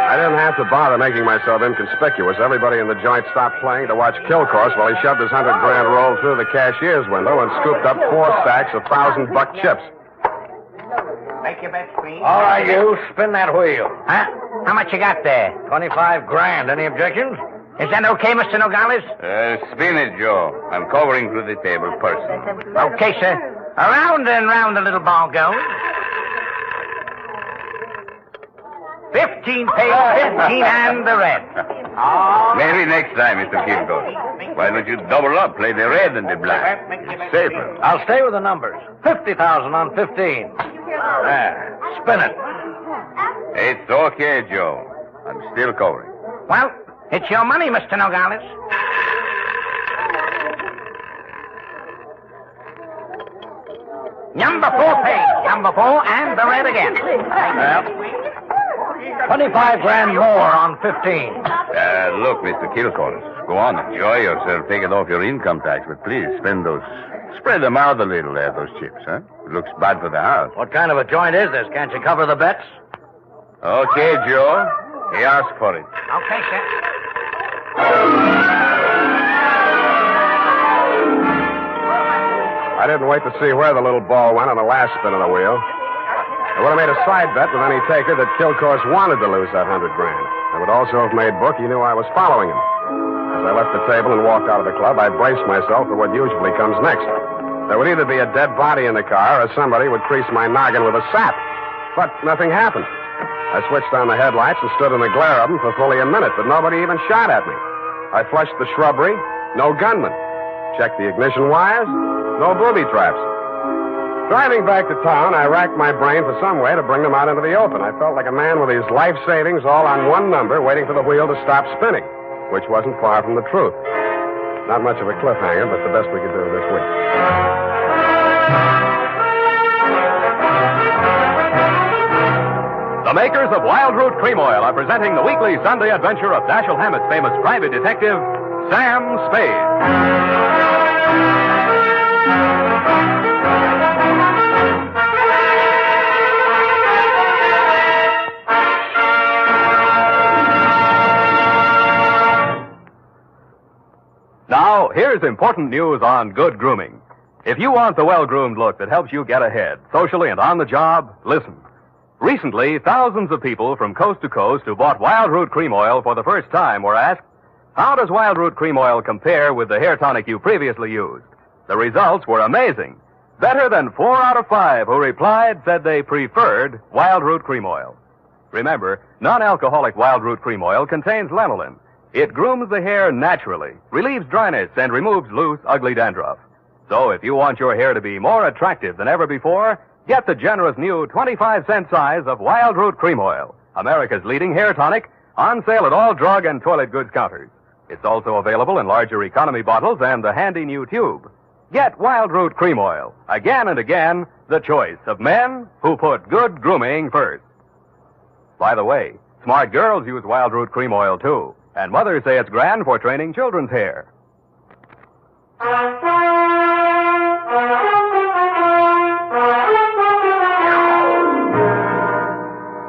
I didn't have to bother making myself inconspicuous. Everybody in the joint stopped playing to watch Kilcourse while he shoved his $100 grand roll through the cashier's window and scooped up 4 stacks of $1,000 chips. Make your bets, please. All right, you. Spin that wheel. Huh? How much you got there? $25 grand. Any objections? Is that okay, Mr. Nogales? Spin it, Joe. I'm covering through the table personally. Okay, sir. Around and round the little ball goes. 15 paid, 15 and the red. Oh. Maybe next time, Mr. Kilgore. Why don't you double up, play the red and the black? It's safer. I'll stay with the numbers. 50,000 on 15. There. Spin it. It's okay, Joe. I'm still covering. Well, it's your money, Mr. Nogales. Number 4 paid. Number 4 and the red again. Well, 25 grand more on 15. Look, Mr. Kilgore, go on, enjoy yourself. Take it off your income tax, but please spread them out a little there, those chips, huh? It looks bad for the house. What kind of a joint is this? Can't you cover the bets? Okay, Joe. He asked for it. Okay, sir. I didn't wait to see where the little ball went on the last spin of the wheel. I would have made a side bet with any taker that Kilcourse wanted to lose that $100,000. I would also have made book he knew I was following him. As I left the table and walked out of the club, I braced myself for what usually comes next. There would either be a dead body in the car or somebody would crease my noggin with a sap. But nothing happened. I switched on the headlights and stood in the glare of them for fully a minute, but nobody even shot at me. I flushed the shrubbery, no gunman. Checked the ignition wires, no booby traps. Driving back to town, I racked my brain for some way to bring them out into the open. I felt like a man with his life savings all on one number, waiting for the wheel to stop spinning, which wasn't far from the truth. Not much of a cliffhanger, but the best we could do this week. The makers of Wild Root Cream Oil are presenting the weekly Sunday adventure of Dashiell Hammett's famous private detective, Sam Spade. Now, here's important news on good grooming. If you want the well-groomed look that helps you get ahead, socially and on the job, listen. Recently, thousands of people from coast to coast who bought Wild Root Cream Oil for the first time were asked, how does Wild Root Cream Oil compare with the hair tonic you previously used? The results were amazing. Better than 4 out of 5 who replied said they preferred Wild Root Cream Oil. Remember, non-alcoholic Wild Root Cream Oil contains lanolin. It grooms the hair naturally, relieves dryness, and removes loose, ugly dandruff. So if you want your hair to be more attractive than ever before, get the generous new 25-cent size of Wild Root Cream Oil, America's leading hair tonic, on sale at all drug and toilet goods counters. It's also available in larger economy bottles and the handy new tube. Get Wild Root Cream Oil, again and again, the choice of men who put good grooming first. By the way, smart girls use Wild Root Cream Oil, too. And mothers say it's grand for training children's hair.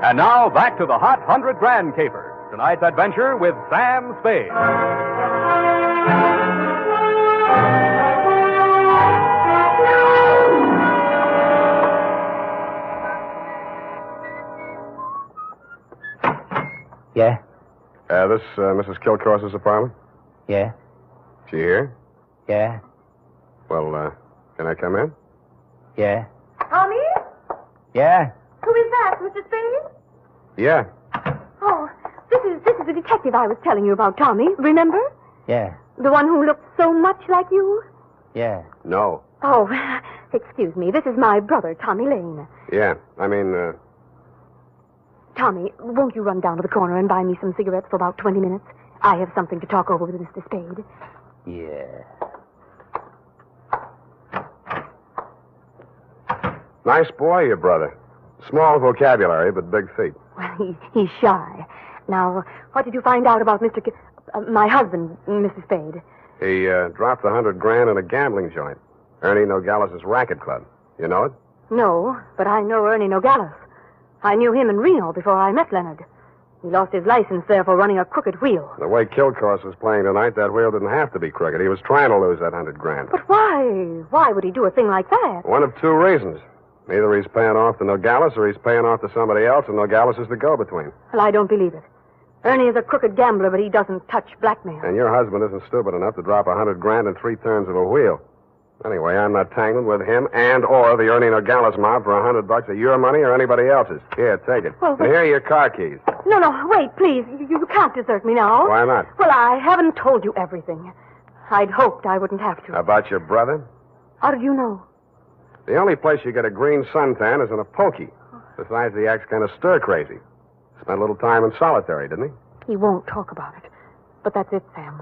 And now, back to the hot 100 grand caper. Tonight's adventure with Sam Spade. Yeah? This Mrs. Kilcourse's apartment? Yeah? She here? Yeah? Well, can I come in? Yeah? Tommy? Yeah? Who is that, Mr. Spade? Yeah. Oh, this is the detective I was telling you about, Tommy. Remember? Yeah? The one who looked so much like you? Yeah? No. Oh, excuse me. This is my brother, Tommy Lane. Yeah, Tommy, won't you run down to the corner and buy me some cigarettes for about 20 minutes? I have something to talk over with Mr. Spade. Yeah. Nice boy, your brother. Small vocabulary, but big feet. Well, he's shy. Now, what did you find out about my husband, Mr. Spade? He dropped $100,000 in a gambling joint. Ernie Nogales' racket club. You know it? No, but I know Ernie Nogales. I knew him in Reno before I met Leonard. He lost his license there for running a crooked wheel. The way Kilcourse was playing tonight, that wheel didn't have to be crooked. He was trying to lose that $100,000. But why? Why would he do a thing like that? One of 2 reasons. Either he's paying off to Nogales or he's paying off to somebody else, and Nogales is the go-between. Well, I don't believe it. Ernie is a crooked gambler, but he doesn't touch blackmail. And your husband isn't stupid enough to drop $100,000 in 3 turns of a wheel. Anyway, I'm not tangled with him and or the Ernie Nogales mob for $100 of your money or anybody else's. Here, take it. Well, and here are your car keys. No, wait, please. You can't desert me now. Why not? Well, I haven't told you everything. I'd hoped I wouldn't have to. About your brother? How did you know? The only place you get a green suntan is in a pokey. Besides, he acts kind of stir-crazy. Spent a little time in solitary, didn't he? He won't talk about it. But that's it, Sam.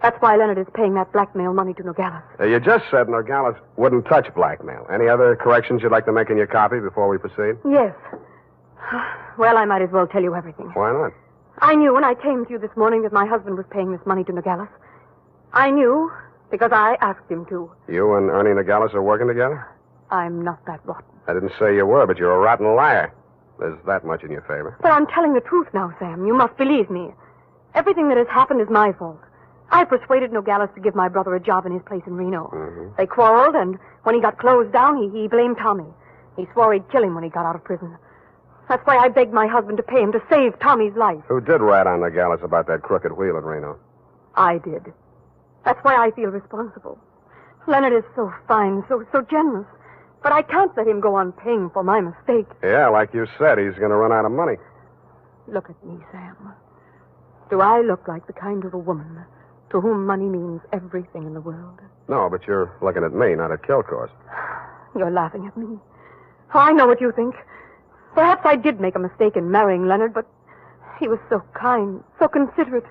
That's why Leonard is paying that blackmail money to Nogales. You just said Nogales wouldn't touch blackmail. Any other corrections you'd like to make in your copy before we proceed? Yes. Well, I might as well tell you everything. Why not? I knew when I came to you this morning that my husband was paying this money to Nogales. I knew because I asked him to. You and Ernie Nogales are working together? I'm not that rotten. I didn't say you were, but you're a rotten liar. There's that much in your favor. But I'm telling the truth now, Sam. You must believe me. Everything that has happened is my fault. I persuaded Nogales to give my brother a job in his place in Reno. Mm-hmm. They quarreled, and when he got closed down, he blamed Tommy. He swore he'd kill him when he got out of prison. That's why I begged my husband to pay him to save Tommy's life. Who did rat on Nogales about that crooked wheel in Reno? I did. That's why I feel responsible. Leonard is so fine, so generous. But I can't let him go on paying for my mistake. Yeah, like you said, he's going to run out of money. Look at me, Sam. Do I look like the kind of a woman to whom money means everything in the world? No, but you're looking at me, not at Kilcourse. You're laughing at me. Oh, I know what you think. Perhaps I did make a mistake in marrying Leonard, but he was so kind, so considerate,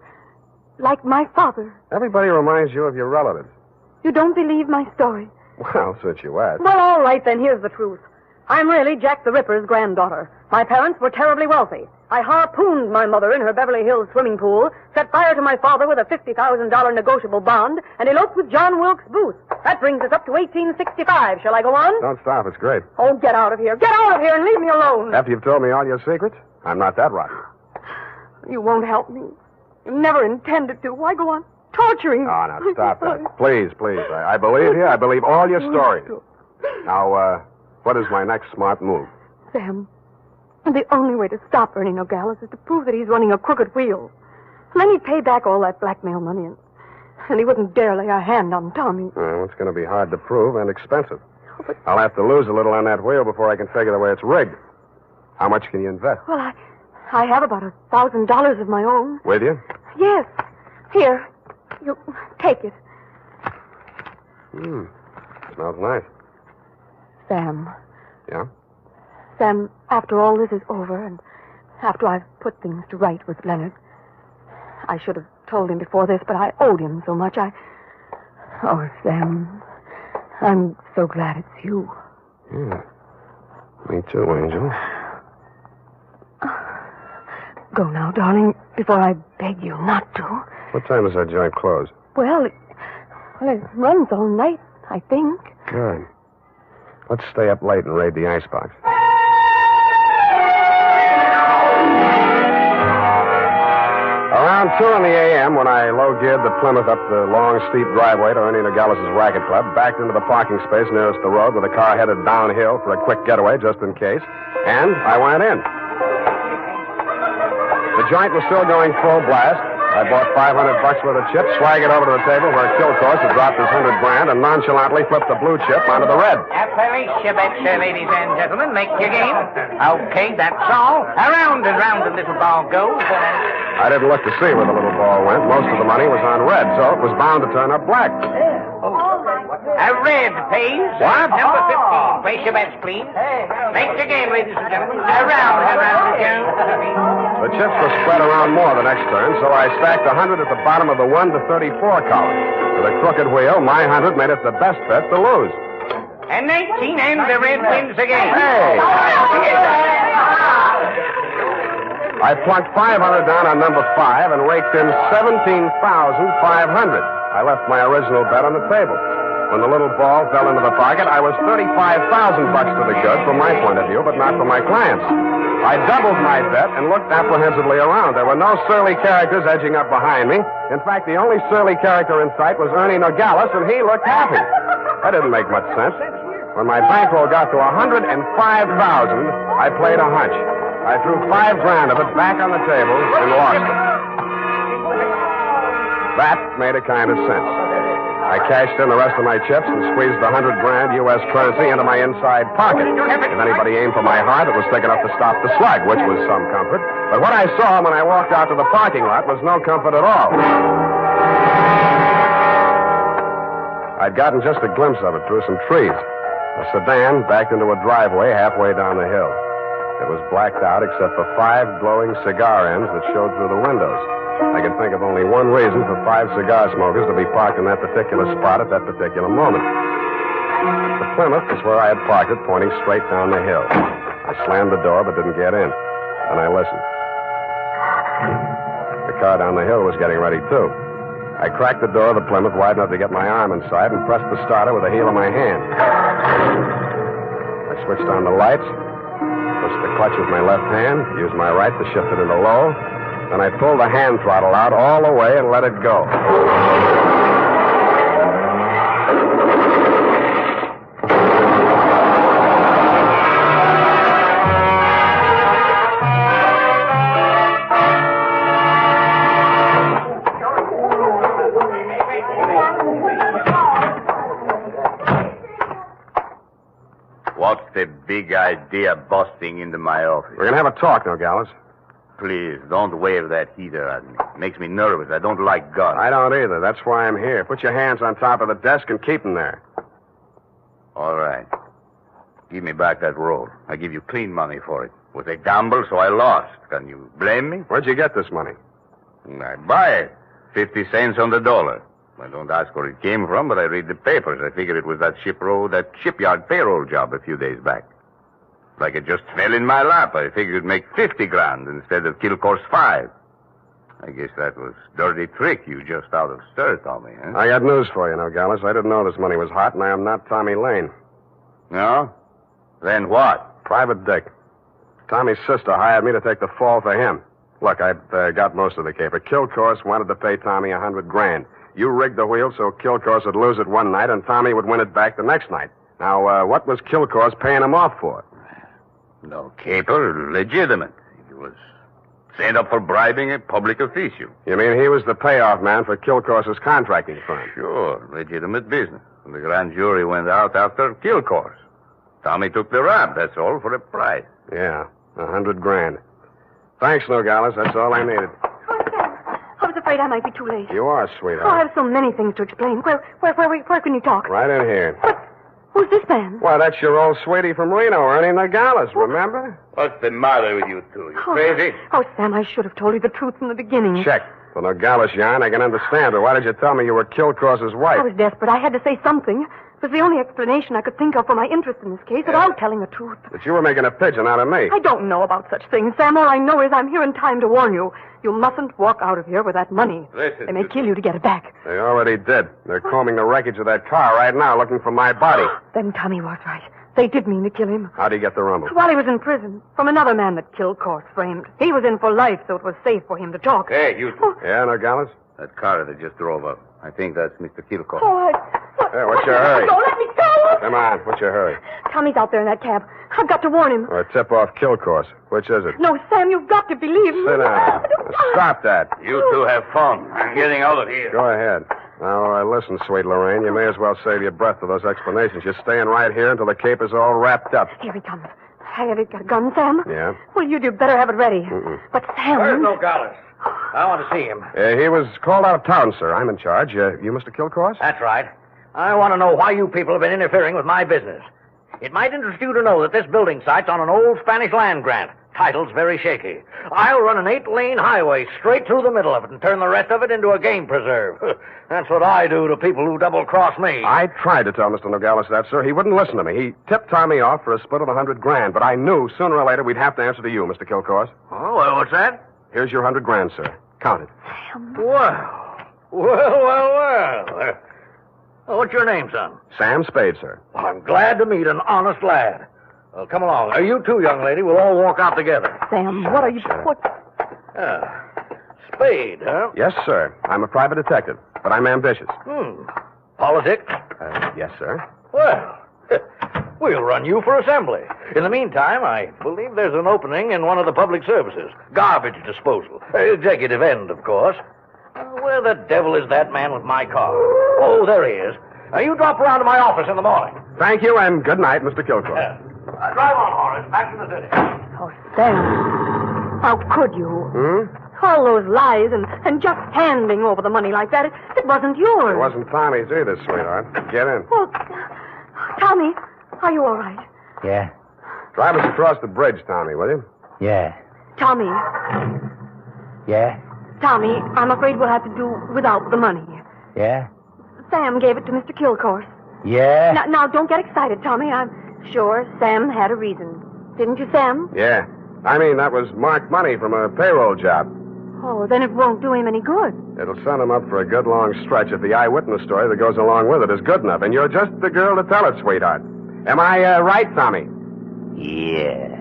like my father. Everybody reminds you of your relatives. You don't believe my story? Well, since you asked. Well, all right, then here's the truth. I'm really Jack the Ripper's granddaughter. My parents were terribly wealthy. I harpooned my mother in her Beverly Hills swimming pool, set fire to my father with a $50,000 negotiable bond, and eloped with John Wilkes Booth. That brings us up to 1865. Shall I go on? Don't stop. It's great. Oh, get out of here. Get out of here and leave me alone. After you've told me all your secrets, I'm not that rotten. You won't help me. You never intended to. Why go on torturing me? Oh, now, stop that. Please. I believe you. I believe all your stories. Now, what is my next smart move? Sam, the only way to stop Ernie Nogales is to prove that he's running a crooked wheel. And then he'd pay back all that blackmail money, and he wouldn't dare lay a hand on Tommy. Well, it's going to be hard to prove and expensive. I'll have to lose a little on that wheel before I can figure the way it's rigged. How much can you invest? Well, I have about $1,000 of my own. With you? Yes. Here. You take it. Smells nice. Sam. Yeah? Sam, after all this is over, and after I've put things to right with Leonard, I should have told him before this, but I owed him so much. Oh, Sam, I'm so glad it's you. Yeah. Me too, Angel. Go now, darling, before I beg you not to. What time does that joint close? Well, it runs all night, I think. Good. Let's stay up late and raid the icebox. Around 2 a.m., when I low-geared the Plymouth up the long, steep driveway to Ernie Nogales' racket club, backed into the parking space nearest the road with a car headed downhill for a quick getaway, just in case, and I went in. The joint was still going full blast. I bought $500 worth of chips, swaggered over to the table where Kilcourse had dropped his $100 and nonchalantly flipped the blue chip onto the red. Appalachia, ladies and gentlemen, make your game. Okay, that's all. Around and round the little ball goes. I didn't look to see where the little ball went. Most of the money was on red, so it was bound to turn up black. A red, please. What? Number 15. Place your bets, please. Make your game, ladies and gentlemen. Around and round it goes. The chips were spread around more the next turn, so I stacked 100 at the bottom of the 1 to 34 column. With a crooked wheel, my 100 made it the best bet to lose. And 19, and the red wins again. Hey! I plunked 500 down on number 5 and raked in 17,500. I left my original bet on the table. When the little ball fell into the pocket, I was $35,000 to the good from my point of view, but not from my clients. I doubled my bet and looked apprehensively around. There were no surly characters edging up behind me. In fact, the only surly character in sight was Ernie Nogales, and he looked happy. That didn't make much sense. When my bankroll got to $105,000, I played a hunch. I threw $5,000 of it back on the table and lost it. That made a kind of sense. I cashed in the rest of my chips and squeezed the $100 grand U.S. currency into my inside pocket. If anybody aimed for my heart, it was thick enough to stop the slug, which was some comfort. But what I saw when I walked out to the parking lot was no comfort at all. I'd gotten just a glimpse of it through some trees. A sedan backed into a driveway halfway down the hill. It was blacked out except for 5 glowing cigar ends that showed through the windows. I could think of only one reason for 5 cigar smokers to be parked in that particular spot at that particular moment. The Plymouth was where I had parked it, pointing straight down the hill. I slammed the door but didn't get in. Then I listened. The car down the hill was getting ready, too. I cracked the door of the Plymouth wide enough to get my arm inside and pressed the starter with the heel of my hand. I switched on the lights, pushed the clutch with my left hand, used my right to shift it into low, then I pulled the hand throttle out all the way and let it go. What's the big idea busting into my office? We're going to have a talk, Nogales. Please, don't wave that heater at me. It makes me nervous. I don't like guns. I don't either. That's why I'm here. Put your hands on top of the desk and keep them there. All right. Give me back that roll. I give you clean money for it. It was a gamble, so I lost. Can you blame me? Where'd you get this money? I buy it. 50 cents on the dollar. I don't ask where it came from, but I read the papers. I figured it was that shipyard payroll job a few days back. Like it just fell in my lap. I figured it'd make 50 grand instead of Kilcore's 5. I guess that was dirty trick you just out of stir, Tommy, huh? I got news for you, Nogales. I didn't know this money was hot, and I am not Tommy Lane. No? Then what? Private Dick. Tommy's sister hired me to take the fall for him. Look, I've got most of the caper. Kilcourse wanted to pay Tommy $100 grand. You rigged the wheel so Kilcourse would lose it one night and Tommy would win it back the next night. Now, what was Kilcourse paying him off for? No caper, legitimate. He was sent up for bribing a public official. You mean he was the payoff man for Kilcourse's contracting firm? Sure, legitimate business. The grand jury went out after Kilcourse. Tommy took the rap, that's all, for a price. Yeah, $100 grand. Thanks, Nogales. That's all I needed. I was afraid I might be too late. You are, Oh, I sweetheart. have so many things to explain. Where can you talk? Right in here. Who's this man? Why, that's your old sweetie from Reno, Ernie Nogales, remember? What's the matter with you two? You crazy? Oh, Sam, I should have told you the truth from the beginning. Check. The Nogales yarn, I can understand, but why did you tell me you were Kilcourse's wife? I was desperate. I had to say something. It was the only explanation I could think of for my interest in this case without telling the truth. That you were making a pigeon out of me. I don't know about such things, Sam. All I know is I'm here in time to warn you. You mustn't walk out of here with that money. Listen, They may kill you to get it back. They already did. They're combing the wreckage of that car right now looking for my body. Then Tommy was right. They did mean to kill him. How'd he get the rumble? While he was in prison, from another man that Kilcourse framed. He was in for life, so it was safe for him to talk. Hey, you two. Yeah, Nogales? That car that just drove up. I think that's Mr. Kilcourse. Oh, Hey, what's your hurry? Don't let me go! Come on, what's your hurry? Tommy's out there in that cab. I've got to warn him. Or tip off Kilcourse. Which is it? No, Sam, you've got to believe me. Sit down. Stop that. You two have fun. I'm getting out of here. Go ahead. Now, listen, sweet Lorraine, you may as well save your breath for those explanations. You're staying right here until the caper's all wrapped up. Here he comes. Have you got a gun, Sam? Yeah? Well, you'd better have it ready. Mm-mm. But Sam... Where's Nogales? I want to see him. He was called out of town, sir. I'm in charge. You Mr. Kilcourse? That's right. I want to know why you people have been interfering with my business. It might interest you to know that this building site's on an old Spanish land grant. Title's very shaky. I'll run an 8-lane highway straight through the middle of it and turn the rest of it into a game preserve. That's what I do to people who double-cross me. I tried to tell Mr. Nogales that, sir. He wouldn't listen to me. He tipped Tommy off for a split of $100 grand, but I knew sooner or later we'd have to answer to you, Mr. Kilcourse. Oh, well, what's that? Here's your $100 grand, sir. Count it. Well. What's your name, son? Sam Spade, sir. Well, I'm glad to meet an honest lad. Well, come along. You too, young lady. We'll all walk out together. Sam, what are you... What? Spade, huh? Yes, sir. I'm a private detective, but I'm ambitious. Politics? Yes, sir. Well, we'll run you for assembly. In the meantime, I believe there's an opening in one of the public services. Garbage disposal. Executive end, of course. Where the devil is that man with my car? Oh, there he is. You drop around to my office in the morning. Thank you, and good night, Mr. Kilcoy. Drive on, Horace. Back to the city. Oh, Sam. How could you? Hmm? All those lies and just handing over the money like that. It wasn't yours. It wasn't Tommy's either, sweetheart. Get in. Well, Tommy, are you all right? Yeah. Drive us across the bridge, Tommy, will you? Yeah. Tommy, Yeah. Tommy, I'm afraid we'll have to do without the money. Yeah. Sam gave it to Mr. Kilcourse. Yeah. Now, don't get excited, Tommy. I'm sure Sam had a reason. Didn't you, Sam? Yeah. I mean, that was marked money from a payroll job. Oh, then it won't do him any good. It'll send him up for a good long stretch if the eyewitness story that goes along with it is good enough. And you're just the girl to tell it, sweetheart. Am I right, Tommy? Yeah.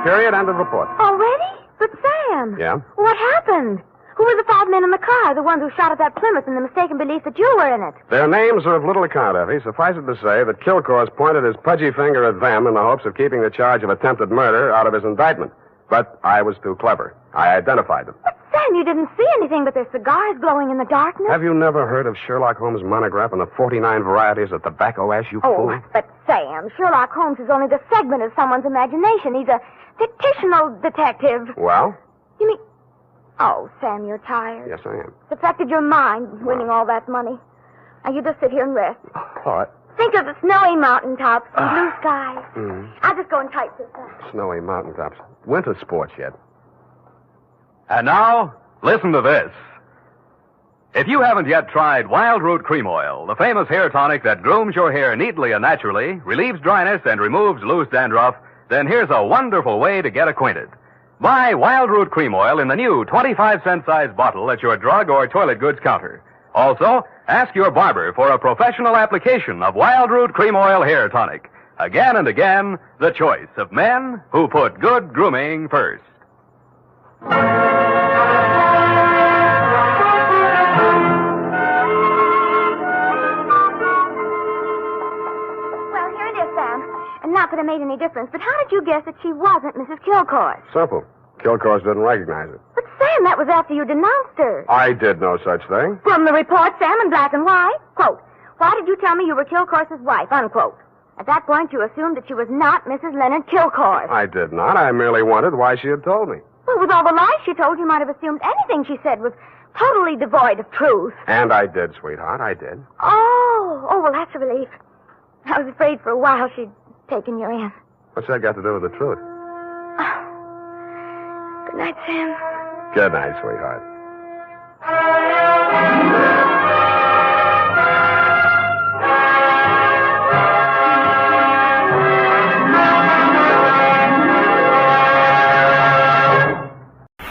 Period. End of report. Already? But Sam. Yeah? What happened? Who were the 5 men in the car, the ones who shot at that Plymouth in the mistaken belief that you were in it? Their names are of little account, Effie. Suffice it to say that Kilcourse pointed his pudgy finger at them in the hopes of keeping the charge of attempted murder out of his indictment. But I was too clever. I identified them. But Sam, you didn't see anything but their cigars glowing in the darkness. Have you never heard of Sherlock Holmes' monograph and the 49 varieties of tobacco ash, you fool? But Sam, Sherlock Holmes is only the segment of someone's imagination. He's a fictional detective. Well? You mean... Oh, Sam, you're tired. Yes, I am. It's affected your mind, winning all that money. Now, you just sit here and rest. What? Think of the snowy mountaintops and blue skies. I'll just go and type this up. Snowy mountaintops. Winter sports yet. And now, listen to this. If you haven't yet tried Wild Root Cream Oil, the famous hair tonic that grooms your hair neatly and naturally, relieves dryness, and removes loose dandruff, then here's a wonderful way to get acquainted. Buy Wild Root Cream Oil in the new 25-cent size bottle at your drug or toilet goods counter. Also, ask your barber for a professional application of Wild Root Cream Oil hair tonic. Again and again, the choice of men who put good grooming first. Well, here it is, Sam. And not that it made any difference, but how did you guess that she wasn't Mrs. Kilcourse? Simple. Kilcourse didn't recognize it. But, Sam, that was after you denounced her. I did no such thing. From the report, Sam, in black and white. Quote, why did you tell me you were Kilcourse's wife? Unquote. At that point, you assumed that she was not Mrs. Leonard Kilcourse. I did not. I merely wondered why she had told me. Well, with all the lies she told, you might have assumed anything she said was totally devoid of truth. And I did, sweetheart. I did. Oh, well, that's a relief. I was afraid for a while she'd taken you in. What's that got to do with the truth? Good night, Sam. Good night, sweetheart.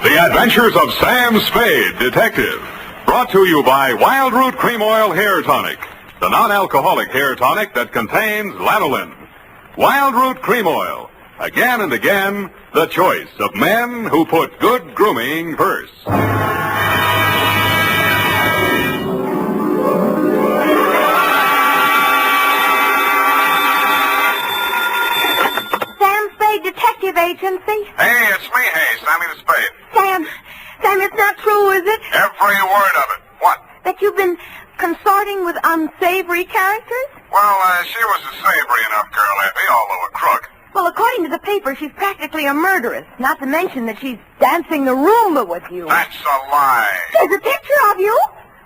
The Adventures of Sam Spade, Detective. Brought to you by Wild Root Cream Oil Hair Tonic, the non-alcoholic hair tonic that contains lanolin. Wild Root Cream Oil. Again and again, the choice of men who put good grooming first. Sam Spade Detective Agency. Hey, it's me, Hayes, Sammy the Spade. Sam, it's not true, is it? Every word of it. What? That you've been consorting with unsavory characters? Well, she was a savory enough girl, Effie, although a crook. Well, according to the paper, she's practically a murderess. Not to mention that she's dancing the Roomba with you. That's a lie. There's a picture of you.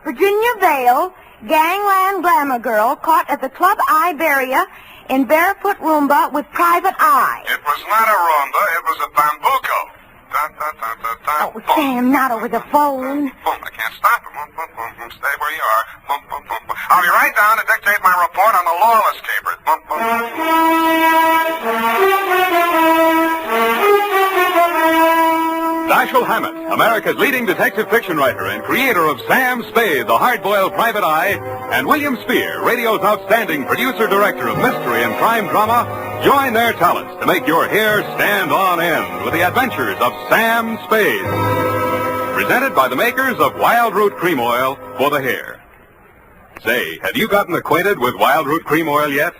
Virginia Vale, gangland glamour girl, caught at the Club Iberia in barefoot Roomba with private eye. It was not a Roomba, it was a bambuco. Oh, Sam, not over the phone. I can't stop it. Stay where you are. I'll be right down to dictate my report on the Lawless capers. Dashiell Hammett, America's leading detective fiction writer and creator of Sam Spade, the hard-boiled private eye, and William Spear, radio's outstanding producer-director of mystery and crime drama, join their talents to make your hair stand on end with the Adventures of Sam Spade. Presented by the makers of Wild Root Cream Oil for the hair. Say, have you gotten acquainted with Wild Root Cream Oil yet?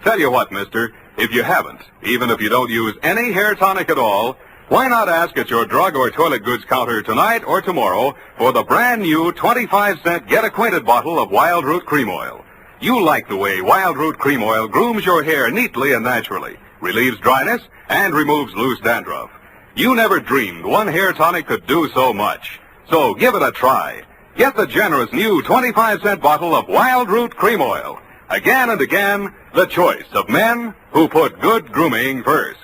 Tell you what, mister, If you haven't, even if you don't use any hair tonic at all, why not ask at your drug or toilet goods counter tonight or tomorrow for the brand new 25-cent Get Acquainted bottle of Wild Root Cream Oil. You like the way Wild Root Cream Oil grooms your hair neatly and naturally, relieves dryness, and removes loose dandruff. You never dreamed one hair tonic could do so much. So give it a try. Get the generous new 25-cent bottle of Wild Root Cream Oil. Again and again, the choice of men who put good grooming first.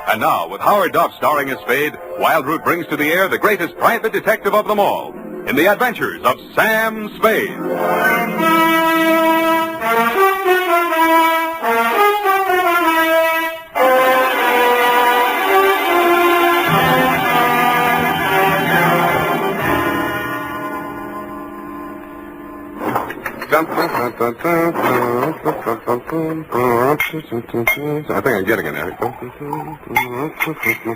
And now, with Howard Duff starring as Spade, Wild Root brings to the air the greatest private detective of them all in the Adventures of Sam Spade. I think I'm getting it now.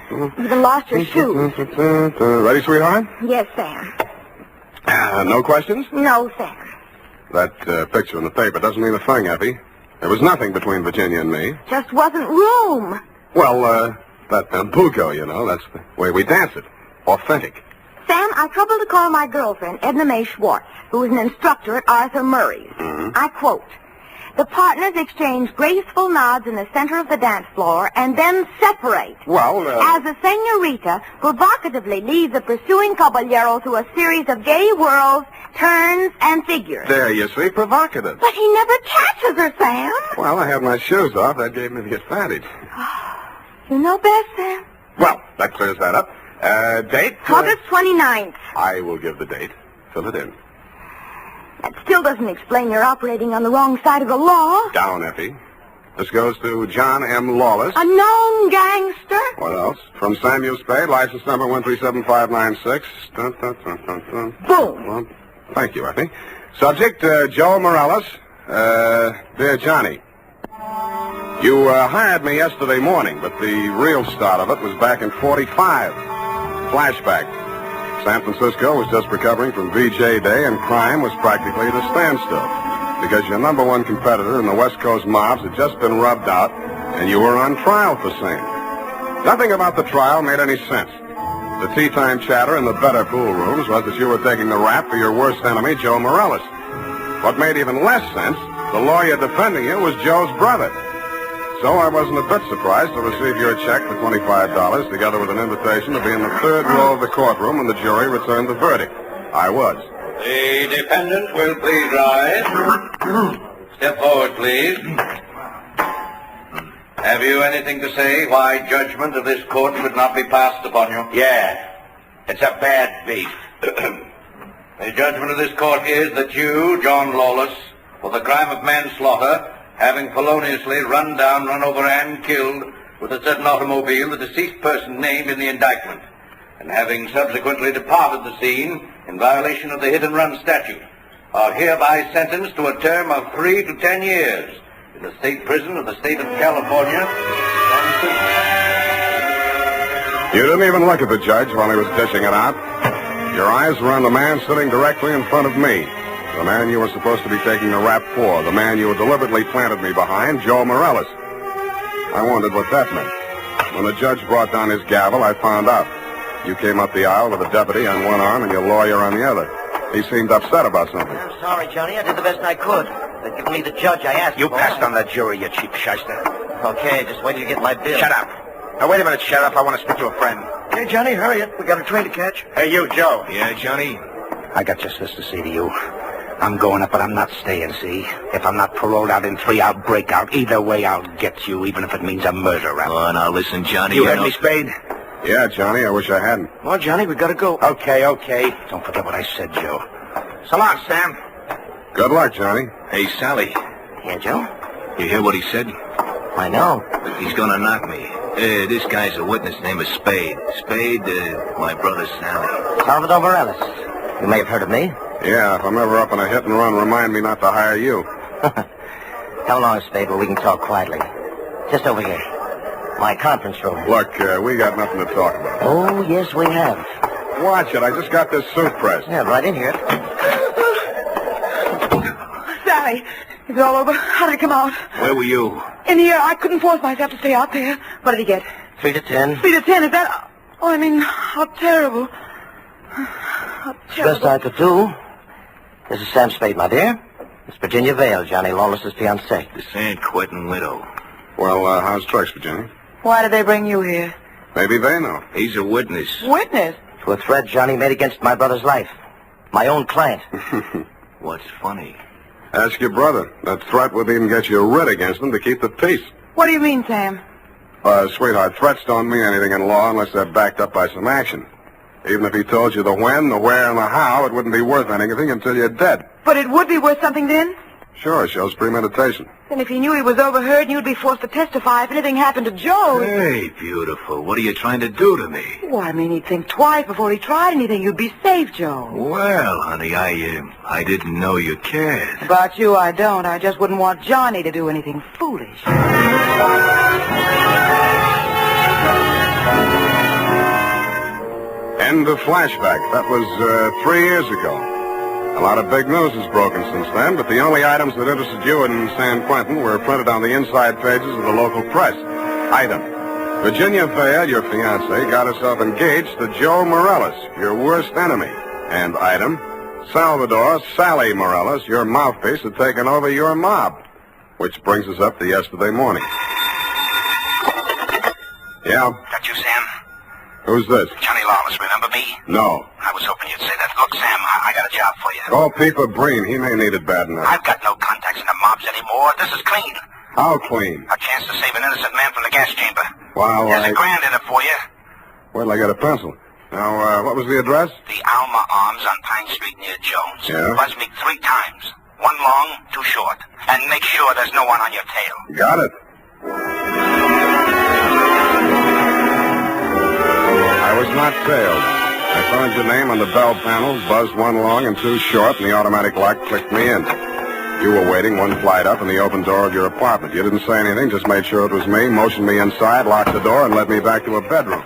You even lost your shoes. Ready, sweetheart? Yes, Sam. No questions? No, Sam. That picture in the paper doesn't mean a thing, Effie. There was nothing between Virginia and me. Just wasn't room. Well, that bambuco, you know, that's the way we dance it. Authentic. Sam, I troubled to call my girlfriend, Edna Mae Schwartz, who is an instructor at Arthur Murray's. I quote, "The partners exchange graceful nods in the center of the dance floor and then separate. Well, as the senorita provocatively leads the pursuing caballero through a series of gay whirls, turns, and figures." There, you see, provocative. But he never catches her, Sam. Well, I had my shoes off. That gave me the advantage. You know best, Sam. Well, that clears that up. Date? August 29th. I will give the date. Fill it in. That still doesn't explain your operating on the wrong side of the law. Down, Effie. This goes to John M. Lawless. A known gangster. What else? From Samuel Spade, license number 137596. Dun, dun, dun, dun, dun. Boom. Well, thank you, Effie. Subject, Joe Morales. Dear Johnny. You hired me yesterday morning, but the real start of it was back in 45. Flashback. San Francisco was just recovering from VJ Day, and crime was practically at a standstill because your number one competitor in the West Coast mobs had just been rubbed out, and you were on trial for same. Nothing about the trial made any sense. The tea-time chatter in the better pool rooms was that you were taking the rap for your worst enemy, Joe Morales. What made even less sense, the lawyer defending you was Joe's brother. So I wasn't a bit surprised to receive your check for $25, together with an invitation to be in the third row of the courtroom when the jury returned the verdict. I was. The defendant will please rise. Step forward, please. Have you anything to say why judgment of this court should not be passed upon you? Yeah. It's a bad beef. The judgment of this court is that you, John Lawless, for the crime of manslaughter, having feloniously run down, run over, and killed with a certain automobile the deceased person named in the indictment, and having subsequently departed the scene in violation of the hit-and-run statute, are hereby sentenced to a term of 3 to 10 years in the state prison of the state of California. You didn't even look at the judge while he was dishing it out. Your eyes were on the man sitting directly in front of me. The man you were supposed to be taking the rap for. The man you had deliberately planted me behind, Joe Morales. I wondered what that meant. When the judge brought down his gavel, I found out. You came up the aisle with a deputy on one arm and your lawyer on the other. He seemed upset about something. I'm sorry, Johnny. I did the best I could. They've given me the judge I asked for. You passed on the jury, you cheap shyster. Okay, just wait till you get my bill. Shut up. Now, wait a minute, Sheriff. I want to speak to a friend. Hey, Johnny, hurry it. We got a train to catch. Hey, you, Joe. Yeah, Johnny? I got just this to say to you. I'm going up, but I'm not staying, see? If I'm not paroled out in 3, I'll break out. Either way, I'll get you, even if it means a murder rap. Oh, now listen, Johnny. You heard me, Spade? Yeah, Johnny, I wish I hadn't. Well, Johnny, we gotta go. Okay. Don't forget what I said, Joe. So long, Sam. Good luck, Johnny. Hey, Sally. Yeah, Joe? You hear what he said? I know. He's gonna knock me. This guy's a witness named Spade. Spade, my brother Sally. Salvador Morales. You may have heard of me. Yeah, if I'm ever up in a hit and run, remind me not to hire you. Come along, Spade, where we can talk quietly. Just over here. My conference room. Look, we got nothing to talk about. Oh, yes, we have. Watch it. I just got this suit pressed. Yeah, right in here. Sally, is it all over? How did it come out? Where were you? In here, I couldn't force myself to stay out there. What did he get? 3 to 10. 3 to 10, is that... Oh, I mean, how terrible. How terrible. Best I could do. This is Sam Spade, my dear. It's Virginia Vale, Johnny Lawless's fiancée. The San Quentin widow. Well, how's tricks, Virginia? Why did they bring you here? Maybe they know. He's a witness. Witness? To a threat Johnny made against my brother's life. My own client. What's funny? Ask your brother. That threat would even get you a writ against him to keep the peace. What do you mean, Sam? Sweetheart, threats don't mean anything in law unless they're backed up by some action. Even if he told you the when, the where, and the how, it wouldn't be worth anything until you're dead. But it would be worth something then? Sure, it shows premeditation. Then if he knew he was overheard, you'd be forced to testify if anything happened to Joe. Hey, beautiful. What are you trying to do to me? Well, I mean, he'd think twice before he tried anything. You'd be safe, Joe. Well, honey, I didn't know you cared. About you, I don't. I just wouldn't want Johnny to do anything foolish. End of flashback. That was 3 years ago. A lot of big news has broken since then, but the only items that interested you in San Quentin were printed on the inside pages of the local press. Item: Virginia Vale, your fiancée, got herself engaged to Joe Morales, your worst enemy. And item: Salvador Sally Morales, your mouthpiece, had taken over your mob. Which brings us up to yesterday morning. Yeah? That you, Sam? Who's this? Johnny Lawless, remember me? No. I was hoping you'd say that. Look, Sam, I got a job for you. Call Peeper Breen. He may need it bad enough. I've got no contacts in the mobs anymore. This is clean. How clean? A chance to save an innocent man from the gas chamber. Well, There's $1,000 in it for you. Wait till I get a pencil. Now, what was the address? The Alma Arms on Pine Street near Jones. Yeah? Buzz me 3 times. 1 long, 2 short. And make sure there's no one on your tail. Got it. I was not tailed. I found your name on the bell panels, buzzed 1 long and 2 short, and the automatic lock clicked me in. You were waiting 1 flight up in the open door of your apartment. You didn't say anything, just made sure it was me, motioned me inside, locked the door, and led me back to a bedroom.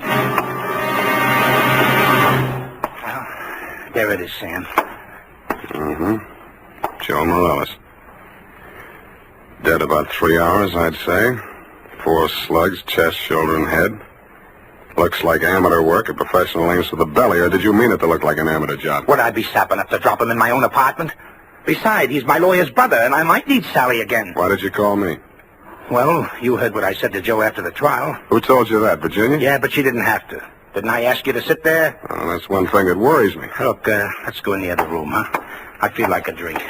Well, there it is, Sam. Mm-hmm. Joe Morales. Dead about 3 hours, I'd say. 4 slugs, chest, shoulder, and head. Looks like amateur work at professional lengths to the belly, or did you mean it to look like an amateur job? Would I be sap enough to drop him in my own apartment? Besides, he's my lawyer's brother, and I might need Sally again. Why did you call me? Well, you heard what I said to Joe after the trial. Who told you that, Virginia? Yeah, but she didn't have to. Didn't I ask you to sit there? Oh, that's one thing that worries me. Look, let's go in the other room, huh? I feel like a drink.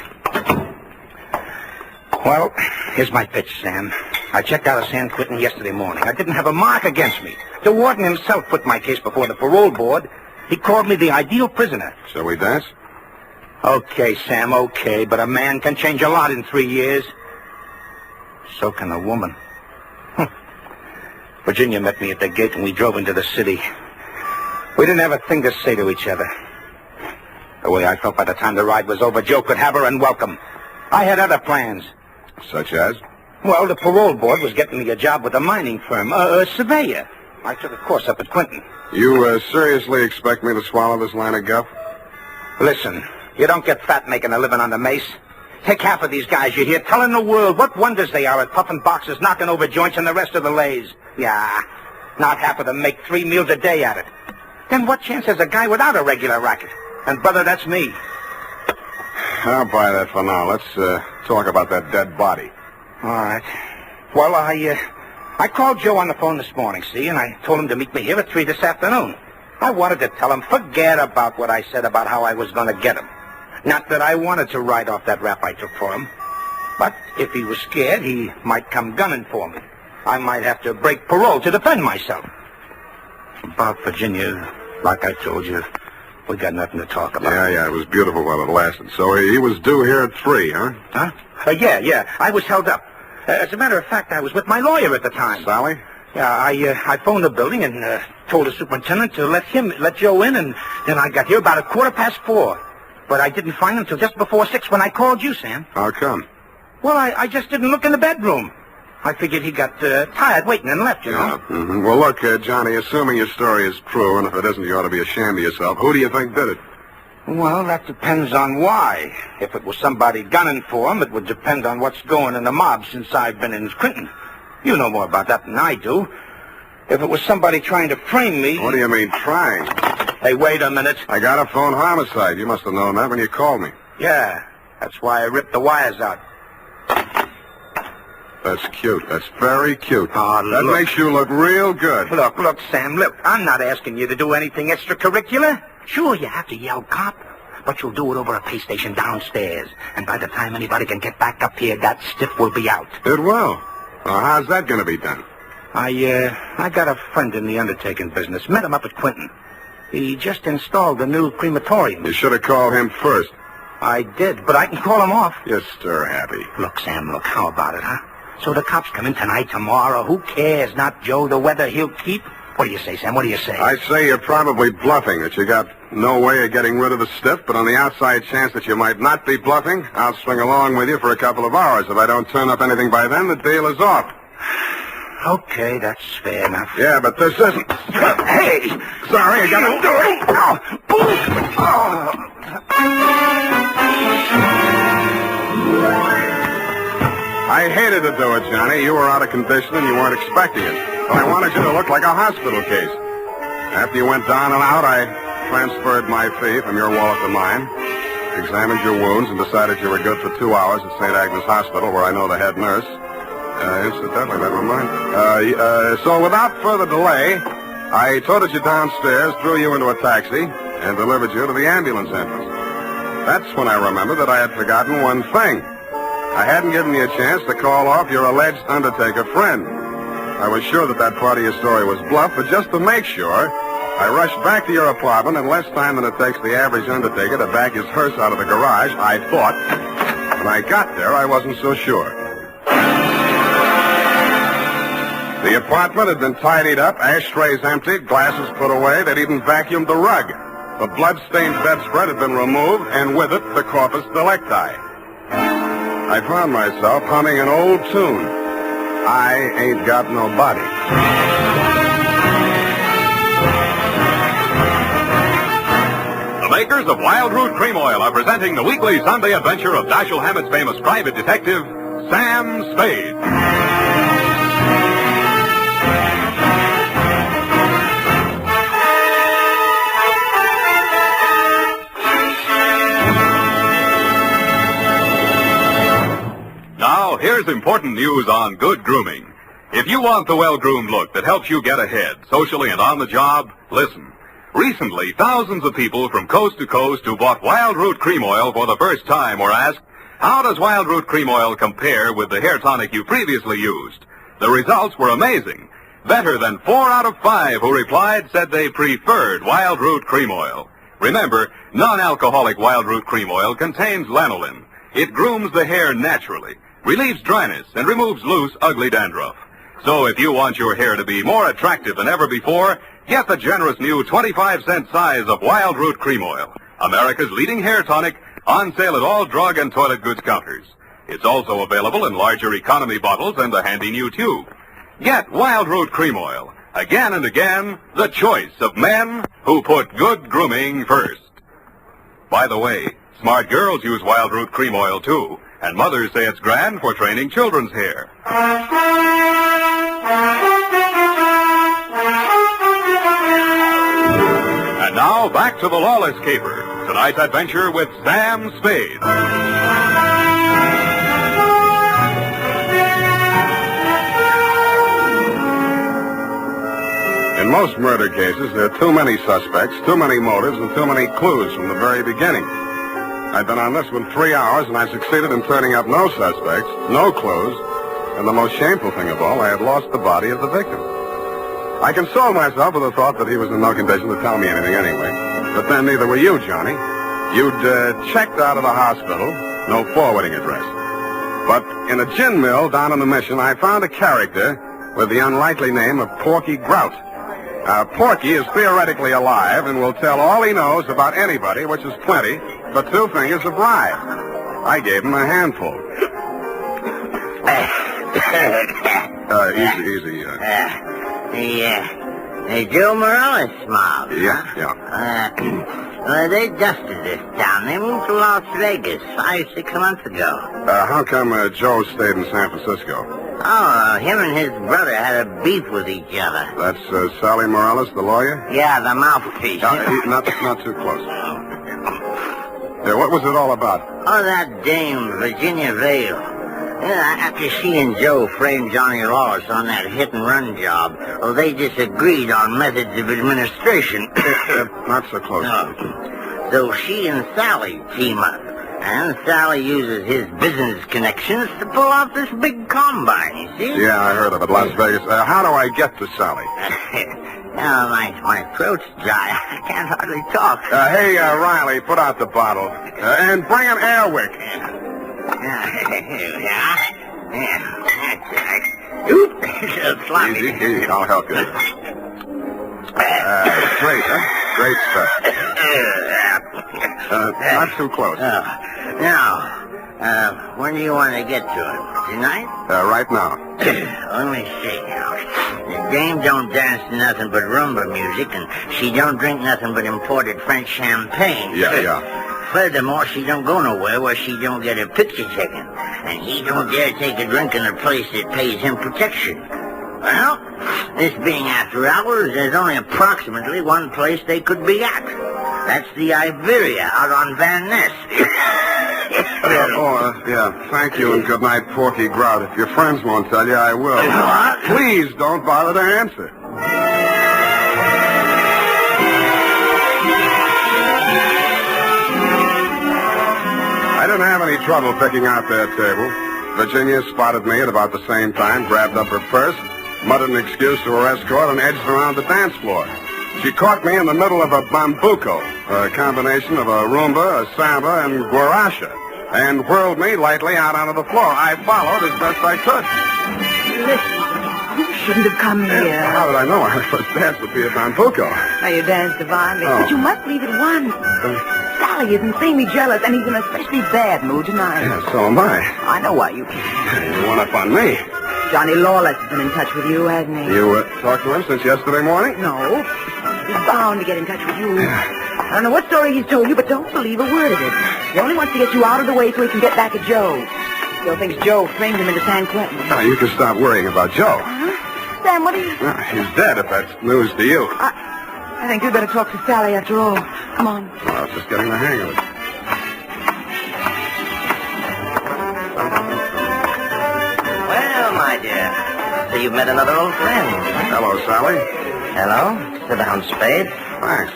Well, here's my pitch, Sam. I checked out of San Quentin yesterday morning. I didn't have a mark against me. The warden himself put my case before the parole board. He called me the ideal prisoner. Shall we dance? Okay, Sam, okay, but a man can change a lot in 3 years. So can a woman. Virginia met me at the gate and we drove into the city. We didn't have a thing to say to each other. The way I felt by the time the ride was over, Joe could have her and welcome. I had other plans. Such as? Well, the parole board was getting me a job with a mining firm, a surveyor. I took a course up at Quentin. You seriously expect me to swallow this line of guff? Listen, you don't get fat making a living on the mace. Take half of these guys you hear telling the world what wonders they are at puffing boxes, knocking over joints, and the rest of the lays. Yeah, not half of them make 3 meals a day at it. Then what chance has a guy without a regular racket? And, brother, that's me. I'll buy that for now. Let's talk about that dead body. All right. Well, I called Joe on the phone this morning, see, and I told him to meet me here at 3 this afternoon. I wanted to tell him, forget about what I said about how I was going to get him. Not that I wanted to write off that rap I took for him. But if he was scared, he might come gunning for me. I might have to break parole to defend myself. About Virginia, like I told you, we got nothing to talk about. Yeah, it was beautiful while it lasted. So he was due here at 3, huh? Huh? Yeah, I was held up. As a matter of fact, I was with my lawyer at the time. Sally? Yeah, I phoned the building and told the superintendent to let Joe in, and then I got here about 4:15. But I didn't find him till just before 6 when I called you, Sam. How come? Well, I just didn't look in the bedroom. I figured he got tired waiting and left, you know. Mm-hmm. Well, look, Johnny, assuming your story is true, and if it isn't, you ought to be ashamed of yourself. Who do you think did it? Well, that depends on why. If it was somebody gunning for him, it would depend on what's going in the mob since I've been in Clinton. You know more about that than I do. If it was somebody trying to frame me... What do you mean, trying? Hey, wait a minute. I got a phone homicide. You must have known that when you called me. Yeah, that's why I ripped the wires out. That's cute. That's very cute. Oh, that makes you look real good. Look, Sam, look. I'm not asking you to do anything extracurricular. Sure, you have to yell cop, but you'll do it over a pay station downstairs. And by the time anybody can get back up here, that stiff will be out. It will. Well, how's that going to be done? I got a friend in the undertaking business. Met him up at Quinton. He just installed a new crematorium. You should have called him first. I did, but I can call him off. You're stir-happy. Look, Sam, look, how about it, huh? So the cops come in tonight, tomorrow. Who cares? Not Joe, the weather he'll keep. What do you say, Sam? What do you say? I say you're probably bluffing, that you got no way of getting rid of the stiff, but on the outside chance that you might not be bluffing, I'll swing along with you for a couple of hours. If I don't turn up anything by then, the deal is off. Okay, that's fair enough. Yeah, but this isn't... Hey! Sorry, I gotta... I hated to do it, Johnny. You were out of condition and you weren't expecting it. But I wanted you to look like a hospital case. After you went down and out, I transferred my fee from your wallet to mine, examined your wounds, and decided you were good for 2 hours at St. Agnes Hospital, where I know the head nurse. Incidentally, never mind. So without further delay, I toted you downstairs, threw you into a taxi, and delivered you to the ambulance entrance. That's when I remembered that I had forgotten one thing. I hadn't given you a chance to call off your alleged undertaker friend. I was sure that part of your story was bluff, but just to make sure, I rushed back to your apartment in less time than it takes the average undertaker to back his hearse out of the garage, I thought. When I got there, I wasn't so sure. The apartment had been tidied up, ashtrays emptied, glasses put away. They'd even vacuumed the rug. The blood-stained bedspread had been removed, and with it, the corpus delicti. I found myself humming an old tune. I ain't got no body. The makers of Wild Root Cream Oil are presenting the weekly Sunday adventure of Dashiell Hammett's famous private detective, Sam Spade. Now, here's important news on good grooming. If you want the well-groomed look that helps you get ahead, socially and on the job, listen. Recently, thousands of people from coast to coast who bought Wild Root Cream Oil for the first time were asked, how does Wild Root Cream Oil compare with the hair tonic you previously used? The results were amazing. Better than 4 out of 5 who replied said they preferred Wild Root Cream Oil. Remember, non-alcoholic Wild Root Cream Oil contains lanolin. It grooms the hair naturally, relieves dryness, and removes loose, ugly dandruff. So if you want your hair to be more attractive than ever before, get the generous new 25-cent size of Wild Root Cream Oil, America's leading hair tonic, on sale at all drug and toilet goods counters. It's also available in larger economy bottles and a handy new tube. Get Wild Root Cream Oil. Again and again, the choice of men who put good grooming first. By the way, smart girls use Wild Root Cream Oil, too, and mothers say it's grand for training children's hair. And now, back to the Lawless caper. Tonight's adventure with Sam Spade. In most murder cases, there are too many suspects, too many motives, and too many clues from the very beginning. I've been on this one 3 hours, and I succeeded in turning up no suspects, no clues, and the most shameful thing of all, I had lost the body of the victim. I consoled myself with the thought that he was in no condition to tell me anything anyway. But then neither were you, Johnny. You'd checked out of the hospital, no forwarding address. But in a gin mill down in the Mission, I found a character with the unlikely name of Porky Grout. Porky is theoretically alive and will tell all he knows about anybody, which is plenty, for 2 fingers of rye. I gave him a handful. Easy. The Joe Morales mob. Yeah. Well, they dusted this town. They moved to Las Vegas 5-6 months ago. How come Joe stayed in San Francisco? Oh, him and his brother had a beef with each other. That's Sally Morales, the lawyer? Yeah, the mouthpiece. Not too close. Yeah, what was it all about? Oh, that dame, Virginia Vale. Yeah, after she and Joe framed Johnny Lawless on that hit-and-run job, well, they disagreed on methods of administration. Not so close. No. So she and Sally team up. And Sally uses his business connections to pull off this big combine, you see? Yeah, I heard of it, Las Vegas. How do I get to Sally? Oh, my throat's dry. I can't hardly talk. Hey, Riley, put out the bottle. And bring an Airwick. Yeah. That's right. Oop, sloppy. Easy, I'll help you. Great, huh? Great stuff. Not too close. Now, when do you want to get to it? Tonight? Right now. Let me see now. The dame don't dance to nothing but rumba music, and she don't drink nothing but imported French champagne. Yeah. Furthermore, she don't go nowhere where she don't get her picture taken. And he don't dare take a drink in a place that pays him protection. Well, this being after hours, there's only approximately one place they could be at. That's the Iberia out on Van Ness. Yeah, thank you and good night, Porky Grout. If your friends won't tell you, I will. What? Please don't bother to answer. I didn't have any trouble picking out their table. Virginia spotted me at about the same time, grabbed up her purse, muttered an excuse to her escort, and edged around the dance floor. She caught me in the middle of a bambuco, a combination of a rumba, a samba, and guaracha, and whirled me lightly out onto the floor. I followed as best I could. Listen, you shouldn't have come here. How did I know our first dance would be a bambuco? Now, you danced divinely, but you must leave at once. Sally is insanely jealous, and he's in an especially bad mood tonight. Yeah, so am I. I know why you came. You one up on me. Johnny Lawless has been in touch with you, hasn't he? You talked to him since yesterday morning? No. He's bound to get in touch with you. I don't know what story he's told you, but don't believe a word of it. He only wants to get you out of the way so he can get back at Joe. Still thinks Joe framed him into San Quentin. Now, you can stop worrying about Joe. Huh? Sam, what are you... He's dead, if that's news to you. I think you'd better talk to Sally after all. Come on. Well, I was just getting the hang of it. Well, my dear, so you've met another old friend. Hello, Sally. Hello. Sit down, Spade. Thanks.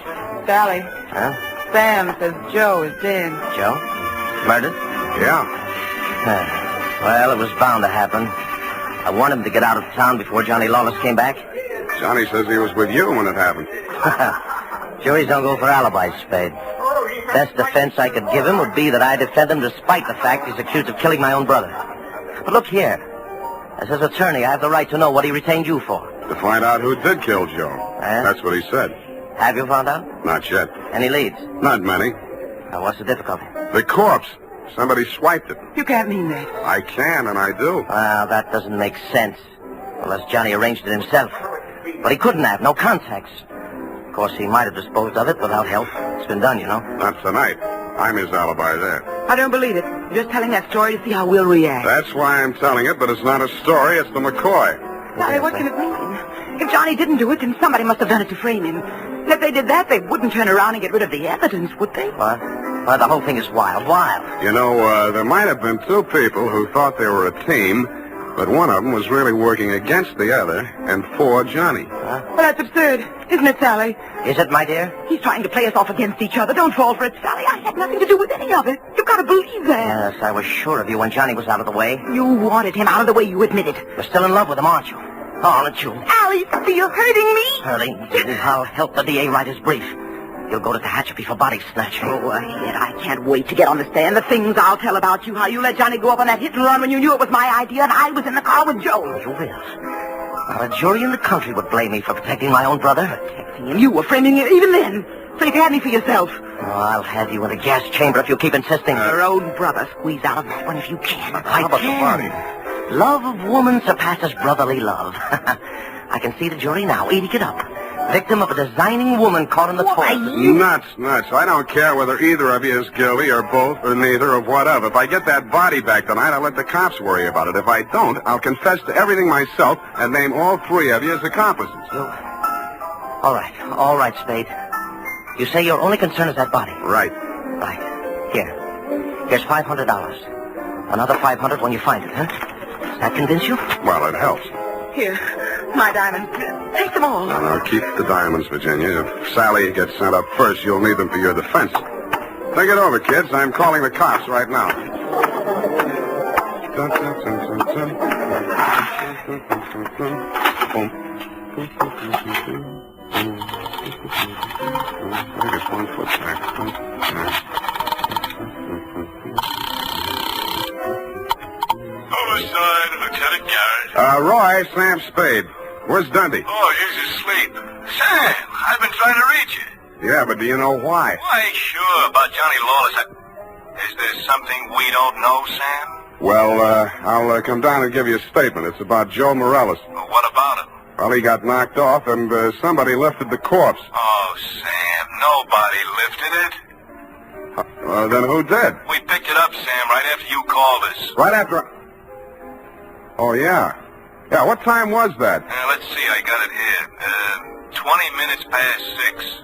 Sally. Huh? Sam says Joe is dead. Joe? Murdered? Yeah. Well, it was bound to happen. I wanted him to get out of town before Johnny Lawless came back. Johnny says he was with you when it happened. Juries don't go for alibis, Spade. Best defense I could give him would be that I defend him despite the fact he's accused of killing my own brother. But look here. As his attorney, I have the right to know what he retained you for. To find out who did kill Joe. That's what he said. Have you found out? Not yet. Any leads? Not many. Now, what's the difficulty? The corpse. Somebody swiped it. You can't mean that. I can, and I do. Well, that doesn't make sense. Unless Johnny arranged it himself. But he couldn't have. No contacts. Of course, he might have disposed of it without help. It's been done, you know. Not tonight. I'm his alibi there. I don't believe it. You're just telling that story to see how we'll react. That's why I'm telling it, but it's not a story. It's the McCoy. Sally, what can it mean? If Johnny didn't do it, then somebody must have done it to frame him. And if they did that, they wouldn't turn around and get rid of the evidence, would they? What? Well, the whole thing is wild. You know, there might have been two people who thought they were a team, but one of them was really working against the other and for Johnny. Huh? Well, that's absurd, isn't it, Sally? Is it, my dear? He's trying to play us off against each other. Don't fall for it, Sally. I had nothing to do with any of it. You've got to believe that. Yes, I was sure of you when Johnny was out of the way. You wanted him out of the way, you admit it. You're still in love with him, aren't you? Oh, aren't you? Alice, you're hurting me. Hurting? I'll help the DA write his brief. You'll go to Tehachapi for body snatching. Go ahead. I can't wait to get on the stand. The things I'll tell about you, how you let Johnny go up on that hit and run when you knew it was my idea and I was in the car with Joe. You will. Not a jury in the country would blame me for protecting my own brother. Protecting him? You were framing him even then. So you can have me for yourself. Oh, I'll have you in a gas chamber if you keep insisting. Your own brother. Squeeze out of that one if you can. I can. Love of woman surpasses brotherly love. I can see the jury now, eating it up. Victim of a designing woman caught in the toilet. Nuts. I don't care whether either of you is guilty or both or neither or whatever. If I get that body back tonight, I'll let the cops worry about it. If I don't, I'll confess to everything myself and name all three of you as accomplices. All right, Spade. You say your only concern is that body? Right. Here's $500. Another $500 when you find it, huh? Does that convince you? Well, it helps. Here, my diamonds. Take them all. No, keep the diamonds, Virginia. If Sally gets sent up first, you'll need them for your defense. Think it over, kids. I'm calling the cops right now. I think it's 1 foot back. Homicide, Lieutenant Garrett. Roy, Sam Spade. Where's Dundee? Oh, he's asleep. Sam, I've been trying to reach you. Yeah, but do you know why? Why, sure, about Johnny Lawless. Is there something we don't know, Sam? Well, I'll come down and give you a statement. It's about Joe Morellis. Well, what about him? Well, he got knocked off, and somebody lifted the corpse. Oh, Sam, nobody lifted it. Then who did? We picked it up, Sam, right after you called us. Right after... Oh, yeah. Yeah, what time was that? Let's see, I got it here. 20 minutes past 6.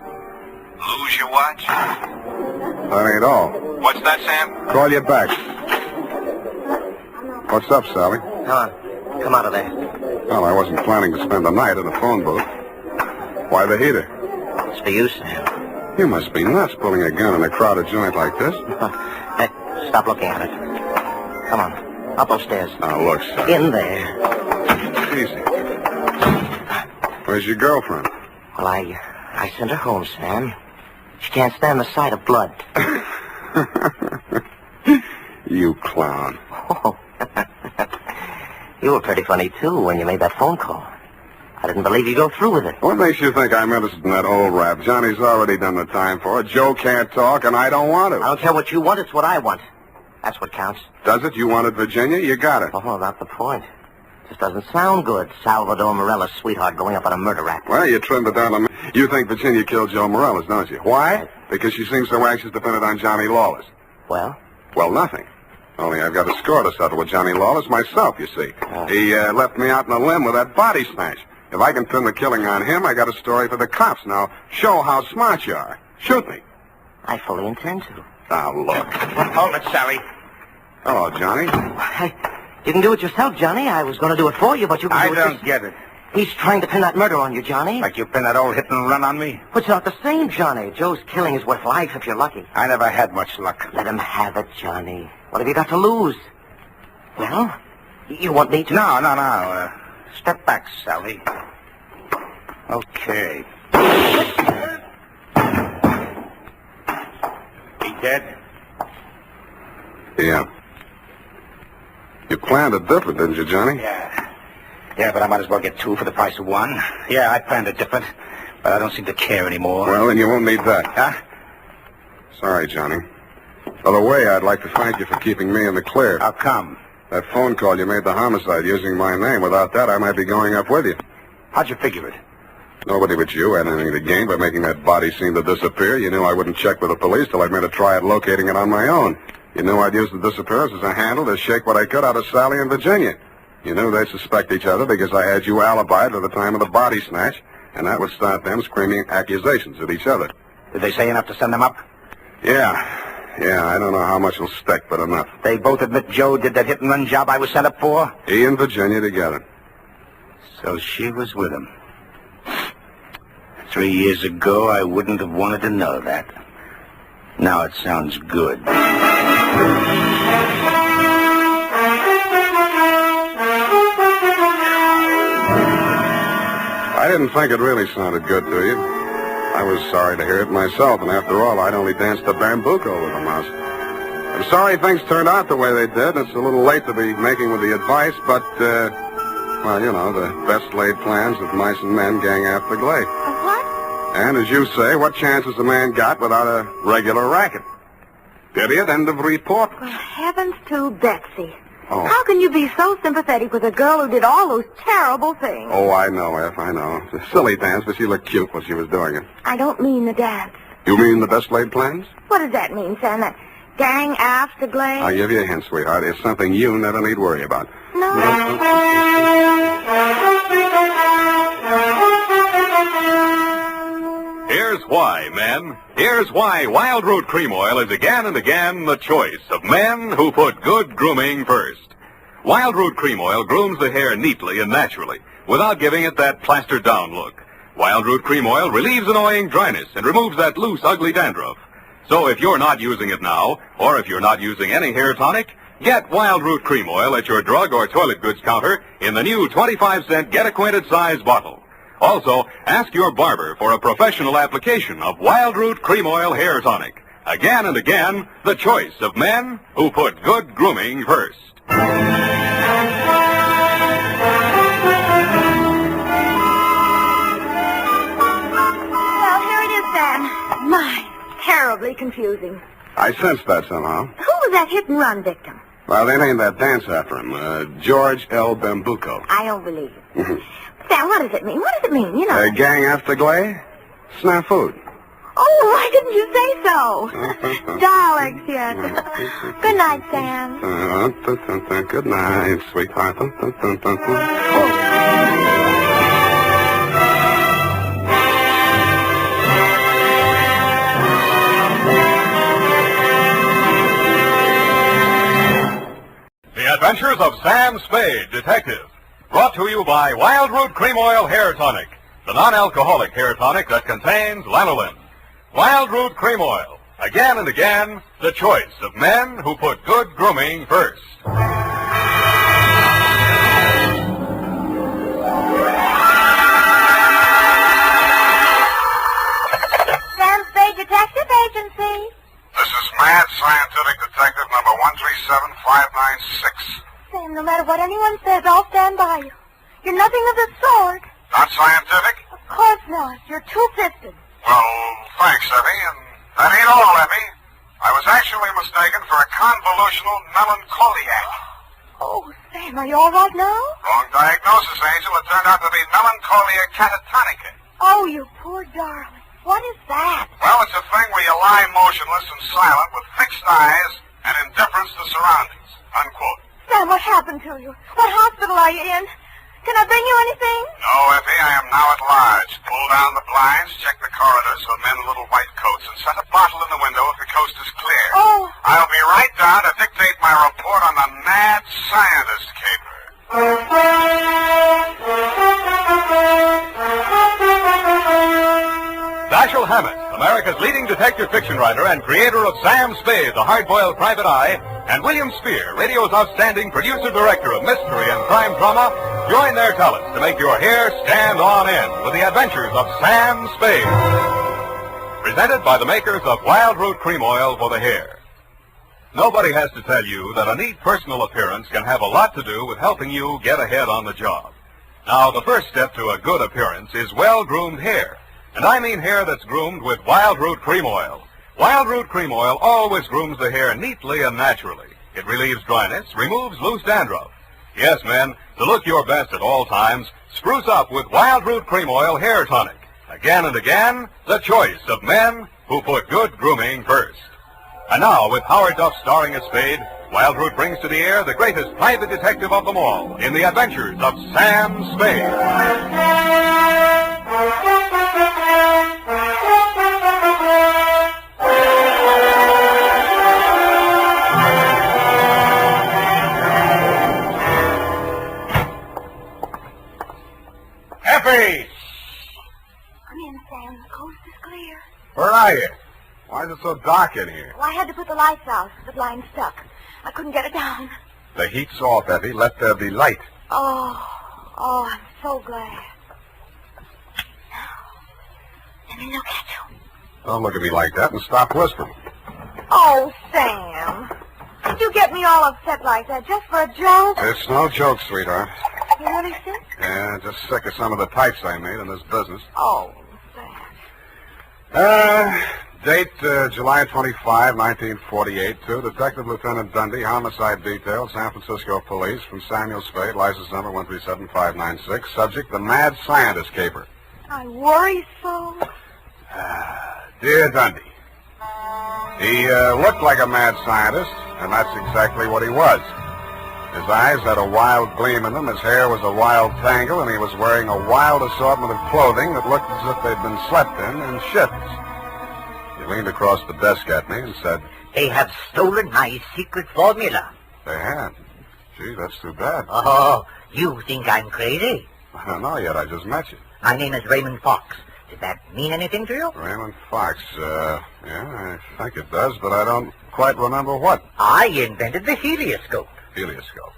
Lose your watch? That ain't all. What's that, Sam? Call you back. What's up, Sally? Come out of there. Well, I wasn't planning to spend the night in a phone booth. Why the heater? It's for you, Sam. You must be nuts pulling a gun in a crowded joint like this. Hey, stop looking at it. Come on. Up upstairs. Now, look, Sally. In there. Easy. Where's your girlfriend? Well, I sent her home, Sam. She can't stand the sight of blood. You clown. Oh. You were pretty funny, too, when you made that phone call. I didn't believe you'd go through with it. What makes you think I'm interested in that old rap? Johnny's already done the time for it. Joe can't talk, and I don't want to. I don't care what you want. It's what I want. That's what counts. Does it? You wanted Virginia? You got it. Oh, not the point. Just doesn't sound good. Salvador Morellis' sweetheart going up on a murder rap. Well, you trimmed it down to me. You think Virginia killed Joe Morellis, don't you? Why? Because she seems so anxious to pin it on Johnny Lawless. Well? Well, nothing. Only I've got a score to settle with Johnny Lawless myself, you see. He left me out in a limb with that body smash. If I can pin the killing on him, I got a story for the cops. Now, show how smart you are. Shoot me. I fully intend to. Now, look. Hold it, Sally. Hello, Johnny. Hey, you can do it yourself, Johnny. I was going to do it for you, but you can do it yourself. I don't get it. He's trying to pin that murder on you, Johnny. Like you pin that old hit and run on me? But it's not the same, Johnny. Joe's killing is worth life if you're lucky. I never had much luck. Let him have it, Johnny. What have you got to lose? Well, you want me to... No. Step back, Sally. Okay. He dead? Yeah. You planned it different, didn't you, Johnny? Yeah, but I might as well get two for the price of one. Yeah, I planned it different, but I don't seem to care anymore. Well, then you won't need that. Huh? Sorry, Johnny. By the way, I'd like to thank you for keeping me in the clear. How come? That phone call you made the homicide using my name. Without that, I might be going up with you. How'd you figure it? Nobody but you had anything to gain by making that body seem to disappear. You knew I wouldn't check with the police till I'd made a try at locating it on my own. You knew I'd use the disappearance as a handle to shake what I could out of Sally and Virginia. You knew they'd suspect each other because I had you alibied at the time of the body snatch, and that would start them screaming accusations at each other. Did they say enough to send them up? Yeah, I don't know how much will stick, but enough. They both admit Joe did that hit-and-run job I was sent up for? He and Virginia together. So she was with him. 3 years ago, I wouldn't have wanted to know that. Now it sounds good. I didn't think it really sounded good to you. I was sorry to hear it myself, and after all, I'd only danced the bambuco with a mouse. I'm sorry things turned out the way they did. It's a little late to be making with the advice, but, well, you know, the best laid plans of mice and men gang after Glade. What? And as you say, what chance has a man got without a regular racket? Period. End of report. Well, heavens to Betsy. Oh. How can you be so sympathetic with a girl who did all those terrible things? Oh, I know, F, I know. It's a silly dance, but she looked cute when she was doing it. I don't mean the dance. You mean the best laid plans? What does that mean, Sam? That gang afterglow? I'll give you a hint, sweetheart. It's something you never need worry about. No. Here's why, men. Here's why Wild Root Cream Oil is again and again the choice of men who put good grooming first. Wild Root Cream Oil grooms the hair neatly and naturally without giving it that plastered down look. Wild Root Cream Oil relieves annoying dryness and removes that loose, ugly dandruff. So if you're not using it now, or if you're not using any hair tonic, get Wild Root Cream Oil at your drug or toilet goods counter in the new 25-cent Get Acquainted size bottle. Also, ask your barber for a professional application of Wild Root Cream Oil Hair Tonic. Again and again, the choice of men who put good grooming first. Well, here it is, Sam. My, terribly confusing. I sensed that somehow. Who was that hit-and-run victim? Well, they named that dance after him, George L. Bambuco. I don't believe it. Sam, what does it mean? What does it mean, you know? Gang afterglay? Snafu. Oh, why didn't you say so? Darlings, yes. Good night, Sam. Good night, sweetheart. The Adventures of Sam Spade, Detective. Brought to you by Wild Root Cream Oil Hair Tonic, the non-alcoholic hair tonic that contains lanolin. Wild Root Cream Oil, again and again, the choice of men who put good grooming first. Sam Spade Detective Agency. This is Mad Scientific Detective number 137596. Sam, no matter what anyone says, I'll stand by you. You're nothing of the sort. Not scientific? Of course not. You're two-fisted. Well, thanks, Effie, and that ain't all, Effie. I was actually mistaken for a convolutional melancholiac. Oh, Sam, are you all right now? Wrong diagnosis, Angel. It turned out to be melancholia catatonica. Oh, you poor darling. What is that? Well, it's a thing where you lie motionless and silent with fixed eyes and indifference to surroundings. Unquote. Sam, what happened to you? What hospital are you in? Can I bring you anything? No, Effie, I am now at large. Pull down the blinds, check the corridors for men in little white coats, and set a bottle in the window if the coast is clear. Oh. I'll be right down to dictate my report on the mad scientist caper. Dashiell Hammett, America's leading detective fiction writer and creator of Sam Spade, the hard-boiled private eye, and William Spear, radio's outstanding producer-director of mystery and crime drama, join their talents to make your hair stand on end with the adventures of Sam Spade. Presented by the makers of Wild Root Cream Oil for the hair. Nobody has to tell you that a neat personal appearance can have a lot to do with helping you get ahead on the job. Now, the first step to a good appearance is well-groomed hair. And I mean hair that's groomed with Wild Root Cream Oil. Wild Root Cream Oil always grooms the hair neatly and naturally. It relieves dryness, removes loose dandruff. Yes, men, to look your best at all times, spruce up with Wild Root Cream Oil Hair Tonic. Again and again, the choice of men who put good grooming first. And now, with Howard Duff starring as Spade, Wild Root brings to the air the greatest private detective of them all in the Adventures of Sam Spade. Effie! Come in, Sam. The coast is clear. Where are you? Why is it so dark in here? Well, I had to put the lights out. The blind stuck. I couldn't get it down. The heat's off, Effie. Let there be light. Oh, I'm so glad. Let me look at you. Don't look at me like that and stop whispering. Oh, Sam. Did you get me all upset like that just for a joke? It's no joke, sweetheart. You really sick? Yeah, just sick of some of the types I made in this business. Oh, Sam. Date, July 25, 1948, to Detective Lieutenant Dundee, Homicide Detail, San Francisco Police, from Samuel Spade, license number 137596. Subject, the Mad Scientist caper. I worry so. Dear Dundee, he looked like a mad scientist, and that's exactly what he was. His eyes had a wild gleam in them, his hair was a wild tangle, and he was wearing a wild assortment of clothing that looked as if they'd been slept in shifts. He leaned across the desk at me and said, They have stolen my secret formula. They had? Gee, that's too bad. Oh, you think I'm crazy? I don't know yet, I just met you. My name is Raymond Fox. Does that mean anything to you? Raymond Fox, yeah, I think it does, but I don't quite remember what. I invented the helioscope. Helioscope?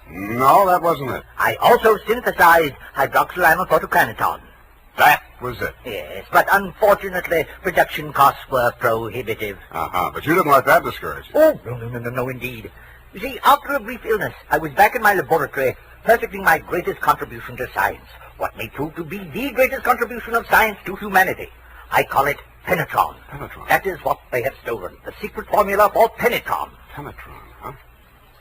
No, that wasn't it. I also synthesized hydroxylamophotochronaton. That was it? Yes, but unfortunately, production costs were prohibitive. But you didn't let that discourage you. Oh, no, indeed. You see, after a brief illness, I was back in my laboratory, perfecting my greatest contribution to science. What may prove to be the greatest contribution of science to humanity. I call it penetron. Penetron? That is what they have stolen. The secret formula for penetron. Penetron, huh?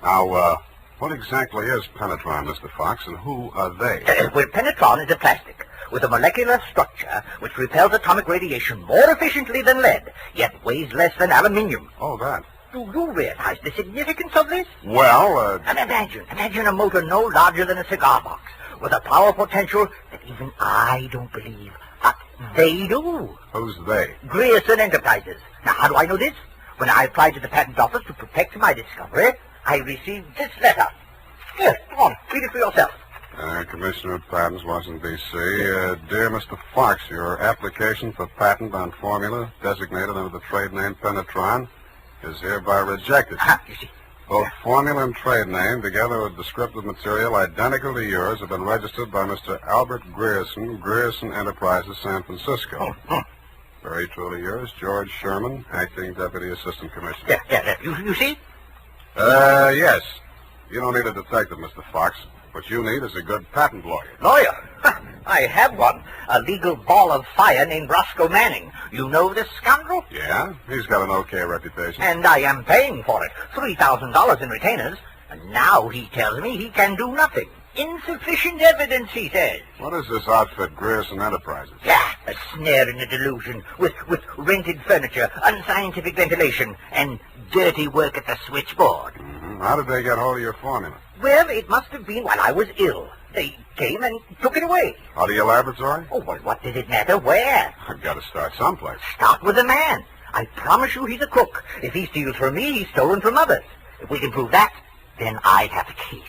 Now, what exactly is penetron, Mr. Fox, and who are they? Well, penetron is a plastic with a molecular structure which repels atomic radiation more efficiently than lead, yet weighs less than aluminium. Oh, that. Do you realize the significance of this? Well, And imagine a motor no larger than a cigar box, with a power potential that even I don't believe, but they do. Who's they? Grierson Enterprises. Now, how do I know this? When I applied to the patent office to protect my discovery, I received this letter. Here, come on, read it for yourself. Commissioner of Patents, Washington, D.C. Dear Mr. Fox, your application for patent on formula designated under the trade name Penetron is hereby rejected. You see. Both formula and trade name, together with descriptive material identical to yours, have been registered by Mr. Albert Grierson, Grierson Enterprises, San Francisco. Very truly yours, George Sherman, Acting Deputy Assistant Commissioner. Yeah. You see? Yes. You don't need a detective, Mr. Fox. What you need is a good patent lawyer. Lawyer? I have one. A legal ball of fire named Roscoe Manning. You know this scoundrel? Yeah? He's got an okay reputation. And I am paying for it. $3,000 in retainers. And now he tells me he can do nothing. Insufficient evidence, he says. What is this outfit, Grierson Enterprises? Yeah, a snare in a delusion, with rented furniture, unscientific ventilation, and dirty work at the switchboard. Mm-hmm. How did they get hold of your formula? Well, it must have been while I was ill. They came and took it away. Out of your laboratory? Oh, well, what does it matter where? I've got to start someplace. Start with the man. I promise you he's a crook. If he steals from me, he's stolen from others. If we can prove that, then I have a case.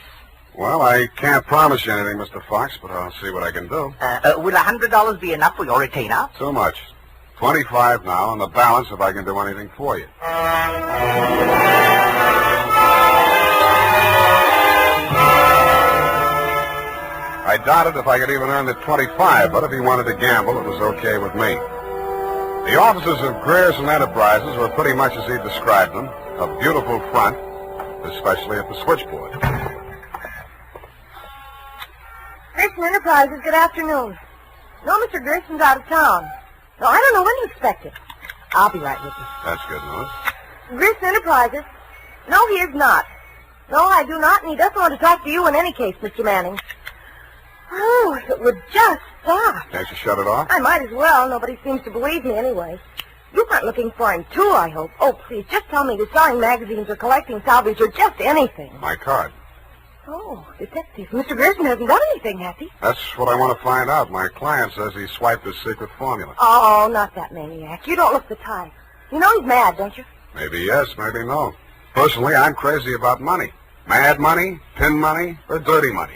Well, I can't promise you anything, Mr. Fox, but I'll see what I can do. Will $100 be enough for your retainer? Too much. 25 now, and the balance if I can do anything for you. I doubted if I could even earn the 25, but if he wanted to gamble, it was okay with me. The offices of Grierson Enterprises were pretty much as he described them, a beautiful front, especially at the switchboard. Grierson Enterprises, good afternoon. No, Mr. Grierson's out of town. No, I don't know when to expect it. I'll be right with you. That's good news. Grierson Enterprises? No, he is not. No, I do not, and he doesn't want to talk to you in any case, Mr. Manning. Oh, if it would just stop. Can't you shut it off? I might as well. Nobody seems to believe me anyway. You aren't looking for him, too, I hope. Oh, please, just tell me you're selling magazines or collecting salvage or just anything. My card. Oh, detective. Mr. Grierson hasn't done anything, has he? That's what I want to find out. My client says he swiped his secret formula. Oh, not that maniac. You don't look the type. You know he's mad, don't you? Maybe yes, maybe no. Personally, I'm crazy about money. Mad money, pin money, or dirty money.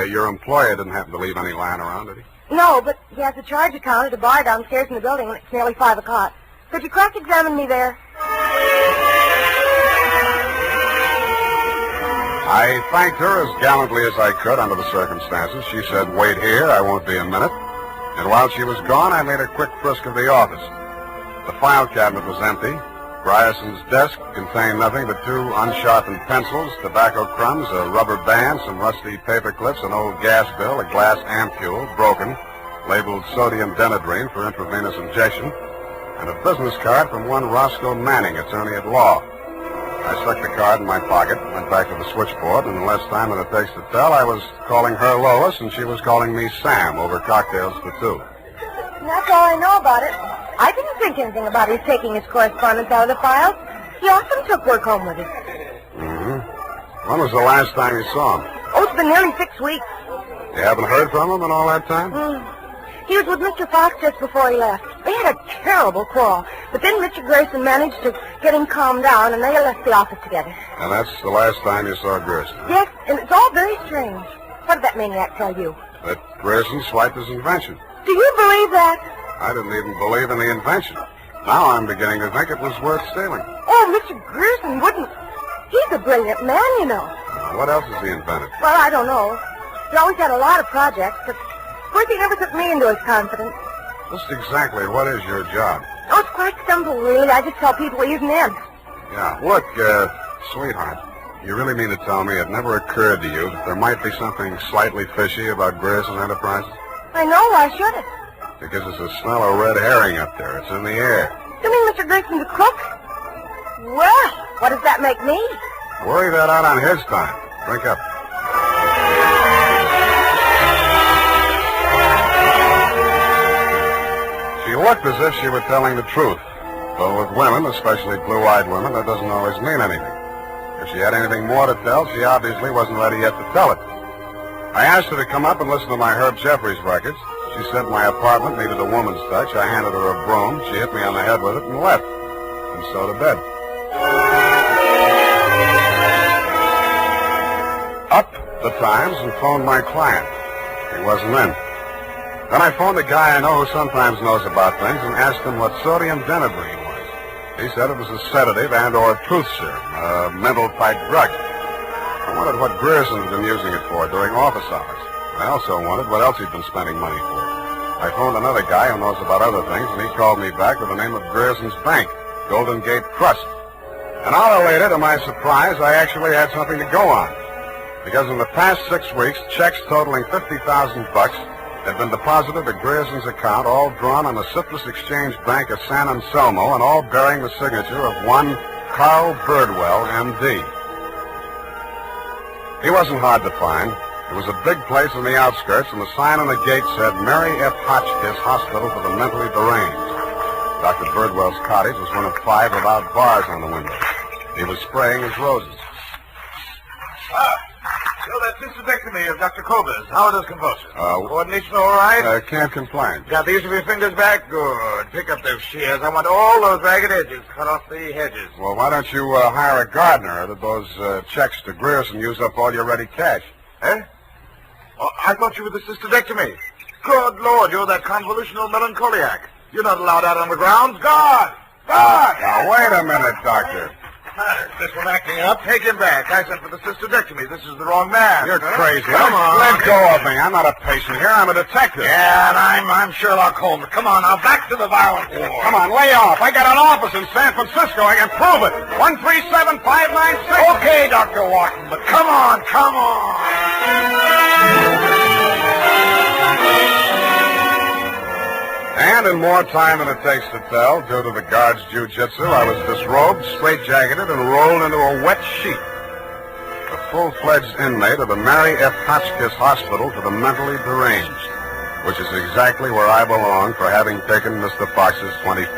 Your employer didn't happen to leave any lying around, did he? No, but he has a charge account at a bar downstairs in the building, and it's nearly 5 o'clock. Could you cross-examine me there? I thanked her as gallantly as I could under the circumstances. She said, "Wait here, I won't be a minute." And while she was gone, I made a quick frisk of the office. The file cabinet was empty. Grierson's desk contained nothing but 2 unsharpened pencils, tobacco crumbs, a rubber band, some rusty paper clips, an old gas bill, a glass ampule, broken, labeled sodium denadrine for intravenous injection, and a business card from one Roscoe Manning, attorney at law. I stuck the card in my pocket, went back to the switchboard, and in less time than it takes to tell, I was calling her Lois, and she was calling me Sam over cocktails for two. That's all I know about it. I didn't think anything about his taking his correspondence out of the files. He often took work home with him. Mm-hmm. When was the last time you saw him? Oh, it's been nearly 6 weeks. You haven't heard from him in all that time? He was with Mr. Fox just before he left. They had a terrible quarrel, but then Mr. Grayson managed to get him calmed down, and they left the office together. And that's the last time you saw Grayson? Yes, and it's all very strange. What did that maniac tell you? That Grayson swiped his invention. Do you believe that? I didn't even believe in the invention. Now I'm beginning to think it was worth stealing. Oh, Mr. Grayson wouldn't. He's a brilliant man, you know. What else has he invented? Well, I don't know. He always had a lot of projects, but of course he never took me into his confidence. Just exactly what is your job? Oh, it's quite simple, really. I just tell people he's an imp. Yeah. Look, sweetheart, you really mean to tell me it never occurred to you that there might be something slightly fishy about Grayson Enterprises? I know. Why should it? Because there's a smell of red herring up there. It's in the air. You mean Mr. Grayson's a crook? Well, what does that make me? Worry that out on his time. Drink up. She looked as if she were telling the truth. Though with women, especially blue-eyed women, that doesn't always mean anything. If she had anything more to tell, she obviously wasn't ready yet to tell it. I asked her to come up and listen to my Herb Jeffries records. She said my apartment needed a woman's touch. I handed her a broom. She hit me on the head with it and left. And so to bed. Up the Times and phoned my client. He wasn't in. Then I phoned a guy I know who sometimes knows about things and asked him what sodium denadrine was. He said it was a sedative and/or truth serum, a mental-type drug. I wondered what Grierson had been using it for during office hours. I also wondered what else he'd been spending money for. I phoned another guy who knows about other things, and he called me back with the name of Grierson's Bank, Golden Gate Trust. An hour later, to my surprise, I actually had something to go on. Because in the past 6 weeks, checks totaling $50,000 had been deposited at Grierson's account, all drawn on the Citrus Exchange Bank of San Anselmo, and all bearing the signature of one Carl Birdwell, M.D. He wasn't hard to find. It was a big place in the outskirts, and the sign on the gate said Mary F. Hotchkiss Hospital for the Mentally Deranged. Dr. Birdwell's cottage was one of 5 without bars on the window. He was spraying his roses. So that cystectomy of Dr. Kova's, how does convulsion? Coordination all right? Can't complain. Got the use of your fingers back? Good. Pick up those shears. I want all those ragged edges. Cut off the hedges. Well, why don't you hire a gardener, or did those checks to Grierson use up all your ready cash? Eh? Oh, I thought you were the cystectomy. Good Lord, you're that convolutional melancholiac. You're not allowed out on the grounds. Guard! Guard! Now, wait a minute, Doctor. This one acting up. Take him back. I sent for the cystectomy. This is the wrong man. You're crazy. Come on. Let go of me. I'm not a patient here. I'm a detective. Yeah, and I'm Sherlock Holmes. Come on, now, back to the violent war. Come on, lay off. I got an office in San Francisco. I can prove it. 137-596. Okay, Dr. Wharton, but come on, come on. And in more time than it takes to tell, due to the guard's jiu-jitsu, I was disrobed, straitjacketed, and rolled into a wet sheet. A full-fledged inmate of the Mary F. Hotchkiss Hospital for the Mentally Deranged, which is exactly where I belong for having taken Mr. Fox's $25.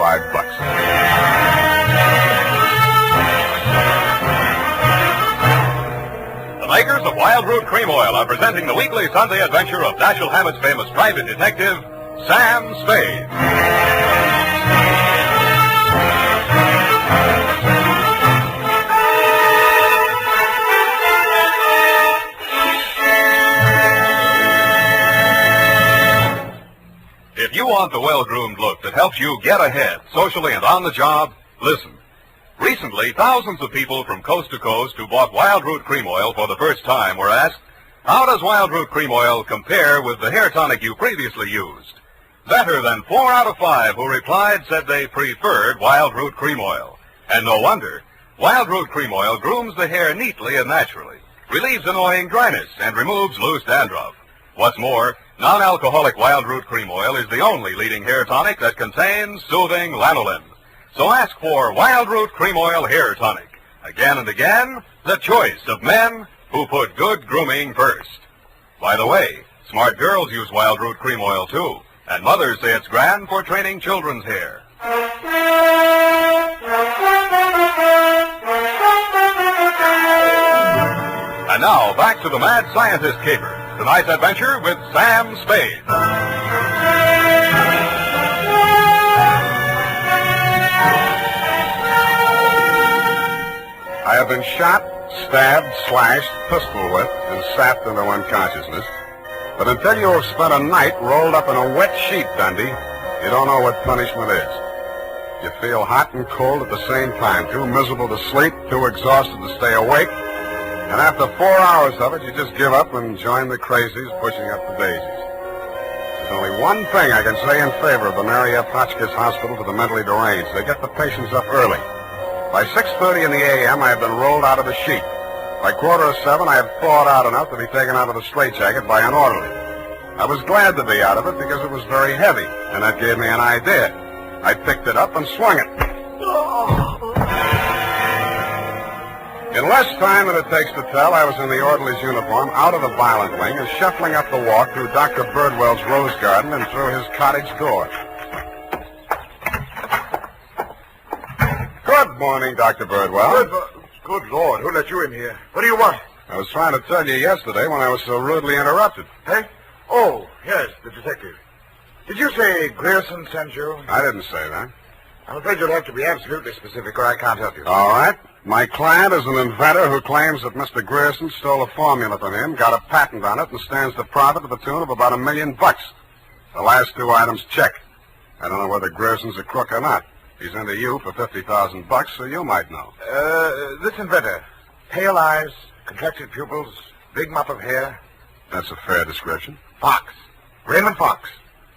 The makers of Wild Root Cream Oil are presenting the weekly Sunday adventure of Dashiell Hammett's famous private detective, Sam Spade. If you want the well-groomed look that helps you get ahead socially and on the job, listen. Recently, thousands of people from coast to coast who bought Wild Root Cream Oil for the first time were asked, how does Wild Root Cream Oil compare with the hair tonic you previously used? Better than 4 out of 5 who replied said they preferred Wild Root Cream Oil. And no wonder. Wild Root Cream Oil grooms the hair neatly and naturally, relieves annoying dryness, and removes loose dandruff. What's more, Non-alcoholic wild root cream oil is the only leading hair tonic that contains soothing lanolin. So ask for Wild Root Cream Oil Hair Tonic. Again and again, the choice of men who put good grooming first. By the way, smart girls use Wild Root Cream Oil too, and mothers say it's grand for training children's hair. And now, back to the Mad Scientist Caper. Tonight's adventure with Sam Spade. I have been shot, stabbed, slashed, pistol whipped, and sapped into unconsciousness. But until you have spent a night rolled up in a wet sheet, Dundee, you don't know what punishment is. You feel hot and cold at the same time, too miserable to sleep, too exhausted to stay awake. And after 4 hours of it, you just give up and join the crazies pushing up the daisies. There's only one thing I can say in favor of the Mary F. Hotchkiss Hospital for the Mentally Deranged. They get the patients up early. By 6:30 in the a.m., I have been rolled out of the sheet. By 6:45, I had thawed out enough to be taken out of the straitjacket by an orderly. I was glad to be out of it because it was very heavy, and that gave me an idea. I picked it up and swung it. In less time than it takes to tell, I was in the orderly's uniform, out of the violent wing, and shuffling up the walk through Dr. Birdwell's rose garden and through his cottage door. Good morning, Dr. Birdwell. Good Lord, who let you in here? What do you want? I was trying to tell you yesterday when I was so rudely interrupted. Hey? Oh, yes, the detective. Did you say Grierson sent you? I didn't say that. I'm afraid you'll have to be absolutely specific or I can't help you. All right. My client is an inventor who claims that Mr. Grierson stole a formula from him, got a patent on it, and stands to profit to the tune of about $1 million. The last two items check. I don't know whether Grierson's a crook or not. He's into you for $50,000, so you might know. This inventor, pale eyes, contracted pupils, big mop of hair. That's a fair description. Fox. Raymond Fox.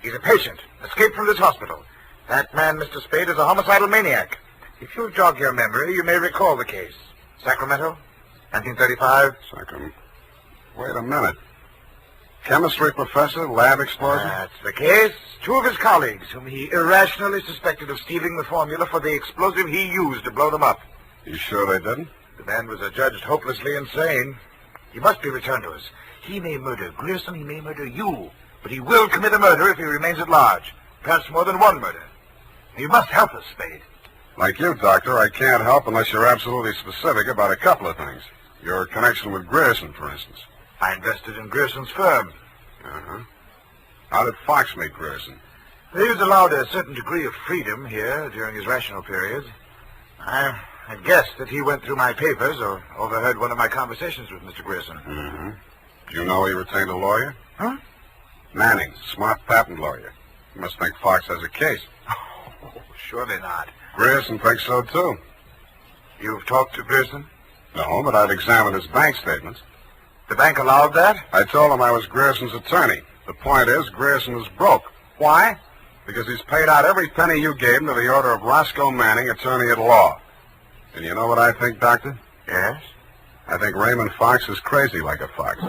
He's a patient, escaped from this hospital. That man, Mr. Spade, is a homicidal maniac. If you'll jog your memory, you may recall the case. Sacramento, 1935. Sacramento. Wait a minute. Chemistry professor, lab explosion? That's the case. Two of his colleagues, whom he irrationally suspected of stealing the formula for the explosive he used to blow them up. You sure they didn't? The man was adjudged hopelessly insane. He must be returned to us. He may murder Grierson, he may murder you, but he will commit a murder if he remains at large. Perhaps more than one murder. You must help us, Spade. Like you, Doctor, I can't help unless you're absolutely specific about a couple of things. Your connection with Grierson, for instance. I invested in Grierson's firm. Uh-huh. How did Fox meet Grierson? He was allowed a certain degree of freedom here during his rational periods. I had guessed that he went through my papers or overheard one of my conversations with Mr. Grierson. Mm-hmm. Do you know he retained a lawyer? Huh? Manning, smart patent lawyer. You must think Fox has a case. Oh, surely not. Grierson thinks so, too. You've talked to Grierson? No, but I've examined his bank statements. The bank allowed that? I told him I was Grierson's attorney. The point is, Grierson is broke. Why? Because he's paid out every penny you gave him to the order of Roscoe Manning, attorney at law. And you know what I think, Doctor? Yes? I think Raymond Fox is crazy like a fox.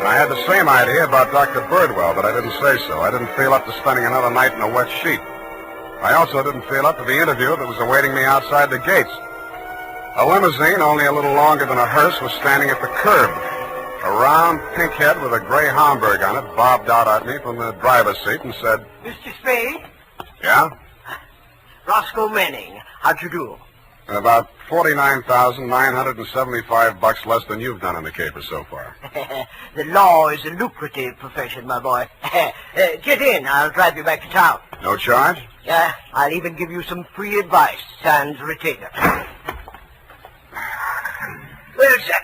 I had the same idea about Dr. Birdwell, but I didn't say so. I didn't feel up to spending another night in a wet sheet. I also didn't feel up to the interview that was awaiting me outside the gates. A limousine, only a little longer than a hearse, was standing at the curb. A round pink head with a gray Homburg on it bobbed out at me from the driver's seat and said, Mr. Spade? Yeah? Roscoe Manning. How'd you do? About $49,975 less than you've done in the caper so far. The law is a lucrative profession, my boy. Get in. I'll drive you back to town. No charge? I'll even give you some free advice, sans retainer. Well, sir,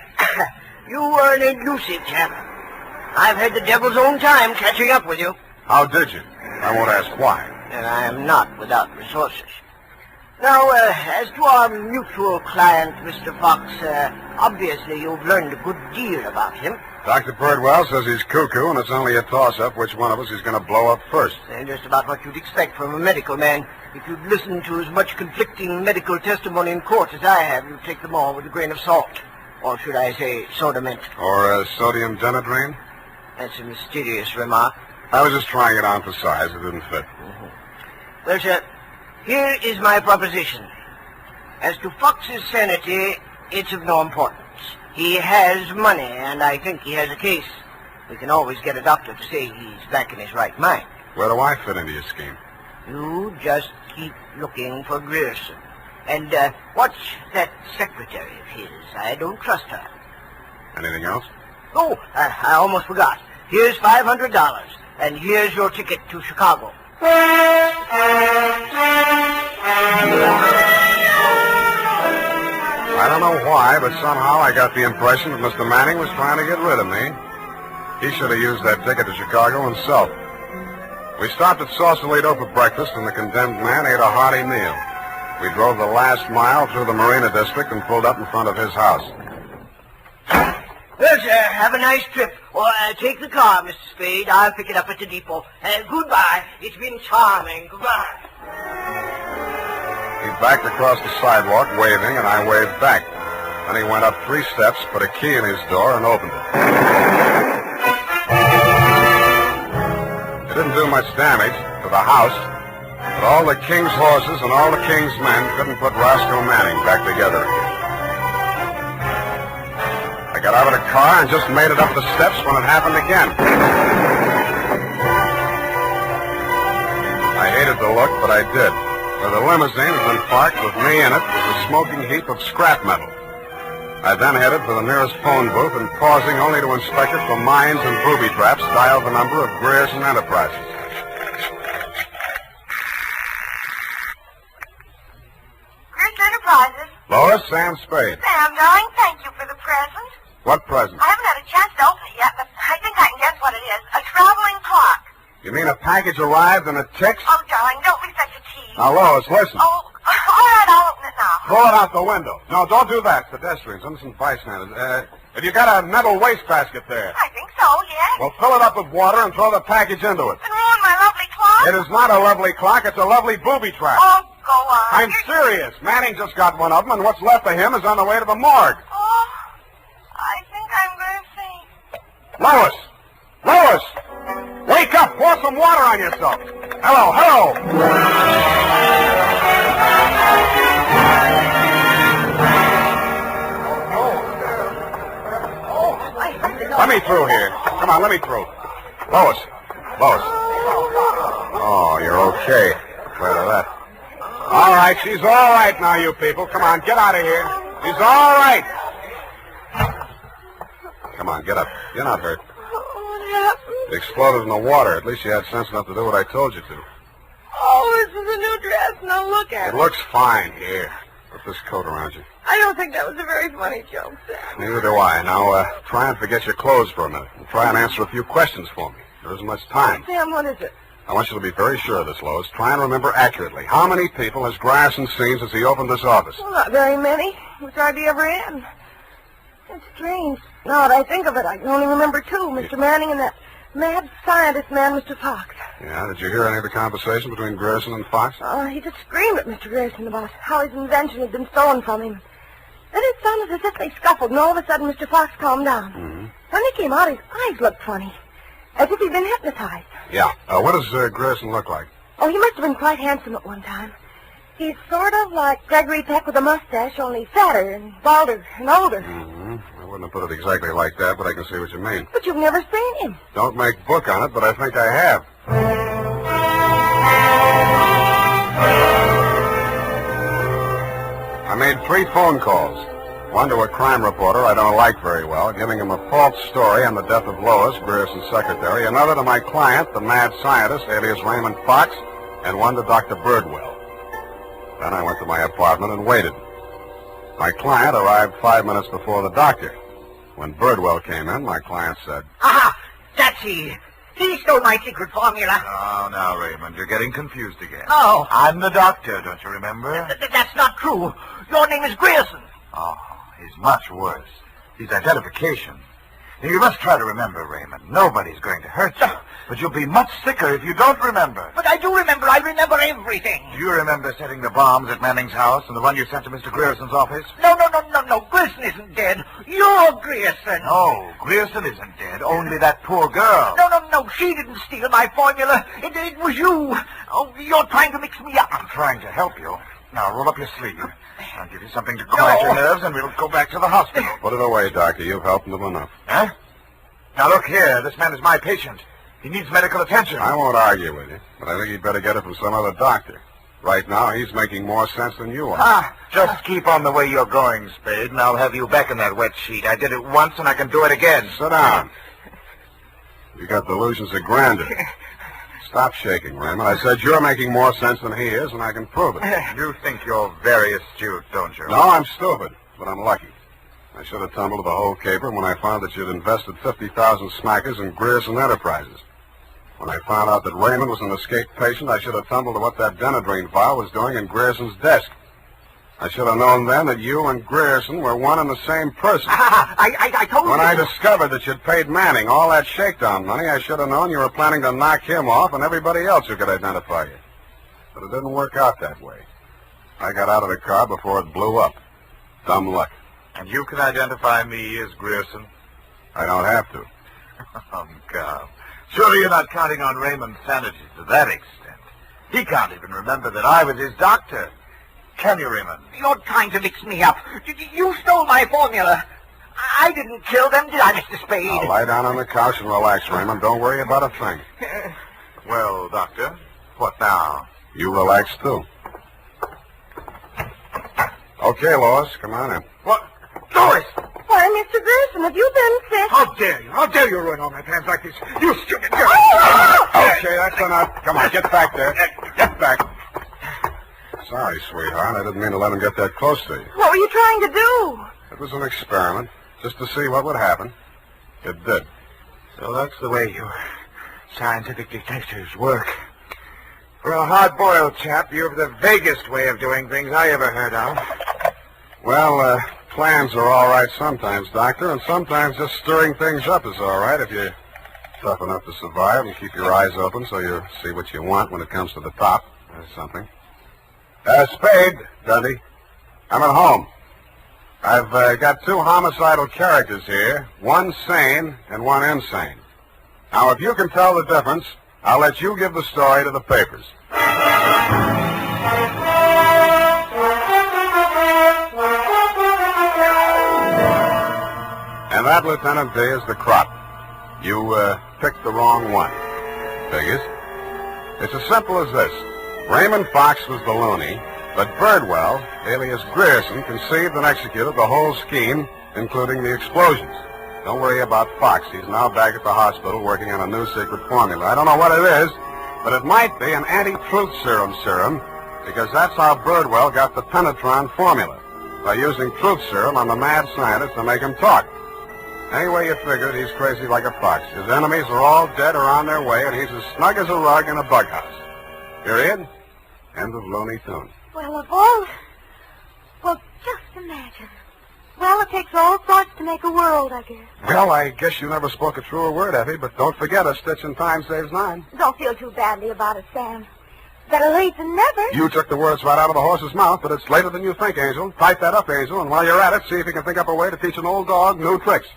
you are an elusive chap. I've had the devil's own time catching up with you. How did you? I won't ask why. And I am not without resources. Now, as to our mutual client, Mr. Fox, obviously you've learned a good deal about him. Dr. Birdwell says he's cuckoo, and it's only a toss-up which one of us is going to blow up first. Just about what you'd expect from a medical man. If you'd listened to as much conflicting medical testimony in court as I have, you'd take them all with a grain of salt. Or should I say soda mint? Or sodium denadrine? That's a mysterious remark. I was just trying it on for size. It didn't fit. Well, sir, here is my proposition. As to Fox's sanity, it's of no importance. He has money, and I think he has a case. We can always get a doctor to say he's back in his right mind. Where do I fit into your scheme? You just keep looking for Grierson. And watch that secretary of his. I don't trust her. Anything else? Oh, I almost forgot. Here's $500, and here's your ticket to Chicago. I don't know why, but somehow I got the impression that Mr. Manning was trying to get rid of me. He should have used that ticket to Chicago himself. We stopped at Sausalito for breakfast, and the condemned man ate a hearty meal. We drove the last mile through the Marina District and pulled up in front of his house. Well, sir, have a nice trip. Or take the car, Mr. Spade. I'll pick it up at the depot. Goodbye. It's been charming. Goodbye. He backed across the sidewalk, waving, and I waved back. Then he went up 3 steps, put a key in his door, and opened it. It didn't do much damage to the house, but all the king's horses and all the king's men couldn't put Roscoe Manning back together again. I got out of the car and just made it up the steps when it happened again. I hated the look, but I did. Where the limousine had been parked with me in it was a smoking heap of scrap metal. I then headed for the nearest phone booth and, pausing only to inspect it for mines and booby traps, dialed the number of Grierson Enterprises. Grierson Enterprises? Lois, Sam Spade. Sam, darling, thank you for the present. What present? I haven't had a chance to open it yet, but I think I can guess what it is. A traveling clock. You mean a package arrived and it ticks? Oh, darling, don't be such a tease. Now, Lois, listen. Oh, all right, I'll open it now. Throw it out the window. No, don't do that. Pedestrians, innocent bystanders. Have you got a metal wastebasket there? I think so, yes. Well, fill it up with water and throw the package into it. And ruin my lovely clock? It is not a lovely clock. It's a lovely booby trap. Oh, go on. I'm serious. Manning just got one of them, and what's left of him is on the way to the morgue. Oh, I think I'm going to faint. Lois! Lois! Wake up! Pour some water on yourself. Hello, hello! Let me through here. Come on, let me through. Lois. Lois. Oh, you're okay. Glad of that. All right, she's all right now, you people. Come on, get out of here. She's all right. Come on, get up. You're not hurt. What happened? It exploded in the water. At least you had sense enough to do what I told you to. Oh, this is a new dress. Now look at it. It looks fine. Here. Put this coat around you. I don't think that was a very funny joke, Sam. Neither do I. Now, try and forget your clothes for a minute. And try and answer a few questions for me. There isn't much time. Sam, what is it? I want you to be very sure of this, Lois. Try and remember accurately. How many people has Grierson seen since he opened this office? Well, not very many. It's hardly ever in. It's strange. Now that I think of it, I can only remember 2. Mr. Manning and that mad scientist man, Mr. Fox. Yeah, did you hear any of the conversation between Grierson and Fox? He just screamed at Mr. Grierson about how his invention had been stolen from him. Then it sounded as if they scuffled, and all of a sudden Mr. Fox calmed down. Mm-hmm. When he came out, his eyes looked funny, as if he'd been hypnotized. Yeah. What does Grierson look like? Oh, he must have been quite handsome at one time. He's sort of like Gregory Peck with a mustache, only fatter and balder and older. Mm-hmm. I wouldn't have put it exactly like that, but I can see what you mean. But you've never seen him. Don't make book on it, but I think I have. I made 3 phone calls. One to a crime reporter I don't like very well, giving him a false story on the death of Lois, Grierson's secretary. Another to my client, the mad scientist, alias Raymond Fox, and one to Dr. Birdwell. Then I went to my apartment and waited. My client arrived 5 minutes before the doctor. When Birdwell came in, my client said, Aha! That's he. He stole my secret formula. Oh, now, Raymond, you're getting confused again. Oh. I'm the doctor, don't you remember? That's not true. Your name is Grierson. Oh, he's much worse. His identification. You must try to remember, Raymond. Nobody's going to hurt you. But you'll be much sicker if you don't remember. But I do remember. I remember everything. Do you remember setting the bombs at Manning's house and the one you sent to Mr. Grierson's office? No. Grierson isn't dead. You're Grierson. No, Grierson isn't dead. Only that poor girl. No. She didn't steal my formula. It was you. Oh, you're trying to mix me up. I'm trying to help you. Now, roll up your sleeve. I'll give you something to quiet your nerves, and we'll go back to the hospital. Put it away, Doctor. You've helped him enough. Huh? Now, look here. This man is my patient. He needs medical attention. I won't argue with you, but I think you'd better get it from some other doctor. Right now, he's making more sense than you are. Just keep on the way you're going, Spade, and I'll have you back in that wet sheet. I did it once, and I can do it again. Sit down. You got delusions of grandeur. Stop shaking, Raymond. I said you're making more sense than he is, and I can prove it. You think you're very astute, don't you? No, I'm stupid, but I'm lucky. I should have tumbled to the whole caper when I found that you'd invested 50,000 smackers in Grierson Enterprises. When I found out that Raymond was an escaped patient, I should have tumbled to what that Denadrine file was doing in Grierson's desk. I should have known then that you and Grierson were one and the same person. I told you. When I discovered that you'd paid Manning all that shakedown money, I should have known you were planning to knock him off and everybody else who could identify you. But it didn't work out that way. I got out of the car before it blew up. Dumb luck. And you can identify me as Grierson? I don't have to. God. Surely you're not counting on Raymond's sanity to that extent. He can't even remember that I was his doctor. Can you, Raymond? You're trying to mix me up. You stole my formula. I didn't kill them, did I, Mr. Spade? Now lie down on the couch and relax, Raymond. Don't worry about a thing. Well, Doctor, what now? You relax, too. Okay, Lois, come on in. What? Lois! Why, Mr. Grierson, have you been sick? How dare you? How dare you ruin all my plans like this? You stupid girl! Okay, that's enough. Come on, get back there. Get back. Sorry, sweetheart. I didn't mean to let him get that close to you. What were you trying to do? It was an experiment, just to see what would happen. It did. So that's the way you scientific detectives work. For a hard-boiled chap, you have the vaguest way of doing things I ever heard of. Well, plans are all right sometimes, Doctor, and sometimes just stirring things up is all right if you're tough enough to survive and keep your eyes open so you see what you want when it comes to the top. That's something. Spade, Dundee. I'm at home. I've got two homicidal characters here, one sane and one insane. Now, if you can tell the difference, I'll let you give the story to the papers. And that, Lieutenant D, is the crop. You picked the wrong one. Figures. It's as simple as this. Raymond Fox was the loony, but Birdwell, alias Grierson, conceived and executed the whole scheme, including the explosions. Don't worry about Fox. He's now back at the hospital working on a new secret formula. I don't know what it is, but it might be an anti-truth serum, because that's how Birdwell got the Penetron formula, by using truth serum on the mad scientist to make him talk. Anyway you figure it, he's crazy like a fox. His enemies are all dead or on their way, and he's as snug as a rug in a bug house. Period. End of Looney Tunes. Well, of all... Well, just imagine. Well, it takes all sorts to make a world, I guess. Well, I guess you never spoke a truer word, Effie, but don't forget a stitch in time saves 9. Don't feel too badly about it, Sam. Better late than never. You took the words right out of the horse's mouth, but it's later than you think, Angel. Type that up, Angel, and while you're at it, see if you can think up a way to teach an old dog new tricks.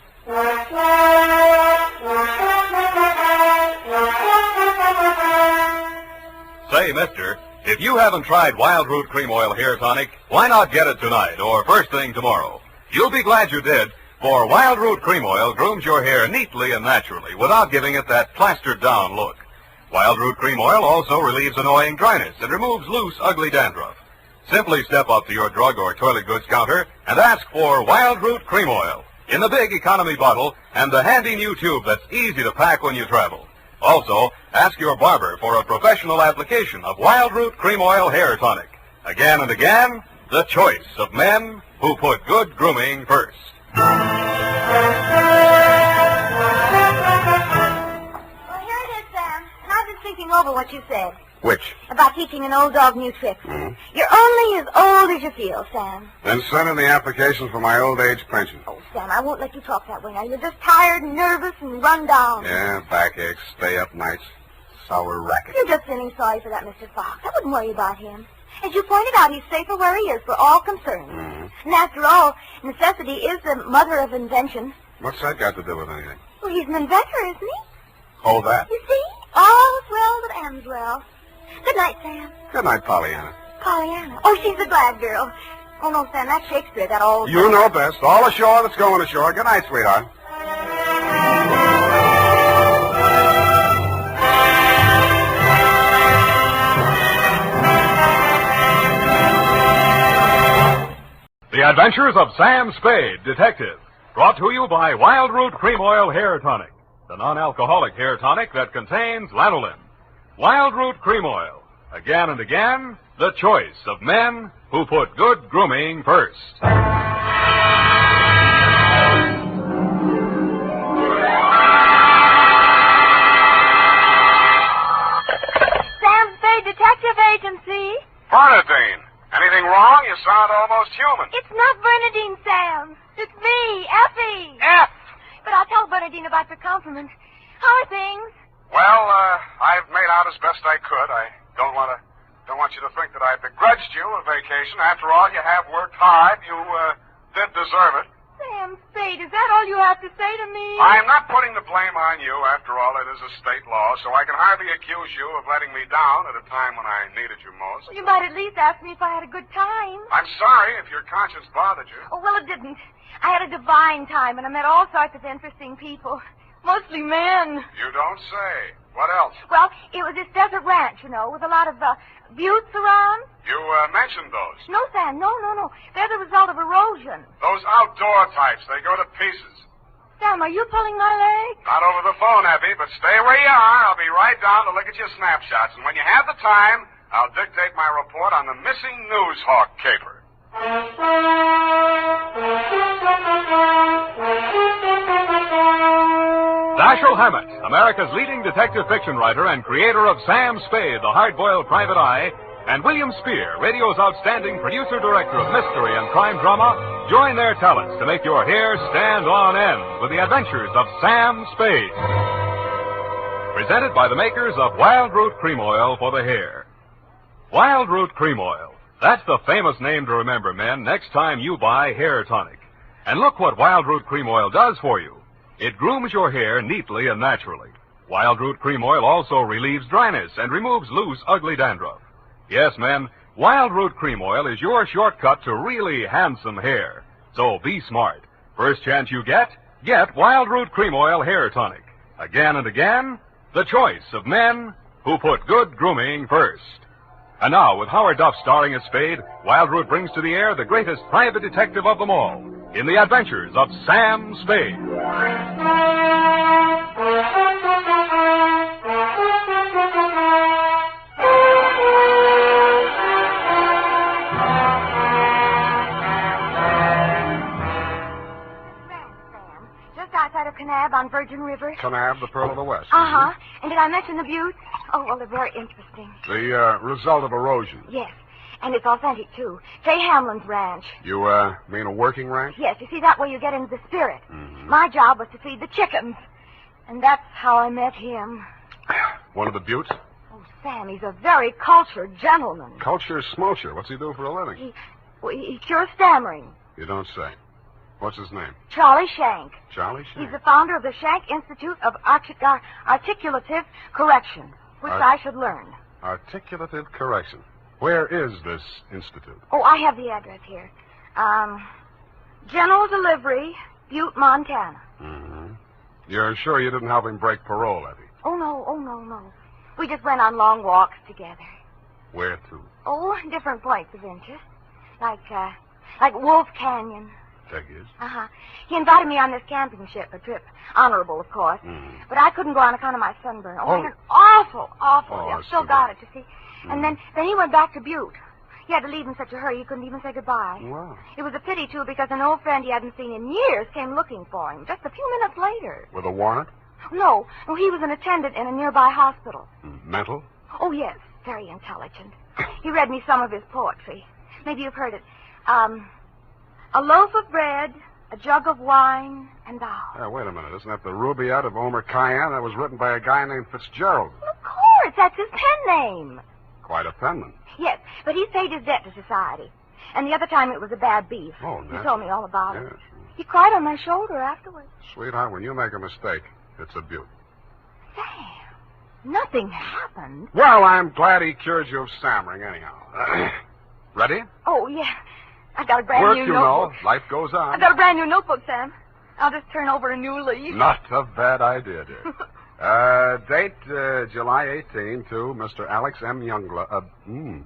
Say, mister, if you haven't tried Wild Root Cream Oil Hair Tonic, why not get it tonight or first thing tomorrow? You'll be glad you did, for Wild Root Cream Oil grooms your hair neatly and naturally without giving it that plastered-down look. Wild Root Cream Oil also relieves annoying dryness and removes loose, ugly dandruff. Simply step up to your drug or toilet goods counter and ask for Wild Root Cream Oil in the big economy bottle and the handy new tube that's easy to pack when you travel. Also, ask your barber for a professional application of Wild Root Cream Oil Hair Tonic. Again and again, the choice of men who put good grooming first. Well, here it is, Sam. And I've been thinking over what you said. Which? About teaching an old dog new tricks. You're only as old as you feel, Sam. Then send in the application for my old age pension. Oh, Sam, I won't let you talk that way now. You're just tired and nervous and run down. Yeah, backaches, stay up nights, sour racket. You're just feeling sorry for that Mr. Fox. I wouldn't worry about him. As you pointed out, he's safer where he is for all concerned. And after all, necessity is the mother of invention. What's that got to do with anything? Well, he's an inventor, isn't he? Oh, that. You see? All's well that ends well. Good night, Sam. Good night, Pollyanna. Pollyanna. Oh, she's a glad girl. Oh, no, Sam, that's Shakespeare, that old... You know best. All ashore that's going ashore. Good night, sweetheart. The Adventures of Sam Spade, Detective. Brought to you by Wild Root Cream Oil Hair Tonic, the non-alcoholic hair tonic that contains lanolin. Wild Root Cream Oil. Again and again, the choice of men who put good grooming first. Sam Spade Detective Agency. Bernadine, anything wrong? You sound almost human. It's not Bernadine, Sam. It's me, Effie. F. But I'll tell Bernadine about your compliment. How are things? Well, I've made out as best I could. I don't want you to think that I begrudged you a vacation. After all, you have worked hard. You did deserve it. Sam Spade, is that all you have to say to me? I'm not putting the blame on you. After all, it is a state law, so I can hardly accuse you of letting me down at a time when I needed you most. Well, you might at least ask me if I had a good time. I'm sorry if your conscience bothered you. Oh, well, it didn't. I had a divine time, and I met all sorts of interesting people. Mostly men. You don't say. What else? Well, it was this desert ranch, you know, with a lot of buttes around. You mentioned those. No, Sam, no. They're the result of erosion. Those outdoor types, they go to pieces. Sam, are you pulling my leg? Not over the phone, Effie, but stay where you are. I'll be right down to look at your snapshots. And when you have the time, I'll dictate my report on the missing Newshawk caper. Dashiell Hammett, America's leading detective fiction writer and creator of Sam Spade, the hard-boiled private eye, and William Spear, radio's outstanding producer-director of mystery and crime drama, join their talents to make your hair stand on end with the adventures of Sam Spade. Presented by the makers of Wild Root Cream Oil for the hair. Wild Root Cream Oil. That's the famous name to remember, men, next time you buy hair tonic. And look what Wild Root Cream Oil does for you. It grooms your hair neatly and naturally. Wild Root Cream Oil also relieves dryness and removes loose, ugly dandruff. Yes, men, Wild Root Cream Oil is your shortcut to really handsome hair. So be smart. First chance you get Wild Root Cream Oil Hair Tonic. Again and again, the choice of men who put good grooming first. And now, with Howard Duff starring as Spade, Wild Root brings to the air the greatest private detective of them all, in the adventures of Sam Spade. Just outside of Kanab on Virgin River. Kanab, the Pearl of the West. Uh-huh. And did I mention the buttes? Oh, well, they're very interesting. The result of erosion. Yes. And it's authentic, too. J. Hamlin's ranch. You, mean a working ranch? Yes, you see, that way you get into the spirit. My job was to feed the chickens. And that's how I met him. One of the buttes? Oh, Sam, he's a very cultured gentleman. Culture smulcher. What's he do for a living? He cures stammering. You don't say. What's his name? Charlie Shank. Charlie Shank? He's the founder of the Shank Institute of Articulative Correction, which I should learn. Articulative Correction. Where is this institute? Oh, I have the address here. General Delivery, Butte, Montana. You're sure you didn't help him break parole, Effie? Oh, no. We just went on long walks together. Where to? Oh, different points of interest. Like Wolf Canyon. Figures. Uh-huh. He invited me on this camping ship, a trip. Honorable, of course. But I couldn't go on account of my sunburn. Oh, it was awful. I've still got it, you see. And then he went back to Butte. He had to leave in such a hurry he couldn't even say goodbye. Wow. It was a pity, too, because an old friend he hadn't seen in years came looking for him just a few minutes later. With a warrant? No, he was an attendant in a nearby hospital. Mental? Oh, yes. Very intelligent. He read me some of his poetry. Maybe you've heard it. A loaf of bread, a jug of wine, and thou. Hey, wait a minute. Isn't that the Rubaiyat of Omer Khayyam? That was written by a guy named Fitzgerald. Of course, that's his pen name. Quite a penman. Yes, but he's paid his debt to society. And the other time it was a bad beef. Oh, He told me all about it. Yes. He cried on my shoulder afterwards. Sweetheart, when you make a mistake, it's a beaut. Sam, nothing happened. Well, I'm glad he cured you of stammering anyhow. Ready? Oh, yeah. I got a brand Work, new you notebook. know. Life goes on. I got a brand new notebook, Sam. I'll just turn over a new leaf. Not a bad idea, dear. Date July 18 to Mr. Alex M. Youngblood.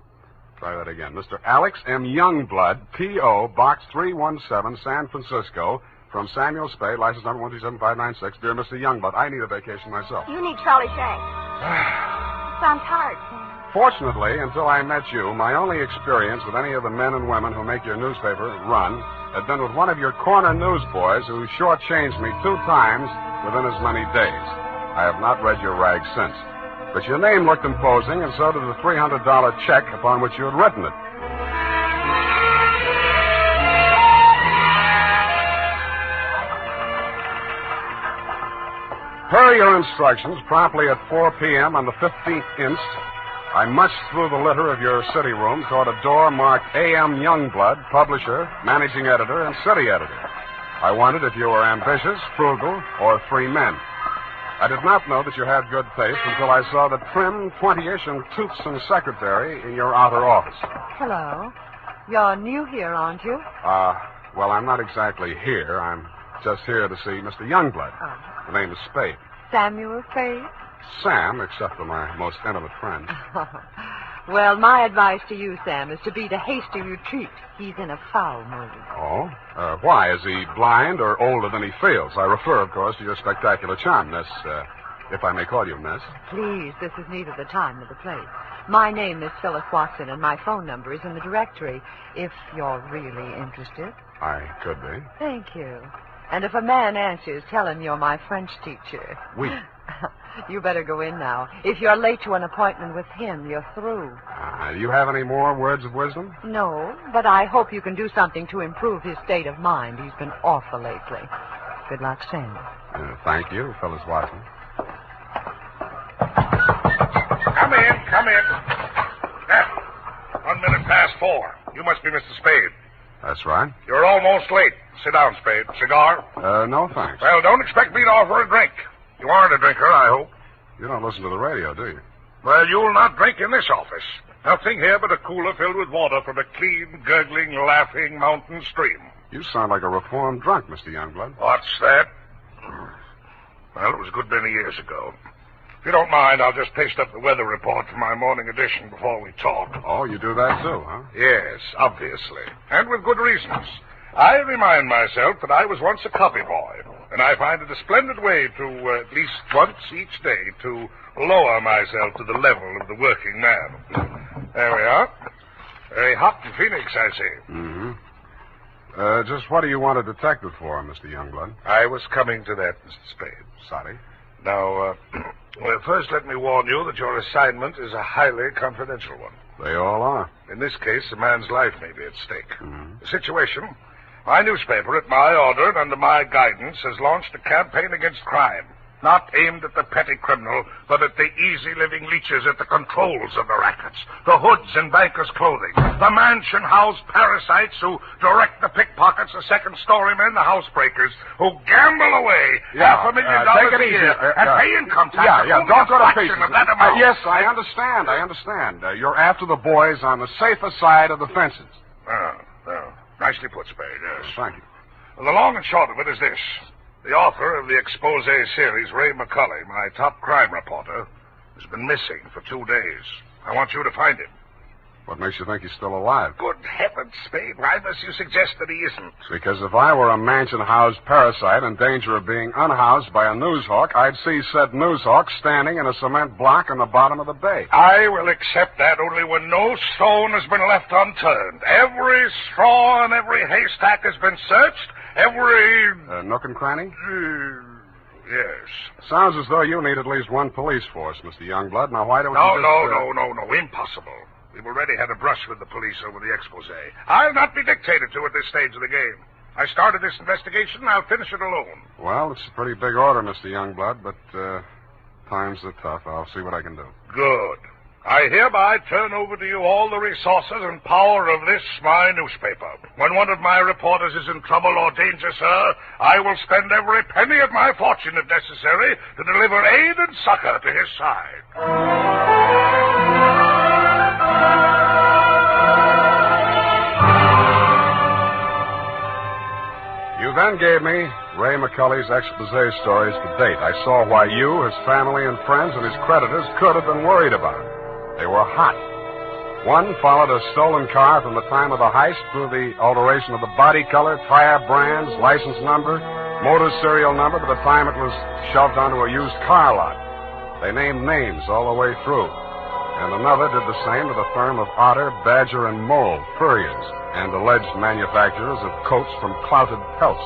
Try that again. Mr. Alex M. Youngblood, P.O., Box 317, San Francisco, from Samuel Spade, license number 127596. Dear Mr. Youngblood, I need a vacation myself. You need trolley shank. Sounds hard, Sam. Fortunately, until I met you, my only experience with any of the men and women who make your newspaper run had been with one of your corner newsboys who shortchanged me 2 times within as many days. I have not read your rag since. But your name looked imposing, and so did the $300 check upon which you had written it. Per your instructions, promptly at 4 p.m. on the 15th inst., I mushed through the litter of your city room toward a door marked A.M. Youngblood, publisher, managing editor, and city editor. I wondered if you were ambitious, frugal, or 3 men. I did not know that you had good taste until I saw the trim, 20-ish, and toothsome secretary in your outer office. Hello. You're new here, aren't you? Well, I'm not exactly here. I'm just here to see Mr. Youngblood. Oh. The name is Spade. Samuel Spade? Sam, except for my most intimate friend. Well, my advice to you, Sam, is to beat a hasty retreat. He's in a foul mood. Oh? Why? Is he blind or older than he feels? I refer, of course, to your spectacular charm, Miss, if I may call you Miss. Please, this is neither the time nor the place. My name is Phyllis Watson, and my phone number is in the directory, if you're really interested. I could be. Thank you. And if a man answers, tell him you're my French teacher. Oui. You better go in now. If you're late to an appointment with him, you're through. Do you have any more words of wisdom? No, but I hope you can do something to improve his state of mind. He's been awful lately. Good luck, Sam. Thank you, Phyllis Watson. Come in. Now, 1 minute past 4. You must be Mr. Spade. That's right. You're almost late. Sit down, Spade. Cigar? No, thanks. Well, don't expect me to offer a drink. You aren't a drinker, I hope. You don't listen to the radio, do you? Well, you'll not drink in this office. Nothing here but a cooler filled with water from a clean, gurgling, laughing mountain stream. You sound like a reformed drunk, Mr. Youngblood. What's that? Well, it was a good many years ago. If you don't mind, I'll just paste up the weather report for my morning edition before we talk. Oh, you do that too, huh? Yes, obviously. And with good reasons. I remind myself that I was once a copy boy, and I find it a splendid way to, at least once each day, to lower myself to the level of the working man. There we are. Very hot in Phoenix, I see. Mm-hmm. Just what do you want a detective for, Mr. Youngblood? I was coming to that, Mr. Spade. Sorry. Now, well, first let me warn you that your assignment is a highly confidential one. They all are. In this case, a man's life may be at stake. Mm-hmm. The situation... My newspaper, at my order and under my guidance, has launched a campaign against crime. Not aimed at the petty criminal, but at the easy-living leeches at the controls of the rackets, the hoods in bankers' clothing, the mansion-house parasites who direct the pickpockets, the second-story men, the housebreakers, who gamble away $500,000 a year and pay income tax. Don't go to pieces. Of that amount. Yes, I understand. You're after the boys on the safer side of the fences. Oh. Nicely put, Spade, yes. Thank you. Well, the long and short of it is this. The author of the expose series, Ray McCully, my top crime reporter, has been missing for 2 days. I want you to find him. What makes you think he's still alive? Good heavens, Spade. Why must you suggest that he isn't? Because if I were a mansion-housed parasite in danger of being unhoused by a newshawk, I'd see said newshawk standing in a cement block on the bottom of the bay. I will accept that only when no stone has been left unturned. Every straw and every haystack has been searched. Every... nook and cranny? Yes. Sounds as though you need at least one police force, Mr. Youngblood. Now, why don't No, you no. Impossible. We've already had a brush with the police over the expose. I'll not be dictated to at this stage of the game. I started this investigation, and I'll finish it alone. Well, it's a pretty big order, Mr. Youngblood, but times are tough. I'll see what I can do. Good. I hereby turn over to you all the resources and power of this, my newspaper. When one of my reporters is in trouble or danger, sir, I will spend every penny of my fortune, if necessary, to deliver aid and succor to his side. You then gave me Ray McCully's expose stories to date. I saw why you, his family and friends, and his creditors could have been worried about him. They were hot. One followed a stolen car from the time of the heist through the alteration of the body color, tire brands, license number, motor serial number to the time it was shoved onto a used car lot. They named names all the way through. And another did the same to the firm of Otter, Badger, and Mole, furriers, and alleged manufacturers of coats from clouted pelts.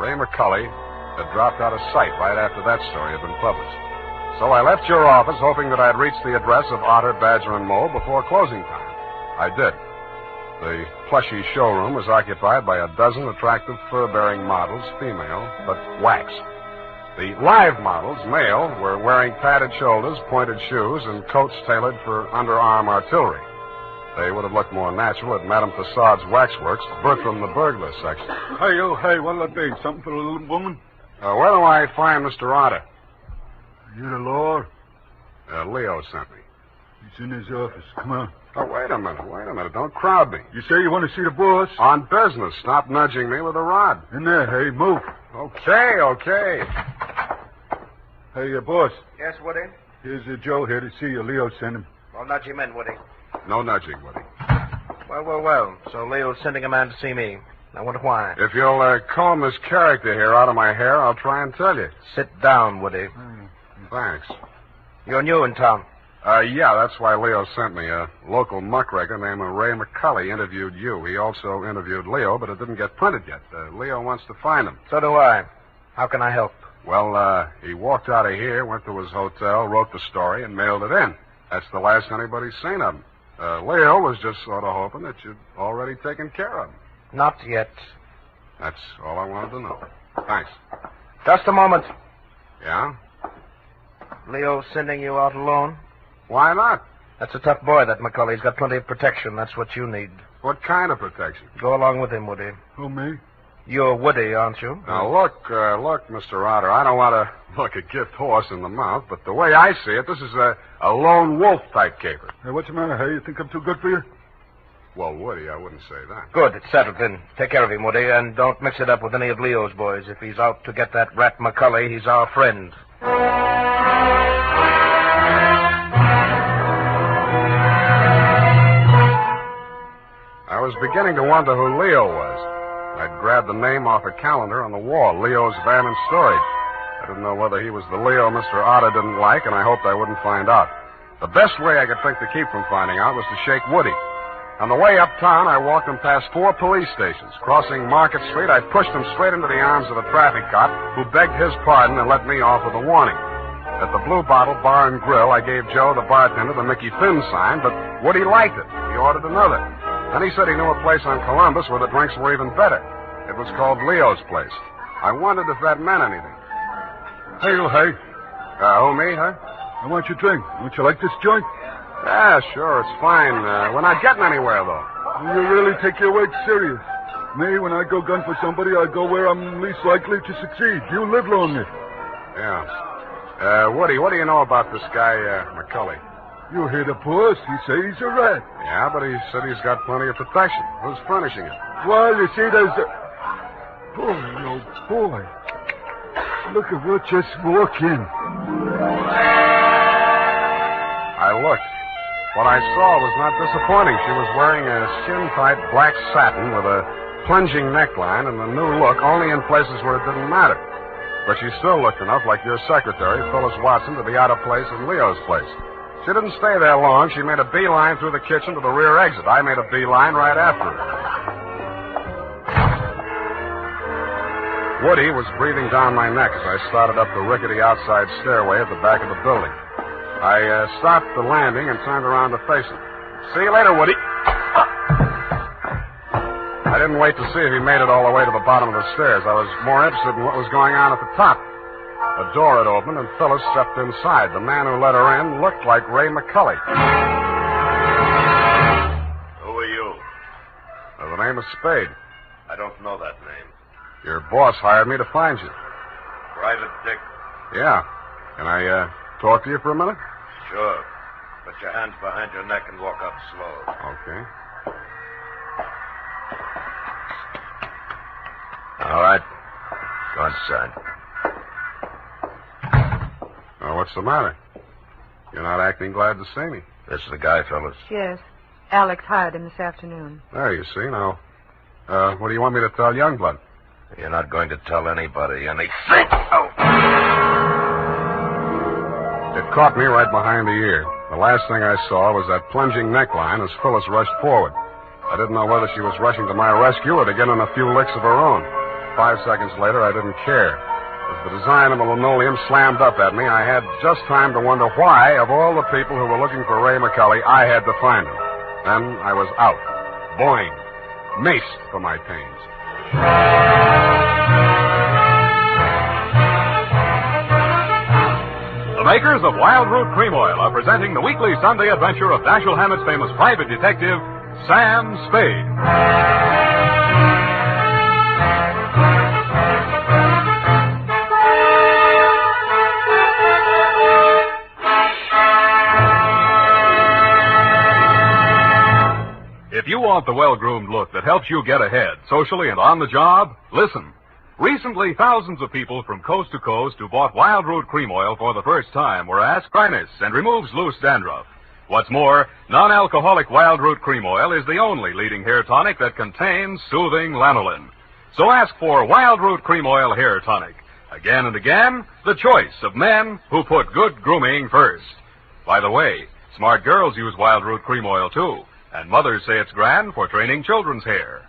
Ray McCully had dropped out of sight right after that story had been published. So I left your office hoping that I'd reach the address of Otter, Badger, and Mole before closing time. I did. The plushy showroom was occupied by a dozen attractive fur-bearing models, female, but wax. The live models, male, were wearing padded shoulders, pointed shoes, and coats tailored for underarm artillery. They would have looked more natural at Madame Tussaud's waxworks, Bertram the burglar section. Hey, what'll it be? Something for the little woman? Where do I find Mr. Otter? You the law? Leo sent me. He's in his office. Come on. Oh, wait a minute. Don't crowd me. You say you want to see the boss? On business. Stop nudging me with a rod. In there, hey, move. Okay. Hey, boss. Yes, Woody? Here's Joe here to see you. Leo sent him. Well, nudge him in, Woody. No nudging, Woody. Well. So Leo's sending a man to see me. I wonder why. If you'll comb this character here out of my hair, I'll try and tell you. Sit down, Woody. Thanks. You're new in town. Yeah, that's why Leo sent me. A local muckraker named Ray McCully interviewed you. He also interviewed Leo, but it didn't get printed yet. Leo wants to find him. So do I. How can I help? Well, he walked out of here, went to his hotel, wrote the story, and mailed it in. That's the last anybody's seen of him. Leo was just sort of hoping that you'd already taken care of him. Not yet. That's all I wanted to know. Thanks. Just a moment. Yeah? Leo sending you out alone? Why not? That's a tough boy, that McCully. He's got plenty of protection. That's what you need. What kind of protection? Go along with him, Woody. Who, me? You're Woody, aren't you? Now, look, Mr. Otter, I don't want to look a gift horse in the mouth, but the way I see it, this is a lone wolf type caper. Hey, what's the matter, hey? You think I'm too good for you? Well, Woody, I wouldn't say that. Good, it's settled then. Take care of him, Woody, and don't mix it up with any of Leo's boys. If he's out to get that rat McCully, he's our friend. I was beginning to wonder who Leo was. I'd grabbed the name off a calendar on the wall, Leo's Van and Storage. I didn't know whether he was the Leo Mr. Otter didn't like, and I hoped I wouldn't find out. The best way I could think to keep from finding out was to shake Woody. On the way uptown, I walked him past 4 police stations. Crossing Market Street, I pushed him straight into the arms of a traffic cop who begged his pardon and let me off with a warning. At the Blue Bottle Bar and Grill, I gave Joe, the bartender, the Mickey Finn sign, but Woody liked it. He ordered another. Then he said he knew a place on Columbus where the drinks were even better. It was called Leo's Place. I wondered if that meant anything. Hey, hey. Who, me, huh? I want your drink. Don't you like this joint? Yeah, sure, it's fine. We're not getting anywhere, though. You really take your work serious. Me, when I go gun for somebody, I go where I'm least likely to succeed. You live longer. Yeah. Woody, what do you know about this guy, McCully? You hear the boss. He say he's a rat. Yeah, but he said he's got plenty of protection. Who's furnishing it? Well, you see, there's a... Boy, oh, boy. Look at what just walked in. I looked. What I saw was not disappointing. She was wearing a skin-tight black satin with a plunging neckline and a new look only in places where it didn't matter. But she still looked enough like your secretary, Phyllis Watson, to be out of place in Leo's place. She didn't stay there long. She made a beeline through the kitchen to the rear exit. I made a beeline right after her. Woody was breathing down my neck as I started up the rickety outside stairway at the back of the building. I stopped the landing and turned around to face him. See you later, Woody. I didn't wait to see if he made it all the way to the bottom of the stairs. I was more interested in what was going on at the top. A door had opened, and Phyllis stepped inside. The man who let her in looked like Ray McCully. Who are you? The name is Spade. I don't know that name. Your boss hired me to find you. Private Dick. Yeah. Can I talk to you for a minute? Sure. Put your hands behind your neck and walk up slow. Okay. All right. Go inside. Oh, what's the matter? You're not acting glad to see me. This is the guy, fellas. Yes. Alex hired him this afternoon. There, you see. Now, what do you want me to tell Youngblood? You're not going to tell anybody anything. Oh. It caught me right behind the ear. The last thing I saw was that plunging neckline as Phyllis rushed forward. I didn't know whether she was rushing to my rescue or to get in a few licks of her own. 5 seconds later, I didn't care. As the design of the linoleum slammed up at me, I had just time to wonder why, of all the people who were looking for Ray McCully, I had to find him. Then I was out. Boing. Maced for my pains. The makers of Wild Root Cream Oil are presenting the weekly Sunday adventure of Dashiell Hammett's famous private detective, Sam Spade. If you want the well-groomed look that helps you get ahead, socially and on the job, listen. Recently, thousands of people from coast to coast who bought Wild Root Cream Oil for the first time were asked dryness and removes loose dandruff. What's more, non-alcoholic Wild Root Cream Oil is the only leading hair tonic that contains soothing lanolin. So ask for Wild Root Cream Oil Hair Tonic. Again and again, the choice of men who put good grooming first. By the way, smart girls use Wild Root Cream Oil, too. And mothers say it's grand for training children's hair.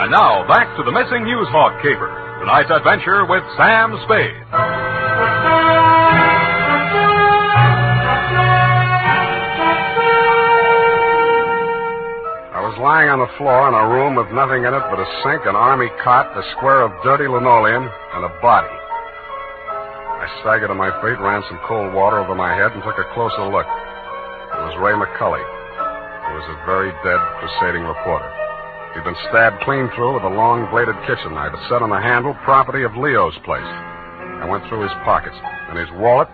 And now, back to the missing Newshawk caper. Tonight's adventure with Sam Spade. I was lying on the floor in a room with nothing in it but a sink, an army cot, a square of dirty linoleum, and a body. I staggered to my feet, ran some cold water over my head, and took a closer look. It was Ray McCully. He was a very dead crusading reporter. He'd been stabbed clean through with a long-bladed kitchen knife. It said on the handle, property of Leo's place. I went through his pockets. In his wallet,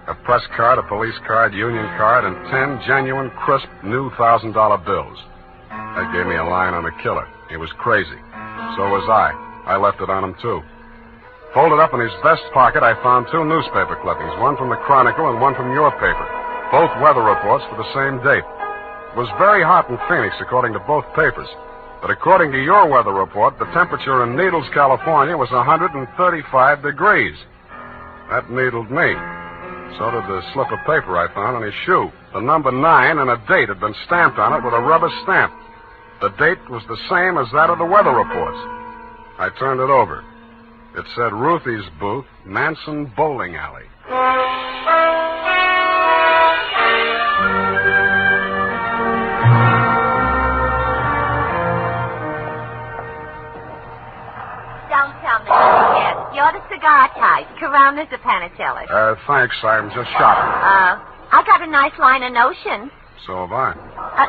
a press card, a police card, union card, and 10 genuine, crisp, new $1,000 bills. That gave me a line on the killer. He was crazy. So was I. I left it on him, too. Folded up in his vest pocket, I found 2 newspaper clippings, one from the Chronicle and one from your paper, both weather reports for the same date. It was very hot in Phoenix, according to both papers. But according to your weather report, the temperature in Needles, California was 135 degrees. That needled me. So did the slip of paper I found on his shoe. The number 9 and a date had been stamped on it with a rubber stamp. The date was the same as that of the weather reports. I turned it over. It said Ruthie's Booth, Manson Bowling Alley. Don't tell me yes. You're the cigar type. Coronas or Panicellas? Thanks. I'm just shopping. I got a nice line of notions. So have I.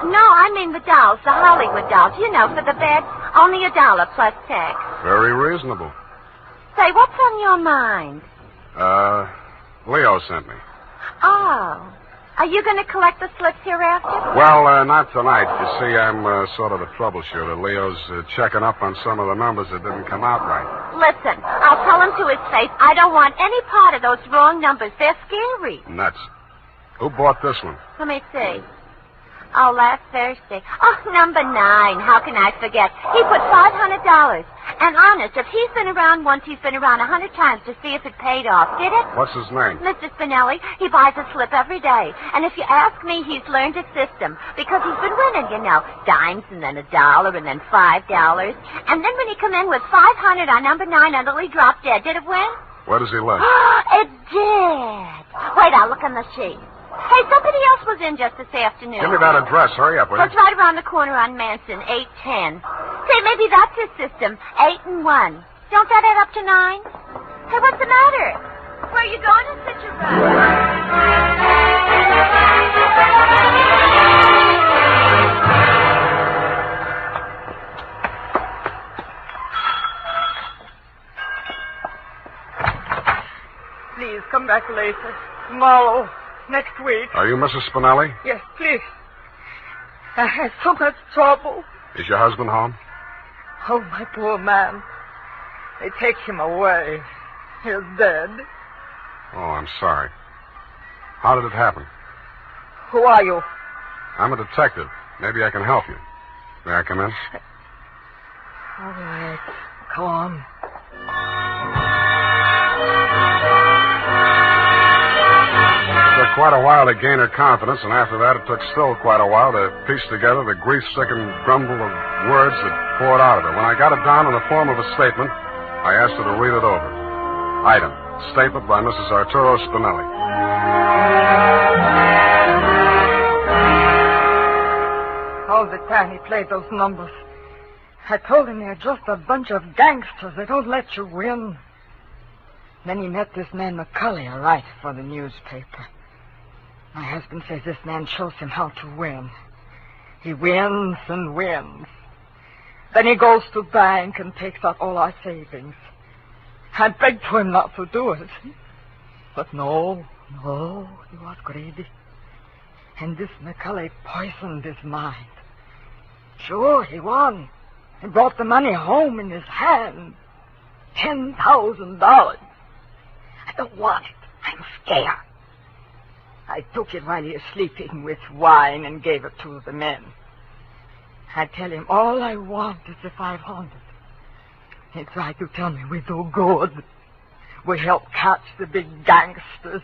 No, I mean the dolls, the Hollywood dolls. You know, for the bed, only $1 plus tax. Very reasonable. Say, what's on your mind? Leo sent me. Oh. Are you going to collect the slips hereafter? Well, not tonight. You see, I'm sort of a troubleshooter. Leo's checking up on some of the numbers that didn't come out right. Listen, I'll tell him to his face. I don't want any part of those wrong numbers. They're scary. Nuts. Who bought this one? Let me see. Oh, last Thursday. Oh, number 9. How can I forget? He put $500. And honest, if he's been around once, he's been around 100 times to see if it paid off. Did it? What's his name? Mr. Spinelli. He buys a slip every day. And if you ask me, he's learned a system. Because he's been winning, you know. Dimes and then $1 and then $5. And then when he come in with 500 on number 9 until he dropped dead, did it win? Where does he live? It did. Wait, I'll look on the sheet. Hey, somebody else was in just this afternoon. Give me that address. Hurry up, will you? It's right around the corner on Manson, 810. Say, maybe that's his system, 8 and 1. Don't that add up to 9? Hey, what's the matter? Where are you going in such a rush? Please, come back later. Tomorrow. Next week. Are you Mrs. Spinelli? Yes, please. I had so much trouble. Is your husband home? Oh, my poor man. They take him away. He's dead. Oh, I'm sorry. How did it happen? Who are you? I'm a detective. Maybe I can help you. May I come in? All right. Come on. It took quite a while to gain her confidence, and after that it took still quite a while to piece together the grief-stricken grumble of words that poured out of her. When I got it down in the form of a statement, I asked her to read it over. Item, statement by Mrs. Arturo Spinelli. All the time he played those numbers, I told him they're just a bunch of gangsters. They don't let you win. Then he met this man McCully, a writer for the newspaper. My husband says this man shows him how to win. He wins and wins. Then he goes to bank and takes out all our savings. I begged for him not to do it. But no, he was greedy. And this McCully poisoned his mind. Sure, he won. He brought the money home in his hand. $10,000. I don't want it. I'm scared. I took it while he was sleeping with wine and gave it to the men. I tell him all I want is the 500. He tried to tell me we do good. We help catch the big gangsters.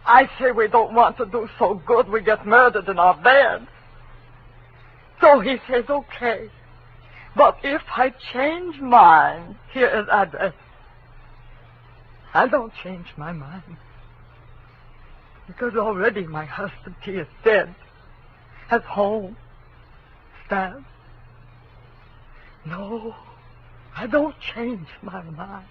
I say we don't want to do so good we get murdered in our beds. So he says, okay. But if I change mine, here is address. I don't change my mind. Because already my husband, he is dead. At home. Stand. No, I don't change my mind.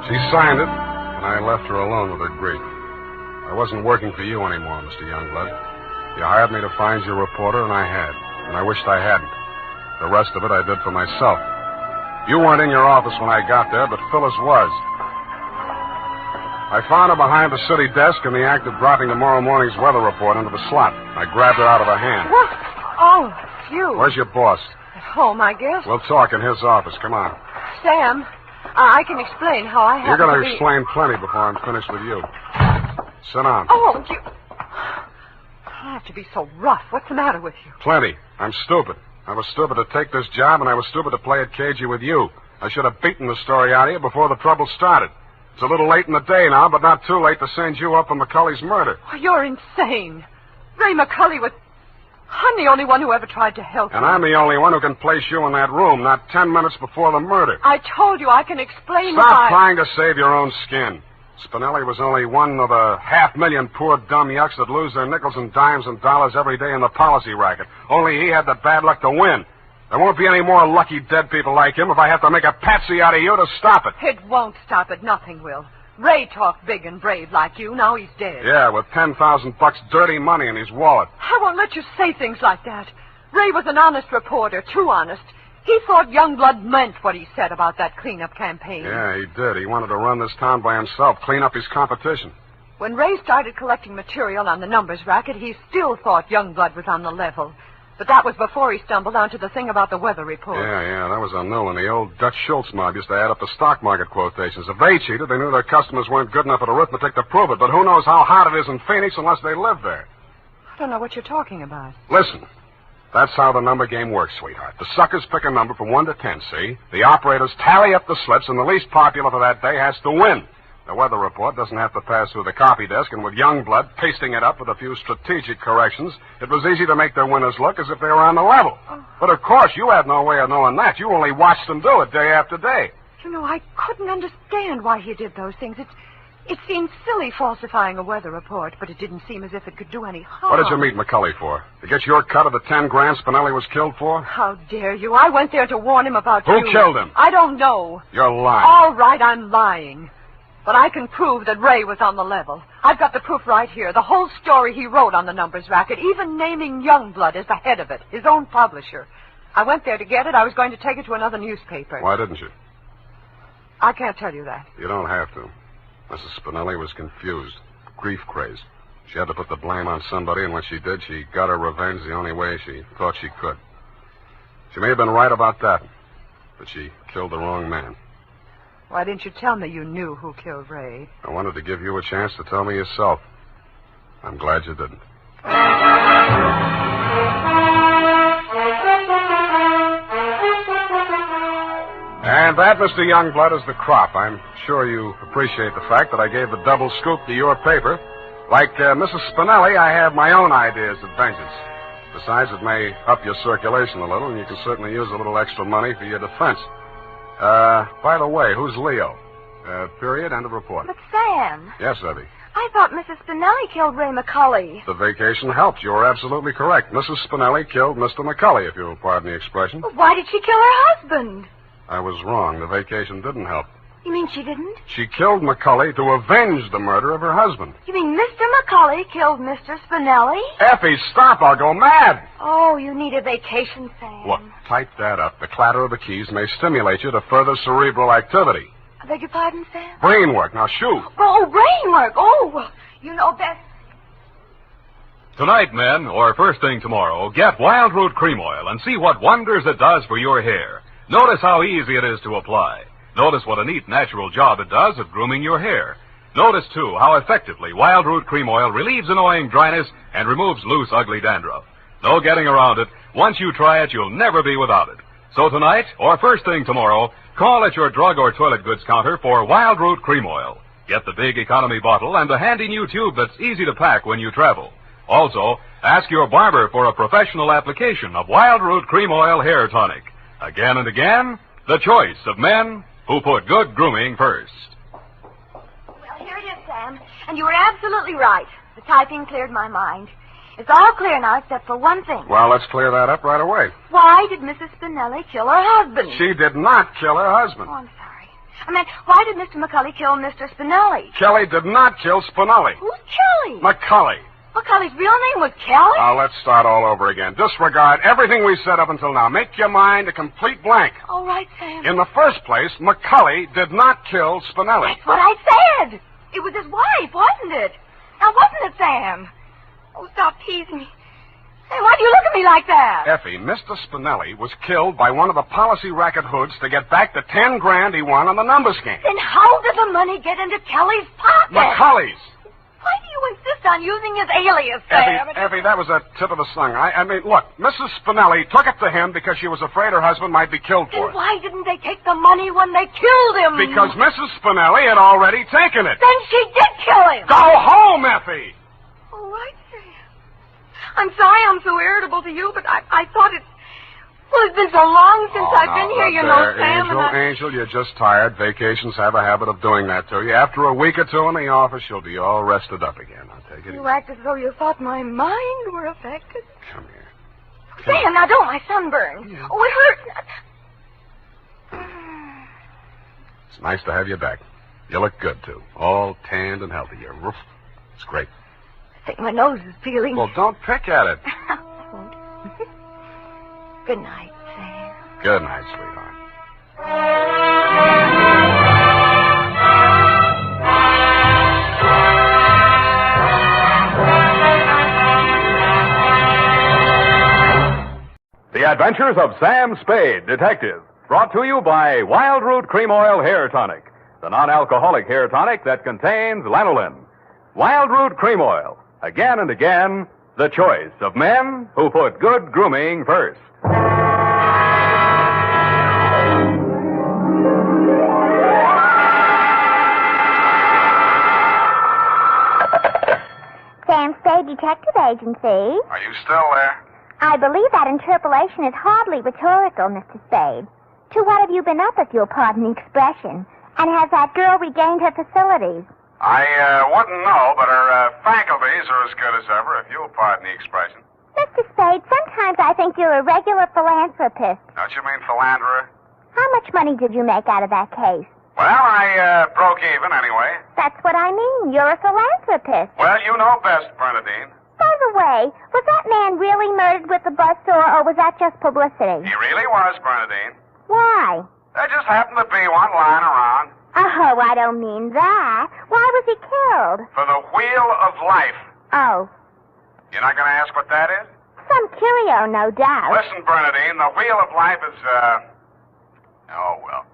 She signed it, and I left her alone with her grief. I wasn't working for you anymore, Mr. Youngblood. You hired me to find your reporter, and I had. And I wished I hadn't. The rest of it I did for myself. You weren't in your office when I got there, but Phyllis was. I found her behind the city desk in the act of dropping tomorrow morning's weather report into the slot. I grabbed her out of her hand. What? Oh, it's you. Where's your boss? At home, I guess. We'll talk in his office. Come on. Sam, I can explain how I have You're going to to explain plenty before I'm finished with you. Sit down. Oh, you... I have to be so rough. What's the matter with you? Plenty. I'm stupid. I was stupid to take this job, and I was stupid to play it cagey with you. I should have beaten the story out of you before the trouble started. It's a little late in the day now, but not too late to send you up for McCully's murder. Oh, you're insane. Ray McCully was... I'm the only one who ever tried to help And you. I'm the only one who can place you in that room, not 10 minutes before the murder. I told you I can explain Stop trying to save your own skin. Spinelli was only one of a 500,000 poor dumb yucks that lose their nickels and dimes and dollars every day in the policy racket. Only he had the bad luck to win. There won't be any more lucky dead people like him if I have to make a patsy out of you to stop it. It won't stop it. Nothing will. Ray talked big and brave like you. Now he's dead. Yeah, with $10,000 dirty money in his wallet. I won't let you say things like that. Ray was an honest reporter, too honest. He thought Youngblood meant what he said about that cleanup campaign. Yeah, he did. He wanted to run this town by himself, clean up his competition. When Ray started collecting material on the numbers racket, he still thought Youngblood was on the level. But that was before he stumbled onto the thing about the weather report. Yeah, that was on Nolan. The old Dutch Schultz mob used to add up the stock market quotations. If they cheated, they knew their customers weren't good enough at arithmetic to prove it. But who knows how hot it is in Phoenix unless they live there. I don't know what you're talking about. Listen, that's how the number game works, sweetheart. The suckers pick a number from 1 to 10, see? The operators tally up the slips, and the least popular for that day has to win. The weather report doesn't have to pass through the copy desk, and with Youngblood pasting it up with a few strategic corrections, it was easy to make their winners look as if they were on the level. But of course, you had no way of knowing that. You only watched them do it day after day. You know, I couldn't understand why he did those things. It seemed silly falsifying a weather report, but it didn't seem as if it could do any harm. What did you meet McCulley for? To get your cut of the 10 grand Spinelli was killed for? How dare you? I went there to warn him about you. Who killed him? I don't know. You're lying. All right, I'm lying. But I can prove that Ray was on the level. I've got the proof right here. The whole story he wrote on the numbers racket, even naming Youngblood as the head of it, his own publisher. I went there to get it. I was going to take it to another newspaper. Why didn't you? I can't tell you that. You don't have to. Mrs. Spinelli was confused, grief-crazed. She had to put the blame on somebody, and when she did, she got her revenge the only way she thought she could. She may have been right about that, but she killed the wrong man. Why didn't you tell me you knew who killed Ray? I wanted to give you a chance to tell me yourself. I'm glad you didn't. And that, Mr. Youngblood, is the crop. I'm sure you appreciate the fact that I gave the double scoop to your paper. Like Mrs. Spinelli, I have my own ideas of vengeance. Besides, it may up your circulation a little, and you can certainly use a little extra money for your defense. By the way, who's Leo? Period, end of report. But, Sam. Yes, Evie. I thought Mrs. Spinelli killed Ray McCulley. The vacation helped. You were absolutely correct. Mrs. Spinelli killed Mr. McCulley, if you'll pardon the expression. But why did she kill her husband? I was wrong. The vacation didn't help. You mean she didn't? She killed McCulley to avenge the murder of her husband. You mean Mr. McCulley killed Mr. Spinelli? Effie, stop. I'll go mad. Oh, you need a vacation, Sam. Look, type that up. The clatter of the keys may stimulate you to further cerebral activity. I beg your pardon, Sam? Brain work. Now, shoot. Oh, brain work. Oh, well, you know best. Tonight, men, or first thing tomorrow, get Wild Root Cream Oil and see what wonders it does for your hair. Notice how easy it is to apply. Notice what a neat, natural job it does of grooming your hair. Notice, too, how effectively Wild Root Cream Oil relieves annoying dryness and removes loose, ugly dandruff. No getting around it. Once you try it, you'll never be without it. So tonight, or first thing tomorrow, call at your drug or toilet goods counter for Wild Root Cream Oil. Get the big economy bottle and the handy new tube that's easy to pack when you travel. Also, ask your barber for a professional application of Wild Root Cream Oil Hair Tonic. Again and again, the choice of men who put good grooming first. Well, here it is, Sam. And you were absolutely right. The typing cleared my mind. It's all clear now except for one thing. Well, let's clear that up right away. Why did Mrs. Spinelli kill her husband? She did not kill her husband. Oh, I'm sorry. I meant, why did Mr. McCulley kill Mr. Spinelli? Kelly did not kill Spinelli. Who's Kelly? McCulley. McCulley's real name was Kelly? Now, let's start all over again. Disregard everything we said up until now. Make your mind a complete blank. All right, Sam. In the first place, McCulley did not kill Spinelli. That's what I said. It was his wife, wasn't it? Now, wasn't it, Sam? Oh, stop teasing me. Hey, why do you look at me like that? Effie, Mr. Spinelli was killed by one of the policy racket hoods to get back the 10 grand he won on the numbers game. Then how did the money get into Kelly's pocket? McCulley's. Why do you insist on using his alias, Sam? Effie, that was a tip of the tongue. I mean, look, Mrs. Spinelli took it to him because she was afraid her husband might be killed for Then it. why didn't they take the money when they killed him? Because Mrs. Spinelli had already taken it. Then she did kill him. Go home, Effie! All right, Sam. I'm sorry I'm so irritable to you, but I thought it... Well, it's been so long since I've been here, you know, Sam, Angel, you're just tired. Vacations have a habit of doing that to you. After a week or two in the office, you'll be all rested up again. I'll take it easy. You act as though you thought my mind were affected. Come here. Sam, now don't, my sunburn. Yeah. Oh, it hurts. It's nice to have you back. You look good, too. All tanned and healthy. You're roof. It's great. I think my nose is peeling. Well, don't pick at it. I won't. Good night, Sam. Good night, sweetheart. The Adventures of Sam Spade, Detective. Brought to you by Wild Root Cream Oil Hair Tonic, the non-alcoholic hair tonic that contains lanolin. Wild Root Cream Oil. Again and again, the choice of men who put good grooming first. Sam Spade Detective Agency. Are you still there? I believe that interpolation is hardly rhetorical, Mr. Spade. To what have you been up, if you'll pardon the expression? And has that girl regained her facilities? I wouldn't know, but her faculties are as good as ever, if you'll pardon the expression. Mr. Spade, sometimes I think you're a regular philanthropist. Don't you mean philanderer? How much money did you make out of that case? Well, I broke even anyway. That's what I mean. You're a philanthropist. Well, you know best, Bernadine. By the way, was that man really murdered with the buzzsaw, or was that just publicity? He really was, Bernadine. Why? There just happened to be one lying around. Oh, I don't mean that. Why was he killed? For the Wheel of Life. Oh, You're not going to ask what that is? some curio, no doubt. Listen, Bernadine, the Wheel of Life is, oh, well.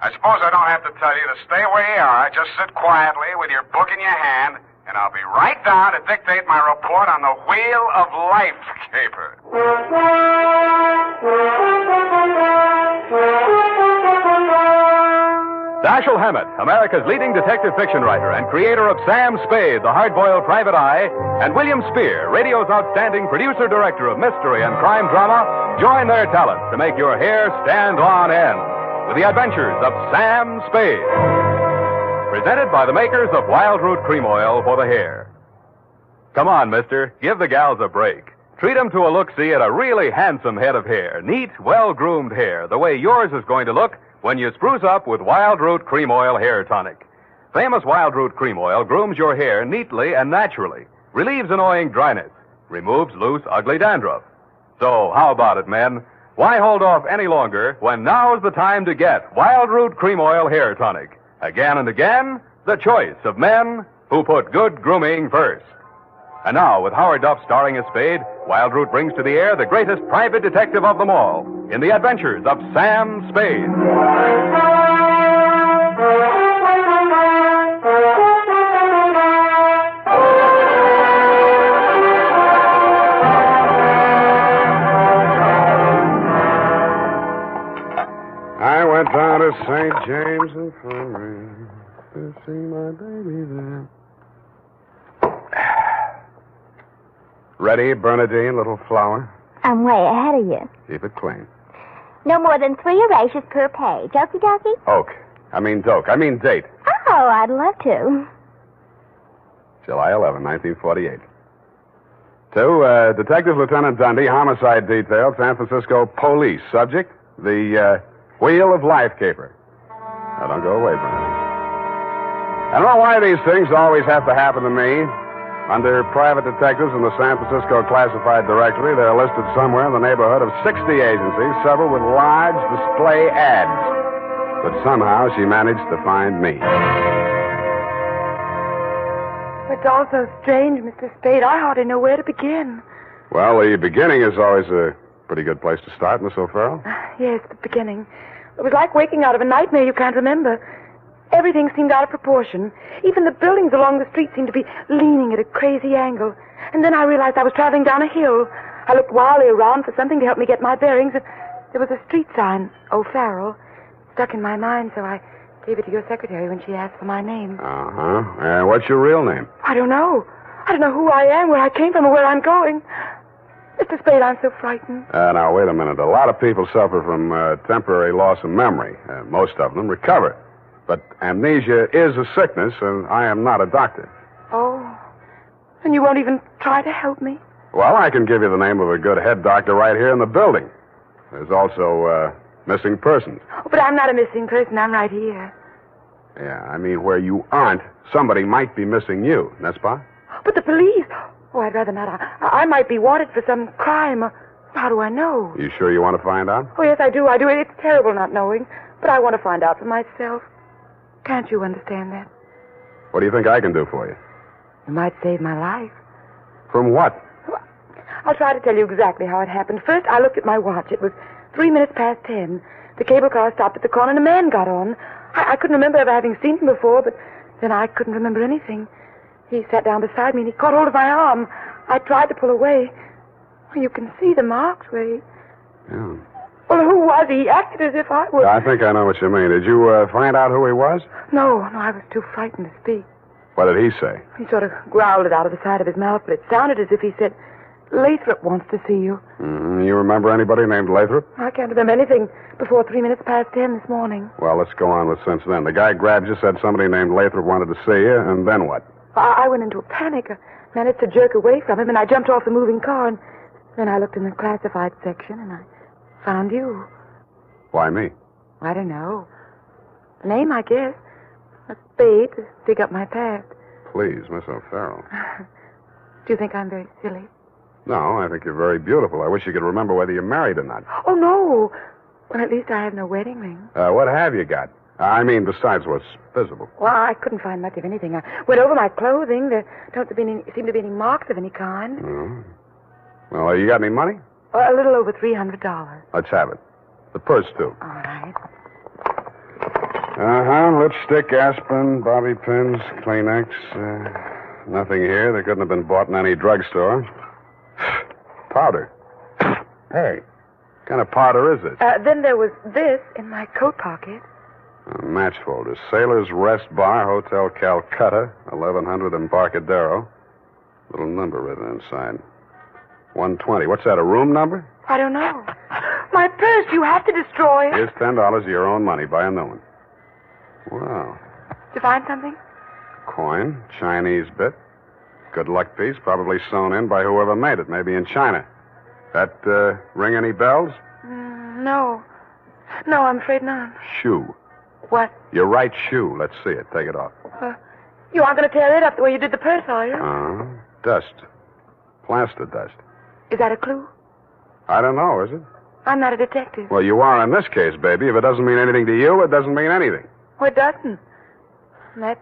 I suppose I don't have to tell you to stay where you are. Just sit quietly with your book in your hand, and I'll be right down to dictate my report on the Wheel of Life caper. Dashiell Hammett, America's leading detective fiction writer and creator of Sam Spade, the hard-boiled private eye, and William Spear, radio's outstanding producer-director of mystery and crime drama, join their talents to make your hair stand on end with the Adventures of Sam Spade. Presented by the makers of Wild Root Cream Oil for the hair. Come on, mister, give the gals a break. Treat them to a look-see at a really handsome head of hair, neat, well-groomed hair, the way yours is going to look when you spruce up with Wild Root Cream Oil Hair Tonic. Famous Wild Root Cream Oil grooms your hair neatly and naturally, relieves annoying dryness, removes loose, ugly dandruff. So, how about it, men? Why hold off any longer when now's the time to get Wild Root Cream Oil Hair Tonic? Again and again, the choice of men who put good grooming first. And now, with Howard Duff starring as Spade, Wild Root brings to the air the greatest private detective of them all in the Adventures of Sam Spade. I went down to St. James Infirmary to see my baby there. Ready, Bernadine, little flower? I'm way ahead of you. Keep it clean. No more than 3 erasures per page. Okie dokie? Doke. I mean date. Oh, I'd love to. July 11, 1948. To Detective Lieutenant Dundee, Homicide Detail, San Francisco Police. Subject, the Wheel of Life caper. Now, don't go away, Bernadine. I don't know why these things always have to happen to me. Under private detectives in the San Francisco Classified Directory, they're listed somewhere in the neighborhood of 60 agencies, several with large display ads. But somehow she managed to find me. It's all so strange, Mr. Spade. I hardly know where to begin. Well, the beginning is always a pretty good place to start, Miss O'Farrell. Yes, the beginning. It was like waking out of a nightmare you can't remember. Everything seemed out of proportion. Even the buildings along the street seemed to be leaning at a crazy angle. And then I realized I was traveling down a hill. I looked wildly around for something to help me get my bearings. There was a street sign, O'Farrell, stuck in my mind, so I gave it to your secretary when she asked for my name. Uh-huh. What's your real name? I don't know. I don't know who I am, where I came from, or where I'm going. Mr. Spade, I'm so frightened. Now, wait a minute. A lot of people suffer from temporary loss of memory. Most of them recover. But amnesia is a sickness, and I am not a doctor. Oh. And you won't even try to help me? Well, I can give you the name of a good head doctor right here in the building. There's also missing persons. Oh, but I'm not a missing person. I'm right here. Yeah, I mean, where you aren't, somebody might be missing you, n'est-ce pas? But the police... Oh, I'd rather not. I might be wanted for some crime. How do I know? You sure you want to find out? Oh, yes, I do. It's terrible not knowing. But I want to find out for myself. Can't you understand that? What do you think I can do for you? You might save my life. From what? I'll try to tell you exactly how it happened. First, I looked at my watch. It was 3 minutes past 10. The cable car stopped at the corner and a man got on. I couldn't remember ever having seen him before, but then I couldn't remember anything. He sat down beside me and he caught hold of my arm. I tried to pull away. You can see the marks where he... Yeah. Well, who was he? He acted as if I was... I think I know what you mean. Did you find out who he was? No, I was too frightened to speak. What did he say? He sort of growled it out of the side of his mouth, but it sounded as if he said, Lathrop wants to see you. You remember anybody named Lathrop? I can't remember anything before 3 minutes past 10 this morning. Well, let's go on with since then. The guy grabbed you, said somebody named Lathrop wanted to see you, and then what? I went into a panic. I managed to jerk away from him, and I jumped off the moving car, and then I looked in the classified section, and I found you. Why me? I don't know. Name, I guess. A spade to dig up my past. Please, Miss O'Farrell. Do you think I'm very silly? No, I think you're very beautiful. I wish you could remember whether you're married or not. Oh, no. Well, at least I have no wedding ring. What have you got? I mean, besides what's visible. Well, I couldn't find much of anything. I went over my clothing. There don't seem to be any marks of any kind. Oh. Well, you got any money? A little over $300. Let's have it. The purse, too. All right. Lipstick, aspirin, bobby pins, Kleenex. Nothing here. They couldn't have been bought in any drugstore. Powder. Hey, what kind of powder is this? Then there was this in my coat pocket. A match folder. Sailor's Rest Bar, Hotel Calcutta, 1100 Embarcadero. Little number written inside. 120. What's that, a room number? I don't know. My purse, you have to destroy it. Here's $10 of your own money. Buy a new one. Wow. Did you find something? Coin, Chinese bit. Good luck piece, probably sewn in by whoever made it, maybe in China. That ring any bells? No. No, I'm afraid not. Shoe. What? Your right shoe. Let's see it. Take it off. You aren't going to tear it up the way you did the purse, are you? Dust. Plaster dust. Is that a clue? I don't know, is it? I'm not a detective. Well, you are in this case, baby. If it doesn't mean anything to you, it doesn't mean anything. Well, it doesn't. That's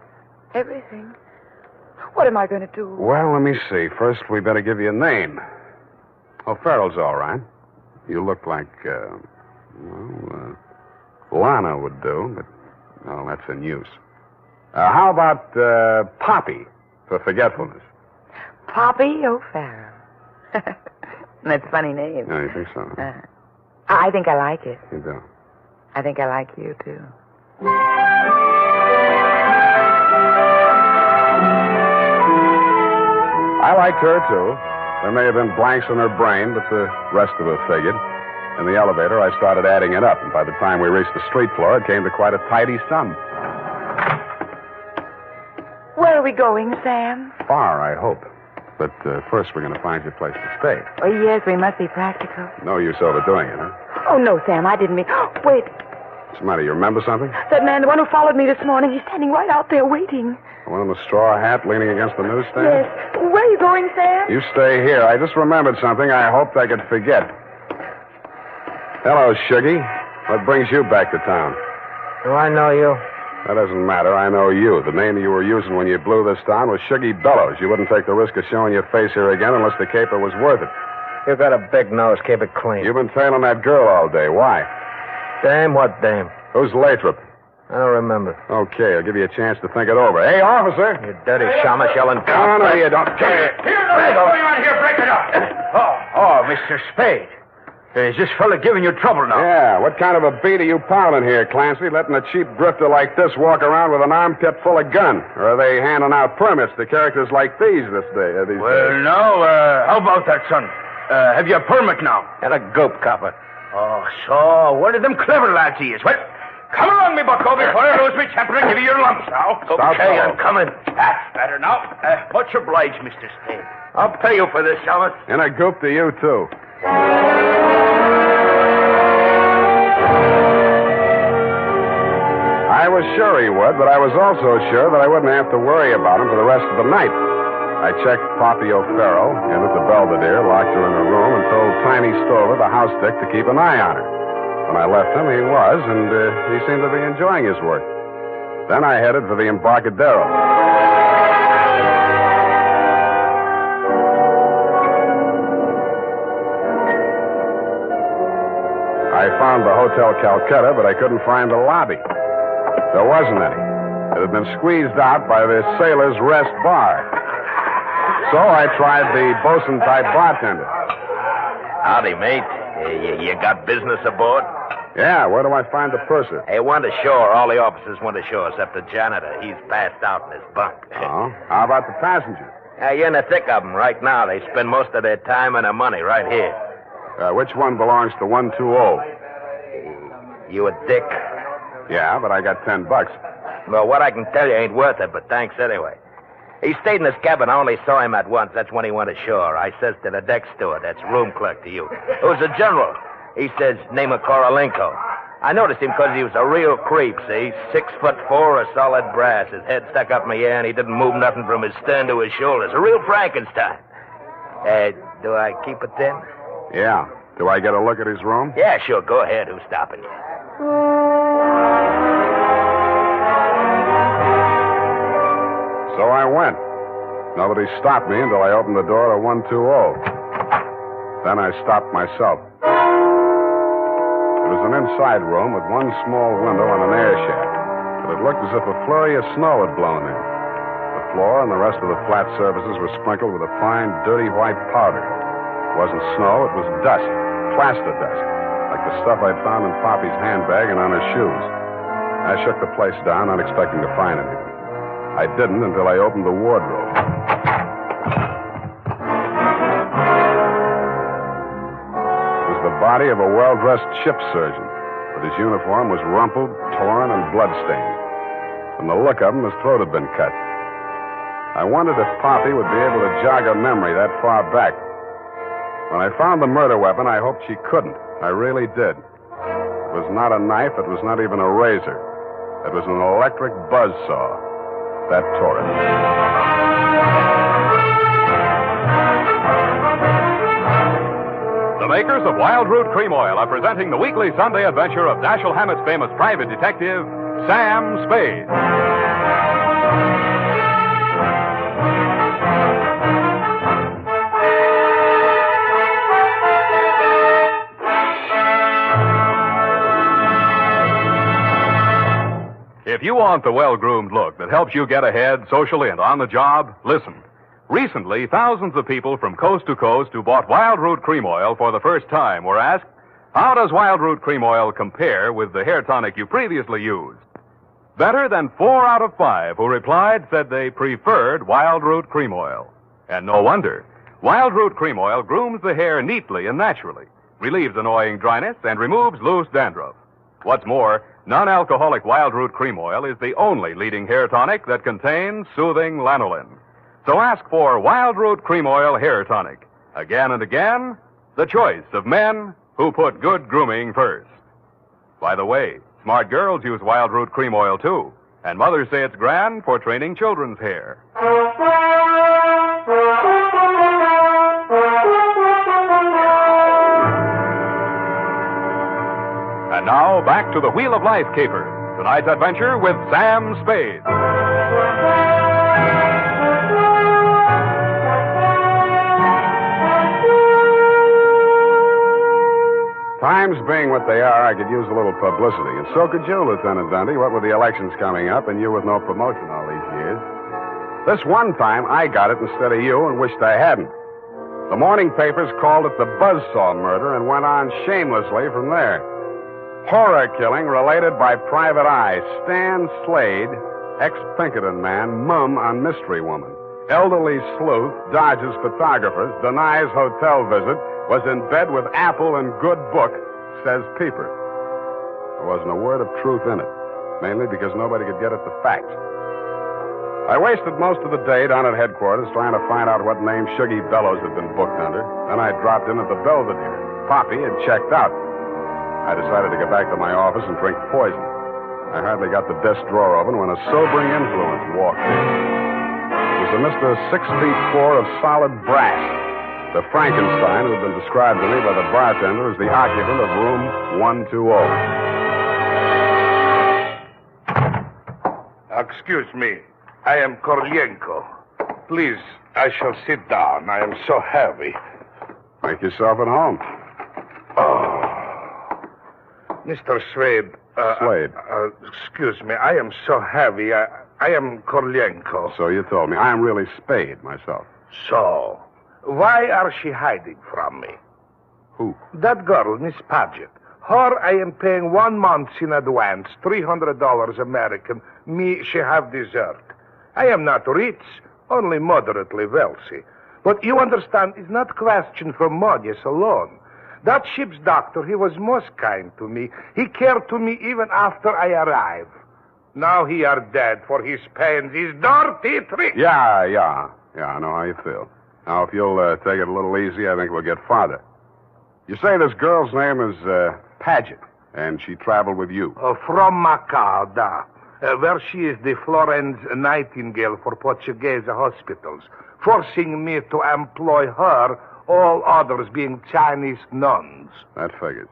everything. What am I going to do? Well, let me see. First, we better give you a name. O'Farrell's all right. You look like, Lana would do, but, well, that's in use. How about, Poppy, for forgetfulness? Poppy O'Farrell. That's a funny name. Yeah, you think so? I think I like it. You do? I think I like you, too. I liked her, too. There may have been blanks in her brain, but the rest of it figured. In the elevator, I started adding it up, and by the time we reached the street floor, it came to quite a tidy sum. Where are we going, Sam? Far, I hope. But first, we're going to find you a place to stay. Oh, yes, we must be practical. No use overdoing it, huh? Oh, no, Sam, I didn't mean... Wait, What's the matter? You remember something? that man, the one who followed me this morning, he's standing right out there waiting. The one in the straw hat leaning against the newsstand? Yes. Where are you going, Sam? You stay here. I just remembered something I hoped I could forget. Hello, Shuggy. What brings you back to town? Do I know you? That doesn't matter. I know you. The name you were using when you blew this town was Shuggy Bellows. You wouldn't take the risk of showing your face here again unless the caper was worth it. You got a big nose. Keep it clean. You've been tailing that girl all day. Why? Dame? What dame? Who's Lathrop? I don't remember. Okay, I'll give you a chance to think it over. Hey, officer! You dirty shamus yelling. No, you don't. Here, what's going on here? Break it up. Oh, Mr. Spade. Is this fella giving you trouble now? Yeah, what kind of a beat are you piling here, Clancy? Letting a cheap drifter like this walk around with an armpit full of gun? Or are they handing out permits to characters like these days? No, how about that, son? Have you a permit now? And a gope copper. Oh, so one of them clever lads he is. Well, come along, me bucko, before I lose my temper and give you your lumps now. Okay, I'm coming. That's better now. Much obliged, Mr. Spade. I'll pay you for this, Shamus. And a goop to you, too. I was sure he would, but I was also sure that I wouldn't have to worry about him for the rest of the night. I checked Poppy O'Farrell in at the Belvedere, locked her in her room, and told Tiny Stover, the house dick, to keep an eye on her. When I left him, he was, and he seemed to be enjoying his work. Then I headed for the Embarcadero. I found the Hotel Calcutta, but I couldn't find the lobby. There wasn't any. It had been squeezed out by the Sailor's Rest Bar. So I tried the bosun-type bartender. Howdy, mate. You got business aboard? Yeah, where do I find the purser? Hey, went ashore. All the officers went ashore except the janitor. He's passed out in his bunk. Oh? How about the passengers? You're in the thick of them right now. They spend most of their time and their money right here. Which one belongs to 120? You a dick? Yeah, but I got $10. Well, what I can tell you ain't worth it, but thanks anyway. He stayed in his cabin. I only saw him at once. That's when he went ashore. I says to the deck steward, that's room clerk to you. It was a general. He says, name of Korolenko. I noticed him because he was a real creep, see? 6'4", a solid brass. His head stuck up in the air, and he didn't move nothing from his stern to his shoulders. A real Frankenstein. Do I keep it then? Yeah. Do I get a look at his room? Yeah, sure. Go ahead. Who's stopping you? So I went. Nobody stopped me until I opened the door to 120. Then I stopped myself. It was an inside room with one small window and an air shaft, but it looked as if a flurry of snow had blown in. The floor and the rest of the flat surfaces were sprinkled with a fine, dirty white powder. It wasn't snow, it was dust, plaster dust, like the stuff I'd found in Poppy's handbag and on her shoes. I shook the place down, not expecting to find anything. I didn't until I opened the wardrobe. It was the body of a well-dressed ship surgeon, but his uniform was rumpled, torn, and bloodstained. From the look of him, his throat had been cut. I wondered if Poppy would be able to jog her memory that far back. When I found the murder weapon, I hoped she couldn't. I really did. It was not a knife. It was not even a razor. It was an electric buzzsaw. That tore it. The makers of Wild Root Cream Oil are presenting the weekly Sunday adventure of Dashiell Hammett's famous private detective, Sam Spade. If you want the well-groomed look that helps you get ahead socially and on the job, listen. Recently, thousands of people from coast to coast who bought Wild Root Cream Oil for the first time were asked, how does Wild Root Cream Oil compare with the hair tonic you previously used? Better than 4 out of 5 who replied said they preferred Wild Root Cream Oil. And no wonder. Wild Root Cream Oil grooms the hair neatly and naturally, relieves annoying dryness, and removes loose dandruff. What's more, non-alcoholic Wild Root Cream Oil is the only leading hair tonic that contains soothing lanolin. So ask for Wild Root Cream Oil Hair Tonic. Again and again, the choice of men who put good grooming first. By the way, smart girls use Wild Root Cream Oil, too. And mothers say it's grand for training children's hair. And now, back to the Wheel of Life caper. Tonight's adventure with Sam Spade. Times being what they are, I could use a little publicity. And so could you, Lieutenant Dundee, what with the elections coming up and you with no promotion all these years. This one time, I got it instead of you and wished I hadn't. The morning papers called it the Buzzsaw murder and went on shamelessly from there. Horror killing related by Private Eye. Stan Slade, ex-Pinkerton man, mum on mystery woman. Elderly sleuth, dodges photographers, denies hotel visit, was in bed with Apple and good book, says Peeper. There wasn't a word of truth in it, mainly because nobody could get at the facts. I wasted most of the day down at headquarters trying to find out what name Shuggy Bellows had been booked under. Then I dropped in at the Belvedere. Poppy had checked out. I decided to get back to my office and drink poison. I hardly got the desk drawer open when a sobering influence walked in. It was a Mr. 6'4" of solid brass. The Frankenstein who had been described to me by the bartender as the occupant of room 120. Excuse me. I am Korolenko. Please, I shall sit down. I am so heavy. Make yourself at home. Mr. Spade. Slade. Excuse me. I am so heavy. I am Korlenko. So you told me. I'm really Spade myself. So, why are she hiding from me? Who? That girl, Miss Paget. Her, I am paying 1 month in advance, $300 American. Me, she have dessert. I am not rich, only moderately wealthy. But you understand, it's not question for money alone. That ship's doctor, he was most kind to me. He cared to me even after I arrived. Now he are dead for his pains, his dirty tricks. Yeah, I know how you feel. Now, if you'll take it a little easy, I think we'll get farther. You say this girl's name is Paget, and she traveled with you. From McCloud, where she is the Florence Nightingale for Portuguese hospitals, forcing me to employ her, all others being Chinese nuns. That figures.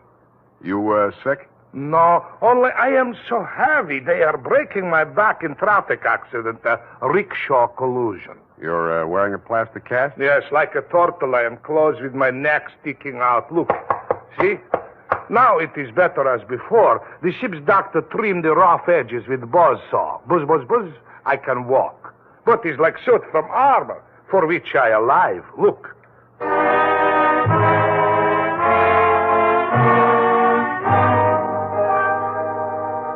You sick? No, only I am so heavy. They are breaking my back in traffic accident, rickshaw collusion. You're wearing a plastic cast? Yes, like a turtle. I am closed with my neck sticking out. Look, see? Now it is better as before. The ship's doctor trimmed the rough edges with buzzsaw. Buzz, buzz, buzz. I can walk. But it's like suit from armor, for which I alive. Look.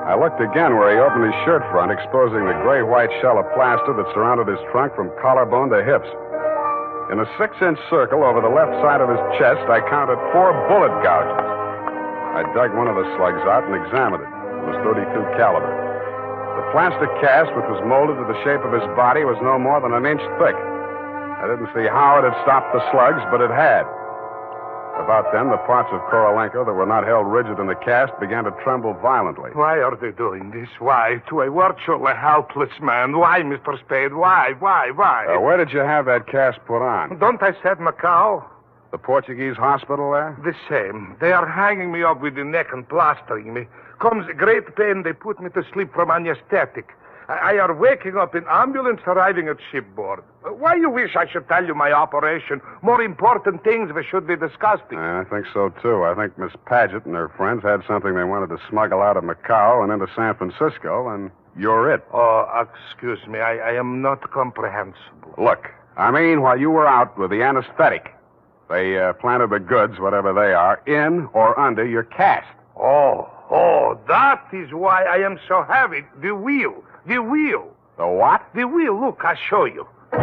I looked again where he opened his shirt front, exposing the gray-white shell of plaster that surrounded his trunk from collarbone to hips. In a 6-inch circle over the left side of his chest, I counted 4 bullet gouges. I dug one of the slugs out and examined it. It was .32 caliber. The plastic cast, which was molded to the shape of his body, was no more than an inch thick. I didn't see how it had stopped the slugs, but it had. About then, the parts of Korolenko that were not held rigid in the cast began to tremble violently. Why are they doing this? Why? To a virtually helpless man. Why, Mr. Spade? Why? Where did you have that cast put on? Don't I said Macau? The Portuguese hospital there? The same. They are hanging me up with the neck and plastering me. Comes great pain, they put me to sleep from anesthetic. I are waking up in ambulance arriving at shipboard. Why you wish I should tell you my operation? More important things we should be discussing. I think so, too. I think Miss Paget and her friends had something they wanted to smuggle out of Macau and into San Francisco, and you're it. Oh, excuse me. I am not comprehensible. Look, I mean, while you were out with the anesthetic, they planted the goods, whatever they are, in or under your cast. Oh, that is why I am so heavy. The wheel. The wheel. The what? The wheel. Look, I'll show you. He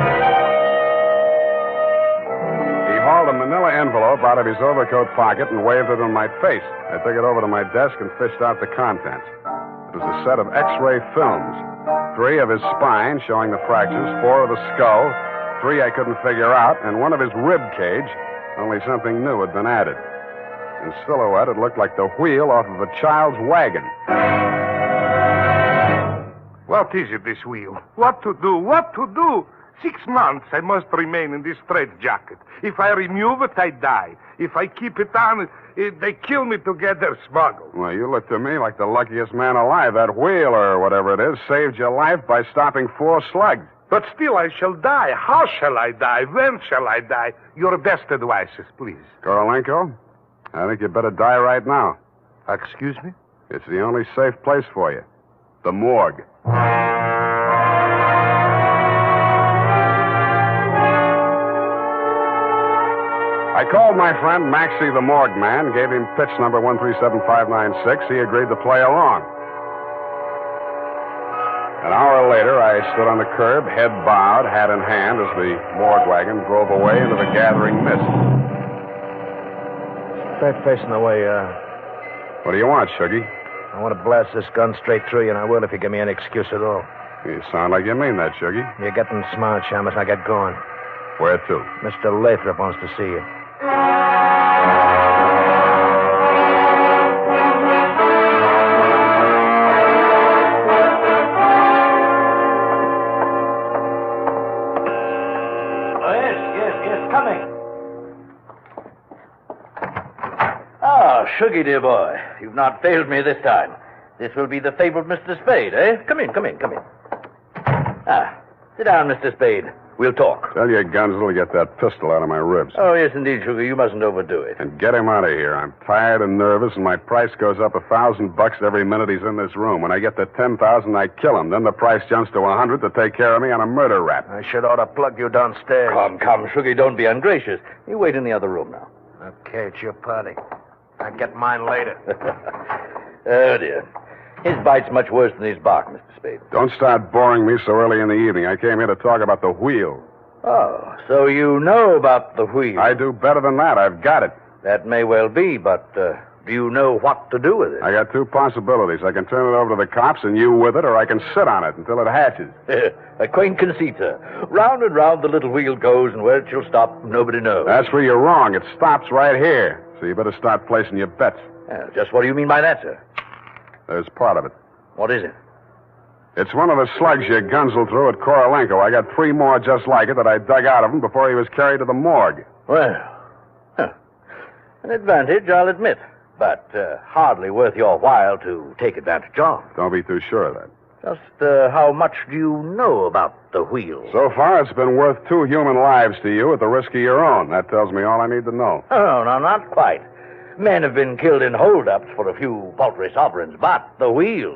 hauled a manila envelope out of his overcoat pocket and waved it in my face. I took it over to my desk and fished out the contents. It was a set of X-ray films. 3 of his spine, showing the fractures, 4 of the skull, 3 I couldn't figure out, and 1 of his rib cage, only something new had been added. In silhouette, it looked like the wheel off of a child's wagon. What is it, this wheel? What to do? 6 months I must remain in this straitjacket. If I remove it, I die. If I keep it on, they kill me to get their smuggle. Well, you look to me like the luckiest man alive. That wheel, or whatever it is, saved your life by stopping 4 slugs. But still I shall die. How shall I die? When shall I die? Your best advices, please. Korolenko, I think you better die right now. Excuse me? It's the only safe place for you. The morgue. I called my friend Maxie the morgue man, gave him pitch number 137596. He agreed to play along. An hour later, I stood on the curb, head bowed, hat in hand, as the morgue wagon drove away into the gathering mist. Stay facing the way, What do you want, Shuggy? I want to blast this gun straight through you, and I will if you give me any excuse at all. You sound like you mean that, Shuggy. You're getting smart, Shamus. I get going. Where to? Mr. Lathrop wants to see you. Oh, yes, coming. Ah, Shuggy, dear boy. You've not failed me this time. This will be the fabled Mr. Spade, eh? Come in. Ah, sit down, Mr. Spade. We'll talk. Tell your Gunzel to get that pistol out of my ribs. Oh, yes, indeed, Sugar. You mustn't overdo it. And get him out of here. I'm tired and nervous, and my price goes up $1,000 every minute he's in this room. When I get to 10,000, I kill him. Then the price jumps to 100 to take care of me on a murder rap. I should ought to plug you downstairs. Come, Sugar, don't be ungracious. You wait in the other room now. Okay, it's your party. I'll get mine later. Oh, dear. His bite's much worse than his bark, Mr. Spade. Don't start boring me so early in the evening. I came here to talk about the wheel. Oh, so you know about the wheel. I do better than that. I've got it. That may well be, but do you know what to do with it? I got two possibilities. I can turn it over to the cops and you with it, or I can sit on it until it hatches. A quaint conceit, sir. Round and round the little wheel goes, and where it shall stop, nobody knows. That's where you're wrong. It stops right here. So you better start placing your bets. Just what do you mean by that, sir? There's part of it. What is it? It's one of the slugs your Gunzel threw at Korolenko. I got 3 more just like it that I dug out of him before he was carried to the morgue. Well, an advantage, I'll admit, but hardly worth your while to take advantage of. Don't be too sure of that. Just how much do you know about the wheel? So far, it's been worth 2 human lives to you at the risk of your own. That tells me all I need to know. Oh, no, not quite. Men have been killed in holdups for a few paltry sovereigns, but the wheel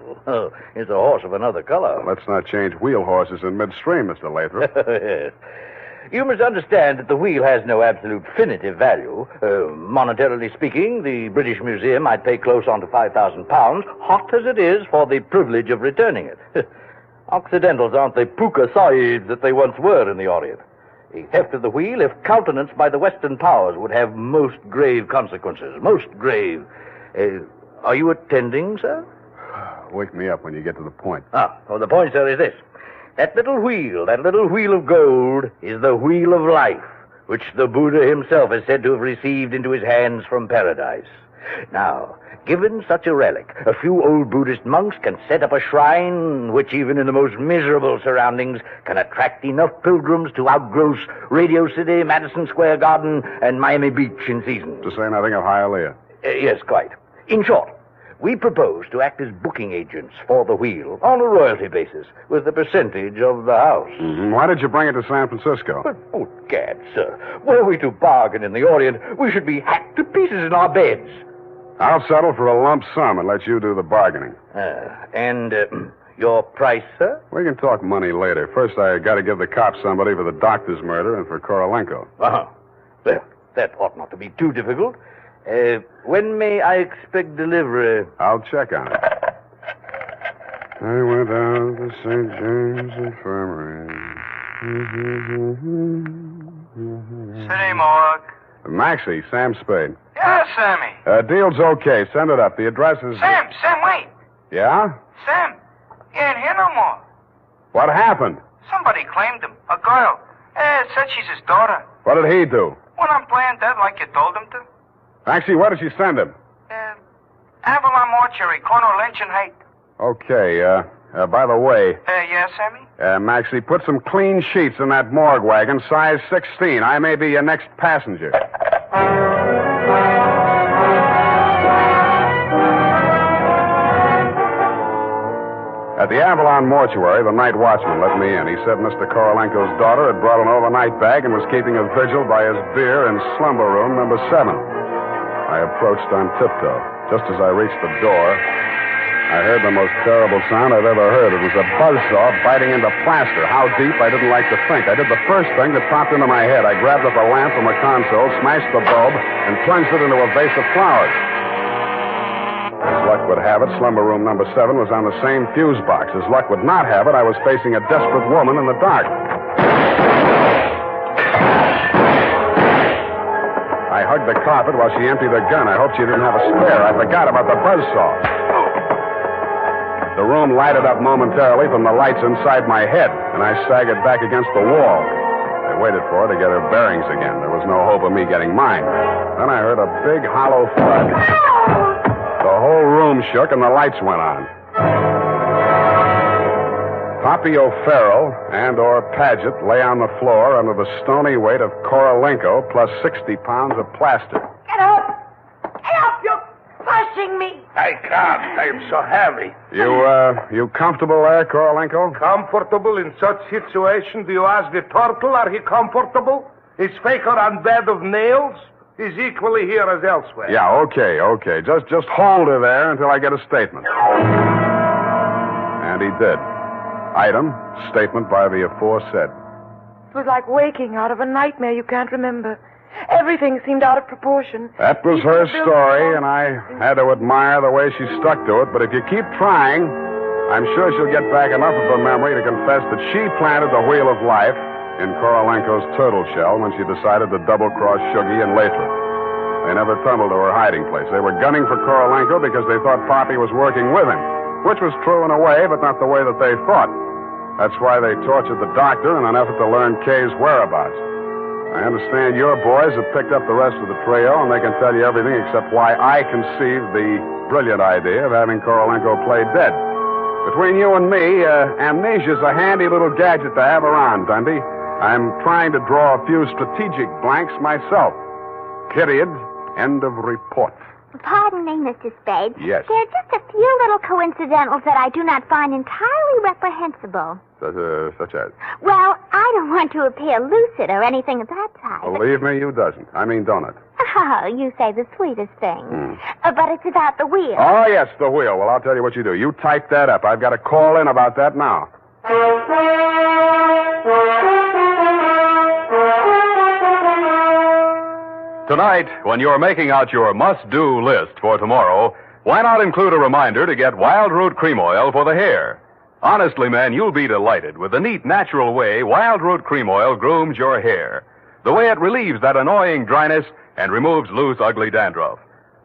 is a horse of another color. Let's not change wheel horses in midstream, Mr. Lathrop. Yes. You must understand that the wheel has no absolute finitive value. Monetarily speaking, the British Museum might pay close on to £5,000, hot as it is, for the privilege of returning it. Occidentals aren't the puka sahibs that they once were in the Orient. The theft of the wheel, if countenanced by the Western powers, would have most grave consequences. Most grave. Are you attending, sir? Wake me up when you get to the point. The point, sir, is this. That little wheel of gold, is the wheel of life, which the Buddha himself is said to have received into his hands from paradise. Now, given such a relic, a few old Buddhist monks can set up a shrine which, even in the most miserable surroundings, can attract enough pilgrims to outgross Radio City, Madison Square Garden, and Miami Beach in season. To say nothing of Hialeah. Yes, quite. In short, we propose to act as booking agents for the wheel on a royalty basis with a percentage of the house. Mm-hmm. Why did you bring it to San Francisco? But, oh, gad, sir. Were we to bargain in the Orient, we should be hacked to pieces in our beds. I'll settle for a lump sum and let you do the bargaining. And your price, sir? We can talk money later. First, I got to give the cops somebody for the doctor's murder and for Korolenko. Uh-huh. Well, that ought not to be too difficult. When may I expect delivery? I'll check on it. I went down to St. James Infirmary. City morgue. Maxie, Sam Spade. Yeah, Sammy. Deal's okay. Send it up. The address is... Sam, wait. Yeah? Sam, he ain't here no more. What happened? Somebody claimed him. A girl. Said she's his daughter. What did he do? Went on playing dead like you told him to. Maxie, where did she send him? Avalon Mortuary, corner of Lynch and Haight. Okay, by the way... Yeah, Sammy? Maxie, put some clean sheets in that morgue wagon, size 16. I may be your next passenger. At the Avalon Mortuary, the night watchman let me in. He said Mr. Korolenko's daughter had brought an overnight bag and was keeping a vigil by his bier in slumber room number 7. I approached on tiptoe. Just as I reached the door, I heard the most terrible sound I've ever heard. It was a buzzsaw biting into plaster. How deep, I didn't like to think. I did the first thing that popped into my head. I grabbed up a lamp from a console, smashed the bulb, and plunged it into a vase of flowers. As luck would have it, slumber room number 7 was on the same fuse box. As luck would not have it, I was facing a desperate woman in the dark. I hugged the carpet while she emptied her gun. I hoped she didn't have a spare. I forgot about the buzzsaw. The room lighted up momentarily from the lights inside my head, and I staggered back against the wall. I waited for her to get her bearings again. There was no hope of me getting mine. Then I heard a big, hollow thud. The whole room shook, and the lights went on. Poppy O'Farrell and/or Paget lay on the floor under the stony weight of Korolenko plus 60 pounds of plaster. Get up! Get up! You're crushing me! I can't. I am so heavy. You comfortable there, Korolenko? Comfortable in such situation? Do you ask the turtle, are he comfortable? Is Faker on bed of nails? He's equally here as elsewhere. Yeah, okay. Just hold her there until I get a statement. And he did. Item, statement by the aforesaid. It was like waking out of a nightmare you can't remember. Everything seemed out of proportion. That was her story, and I had to admire the way she stuck to it. But if you keep trying, I'm sure she'll get back enough of her memory to confess that she planted the wheel of life in Korolenko's turtle shell when she decided to double-cross Shuggy and Lathrop. They never tumbled to her hiding place. They were gunning for Korolenko because they thought Poppy was working with him, which was true in a way, but not the way that they thought. That's why they tortured the doctor in an effort to learn Kay's whereabouts. I understand your boys have picked up the rest of the trio, and they can tell you everything except why I conceived the brilliant idea of having Korolenko play dead. Between you and me, amnesia's a handy little gadget to have around, Dundee. I'm trying to draw a few strategic blanks myself. Period. End of report. Pardon me, Mr. Spade. Yes. There are just a few little coincidentals that I do not find entirely reprehensible. Such as? Well, I don't want to appear lucid or anything of that type. Believe me, you doesn't. I mean, don't it? Oh, you say the sweetest thing. But it's about the wheel. Oh, yes, the wheel. Well, I'll tell you what you do. You type that up. I've got to call in about that now. Tonight, when you're making out your must-do list for tomorrow, why not include a reminder to get Wild Root Cream Oil for the hair? Honestly, man, you'll be delighted with the neat, natural way Wild Root Cream Oil grooms your hair. The way it relieves that annoying dryness and removes loose, ugly dandruff.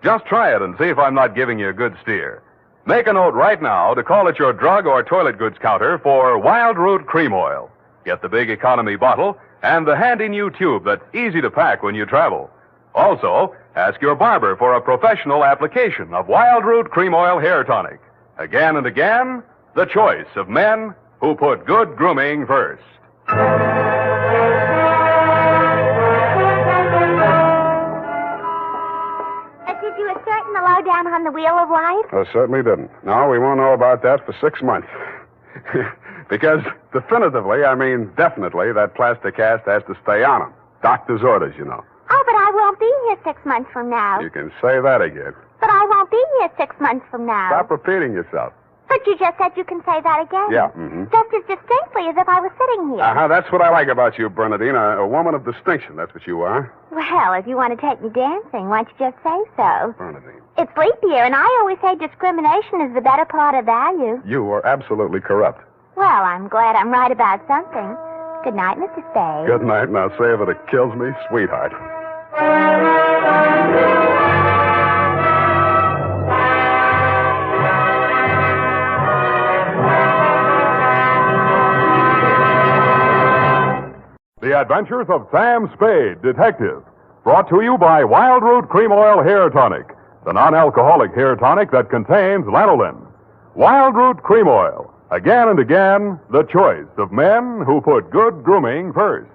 Just try it and see if I'm not giving you a good steer. Make a note right now to call at your drug or toilet goods counter for Wild Root Cream Oil. Get the big economy bottle and the handy new tube that's easy to pack when you travel. Also, ask your barber for a professional application of Wild Root Cream Oil Hair Tonic. Again and again, the choice of men who put good grooming first. Did you ascertain the lowdown on the wheel of life? I certainly didn't. No, we won't know about that for 6 months. Because definitively, I mean definitely, that plastic cast has to stay on him. Doctor's orders, you know. Oh, but I won't be here 6 months from now. You can say that again. But I won't be here 6 months from now. Stop repeating yourself. But you just said you can say that again. Yeah, Just as distinctly as if I was sitting here. That's what I like about you, Bernadine. A woman of distinction, that's what you are. Well, if you want to take me dancing, why don't you just say so? Bernadine. It's leap year, and I always say discrimination is the better part of value. You are absolutely corrupt. Well, I'm glad I'm right about something. Good night, Mr. Spade. Good night. Now say if it kills me, sweetheart. The Adventures of Sam Spade, Detective. Brought to you by Wild Root Cream Oil Hair Tonic, the non-alcoholic hair tonic that contains lanolin. Wild Root Cream Oil. Again and again, the choice of men who put good grooming first.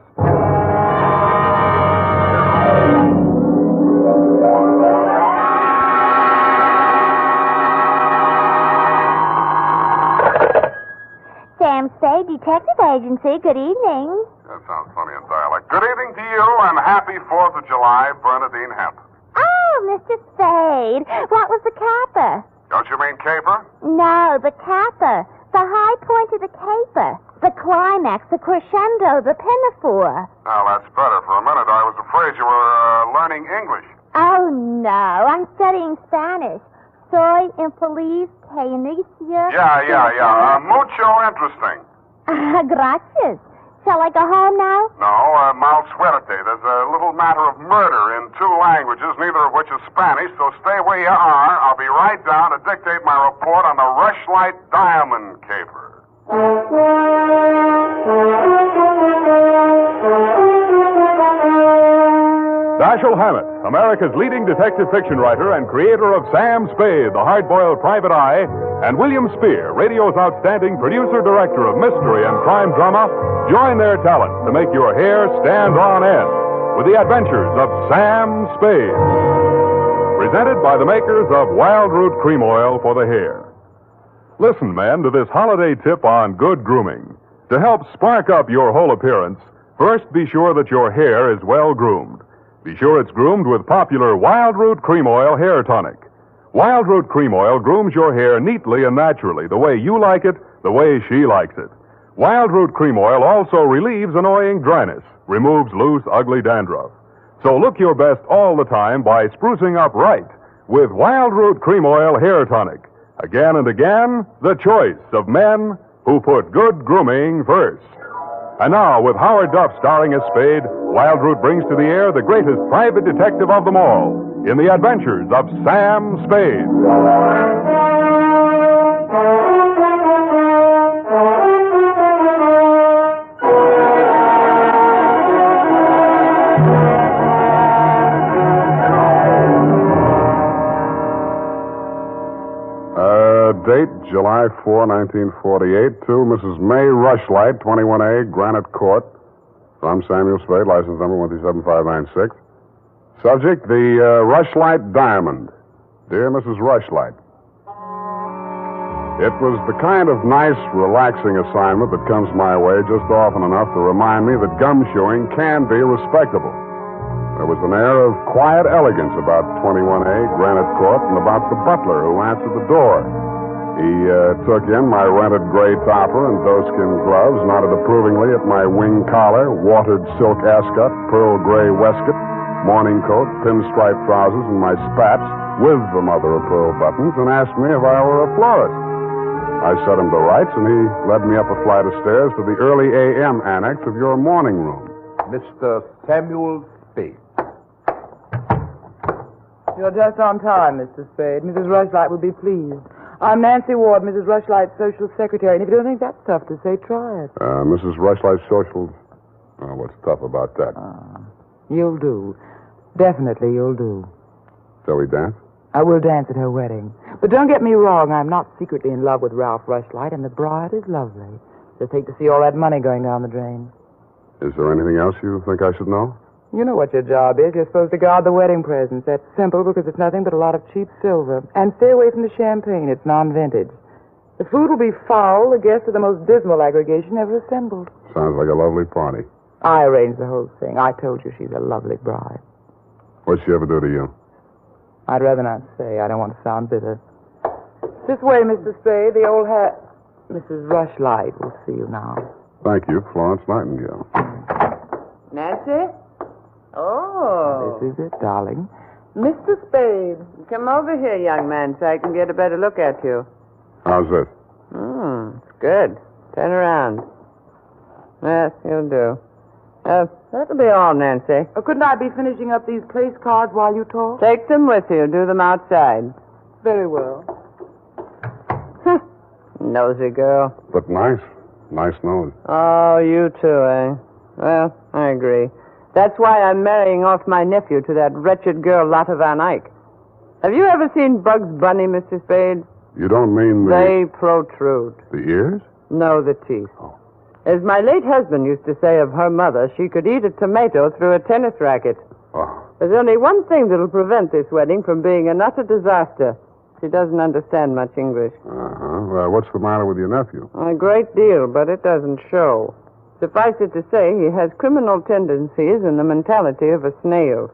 Sam Spade, Detective Agency. Good evening. That sounds funny in dialect. Good evening to you, and happy 4th of July, Bernadine Hampton. Oh, Mr. Spade. What was the capper? Don't you mean caper? No, the capper. The high point of the caper. The climax, the crescendo, the pinafore. Now, that's better. For a minute, I was afraid you were learning English. Oh, no. I'm studying Spanish. Soy infeliz que inicia... Yeah. Mucho interesting. Gracias. Shall I go home now? No, mal suerte. There's a little matter of murder in 2 languages, neither of which is Spanish, so stay where you are. I'll be right down to dictate my report on the Rushlight diamond caper. Dashiell Hammett, America's leading detective fiction writer and creator of Sam Spade, the hard-boiled private eye, and William Spear, radio's outstanding producer-director of mystery and crime drama, join their talents to make your hair stand on end with the Adventures of Sam Spade. Presented by the makers of Wild Root Cream Oil for the hair. Listen, men, to this holiday tip on good grooming. To help spark up your whole appearance, first be sure that your hair is well groomed. Be sure it's groomed with popular Wild Root Cream Oil Hair Tonic. Wild Root Cream Oil grooms your hair neatly and naturally, the way you like it, the way she likes it. Wild Root Cream Oil also relieves annoying dryness, removes loose, ugly dandruff. So look your best all the time by sprucing up right with Wild Root Cream Oil Hair Tonic. Again and again, the choice of men who put good grooming first. And now, with Howard Duff starring as Spade, Wild Root brings to the air the greatest private detective of them all in the Adventures of Sam Spade. Date, July 4, 1948, to Mrs. May Rushlight, 21A, Granite Court. From Samuel Spade, license number 137596. Subject, the Rushlight Diamond. Dear Mrs. Rushlight, it was the kind of nice, relaxing assignment that comes my way just often enough to remind me that gumshoeing can be respectable. There was an air of quiet elegance about 21A, Granite Court, and about the butler who answered the door. He took in my rented gray topper and doeskin gloves, nodded approvingly at my wing collar, watered silk ascot, pearl gray waistcoat, morning coat, pinstripe trousers, and my spats with the mother of pearl buttons, and asked me if I were a florist. I set him to rights, and he led me up a flight of stairs to the early A.M. annex of your morning room. Mr. Samuel Spade. You're just on time, Mr. Spade. Mrs. Rushlight will be pleased. I'm Nancy Ward, Mrs. Rushlight's social secretary, and if you don't think that's tough to say, try it. Mrs. Rushlight's social... what's tough about that? You'll do. Definitely you'll do. Shall we dance? I will dance at her wedding. But don't get me wrong, I'm not secretly in love with Ralph Rushlight, and the bride is lovely. Just hate to see all that money going down the drain. Is there anything else you think I should know? You know what your job is. You're supposed to guard the wedding presents. That's simple because it's nothing but a lot of cheap silver. And stay away from the champagne. It's non-vintage. The food will be foul. The guests are the most dismal aggregation ever assembled. Sounds like a lovely party. I arranged the whole thing. I told you she's a lovely bride. What'd she ever do to you? I'd rather not say. I don't want to sound bitter. This way, Mr. Spade. The old hat. Mrs. Rushlight will see you now. Thank you, Florence Nightingale. Nancy? Oh. This is it, darling. Mr. Spade. Come over here, young man, so I can get a better look at you. How's this? It's good. Turn around. Yes, you'll do. That'll be all, Nancy. Couldn't I be finishing up these place cards while you talk? Take them with you. Do them outside. Very well. Nosy girl. But nice. Nice nose. Oh, you too, eh? Well, I agree. That's why I'm marrying off my nephew to that wretched girl, Lotta Van Eyck. Have you ever seen Bugs Bunny, Mr. Spade? You don't mean the... They protrude. The ears? No, the teeth. Oh. As my late husband used to say of her mother, she could eat a tomato through a tennis racket. Oh. There's only one thing that'll prevent this wedding from being an utter disaster. She doesn't understand much English. Well, what's the matter with your nephew? A great deal, but it doesn't show. Suffice it to say, he has criminal tendencies and the mentality of a snail.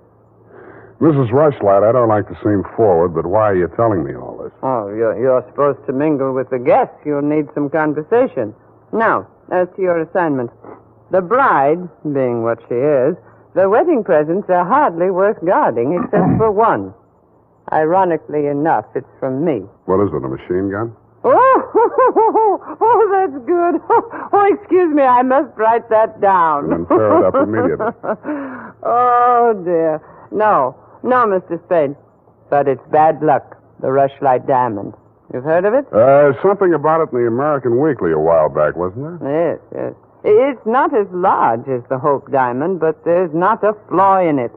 Mrs. Rushlight, I don't like to seem forward, but why are you telling me all this? Oh, you're supposed to mingle with the guests. You'll need some conversation. Now, as to your assignment. The bride, being what she is, the wedding presents are hardly worth guarding, except for one. Ironically enough, it's from me. What is it, a machine gun? Oh, that's good. Oh, excuse me, I must write that down. And then tear it up immediately. Oh, dear. No, Mr. Spade. But it's bad luck, the Rushlight Diamond. You've heard of it? Something about it in the American Weekly a while back, wasn't there? Yes. It's not as large as the Hope Diamond, but there's not a flaw in it.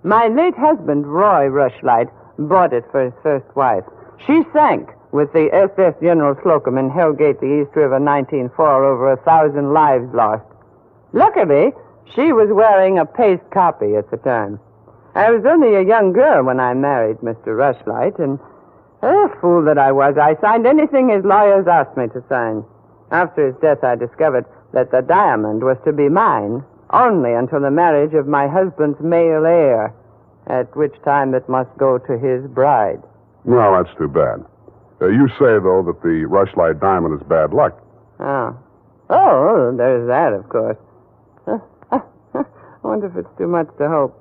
My late husband, Roy Rushlight, bought it for his first wife. She sank with the SS General Slocum in Hellgate, the East River, 1904, over 1,000 lives lost. Luckily, she was wearing a paste copy at the time. I was only a young girl when I married Mr. Rushlight, and fool that I was, I signed anything his lawyers asked me to sign. After his death, I discovered that the diamond was to be mine only until the marriage of my husband's male heir, at which time it must go to his bride. Well, that's too bad. You say, though, that the Rushlight diamond is bad luck. Oh, there's that, of course. I wonder if it's too much to hope.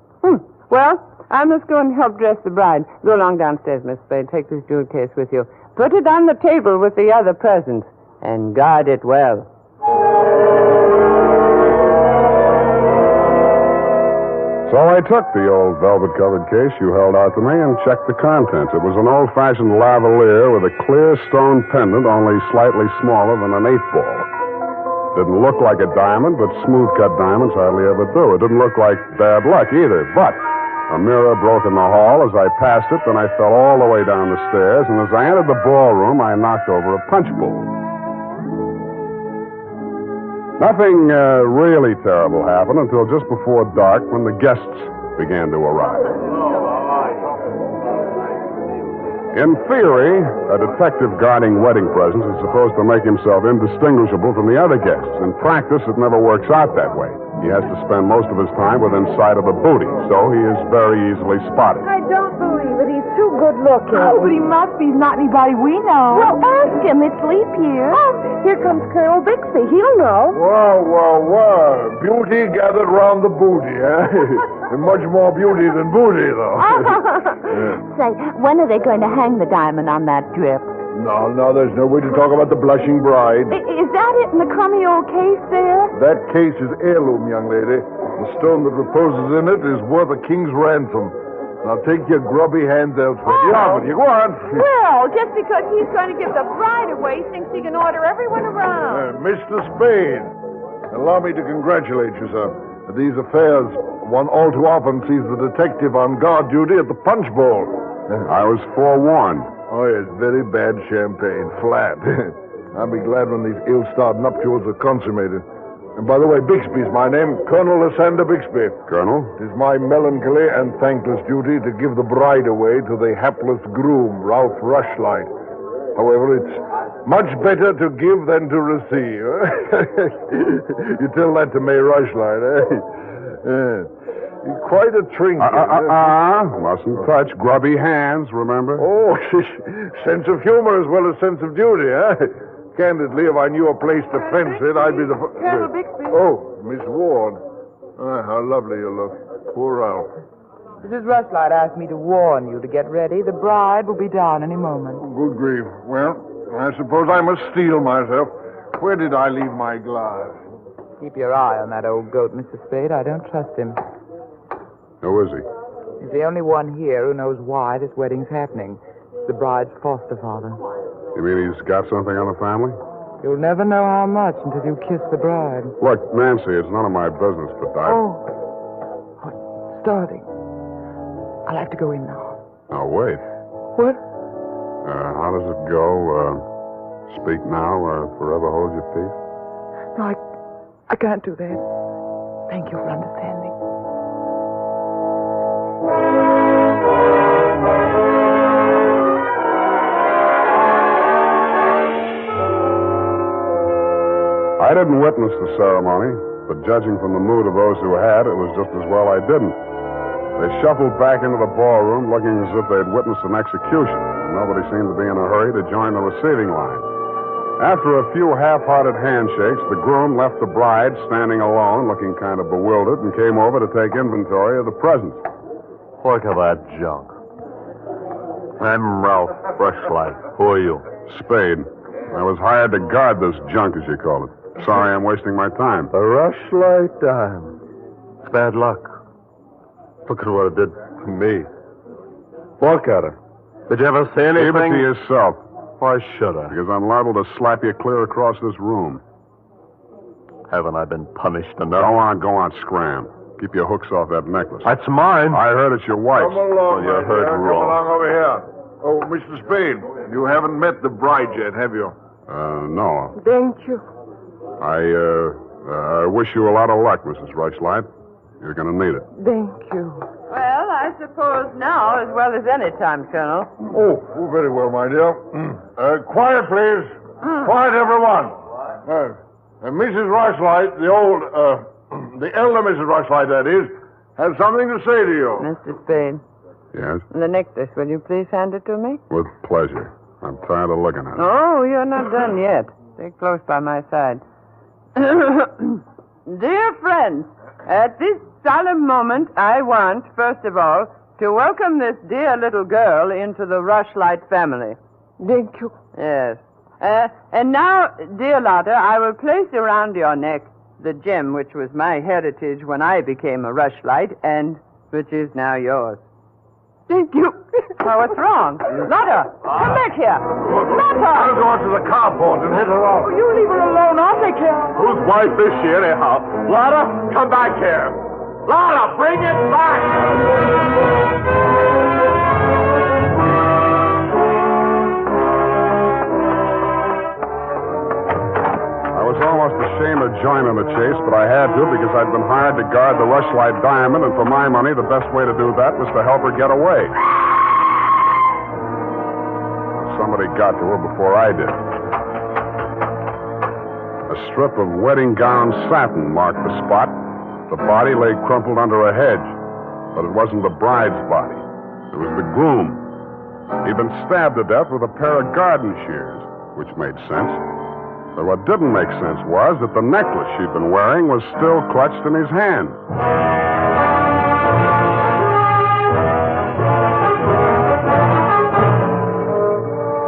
Well, I must go and help dress the bride. Go along downstairs, Miss Spade. Take this jewel case with you. Put it on the table with the other presents, and guard it well. So I took the old velvet-covered case you held out to me and checked the contents. It was an old-fashioned lavalier with a clear stone pendant only slightly smaller than an 8-ball. Didn't look like a diamond, but smooth-cut diamonds hardly ever do. It didn't look like bad luck either, but a mirror broke in the hall as I passed it, then I fell all the way down the stairs, and as I entered the ballroom, I knocked over a punch bowl. Nothing really terrible happened until just before dark when the guests began to arrive. In theory, a detective guarding wedding presents is supposed to make himself indistinguishable from the other guests. In practice, it never works out that way. He has to spend most of his time within sight of the booty, so he is very easily spotted. I don't believe it. He's too good looking. Oh, but he must be. He's not anybody we know. Well, ask him. It's leap year. Oh, here comes Colonel Bixby. He'll know. Wow. Beauty gathered round the booty, eh? And much more beauty than booty, though. Say, when are they going to hang the diamond on that drip? No, there's no way to talk about the blushing bride. Is that it in the crummy old case there? That case is heirloom, young lady. The stone that reposes in it is worth a king's ransom. Now take your grubby hands elsewhere. Oh. Get on with you. Go on. Well, just because he's going to give the bride away, thinks he can order everyone around. Mr. Spade, allow me to congratulate you, sir. These affairs, one all too often sees the detective on guard duty at the punch bowl. I was forewarned. Oh, yes, very bad champagne. Flat. I'll be glad when these ill-starred nuptials are consummated. And by the way, Bixby's my name, Colonel Lysander Bixby. Colonel? It is my melancholy and thankless duty to give the bride away to the hapless groom, Ralph Rushlight. However, it's much better to give than to receive. You tell that to May Rushlight, eh? You're quite a trinket. Mustn't touch grubby hands, remember? Oh, sense of humor as well as sense of duty, eh? Candidly, if I knew a place to fence it, I'd be the... Colonel Bixby. Oh, Miss Ward. How lovely you look. Poor Ralph. Mrs. Rushlight asked me to warn you to get ready. The bride will be down any moment. Good grief. Well, I suppose I must steel myself. Where did I leave my glass? Keep your eye on that old goat, Mr. Spade. I don't trust him. Who is he? He's the only one here who knows why this wedding's happening. It's the bride's foster father. You mean he's got something on the family? You'll never know how much until you kiss the bride. Look, Nancy, it's none of my business, but Starting. I'll have to go in now. Now, wait. What? How does it go? Speak now or forever hold your peace? No, I can't do that. Thank you for understanding. I didn't witness the ceremony, but judging from the mood of those who had, it was just as well I didn't. They shuffled back into the ballroom looking as if they'd witnessed an execution, and nobody seemed to be in a hurry to join the receiving line. After a few half-hearted handshakes, the groom left the bride standing alone, looking kind of bewildered, and came over to take inventory of the presents. Look at that junk. I'm Ralph Rushlight. Who are you? Spade. I was hired to guard this junk, as you call it. Sorry I'm wasting my time. The Rushlight diamond. It's bad luck. Look at what it did to me. Look at it. Did you ever see anything? Keep it to yourself. Why should I? Because I'm liable to slap you clear across this room. Haven't I been punished enough? Go on, scram. Keep your hooks off that necklace. That's mine. I heard it's your wife's. Come along, you heard wrong. Come along over here. Oh, Mr. Spade, you haven't met the bride yet, have you? No. Thank you. I wish you a lot of luck, Mrs. Rushlight. You're going to need it. Thank you. Well, I I suppose now as well as any time, Colonel. Oh, very well, my dear. Quiet, please. Quiet, everyone. Mrs. Rushlight, the elder Mrs. Rushlight, that is, has something to say to you. Mr. Spade, Yes? the necklace, will you please hand it to me? With pleasure. I'm tired of looking at it. Oh, you're not done yet. Stay close by my side. Dear friends, at this solemn moment, I want, first of all, to welcome this dear little girl into the Rushlight family. Thank you. Yes. And now, dear Lotta, I will place around your neck the gem which was my heritage when I became a Rushlight and which is now yours. Thank you. Oh, what's wrong? Lotta, come back here. Lotta! I'll go out to the carport and hit her off. You leave her alone. I'll take care of her. Whose wife is she, anyhow? Lotta, come back here. Lotta, bring it back! I was almost ashamed to join in the chase, but I had to because I'd been hired to guard the Rushlight diamond, and for my money, the best way to do that was to help her get away. Somebody got to her before I did. A strip of wedding gown satin marked the spot. The body lay crumpled under a hedge, but it wasn't the bride's body. It was the groom. He'd been stabbed to death with a pair of garden shears, which made sense. But what didn't make sense was that the necklace she'd been wearing was still clutched in his hand.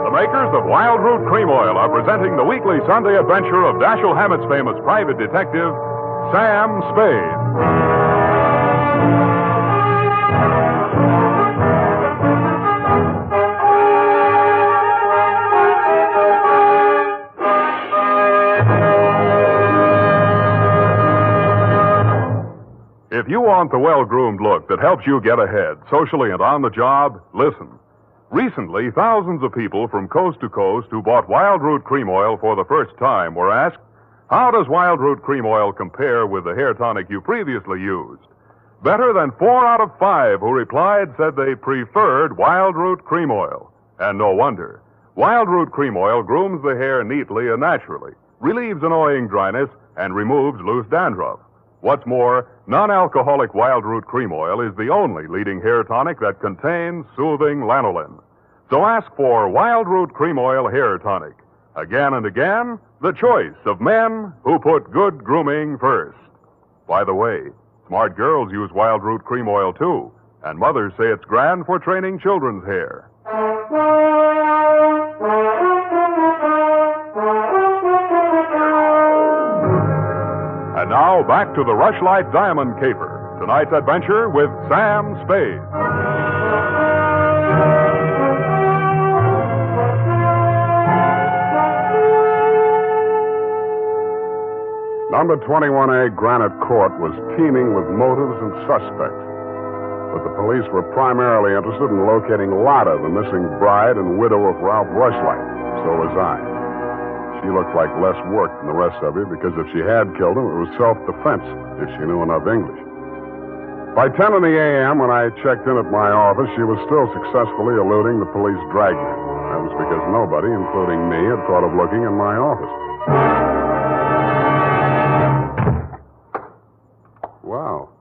The makers of Wild Root Cream Oil are presenting the weekly Sunday adventure of Dashiell Hammett's famous private detective, Sam Spade. If you want the well-groomed look that helps you get ahead, socially and on the job, listen. Recently, thousands of people from coast to coast who bought Wild Root Cream Oil for the first time were asked, how does Wild Root Cream Oil compare with the hair tonic you previously used? Better than 4 out of 5 who replied said they preferred Wild Root Cream Oil. And no wonder. Wild Root Cream Oil grooms the hair neatly and naturally, relieves annoying dryness, and removes loose dandruff. What's more, non-alcoholic Wild Root Cream Oil is the only leading hair tonic that contains soothing lanolin. So ask for Wild Root Cream Oil Hair Tonic. Again and again, the choice of men who put good grooming first. By the way, smart girls use Wild Root Cream Oil too, and mothers say it's grand for training children's hair. And now, back to the Rushlight Diamond Caper. Tonight's adventure with Sam Spade. Number 21A Granite Court was teeming with motives and suspects. But the police were primarily interested in locating Lotta, the missing bride and widow of Ralph Rushlight. So was I. She looked like less work than the rest of you because if she had killed him, it was self-defense, if she knew enough English. By 10 in the a.m., when I checked in at my office, she was still successfully eluding the police dragnet. That was because nobody, including me, had thought of looking in my office. Wow.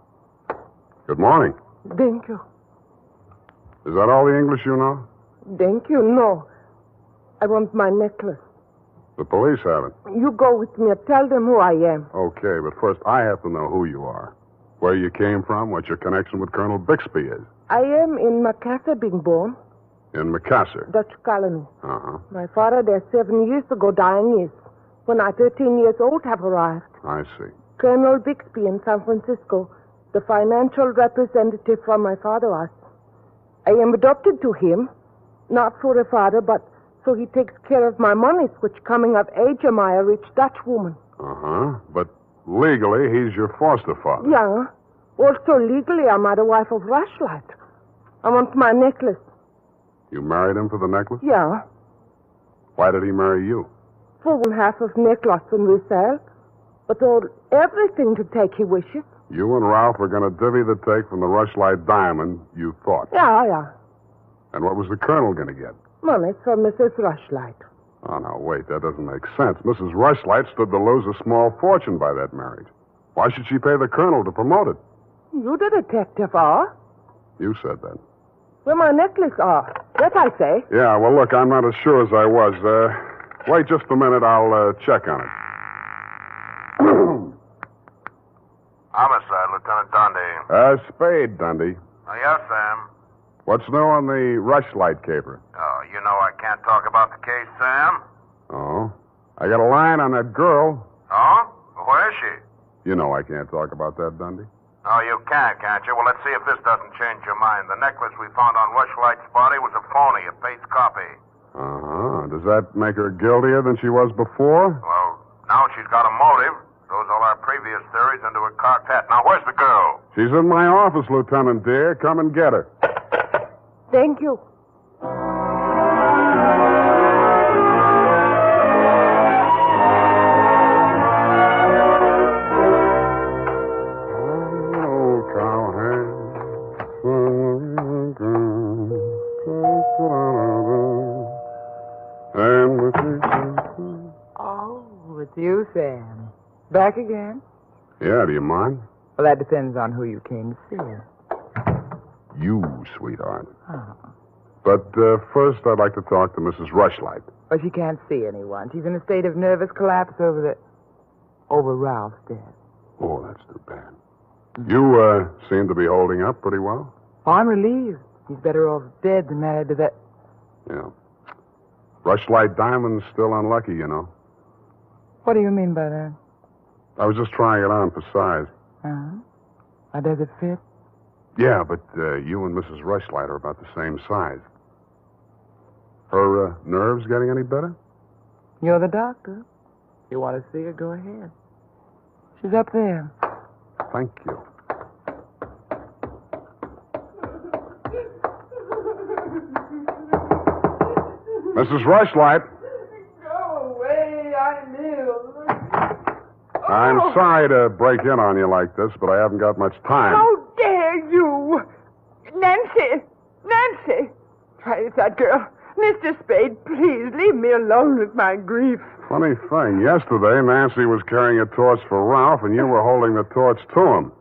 Good morning. Thank you. Is that all the English you know? Thank you. No. I want my necklace. The police have it. You go with me and tell them who I am. Okay, but first I have to know who you are. Where you came from, what your connection with Colonel Bixby is. I am in Macassar being born. In Macassar? Dutch colony. Uh-huh. My father there 7 years ago dying is. When I 13 years old have arrived. I see. Colonel Bixby in San Francisco, the financial representative from my father was. I am adopted to him, not for a father, but so he takes care of my monies, which coming of age am I a rich Dutch woman. Uh-huh. But legally, he's your foster father. Yeah. Also legally, I'm the wife of Rushlight. I want my necklace. You married him for the necklace? Yeah. Why did he marry you? For 1/2 of necklace when we sell. But all everything to take he wishes. You and Ralph were going to divvy the take from the Rushlight diamond, you thought. Yeah. And what was the Colonel going to get? Money for Mrs. Rushlight. Oh, no, wait, that doesn't make sense. Mrs. Rushlight stood to lose a small fortune by that marriage. Why should she pay the Colonel to promote it? You the detective are? You said that. Where my necklace are. Yes, I say. Yeah, well, look, I'm not as sure as I was. Wait just a minute. I'll check on it. Homicide, Lieutenant Dundee. Spade, Dundee. Oh, yes, Sam. What's new on the Rushlight caper? Oh, you know I can't talk about the case, Sam. Oh? I got a line on that girl. Oh? Where is she? You know I can't talk about that, Dundee. Oh, you can't you? Well, let's see if this doesn't change your mind. The necklace we found on Rushlight's body was a phony, a paste copy. Uh-huh. Does that make her guiltier than she was before? Well, now she's got a motive. Throws all our previous theories into a cocked hat. Now, where's the girl? She's in my office, Lieutenant dear. Come and get her. Thank you. Oh, it's you, Sam. Back again? Yeah, do you mind? Well, that depends on who you came to see. You, sweetheart. Oh. But first, I'd like to talk to Mrs. Rushlight. Well, she can't see anyone. She's in a state of nervous collapse over Ralph's death. Oh, that's too bad. You seem to be holding up pretty well. Oh, I'm relieved. He's better off dead than married to that. Yeah. Rushlight Diamond's still unlucky, you know. What do you mean by that? I was just trying it on for size. Uh-huh. How does it fit? Yeah, but you and Mrs. Rushlight are about the same size. Her nerves getting any better? You're the doctor. You want to see her? Go ahead. She's up there. Thank you. Mrs. Rushlight. Go away, I'm ill. I'm sorry to break in on you like this, but I haven't got much time. How dare you? Nancy! Try it, that girl. Mr. Spade, please leave me alone with my grief. Funny thing, yesterday Nancy was carrying a torch for Ralph, and you were holding the torch to him.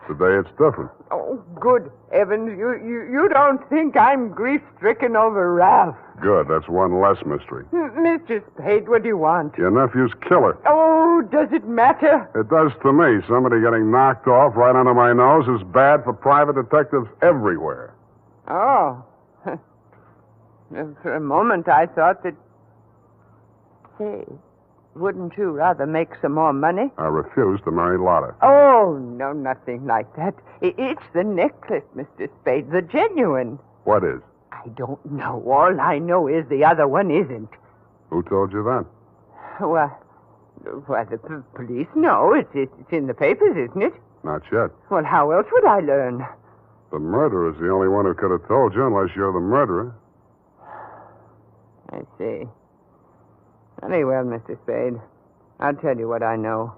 Today it's different. Oh, good heavens, you don't think I'm grief-stricken over Ralph. Good, that's one less mystery. Mr. Spade, what do you want? Your nephew's killer. Oh, does it matter? It does to me. Somebody getting knocked off right under my nose is bad for private detectives everywhere. Oh. For a moment, I thought that... Say, wouldn't you rather make some more money? I refuse to marry Lotta. Oh, no, nothing like that. It's the necklace, Mr. Spade, the genuine. What is? I don't know. All I know is the other one isn't. Who told you that? Well, the police know. It's in the papers, isn't it? Not yet. Well, how else would I learn? The murderer's the only one who could have told you, unless you're the murderer. I see. Very well, Mr. Spade. I'll tell you what I know.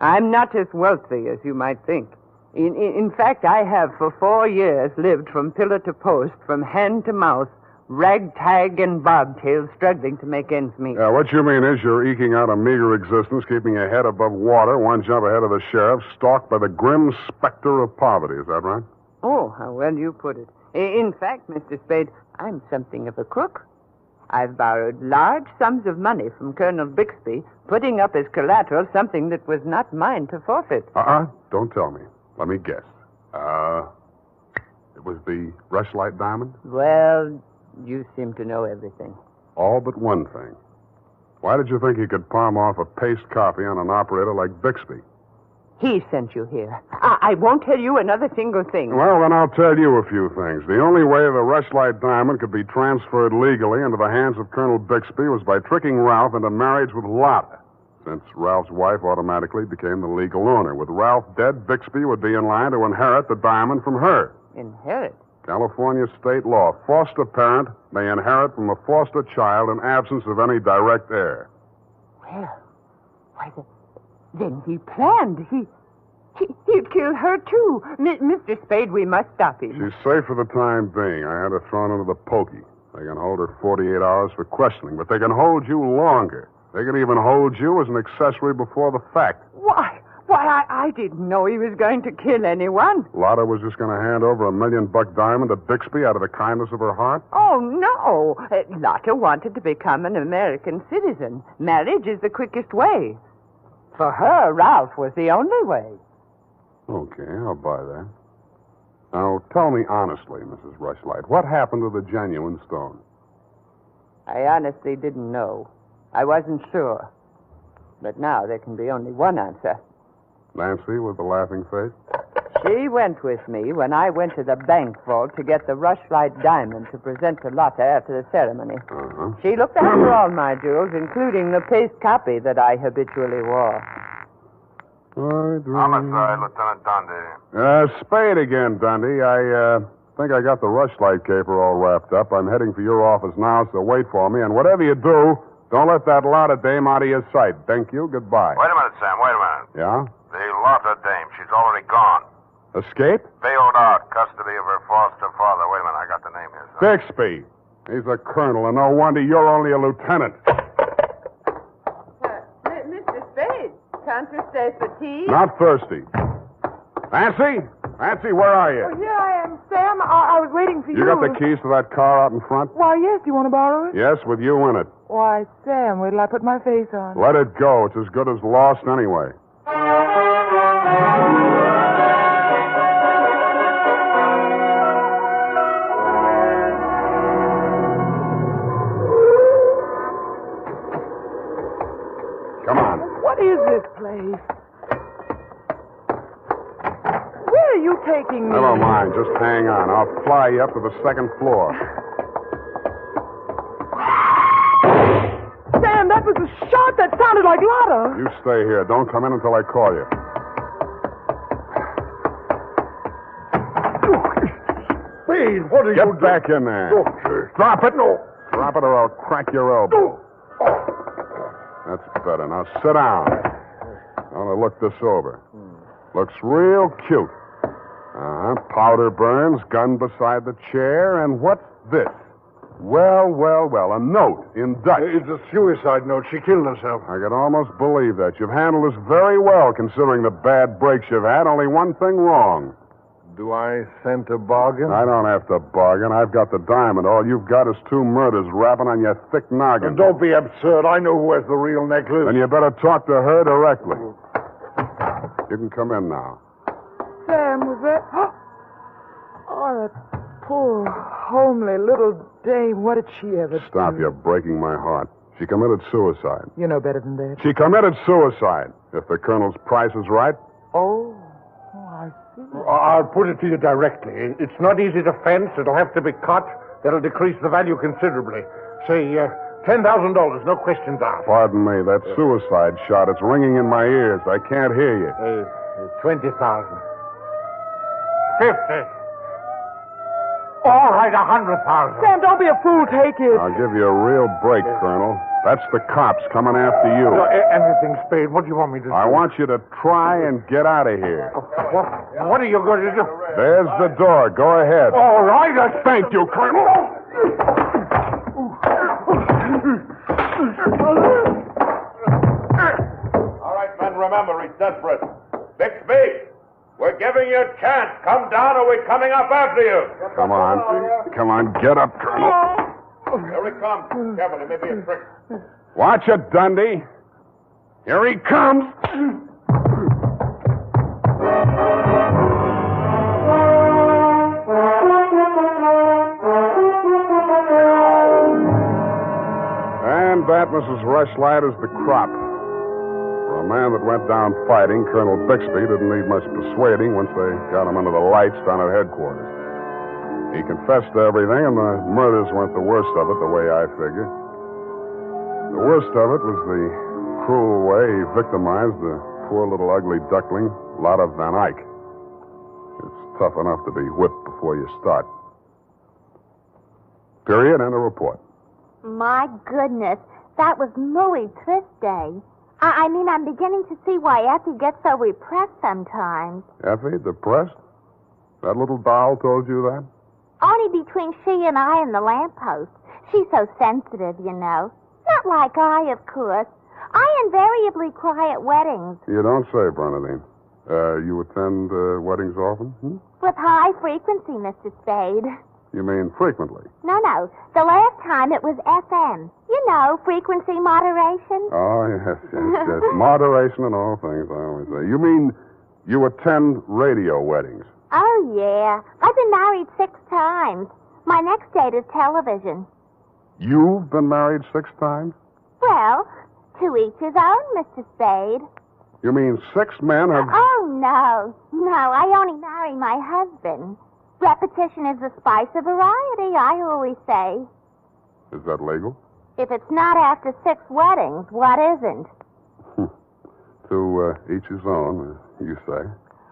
I'm not as wealthy as you might think. In fact, I have for 4 years lived from pillar to post, from hand to mouth, ragtag and bobtail, struggling to make ends meet. What you mean is you're eking out a meager existence, keeping your head above water, one jump ahead of the sheriff, stalked by the grim specter of poverty. Is that right? Oh, how well you put it. In fact, Mr. Spade, I'm something of a crook. I've borrowed large sums of money from Colonel Bixby, putting up as collateral something that was not mine to forfeit. Don't tell me. Let me guess. It was the Rushlight diamond? Well, you seem to know everything. All but one thing. Why did you think you could palm off a paste copy on an operator like Bixby? He sent you here. I won't tell you another single thing. Well, then I'll tell you a few things. The only way the Rushlight diamond could be transferred legally into the hands of Colonel Bixby was by tricking Ralph into marriage with Lotta, since Ralph's wife automatically became the legal owner. With Ralph dead, Bixby would be in line to inherit the diamond from her. Inherit? California state law. Foster parent may inherit from a foster child in absence of any direct heir. Well, why, then he planned. He He'd kill her, too. Mr. Spade, we must stop him. She's safe for the time being. I had her thrown into the pokey. They can hold her 48 hours for questioning, but they can hold you longer. They can even hold you as an accessory before the fact. Why, I didn't know he was going to kill anyone. Lotta was just going to hand over $1 million diamond to Bixby out of the kindness of her heart? Oh, no. Lotta wanted to become an American citizen. Marriage is the quickest way. For her, Ralph was the only way. Okay, I'll buy that. Now, tell me honestly, Mrs. Rushlight, what happened to the genuine stone? I honestly didn't know. I wasn't sure. But now there can be only one answer. Nancy with the laughing face? She went with me when I went to the bank vault to get the Rushlight diamond to present to Lotta after the ceremony. Uh-huh. She looked after all my jewels, including the paste copy that I habitually wore. Homicide, Lieutenant Dundee. Spade again, Dundee. I think I got the Rushlight caper all wrapped up. I'm heading for your office now, so wait for me. And whatever you do, don't let that Lotta dame out of your sight. Thank you. Goodbye. Wait a minute, Sam. Wait a minute. Yeah? The Lotta dame. She's already gone. Escape? Bailed out. Custody of her foster father. Wait a minute. I got the name here, son. Bixby. He's a colonel, and no wonder you're only a lieutenant. Mr. Spade, can't you stay for tea? Not thirsty. Nancy? Nancy, where are you? Oh, here I am, Sam. I was waiting for you. You got the keys to that car out in front? Why, yes. Do you want to borrow it? Yes, with you in it. Why, Sam, wait till I put my face on. Let it go. It's as good as lost anyway. Come on. What is this place? Where are you taking me? Never mind. Just hang on. I'll fly you up to the second floor. Sam, that was a shot that sounded like Lotta. You stay here. Don't come in until I call you. Spade, what are you doing? Get back in there. Drop it. No. Drop it or I'll crack your elbow. That's better. Now sit down. I want to look this over. Looks real cute. Powder burns, gun beside the chair, and what's this? Well, a note in Dutch. It's a suicide note. She killed herself. I can almost believe that. You've handled this very well, considering the bad breaks you've had. Only one thing wrong. Do I scent a bargain? I don't have to bargain. I've got the diamond. All you've got is 2 murders rapping on your thick noggin. Don't be absurd. I know who has the real necklace. Then you better talk to her directly. You can come in now. Sam, was that... Oh, that poor, homely little dame. What did she ever do? Stop. You're breaking my heart. She committed suicide. You know better than that. She committed suicide. If the colonel's price is right. Oh, I see. I'll put it to you directly. It's not easy to fence. It'll have to be cut. That'll decrease the value considerably. Say, $10,000, no questions asked. Pardon me, that suicide shot, it's ringing in my ears. I can't hear you. 20,000. 50. All right, 100,000. Sam, don't be a fool. Take it. I'll give you a real break, Colonel. That's the cops coming after you. Anything, Spade. What do you want me to do? I want you to try and get out of here. What are you going to do? There's the door. Go ahead. All right. Thank you, Colonel. All right, men, remember, he's desperate. Bixby, we're giving you a chance. Come down or we're coming up after you. Come on, get up, Colonel. Here he comes. Careful, it may be a trick. Watch it, Dundee. Here he comes. And that, Mrs. Rushlight, is the crop. For a man that went down fighting, Colonel Bixby didn't need much persuading once they got him under the lights down at headquarters. He confessed to everything, and the murders weren't the worst of it, the way I figure. The worst of it was the cruel way he victimized the poor little ugly duckling, Lotta Van Eyck. It's tough enough to be whipped before you start. Period, and a report. My goodness, that was Louis' Trist Day. I mean, I'm beginning to see why Effie gets so repressed sometimes. Effie, depressed? That little doll told you that? Only between she and I and the lamppost. She's so sensitive, you know. Not like I, of course. I invariably cry at weddings. You don't say, Bernadine. You attend weddings often? With high frequency, Mr. Spade. You mean frequently? No. The last time it was FM. You know, frequency moderation. Oh, yes. Moderation in all things, I always say. You mean you attend radio weddings? Oh, yeah. I've been married 6 times. My next date is television. You've been married 6 times? Well, to each his own, Mr. Spade. You mean 6 men have... Oh, no. No, I only marry my husband. Repetition is the spice of variety, I always say. Is that legal? If it's not after 6 weddings, what isn't? To each his own, you say.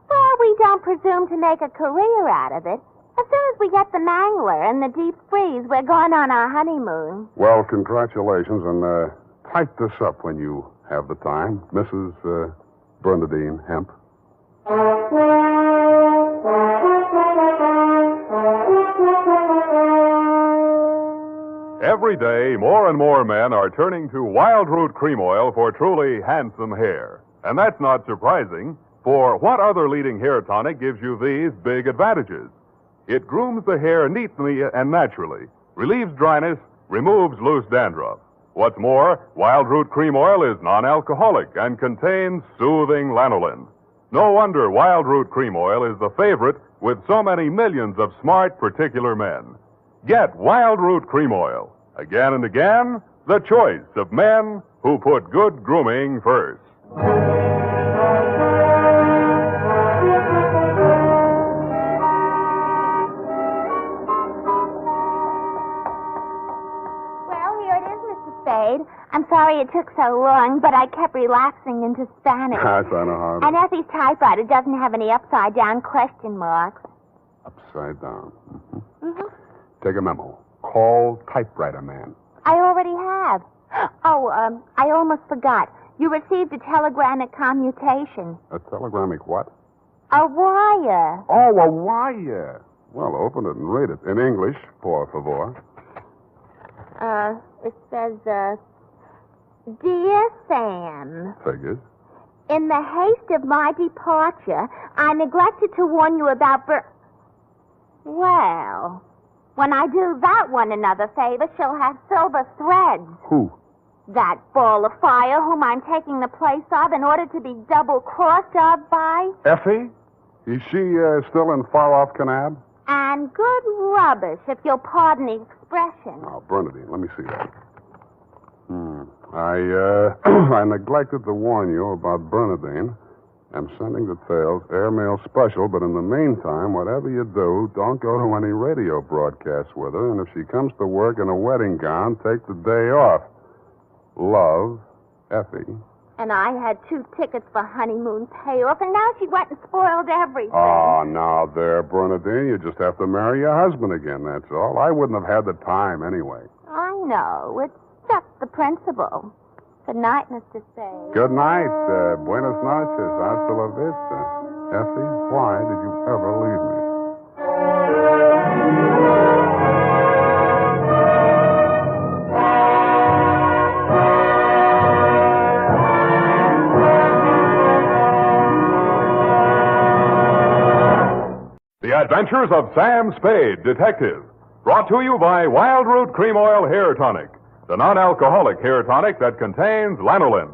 Well, we don't presume to make a career out of it. As soon as we get the mangler and the deep freeze, we're going on our honeymoon. Well, congratulations, and type this up when you have the time. Mrs. Bernadine Hemp. Every day, more and more men are turning to Wild Root Cream Oil for truly handsome hair. And that's not surprising, for what other leading hair tonic gives you these big advantages? It grooms the hair neatly and naturally, relieves dryness, removes loose dandruff. What's more, Wild Root Cream Oil is non-alcoholic and contains soothing lanolin. No wonder Wild Root Cream Oil is the favorite with so many millions of smart, particular men. Get Wild Root Cream Oil. Again and again, the choice of men who put good grooming first. I'm sorry it took so long, but I kept relaxing into Spanish. Yes, I know how. And Effie's typewriter doesn't have any upside-down question marks. Upside down. Take a memo. Call typewriter man. I already have. Oh, I almost forgot. You received a telegramic commutation. A telegramic what? A wire. Oh, a wire. Well, open it and read it. In English, por favor. It says, Dear Sam. Figures. In the haste of my departure, I neglected to warn you about Well, when I do that one another favor, she'll have silver threads. Who? That ball of fire whom I'm taking the place of in order to be double-crossed of by. Effie? Is she still in far-off Canab? And good rubbish, if you'll pardon the expression. Now, Bernadine, let me see that. I neglected to warn you about Bernadine. I'm sending details, airmail special, but in the meantime, whatever you do, don't go to any radio broadcasts with her, and if she comes to work in a wedding gown, take the day off. Love, Effie. And I had 2 tickets for honeymoon payoff, and now she went and spoiled everything. Oh, now there, Bernadine, you just have to marry your husband again, that's all. I wouldn't have had the time anyway. I know. It's just the principle. Good night, Mr. Spade. Good night. Buenas noches. Hasta la vista. Effie, why did you ever leave me? The Adventures of Sam Spade, Detective. Brought to you by Wild Root Cream Oil Hair Tonic, the non-alcoholic hair tonic that contains lanolin.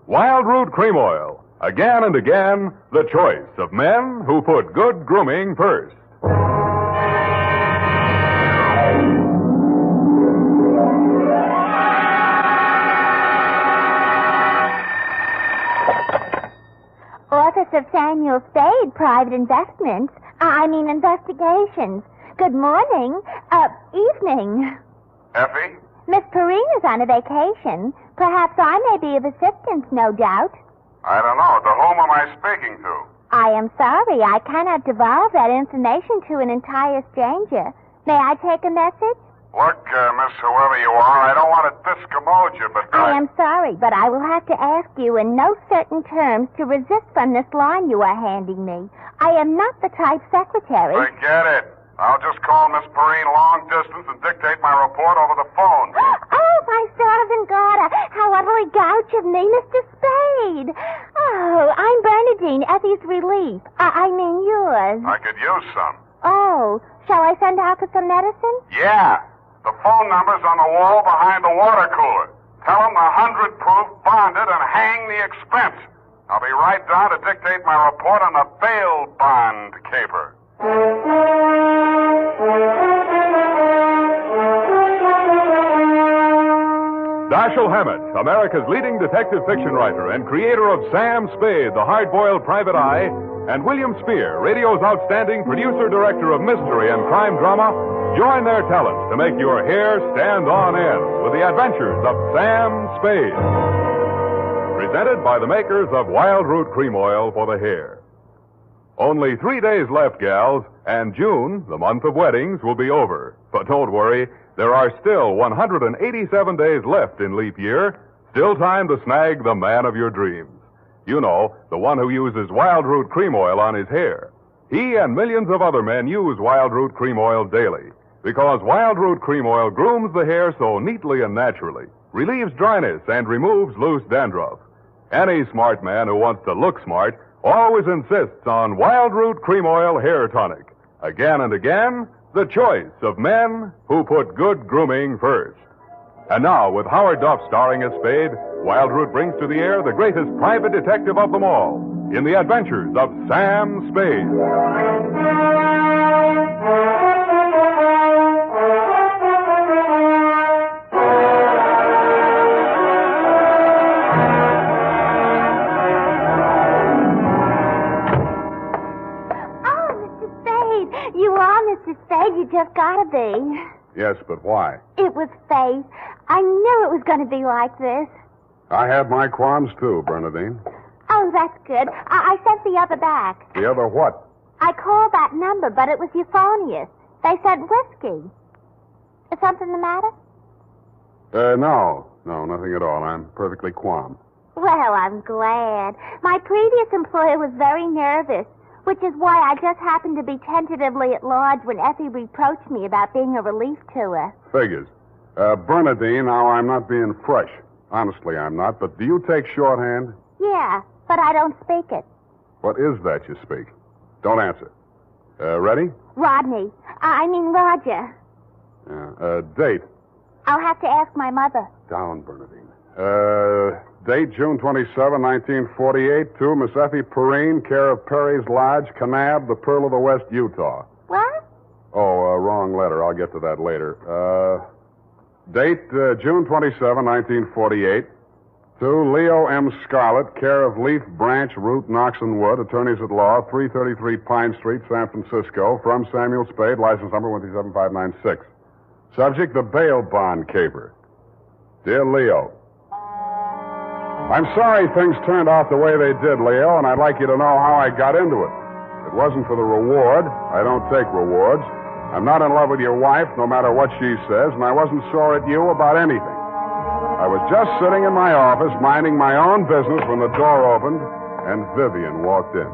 Wild Root Cream Oil. Again and again, the choice of men who put good grooming first. Office of Samuel Spade, Private Investigations. Good morning. Evening. Effie? Miss Perrina's on a vacation. Perhaps I may be of assistance, no doubt. I don't know. To whom am I speaking to? I am sorry. I cannot divulge that information to an entire stranger. May I take a message? Look, Miss Whoever you are, I don't want to discommode you, but... I am sorry, but I will have to ask you in no certain terms to resist from this line you are handing me. I am not the type secretary. Forget it. I'll just call Miss Perrine long distance and dictate my report over the phone. Oh, my stars and garter. How utterly gouch of me, Mr. Spade. Oh, I'm Bernadine, Effie's relief. I mean yours. I could use some. Oh, shall I send out for some medicine? Yeah. The phone number's on the wall behind the water cooler. Tell them the 100 proof bonded and hang the expense. I'll be right down to dictate my report on the bail bond caper. Dashiell Hammett, America's leading detective fiction writer and creator of Sam Spade, the hard-boiled private eye, and William Spear, radio's outstanding producer-director of mystery and crime drama, join their talents to make your hair stand on end with the Adventures of Sam Spade. Presented by the makers of Wild Root Cream Oil for the hair. Only 3 days left, gals, and June, the month of weddings, will be over. But don't worry, there are still 187 days left in leap year. Still time to snag the man of your dreams. You know, the one who uses Wild Root Cream Oil on his hair. He and millions of other men use Wild Root Cream Oil daily because Wild Root Cream Oil grooms the hair so neatly and naturally, relieves dryness, and removes loose dandruff. Any smart man who wants to look smart always insists on Wild Root Cream Oil Hair Tonic. Again and again, the choice of men who put good grooming first. And now, with Howard Duff starring as Spade, Wild Root brings to the air the greatest private detective of them all in the Adventures of Sam Spade. Mr. Spade, you just gotta be. Yes, but why? It was fate. I knew it was going to be like this. I had my qualms, too, Bernadine. Oh, that's good. I sent the other back. The other what? I called that number, but it was euphonious. They said whiskey. Is something the matter? No, nothing at all. I'm perfectly calm. Well, I'm glad. My previous employer was very nervous, which is why I just happened to be tentatively at large when Effie reproached me about being a relief to her. Figures. Bernadine, now I'm not being fresh. Honestly, I'm not, but do you take shorthand? Yeah, but I don't speak it. What is that you speak? Don't answer. Ready? Rodney. I mean Roger. Date. I'll have to ask my mother. Down, Bernadine. Date, June 27, 1948, to Miss Effie Perrine, care of Perry's Lodge, Kanab, the Pearl of the West, Utah. What? Oh, wrong letter. I'll get to that later. Date, June 27, 1948, to Leo M. Scarlett, care of Leaf Branch, Root, Knox and Wood, attorneys at law, 333 Pine Street, San Francisco, from Samuel Spade, license number 137596. Subject, the bail bond caper. Dear Leo, I'm sorry things turned out the way they did, Leo, and I'd like you to know how I got into it. It wasn't for the reward. I don't take rewards. I'm not in love with your wife, no matter what she says, and I wasn't sore at you about anything. I was just sitting in my office, minding my own business, when the door opened, and Vivian walked in.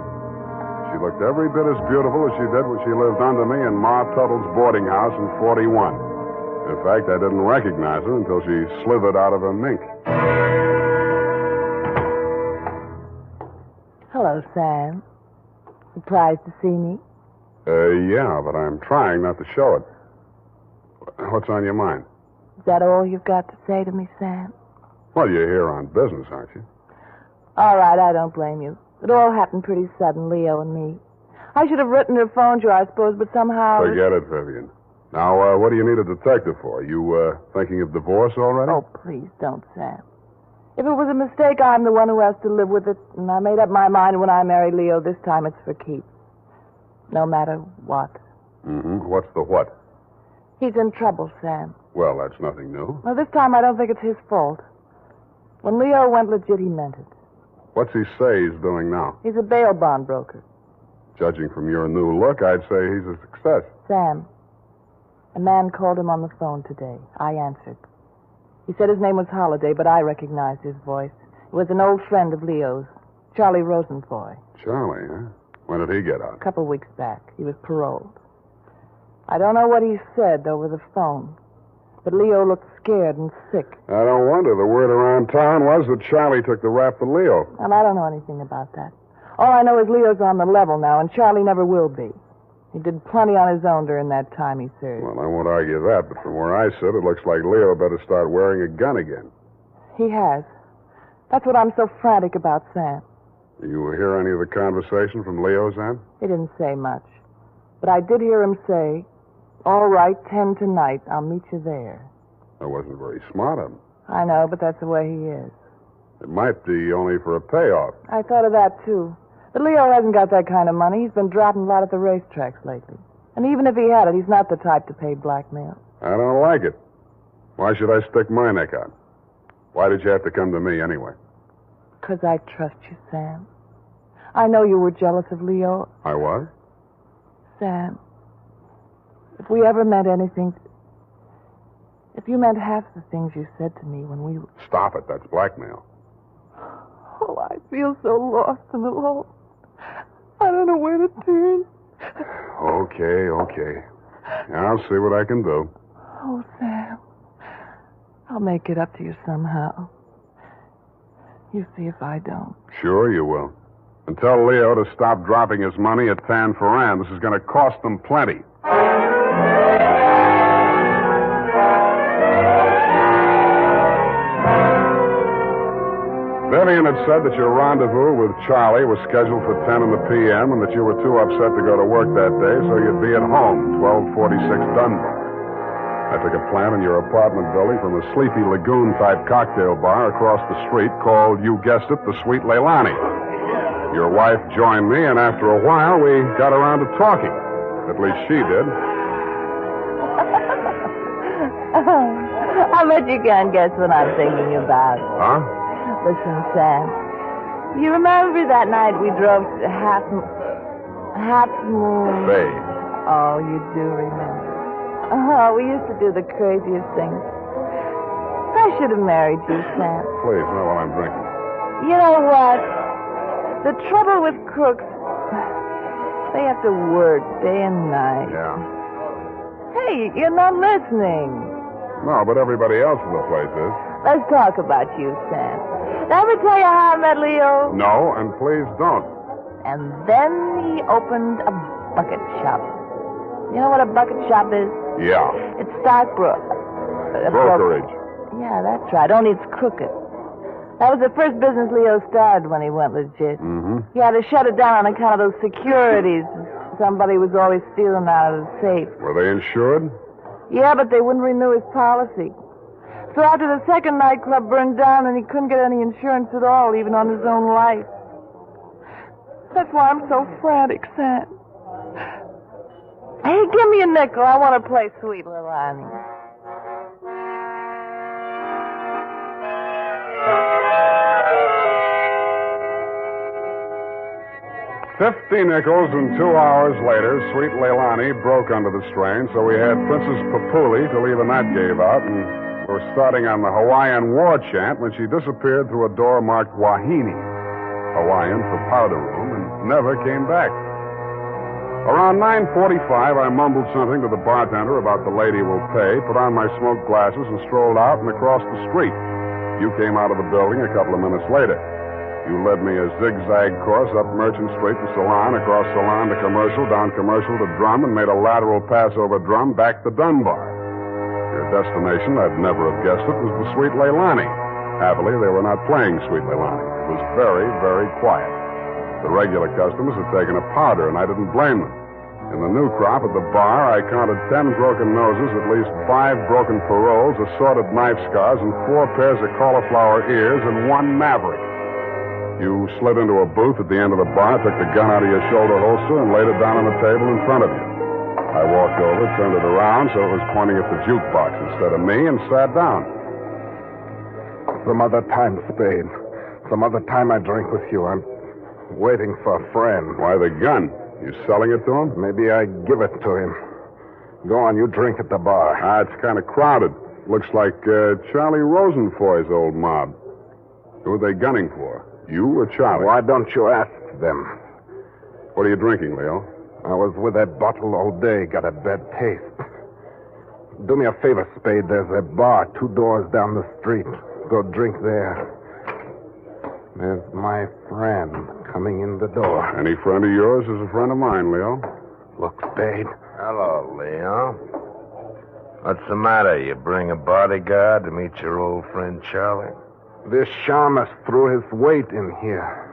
She looked every bit as beautiful as she did when she lived under me in Ma Tuttle's boarding house in 41. In fact, I didn't recognize her until she slithered out of her mink. Hello, Sam. Surprised to see me? Yeah, but I'm trying not to show it. What's on your mind? Is that all you've got to say to me, Sam? Well, you're here on business, aren't you? All right, I don't blame you. It all happened pretty sudden, Leo and me. I should have written or phoned you, I suppose, but somehow... Forget it, Vivian. Now, what do you need a detective for? You, thinking of divorce already? Oh, please don't, Sam. If it was a mistake, I'm the one who has to live with it, and I made up my mind when I married Leo. This time it's for keeps. No matter what. Mm-hmm. What's the what? He's in trouble, Sam. Well, that's nothing new. Well, this time I don't think it's his fault. When Leo went legit, he meant it. What's he say he's doing now? He's a bail bond broker. Judging from your new look, I'd say he's a success. Sam, A man called him on the phone today. I answered. He said his name was Holiday, but I recognized his voice. It was an old friend of Leo's, Charlie Rosenfoy. Charlie, huh? When did he get out? A couple weeks back. He was paroled. I don't know what he said over the phone, but Leo looked scared and sick. I don't wonder. The word around town was that Charlie took the rap for Leo. And I don't know anything about that. All I know is Leo's on the level now, and Charlie never will be. He did plenty on his own during that time he served. Well, I won't argue that, but from where I sit, it looks like Leo better start wearing a gun again. He has. That's what I'm so frantic about, Sam. You hear any of the conversation from Leo's end? He didn't say much. But I did hear him say, "All right, 10 tonight. I'll meet you there." That wasn't very smart of him. I know, but that's the way he is. It might be only for a payoff. I thought of that, too. But Leo hasn't got that kind of money. He's been dropping a lot at the racetracks lately. And even if he had it, he's not the type to pay blackmail. I don't like it. Why should I stick my neck out? Why did you have to come to me anyway? 'Cause I trust you, Sam. I know you were jealous of Leo. I was? Sam, if we ever meant anything... If you meant half the things you said to me when we... Stop it. That's blackmail. Oh, I feel so lost and alone. I don't know where to turn. Okay. I'll see what I can do. Oh, Sam. I'll make it up to you somehow. You see if I don't. Sure you will. And tell Leo to stop dropping his money at Tan Ferran. This is going to cost them plenty. Vivian had said that your rendezvous with Charlie was scheduled for 10 in the p.m. and that you were too upset to go to work that day, so you'd be at home, 1246 Dunbar. I took a plant in your apartment building from a sleepy lagoon-type cocktail bar across the street called, you guessed it, the Sweet Leilani. Your wife joined me, and after a while, we got around to talking. At least she did. I bet you can't guess what I'm thinking about. Huh? Listen, Sam. You remember that night we drove to Half Moon? Bay. Oh, you do remember. Oh, we used to do the craziest things. I should have married you, Sam. Please, not while I'm drinking. You know what? The trouble with crooks, they have to work day and night. Yeah. Hey, you're not listening. No, but everybody else in the place is. Let's talk about you, Sam. Did I ever tell you how I met Leo? No, and please don't. And then he opened a bucket shop. You know what a bucket shop is? Yeah. It's stockbrokerage. Brokerage. Yeah, that's right. Only it's crooked. That was the first business Leo started when he went legit. Mm-hmm. He had to shut it down on account of those securities. Somebody was always stealing out of the safe. Were they insured? Yeah, but they wouldn't renew his policy. So after the second nightclub burned down and he couldn't get any insurance at all, even on his own life. That's why I'm so frantic, Sam. Hey, give me a nickel. I want to play Sweet Leilani. $50 nickels, and 2 hours later, Sweet Leilani broke under the strain, so we had Princess Papuli to leave, and that gave out, and we were starting on the Hawaiian war chant when she disappeared through a door marked Wahine, Hawaiian for powder room, and never came back. Around 9:45, I mumbled something to the bartender about the lady will pay, put on my smoke glasses, and strolled out and across the street. You came out of the building a couple of minutes later. You led me a zigzag course up Merchant Street to Salon, across Salon to Commercial, down Commercial to Drum, and made a lateral pass over Drum back to Dunbar. Your destination, I'd never have guessed it, was the Sweet Leilani. Happily, they were not playing Sweet Leilani. It was very, very quiet. The regular customers had taken a powder, and I didn't blame them. In the new crop at the bar, I counted 10 broken noses, at least 5 broken paroles, assorted knife scars, and 4 pairs of cauliflower ears, and 1 maverick. You slid into a booth at the end of the bar, took the gun out of your shoulder holster, and laid it down on the table in front of you. I walked over, turned it around so it was pointing at the jukebox instead of me, and sat down. Some other time, Spade. Some other time I drink with you. I'm waiting for a friend. Why the gun? You selling it to him? Maybe I give it to him. Go on, you drink at the bar. It's kind of crowded. Looks like Charlie Rosenfoy's old mob. Who are they gunning for? You or Charlie? Why don't you ask them? What are you drinking, Leo? I was with that bottle all day. Got a bad taste. Do me a favor, Spade. There's a bar 2 doors down the street. Go drink there. There's my friend coming in the door. Any friend of yours is a friend of mine, Leo. Look, Spade. Hello, Leo. What's the matter? You bring a bodyguard to meet your old friend Charlie? This shamus threw his weight in here.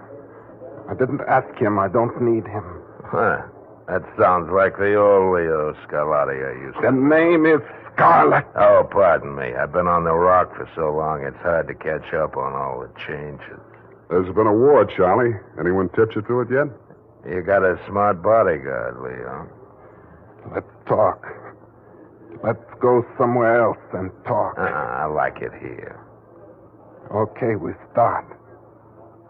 I didn't ask him. I don't need him. Huh. That sounds like the old Leo Scarlatti I used to... The name is Scarlet. Oh, pardon me. I've been on the rock for so long, it's hard to catch up on all the changes. There's been a war, Charlie. Anyone tipped you to it yet? You got a smart bodyguard, Leo. Let's talk. Let's go somewhere else and talk. I like it here. Okay, we start.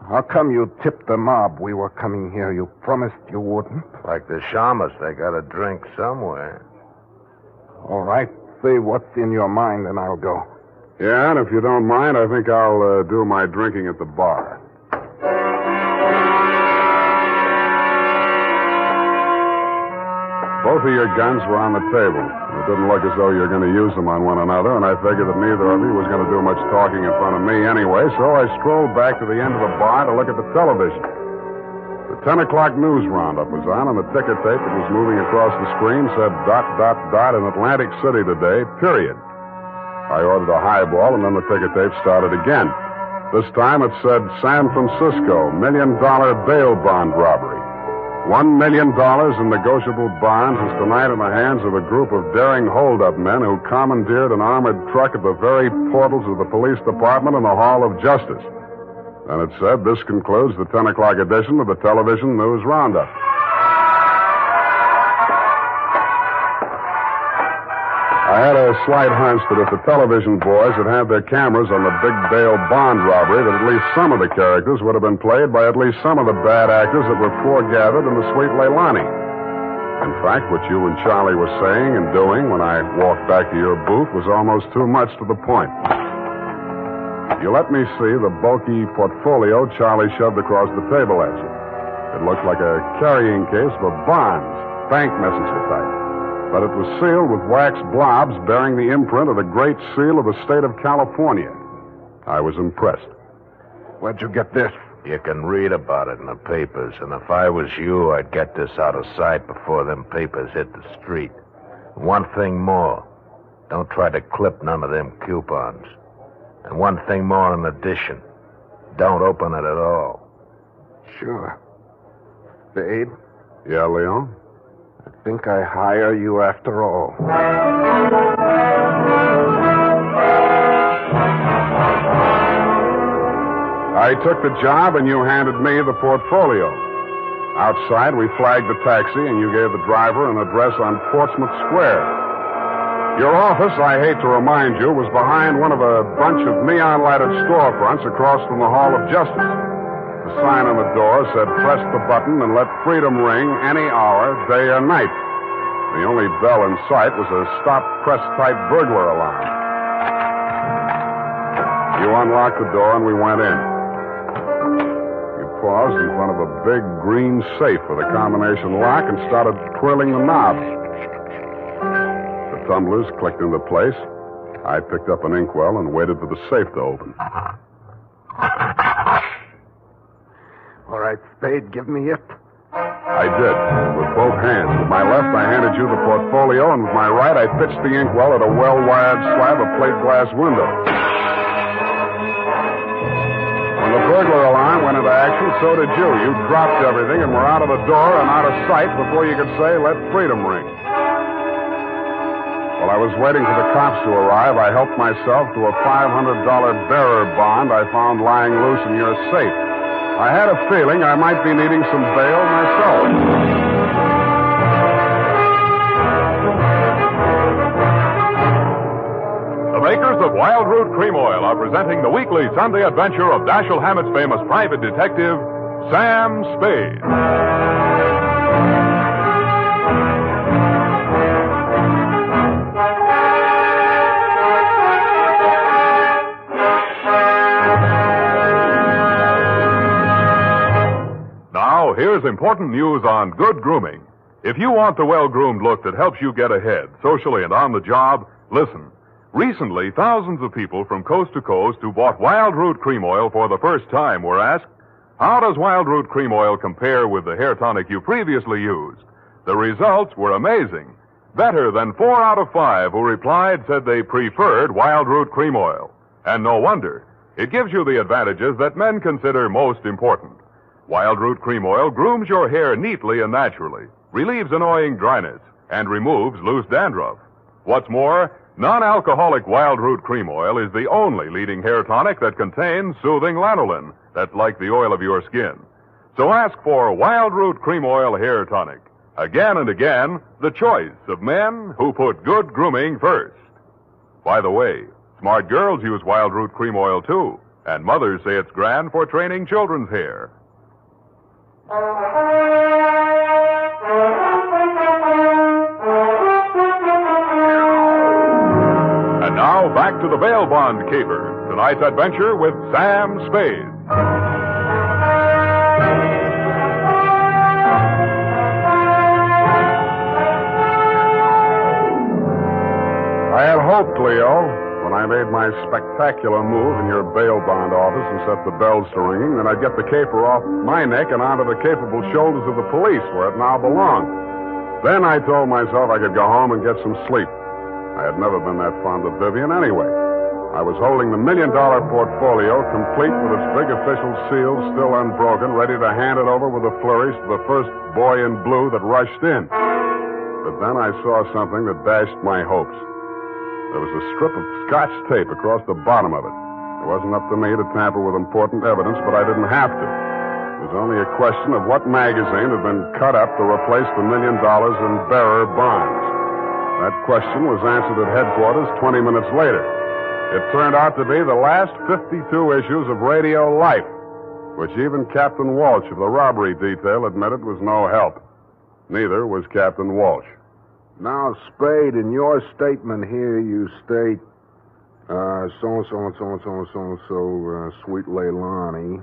How come you tipped the mob we were coming here? You promised you wouldn't. Like the shamus, they got to drink somewhere. All right. Say what's in your mind, and I'll go. Yeah, and if you don't mind, I think I'll do my drinking at the bar. Both of your guns were on the table. It didn't look as though you were going to use them on one another, and I figured that neither of you was going to do much talking in front of me anyway, so I strolled back to the end of the bar to look at the television. The 10 o'clock news roundup was on, and the ticker tape that was moving across the screen said ... in Atlantic City today, period. I ordered a highball, and then the ticker tape started again. This time it said San Francisco, $1 million bail bond robbery. $1 million in negotiable bonds is tonight in the hands of a group of daring hold-up men who commandeered an armored truck at the very portals of the police department in the Hall of Justice. And it said, this concludes the 10 o'clock edition of the television news roundup. I had a slight hunch that if the television boys had had their cameras on the big bail bond robbery, that at least some of the characters would have been played by at least some of the bad actors that were foregathered in the Sweet Leilani. In fact, what you and Charlie were saying and doing when I walked back to your booth was almost too much to the point. You let me see the bulky portfolio Charlie shoved across the table at you. It looked like a carrying case for bonds, bank messenger type. But it was sealed with wax blobs bearing the imprint of the Great Seal of the state of California. I was impressed. Where'd you get this? You can read about it in the papers, and if I was you, I'd get this out of sight before them papers hit the street. One thing more. Don't try to clip none of them coupons. And one thing more in addition. Don't open it at all. Sure. Spade? Yeah, Leon? I think I hire you after all. I took the job, and you handed me the portfolio. Outside, we flagged the taxi, and you gave the driver an address on Portsmouth Square. Your office, I hate to remind you, was behind one of a bunch of neon-lighted storefronts across from the Hall of Justice. The sign on the door said, press the button and let freedom ring any hour, day or night. The only bell in sight was a stop-press-type burglar alarm. You unlocked the door and we went in. You paused in front of a big green safe with a combination lock and started twirling the knob. The tumblers clicked into place. I picked up an inkwell and waited for the safe to open. All right, Spade, give me it. I did, with both hands. With my left, I handed you the portfolio, and with my right, I pitched the inkwell at a well-wired slab of plate glass window. When the burglar alarm went into action, so did you. You dropped everything and were out of the door and out of sight before you could say, let freedom ring. While I was waiting for the cops to arrive, I helped myself to a $500 bearer bond I found lying loose in your safe. I had a feeling I might be needing some bail myself. The makers of Wild Root Cream Oil are presenting the weekly Sunday adventure of Dashiell Hammett's famous private detective, Sam Spade. Now, here's important news on good grooming. If you want the well-groomed look that helps you get ahead, socially and on the job, listen. Recently, thousands of people from coast to coast who bought Wild Root Cream Oil for the first time were asked, how does Wild Root Cream Oil compare with the hair tonic you previously used? The results were amazing. Better than 4 out of 5 who replied said they preferred Wild Root Cream Oil. And no wonder. It gives you the advantages that men consider most important. Wild Root Cream Oil grooms your hair neatly and naturally, relieves annoying dryness, and removes loose dandruff. What's more, non-alcoholic Wild Root Cream Oil is the only leading hair tonic that contains soothing lanolin, that's like the oil of your skin. So ask for Wild Root Cream Oil Hair Tonic. Again and again, the choice of men who put good grooming first. By the way, smart girls use Wild Root Cream Oil, too, and mothers say it's grand for training children's hair. And now, back to the bail bond caper. Tonight's adventure with Sam Spade. I had hoped, Leo, when I made my spectacular move in your bail bond office and set the bells to ringing, that I'd get the caper off my neck and onto the capable shoulders of the police, where it now belonged. Then I told myself I could go home and get some sleep. I had never been that fond of Vivian anyway. I was holding the $1 million portfolio, complete with its big official seal still unbroken, ready to hand it over with a flourish to the first boy in blue that rushed in. But then I saw something that dashed my hopes. There was a strip of Scotch tape across the bottom of it. It wasn't up to me to tamper with important evidence, but I didn't have to. It was only a question of what magazine had been cut up to replace the $1 million in bearer bonds. That question was answered at headquarters 20 minutes later. It turned out to be the last 52 issues of Radio Life, which even Captain Walsh of the robbery detail admitted was no help. Neither was Captain Walsh. Now, Spade, in your statement here, you state, so-and-so, Sweet Leilani,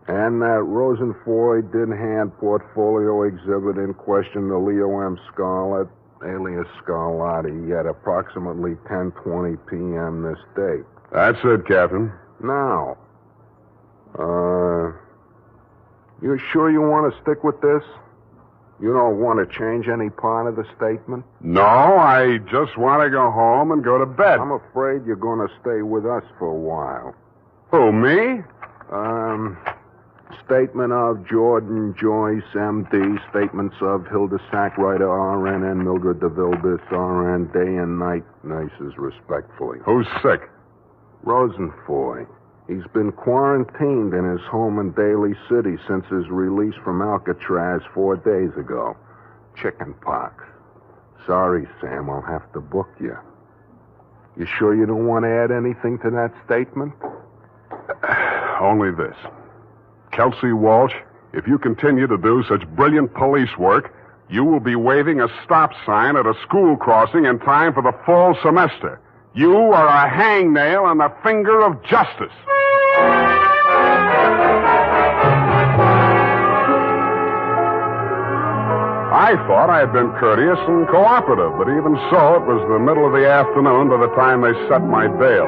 and that Rosenfoy did hand portfolio exhibit in question to Leo M. Scarlett, alias Scarlatti, at approximately 10:20 p.m. this date. That's it, Captain. Now, you sure you want to stick with this? You don't want to change any part of the statement? No, I just want to go home and go to bed. I'm afraid you're going to stay with us for a while. Who, me? Statement of Jordan Joyce, M.D. Statements of Hilda Sackwriter, R.N. and Mildred DeVille, R.N. Day and night nurses, respectfully. Who's sick? Rosenfoy. He's been quarantined in his home in Daly City since his release from Alcatraz 4 days ago. Chicken pox. Sorry, Sam, I'll have to book you. You sure you don't want to add anything to that statement? Only this. Kelsey Walsh, if you continue to do such brilliant police work, you will be waving a stop sign at a school crossing in time for the fall semester. You are a hangnail on the finger of justice. I thought I had been courteous and cooperative, but even so, it was the middle of the afternoon by the time they set my bail.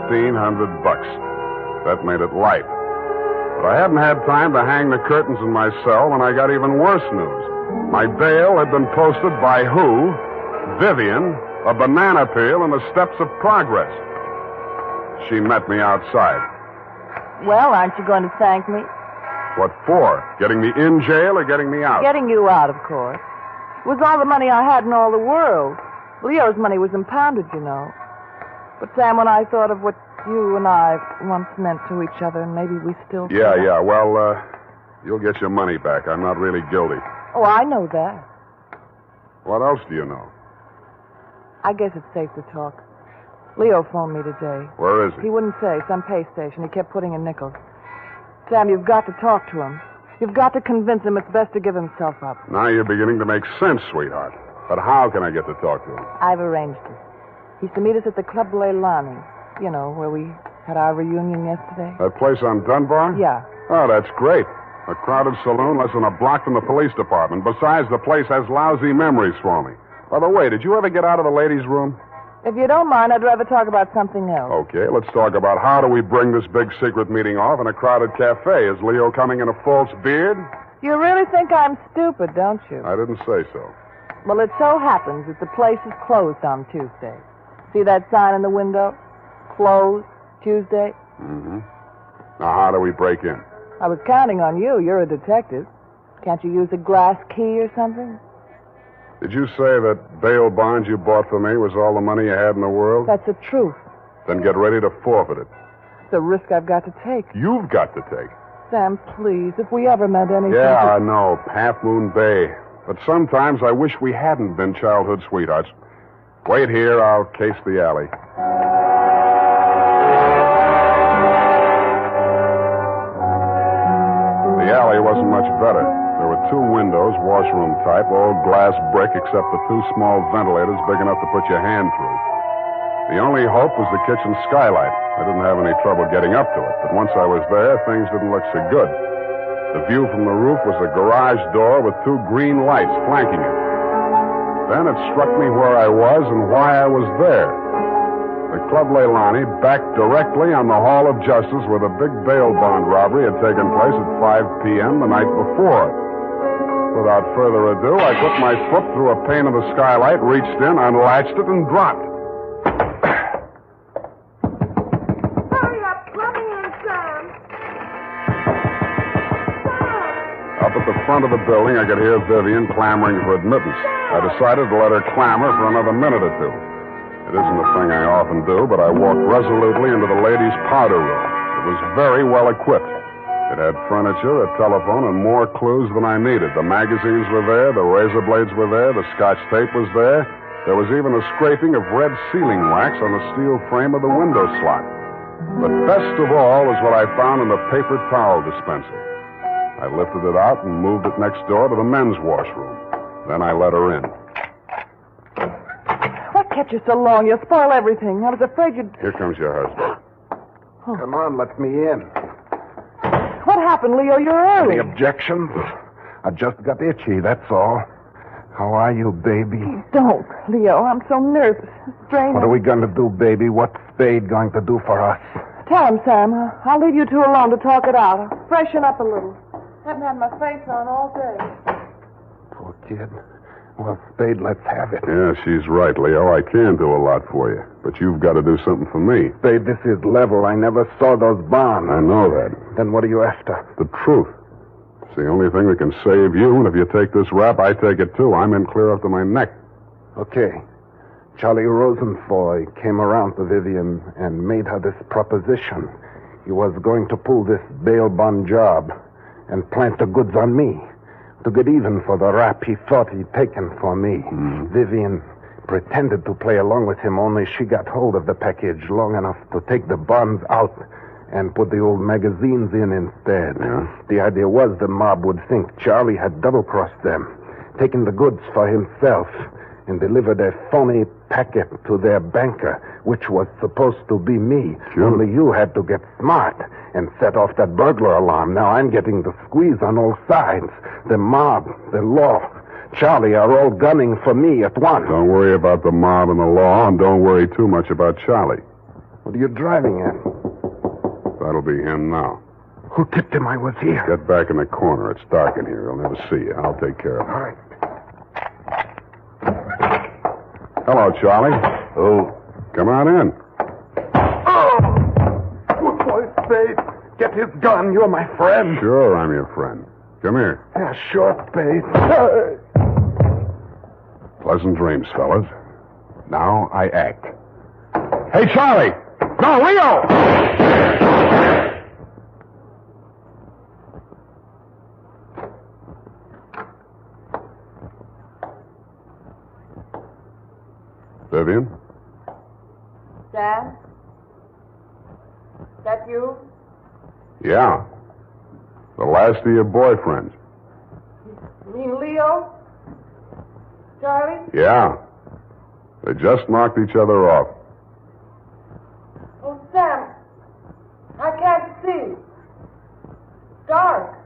$1,500. That made it light. But I hadn't had time to hang the curtains in my cell when I got even worse news. My bail had been posted by who? Vivian, a banana peel, and the steps of progress. She met me outside. Well, aren't you going to thank me? What for? Getting me in jail or getting me out? Getting you out, of course. It was all the money I had in all the world. Leo's money was impounded, you know. But, Sam, when I thought of what you and I once meant to each other, and maybe we still... Yeah. Well, you'll get your money back. I'm not really guilty. Oh, I know that. What else do you know? I guess it's safe to talk. Leo phoned me today. Where is he? He wouldn't say. Some pay station. He kept putting in nickels. Sam, you've got to talk to him. You've got to convince him it's best to give himself up. Now you're beginning to make sense, sweetheart. But how can I get to talk to him? I've arranged it. He's to meet us at the Club Leilani. You know, where we had our reunion yesterday. That place on Dunbar? Yeah. Oh, that's great. A crowded saloon less than a block from the police department. Besides, the place has lousy memories for me. By the way, did you ever get out of the ladies' room? If you don't mind, I'd rather talk about something else. Okay, let's talk about how do we bring this big secret meeting off in a crowded cafe. Is Leo coming in a false beard? You really think I'm stupid, don't you? I didn't say so. Well, it so happens that the place is closed on Tuesday. See that sign in the window? Closed Tuesday? Mm-hmm. Now, how do we break in? I was counting on you. You're a detective. Can't you use a glass key or something? Did you say that bail bond you bought for me was all the money you had in the world? That's the truth. Then get ready to forfeit it. It's a risk I've got to take. You've got to take. Sam, please, if we ever meant anything... Yeah, I know. Half Moon Bay. But sometimes I wish we hadn't been childhood sweethearts. Wait here. I'll case the alley. The alley wasn't much better. There were 2 windows, washroom type, all glass brick except the 2 small ventilators big enough to put your hand through. The only hope was the kitchen skylight. I didn't have any trouble getting up to it, but once I was there, things didn't look so good. The view from the roof was a garage door with 2 green lights flanking it. Then it struck me where I was and why I was there. The Club Leilani backed directly on the Hall of Justice where the big bail bond robbery had taken place at 5 p.m. the night before. Without further ado, I put my foot through a pane of the skylight, reached in, unlatched it, and dropped. Hurry up, let me in, Sam. Up at the front of the building, I could hear Vivian clamoring for admittance. I decided to let her clamor for another minute or two. It isn't a thing I often do, but I walked resolutely into the ladies' powder room. It was very well equipped. It had furniture, a telephone, and more clues than I needed. The magazines were there, the razor blades were there, the Scotch tape was there. There was even a scraping of red sealing wax on the steel frame of the window slot. But best of all was what I found in the paper towel dispenser. I lifted it out and moved it next door to the men's washroom. Then I let her in. What kept you so long? You'll spoil everything. I was afraid you'd... Here comes your husband. Oh. Come on, let me in. What happened, Leo? You're early. Any objections? I just got itchy, that's all. How are you, baby? Don't, Leo. I'm so nervous. Straining. What are we going to do, baby? What's Spade going to do for us? Tell him, Sam. I'll leave you 2 alone to talk it out. I'll freshen up a little. Haven't had my face on all day. Poor kid. Well, Spade, let's have it. Yeah, she's right, Leo. I can do a lot for you. But you've got to do something for me. Spade, this is level. I never saw those bonds. I know that. Then what are you after? The truth. It's the only thing that can save you, and if you take this rap, I take it too. I'm in clear up to my neck. Okay. Charlie Rosenfoy came around to Vivian and made her this proposition. He was going to pull this bail bond job and plant the goods on me to get even for the rap he thought he'd taken for me. Vivian pretended to play along with him, only she got hold of the package long enough to take the bonds out and put the old magazines in instead. Yeah. The idea was the mob would think Charlie had double-crossed them, taken the goods for himself, and delivered a phony packet to their banker, which was supposed to be me. Sure. Only you had to get smart and set off that burglar alarm. Now I'm getting the squeeze on all sides. The mob, the law, Charlie are all gunning for me at once. Don't worry about the mob and the law, and don't worry too much about Charlie. What are you driving at? That'll be him now. Who tipped him I was here? Get back in the corner. It's dark in here. He'll never see you. I'll take care of him. All right. Hello, Charlie. Oh. Come on in. Oh! Good boy, Spade. Get his gun. You're my friend. Sure, I'm your friend. Come here. Yeah, sure, Spade. Pleasant dreams, fellas. Now I act. Hey, Charlie! No, Leo! Vivian? Sam? That you? Yeah. The last of your boyfriends. You mean Leo? Charlie? Yeah. They just knocked each other off. Oh, Sam, I can't see. Dark.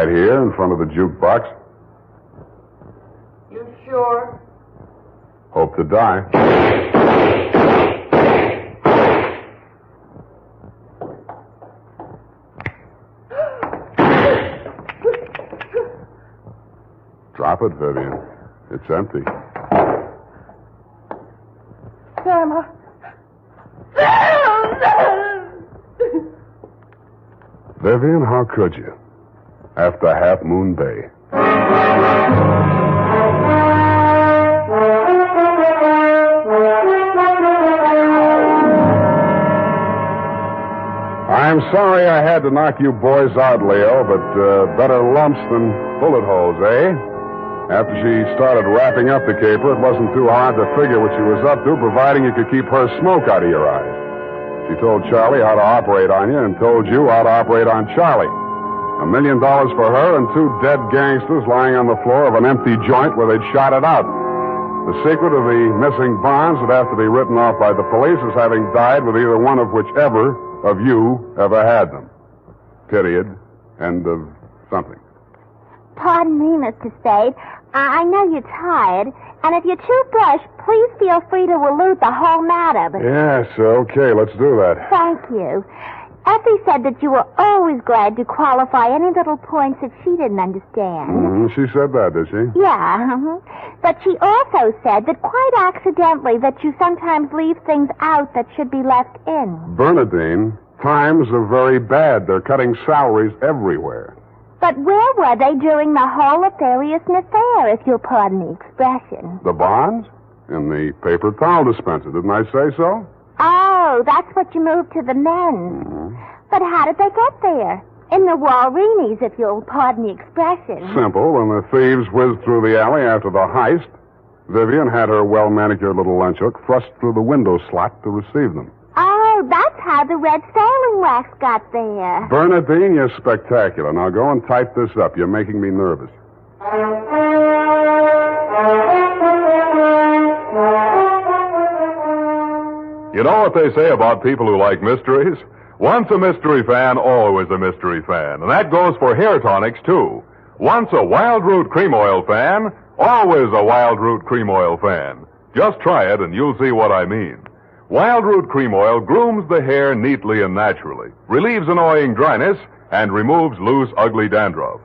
Right here in front of the jukebox. You sure? Hope to die. Drop it, Vivian. It's empty. Sam, Vivian, how could you? After Half Moon Bay. I'm sorry I had to knock you boys out, Leo, but better lumps than bullet holes, eh? After she started wrapping up the caper, it wasn't too hard to figure what she was up to, providing you could keep her smoke out of your eyes. She told Charlie how to operate on you and told you how to operate on Charlie. $1 million for her and 2 dead gangsters lying on the floor of an empty joint where they'd shot it out. The secret of the missing bonds would have to be written off by the police as having died with either one of whichever of you ever had them. Period. End of something. Pardon me, Mr. Spade. I know you're tired, and if you toothbrush, please feel free to allude the whole matter. But Yes, okay, let's do that. thank you. Effie said that you were always glad to qualify any little points that she didn't understand. She said that, did she? Yeah, but she also said that quite accidentally that you sometimes leave things out that should be left in. Bernadine, times are very bad. They're cutting salaries everywhere. But where were they during the whole nefarious affair, if you'll pardon the expression? The bonds? In the paper towel dispenser, didn't I say so? Oh, that's what you moved to the men's. But how did they get there? In the Walreenies, if you'll pardon the expression. Simple. When the thieves whizzed through the alley after the heist, Vivian had her well-manicured little lunch hook thrust through the window slot to receive them. Oh, that's how the red sailing wax got there. Bernadine, you're spectacular. Now go and type this up. You're making me nervous. You know what they say about people who like mysteries? Once a mystery fan, always a mystery fan. And that goes for hair tonics, too. Once a Wild Root Cream Oil fan, always a Wild Root Cream Oil fan. Just try it and you'll see what I mean. Wild Root Cream Oil grooms the hair neatly and naturally, relieves annoying dryness, and removes loose, ugly dandruff.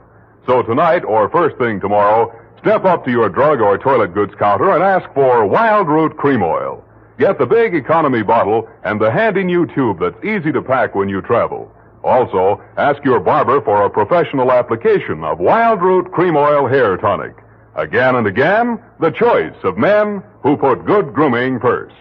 So tonight, or first thing tomorrow, step up to your drug or toilet goods counter and ask for Wild Root Cream Oil. Get the big economy bottle and the handy new tube that's easy to pack when you travel. Also, ask your barber for a professional application of Wild Root Cream Oil Hair Tonic. Again and again, the choice of men who put good grooming first.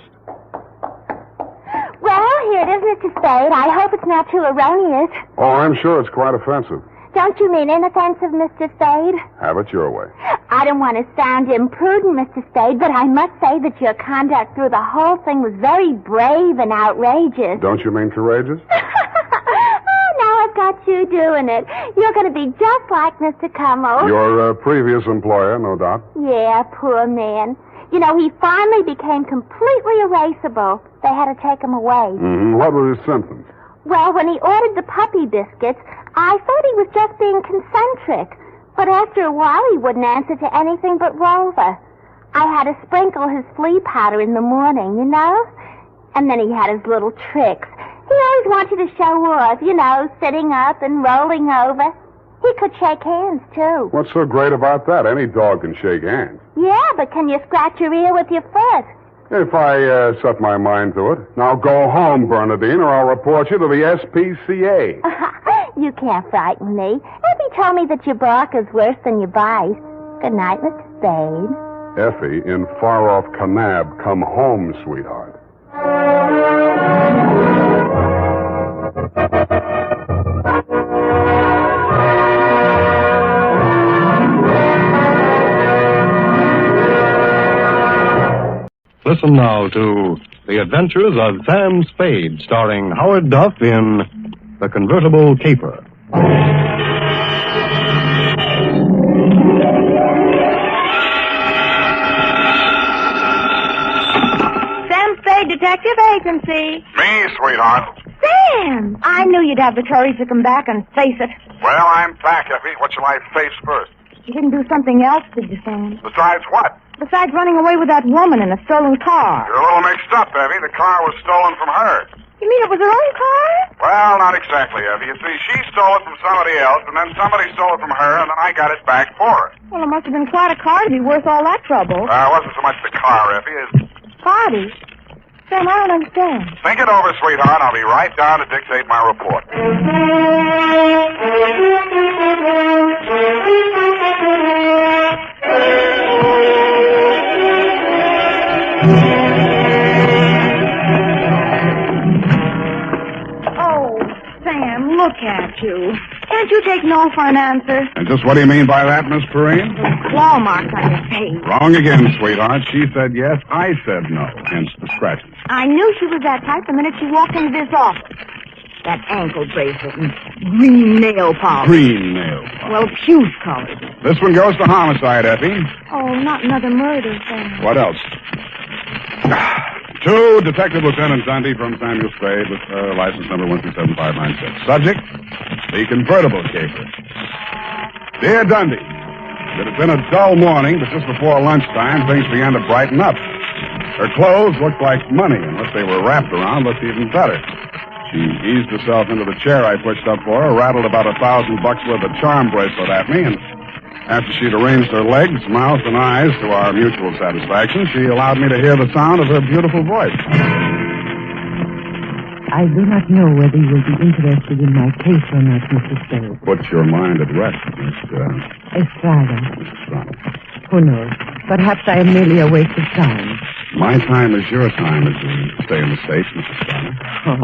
Well, here it is, Mr. Spade. I hope it's not too erroneous. Oh, I'm sure it's quite offensive. Don't you mean inoffensive, Mr. Spade? Have it your way. I don't want to sound imprudent, Mr. Spade, but I must say that your conduct through the whole thing was very brave and outrageous. Don't you mean courageous? Oh, now I've got you doing it. You're going to be just like Mr. Cummo. Your previous employer, no doubt. Yeah, poor man. You know, he finally became completely erasable. They had to take him away. What were his symptoms? Well, when he ordered the puppy biscuits, I thought he was just being concentric. But after a while, he wouldn't answer to anything but Rover. I had to sprinkle his flea powder in the morning, you know? And then he had his little tricks. He always wanted to show off, you know, sitting up and rolling over. He could shake hands, too. What's so great about that? Any dog can shake hands. Yeah, but can you scratch your ear with your foot? If I set my mind to it. Now go home, Bernadine, or I'll report you to the SPCA. You can't frighten me. Effie told me that your bark is worse than your bite. Good night, Mr. Spade. Effie, in far-off Kanab, come home, sweetheart. Listen now to The Adventures of Sam Spade, starring Howard Duff in The Convertible Caper. Sam Spade Detective Agency. Me, sweetheart. Sam! I knew you'd have the courage to come back and face it. Well, I'm back, Effie. What shall I face first? You didn't do something else, did you, Sam? Besides what? Besides running away with that woman in a stolen car. You're a little mixed up, Effie. The car was stolen from her. You mean it was her own car? Well, not exactly, Effie. You see, she stole it from somebody else, and then somebody stole it from her, and then I got it back for her. Well, it must have been quite a car to be worth all that trouble. It wasn't so much the car, Effie, as... Party? Sam, I don't understand. Think it over, sweetheart. I'll be right down to dictate my report. Oh, Sam, look at you. Can't you take no for an answer? And just what do you mean by that, Miss Perrine? Claw marks on your face. Wrong again, sweetheart. She said yes, I said no, hence the scratches. I knew she was that type the minute she walked into this office. That ankle bracelet and green nail polish. Green nail polish. Well, puce colored. This one goes to homicide, Effie. Oh, not another murder, Sam. What else? To Detective Lieutenant Dundee from Samuel Spade with license number 137-596. Subject, the convertible caper. Dear Dundee, it had been a dull morning, but just before lunchtime, things began to brighten up. Her clothes looked like money, unless they were wrapped around, looked even better. She eased herself into the chair I pushed up for her, rattled about $1,000 worth of charm bracelet at me, and after she'd arranged her legs, mouth, and eyes to our mutual satisfaction, she allowed me to hear the sound of her beautiful voice. I do not know whether you will be interested in my case or not, Mr. Spade. Put your mind at rest, Miss Estrada. Estrada. Who knows? Perhaps I am merely a waste of time. My time is your time as we stay in the States, Mrs. Estrada. Oh,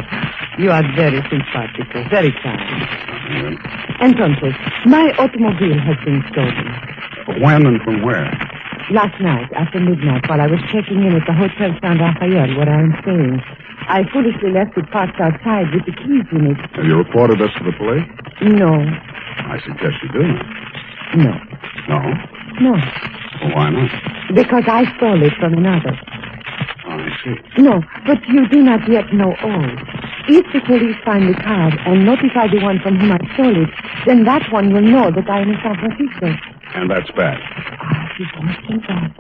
you are very simpatico, very kind. Yeah. Entonces, my automobile has been stolen. When and from where? Last night, after midnight, while I was checking in at the Hotel San Rafael, where I am staying, I foolishly left it parked outside with the keys in it. Have you reported this to the police? No. I suggest you do. No. No? No. Well, why not? Because I stole it from another. Oh, I see. No, but you do not yet know all. If the police find the card and notify the one from whom I stole it, then that one will know that I am in San Francisco. And that's bad. You don't think that.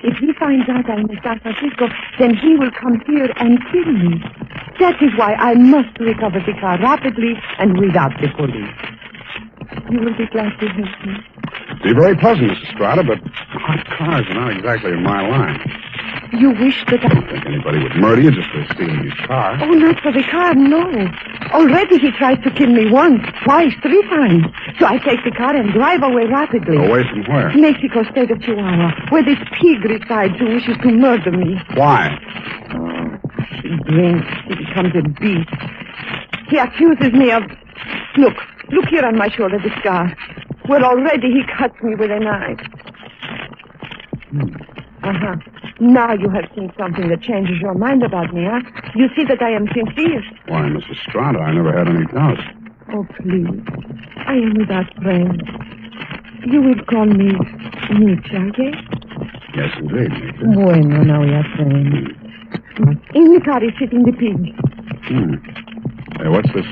If he finds out I am in San Francisco, then he will come here and kill me. That is why I must recover the car rapidly and without the police. You will be glad to help me. Be very pleasant, Mrs. Estrada, but hot cars are not exactly in my line. You wish that I don't think anybody would murder you just for stealing his car. Oh, not for the car, no. Already he tried to kill me once, twice, 3 times. So I take the car and drive away rapidly. Away from where? Mexico State of Chihuahua, where this pig resides who wishes to murder me. Why? Oh, he drinks. He becomes a beast. He accuses me of... Look here on my shoulder, the scar. Well, already he cuts me with a knife. Uh-huh. Now you have seen something that changes your mind about me, huh? You see that I am sincere. Why, Mrs. Estrada, I never had any doubts. Oh, please. I am without friends. You will call me Nietzsche, yes? Yes, indeed, Nietzsche. Bueno, now we are friends. In the car is sitting the pig. Hey, what's this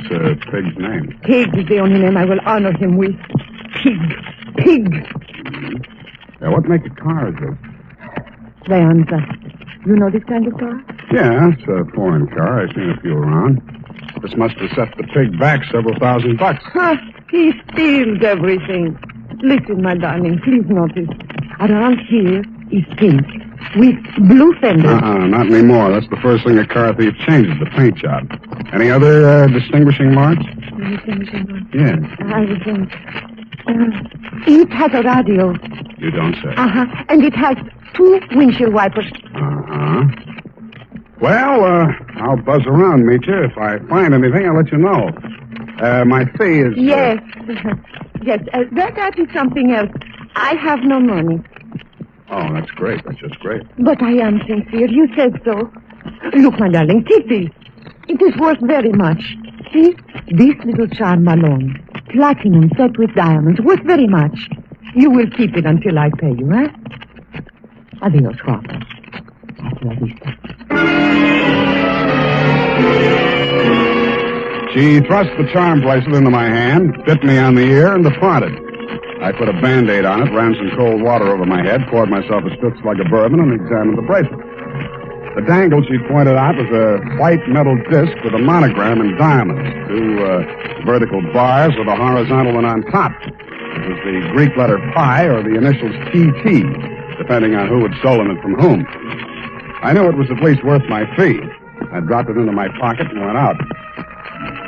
pig's name? Pig is the only name I will honor him with. Pig. What make of car is this? Leandra. You know this kind of car? Yeah, it's a foreign car. I've seen a few around. This must have set the pig back several $1,000. Huh, he steals everything. Listen, my darling, please notice. Around here is pink with blue fenders. Not anymore. That's the first thing a car thief changes, the paint job. Any other distinguishing marks? Distinguishing marks? Yes. I think. It has a radio. You don't say. And it has 2 windshield wipers. Well, I'll buzz around, meet you. If I find anything, I'll let you know. My fee is... Yes. Yes, that is something else. I have no money. Oh, that's great. That's just great. But I am sincere. You said so. Look, my darling, take this. It is worth very much. See? This little charm alone. Platinum set with diamonds. Worth very much. You will keep it until I pay you, eh? Adios, guapa. Hasta la vista. She thrust the charm bracelet into my hand, bit me on the ear, and departed. I put a Band-Aid on it, ran some cold water over my head, poured myself a spit slug of bourbon, and examined the bracelet. The dangle she pointed out was a white metal disc with a monogram in diamonds, two vertical bars with a horizontal one on top. It was the Greek letter pi or the initials TT, depending on who had stolen it from whom. I knew it was at least worth my fee. I dropped it into my pocket and went out.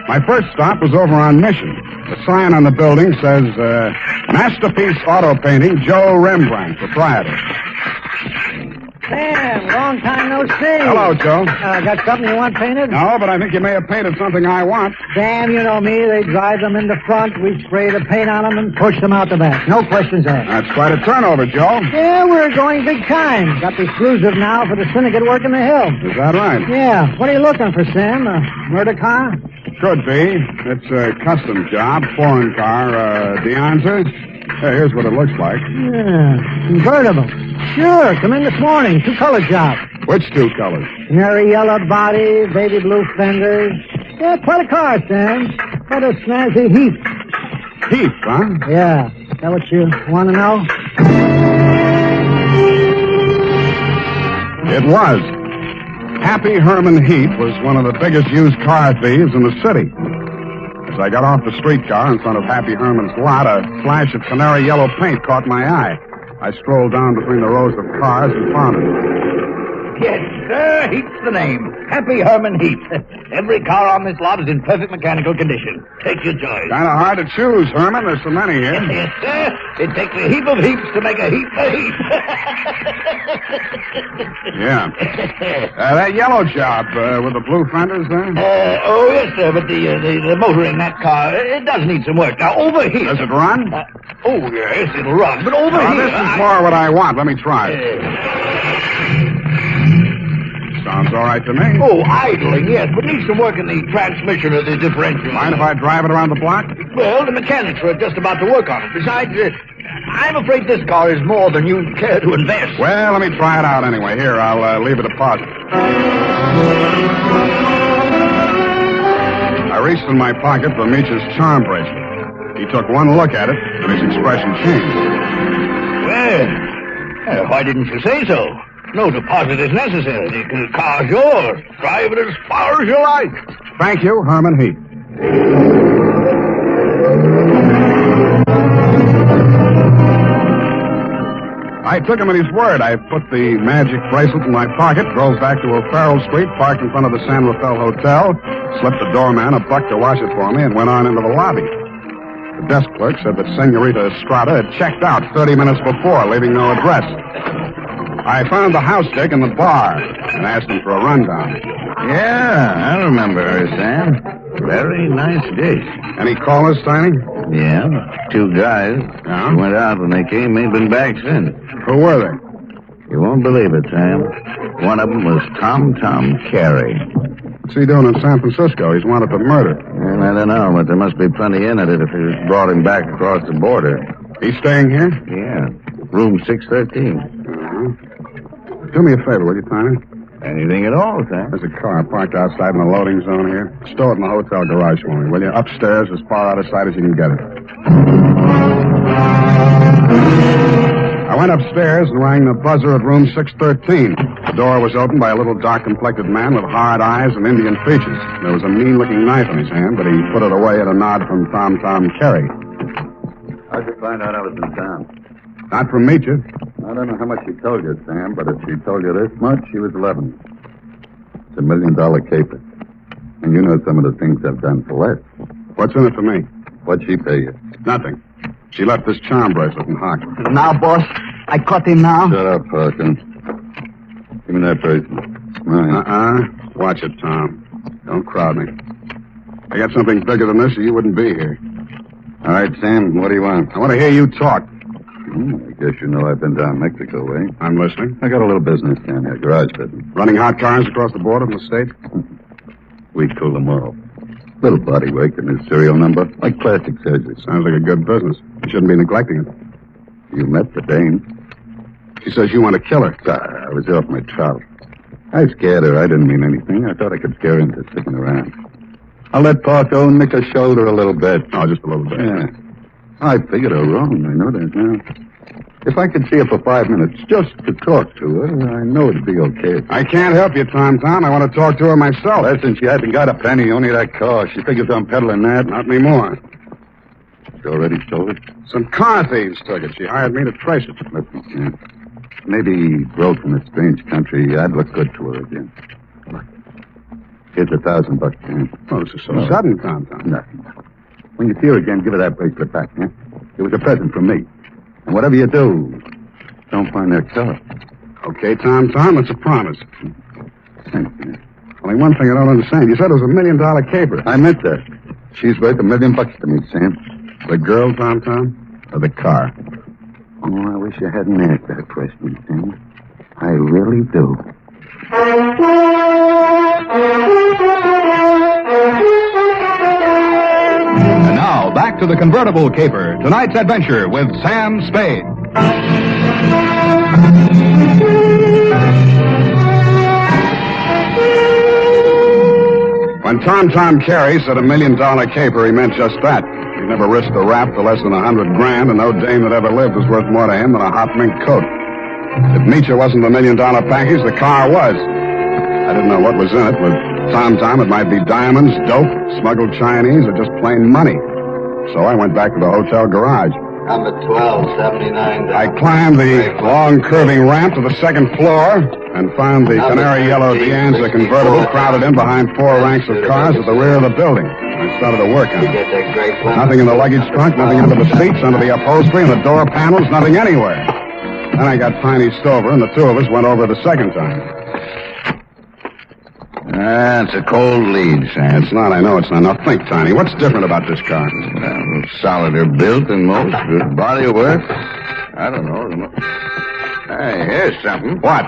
My first stop was over on Mission. The sign on the building says, Masterpiece Auto Painting, Joe Rembrandt, proprietor. Sam, long time no see. Hello, Joe. Got something you want painted? No, but I think you may have painted something I want. Sam, you know me. They drive them in the front. We spray the paint on them and push them out the back. No questions asked. That's quite a turnover, Joe. Yeah, we're going big time. Got the exclusive now for the syndicate work in the hill. Is that right? Yeah. What are you looking for, Sam? A murder car? Could be. It's a custom job, foreign car, Deonza. Hey, here's what it looks like. Yeah, convertible. Sure, come in this morning. Two-color job. Which two colors? Canary yellow body, baby blue fenders. Yeah, quite a car, Sam. Quite a snazzy heap. Heap, huh? Yeah. Is that what you want to know? It was. Happy Herman Heap was one of the biggest used car thieves in the city. As I got off the streetcar in front of Happy Herman's lot, a flash of canary yellow paint caught my eye. I strolled down between the rows of cars and found it. Yes, sir, Heap's the name. Happy Herman Heap. Every car on this lot is in perfect mechanical condition. Take your choice. Kind of hard to choose, Herman. There's so many here. Yes, sir. It takes a heap of heaps to make a heap a heap. Yeah. That yellow job with the blue fenders there? Oh, yes, sir, but the motor in that car, it does need some work. Now, over here... Does it run? Oh, yes, it'll run, but over here... This is more what I want. Let me try it. Sounds all right to me. Oh, idling, yes, but needs some work in the transmission of the differential. Mind if I drive it around the block? Well, the mechanics are just about to work on it. Besides, I'm afraid this car is more than you care to invest. Well, let me try it out anyway. Here, I'll leave a deposit. I reached in my pocket for Meech's charm bracelet. He took one look at it, and his expression changed. Well, why didn't you say so? No deposit is necessary. The car's yours. Drive it as far as you like. Thank you, Herman Heap. I took him at his word. I put the magic bracelet in my pocket, drove back to O'Farrell Street, parked in front of the San Rafael Hotel, slipped the doorman a buck to wash it for me, and went on into the lobby. The desk clerk said that Senorita Estrada had checked out 30 minutes before, leaving no address. I found the house dick in the bar and asked him for a rundown. Yeah, I remember her, Sam. Very nice dish. Any callers, Tiny? Yeah, two guys. Yeah? They went out when they came. Ain't been back since. Who were they? You won't believe it, Sam. One of them was Tom Carey. What's he doing in San Francisco? He's wanted for murder. Well, I don't know, but there must be plenty in it if he brought him back across the border. He's staying here? Yeah, room 613. Do me a favor, will you, Tiny? Anything at all, Sam. There's a car parked outside in the loading zone here. Stow it in the hotel garage for me, will you? Upstairs, as far out of sight as you can get it. I went upstairs and rang the buzzer at room 613. The door was opened by a little dark-complected man with hard eyes and Indian features. There was a mean-looking knife in his hand, but he put it away at a nod from Tom Carey. How'd you find out I was in town? Not from Meecha. I don't know how much she told you, Sam, but if she told you this much, she was 11. It's $1 million caper. And you know some of the things I've done for less. What's in it for me? What'd she pay you? Nothing. She left this charm bracelet in Hawk. Now, boss, I caught him now. Shut up, Hawkins. Give me that bracelet. Mine. Watch it, Tom. Don't crowd me. I got something bigger than this or you wouldn't be here. All right, Sam, what do you want? I want to hear you talk. I guess you know I've been down Mexico way. I'm listening. I got a little business down here, garage business. Running hot cars across the border from the States? We cool them all. Little body work and his serial number, like plastic surgery. Sounds like a good business. You shouldn't be neglecting it. You met the dame. She says you want to kill her. I was off my trout. I scared her. I didn't mean anything. I thought I could scare her into sticking around. I'll let Paco nick her shoulder a little bit. Oh, just a little bit. Yeah. I figured her wrong. I know that now. If I could see her for 5 minutes just to talk to her, I know it'd be okay. I can't help you, Tom. I want to talk to her myself. Well, since she hasn't got a penny, only that car. She figures I'm peddling that. Not anymore. She already stole it? Some car thieves took it. She hired me to trace it. Listen, Sam. Maybe broke in a strange country. I'd look good to her again. Look. Here's $1,000, Sam. Oh, this is so sudden, Tom. Nothing. When you see her again, give her that bracelet back, huh? It was a present from me. And whatever you do, don't find that car. Okay, Tom, it's a promise. Thanks, man. Only one thing I don't understand. You said it was $1 million caper. I meant that. She's worth $1 million to me, Sam. The girl, Tom? Or the car? Oh, I wish I hadn't asked that question, Sam. I really do. And now, back to the Convertible Caper. Tonight's adventure with Sam Spade. When Tom Carey said $1 million caper, he meant just that. He never risked a rap for less than $100,000, and no dame that ever lived was worth more to him than a hot mink coat. If Meacher wasn't the $1 million package, the car was. I didn't know what was in it. With Tom, it might be diamonds, dope, smuggled Chinese, or just plain money. So I went back to the hotel garage. Number 1279. I climbed the long, curving ramp to the second floor and found the canary yellow D'Anza convertible crowded in behind 4 ranks of cars at the rear of the building. I started to work on it. Nothing in the luggage trunk, nothing under the seats, under the upholstery, and the door panels, nothing anywhere. Then I got Tiny Stover, and the two of us went over the second time. It's a cold lead, Sam. It's not, I know it's not. Now think, Tiny, what's different about this car? Well, solider built than most. Good body work. I don't know. Hey, here's something. What?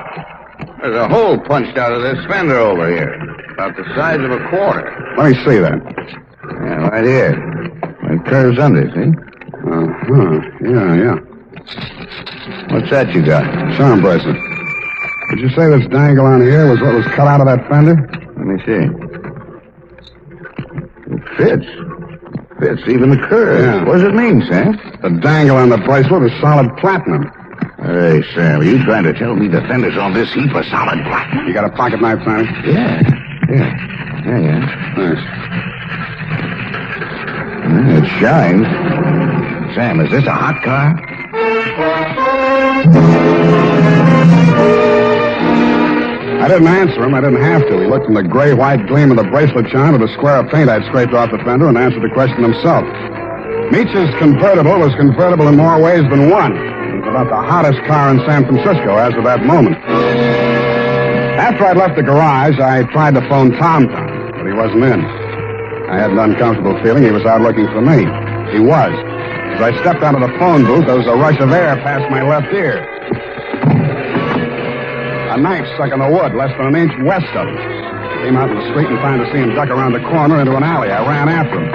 There's a hole punched out of this fender over here. About the size of a quarter. Let me see that. Yeah, right here. It curves under, see? Yeah. What's that you got? Sound bracelet. Did you say this dangle on here was what was cut out of that fender? Let me see. It fits. Fits even the curve. Yeah. What does it mean, Sam? The dangle on the bracelet is solid platinum. Hey, Sam, are you trying to tell me the fenders on this heap are solid platinum? You got a pocket knife, Tiny? Yeah. Nice. It shines. Sam, is this a hot car? I didn't answer him. I didn't have to. He looked from the gray-white gleam of the bracelet chime to the square of paint I'd scraped off the fender and answered the question himself. Meach's convertible was convertible in more ways than one. It was about the hottest car in San Francisco as of that moment. After I'd left the garage, I tried to phone Tom, but he wasn't in. I had an uncomfortable feeling he was out looking for me. He was. As I stepped out of the phone booth, there was a rush of air past my left ear. A knife stuck in the wood, less than an inch west of him. I came out in the street and found to see him duck around the corner into an alley. I ran after him.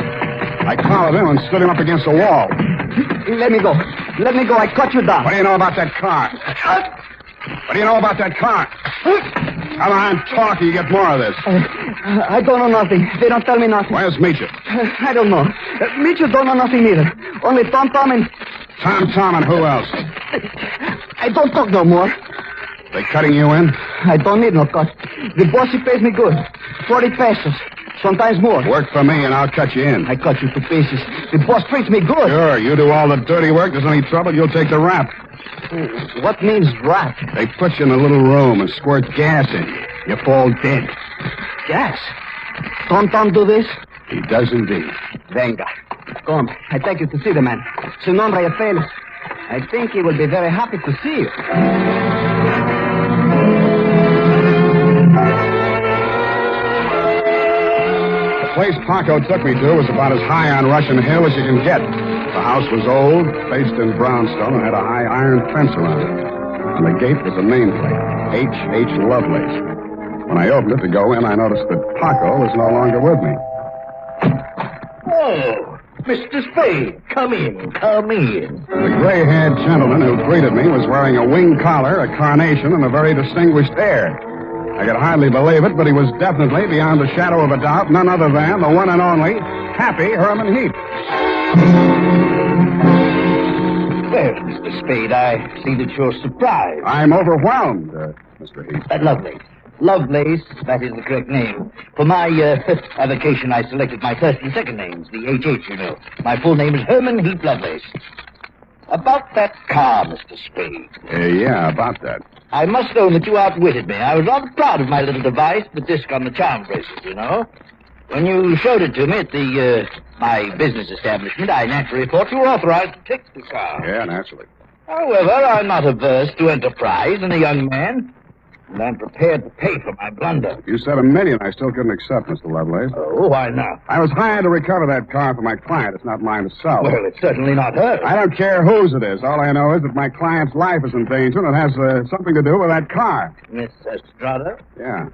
I collared him and stood him up against a wall. Let me go. Let me go. I cut you down. What do you know about that car? What do you know about that car? Come on, talk, or you get more of this. I don't know nothing. They don't tell me nothing. Where's Meacher? I don't know. Meacher don't know nothing either. Only Tom and... Tom and who else? I don't talk no more. They cutting you in? I don't need no cut. The boss, he pays me good. 40 pesos. Sometimes more. Work for me and I'll cut you in. I cut you to pieces. The boss treats me good. Sure, you do all the dirty work. There's any trouble, you'll take the rap. What means rap? They put you in a little room and squirt gas in you. You fall dead. Gas? Tom do this? He does indeed. Venga. Come, I take you to see the man. Su nombre es Félix. I think he will be very happy to see you. The place Paco took me to was about as high on Russian Hill as you can get. The house was old, faced in brownstone, and had a high iron fence around it. On the gate was a nameplate, H.H. Lovelace. When I opened it to go in, I noticed that Paco was no longer with me. Oh, Mr. Spade, come in. The gray-haired gentleman who greeted me was wearing a wing collar, a carnation, and a very distinguished air. I could hardly believe it, but he was definitely, beyond a shadow of a doubt, none other than the one and only Happy Herman Heap. Well, Mr. Spade, I see that you're surprised. I'm overwhelmed, Mr. Heap. Lovelace, that is the correct name. For my avocation, I selected my first and second names, the HH, you know. My full name is Herman Heap Lovelace. About that car, Mr. Spade. Yeah, about that. I must own that you outwitted me. I was rather proud of my little device, the disc on the charm bracelet, you know. When you showed it to me at the my business establishment, I naturally thought you were authorized to take the car. Yeah, naturally. However, I'm not averse to enterprise in a young man, and I'm prepared to pay for my blunder. You said $1 million. I still couldn't accept, Mr. Lovelace. Oh, why not? I was hired to recover that car for my client. It's not mine to sell. Well, it's certainly not hers. I don't care whose it is. All I know is that my client's life is in danger, and it has something to do with that car. Miss Estrada? Yeah.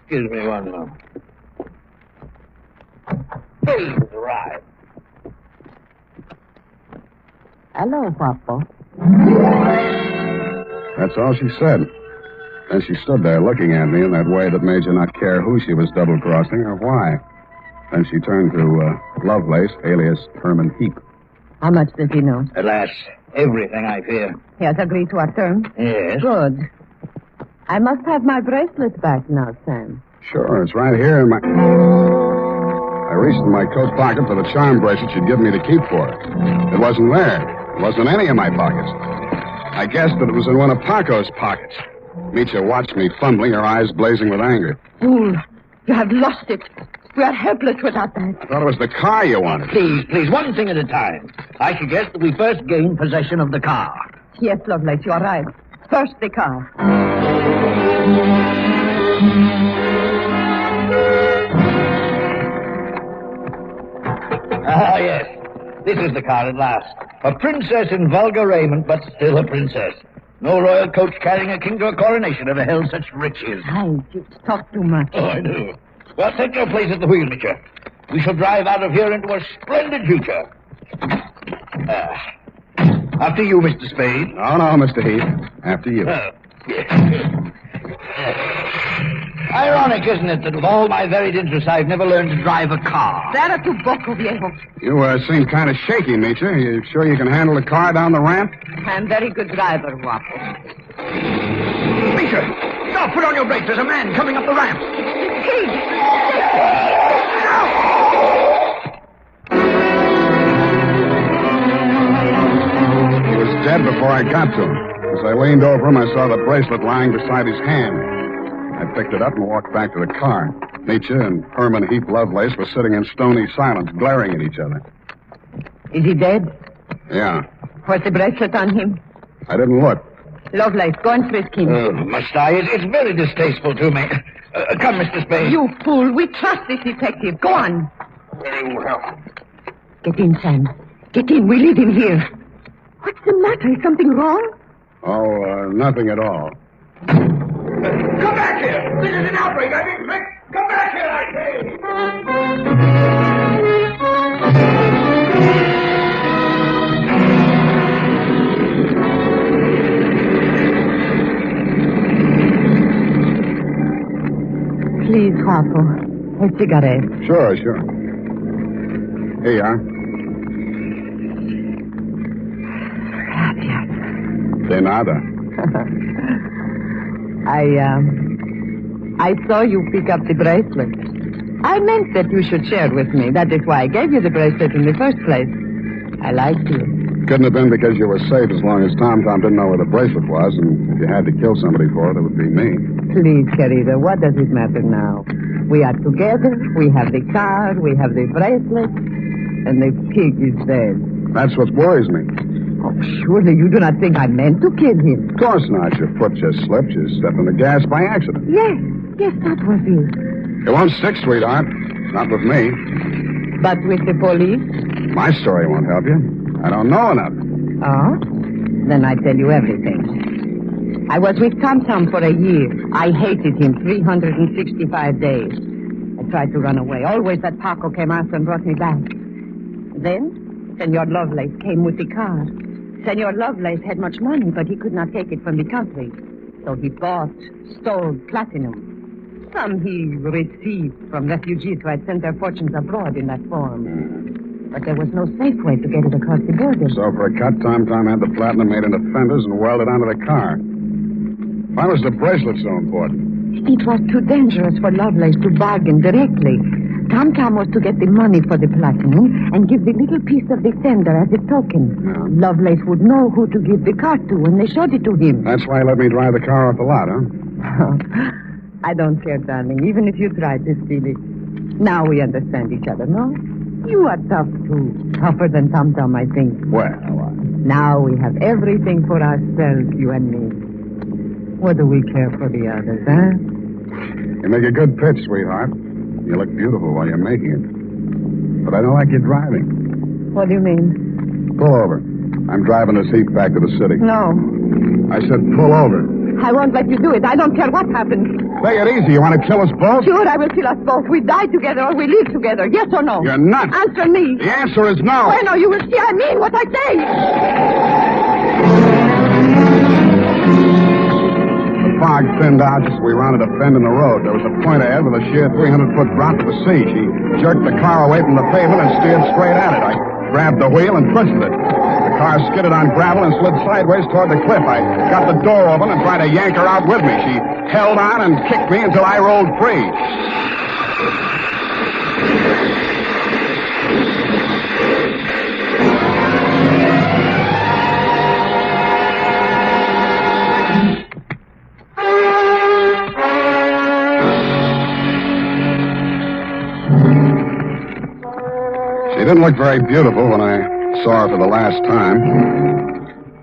Excuse me one moment. Please arrive. Hello, Papa. That's all she said. Then she stood there looking at me in that way that made you not care who she was double-crossing or why. Then she turned to Lovelace, alias Herman Heap. How much does he know? Alas, everything, I fear. He has agreed to our terms? Yes. Good. I must have my bracelet back now, Sam. Sure, it's right here in my... I reached in my coat pocket for the charm bracelet she'd given me to keep for her. It wasn't there. It wasn't in any of my pockets. I guessed that it was in one of Paco's pockets. Mitya watched me fumbling, her eyes blazing with anger. Fool, you have lost it. We are helpless without that. I thought it was the car you wanted. Please, one thing at a time. I suggest that we first gain possession of the car. Yes, Lovelace, you are right. First, the car. Ah, yes. This is the car at last. A princess in vulgar raiment, but still a princess. No royal coach carrying a king to a coronation ever held such riches. I just talk too much. Oh, I do. Well, take your place at the wheel, Mitya. We shall drive out of here into a splendid future. After you, Mr. Spade. No, Mr. Heath. After you. Ironic, isn't it, that with all my varied interests, I've never learned to drive a car. Será tu poco, viejo. You seem kind of shaky, Mitya. You sure you can handle the car down the ramp? I'm very good driver, Guapo. Mitya, stop! Put on your brakes. There's a man coming up the ramp. He was dead before I got to him. As I leaned over him, I saw the bracelet lying beside his hand. I picked it up and walked back to the car. Mitya and Herman Heap Lovelace were sitting in stony silence, glaring at each other. Is he dead? Yeah. Was the bracelet on him? I didn't look. Lovelace, go and frisk him. Must I? It's very distasteful to me. Come, Mr. Spade. You fool. We trust this detective. Go on. Very well. Get in, Sam. Get in. We leave him here. What's the matter? Is something wrong? Oh, nothing at all. Come back here! This is an outbreak, I think, Rick! Come back here, I say! Please, Guapo. A cigarette. Sure. Here you are. Gracias. De nada. I saw you pick up the bracelet. I meant that you should share with me. That is why I gave you the bracelet in the first place. I liked you. Couldn't have been because you were safe as long as Tom didn't know where the bracelet was, and if you had to kill somebody for it, it would be me. Please, querida, what does it matter now? We are together, we have the car, we have the bracelet, and the pig is dead. That's what worries me. Oh, surely you do not think I meant to kill him. Of course not. Your foot just slipped. You stepped on the gas by accident. Yes, that was it. It won't stick, sweetheart. Not with me. But with the police? My story won't help you. I don't know enough. Oh? Then I tell you everything. I was with Tom for a year. I hated him 365 days. I tried to run away. Always that Paco came after and brought me back. Then, Senor Lovelace came with the car. Senor Lovelace had much money, but he could not take it from the country. So he bought, stole platinum. Some he received from refugees who had sent their fortunes abroad in that form. But there was no safe way to get it across the border. So for a cut, Tom had the platinum made into fenders and welded onto the car. Why was the bracelet so important? It was too dangerous for Lovelace to bargain directly. Tom was to get the money for the platinum and give the little piece of the fender as a token. Yeah. Lovelace would know who to give the car to when they showed it to him. That's why he let me drive the car off the lot, huh? I don't care, darling, even if you tried to steal it. Now we understand each other, no? You are tough, too. Tougher than Tom, I think. Well, Now we have everything for ourselves, you and me. What do we care for the others, huh? You make a good pitch, sweetheart. You look beautiful while you're making it. But I don't like you driving. What do you mean? Pull over. I'm driving this heap back to the city. No. I said pull over. I won't let you do it. I don't care what happens. Take it easy. You want to kill us both? Sure, I will kill us both. We die together or we live together. Yes or no? You're nuts. Answer me. The answer is no. Well, no, you will see I mean what I say. The fog thinned out just as we rounded a bend in the road. There was a point ahead with a sheer 300-foot drop to the sea. She jerked the car away from the pavement and steered straight at it. I grabbed the wheel and twisted it. The car skidded on gravel and slid sideways toward the cliff. I got the door open and tried to yank her out with me. She held on and kicked me until I rolled free. She didn't look very beautiful when I saw her for the last time.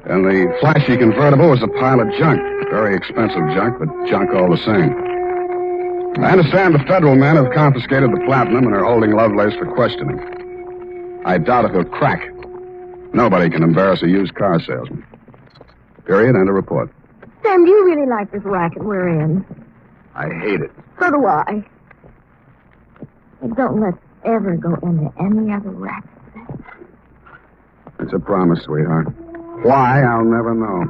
And the flashy convertible was a pile of junk. Very expensive junk, but junk all the same. I understand the federal men have confiscated the platinum and are holding Lovelace for questioning. I doubt if he'll crack. Nobody can embarrass a used car salesman. Period. End of report. Sam, do you really like this racket we're in? I hate it. So do I. But don't let's ever go into any other racket. It's a promise, sweetheart. Why, I'll never know.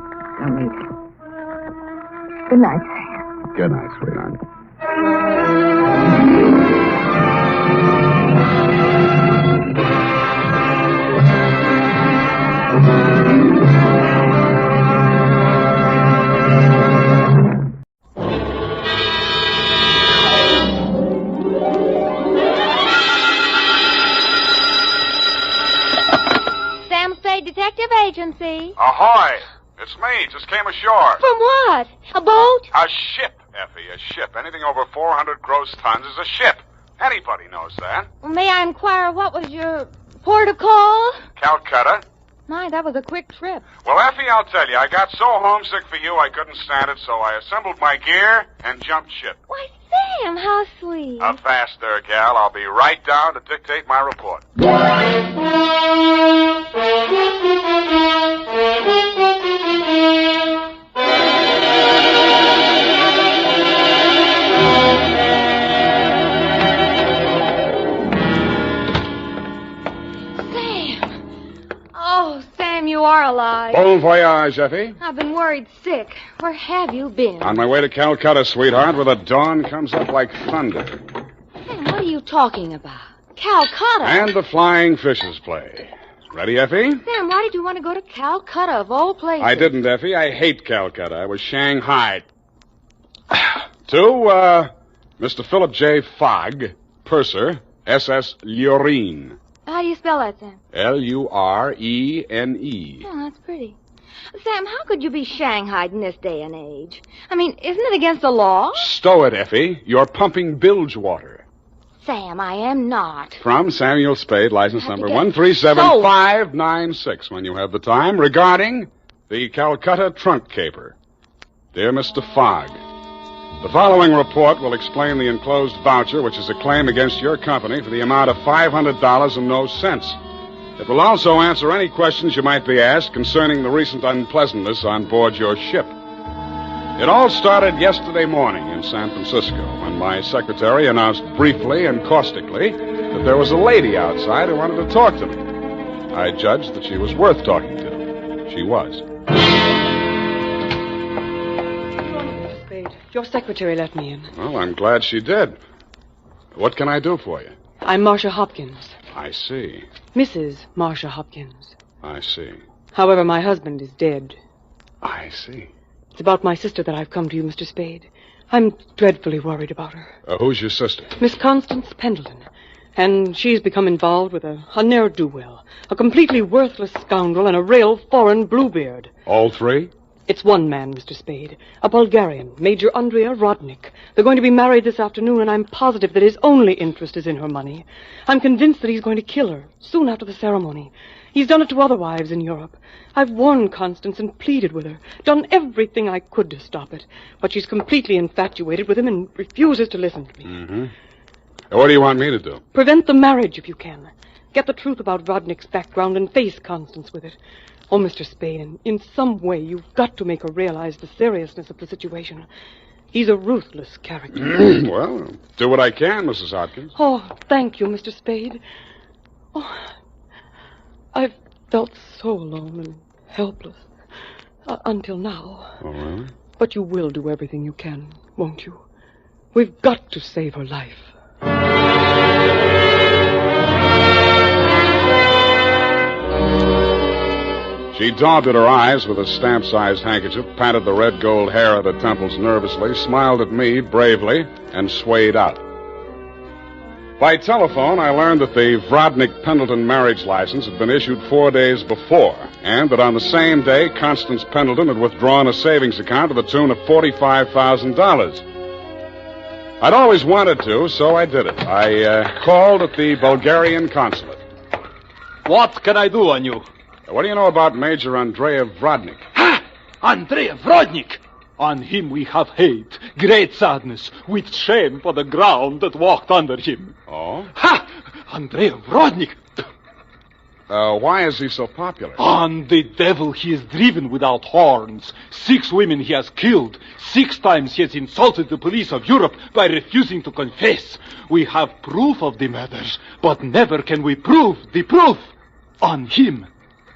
Good night, Sam. Good night, sweetheart. Sam Spade Detective Agency. Ahoy! It's me. Just came ashore. From what? A boat? A ship, Effie, a ship. Anything over 400 gross tons is a ship. Anybody knows that. May I inquire what was your port of call? Calcutta. My, that was a quick trip. Well, Effie, I'll tell you, I got so homesick for you I couldn't stand it, so I assembled my gear and jumped ship. Why, Sam, how sweet. A faster, gal. I'll be right down to dictate my report. Oh, Sam, you are alive. Bon voyage, Effie. I've been worried sick. Where have you been? On my way to Calcutta, sweetheart, where the dawn comes up like thunder. Sam, what are you talking about? Calcutta? And the flying fishes play. Ready, Effie? Sam, why did you want to go to Calcutta, of all places? I didn't, Effie. I hate Calcutta. I was Shanghai. To, Mr. Philip J. Fogg, purser, SS Lurene. How do you spell that, Sam? Lurene. Oh, that's pretty. Sam, how could you be shanghaied in this day and age? I mean, isn't it against the law? Stow it, Effie. You're pumping bilge water. Sam, I am not. From Samuel Spade, license number get 137596, when you have the time, regarding the Calcutta trunk caper. Dear Mr. Fogg, the following report will explain the enclosed voucher, which is a claim against your company for the amount of $500 and no cents. It will also answer any questions you might be asked concerning the recent unpleasantness on board your ship. It all started yesterday morning in San Francisco when my secretary announced briefly and caustically that there was a lady outside who wanted to talk to me. I judged that she was worth talking to. She was. Your secretary let me in. Well, I'm glad she did. What can I do for you? I'm Marcia Hopkins. I see. Mrs. Marcia Hopkins. I see. However, my husband is dead. I see. It's about my sister that I've come to you, Mr. Spade. I'm dreadfully worried about her. Who's your sister? Miss Constance Pendleton. And she's become involved with a ne'er-do-well, a completely worthless scoundrel, and a real foreign bluebeard. All three? It's one man, Mr. Spade. A Bulgarian, Major Andrea Rodnik. They're going to be married this afternoon, and I'm positive that his only interest is in her money. I'm convinced that he's going to kill her soon after the ceremony. He's done it to other wives in Europe. I've warned Constance and pleaded with her, done everything I could to stop it. But she's completely infatuated with him and refuses to listen to me. Mm-hmm. What do you want me to do? Prevent the marriage if you can. Get the truth about Rodnik's background and face Constance with it. Oh, Mr. Spade, in some way you've got to make her realize the seriousness of the situation. He's a ruthless character. Well, do what I can, Mrs. Hopkins. Oh, thank you, Mr. Spade. Oh, I've felt so alone and helpless until now. Oh, really? But you will do everything you can, won't you? We've got to save her life. She daubed at her eyes with a stamp-sized handkerchief, patted the red gold hair at her temples nervously, smiled at me bravely, and swayed out. By telephone, I learned that the Vrodnik-Pendleton marriage license had been issued 4 days before, and that on the same day, Constance Pendleton had withdrawn a savings account to the tune of $45,000. I'd always wanted to, so I did it. I called at the Bulgarian consulate. What can I do on you? What do you know about Major Andrea Vrodnik? Ha! Andrea Vrodnik! On him we have hate, great sadness, with shame for the ground that walked under him. Oh? Ha! Andrea Vrodnik! Why is he so popular? On the devil he is driven without horns. 6 women he has killed. 6 times he has insulted the police of Europe by refusing to confess. We have proof of the murders, but never can we prove the proof on him.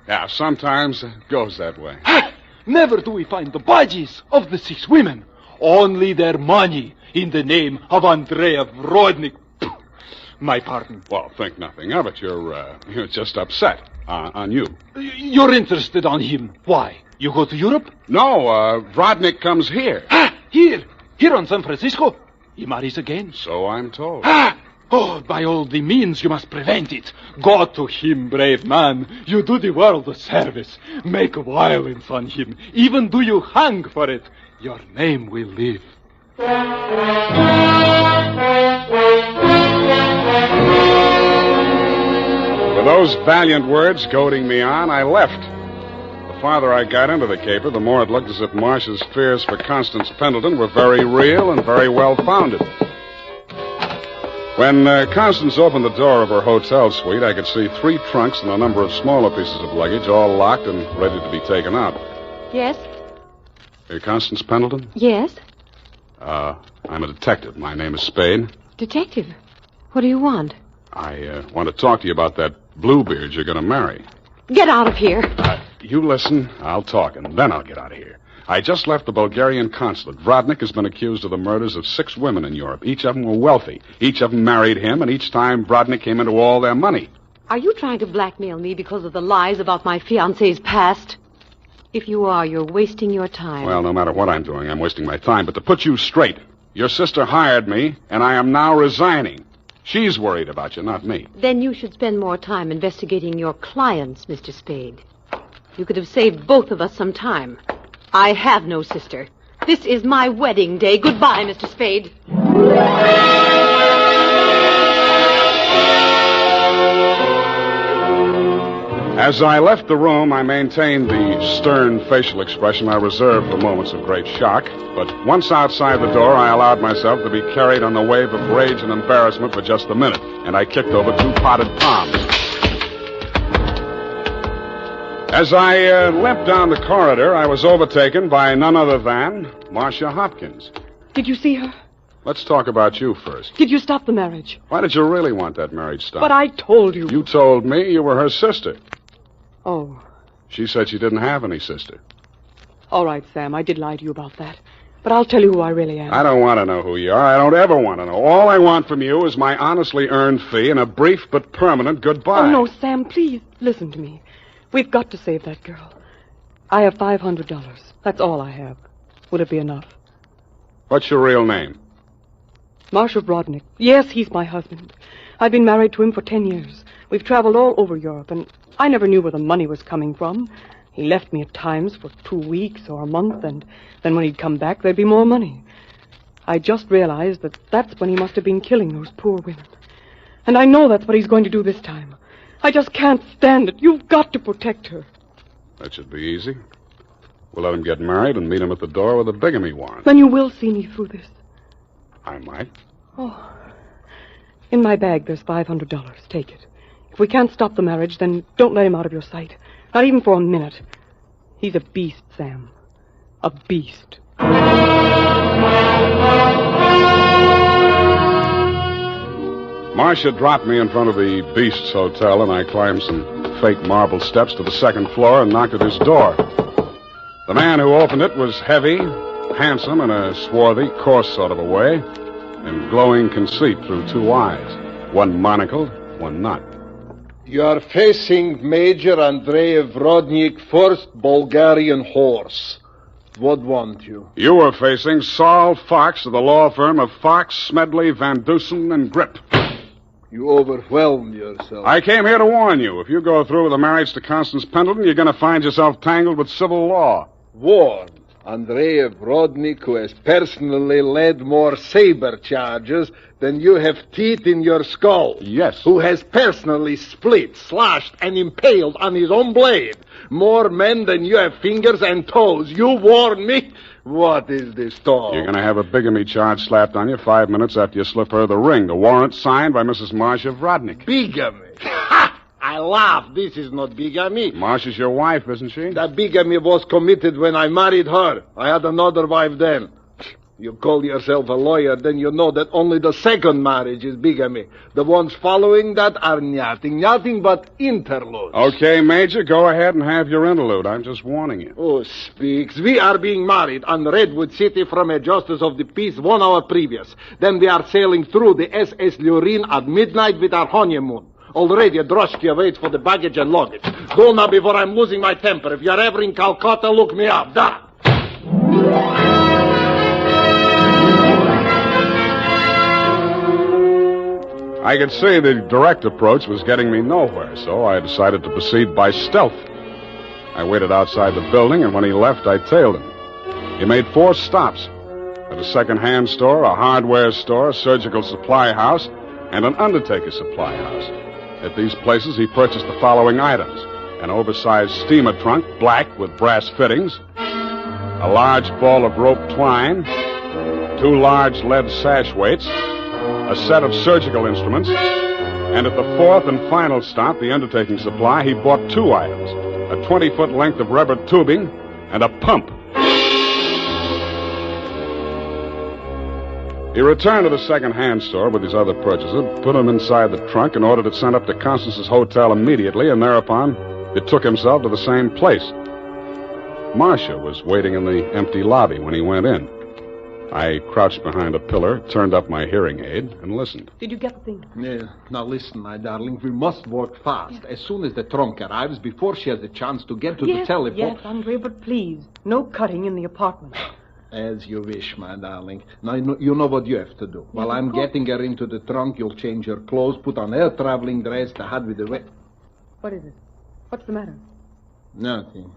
Yeah, sometimes it goes that way. Ha! Never do we find the bodies of the 6 women. Only their money in the name of Andrea Vrodnik. My pardon. Well, think nothing of it. You're just upset on you. You're interested on him. Why? You go to Europe? No, Vrodnik comes here. Ah, here on San Francisco. He marries again. So I'm told. Ah! Oh, by all the means you must prevent it. Go to him, brave man. You do the world a service. Make violence on him. Even do you hang for it. Your name will live. With those valiant words goading me on, I left. The farther I got into the caper, the more it looked as if Marcia's fears for Constance Pendleton were very real and very well-founded. When Constance opened the door of her hotel suite, I could see 3 trunks and a number of smaller pieces of luggage, all locked and ready to be taken out. Yes? You're Constance Pendleton? Yes? I'm a detective. My name is Spade. Detective? What do you want? I want to talk to you about that Bluebeard you're going to marry. Get out of here. You listen, I'll talk, and then I'll get out of here. I just left the Bulgarian consulate. Vrodnik has been accused of the murders of 6 women in Europe. Each of them were wealthy. Each of them married him, and each time Vrodnik came into all their money. Are you trying to blackmail me because of the lies about my fiancé's past? If you are, you're wasting your time. Well, no matter what I'm doing, I'm wasting my time. But to put you straight, your sister hired me, and I am now resigning. She's worried about you, not me. Then you should spend more time investigating your clients, Mr. Spade. You could have saved both of us some time. I have no sister. This is my wedding day. Goodbye, Mr. Spade. As I left the room, I maintained the stern facial expression I reserved for moments of great shock. But once outside the door, I allowed myself to be carried on the wave of rage and embarrassment for just a minute, and I kicked over 2 potted palms. As I limped down the corridor, I was overtaken by none other than Marcia Hopkins. Did you see her? Let's talk about you first. Did you stop the marriage? Why did you really want that marriage stopped? But I told you. You told me you were her sister. Oh. She said she didn't have any sister. All right, Sam, I did lie to you about that. but I'll tell you who I really am. I don't want to know who you are. I don't ever want to know. All I want from you is my honestly earned fee and a brief but permanent goodbye. Oh, no, Sam, please listen to me. We've got to save that girl. I have $500. That's all I have. Would it be enough? What's your real name? Marshal Rodnick. Yes, he's my husband. I've been married to him for 10 years. We've traveled all over Europe, and I never knew where the money was coming from. He left me at times for 2 weeks or a month, and then when he'd come back, there'd be more money. I just realized that that's when he must have been killing those poor women. And I know that's what he's going to do this time. I just can't stand it. You've got to protect her. That should be easy. We'll let him get married and meet him at the door with a bigamy warrant. Then you will see me through this. I might. Oh. In my bag, there's $500. Take it. If we can't stop the marriage, then don't let him out of your sight. Not even for a minute. He's a beast, Sam. A beast. Marcia dropped me in front of the Beast's Hotel, and I climbed some fake marble steps to the second floor and knocked at his door. The man who opened it was heavy, handsome, in a swarthy, coarse sort of a way, and glowing conceit through 2 eyes. One monocled, one not. You are facing Major Andreev Rodnik, 1st Bulgarian Horse. What want you? You were facing Saul Fox of the law firm of Fox, Smedley, Van Dusen, and Grip. You overwhelm yourself. I came here to warn you. If you go through with the marriage to Constance Pendleton, you're going to find yourself tangled with civil law. Warned. Andreev Rodnik, who has personally led more saber charges than you have teeth in your skull. Yes. Who has personally split, slashed, and impaled on his own blade more men than you have fingers and toes. You warn me? What is this talk? You're going to have a bigamy charge slapped on you 5 minutes after you slip her the ring. The warrant signed by Mrs. Marcia Rodnik. Bigamy? Ha! I laugh. This is not bigamy. Marcia's your wife, isn't she? That bigamy was committed when I married her. I had another wife then. You call yourself a lawyer, then you know that only the second marriage is bigamy. The ones following that are nothing but interludes. Okay, Major, go ahead and have your interlude. I'm just warning you. Oh, speaks. We are being married on Redwood City from a justice of the peace 1 hour previous. Then we are sailing through the SS Lurin at midnight with our honeymoon. Already a droshky waits for the baggage and luggage. Go now before I'm losing my temper. If you're ever in Calcutta, look me up. Da! I could see the direct approach was getting me nowhere, so I decided to proceed by stealth. I waited outside the building, and when he left, I tailed him. He made 4 stops. At a second-hand store, a hardware store, a surgical supply house, and an undertaker supply house. At these places, he purchased the following items: an oversized steamer trunk, black with brass fittings, a large ball of rope twine, 2 large lead sash weights, a set of surgical instruments, and at the 4th and final stop, the undertaking supply, he bought 2 items: a 20-foot length of rubber tubing and a pump. He returned to the second-hand store with his other purchases, put them inside the trunk, and ordered it sent up to Constance's hotel immediately, and thereupon it took himself to the same place. Marcia was waiting in the empty lobby when he went in. I crouched behind a pillar, turned up my hearing aid, and listened. Did you get the thing? Yeah. Now listen, my darling. We must work fast. As soon as the trunk arrives, before she has a chance to get to the telephone... Yes, Andre, but please, no cutting in the apartment. As you wish, my darling. Now, you know what you have to do. While I'm getting her into the trunk, you'll change her clothes, put on her traveling dress, the hat with the wet... What is it? What's the matter? Nothing.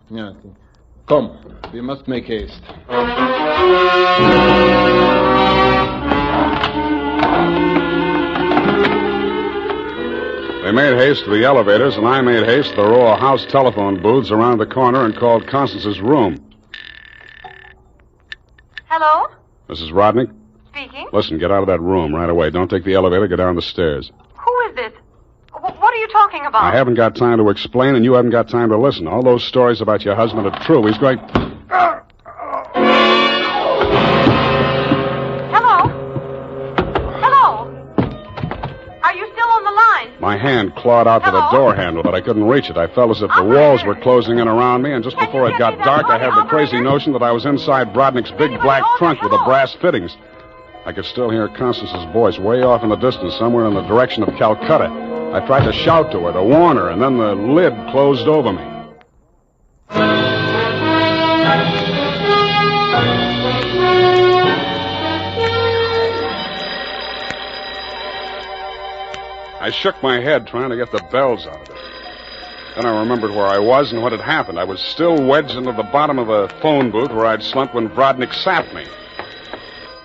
Come, we must make haste. They made haste to the elevators, and I made haste to the row of house telephone booths around the corner and called Constance's room. Hello? Mrs. Rodnick? Speaking. Listen, get out of that room right away. Don't take the elevator. Go down the stairs. Who is this? What are you talking about? I haven't got time to explain, and you haven't got time to listen. All those stories about your husband are true. He's going... Hello? Are you still on the line? My hand clawed out to the door handle, but I couldn't reach it. I felt as if the walls were closing in around me, and just before it got dark, I had the crazy notion that I was inside Brodnick's big black trunk with the brass fittings. I could still hear Constance's voice way off in the distance, somewhere in the direction of Calcutta. I tried to shout to her, to warn her, and then the lid closed over me. I shook my head trying to get the bells out of it. Then I remembered where I was and what had happened. I was still wedged into the bottom of a phone booth where I'd slumped when Brodnick sapped me.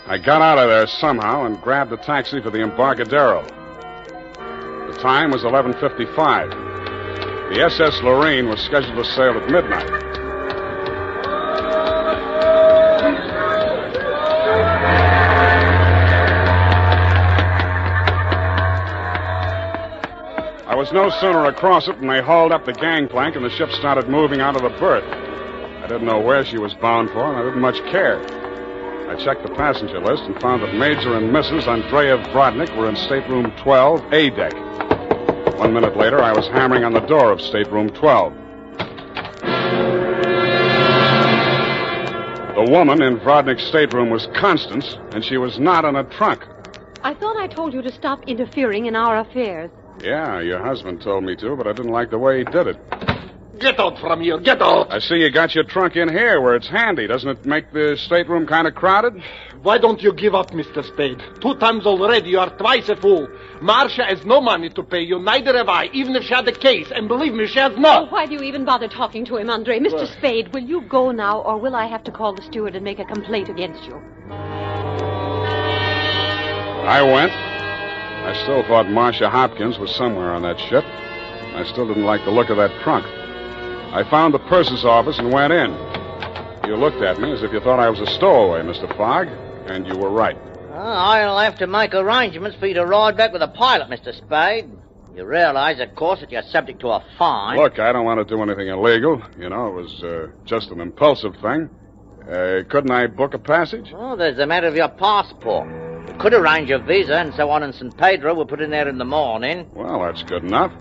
I got out of there somehow and grabbed a taxi for the Embarcadero. The time was 11:55. The SS Lorraine was scheduled to sail at midnight. I was no sooner across it than they hauled up the gangplank and the ship started moving out of the berth. I didn't know where she was bound for, and I didn't much care. I checked the passenger list and found that Major and Mrs. Andreev Brodnick were in stateroom 12, A deck. 1 minute later, I was hammering on the door of stateroom 12. The woman in Brodnick's stateroom was Constance, and she was not in a trunk. I thought I told you to stop interfering in our affairs. Yeah, your husband told me to, but I didn't like the way he did it. Get out from here, get out! I see you got your trunk in here where it's handy. Doesn't it make the stateroom kind of crowded? Why don't you give up, Mr. Spade? 2 times already, you are twice a fool. Marcia has no money to pay you, neither have I, even if she had the case. And believe me, she has not. Oh, why do you even bother talking to him, Andre? Mr. Spade, will you go now, or will I have to call the steward and make a complaint against you? I went. I still thought Marcia Hopkins was somewhere on that ship. I still didn't like the look of that trunk. I found the purser's office and went in. You looked at me as if you thought I was a stowaway, Mr. Fogg, and you were right. I'll have to make arrangements for you to ride back with a pilot, Mr. Spade. You realize, of course, that you're subject to a fine. Look, I don't want to do anything illegal. You know, it was just an impulsive thing. Couldn't I book a passage? Oh, there's the matter of your passport. You could arrange a visa and so on in San Pedro. We'll put in there in the morning. Well, that's good enough.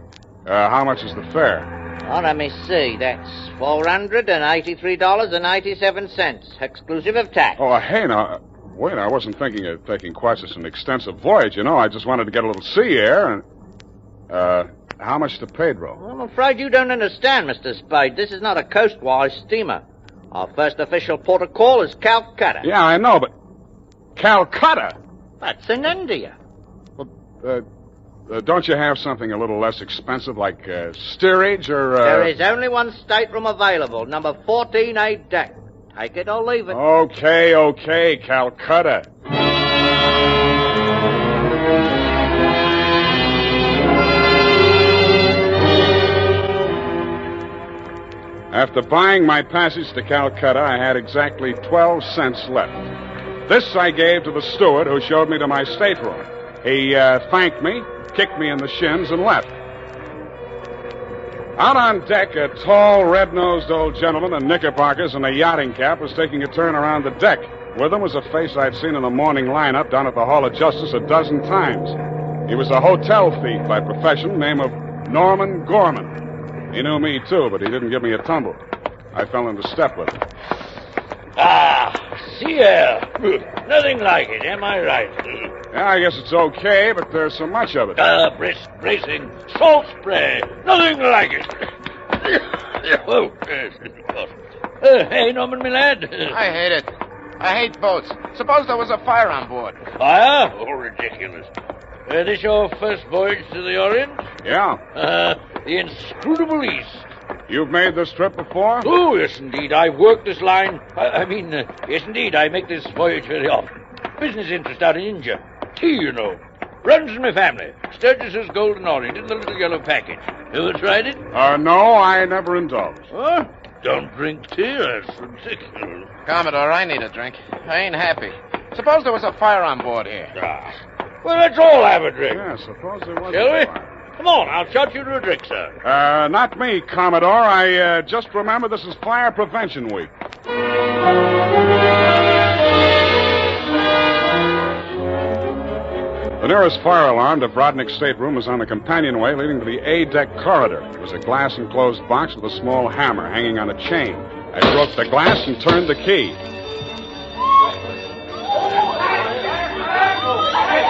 How much is the fare? Oh, let me see. That's $483.87, exclusive of tax. Oh, hey, now, wait, I wasn't thinking of taking quite such an extensive voyage, you know. I just wanted to get a little sea air, and, how much to Pedro? Well, I'm afraid you don't understand, Mr. Spade. This is not a coastwise steamer. Our first official port of call is Calcutta. Yeah, I know, but Calcutta? That's in India. Well, don't you have something a little less expensive, like steerage or... There is only one stateroom available, number 14A deck. Take it or leave it. Okay, Calcutta. After buying my passage to Calcutta, I had exactly 12 cents left. This I gave to the steward who showed me to my stateroom. He thanked me, kicked me in the shins, and left. Out on deck, a tall, red-nosed old gentleman in knickerbockers and a yachting cap was taking a turn around the deck. With him was a face I'd seen in the morning lineup down at the Hall of Justice a dozen times. He was a hotel thief by profession, name of Norman Gorman. He knew me, too, but he didn't give me a tumble. I fell into step with him. Sea air. Nothing like it, am I right? Yeah, I guess it's okay, but there's so much of it. Bracing, salt spray. Nothing like it. Hey, Norman, my lad. I hate it. I hate boats. Suppose there was a fire on board. Fire? Oh, ridiculous. This your first voyage to the Orient? Yeah. The inscrutable East. You've made this trip before? Oh, yes, indeed. I've worked this line. Yes, indeed. I make this voyage very often. Business interest out in India. Tea, you know. Runs in my family. Sturgis's Golden Orient in the little yellow package. Ever tried it? No, I never indulged. Huh? Don't drink tea. That's ridiculous. Commodore, I need a drink. I ain't happy. Suppose there was a fire on board here. Well, let's all have a drink. Yeah, suppose there was Shall a we? fire. Come on, I'll shot you to a drink, sir. Not me, Commodore. I just remember this is Fire Prevention Week. The nearest fire alarm to Brodnick's stateroom was on the companionway leading to the A-deck corridor. It was a glass-enclosed box with a small hammer hanging on a chain. I broke the glass and turned the key.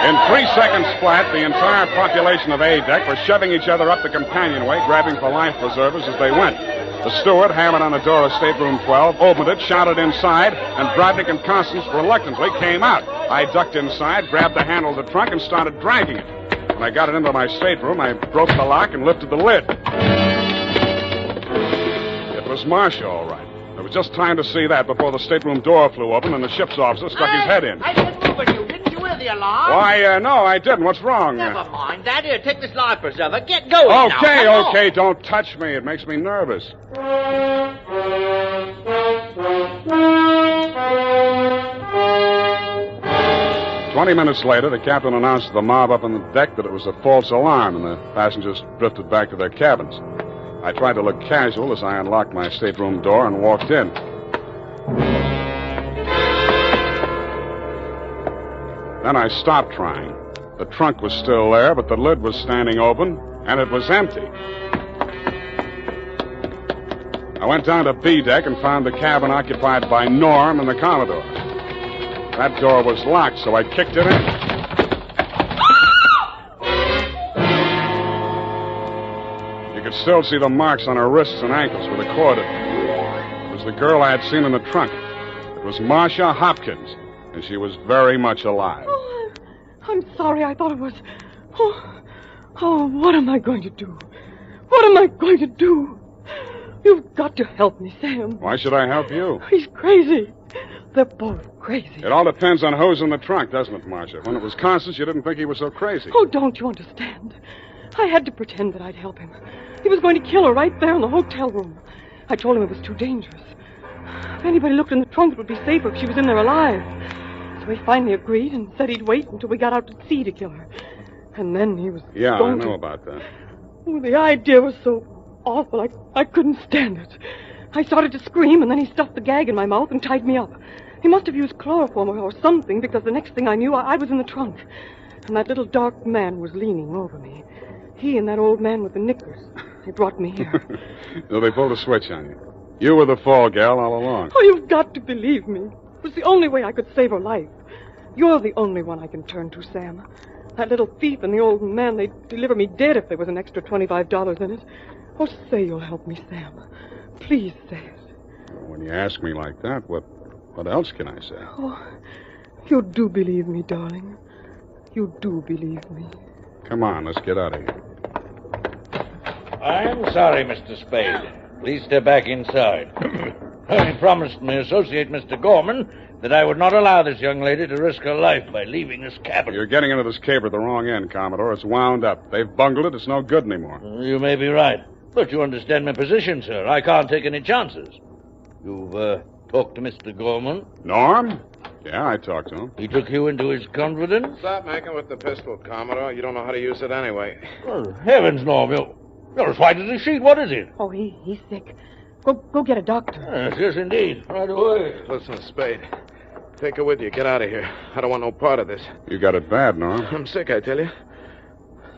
In 3 seconds flat, the entire population of A-deck were shoving each other up the companionway, grabbing for life preservers as they went. The steward hammered on the door of stateroom 12, opened it, shouted inside, and Brodnick and Constance reluctantly came out. I ducked inside, grabbed the handle of the trunk, and started dragging it. When I got it into my stateroom, I broke the lock and lifted the lid. It was Marcia, all right. There was just time to see that before the stateroom door flew open and the ship's officer stuck his head in. I didn't move at you. Didn't you hear the alarm? Why, no, I didn't. What's wrong? Never mind. Dad, here, take this life preserver. Get going now. Okay, don't touch me. It makes me nervous. 20 minutes later, the captain announced to the mob up on the deck that it was a false alarm, and the passengers drifted back to their cabins. I tried to look casual as I unlocked my stateroom door and walked in. Then I stopped trying. The trunk was still there, but the lid was standing open, and it was empty. I went down to B deck and found the cabin occupied by Norm and the Commodore. That door was locked, so I kicked it in. You could still see the marks on her wrists and ankles where the cord had been. It was the girl I had seen in the trunk. It was Marcia Hopkins, and she was very much alive. Oh, I'm sorry. I thought it was... Oh, what am I going to do? What am I going to do? You've got to help me, Sam. Why should I help you? He's crazy. They're both crazy. It all depends on who's in the trunk, doesn't it, Marcia? When it was Constance, you didn't think he was so crazy. Oh, don't you understand? I had to pretend that I'd help him. He was going to kill her right there in the hotel room. I told him it was too dangerous. If anybody looked in the trunk, it would be safer if she was in there alive. So he finally agreed and said he'd wait until we got out to sea to kill her. And then he was Yeah, going I know to... about that. Oh, the idea was so awful. I couldn't stand it. I started to scream, and then he stuffed the gag in my mouth and tied me up. He must have used chloroform or something, because the next thing I knew, I was in the trunk. And that little dark man was leaning over me. He and that old man with the knickers. They brought me here. So they pulled a switch on you. You were the fall gal all along. Oh, you've got to believe me. It was the only way I could save her life. You're the only one I can turn to, Sam. That little thief and the old man, they'd deliver me dead if there was an extra $25 in it. Oh, say you'll help me, Sam. Please say it. Well, when you ask me like that, what else can I say? Oh, you do believe me, darling. You do believe me. Come on, let's get out of here. I'm sorry, Mr. Spade. Please step back inside. I promised my associate, Mr. Gorman, that I would not allow this young lady to risk her life by leaving this cabin. You're getting into this caper at the wrong end, Commodore. It's wound up. They've bungled it. It's no good anymore. You may be right. But you understand my position, sir. I can't take any chances. You've talked to Mr. Gorman? Norm? Yeah, I talked to him. He took you into his confidence? Stop making with the pistol, Commodore. You don't know how to use it anyway. Oh, heavens, Norm. You're as white as a sheet. What is it? Oh, he's sick. Go get a doctor. Yes, indeed. Right away. Listen, Spade. Take her with you. Get out of here. I don't want no part of this. You got it bad, Norm. I'm sick, I tell you.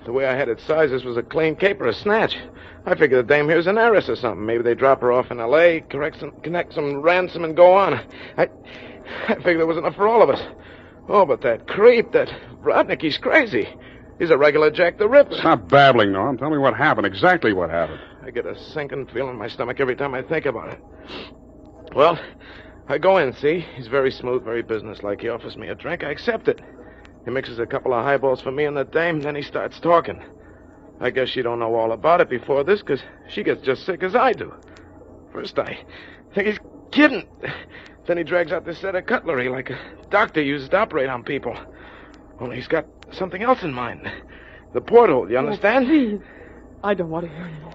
The way I had it sized, this was a clean caper, a snatch. I figured the dame here's an heiress or something. Maybe they drop her off in L.A., connect some ransom, and go on. I figured there was enough for all of us. Oh, but that creep, that Brodnick, he's crazy. He's a regular Jack the Ripper. Stop babbling, Norm. Tell me what happened, exactly what happened. I get a sinking feeling in my stomach every time I think about it. Well, I go in, see? He's very smooth, very businesslike. He offers me a drink. I accept it. He mixes a couple of highballs for me and the dame, then he starts talking. I guess she don't know all about it before this, because she gets just sick as I do. First, I think he's kidding. Then he drags out this set of cutlery like a doctor uses to operate on people. Only he's got something else in mind. The porthole, you understand? Oh, please. I don't want to hear anymore.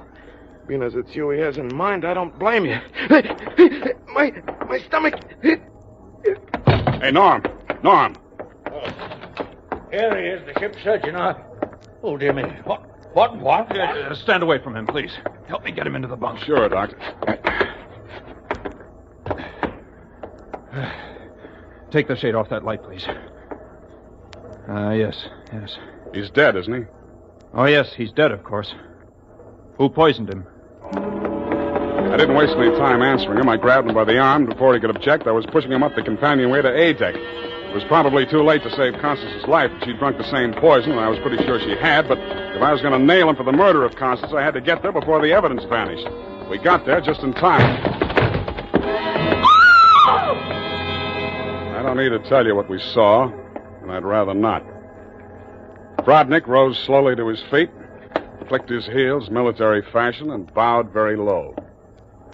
Being as it's you he has in mind, I don't blame you. My stomach. Hey, Norm. Norm. Here he is, the ship's surgeon. Oh, dear me. What? Stand away from him, please. Help me get him into the bunk. Sure, Doctor. Take the shade off that light, please. Yes. He's dead, isn't he? Oh, yes, he's dead, of course. Who poisoned him? I didn't waste any time answering him. I grabbed him by the arm. Before he could object, I was pushing him up the companionway to A deck. It was probably too late to save Constance's life. She'd drunk the same poison, and I was pretty sure she had, but if I was going to nail him for the murder of Constance, I had to get there before the evidence vanished. We got there just in time. I don't need to tell you what we saw, and I'd rather not. Brodnick rose slowly to his feet, clicked his heels military fashion, and bowed very low.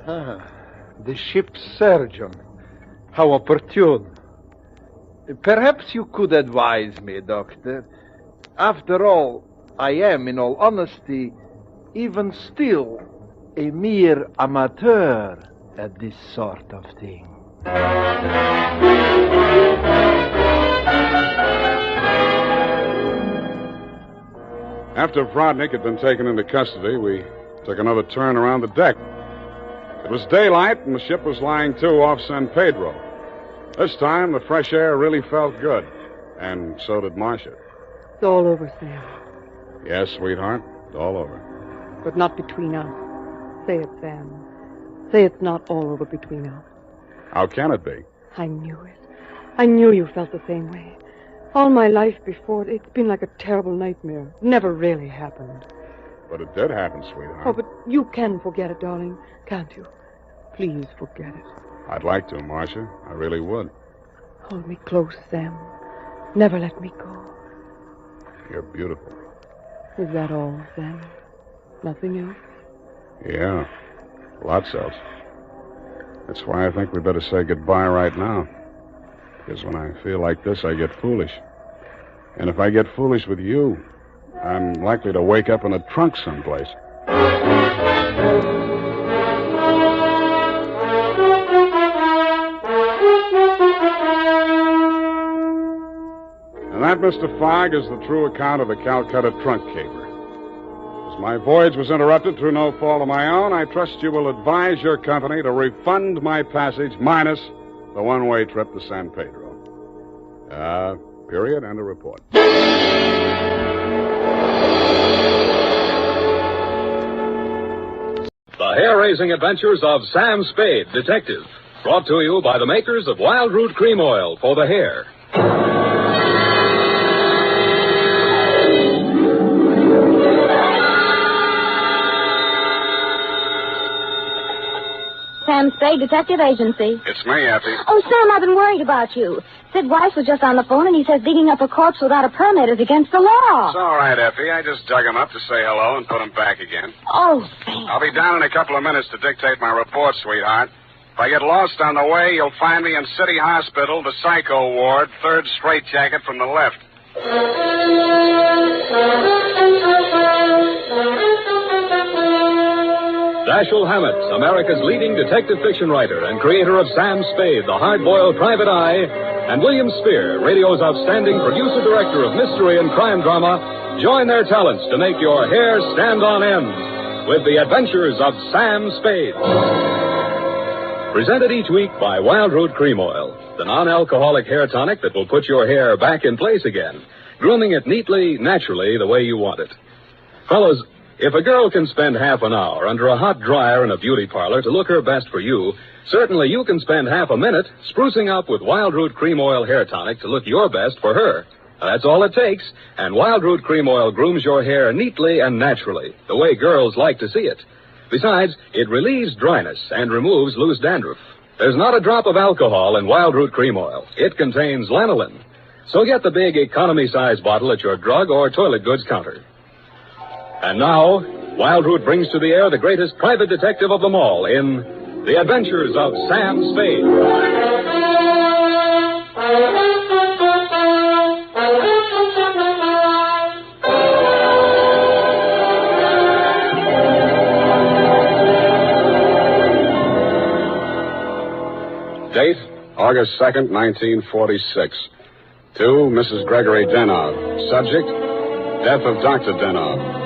The ship's surgeon. How opportune. Perhaps you could advise me, Doctor. After all, I am, in all honesty, even still, a mere amateur at this sort of thing. After Brodnick had been taken into custody, we took another turn around the deck. It was daylight, and the ship was lying to off San Pedro. This time, the fresh air really felt good, and so did Marcia. It's all over, Sam. Yes, sweetheart, it's all over. But not between us. Say it, Sam. Say it's not all over between us. How can it be? I knew it. I knew you felt the same way. All my life before, it's been like a terrible nightmare. It never really happened. But it did happen, sweetheart. Oh, but you can forget it, darling, can't you? Please forget it. I'd like to, Marcia. I really would. Hold me close, Sam. Never let me go. You're beautiful. Is that all, Sam? Nothing else? Yeah, lots else. That's why I think we better say goodbye right now. Because when I feel like this, I get foolish. And if I get foolish with you, I'm likely to wake up in a trunk someplace. And that, Mr. Fogg, is the true account of the Calcutta trunk caper. As my voyage was interrupted through no fault of my own, I trust you will advise your company to refund my passage minus the one-way trip to San Pedro. Period, and a report. The hair-raising adventures of Sam Spade, Detective. Brought to you by the makers of Wild Root Cream Oil for the hair. Sam Spade, Detective Agency. It's me, Effie. Oh, Sam, I've been worried about you. Sid Weiss was just on the phone, and he says digging up a corpse without a permit is against the law. It's all right, Effie. I just dug him up to say hello and put him back again. Oh, Sam. I'll be down in a couple of minutes to dictate my report, sweetheart. If I get lost on the way, you'll find me in City Hospital, the psycho ward, third straitjacket from the left. Dashiell Hammett, America's leading detective fiction writer and creator of Sam Spade, the hard-boiled private eye, and William Spear, radio's outstanding producer-director of mystery and crime drama, join their talents to make your hair stand on end with the Adventures of Sam Spade. Presented each week by Wild Root Cream Oil, the non-alcoholic hair tonic that will put your hair back in place again, grooming it neatly, naturally, the way you want it. Fellows, if a girl can spend half an hour under a hot dryer in a beauty parlor to look her best for you, certainly you can spend half a minute sprucing up with Wild Root Cream Oil hair tonic to look your best for her. That's all it takes, and Wild Root Cream Oil grooms your hair neatly and naturally, the way girls like to see it. Besides, it relieves dryness and removes loose dandruff. There's not a drop of alcohol in Wild Root Cream Oil. It contains lanolin. So get the big economy-size bottle at your drug or toilet goods counter. And now, Wild Root brings to the air the greatest private detective of them all in The Adventures of Sam Spade. Date, August 2nd, 1946. To Mrs. Gregory Denov. Subject, death of Dr. Denov.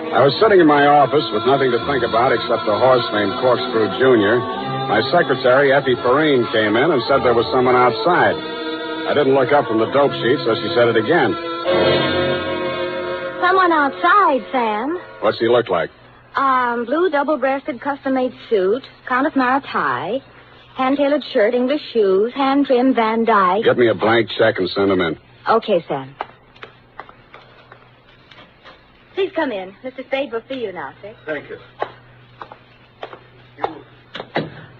I was sitting in my office with nothing to think about except a horse named Corkscrew Jr. My secretary, Effie Perrine, came in and said there was someone outside. I didn't look up from the dope sheet, so she said it again. Someone outside, Sam. What's he look like? Blue double-breasted custom-made suit, Countess Mara tie, hand-tailored shirt, English shoes, hand-trimmed Van Dyke. Get me a blank check and send him in. Okay, Sam. Please come in. Mr. Spade will see you now, sir. Thank you.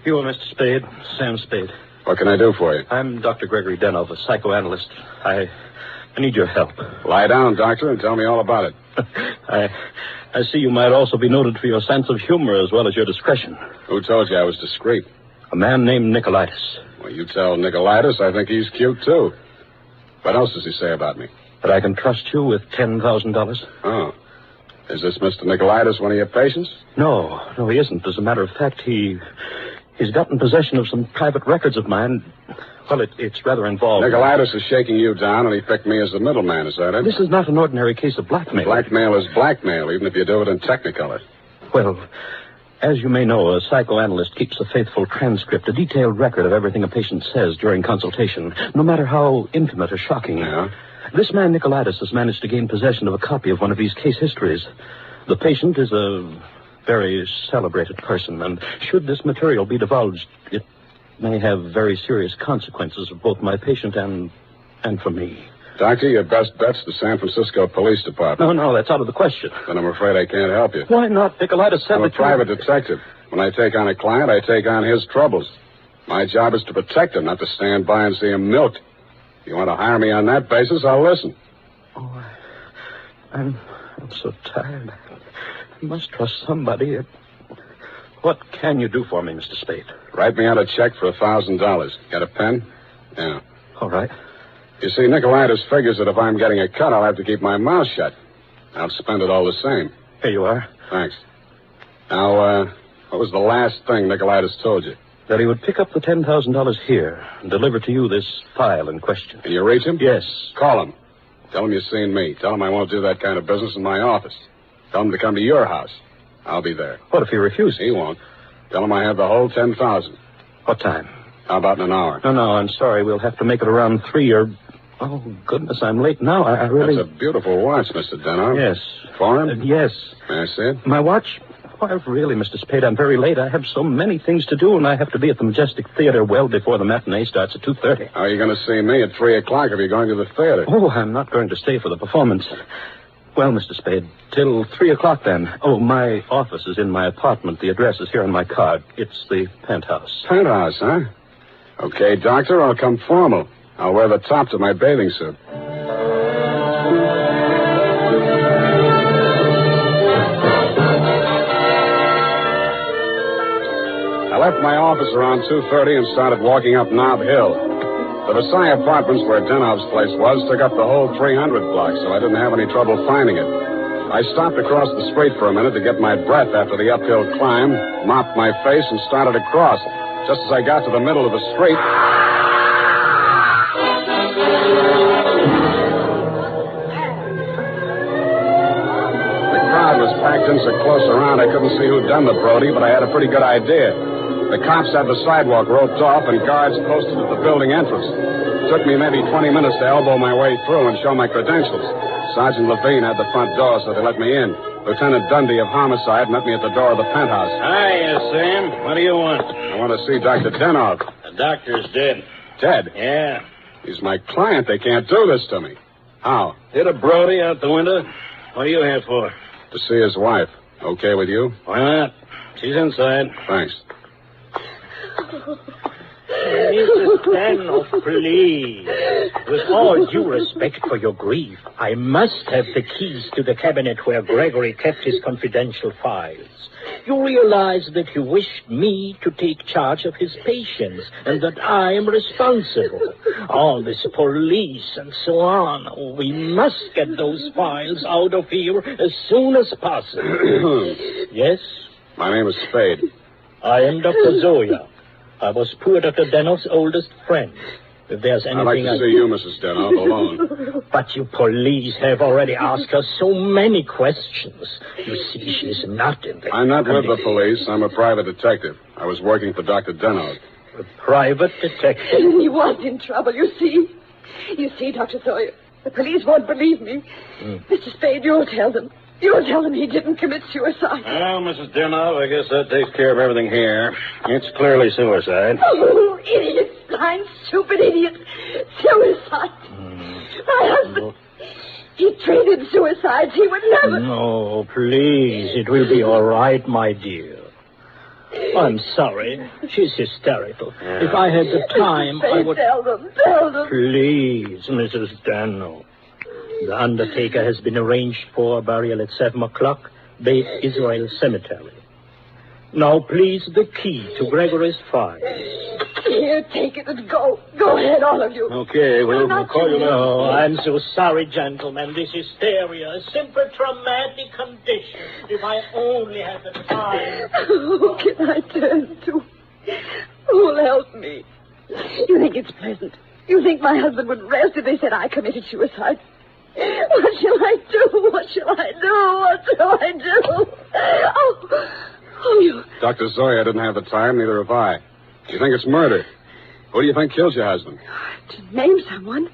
You are Mr. Spade, Sam Spade. What can I do for you? I'm Dr. Gregory Denov, a psychoanalyst. I need your help. Lie down, doctor, and tell me all about it. I see you might also be noted for your sense of humor as well as your discretion. Who told you I was discreet? A man named Nicolaitis. Well, you tell Nicolaitis I think he's cute, too. What else does he say about me? That I can trust you with $10,000. Oh. Is this Mr. Nicolaitis one of your patients? No, he isn't. As a matter of fact, he's gotten possession of some private records of mine. Well, it's rather involved. Nicolaitis is shaking you down, and he picked me as the middleman, is that it? This is not an ordinary case of blackmail. Blackmail is blackmail, even if you do it in Technicolor. Well, as you may know, a psychoanalyst keeps a faithful transcript, a detailed record of everything a patient says during consultation, no matter how intimate or shocking. Yeah? This man, Nicolaitis, has managed to gain possession of a copy of one of these case histories. The patient is a very celebrated person, and should this material be divulged, it may have very serious consequences for both my patient and for me. Doctor, your best bet's the San Francisco Police Department. No, that's out of the question. Then I'm afraid I can't help you. Why not? Nicolaitis said I'm a private detective. When I take on a client, I take on his troubles. My job is to protect him, not to stand by and see him milked. If you want to hire me on that basis, I'll listen. Oh, I'm so tired. I must trust somebody. What can you do for me, Mr. Spade? Write me out a check for $1,000. Got a pen? Yeah. All right. You see, Nicolaitis figures that if I'm getting a cut, I'll have to keep my mouth shut. I'll spend it all the same. Here you are. Thanks. Now, what was the last thing Nicolaitis told you? That he would pick up the $10,000 here and deliver to you this file in question. Can you reach him? Yes. Call him. Tell him you've seen me. Tell him I won't do that kind of business in my office. Tell him to come to your house. I'll be there. What if he refuses? He won't. Tell him I have the whole $10,000. What time? How about in an hour? No, I'm sorry. We'll have to make it around 3 or... Oh, goodness, I'm late now. I really... That's a beautiful watch, Mr. Denov. Yes. Foreign? Yes. May I see it? My watch? Why, really, Mr. Spade, I'm very late. I have so many things to do, and I have to be at the Majestic Theater well before the matinee starts at 2:30. How are you going to see me at 3 o'clock if you're going to the theater? Oh, I'm not going to stay for the performance. Well, Mr. Spade, till 3 o'clock then. Oh, my office is in my apartment. The address is here on my card. It's the penthouse. Penthouse, huh? Okay, doctor, I'll come formal. I'll wear the top to my bathing suit. I left my office around 2:30 and started walking up Nob Hill. The Versailles Apartments, where Denov's place was, took up the whole 300 block, so I didn't have any trouble finding it. I stopped across the street for a minute to get my breath after the uphill climb, mopped my face, and started across. Just as I got to the middle of the street... The crowd was packed in so close around I couldn't see who'd done the Brody, but I had a pretty good idea. The cops had the sidewalk roped off and guards posted at the building entrance. It took me maybe 20 minutes to elbow my way through and show my credentials. Sergeant Levine had the front door, so they let me in. Lieutenant Dundee of Homicide met me at the door of the penthouse. Hiya, Sam. What do you want? I want to see Dr. Denov. The doctor's dead. Dead? Yeah. He's my client. They can't do this to me. How? Hit a Brody out the window. What are you here for? To see his wife. Okay with you? Why not? She's inside. Thanks. Mrs. Denov, please. With all due respect for your grief, I must have the keys to the cabinet where Gregory kept his confidential files. You realize that he wished me to take charge of his patients and that I am responsible. All this police and so on. We must get those files out of here as soon as possible. Yes? My name is Spade. I am Dr. Zoya. I was poor Dr. Denov's oldest friend. If there's anything... I'd like to see you, Mrs. Denov, alone. But you police have already asked her so many questions. You see, she's not in the... I'm not with the police. I'm a private detective. I was working for Dr. Denov. A private detective? He was in trouble, you see. You see, Dr. Sawyer, the police won't believe me. Mr. Spade, you'll tell them. You'll tell them he didn't commit suicide. Well, Mrs. Denov, I guess that takes care of everything here. It's clearly suicide. Oh, idiot, blind, stupid idiot. Suicide. My husband, he treated suicides. He would never... No, please. It will be all right, my dear. I'm sorry. She's hysterical. If I had the time, I would... Tell them. Please, Mrs. Denov. The undertaker has been arranged for burial at 7 o'clock, Beit Israel Cemetery. Now, please, the key to Gregory's file. Here, take it and go. Go ahead, all of you. Okay, we'll call you now. Oh, I'm so sorry, gentlemen. This hysteria, a simple traumatic condition. If I only had the time. Who can I turn to? Who'll help me? You think it's pleasant? You think my husband would rest if they said I committed suicide? What shall I do? What shall I do? What shall I do? Oh, you... Dr. Sawyer didn't have the time, neither have I. You think it's murder? Who do you think killed your husband? To name someone?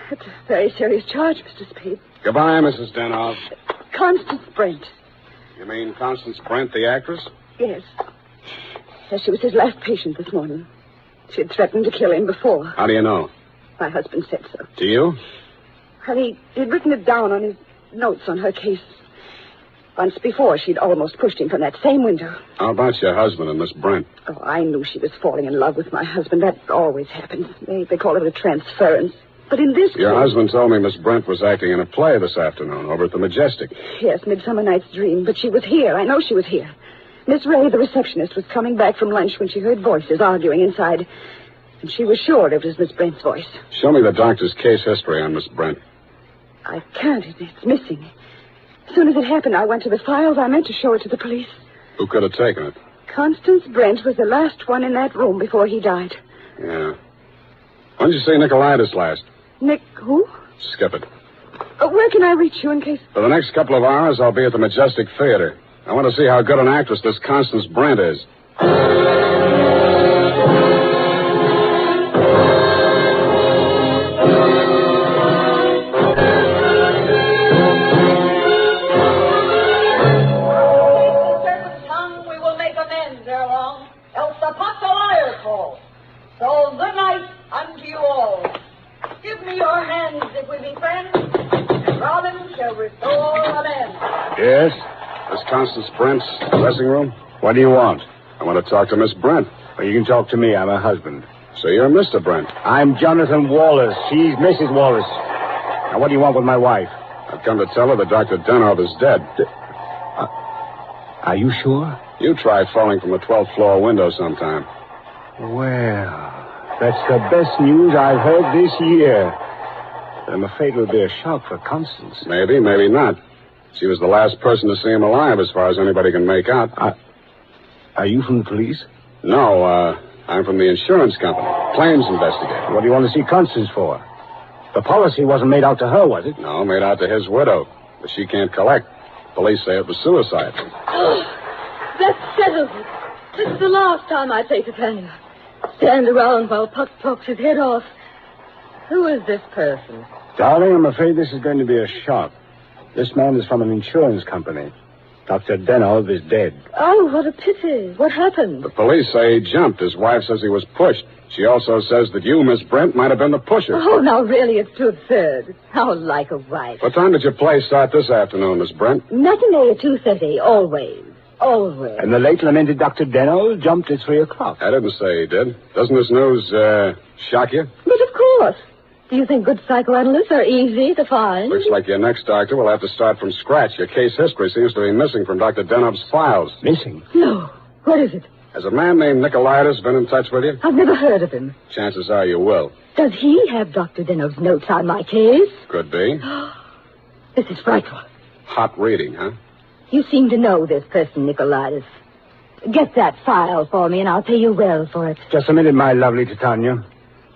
That's a very serious charge, Mr. Spade. Goodbye, Mrs. Denov. Constance Brent. You mean Constance Brent, the actress? Yes. Yes, she was his last patient this morning. She had threatened to kill him before. How do you know? My husband said so. To you? Well, he'd written it down on his notes on her case. Once before, she'd almost pushed him from that same window. How about your husband and Miss Brent? Oh, I knew she was falling in love with my husband. That always happens. They call it a transference. But in this Your case... husband told me Miss Brent was acting in a play this afternoon over at the Majestic. Yes, Midsummer Night's Dream. But she was here. I know she was here. Miss Ray, the receptionist, was coming back from lunch when she heard voices arguing inside. And she was sure it was Miss Brent's voice. Show me the doctor's case history on Miss Brent. I can't. It's missing. As soon as it happened, I went to the files. I meant to show it to the police. Who could have taken it? Constance Brent was the last one in that room before he died. Yeah. When did you see Nicolaitis last? Nick, who? Skip it. Where can I reach you in case... For the next couple of hours, I'll be at the Majestic Theater. I want to see how good an actress this Constance Brent is. So, good night unto you all. Give me your hands if we be friends, and Robin shall restore amends. Yes? This Constance Brent's dressing room? What do you want? I want to talk to Miss Brent. Well, you can talk to me. I'm her husband. So you're Mr. Brent? I'm Jonathan Wallace. She's Mrs. Wallace. Now, what do you want with my wife? I've come to tell her that Dr. Denov is dead. Are you sure? You tried falling from a 12th floor window sometime. Well, that's the best news I've heard this year. I'm afraid it will be a shock for Constance. Maybe, maybe not. She was the last person to see him alive, as far as anybody can make out. Are you from the police? No, I'm from the insurance company. Claims investigator. What do you want to see Constance for? The policy wasn't made out to her, was it? No, made out to his widow. But she can't collect. Police say it was suicide. Oh, that settles it. This is the last time I take a Panda. Stand around while Puck talks his head off. Who is this person? Darling, I'm afraid this is going to be a shock. This man is from an insurance company. Dr. Denov is dead. Oh, what a pity. What happened? The police say he jumped. His wife says he was pushed. She also says that you, Miss Brent, might have been the pusher. Oh, now really, it's too absurd. How like a wife. What time did your play start this afternoon, Miss Brent? Matinee at 2:30, always. Always. And the late lamented Dr. Denov jumped at 3 o'clock. I didn't say he did. Doesn't this news, shock you? But of course. Do you think good psychoanalysts are easy to find? Looks like your next doctor will have to start from scratch. Your case history seems to be missing from Dr. Denov's files. Missing? No. What is it? Has a man named Nicolaitis been in touch with you? I've never heard of him. Chances are you will. Does he have Dr. Denov's notes on my case? Could be. This is frightful. Hot reading, huh? You seem to know this person, Nicolaitis. Get that file for me, and I'll pay you well for it. Just a minute, my lovely Titania.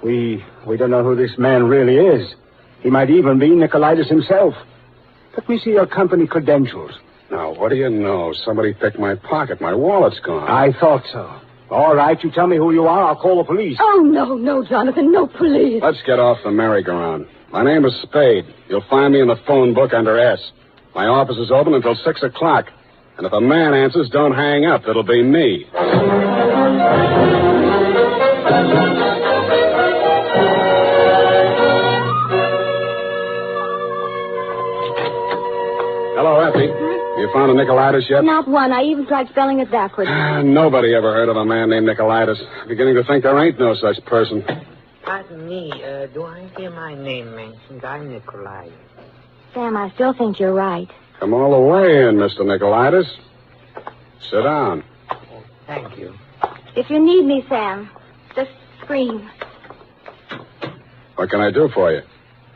We don't know who this man really is. He might even be Nicolaitis himself. Let me see your company credentials. Now, what do you know? Somebody picked my pocket. My wallet's gone. I thought so. All right, you tell me who you are, I'll call the police. Oh, no, Jonathan, no police. Let's get off the merry-go-round. My name is Spade. You'll find me in the phone book under S. My office is open until 6 o'clock. And if a man answers, don't hang up. It'll be me. Hello, Effie. You found a Nicolaitis yet? Not one. I even tried spelling it backwards. Nobody ever heard of a man named Nicolaitis. Beginning to think there ain't no such person. Pardon me, do I hear my name mentioned? I'm Nicolaitis. Sam, I still think you're right. Come all the way in, Mr. Nicolaitis. Sit down. Thank you. If you need me, Sam, just scream. What can I do for you?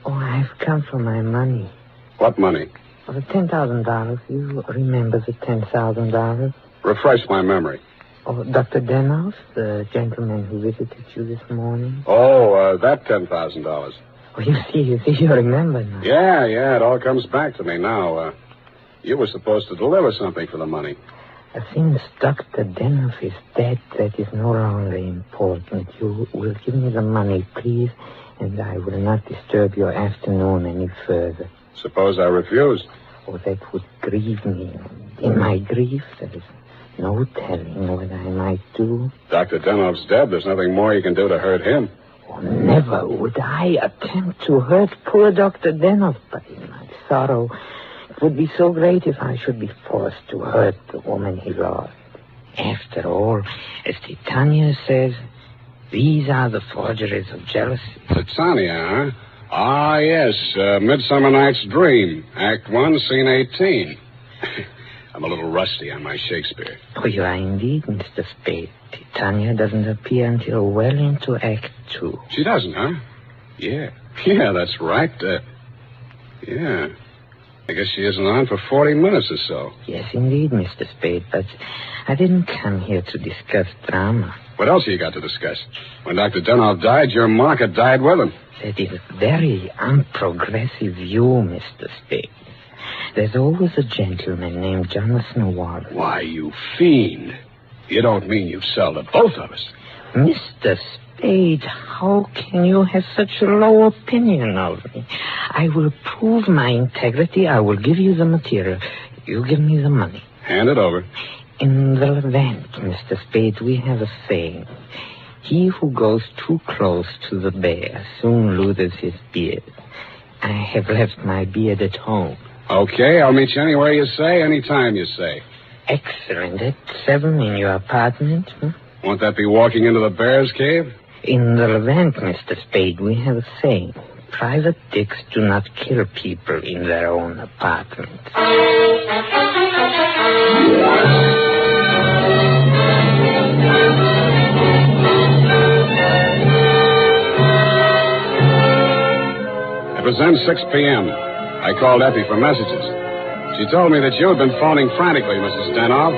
Oh, I've come for my money. What money? For the $10,000. You remember the $10,000? Refresh my memory. Oh, Dr. Denhoff, the gentleman who visited you this morning? Oh, that $10,000. Oh, you see, you remember now. Yeah, it all comes back to me now. You were supposed to deliver something for the money. Since Dr. Denhoff is dead, that is no longer important. You will give me the money, please, and I will not disturb your afternoon any further. Suppose I refuse? Oh, that would grieve me. In my grief, there is no telling what I might do. Dr. Denhoff's dead. There's nothing more you can do to hurt him. Oh, never would I attempt to hurt poor Dr. Denhoff, but in my sorrow, it would be so great if I should be forced to hurt the woman he loved. After all, as Titania says, these are the forgeries of jealousy. Titania, huh? Ah, yes. Midsummer Night's Dream. Act 1, Scene 18. I'm a little rusty on my Shakespeare. Oh, you are indeed, Mr. Spade. Titania doesn't appear until well into Act 2. She doesn't, huh? Yeah, that's right. Yeah. I guess she isn't on for 40 minutes or so. Yes, indeed, Mr. Spade, but I didn't come here to discuss drama. What else have you got to discuss? When Dr. Denhoff died, your market died with him. That is a very unprogressive view, Mr. Spade. There's always a gentleman named Jonathan Wallace. Why, you fiend. You don't mean you sell to both of us. Mr. Spade, how can you have such a low opinion of me? I will prove my integrity. I will give you the material. You give me the money. Hand it over. In the Levant, Mr. Spade, we have a saying. He who goes too close to the bear soon loses his beard. I have left my beard at home. Okay, I'll meet you anywhere you say, anytime you say. Excellent. At 7 in your apartment? Won't that be walking into the bear's cave? In the Levant, Mr. Spade, we have a saying. Private dicks do not kill people in their own apartments. It was then 6 p.m. I called Effie for messages. She told me that you had been phoning frantically, Mrs. Denhoff.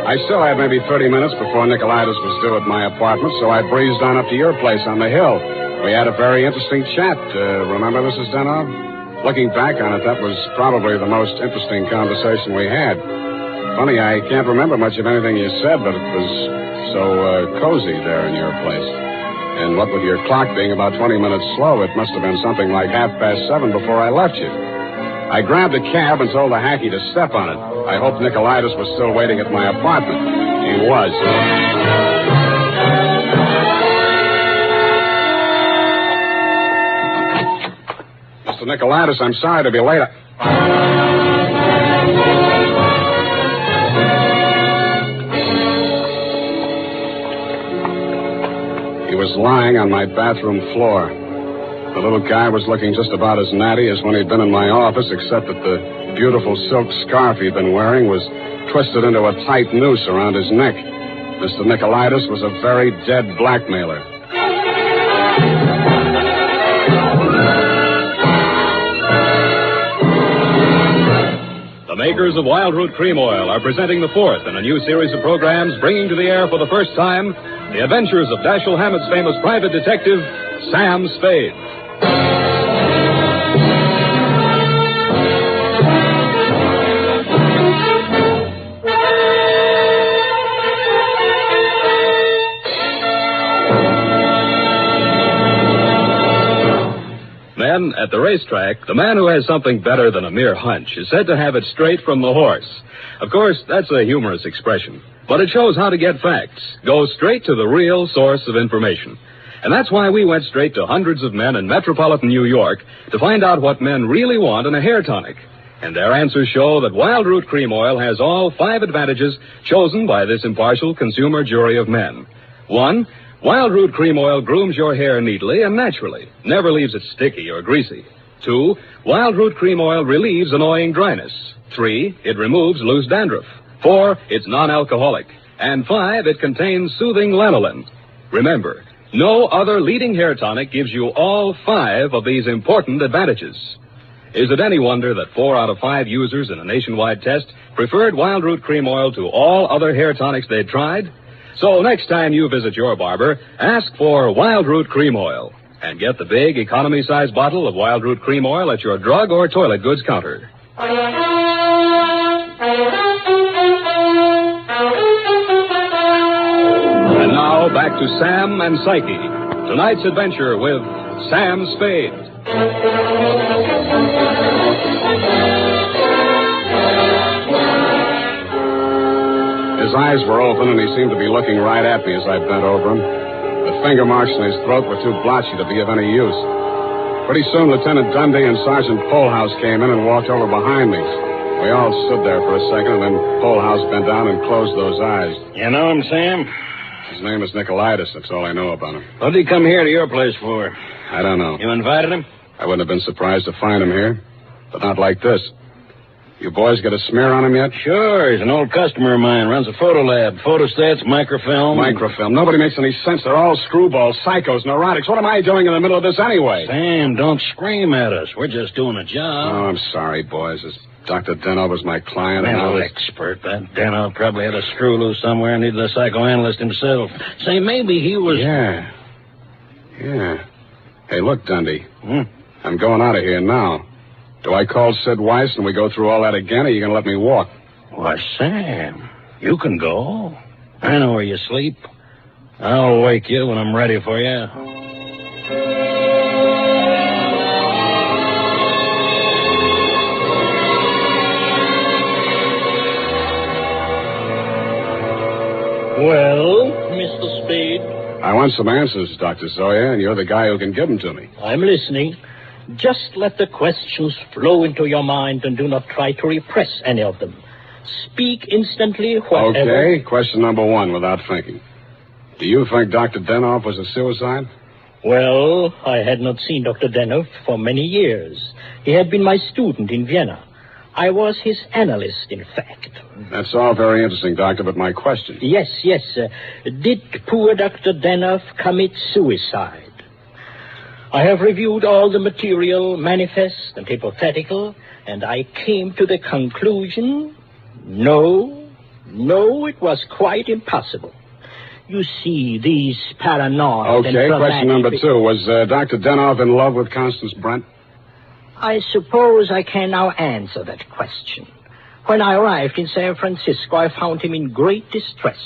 I still had maybe 30 minutes before Nicolaitis was due at my apartment, so I breezed on up to your place on the hill. We had a very interesting chat. Remember, Mrs. Denhoff? Looking back on it, that was probably the most interesting conversation we had. Funny, I can't remember much of anything you said, but it was so cozy there in your place. And what with your clock being about 20 minutes slow, it must have been something like 7:30 before I left you. I grabbed a cab and told the hacky to step on it. I hoped Nicolaitis was still waiting at my apartment. He was. Mr. Nicolaitis, I'm sorry to be late. He was lying on my bathroom floor. The little guy was looking just about as natty as when he'd been in my office, except that the beautiful silk scarf he'd been wearing was twisted into a tight noose around his neck. Mr. Nicolaitis was a very dead blackmailer. The makers of Wild Root Cream Oil are presenting the fourth in a new series of programs bringing to the air for the first time the adventures of Dashiell Hammett's famous private detective, Sam Spade. then, at the racetrack, the man who has something better than a mere hunch is said to have it straight from the horse. Of course, that's a humorous expression, but it shows how to get facts. Go straight to the real source of information. And that's why we went straight to hundreds of men in metropolitan New York to find out what men really want in a hair tonic. And their answers show that Wild Root Cream Oil has all 5 advantages chosen by this impartial consumer jury of men. 1, Wild Root Cream Oil grooms your hair neatly and naturally, never leaves it sticky or greasy. 2, Wild Root Cream Oil relieves annoying dryness. 3, it removes loose dandruff. 4, it's non-alcoholic. And 5, it contains soothing lanolin. Remember, no other leading hair tonic gives you all 5 of these important advantages. Is it any wonder that 4 out of 5 users in a nationwide test preferred Wild Root Cream Oil to all other hair tonics they'd tried? So next time you visit your barber, ask for Wild Root Cream Oil and get the big economy-size bottle of Wild Root Cream Oil at your drug or toilet goods counter. And now back to Sam and Psyche. Tonight's adventure with Sam Spade. His eyes were open, and he seemed to be looking right at me as I bent over him. The finger marks in his throat were too blotchy to be of any use. Pretty soon, Lieutenant Dundee and Sergeant Polehouse came in and walked over behind me. We all stood there for a second, and then Polehouse bent down and closed those eyes. You know him, Sam? His name is Nicolaitis. That's all I know about him. What did he come here to your place for? I don't know. You invited him? I wouldn't have been surprised to find him here, but not like this. You boys got a smear on him yet? Sure. He's an old customer of mine. Runs a photo lab. Photostats, microfilm. Microfilm. Nobody makes any sense. They're all screwballs, psychos, neurotics. What am I doing in the middle of this anyway? Sam, don't scream at us. We're just doing a job. Oh, I'm sorry, boys. This Dr. Deno was my client. Mental expert. That Deno probably had a screw loose somewhere and needed a psychoanalyst himself. Say, maybe he was... Yeah. Hey, look, Dundee. I'm going out of here now. Do I call Sid Weiss and we go through all that again, or are you going to let me walk? Why, Sam, you can go. I know where you sleep. I'll wake you when I'm ready for you. Well, Mr. Spade? I want some answers, Dr. Zoya, and you're the guy who can give them to me. I'm listening. Just let the questions flow into your mind and do not try to repress any of them. Speak instantly, whatever... Okay, question number 1, without thinking. Do you think Dr. Denoff was a suicide? Well, I had not seen Dr. Denoff for many years. He had been my student in Vienna. I was his analyst, in fact. That's all very interesting, Doctor, but my question... Yes. Did poor Dr. Denoff commit suicide? I have reviewed all the material, manifest and hypothetical, and I came to the conclusion, no, it was quite impossible. You see, these paranoid... Okay, question number 2. Was Dr. Denoff in love with Constance Brent? I suppose I can now answer that question. When I arrived in San Francisco, I found him in great distress.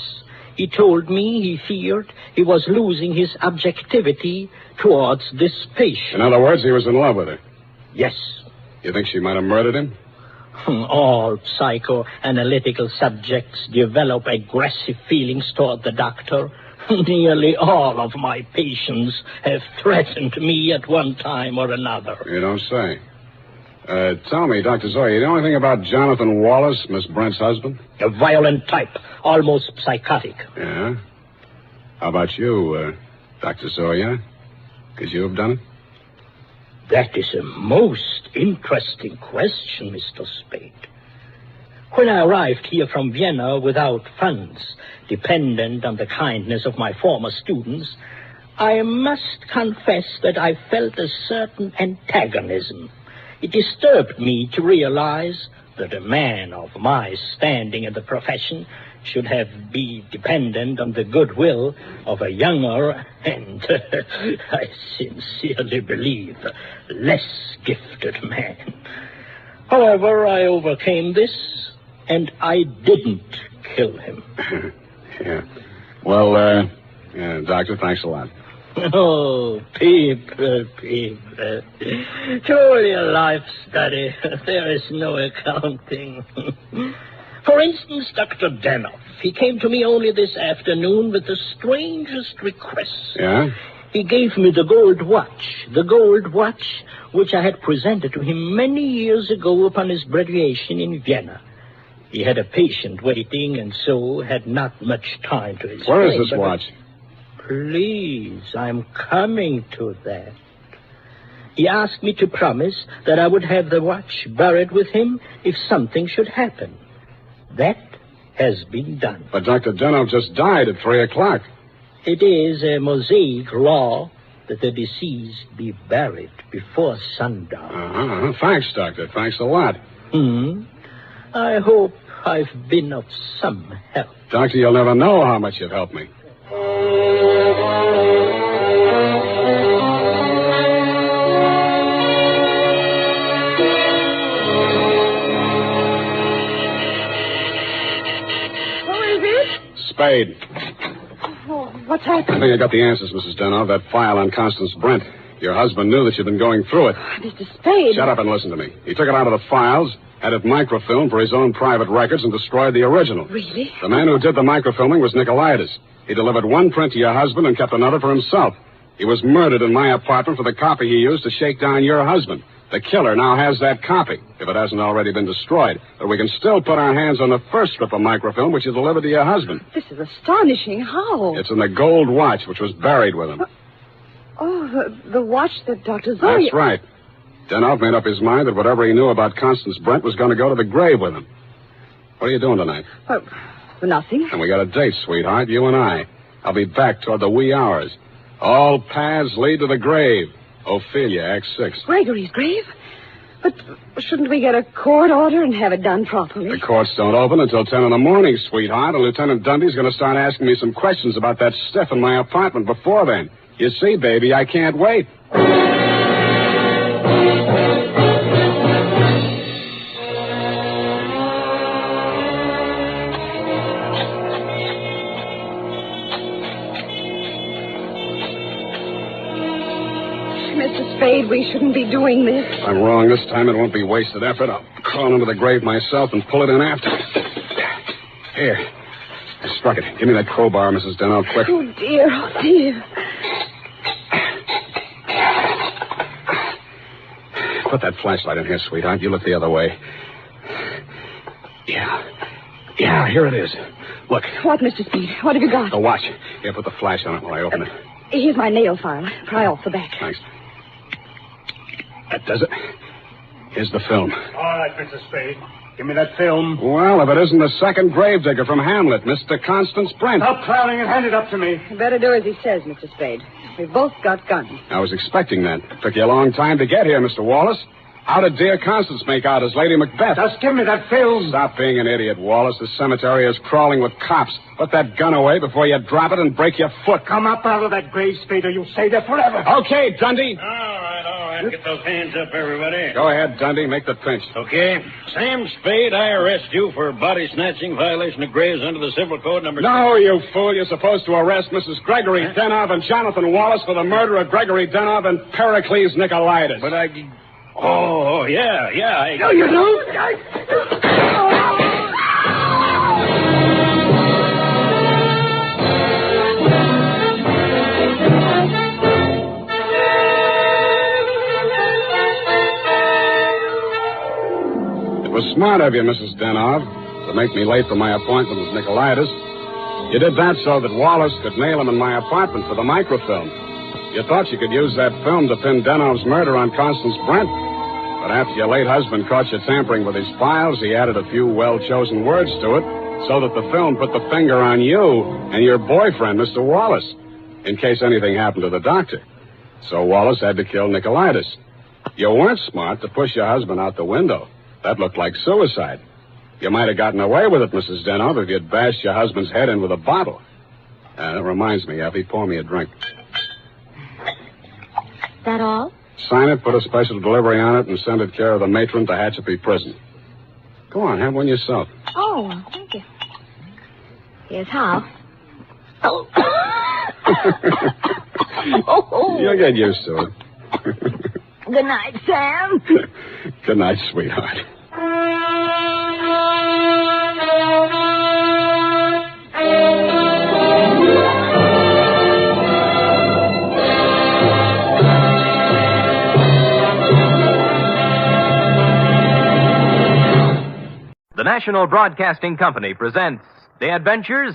He told me he feared he was losing his objectivity towards this patient. In other words, he was in love with her? Yes. You think she might have murdered him? All psychoanalytical subjects develop aggressive feelings toward the doctor. Nearly all of my patients have threatened me at one time or another. You don't say. Tell me, Dr. Zoya, you know anything about Jonathan Wallace, Miss Brent's husband? A violent type, almost psychotic. Yeah? How about you, Dr. Zoya? Could you have done it? That is a most interesting question, Mr. Spade. When I arrived here from Vienna without funds, dependent on the kindness of my former students, I must confess that I felt a certain antagonism. It disturbed me to realize that a man of my standing in the profession should be dependent on the goodwill of a younger and, I sincerely believe, less gifted man. However, I overcame this, and I didn't kill him. Yeah. Well, Doctor, thanks a lot. Oh, people. Truly a life study. There is no accounting. For instance, Dr. Danoff. He came to me only this afternoon with the strangest request. Yeah? He gave me the gold watch which I had presented to him many years ago upon his graduation in Vienna. He had a patient waiting, and so had not much time to explain. Where is this watch? Please, I'm coming to that. He asked me to promise that I would have the watch buried with him if something should happen. That has been done. But Dr. Danoff just died at 3 o'clock. It is a Mosaic law that the deceased be buried before sundown. Thanks, Doctor. Thanks a lot. I hope I've been of some help. Doctor, you'll never know how much you've helped me. Who is it? Spade. Oh, what's happened? I think I got the answers, Mrs. Danoff. That file on Constance Brent. Your husband knew that you'd been going through it. Mr. Spade. Shut up and listen to me. He took it out of the files, had it microfilmed for his own private records, and destroyed the original. Really? The man who did the microfilming was Nicolaitis. He delivered one print to your husband and kept another for himself. He was murdered in my apartment for the copy he used to shake down your husband. The killer now has that copy, if it hasn't already been destroyed. But we can still put our hands on the first strip of microfilm which you delivered to your husband. This is astonishing. How? It's in the gold watch which was buried with him. Oh, the watch that Dr. Zoe... That's right. Danoff made up his mind that whatever he knew about Constance Brent was going to go to the grave with him. What are you doing tonight? Nothing. And we got a date, sweetheart, you and I. I'll be back toward the wee hours. All paths lead to the grave. Ophelia, Act 6. Gregory's grave? But shouldn't we get a court order and have it done properly? The courts don't open until 10 in the morning, sweetheart, and Lieutenant Dundee's going to start asking me some questions about that stiff in my apartment before then. You see, baby, I can't wait. Mr. Spade, we shouldn't be doing this. If I'm wrong this time, it won't be wasted effort. I'll crawl into the grave myself and pull it in after. Here. I struck it. Give me that crowbar, Mrs. Danoff, quick. Oh, dear. Oh, dear. Put that flashlight in here, sweetheart. You look the other way. Yeah, here it is. Look. What, Mr. Spade? What have you got? The watch. Here, put the flash on it while I open it. Here's my nail file. Pry off the back. Thanks. That does it. Here's the film. All right, Mr. Spade. Give me that film. Well, if it isn't the second gravedigger from Hamlet, Mr. Constance Brent. Stop clowning and hand it up to me. You better do as he says, Mr. Spade. We've both got guns. I was expecting that. Took you a long time to get here, Mr. Wallace. How did dear Constance make out as Lady Macbeth? Just give me that film. Stop being an idiot, Wallace. The cemetery is crawling with cops. Put that gun away before you drop it and break your foot. Come up out of that grave, Spade, or you'll stay there forever. Okay, Dundee. All right. Get those hands up, everybody. Go ahead, Dundee. Make the pinch. Okay. Sam Spade, I arrest you for body snatching, violation of graves under the Civil Code number... No, you fool. You're supposed to arrest Mrs. Gregory Danoff and Jonathan Wallace for the murder of Gregory Danoff and Pericles Nicolaitis. But I... Oh, yeah. No, you don't. It was smart of you, Mrs. Danoff, to make me late for my appointment with Nicolaitis. You did that so that Wallace could nail him in my apartment for the microfilm. You thought you could use that film to pin Danoff's murder on Constance Brent. But after your late husband caught you tampering with his files, he added a few well-chosen words to it so that the film put the finger on you and your boyfriend, Mr. Wallace, in case anything happened to the doctor. So Wallace had to kill Nicolaitis. You weren't smart to push your husband out the window. That looked like suicide. You might have gotten away with it, Mrs. Danoff, if you'd bashed your husband's head in with a bottle. That reminds me, Effie, pour me a drink. That all? Sign it, put a special delivery on it, and send it care of the matron to Hatchapee Prison. Go on, have one yourself. Oh, thank you. Here's how. You'll get used to it. Good night, Sam. Good night, sweetheart. The National Broadcasting Company presents The Adventures